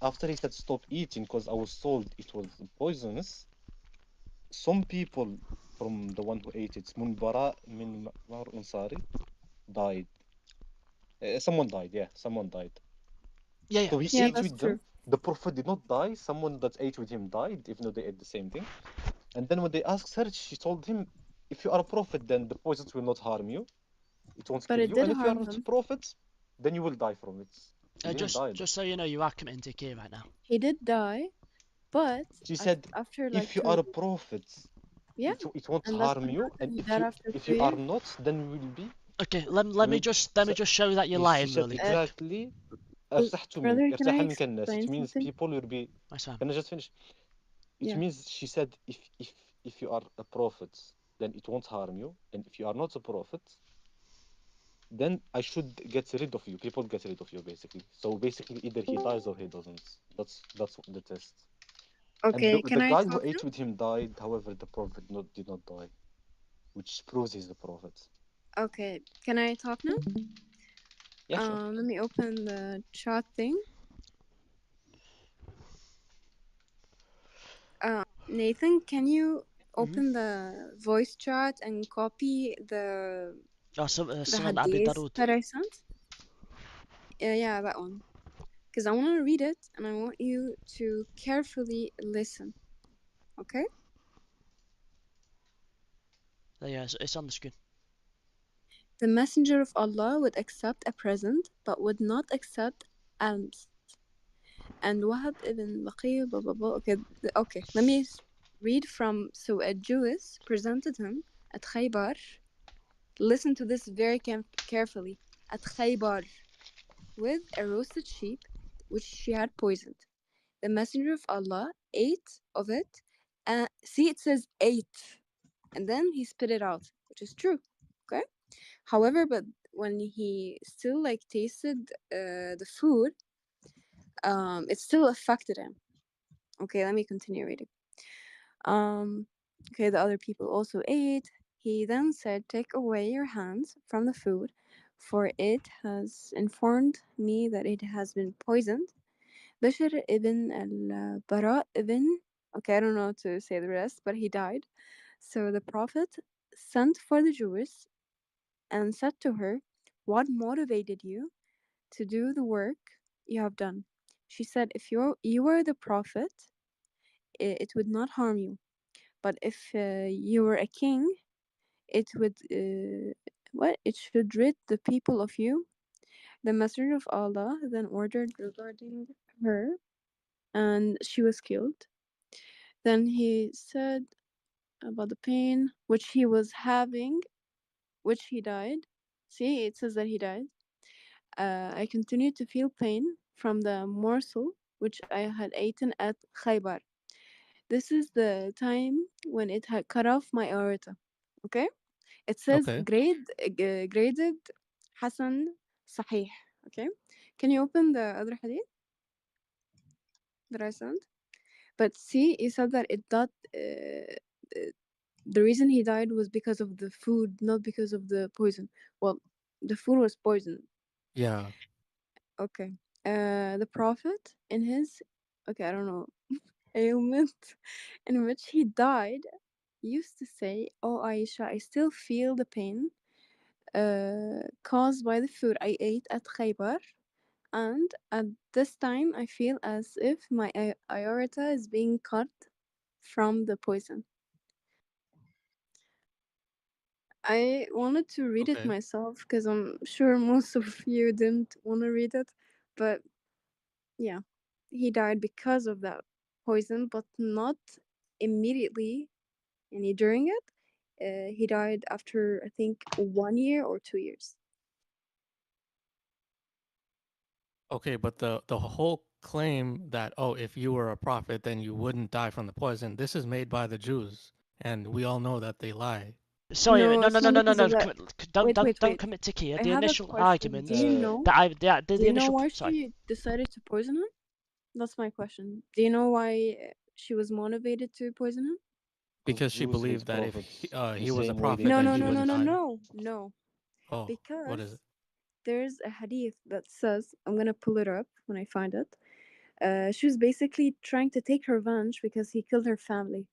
After he said stop eating because I was told it was poisonous. Some people from the one who ate it, Munbara min Mar Ansari, died. Someone died, yeah, someone died. Yeah, So he Yeah, ate that's with true. them. The Prophet did not die. Someone that ate with him died, even though they ate the same thing. And then when they asked her, she told him, if you are a prophet, then the poisons will not harm you. It won't But kill it you. did And if you are harm not a him. prophet, then you will die from it. He didn't just die. just so you know, you are committing Taqiyya right now. He did die, but She said, after like if you are 2 a prophet, yeah, it won't and that's harm what you. And happened. He died after if 2 you are years. not, then we will be. Okay, let me just show you that you're She lying, said really. exactly. ارتحت منك Brother, can I ارتاح منك الناس. It explain means something? people will be. Nice one. Can I just finish? It Yeah. means she said if you are a prophet, then it won't harm you, and if you are not a prophet, then I should get rid of you. People get rid of you, basically. So basically, either he dies or he doesn't. That's the test. And Okay, the can I guy who talk ate now? with him died. However, the prophet did not die, which proves he's the prophet. Okay, can I talk now? Yeah, sure. Let me open the chat thing. Nathan, can you open the voice chat and copy the Sunan Abi hadith Dawood. that I sent? Yeah, that one. Because I want to read it and I want you to carefully listen. Okay? Yeah, it's on the screen. The Messenger of Allah would accept a present but would not accept alms. And Wahab ibn Baqi, blah blah blah. Okay, let me read from. So a Jewess presented him at Khaybar. Listen to this very carefully. At Khaybar, with a roasted sheep, which she had poisoned. The Messenger of Allah ate of it. See, it says ate, and then he spit it out, which is true. Okay. However, but when he still like tasted the food, it still affected him. Okay, let me continue reading. Okay, the other people also ate. He then said, "Take away your hands from the food, for it has informed me that it has been poisoned." Bishr ibn al-Bara ibn, okay, I don't know how to say the rest, but he died. So the Prophet sent for the Jewess and said to her, "What motivated you to do the work you have done?" She said, "If you were the Prophet, it would not harm you. But if you were a king, it would it should rid the people of you." The Messenger of Allah then ordered regarding her, and she was killed. Then he said about the pain which he was having, which he died. See, it says that he died. I continued to feel pain from the morsel which I had eaten at Khaybar. This is the time when it had cut off my aorta. Okay? It says Okay. graded Hassan Sahih. Okay? Can you open the other hadith that I sent? But see, he said that the reason he died was because of the food, not because of the poison. Well, the food was poison. Yeah. Okay. The Prophet in his, okay, I don't know, ailment in which he died used to say, "Oh Aisha, I still feel the pain caused by the food I ate at Khaybar, and at this time I feel as if my aorta is being cut from the poison." I wanted to read it Okay. myself because I'm sure most of you didn't want to read it, but yeah, he died because of that poison, but not immediately. And during it, he died after I think 1 year or 2 years. Okay, but the whole claim that, oh, if you were a prophet, then you wouldn't die from the poison, this is made by the Jews, and we all know that they lie. Sorry, No, no, it's no, no, not no, no, because no. of that. Don't Wait. commit Taqiyya. I The have a initial question. Do you argument know? the Do you know initial. why Sorry. she decided to poison him? That's my question. Do you know why she was motivated to poison him? Because she Jews hate believed that if prophets the he was a same way they prophet, No, then hate no, he no, no, wouldn't Jews. no, die. no. Oh, what is it? Because there's a hadith that says, I'm gonna pull it up when I find it. She was basically trying to take revenge because he killed her family.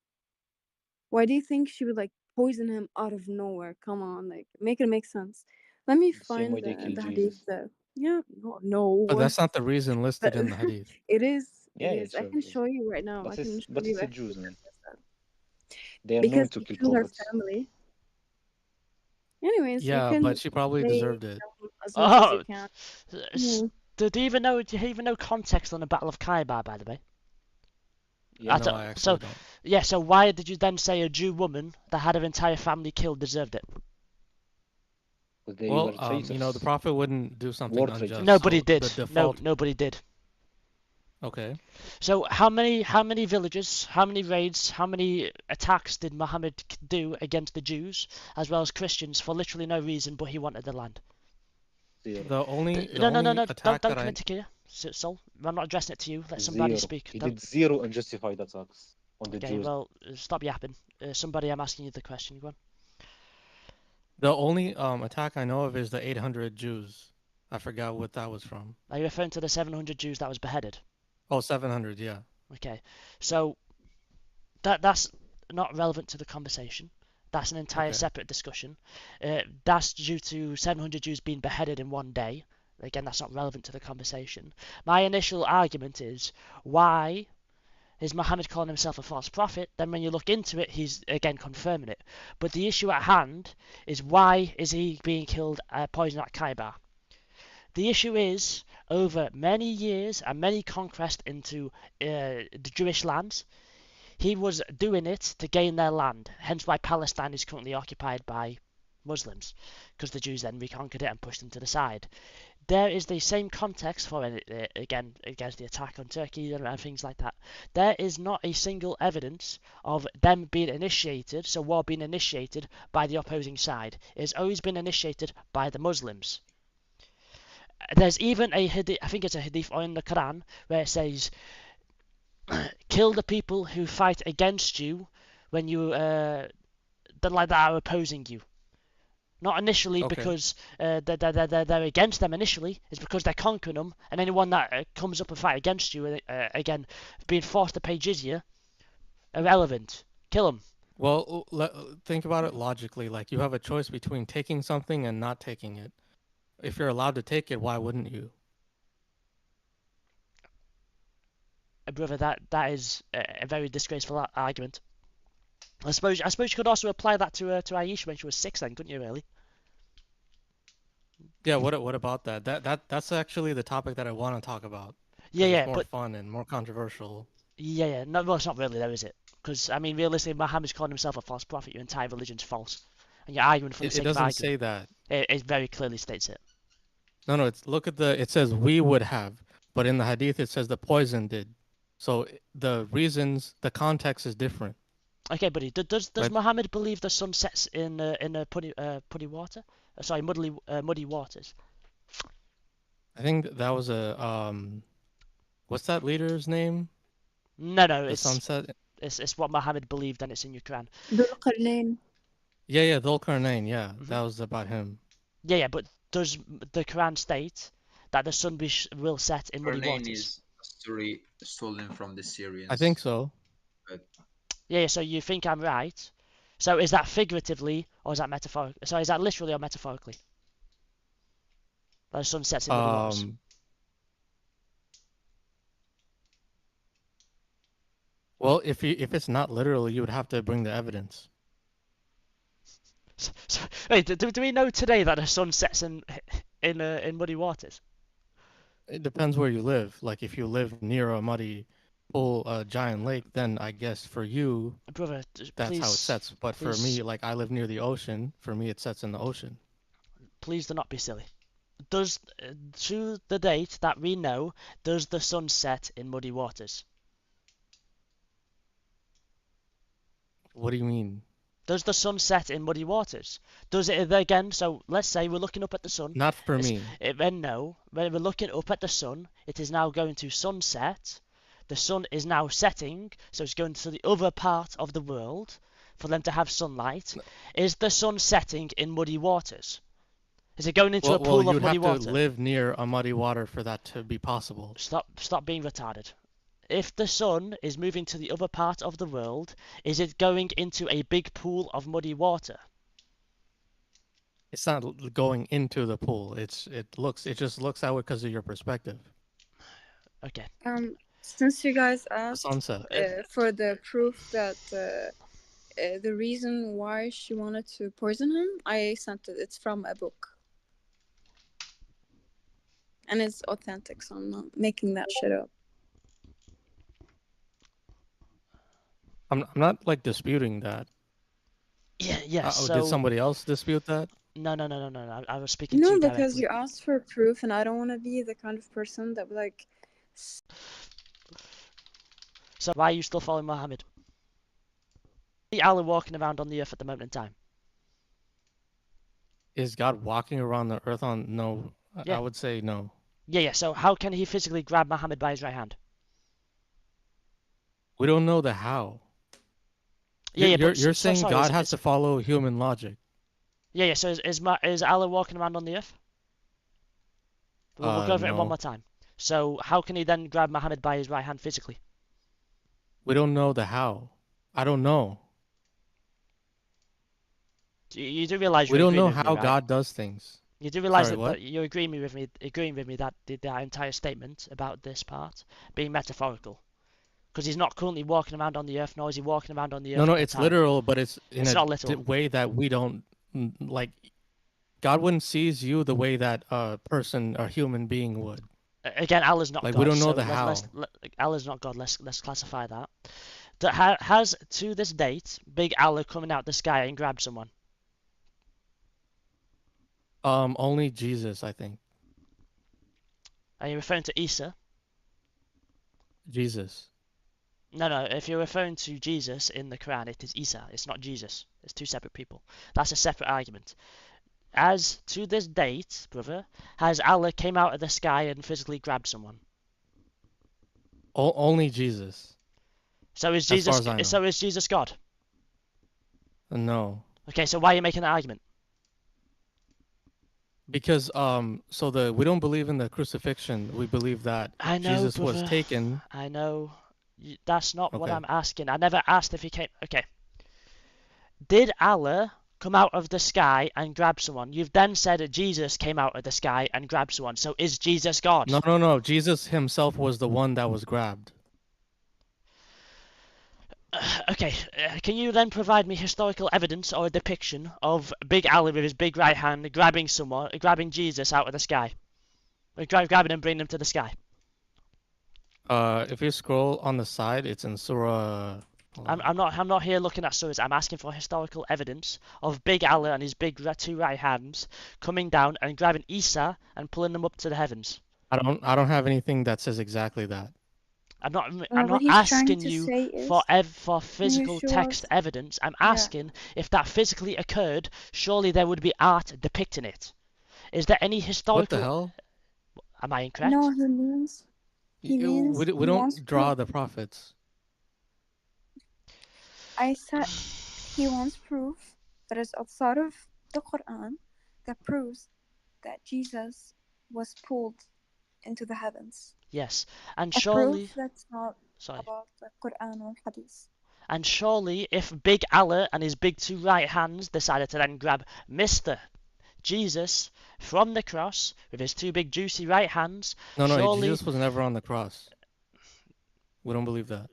Why do you think she would like poison him out of nowhere. Come on, like make it make sense. Let me The same way find they killed the Jesus. hadith. Yeah, no, But that's not the reason but listed in the hadith. it is. It Yeah, is. I sure. can show you right now. I But can it's show you the actually Jews, where man. it says that. They are known Because to he kill killed her prophets. family. Anyways, you Yeah, can but she probably say deserved it. as much as you Oh, can. do you even know context on the Battle of Khaybar, by the way? Yeah. No, I actually don't. Yeah, so why did you then say a Jew woman that had her entire family killed deserved it? They Well, were traitors. you know, the prophet wouldn't do something War unjust. Nobody so did. The default. Nobody did. Okay. So how many villages, how many raids, how many attacks did Muhammad do against the Jews as well as Christians for literally no reason but he wanted the land? Zero. The only No, attack don't that commit to Kia. Sol, I'm not addressing it to you. Let somebody Zero. speak. He Don't. did zero unjustified attacks on the Okay, Jews. well, stop yapping. Somebody, I'm asking you the question. Go on. The only attack I know of is the 800 Jews. I forgot what that was from. Are you referring to the 700 Jews that was beheaded? Oh, 700, yeah. Okay, so that's not relevant to the conversation. That's an entire Okay. separate discussion. That's due to 700 Jews being beheaded in one day. Again, that's not relevant to the conversation. My initial argument is, why is Muhammad calling himself a false prophet? Then when you look into it, he's again confirming it. But the issue at hand is, why is he being killed, poisoned at Khaybar? The issue is, over many years and many conquests into the Jewish lands, he was doing it to gain their land. Hence why Palestine is currently occupied by Muslims, because the Jews then reconquered it and pushed them to the side. There is the same context for again against the attack on Turkey and things like that. There is not a single evidence of them being initiated, so war being initiated by the opposing side. It has always been initiated by the Muslims. There's even a hadith, I think it's a hadith in the Quran, where it says, kill the people who fight against you when you that are opposing you. Not initially because they're against them initially. It's because they're conquering them, and anyone that comes up and fight against you, again, being forced to pay jizya, irrelevant. Kill them. Well, think about it logically. Like, you have a choice between taking something and not taking it. If you're allowed to take it, why wouldn't you? Brother, that is a very disgraceful argument. I suppose you could also apply that to Aisha when she was 6, then, couldn't you? Really? Yeah. What about that? That's actually the topic that I want to talk about. Yeah, it's more but fun and more controversial. Yeah. No, well, it's not really, though, is it? Because I mean, realistically, Muhammad's calling himself a false prophet. Your entire religion's false, and you're arguing for the sake of arguing. It doesn't say that. It very clearly states it. No. Look at it says we would have, but in the hadith it says the poison did. So the reasons, the context is different. Okay, buddy. Does Muhammad believe the sun sets in muddy water? Sorry, muddy waters. I think that was what's that leader's name? No, the it's sunset. It's what Muhammad believed, and it's in your Quran. Dhul Qarnayn. Yeah, Dhul Qarnayn. Yeah, that was about him. Yeah, but does the Quran state that the sun will set in muddy waters? Is a story stolen from the Syrians. I think so. But Yeah, so you think I'm right? So is that figuratively or is that metaphorically? So is that literally or metaphorically? That the sun sets in muddy waters. Well, if it's not literal, you would have to bring the evidence. So, wait, do we know today that the sun sets in muddy waters? It depends where you live. Like, if you live near a muddy pool, a giant lake, then I guess for you, brother, that's how it sets. But for me, like, I live near the ocean. For me, it sets in the ocean. Please do not be silly. Does to the date that we know, does the sun set in muddy waters? What do you mean? Does the sun set in muddy waters? Does it again? So let's say we're looking up at the sun. Not for me. Then no. When we're looking up at the sun, it is now going to sunset. The sun is now setting, so it's going to the other part of the world for them to have sunlight. Is the sun setting in muddy waters? Is it going into a pool of muddy water? You'd have to live near a muddy water for that to be possible. Stop being retarded. if the sun is moving to the other part of the world, is it going into a big pool of muddy water? It's not going into the pool. It just looks that way because of your perspective. Okay. Since you guys asked Sunset. for the proof that the reason why she wanted to poison him, I sent it. It's from a book. And it's authentic, so I'm not making that shit up. I'm not like disputing that. Yeah. Did somebody else dispute that? No. I was speaking to No, you because directly. you asked for proof, and I don't want to be the kind of person that like. So why are you still following Muhammad? Is Allah walking around on the earth at the moment in time? Is God walking around the earth on no? Yeah. I would say no. Yeah. So how can he physically grab Muhammad by his right hand? We don't know the how. Yeah. You're saying sorry, God has to follow human logic. Yeah. So is Allah walking around on the earth? We'll go over it one No. more time. So how can he then grab Muhammad by his right hand physically? We don't know the how. I don't know. You do realize We you're don't agreeing know with me, how right? God does things. You do realize Sorry, that, what? that you're agreeing with me that the entire statement about this part being metaphorical, because he's not currently walking around on the earth, nor is he walking around on the earth No, at the it's time. literal, but it's in It's a not literal. way that we don't like. God wouldn't sees you the way that a person, a human being would. Again, Allah's not Like God. we don't know So the how. Allah's not God. Let's classify that. Has to this date Big Allah coming out the sky and grabbed someone? Only Jesus, I think. Are you referring to Isa? Jesus. No. If you're referring to Jesus in the Quran, it is Isa. It's not Jesus. It's two separate people. That's a separate argument. As to this date, brother, has Allah came out of the sky and physically grabbed someone? Only Jesus. So is as far Jesus? as I know. So is Jesus God? No. Okay, so why are you making that argument? Because we don't believe in the crucifixion. We believe that I know, Jesus brother. was taken. I know. That's not what Okay. I'm asking. I never asked if he came. Okay. Did Allah come out of the sky and grab someone? You've then said that Jesus came out of the sky and grabbed someone. So is Jesus God? No. Jesus himself was the one that was grabbed. Okay, can you then provide me historical evidence or a depiction of Big Allah with his big right hand grabbing someone, grabbing Jesus out of the sky, grabbing and bringing him to the sky? If you scroll on the side, it's in Surah. I'm not here looking at surahs. I'm asking for historical evidence of Big Allah and his big two right hands coming down and grabbing Isa and pulling them up to the heavens. I don't have anything that says exactly that. I'm not what he's trying asking to you say is, for physical show text us- evidence. I'm asking if that physically occurred. Surely there would be art depicting it. Is there any historical? What the hell? Am I incorrect? No, he means. We he wants don't draw proof. the prophets. I said he wants proof that is outside of the Quran that proves that Jesus was pulled into the heavens. Yes, and A surely. proof that's not Sorry. about the Quran or Hadith. And surely, if Big Allah and his big two right hands decided to then grab Mr. Jesus from the cross with his two big juicy right hands, No, surely... Jesus was never on the cross. We don't believe that.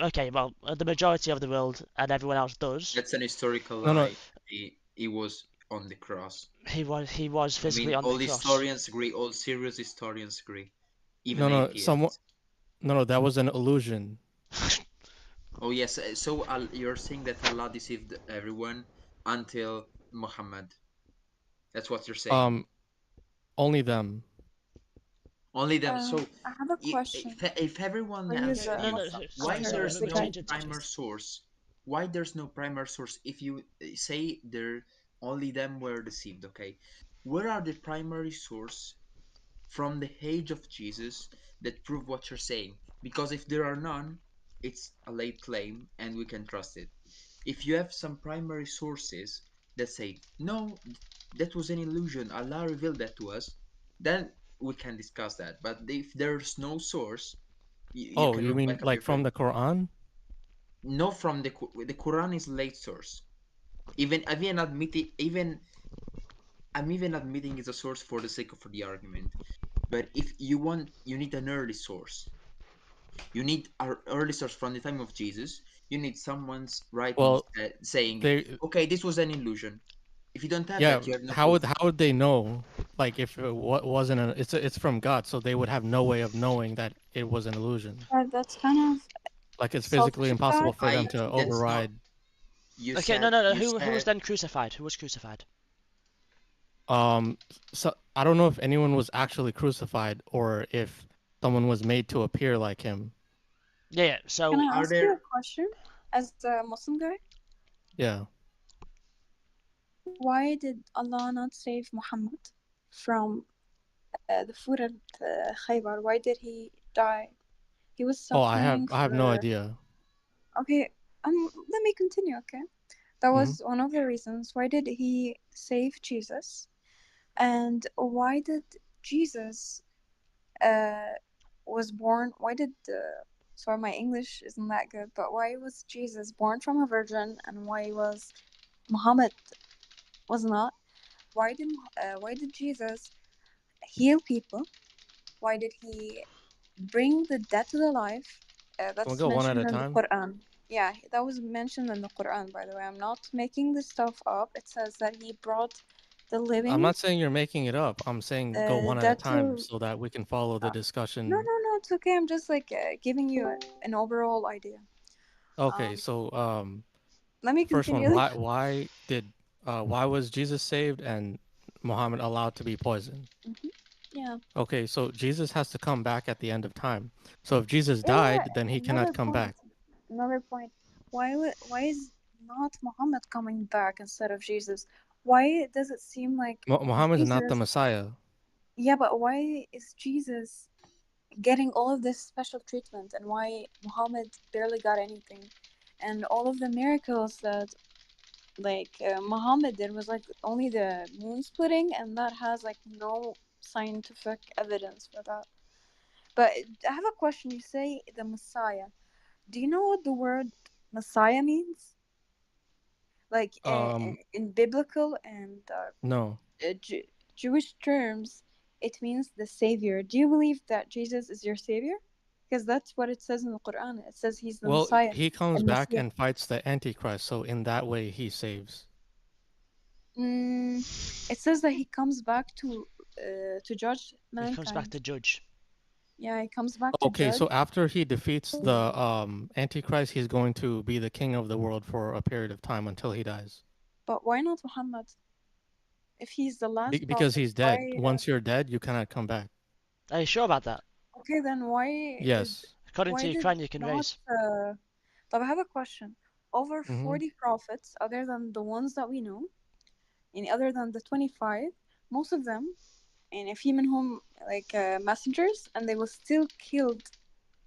Okay, well, the majority of the world and everyone else does. That's an historical No. lie. He was on the cross. He was physically on all the cross. historians agree. All serious historians agree. Even No. atheists. No, that was an illusion. Oh yes. So you're saying that Allah deceived everyone until Muhammad. That's what you're saying. Only them. Only them. So I have a question. if everyone For you, has, the- why sorry, there's the no guy- primary source? Why there's no primary source? If you say there only them were deceived, okay? Where are the primary source from the age of Jesus that prove what you're saying? Because if there are none, it's a late claim and we can trust it. If you have some primary sources that say no, that was an illusion, Allah revealed that to us, then we can discuss that. But if there's no source, You Oh, can you look mean back up like your from the Quran? No, from the Quran is late source. I'm even admitting it's a source for the sake of the argument. But if you want, you need an early source. You need our early source from the time of Jesus. You need someone's writings Well, saying, they "Okay, this was an illusion." If you don't have yeah. that, you have no How proof. would they know? Like if it wasn't it's from God, so they would have no way of knowing that it was an illusion. That's kind of Like it's physically selfish of impossible God. for them I. to That's not. override. You Okay, no, said. no, no. You Who was said. then crucified? Who was crucified? So I don't know if anyone was actually crucified or if someone was made to appear like him. Yeah. Can So I Are ask you a there? question as a Muslim guy? Yeah. Why did Allah not save Muhammad from the food at Khaybar? Why did he die? He was Oh, suffering I have no for. idea. Okay, let me continue. Okay, that Hmm. was one of the reasons. Why did he save Jesus? And why did Jesus was born? Why did sorry, my English isn't that good, but why was Jesus born from a virgin, and why was Muhammad was not? Why did Jesus heal people? Why did he bring the dead to the life? Can we That's go one at mentioned a in the time? Quran. Yeah, that was mentioned in the Quran, by the way. I'm not making this stuff up. It says that he brought the I'm living, not saying you're making it up. I'm saying go one at a dead time to. so that we can follow the No, discussion. no, no. It's okay. I'm just like giving you an overall idea. Okay, Um, so let me first one, continue. why was Jesus saved and Muhammad allowed to be poisoned? Yeah. Okay, so Jesus has to come back at the end of time. So if Jesus Yeah. died, then he Another cannot come point. back. Another point. Why is not Muhammad coming back instead of Jesus? Why does it seem like Muhammad is not the Jesus? Messiah. Yeah, but why is Jesus getting all of this special treatment, and why Muhammad barely got anything? And all of the miracles that like Muhammad did was like only the moon splitting, and that has like no scientific evidence for that. But I have a question. You say the Messiah. Do you know what the word Messiah means? Like in biblical and No. Jewish terms, it means the savior. Do you believe that Jesus is your savior? Because that's what it says in the Quran. It says he's the Well, Messiah, he comes and back Messiah. and fights the Antichrist, so in that way he saves. It says that he comes back to judge he comes back mankind. to judge. Yeah, he comes back to Okay, judge. so after he defeats the Antichrist, he's going to be the king of the world for a period of time until he dies. But why not Muhammad? If he's the last Because prophet, he's dead. why? Once you're dead, you cannot come back. Are you sure about that? Okay, then Yes. According to why your did Quran, you can not? raise. طب I have a question. Over Mhm. 40 prophets, other than the ones that we know, and other than the 25, most of them, and a few منهم like messengers, and they were still killed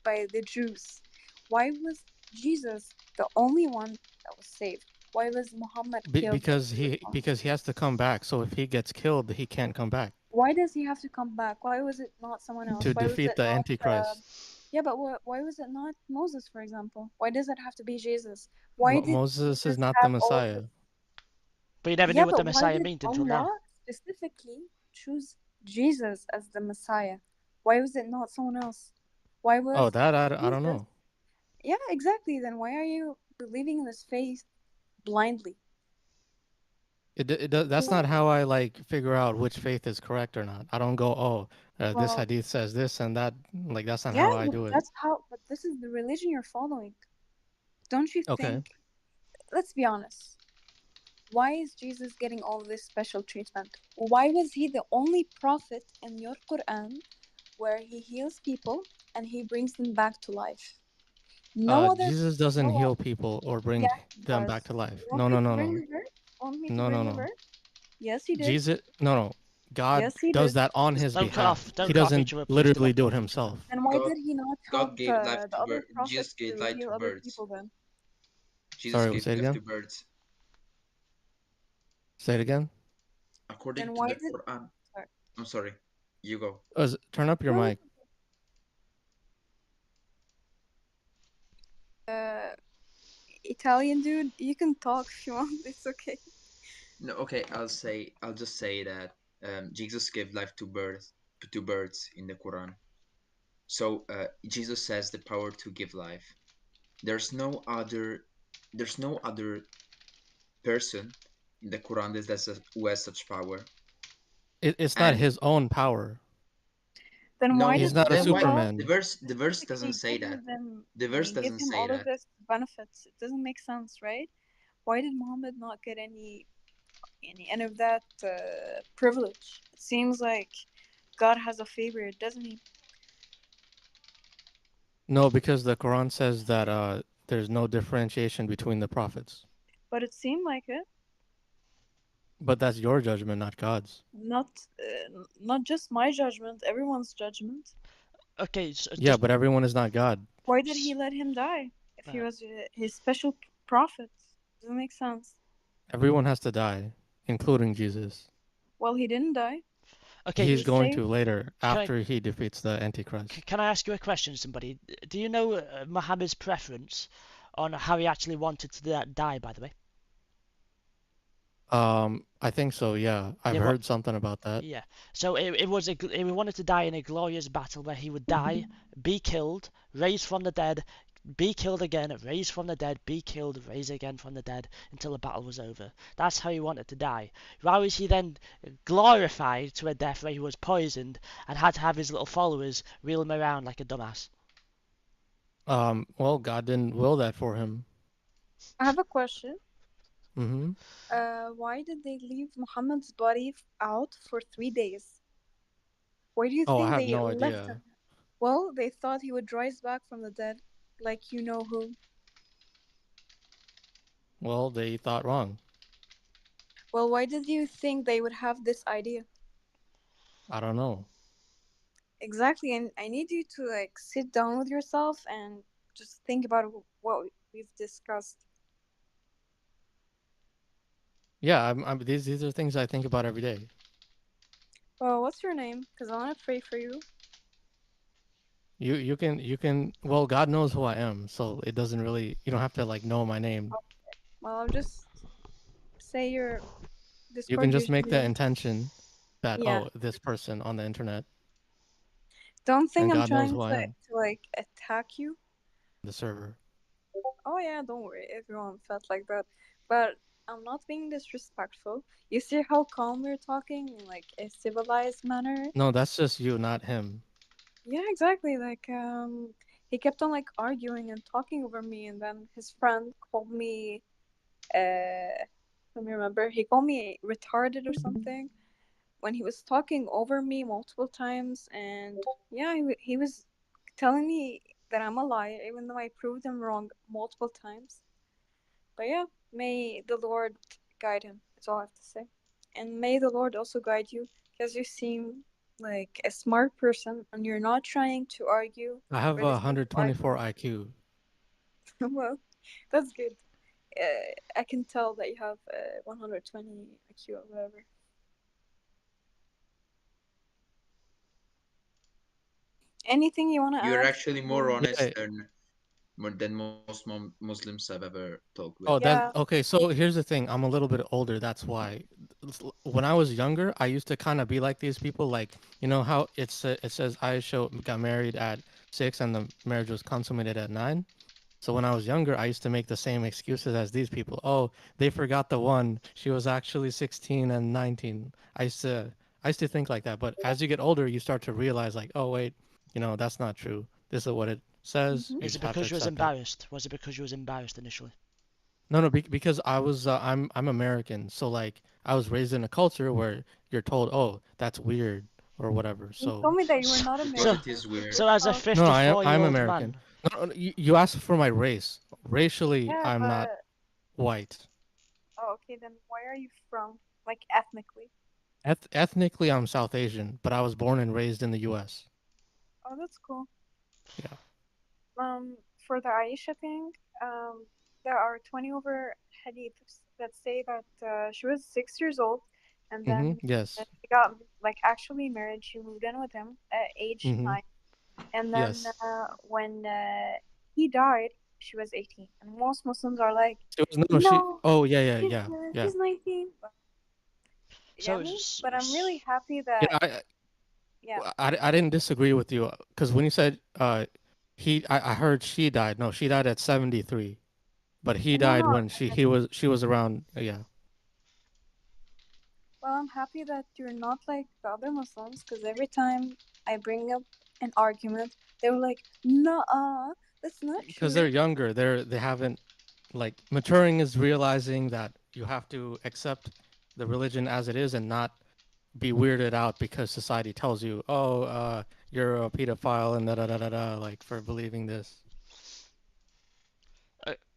by the Jews. Why was Jesus the only one that was saved? Why was Muhammad killed by the Because he has to come back. So if he gets killed, he can't come back Why does he have to come back? Why was it not someone else? to Why was defeat it the not? Antichrist. Yeah, but why was it not Moses, for example? Why does it have to be Jesus? Why did Moses is Jesus not the have all of Messiah. this? But you never Yeah, knew what but the why Messiah did meant until now. Allah specifically choose Jesus as the Messiah? Why was it not someone else? Why Oh, was that I don't Jesus? know. Yeah, exactly. Then why are you believing in this faith blindly? That's not how I like figure out which faith is correct or not. I don't go, oh, this Well, hadith says this and that. Like that's not yeah, how I but do it. that's how. But this is the religion you're following. Don't you Okay. think? Let's be honest. Why is Jesus getting all this special treatment? Why was he the only prophet in your Quran where he heals people and he brings them back to life? No other. Jesus doesn't No. heal people or bring Yeah, he them back does. to life. You want No, me no, to no, bring no. the verse? Want me to No, no, bring the no. verse? Yes, he did. Jesus, no. God Yes, he does did. that on Just his don't cut off. behalf. He Don't cut off doesn't each other, please. Come literally on. do it himself. And why God, did he not God help gave life the to other birds. Jesus prophets gave to life heal to other birds. people then? Jesus Sorry, gave say it life to again. birds. Say it again. According Then to why the did. Quran. Sorry. I'm sorry. You go. Turn up your No, mic. Italian dude, you can talk if you want. It's okay. No, okay, I'll just say that Jesus gave life to birds in the Quran. So Jesus has the power to give life. There's no other there's no other person in the Quran who has such power. It's not And his own power. Then no, why He's did not a then why God Superman. the verse doesn't say give that. them The verse give doesn't him say all of that. this benefits? It doesn't make sense, right? Why did Muhammad not get any of that privilege? It seems like God has a favor, doesn't he? No, because the Quran says that there's no differentiation between the prophets. But it seemed like it. But that's your judgment, not God's. Not just my judgment, everyone's judgment. Okay, so Yeah, but everyone is not God. Why did he let him die if he was his special prophet? Doesn't make sense. Everyone has to die, including Jesus. Well, he didn't die. Okay, He's going saved. to later Can I- after he defeats the Antichrist. Can I ask you a question, somebody? Do you know Muhammad's preference on how he actually wanted to die, by the way? I think so. Yeah, I've Yeah, heard something about that. Yeah. So it was he wanted to die in a glorious battle where he would die, be killed, raised from the dead, be killed again, raised from the dead, be killed, raised again from the dead until the battle was over. That's how he wanted to die. Why was he then glorified to a death where he was poisoned and had to have his little followers wheel him around like a dumbass? Well, God didn't will that for him. I have a question. Mm-hmm. Why did they leave Muhammad's body out for 3 days? Why do you Oh, I think have they no left idea. him? Well, they thought he would rise back from the dead, like you know who. Well, they thought wrong. Well, why did you think they would have this idea? I don't know. Exactly, and I need you to like sit down with yourself and just think about what we've discussed. Yeah, these are things I think about every day. Well, what's your name? Because I want to pray for you. You can well, God knows who I am, so it doesn't really you don't have to like know my name. Well, I'll just say your You Discord can just make the username. intention that Yeah. this person on the internet. Don't think And I'm God knows trying who I am. to like attack you. The server. Oh yeah, don't worry. Everyone felt like that, but I'm not being disrespectful. You see how calm we're talking in like a civilized manner? No, that's just you, not him. Yeah, exactly. Like he kept on like arguing and talking over me, and then his friend called me. Let me remember. He called me retarded or something when he was talking over me multiple times, and yeah, he was telling me that I'm a liar, even though I proved him wrong multiple times. But yeah, may the Lord guide him. That's all I have to say. And may the Lord also guide you, because you seem like a smart person and you're not trying to argue I have for a the sake of 124 IQ. well, that's good. I can tell that you have 120 IQ or whatever. Anything you want to You're add? actually more honest Yeah. than most Muslims I've ever talked with. Oh, Yeah. okay. So here's the thing. I'm a little bit older. That's why. When I was younger, I used to kind of be like these people. Like, you know how it says Aisha got married at 6 and the marriage was consummated at 9. So when I was younger, I used to make the same excuses as these people. Oh, they forgot the one. She was actually 16 and 19. I used to think like that. But as you get older, you start to realize like, oh wait, that's not true. This is what it says. You Is it just have to because you was accept it. embarrassed? Was it because you was embarrassed initially? No, because I was I'm American, so like I was raised in a culture where you're told, oh, that's weird or whatever. You So told me that you were not Because American. it is weird. So as a no, I'm 54-year-old American. man, No, you asked for my race. Racially, Yeah, I'm not but white. oh, okay. Then why are you from? Like ethnically? Ethnically, I'm South Asian, but I was born and raised in the U.S. Oh, that's cool. Yeah. For the Aisha thing, there are 20 over hadiths that say that she was 6 years old, and then Yes. she got like actually married. She moved in with him at age 9, and then Yes. when he died, she was 18, and most Muslims are like, She was no, she. no, Oh yeah, yeah, she's yeah, yeah. she's 19. But, you So get me? But I'm really happy Yeah, that yeah. I didn't disagree with you because when you said I heard she died. No, she died at 73, but he No, died no. when she was around. Yeah. Well, I'm happy that you're not like the other Muslims, because every time I bring up an argument, they were like, "No, that's not Because they're true." younger, they haven't like maturing is realizing that you have to accept the religion as it is and not be weirded out because society tells you, oh, you're a pedophile and da da da da da, like for believing this.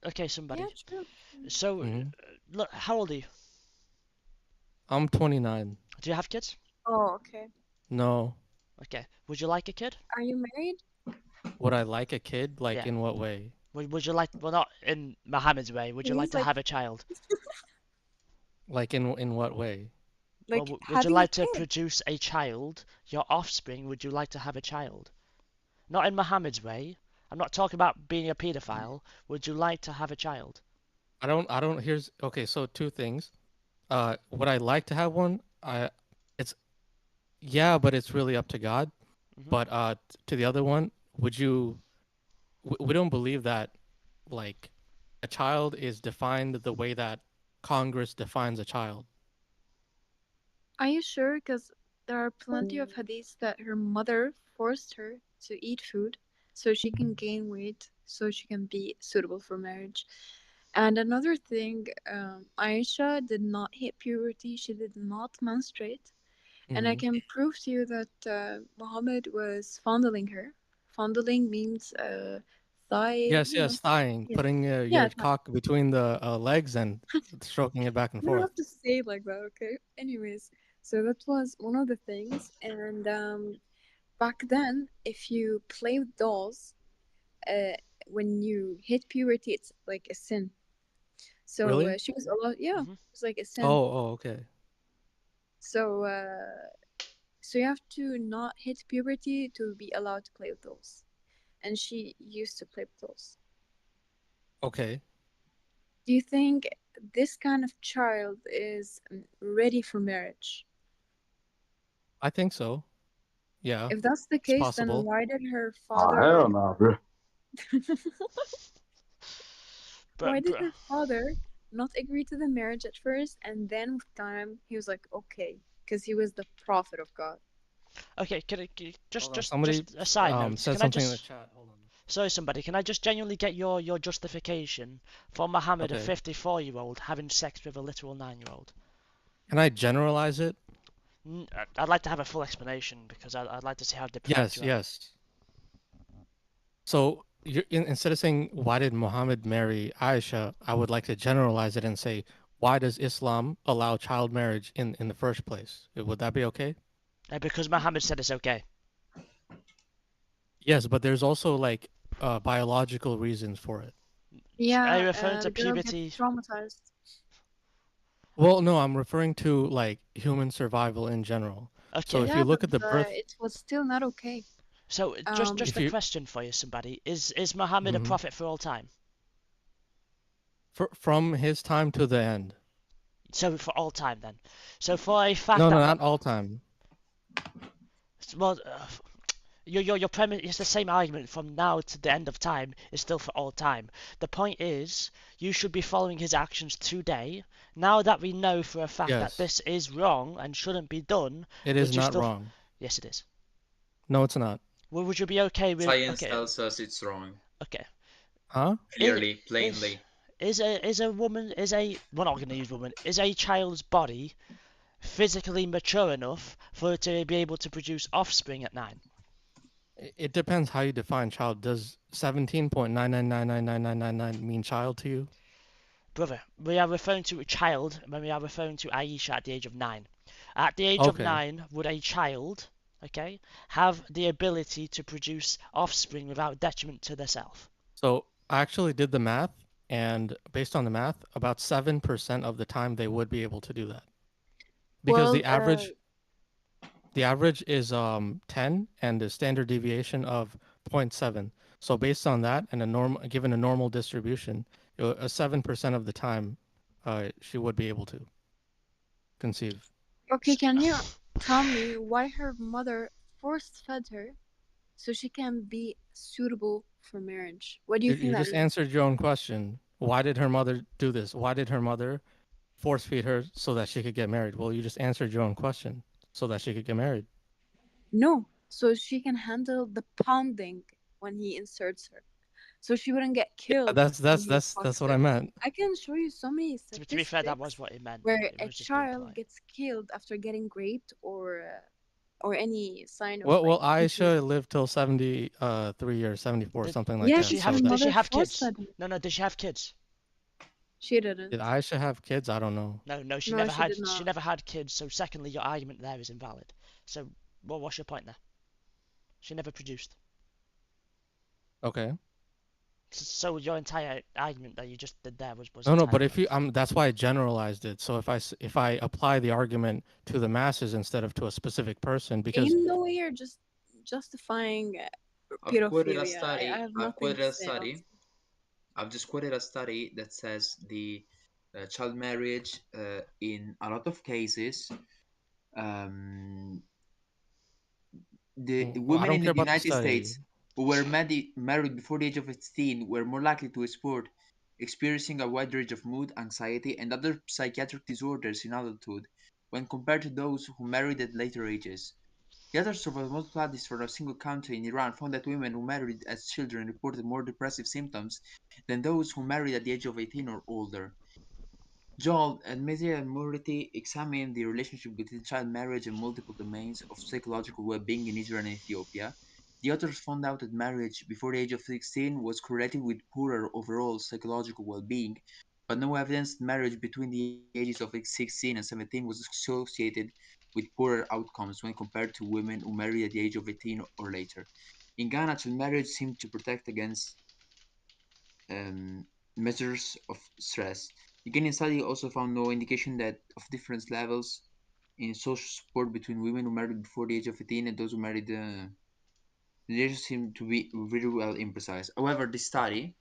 Okay, somebody. Yeah, true. So, Mhm. look, how old are you? I'm 29. Do you have kids? Oh, okay. No. Okay. Would you like a kid? Are you married? Would I like a kid? Like Yeah. in what way? Would you like? Well, not in Muhammad's way. Would you like He's to like, have a child? Like in what way? Well, like would you having a like to kid. produce a child? Your offspring? Would you like to have a child? Not in Muhammad's way. I'm not talking about being a pedophile. Would you like to have a child? I don't here's okay, so two things. Would I like to have one? It's yeah, but it's really up to God. But to the other one, would you we don't believe that like a child is defined the way that Congress defines a child. Are you sure? Because there are plenty of hadiths that her mother forced her to eat food so she can gain weight, so she can be suitable for marriage. And another thing, Aisha did not hit puberty. She did not menstruate. And I Mhm. can prove to you that Muhammad was fondling her. Fondling means thigh, Yes, yes, thigh, Yeah, putting yeah, your cock between the legs and stroking it back and you don't forth. have to say it like that, okay? Anyways, so that was one of the things. And back then, if you play with dolls, uh, when you hit puberty, it's like a sin. So Really? she was allowed, yeah, it's like a sin. Oh, okay. So, so you have to not hit puberty to be allowed to play with dolls. And she used to play with dolls. Okay. Do you think this kind of child is ready for marriage? I think so. Yeah. If that's the It's case, then possible. why did her Ah, father hell no, bro. why But, did her father not agree to the marriage at first, and then with time he was like, okay, because he was the prophet of God. okay, Hold on, somebody just a side note. said Can I something in the just chat. Hold on. sorry, somebody. Can I just genuinely get your justification for Muhammad, a Okay. 54-year-old, having sex with a literal 9-year-old? Can I generalize it? I'd like to have a full explanation because I'd like to see how depraved Yes, you are. yes. So instead of saying why did Muhammad marry Aisha, I would like to generalize it and say why does Islam allow child marriage in the first place? Would that be okay? Because Muhammad said it's okay. Yes, but there's also like biological reasons for it. Are you Yeah, referring to the girl puberty? gets traumatized. Well, no, I'm referring to like human survival in general. So Okay. if Yeah, you but look at the birth, it was still not okay. So just if a you question for you, somebody. Is Muhammad a Mhm. prophet for all time? From his time to the end. So for all time then. So for a fact No, no, that not all time. well, your premise is the same argument from now to the end of time is still for all time. The point is, you should be following his actions today. Now that we know for a fact that Yes. this is wrong and shouldn't be done, It is would you not still? wrong. Yes, it is. No, it's not. Well, would you be okay with? Science Okay, tells us it's wrong. okay. Huh? Is Clearly, is plainly. is a woman is a we're not gonna use woman is a child's body physically mature enough for it to be able to produce offspring at 9? It depends how you define child. Does 17.9999999 mean child to you? Brother, we are referring to a child when we are referring to Aisha at the age of 9. At the age of Okay. 9, would a child, okay, have the ability to produce offspring without detriment to themselves? So I actually did the math, and based on the math, about 7% of the time they would be able to do that. Because Well, the average is 10 and the standard deviation of 0.7. So based on that and given a normal distribution, 7% of the time, she would be able to conceive. Okay, can you tell me why her mother force-fed her so she can be suitable for marriage? What do you think You that just means? answered your own question. Why did her mother do this? Why did her mother force feed her so that she could get married? Well, you just answered your own question. So that she could get married. No, so she can handle the pounding when he inserts her, so she wouldn't get killed when he fucks That's what I her. meant. I can show you so many To be fair, that was statistics what it meant. where It a was just being child polite. gets killed after getting raped or any sign of Well, like Aisha confusion. lived till 73 or 74, something like Yeah, that. Did she because her have? Did she mother have kids? force-fed her. No, did she have kids? She didn't. Did Aisha have kids? I don't know. No, she No, never she had. did She not. never had kids. So, secondly, your argument there is invalid. So, what's your point there? She never produced. Okay. So your entire argument that you just did there was No, but entirely if you that's why I generalized it. So if I apply the argument to the masses instead of to a specific person, because In no way you're just justifying I've quoted a pedophilia. I study. have I've nothing quoted to a say, study. honestly. I've just quoted a study that says the child marriage in a lot of cases, um, the well, I women don't in care the about the United study. States who were married before the age of 16 were more likely to export experiencing a wide range of mood, anxiety, and other psychiatric disorders in adulthood when compared to those who married at later ages. The authors of multiple studies from a single country in Iran found that women who married as children reported more depressive symptoms than those who married at the age of 18 or older. Joel and Mizia Murati examined the relationship between child marriage and multiple domains of psychological well-being in Israel and Ethiopia. The authors found out that marriage before the age of 16 was correlated with poorer overall psychological well-being, but no evidence that marriage between the ages of 16 and 17 was associated with poorer outcomes when compared to women who married at the age of 18 or later. In Ghana, child marriage seemed to protect against measures of stress. The Kenyan study also found no indication that of different levels in social support between women who married before the age of 18 and those who married. The data seem to be very well imprecise. However, this study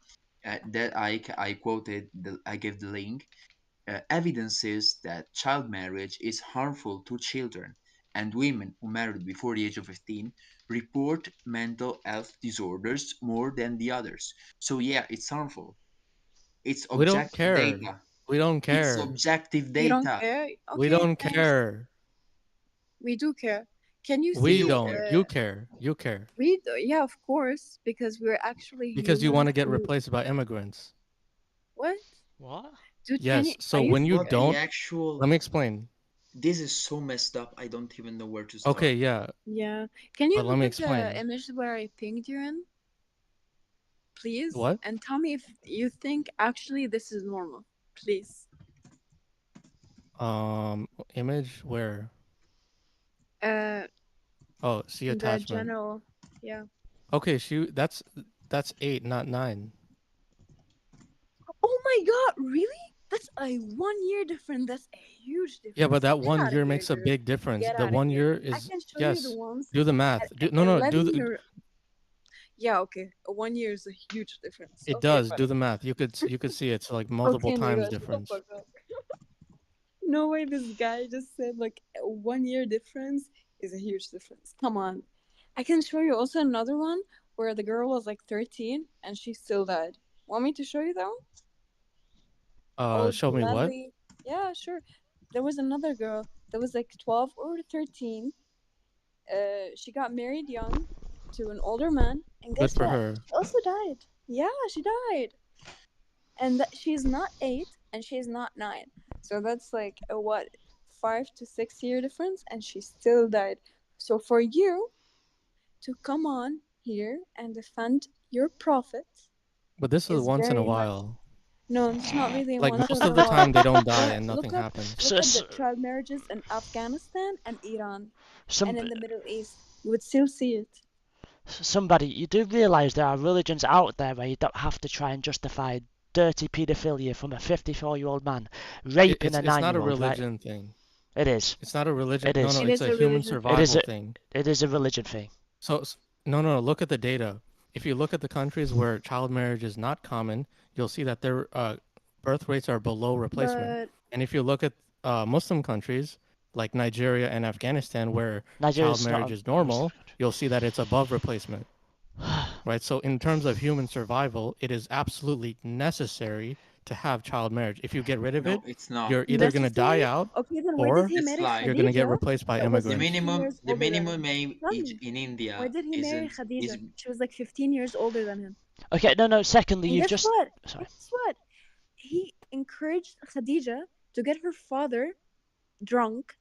that I quoted, I gave the link, evidences that child marriage is harmful to children, and women who married before the age of 15 report mental health disorders more than the others. So, yeah, it's harmful. It's We don't objective care. data. We don't It's care. objective You don't data. care? We Okay, don't thanks. care. We do care. Can you We see? don't. You care. You care. We do, yeah, of course, because we're actually Because you want humans to get who. replaced by immigrants. What? What? Dude, can you? Yes. Are So you when you What the don't, serious? actual. let me explain. This is so messed up. I don't even know where to Okay, start. yeah. Yeah. Can you But let look me at the explain. image where I pinged you in, please? What? And tell me if you think actually this is normal, please. Image where? Uh, Oh, see in the attachment. general, yeah. Okay, that's 8, not 9. Oh my God, really? That's a 1 year difference. That's a huge Yeah, but difference. that Get one out of year here, makes a dude. big difference. Get The out of one here. year I is can show you the yes. ones Do the at math. an No, no, 11 year. Yeah, okay. A 1 year is a huge difference. it Okay, does. Do fine. the math. You could see it's like multiple Okay, times nigga, shut the difference. fuck up. No way this guy just said like a 1 year difference is a huge difference. Come on. I can show you also another one where the girl was like 13 and she still died. Want me to show you that one? I'll Show me what? gladly. Yeah, sure. There was another girl that was like 12 or 13. She got married young to an older man, and Good guess for what? her. She also died. Yeah, she died. And she's not 8 and she's not 9. So that's like a what, 5 to 6 year difference, and she still died. So for you to come on here and defend your prophet But this is is once in a very much. while. No, it's not really Like once most in of a the while. time they don't die Look, and nothing happens. look at the child marriages in Afghanistan and Iran Some, and in the Middle East. You would still see it. somebody, you do realise there are religions out there where you don't have to try and justify dirty paedophilia from a 54-year-old man raping a It's not a 9-year-old, right? religion thing. It is. It's not a religion. It No, is. no, It it's is a a human religion thing. survival thing. It is a religion thing. So no, no, look at the data. if you look at the countries where child marriage is not common, you'll see that their birth rates are below replacement. But And if you look at Muslim countries like Nigeria and Afghanistan, where child Nigeria's not marriage a is Muslim normal, you'll see that it's above replacement. Right? So in terms of human survival, it is absolutely necessary to have child marriage. If you get rid of No, it, it's not. you're either going to die necessary? out Okay, then why did or he It's marry like you're going to get Khadija replaced by that was the immigrants. 15 minimum. years The older than minimum him? Tell age me, in why India did he marry isn't is Khadija? She was like 15 years older than him. Okay, no. Secondly, And you've guess just what? sorry. Guess what? He encouraged Khadija to get her father drunk.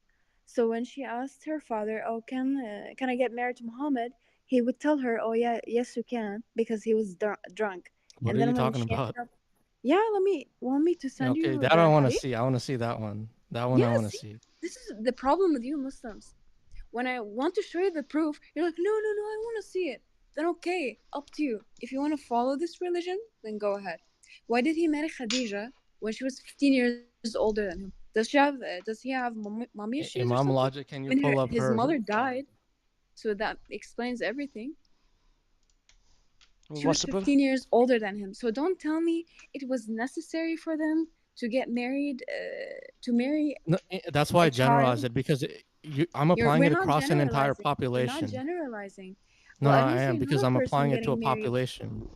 So when she asked her father, "Oh, can I get married to Muhammad?" He would tell her, "Oh yeah, yes you can," because he was drunk. What And are you then when talking she ended about? up, yeah, want me to send Okay, you that I the want to hadith? see. I want to see that one. That one I Yeah, want to see, see. this is the problem with you Muslims. When I want to show you the proof, you're like, no, I want to see it. Then okay, up to you. If you want to follow this religion, then go ahead. Why did he marry Khadija when she was 15 years older than him? Does he have mommy issues or Imam something? Logic, can you When pull up his her? mother died, so that explains everything. She was What's the brother? 15 years older than him. So don't tell me it was necessary for them to get married, to marry No, that's why a I generalized child. it because I'm applying We're it not across an entire generalizing. We're not population. generalizing. No, Well, no, at I least am you're not because a I'm person applying it to a getting married. population,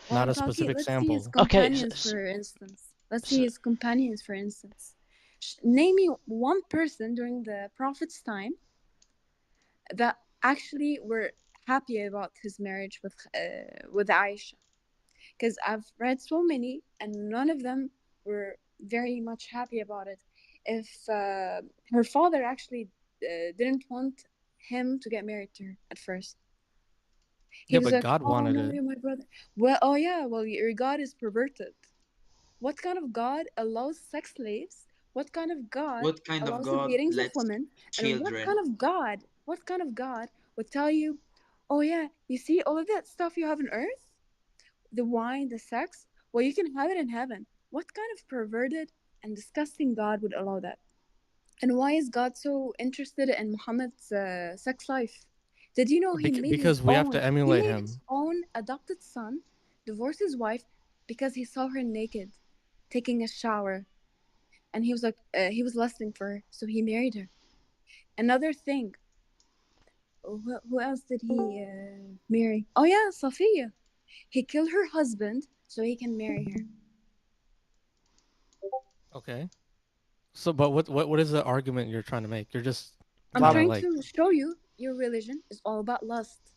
Well, not I'm a talking. specific Let's see his sample. Okay, companions, for instance. Let's see his companions, for instance. Name me one person during the Prophet's time that actually were happy about his marriage with Aisha. Because I've read so many, and none of them were very much happy about it. If her father actually didn't want him to get married to her at first. He Yeah, was but like, God "Oh wanted no, it. you're my brother." Well, oh yeah, well your God is perverted. What kind of God allows sex slaves? What kind of God what kind of allows the God beatings of lets women? And children? what kind of God would tell you, "Oh yeah, you see all of that stuff you have on earth? The wine, the sex? Well, you can have it in heaven." What kind of perverted and disgusting God would allow that? And why is God so interested in Muhammad's sex life? Did you know Because we have to he emulate made his him. own adopted son divorce his wife because he saw her naked, taking a shower, and he was like, he was lusting for her, so he married her. Another thing, who else did he marry? Oh yeah, Safiya. He killed her husband so he can marry her. Okay. So, but what is the argument you're trying to make? You're just I'm kind of trying like, to show you your religion is all about lust.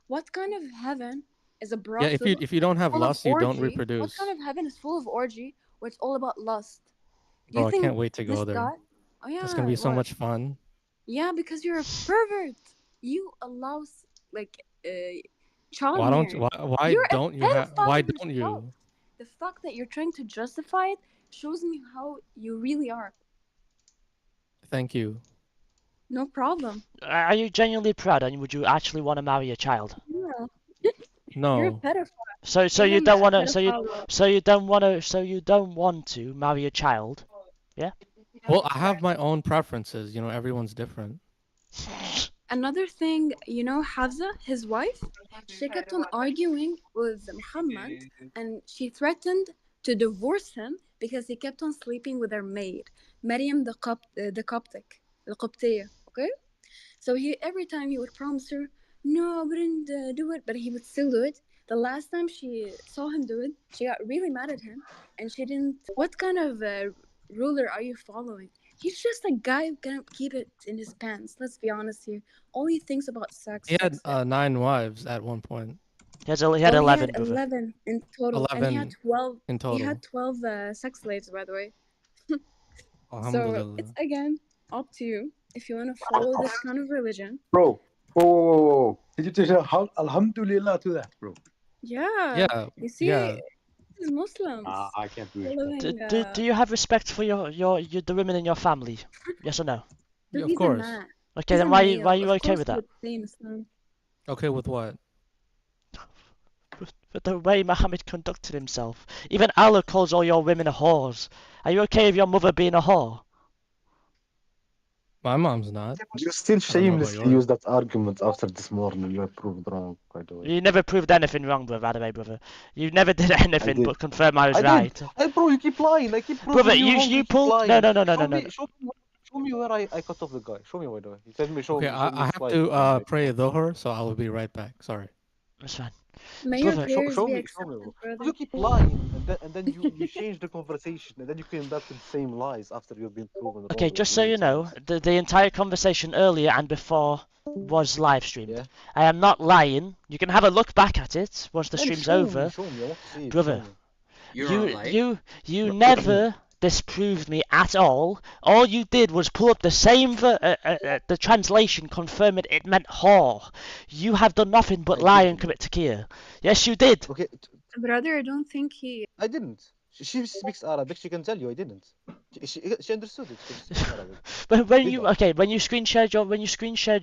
What kind of heaven is a yeah, brothel if you don't have full of lust, you don't orgy? What kind reproduce. of heaven is full of orgy where it's all about lust? Do you Bro, I think can't wait to this go there. God? Oh That's gonna yeah, be so what? much fun. Yeah, because you're a pervert. You allow like child Why don't marriage. You're a why pedophile don't yourself. you? The fact that you're trying to justify it shows me how you really are. Thank you. No problem. Are you genuinely proud, and would you actually want to marry a child? Yeah. You're a No. pedophile. So you Even don't the want to pedophile. so you don't want to marry a child, yeah? Well, I have my own preferences. You know, everyone's different. Another thing, you know, Hafsa, his wife, she kept on arguing with Muhammad and she threatened to divorce him because he kept on sleeping with her maid, Maryam the Coptic, the Qibtiyya, okay? So he every time he would promise her, no, I wouldn't do it, but he would still do it. The last time she saw him do it, she got really mad at him, and she didn't. What kind of ruler are you following? He's just a guy who can't keep it in his pants. Let's be honest here. All he thinks about sex, He had sex, sex. 9 wives at one point. He had Well, he had 11, brother. 11 in total, and he had 11 12. in He had total. 12 sex slaves, by the way. So it's Alhamdulillah. again up to you if you want to follow this kind of religion. Bro, whoa. Did you just say Alhamdulillah to that, bro? Yeah, Yeah, you see, yeah. these Muslims I can't do are it, bro. living. Do you have respect for the women in your family? Yes or no? Yeah, So of he's a course. man. Okay, He's then a why male. are you Of okay course, with he that? would stay in Islam. Okay, with what? But the way Muhammad conducted himself, even Allah calls all your women whores. Are you okay with your mother being a whore? My mom's not. You still I don't know about shamelessly yours. use that argument after this morning. You are proved wrong, by the way. You never proved anything wrong, by the way, brother. You never did I anything did. but confirm I was I right. did. Hey, bro, you keep lying. I keep Brother, proving you wrong. you You keep pulled no lying. no no no Show no me, no. show me where I cut off the guy. Show me, by the way. You tell me, show Okay, me, show me I the have slide. to pray Dhuhr, so I will be right back. Sorry. That's fine. May your Brother, prayers Show be me, accepted, bro. brother. You keep lying, and then you change the conversation, and then you came back to the same lies after you've been proven wrong. okay, Like just so many you know, times. the entire conversation earlier and before was live streamed. Yeah. I am not lying. You can have a look back at it once the And stream's over. show me. I want to see it. Brother, Show me. You're not lying. you never disproved me at all. All you did was pull up the same the translation confirming it meant whore. You have done nothing but lie and commit takia. Yes, you did. Okay. Brother, I don't think he. I didn't. She speaks Arabic. She can tell you I didn't. She understood it. She speaks Arabic. But when Did you I? when you screen shared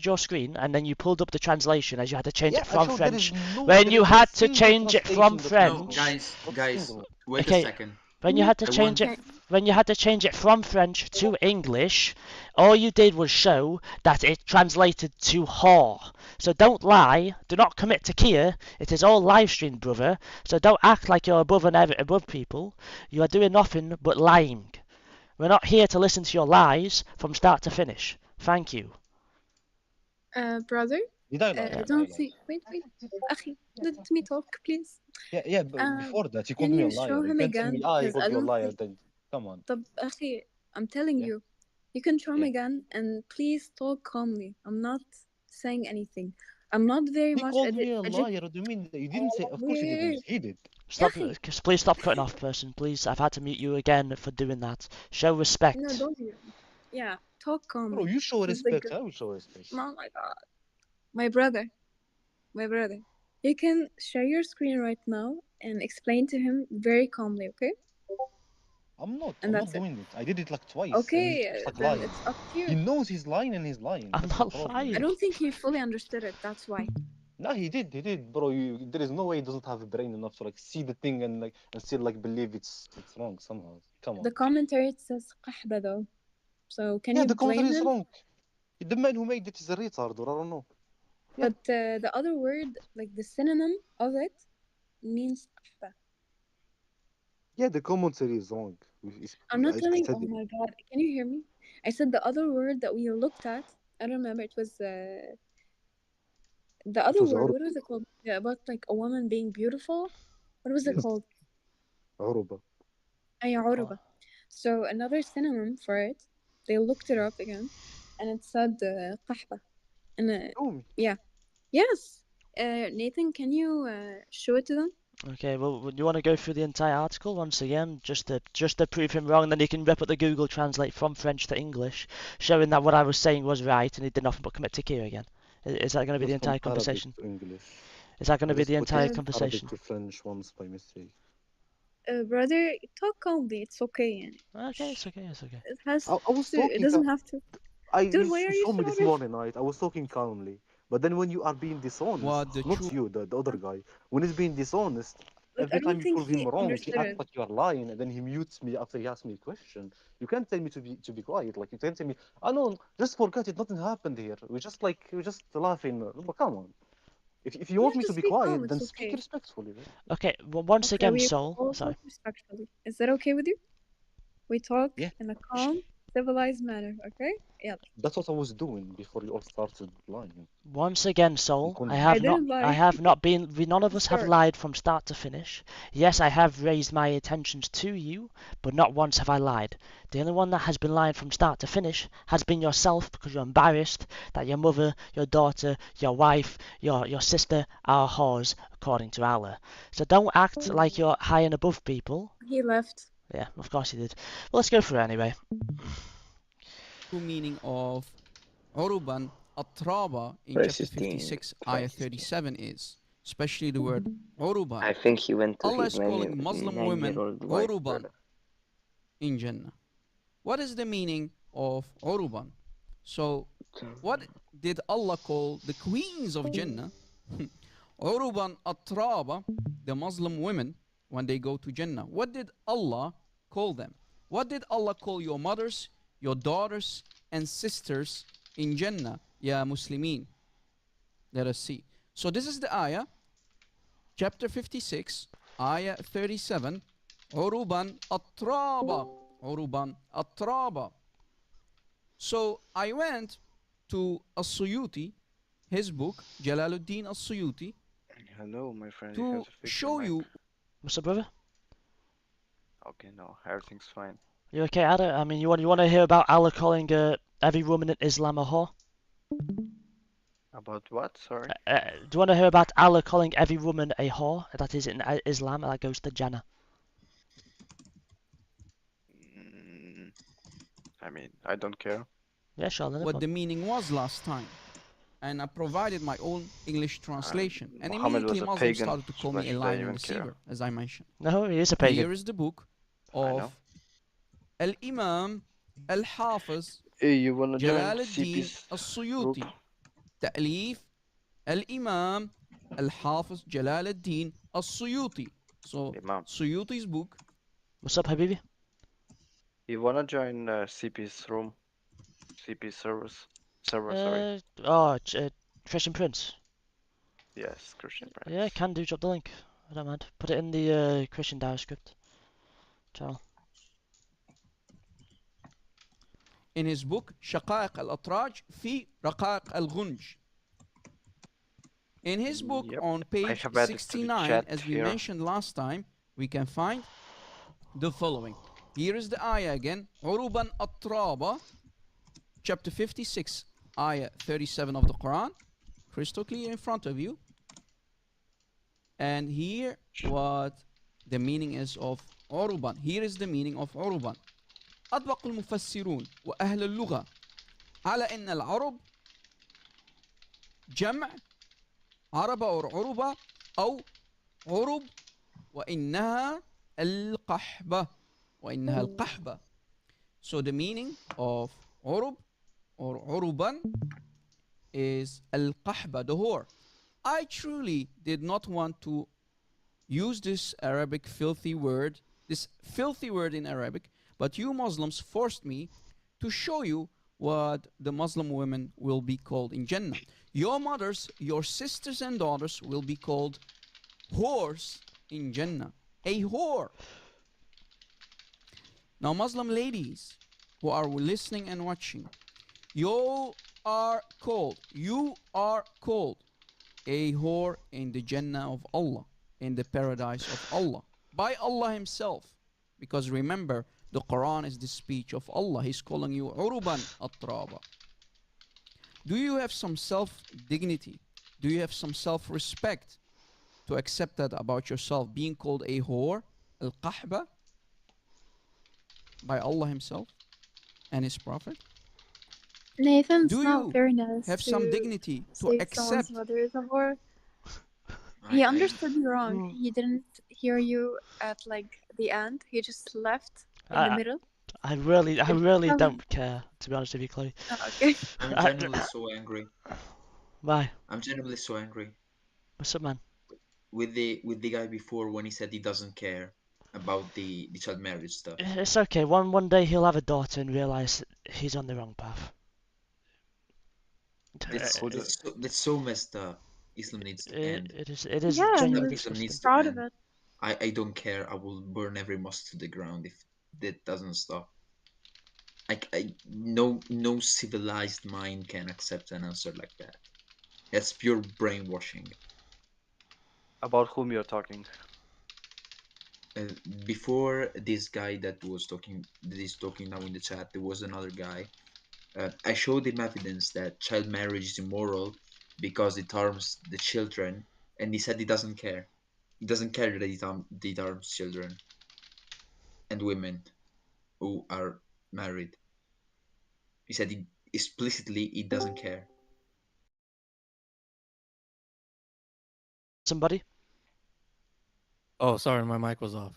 your screen and then you pulled up the translation as you had to change Yeah, it I from showed French. there When is you no had to single change it from translation that is No, French. wrong. Not guys, single. wait a Okay. second. When you had to I change want. it, when you had to change it from French to English, all you did was show that it translated to whore. So don't lie, do not commit to Kia. It is all live streamed, brother. So don't act like you're above people. You are doing nothing but lying. We're not here to listen to your lies from start to finish. Thank you. Brother, Did I I lie? don't think. Wait. Akhi, let me talk, please. Yeah, but before that, he called Can me a you liar. show You him can't tell me, again? he Because called I you a don't liar. think. Then come on. طب أخي, I'm telling Yeah. you can show him Yeah. again and please talk calmly. I'm not saying anything. I'm not very He much called me a liar. What do you mean? You didn't say. Of course you didn't. wait. He did. Stop, Akhi. please stop cutting off, person. Please, I've had to mute you again for doing that. Show respect. No, don't do it. Yeah, talk calmly. Bro, you show He's like, respect. I will show respect. oh my god. My brother. You can share your screen right now and explain to him very calmly, okay? I'm not. And I'm that's not it. doing it. I did it like twice. Okay, and he keeps like then lying. it's up to you. He knows he's lying and he's lying. I'm That's not the problem. lying. I don't think he fully understood it. That's why. No, he did, bro. There is no way he doesn't have a brain enough to like see the thing and still like believe it's wrong somehow. Come on. The commentary it says قحبة though. So can Yeah, you the commentary blame is him? wrong. The man who made it is a retard, or I don't know. Yeah. But the other word, like the synonym of it, means قحبة. Yeah, the commentary is wrong. I'm not I telling. said Oh it. my god, can you hear me? I said the other word that we looked at. I don't remember. It was the other was word. عرب. What was it called? Yeah, about like a woman being beautiful. What was it Yes. called? عروبة. أي عربة. So another synonym for it. They looked it up again, and it said قحبة. And yeah, yes. Nathan, can you show it to them? Okay, well, you want to go through the entire article once again, just to prove him wrong, and then you can rip up the Google Translate from French to English, showing that what I was saying was right, and he did nothing but commit Tikir again. Is that going to be the entire conversation? Arabic to English. Is that going to be Just the put entire Arabic conversation? to French once by mistake. Brother, talk calmly. It's okay. يعني. Okay, it's okay. It's okay. It has I was to. talking. It doesn't have to. Dude, why are you showed me this shouting? morning, right? I was talking calmly, but then when you are being dishonest, not you, the other guy, when he's being dishonest, Look, every I don't time you think prove him he wrong, he understood acts it. like you are lying, and then he mutes me after he asks me a question. You can't tell me to be quiet. Like you can't tell me, "Oh no, just forget it. Nothing happened here. We're just laughing." But come on. If you want me to just be be calm. quiet, It's then speak okay. respectfully. Right? Okay, well, once Okay, again, we Sol. all Sorry. talk respectfully. Is that okay with you? We talk Yeah. in a calm, civilized manner. Okay? Yeah. That's what I was doing before you all started lying. Once again, Sol, couldn't- I I have not been, none of us have Sure. lied from start to finish. Yes, I have raised my attentions to you, but not once have I lied. The only one that has been lying from start to finish has been yourself, because you're embarrassed that your mother, your daughter, your wife, your sister are whores, according to Allah. So don't act like you're high and above people. He left. Yeah, of course he did. Well, let's go through it anyway. Meaning of Uruban Atraba in Verse chapter 15, 56, ayah 37 is, especially the word Uruban. I think he went to Allah his is calling Muslim women nine-year-old wife, Uruban brother. in Jannah. What is the meaning of Uruban? So, what did Allah call the queens of Jannah? Uruban Atraba, the Muslim women, when they go to Jannah. What did Allah call them? What did Allah call your mothers, your daughters, and sisters in Jannah, ya Muslimin. Let us see. So this is the ayah, chapter 56, ayah 37. Uruban atraba. Uruban atraba. So I went to As-Suyuti, his book, Jalaluddin As-Suyuti, Hello, my friend. You to have to fix your show mic. you. What's up, brother? Okay, no, everything's fine. You okay, Ada? I mean, you want to hear about Allah calling every woman in Islam a whore? About what? Sorry. Do you want to hear about Allah calling every woman a whore? That is in Islam, that goes to Jannah. I mean, I don't care. Yeah, sure. What the meaning was last time. And I provided my own English translation. And Muhammad immediately was a Muslims pagan, started to so call why me a should I liar and even care? deceiver, as I mentioned. No, he is a pagan. Here is the book of Al-Imam Al-Hafiz Hey, you wanna join Jalaluddin CP's As-Suyuti. group? تأليف الإمام الحافظ جلال الدين السيوطي. So, Imam. Suyuti's book. What's up, Habibi? You wanna join CP's room? CP's server, sorry. Christian Prince. Yes, Christian Prince. Yeah, can do. Drop the link. I don't mind. Put it in the Christian Diary-script channel. In his book شقائق الأطراج في رقائق الغنج. In his book on page 69, as we mentioned last time, we can find the following. Here is the ayah again. عُرُبًا أَطْرَابًا, chapter 56, ayah 37 of the Quran. Crystal clear in front of you. And here what the meaning is of عُرُبًا. Here is the meaning of عُرُبًا. أطبق المفسرون وأهل اللغة على أن العرب جمع عرب أو عربة أو عرب وإنها القحبة وإنها القحبة. So the meaning of عرب or عربا is القحبة, the whore. I truly did not want to use this Arabic filthy word, this filthy word in Arabic, but you Muslims forced me to show you what the Muslim women will be called in Jannah. Your mothers, your sisters and daughters will be called whores in Jannah. A whore. Now, Muslim ladies who are listening and watching, you are called a whore in the Jannah of Allah, in the paradise of Allah, by Allah Himself. Because remember, the Quran is the speech of Allah. He's calling you Uruban Atraba. Do you have some self-dignity? Do you have some self-respect to accept that about yourself, being called a whore, al-qahba, by Allah Himself and His Prophet? Nathan's Do not you very nice have to some dignity to say accept? someone's mother is a whore. He understood you wrong. He didn't hear you at like the end. He just left in the middle. I really Tell him. don't care, to be honest with you, Chloe. Oh, okay. I'm genuinely so angry. Why? I'm genuinely so angry. What's up, man? With the guy before when he said he doesn't care about the child marriage stuff. It's okay. One day he'll have a daughter and realize he's on the wrong path. That's so messed up. Islam needs to end. It is Yeah, genuinely Islam needs disgusting. to proud end. of it. I don't care. I will burn every mosque to the ground if that doesn't stop. No civilized mind can accept an answer like that. That's pure brainwashing. About whom you're talking? Before this guy that is talking now in the chat, there was another guy. I showed him evidence that child marriage is immoral because it harms the children, and he said he doesn't care. He doesn't care that it harms children and women who are married. He said explicitly he doesn't care. Somebody? Oh, sorry, my mic was off.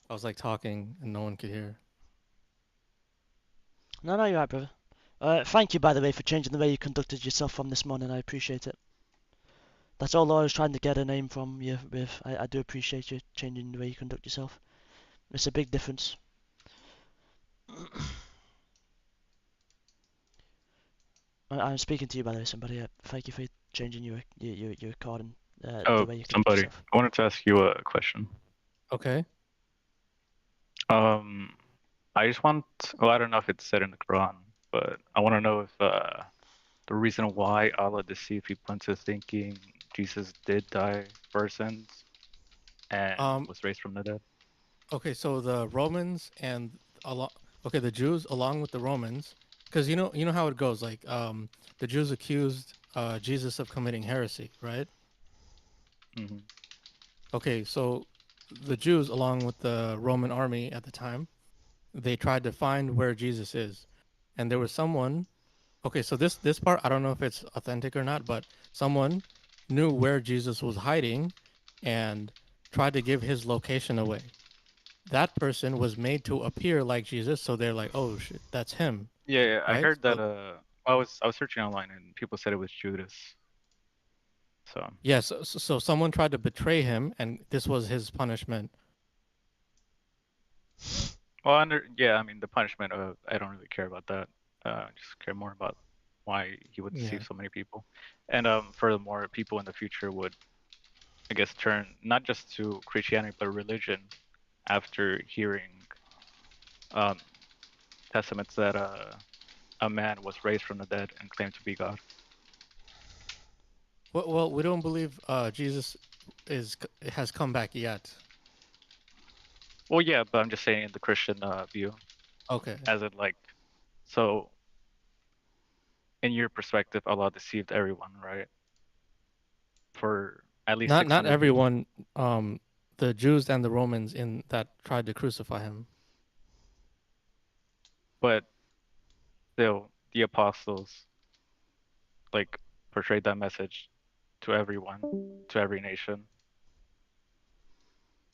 I was like talking and no one could hear. No, you're right, brother. Thank you, by the way, for changing the way you conducted yourself from this morning. I appreciate it. That's all I was trying to get a name from you with. I do appreciate you changing the way you conduct yourself. It's a big difference. I'm speaking to you, by the way, somebody. Thank you for changing your card and the Oh, way you connect somebody. yourself. I wanted to ask you a question. Okay. I just want. Well, I don't know if it's said in the Quran, but I want to know if the reason why Allah deceived people into thinking Jesus did die for our sins and was raised from the dead. Okay, so the Romans and the Jews along with the Romans, because you know how it goes. Like the Jews accused Jesus of committing heresy, right? Mm-hmm. Okay, so the Jews along with the Roman army at the time, they tried to find where Jesus is, and there was someone. Okay, so this part I don't know if it's authentic or not, but someone knew where Jesus was hiding, and tried to give his location away. That person was made to appear like Jesus, so they're like, "Oh shit, that's him." Yeah, I Right? heard that. I was searching online and people said it was Judas. So Yes. So someone tried to betray him, and this was his punishment. well, I mean the punishment of I don't really care about that. I just care more about why he would Yeah. deceive so many people, and furthermore, people in the future would, I guess, turn not just to Christianity but religion after hearing testaments that a man was raised from the dead and claimed to be God. Well, we don't believe Jesus has come back yet. Well, yeah, but I'm just saying in the Christian view. Okay. As in, like, so in your perspective, Allah deceived everyone, right? For at least Not 600 years. everyone. The Jews and the Romans in that tried to crucify him. But still, the apostles like portrayed that message to everyone, to every nation.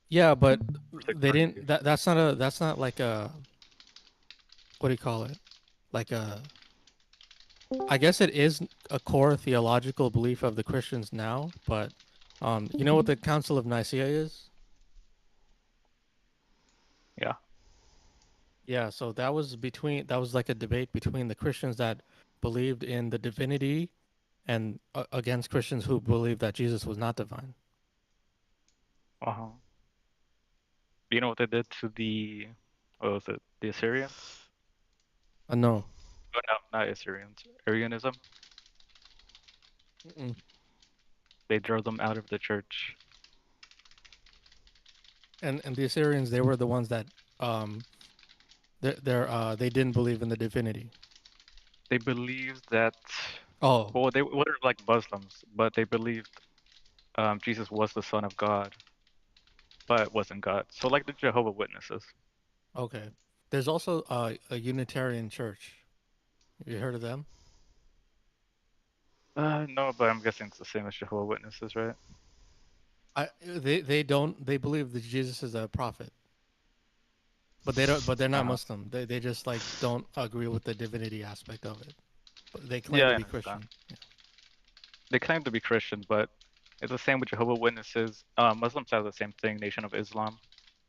Yeah, but For they 600 didn't. years. That's not like a, what do you call it? Like a, I guess it is a core theological belief of the Christians now, but you know what the Council of Nicaea is? Yeah. Yeah, so that was like a debate between the Christians that believed in the divinity and against Christians who believed that Jesus was not divine. Uh-huh. Do you know what they did to what was it? The Assyrians? No. Oh, no, not Assyrians. Arianism. Mm-mm. They drove them out of the church. And the Assyrians, they were the ones that they didn't believe in the divinity. They believed that. Oh. Well, they were like Muslims, but they believed Jesus was the Son of God, but wasn't God. So like the Jehovah Witnesses. Okay. There's also a Unitarian church. You heard of them? No, but I'm guessing it's the same as Jehovah Witnesses, right? They believe that Jesus is a prophet. But they're not Muslim. They just like don't agree with the divinity aspect of it. But they claim Yeah, to I be understand. Christian. Yeah. They claim to be Christian, but it's the same with Jehovah Witnesses. Muslims have the same thing, Nation of Islam.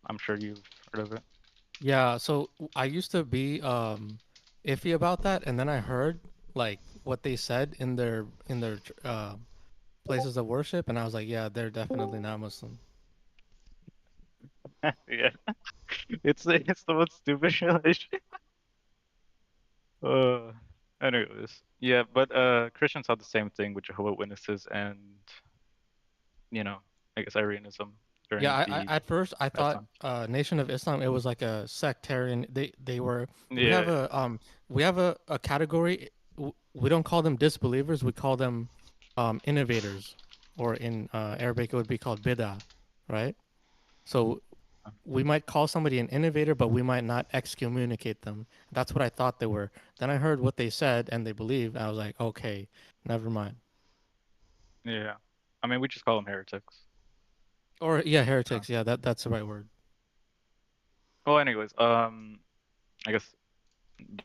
I'm sure you've heard of it. Yeah, so I used to be iffy about that, and then I heard like what they said in their places of worship, and I was like, yeah, they're definitely not Muslim. Yeah, it's the most stupid religion. Uh, anyways, yeah, but Christians have the same thing with Jehovah Witnesses and I guess Arianism Yeah, during I the at first I past thought time. Nation of Islam, it was like a sectarian. They were Yeah, we have a category. We don't call them disbelievers. We call them innovators, or in Arabic it would be called bid'ah, right? So we might call somebody an innovator, but we might not excommunicate them. That's what I thought they were. Then I heard what they said and they believed. I was like, okay, never mind. yeah. I mean, we just call them heretics. Or yeah, heretics. Yeah, that's the right word. Well, anyways, I guess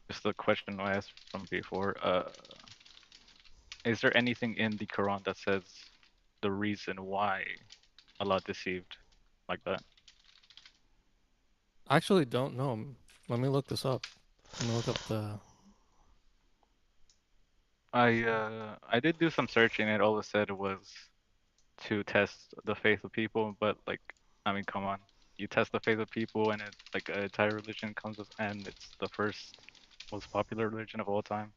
just the question I asked from before. Is there anything in the Quran that says the reason why Allah deceived like that? I actually don't know. Let me look this up. Let me look up the. I did do some searching, and all it said was to test the faith of people, but like, I mean, come on, you test the faith of people, and it like an entire religion comes with, and it's the first most popular religion of all time.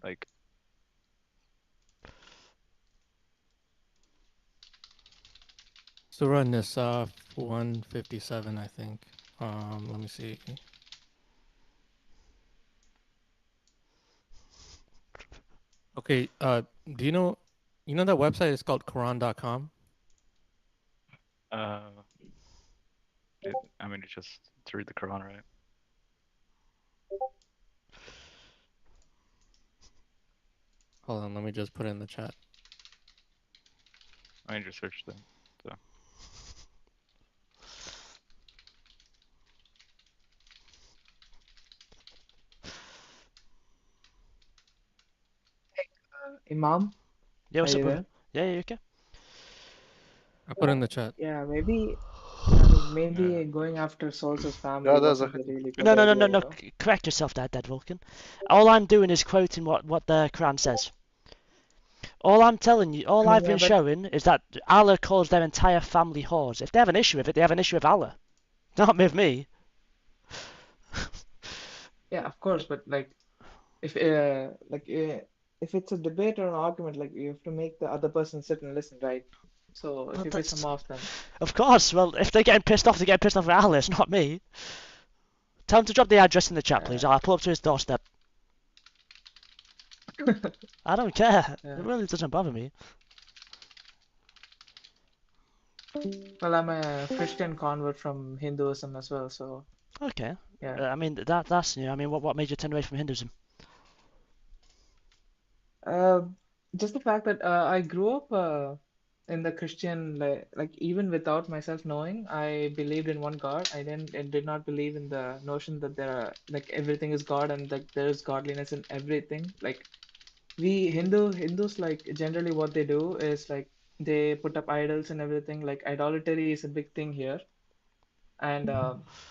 Like, Surah Nisa 157, I think. Let me see. Okay, do you know that website is called Quran.com? uh, I mean, it's just to read the Quran, right? Hold on, let me just put it in the chat. I just searched them. So. Imam, Yeah, are what's up, you brother? there? Yeah, you okay? I put it in the chat. Yeah, maybe. I mean, maybe going after Soul's family wasn't a really good idea, you know? Correct yourself there, Dead Vulcan. All I'm doing is quoting what the Quran says. All I'm telling you, all I mean, I've yeah, been but showing is that Allah calls their entire family whores. If they have an issue with it, they have an issue with Allah. Not with me. yeah, of course, but like, if if it's a debate or an argument, like you have to make the other person sit and listen, right? So if But you piss that's, them off, then of course. Well, if they're getting pissed off, they're getting pissed off with Allah. It's not me. Tell him to drop the address in the chat, please. I'll pull up to his doorstep. I don't care. yeah. It really doesn't bother me. Well, I'm a Christian convert from Hinduism as well, so Okay. yeah. I mean that's new. I mean, what made you turn away from Hinduism? Uh, just the fact that I grew up in the Christian, like even without myself knowing, I believed in one God. I did not believe in the notion that there are like everything is God and like there is godliness in everything. Like we Hindus, like generally what they do is like they put up idols and everything. Like idolatry is a big thing here, and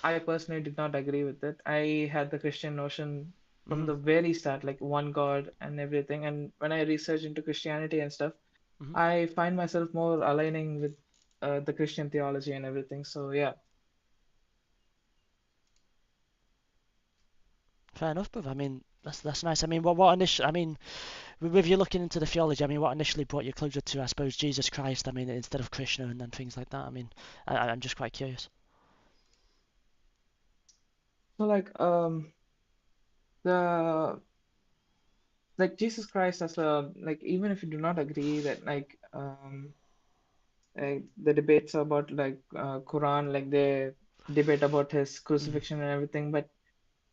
I personally did not agree with it. I had the Christian notion from Mhm. the very start, like one God and everything. And when I research into Christianity and stuff, Mhm. I find myself more aligning with the Christian theology and everything. So yeah. Fair enough, brother. I mean, that's nice. I mean, what initially? I mean, with you looking into the theology, I mean, what initially brought you closer to, I suppose, Jesus Christ? I mean, instead of Krishna and then things like that. I mean, I'm just quite curious. So like the like Jesus Christ as a like even if you do not agree that the debates about like Quran, like they debate about his crucifixion and everything, but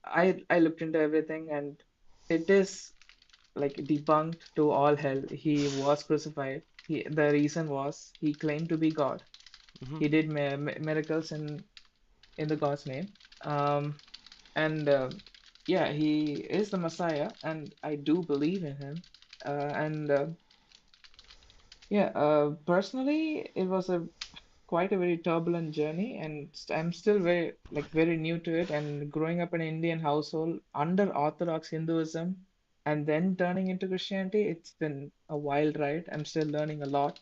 I looked into everything and it is like debunked to all hell. He was crucified. The reason was he claimed to be God. Mhm. He did miracles in the God's name. And yeah, he is the Messiah, and I do believe in him. And yeah, personally, it was a quite a very turbulent journey, and I'm still very new to it. And growing up in an Indian household under Orthodox Hinduism, and then turning into Christianity, it's been a wild ride. I'm still learning a lot,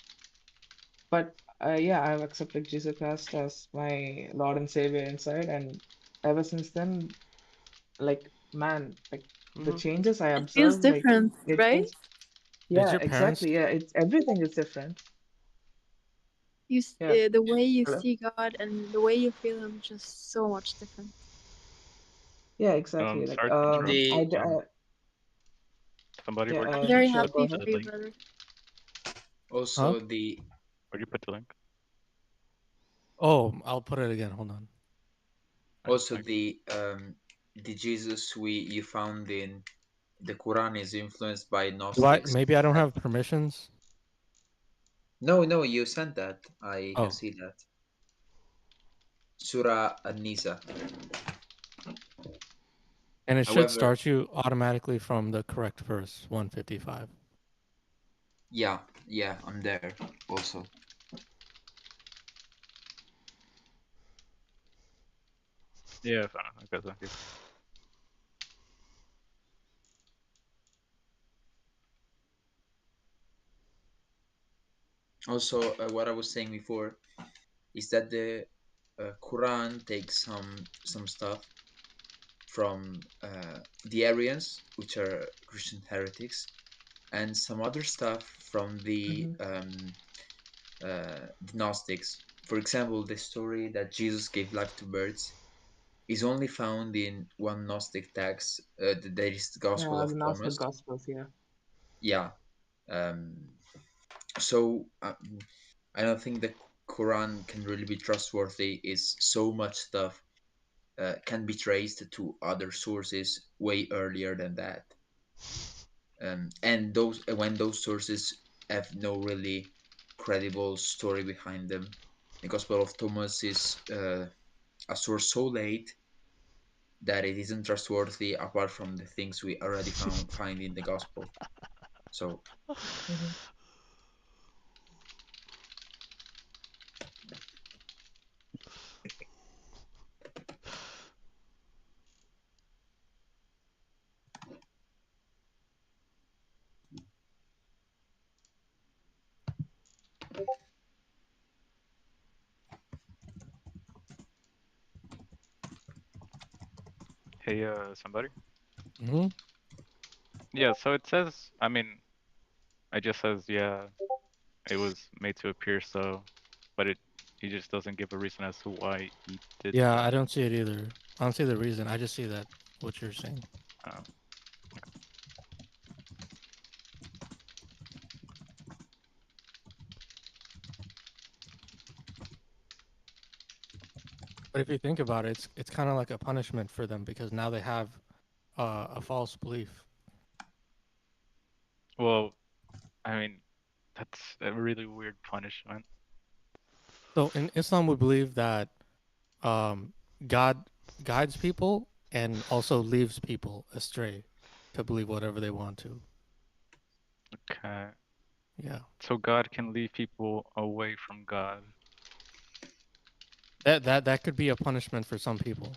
but yeah, I've accepted Jesus Christ as my Lord and Savior inside, and ever since then, like man, like the Mhm. changes I It feels observe, like different, it right? is, Did yeah, your parents exactly, yeah, it's everything is different. Yeah. The way you Hello? see God and the way you feel Him, just so much different. Yeah, exactly. Like Sorry to interrupt. I Somebody, yeah, where'd I'm you very sure, go happy put for ahead. the you, link? brother. Huh? Also the Where'd you put the link? Oh, I'll put it again. Hold on. also Thanks. the Jesus you found in the Quran is influenced by Do I Gnostics. maybe I don't have permissions? No, you sent that. I have Oh. seen that. Surah An-Nisa. And it should However, start you automatically from the correct verse, 155. yeah, I'm there also. Yeah, fine. Okay, thank you. Also, what I was saying before is that the Quran takes some stuff from the Arians, which are Christian heretics, and some other stuff from the Mhm. Gnostics. For example, the story that Jesus gave life to birds is only found in one Gnostic text. That is the Gospel Yeah, of the Gnostic Thomas. Gospels. Yeah. Yeah. Um, so I don't think the Quran can really be trustworthy. Is so much stuff can be traced to other sources way earlier than that. And those when those sources have no really credible story behind them. The Gospel of Thomas is a source so late that it isn't trustworthy apart from the things we already find in the Gospel. So Mhm. Hey, somebody. Hmm. Yeah. So it says. I mean, it just says yeah. It was made to appear so, but he just doesn't give a reason as to why he did Yeah, that. I don't see it either. I don't see the reason. I just see that what you're saying. Um, But if you think about it, it's kind of like a punishment for them because now they have a false belief. well, I mean, that's a really weird punishment. So in Islam, we believe that um, God guides people and also leaves people astray to believe whatever they want to. Okay. Yeah, So God can lead people away from God. that could be a punishment for some people.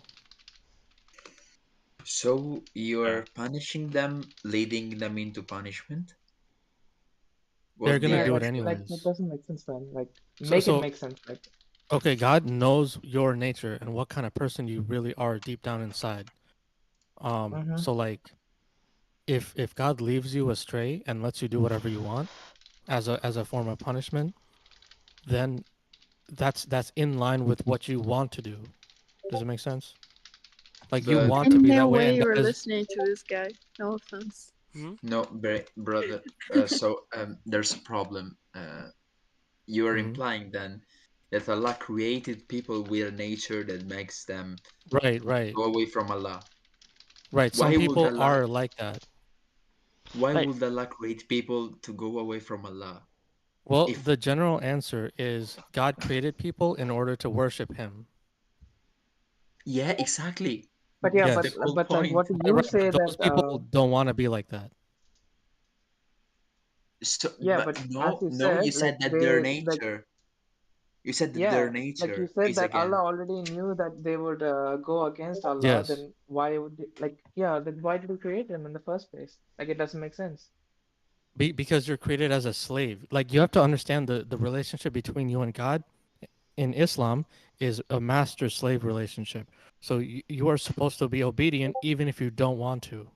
so Okay. you're punishing them, leading them into punishment? They're What do gonna you Yeah, do it like actually like mean? that anyways. doesn't make sense, man. Like So make it so make sense. Like. okay, God knows your nature and what kind of person you really are deep down inside. Mhm. So like if God leaves you astray and lets you do whatever you want as a form of punishment, then that's in line with what you want to do. Does it make sense? Like you But want to In be no that way, way and you God were is listening to this guy. No offense. Hmm? no, brother. So there's a problem. You are Mhm. implying then that Allah created people with a nature that makes them Right. go away from Allah. Right. Some Why would people Allah? are like that. Why Wait, would Allah create people to go away from Allah? Well, If the general answer is God created people in order to worship Him. yeah, exactly. But yeah, That's the Yes. whole but like, point. what do you Right. say But those that? people don't want to be like that. So, Yeah, but but as no, you no, you said, said like that their like nature. You said that their yeah, like you nature said is that Allah again. already knew that they would go against Allah. Yes. Then why would like yeah? Then why did He create them in the first place? Like it doesn't make sense. Because you're created as a slave. Like you have to understand the relationship between you and God in Islam is a master slave relationship. So you are supposed to be obedient even if you don't want to.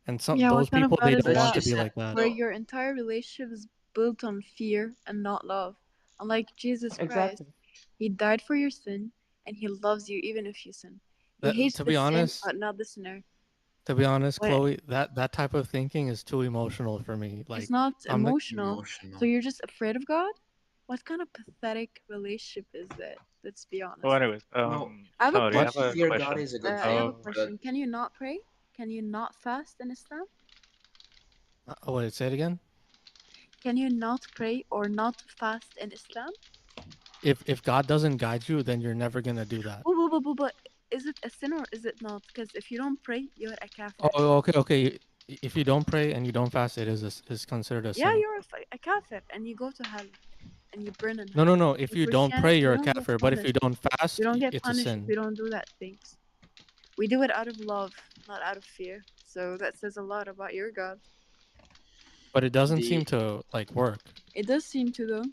And some Yeah, those what kind of people God they is don't But want she to that? be said like that. Where no. your entire relationship is built on fear and not love. Unlike Jesus Christ, Exactly. He died for your sin and He loves you even if you sin. He That, hates to the be sin honest, but not the sinner. When Chloe, that type of thinking is too emotional for me. it's Like not I'm not emotional, so Emotional. you're just afraid of God? What kind of pathetic relationship is that? Let's be Well, honest. anyways, No, I have a somebody, I not have to a question. fear God question. is a good I have a thing, but question. Can you not pray? Can you not fast in Islam? wait, say it again. Can you not pray or not fast in Islam? If God doesn't guide you, then you're never gonna do that. But is it a sin or is it not? Because if you don't pray, you're a kafir. Oh, okay. If you don't pray and you don't fast, it is considered a Yeah, sin. you're a kafir and you go to hell and you burn in No, hell. no, no. If In you don't pray, Christianity, you you're a don't get kafir. But if you punished. don't We fast, don't get it's a punished if we sin. don't do that things. We do it out of love, not out of fear. So that says a lot about your God. But it doesn't seem the to like work. It does seem to though.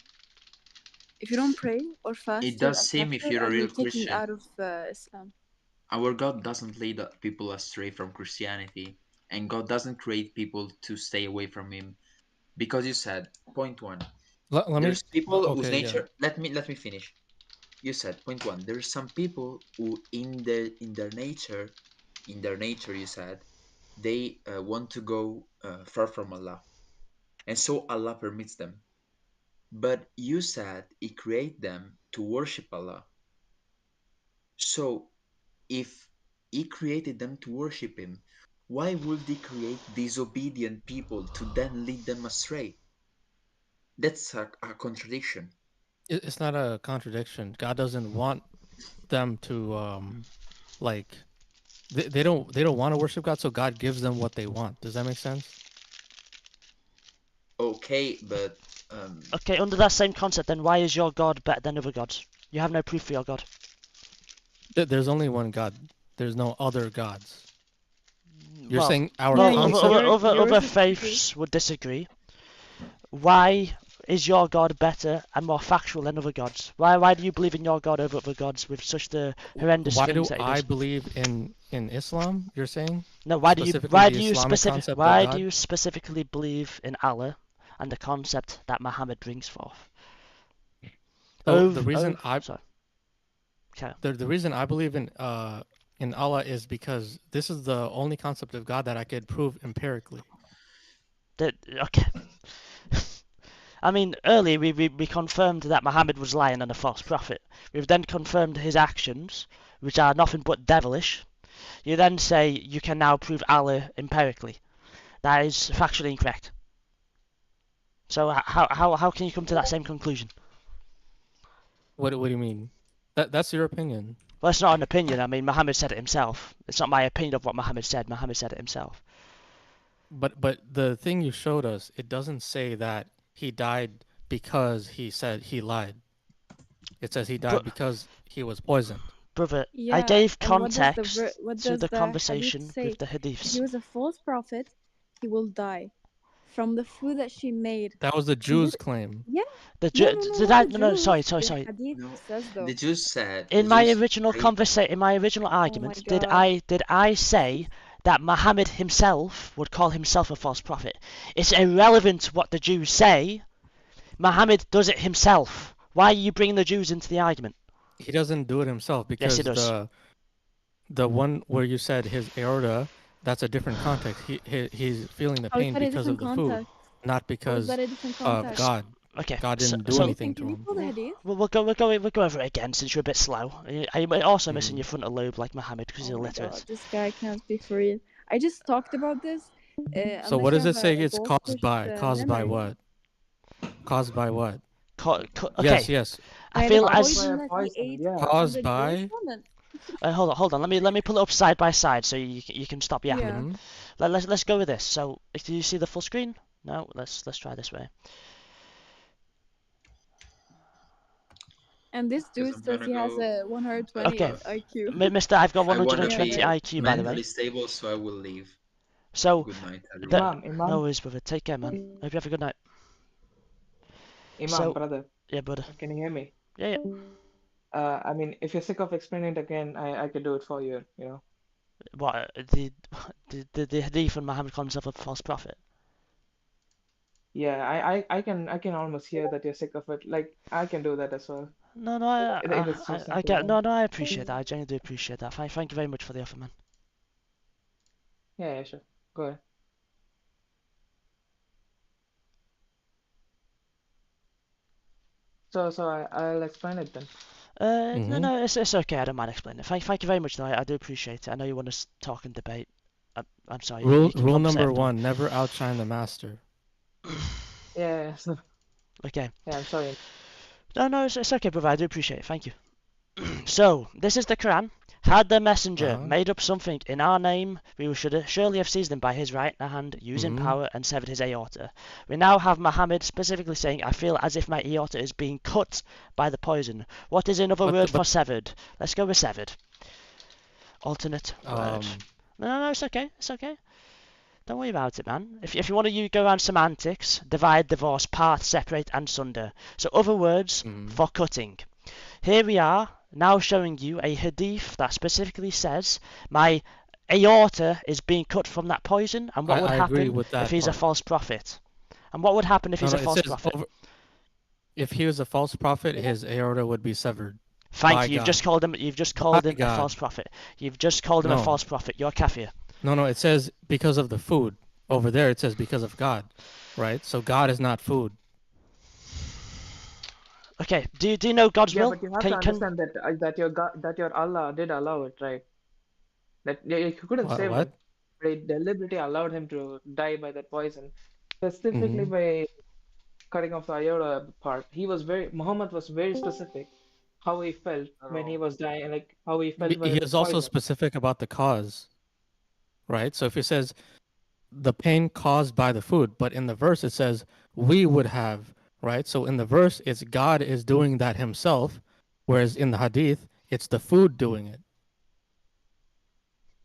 If you don't pray or fast, It you're does a seem if kafir you're a and real you're taken Christian. out of Islam. Our God doesn't lead people astray from Christianity, and God doesn't create people to stay away from Him, because you said, point one, Let me. there's people whose Okay, yeah. nature. Let me finish. You said, point one, there's some people who in their nature, you said, they want to go far from Allah, and so Allah permits them. But you said He created them to worship Allah. So if He created them to worship Him, why would He create disobedient people to then lead them astray? That's a contradiction. It's not a contradiction. God doesn't want them to like they don't want to worship God, so God gives them what they want. Does that make sense? Okay, but Okay, under that same concept, then why is your God better than other gods? You have no proof for your God. There's only one God. There's no other gods. You're Well, saying our well, concept. other faiths would disagree. Why is your God better and more factual than other gods? Why do you believe in your God over other gods with such the horrendous Why things do that he I does? believe in Islam? You're saying? No, why do Specifically the you Islamic concept of God? specifically believe in Allah and the concept that Muhammad brings forth? So the reason sorry. Okay. The reason I believe in Allah is because this is the only concept of God that I could prove empirically. Okay. I mean, earlier we confirmed that Muhammad was lying and a false prophet. We've then confirmed his actions, which are nothing but devilish. You then say you can now prove Allah empirically. That is factually incorrect. So how can you come to that same conclusion? What do you mean? That's your opinion. Well, it's not an opinion. I mean, Muhammad said it himself. It's not my opinion of what Muhammad said. Muhammad said it himself. But the thing you showed us, it doesn't say that he died because he said he lied. It says he died because he was poisoned. Brother, Yeah, I gave and what does context to the hadith conversation say? with the If he hadiths. was a false prophet, he will die from the food that she made. That was the Jews' claim. Yeah. The sorry. The hadith says though. The Jews said. In my original conversation, in my original argument, did I say that Muhammad himself would call himself a false prophet? It's irrelevant what the Jews say. Muhammad does it himself. Why are you bringing the Jews into the argument? He doesn't do it himself because Yes, he does. the one where you said his aorta, that's a different context. He's feeling the How is pain that a because of the different food, context? not How is because that a different of context? God. Okay. God didn't do anything to him. Pull the hadith? We'll go over it again since you're a bit slow. You're also missing your frontal lobe like Muhammad because he's Oh my illiterate. God, this guy can't be for real. I just talked about this. So what does it say it's caused by? Caused by what? Caused by what? Okay. Yes. I feel as caused by. hold on. Let me pull it up side by side so you can stop yapping. Yeah. Let's go with this. So, do you see the full screen? No. Let's try this way. And this dude says he has a 120 IQ. Mister, I've got I want 120 to be IQ, by the way. mentally stable, so I will leave. So, good night, everyone. Imam. No worries, brother. Take care, man. Hope you have a good night. Imam, brother. Yeah, brother. Can you hear me? Yeah. I mean, if you're sick of explaining it again, I could do it for you. You know. What the hadith and Muhammad calls himself a false prophet? Yeah, I can almost hear that you're sick of it. Like I can do that as well. No, I get no, I appreciate that. I genuinely do appreciate that. Thank you very much for the offer, man. Yeah, sure. Go ahead. So I'll explain it then. No, it's okay. I don't mind explaining. Thank you very much, though. I do appreciate it. I know you want to talk and debate. I'm sorry. Rule number 1: never outshine the master. Yeah. Okay. Yeah, I'm sorry. No, it's okay, brother. I do appreciate it. Thank you. So, this is the Quran. Had the messenger made up something in our name, we should surely have seized him by his right hand, using power, and severed his aorta. We now have Muhammad specifically saying, I feel as if my aorta is being cut by the poison. What is another word for severed? Let's go with severed. Alternate word. No, it's okay. It's okay. Don't worry about it, man. If you want to go around semantics, divide, divorce, part, separate, and sunder. So other words for cutting. Here we are now showing you a hadith that specifically says my aorta is being cut from that poison, and what would I agree happen with if that he's a part. false prophet? And what would happen if No, he's no, a it false says prophet? if he was a false prophet, his aorta would be severed. Thank by you. You've God. just called him. You've just By called him a God. false prophet. You've just called him a No. false prophet. You're kafir. No, it says because of the food. Over there, it says because of God, right? So God is not food. Okay. Do you know God's Yeah, will? but you have to understand that your God, that your Allah did allow it, right? That you couldn't save What? him. But he deliberately allowed him to die by that poison, specifically Mhm. by cutting off the aorta part. Muhammad was very specific how he felt when he was dying, like how he felt He when the is also poison. specific about the cause, right? So if it says the pain caused by the food, but in the verse it says we would have, right? So in the verse it's God is doing that himself, whereas in the hadith it's the food doing it.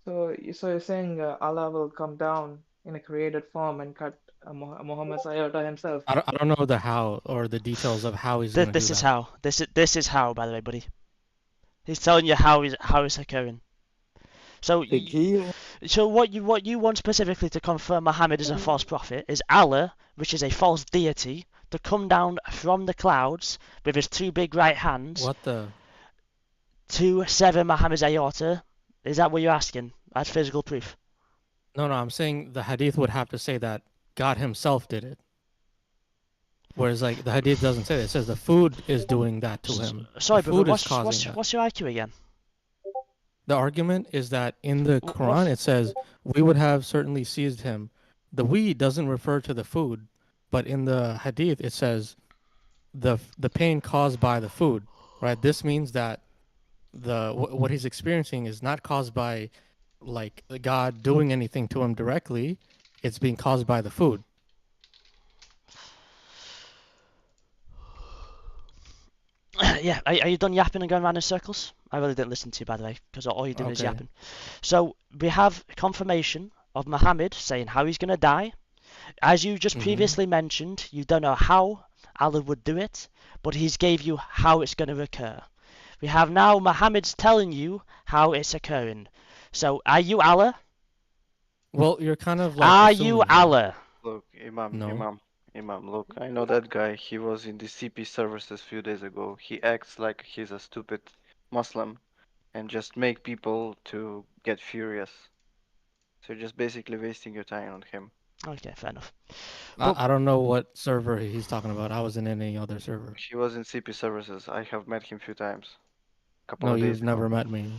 So you're saying Allah will come down in a created form and cut Muhammad's aorta himself? I don't know the how or the details of how he's going to do This is that. how. This is how. By the way, buddy. He's telling you how it's occurring. So what you want specifically to confirm Muhammad is a false prophet is Allah, which is a false deity, to come down from the clouds with his two big right hands. What the? To sever Muhammad's aorta. Is that what you're asking? As physical proof? No, I'm saying the hadith would have to say that God himself did it. Whereas like the hadith doesn't say that. It says the food is doing that to him. Sorry, the food but is causing that. what's your IQ again? The argument is that in the Quran it says we would have certainly seized him. The we doesn't refer to the food, but in the hadith it says the pain caused by the food, right? This means that what he's experiencing is not caused by like God doing anything to him directly. It's being caused by the food. Yeah, are you done yapping and going around in circles? I really didn't listen to you, by the way, because all you're doing is yapping. So we have confirmation of Muhammad saying how he's going to die. As you just previously mentioned, you don't know how Allah would do it, but he's gave you how it's going to occur. We have now Muhammad's telling you how it's occurring. So are you Allah? Well, you're kind of like. Are you Allah? Look, Imam, No. Imam, look, I know that guy. He was in the CP services a few days ago. He acts like he's a stupid Muslim and just make people to get furious. So you're just basically wasting your time on him. Okay, fair enough. I don't know what server he's talking about. I wasn't in any other server. He was in CP services. I have met him a few times. No, you've never met me.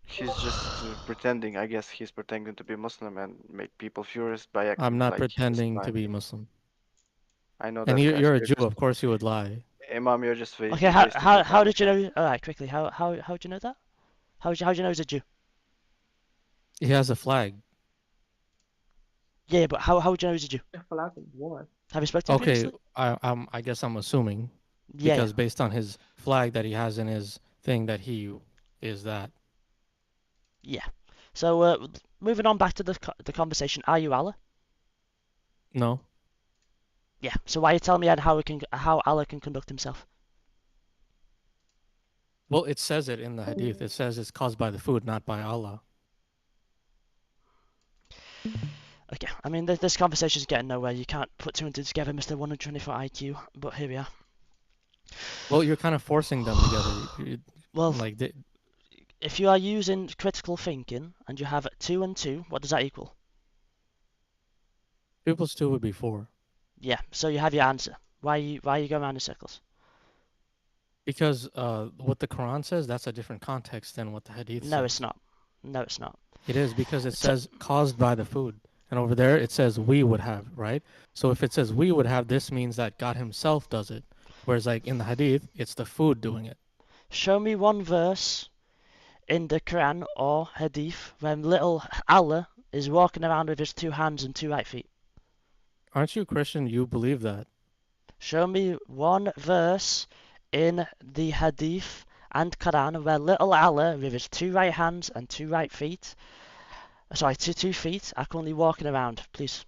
He's just pretending. I guess he's pretending to be Muslim and make people furious by acting I'm not like pretending to be Muslim. I know And that. you're a Jew, of course you would lie. Imam, you're just Okay, how did you know? All right, quickly, how did you know that? How did you know he's a Jew? He has a flag. Yeah, but how would you know he's a Jew? A flag of what? Have you spoken to him previously? I guess I'm assuming Yeah. because based on his flag that he has in his thing that he is that. Yeah. So moving on back to the conversation, are you Allah? No. Yeah. So why are you telling me how Allah can conduct himself? Well, it says it in the hadith. It says it's caused by the food, not by Allah. Okay. I mean, this conversation is getting nowhere. You can't put two and two together, Mr. 124 IQ. But here we are. Well, you're kind of forcing them together. Well, like if you are using critical thinking and you have 2 and 2, what does that equal? 2 plus 2 would be 4. Yeah. So you have your answer. Why are you going around in circles? Because what the Quran says, that's a different context than what the hadith says. No, it's not. No, it's not. It is because it says caused by the food. And over there it says we would have, right? So if it says we would have, this means that God himself does it. Whereas like in the hadith, it's the food doing it. Show me one verse in the Quran or hadith when little Allah is walking around with his 2 hands and 2 right feet. Aren't you Christian? You believe that. Show me one verse in the hadith and Quran where little Allah with his 2 right hands and 2 right feet Sorry, 2 feet are currently walking around, please.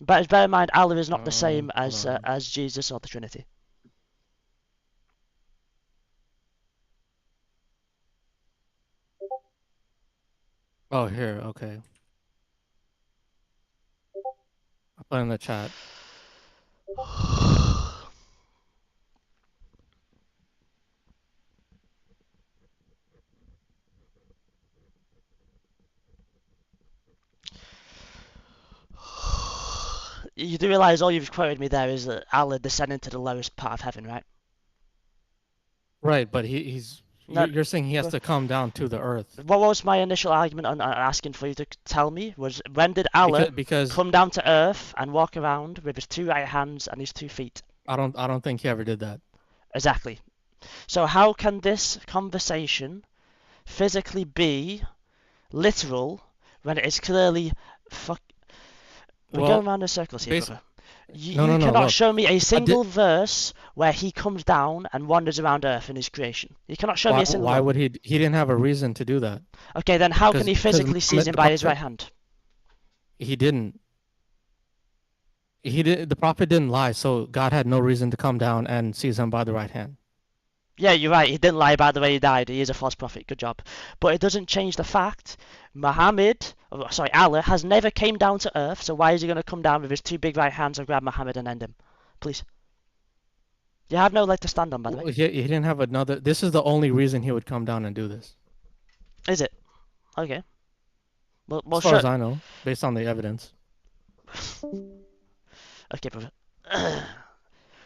But bear in mind, Allah is not the same as Jesus or the Trinity. Oh, here, okay. I'll put in the chat. You do realize all you've quoted me there is that Allah descending to the lowest part of heaven, right? Right, but he's No, you're saying he has to come down to the earth. what was my initial argument on asking for you to tell me was when did Allah Because come down to earth and walk around with his 2 right hands and his 2 feet? I don't think he ever did that. Exactly. So how can this conversation physically be literal when it is clearly we're going around in circles here, brother. You cannot look, show me a single verse where he comes down and wanders around Earth in his creation. You cannot show me a single why one. would he didn't have a reason to do that. Okay, then how can he physically seize him by his right hand? He didn't. The prophet didn't lie, so God had no reason to come down and seize him by the right hand. Yeah, you're right. He didn't lie about the way he died. He is a false prophet. Good job. But it doesn't change the fact Allah has never came down to earth. So why is he going to come down with his 2 big right hands and grab Muhammad and end him? Please. You have no leg to stand on, by the way. He didn't have another. This is the only reason he would come down and do this. Is it? Okay. Well, as far as I know, based on the evidence. Okay, brother.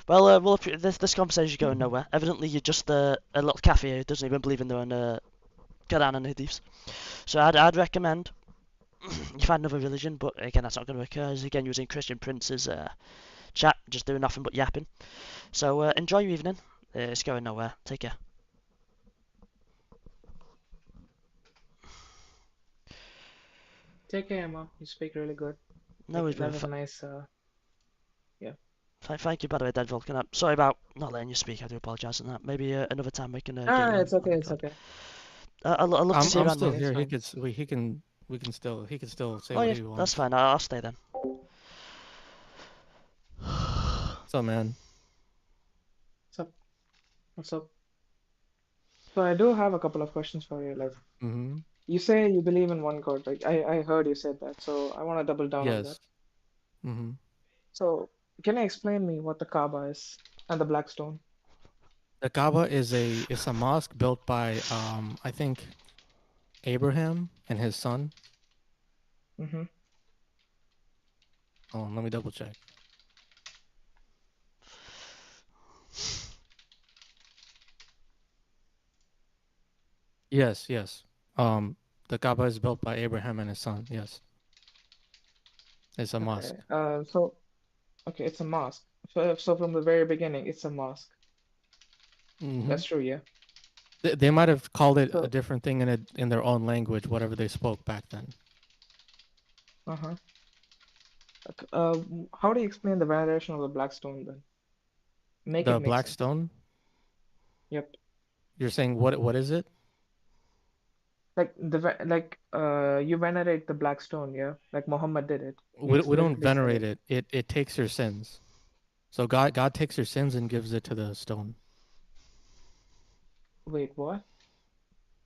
Well, this conversation is going nowhere. Evidently, you're just a little kafir who doesn't even believe in their own Quran and Hadiths. So I'd recommend you find another religion, but again, that's not going to occur. As again, using Christian Prince's chat, just doing nothing but yapping. So enjoy your evening. It's going nowhere. Take care. Take care, Emma. You speak really good. No, that was a nice. Yeah. Thank you, by the way, Dead Vulcan. I'm sorry about not letting you speak. I do apologise on that. Maybe another time we can. It's okay. It's okay. I'd love to see you I'm around. still here. He could still say what he wants. That's fine. I'll stay then. What's up, man? What's up? So I do have a couple of questions for you. Like, you say you believe in one God. Like I heard you said that, so I want to double down on that. Yes. So can you explain me what the Kaaba is and the Black Stone? The Kaaba is a mosque built by I think Abraham and his son. Oh, let me double check. Yes. The Kaaba is built by Abraham and his son. Yes. It's a mosque. Okay, it's a mosque. So from the very beginning, it's a mosque. That's true, yeah. They might have called it a different thing in their own language, whatever they spoke back then. How do you explain the veneration of the Black Stone then? The Black Stone? Yep. You're saying what is it? Like you venerate the Black Stone, yeah? Like Muhammad did it. We don't venerate it. It takes your sins. So God takes your sins and gives it to the stone. Wait, what?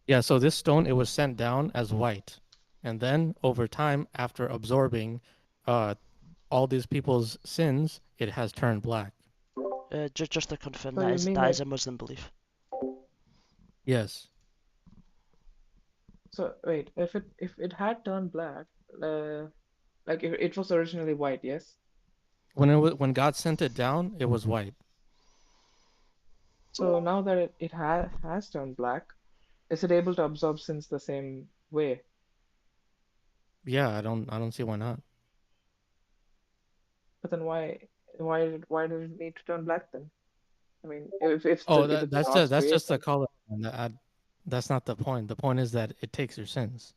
Yeah, so this stone, it was sent down as white. And then over time, after absorbing all these people's sins, it has turned black. Just to confirm, So that you is mean that is that- a Muslim belief. Yes. So wait, if it had turned black, like if it was originally white, yes? When God sent it down, it was white. So now that it has turned black, is it able to absorb sins the same way? Yeah, I don't see why not. But then why did it need to turn black then? I mean, if it's that's just the color. That's not the point. The point is that it takes your sins.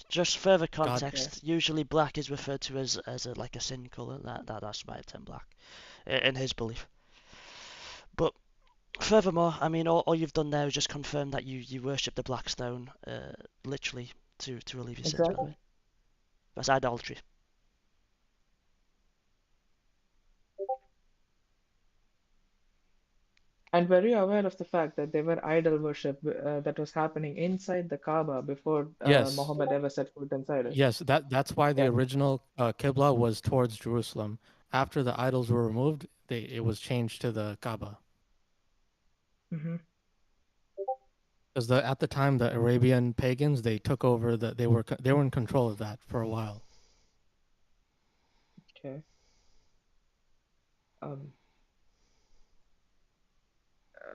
Just further context. Usually, black is referred to as like a sin color. That's why it turned black, in his belief. But furthermore, I mean, all you've done there is just confirm that you worship the Black Stone, literally to relieve your sins, by the Exactly. way. That's idolatry. And were you aware of the fact that there were idol worship that was happening inside the Kaaba before Yes. Muhammad ever set foot inside it? Yes, that's why the Yeah. original Qibla was towards Jerusalem. After the idols were removed, it was changed to the Kaaba. Mm-hmm. Because at the time the Arabian pagans, they took over they were in control of that for a while. Okay. Um.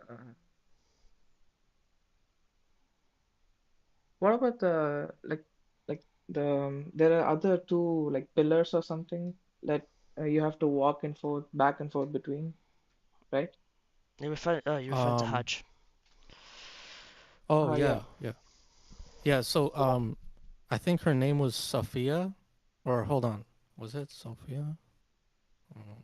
uh, what about there are other two like pillars or something that you have to walk and forth back and forth between, right? You're referring to Hajj. Oh Yeah. yeah. So I think her name was Sophia, or hold on, was it Sophia? Mm.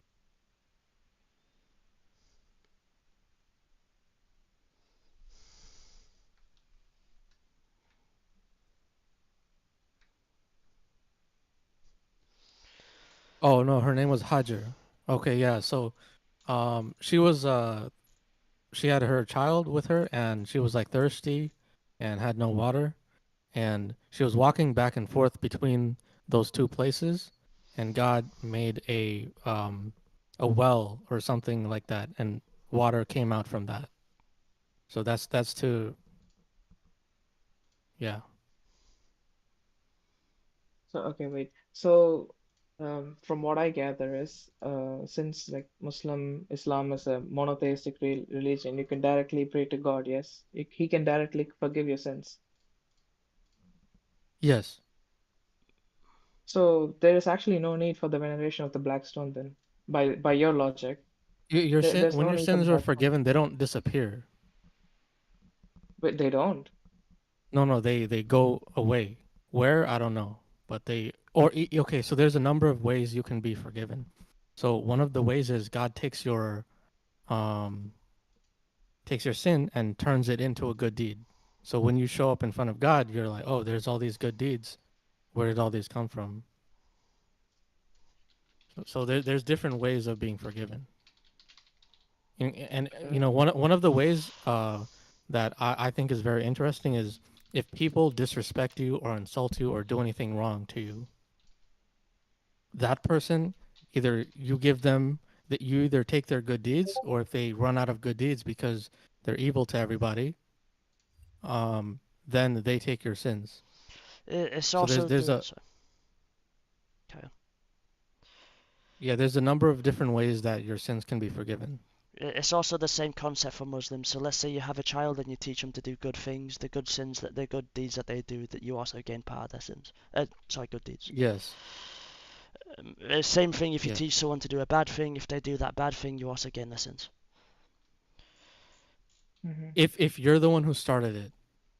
Oh no, her name was Hajar. Okay, yeah. So she was she had her child with her, and she was like thirsty and had no water, and she was walking back and forth between those two places, and God made a well or something like that, and water came out from that. So that's to yeah. So okay, wait. So from what I gather is since like Islam is a monotheistic religion, you can directly pray to God. Yes, He can directly forgive your sins. Yes. So there is actually no need for the veneration of the black stone then, by your logic. Your sin There's when no your need for the sins are black stone. forgiven, they don't disappear. But they don't. No, they go away. Where? I don't know. But they okay, so there's a number of ways you can be forgiven. So one of the ways is God um takes your sin and turns it into a good deed. So when you show up in front of God, you're like, "Oh, there's all these good deeds. Where did all these come from?" So there's different ways of being forgiven. And you know, one of the ways that I think is very interesting is if people disrespect you or insult you or do anything wrong to you, that person, either you give them that you either take their good deeds, or if they run out of good deeds because they're evil to everybody, then they take your sins. It's So also there's the a sorry. Okay. yeah, there's a number of different ways that your sins can be forgiven. It's also the same concept for Muslims. So let's say you have a child and you teach them to do good things, the good sins that the good deeds that they do, that you also gain part of their sins. Sorry, good deeds. Yes. Same thing if you Yeah. teach someone to do a bad thing. If they do that bad thing, you also gain their sins. Mm-hmm. If you're the one who started it,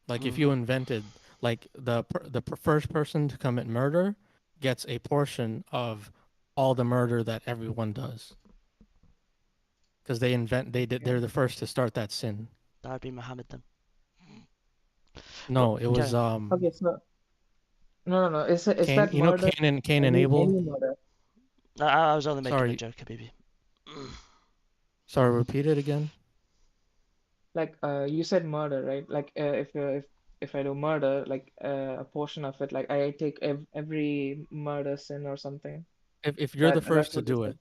like if you invented, like the first person to commit murder gets a portion of all the murder that everyone does, because they're the first to start that sin. That would be Muhammad then. But No, it was Okay, so no. Is Cain. that You know murder Cain and Abel. any murder? I was only making a Sorry, joke, Habibi. sorry. Repeat it again. Like you said murder, right? Like if I do murder, like a portion of it, like I take every murder sin or something. If you're the That's first to what you do said. it,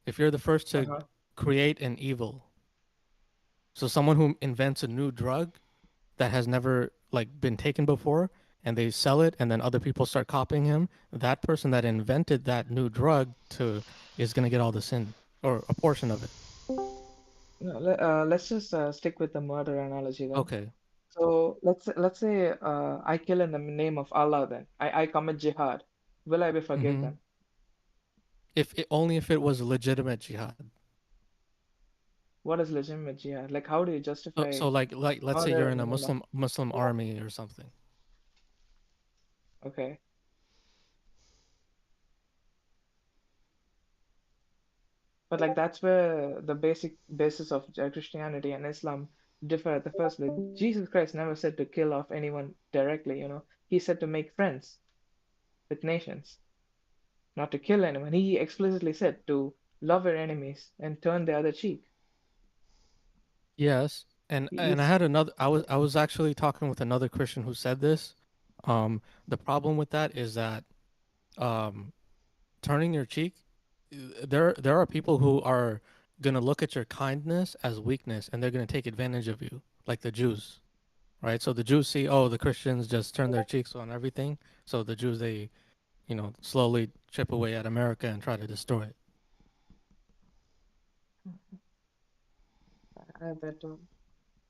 if you're the first to Uh-huh. create an evil, so someone who invents a new drug that has never like been taken before, and they sell it, and then other people start copying him, that person that invented that new drug to is gonna get all the sin or a portion of it. No, let's just stick with the murder analogy then. Okay. So let's say I kill in the name of Allah then. I commit jihad. Will I be Mm-hmm. forgiven? Only if it was legitimate jihad. What is legitimate jihad? Like how do you So justify like let's say you're murder in in a the name of Muslim army or something. okay. But like that's where the basic basis of Christianity and Islam differ at the first place. Jesus Christ never said to kill off anyone directly, you know. he said to make friends with nations, not to kill anyone. He explicitly said to love your enemies and turn the other cheek. Yes, and I He's had another. I was actually talking with another Christian who said this. The problem with that is that um, turning your cheek. There are people who are gonna look at your kindness as weakness, and they're gonna take advantage of you, like the Jews, right? So the Jews see, oh, the Christians just turn their cheeks on everything. So the Jews, they, slowly chip away at America and try to destroy it.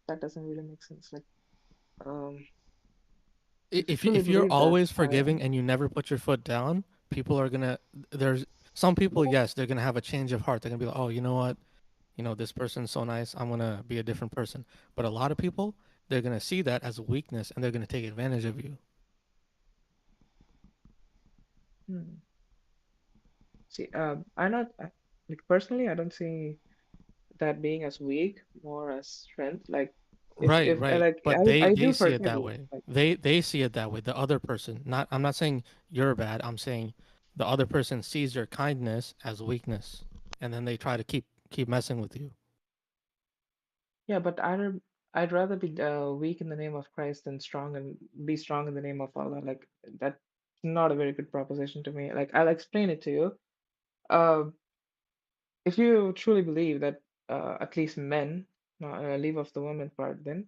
that doesn't really make sense. Like, um, if you If truly if you're believe that, always forgiving and you never put your foot down, people are gonna. There's some people, yes, they're gonna have a change of heart. They're gonna be like, oh, you know what? This person's so nice. I'm gonna be a different person. But a lot of people, they're gonna see that as a weakness and they're gonna take advantage of you. see, I'm not like personally, I don't see that being as weak, more as strength. Like, Right, if right. like But they I they do see it forgive that you. way. Like, They see it that way. The other person. Not I'm not saying you're bad. I'm saying the other person sees your kindness as weakness, and then they try to keep messing with you. yeah, but I'd rather be weak in the name of Christ than strong and be strong in the name of Allah. Like, that's not a very good proposition to me. Like, I'll explain it to you. Uh, if you truly believe that at least men, leave off the women part, then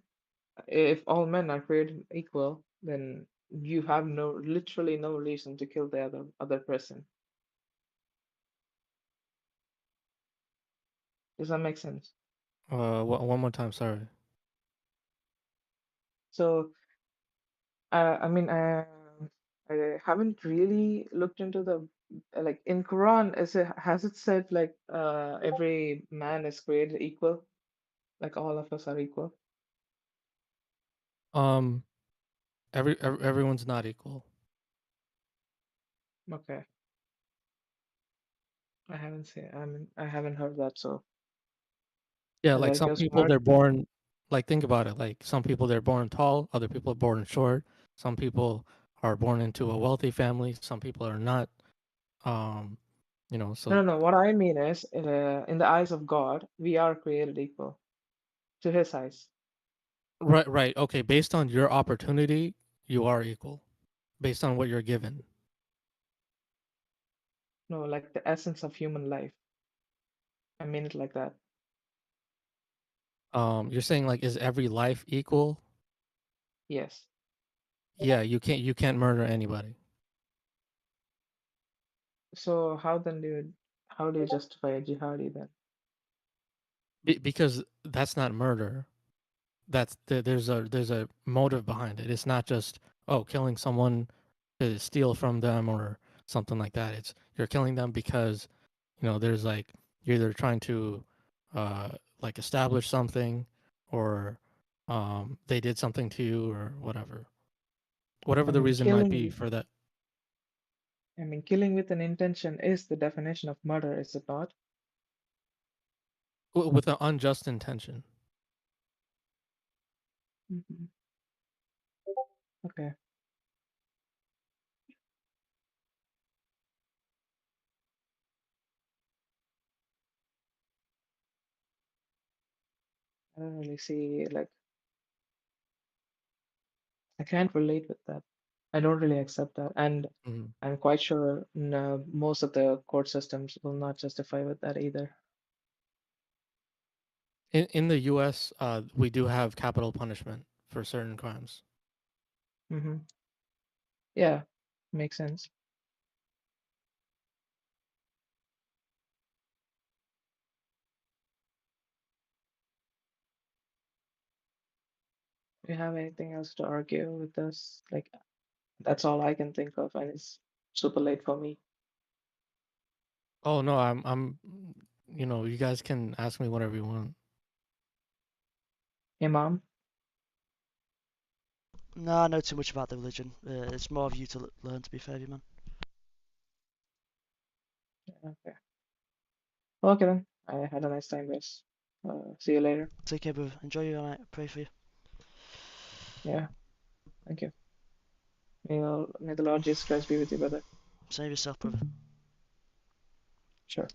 if all men are created equal, then you have literally no reason to kill the other person. Does that make sense? One more time. Sorry. So, I mean, I haven't really looked into the like in Quran. Has it said like every man is created equal? Like all of us are equal? Um, everyone's not equal. Okay, I haven't seen. I mean, I haven't heard that. So, Yeah, like like some you're people smart. they're born. Like think about it. Like some people they're born tall. Other people are born short. Some people are born into a wealthy family. Some people are not. Um, No, so no, no. What I mean is, in the eyes of God, we are created equal to His eyes. right, right. Okay, based on your opportunity, you are equal. Based on what you're given. No, like the essence of human life. I mean it like that. You're saying like is every life equal? Yes. Yeah, you can't murder anybody. So how do you justify a jihadi then? Because that's not murder. There's a motive behind it. It's not just killing someone to steal from them or something like that. It's you're killing them because there's like you're either trying to uh like establish something or they did something to you or whatever I the mean, reason might be for that. killing with an intention is the definition of murder, is it not? With an unjust intention. Mhm. Okay. I don't really see like I can't relate with that. I don't really accept that, and Mhm. I'm quite sure no, most of the court systems will not justify with that either. In the U.S., we do have capital punishment for certain crimes. Hmm. Yeah, makes sense. Do you have anything else to argue with us? Like, that's all I can think of, and it's super late for me. Oh no, I'm you guys can ask me whatever you want. Imam? No, I know too much about the religion. It's more of you to learn, to be fair, you man. Okay. Okay then. I had a nice time, guys. See you later. Take care, brother. Enjoy your night. Pray for you. Yeah. Thank you. May the Lord Jesus Christ be with you, brother. Save yourself, brother. Sure.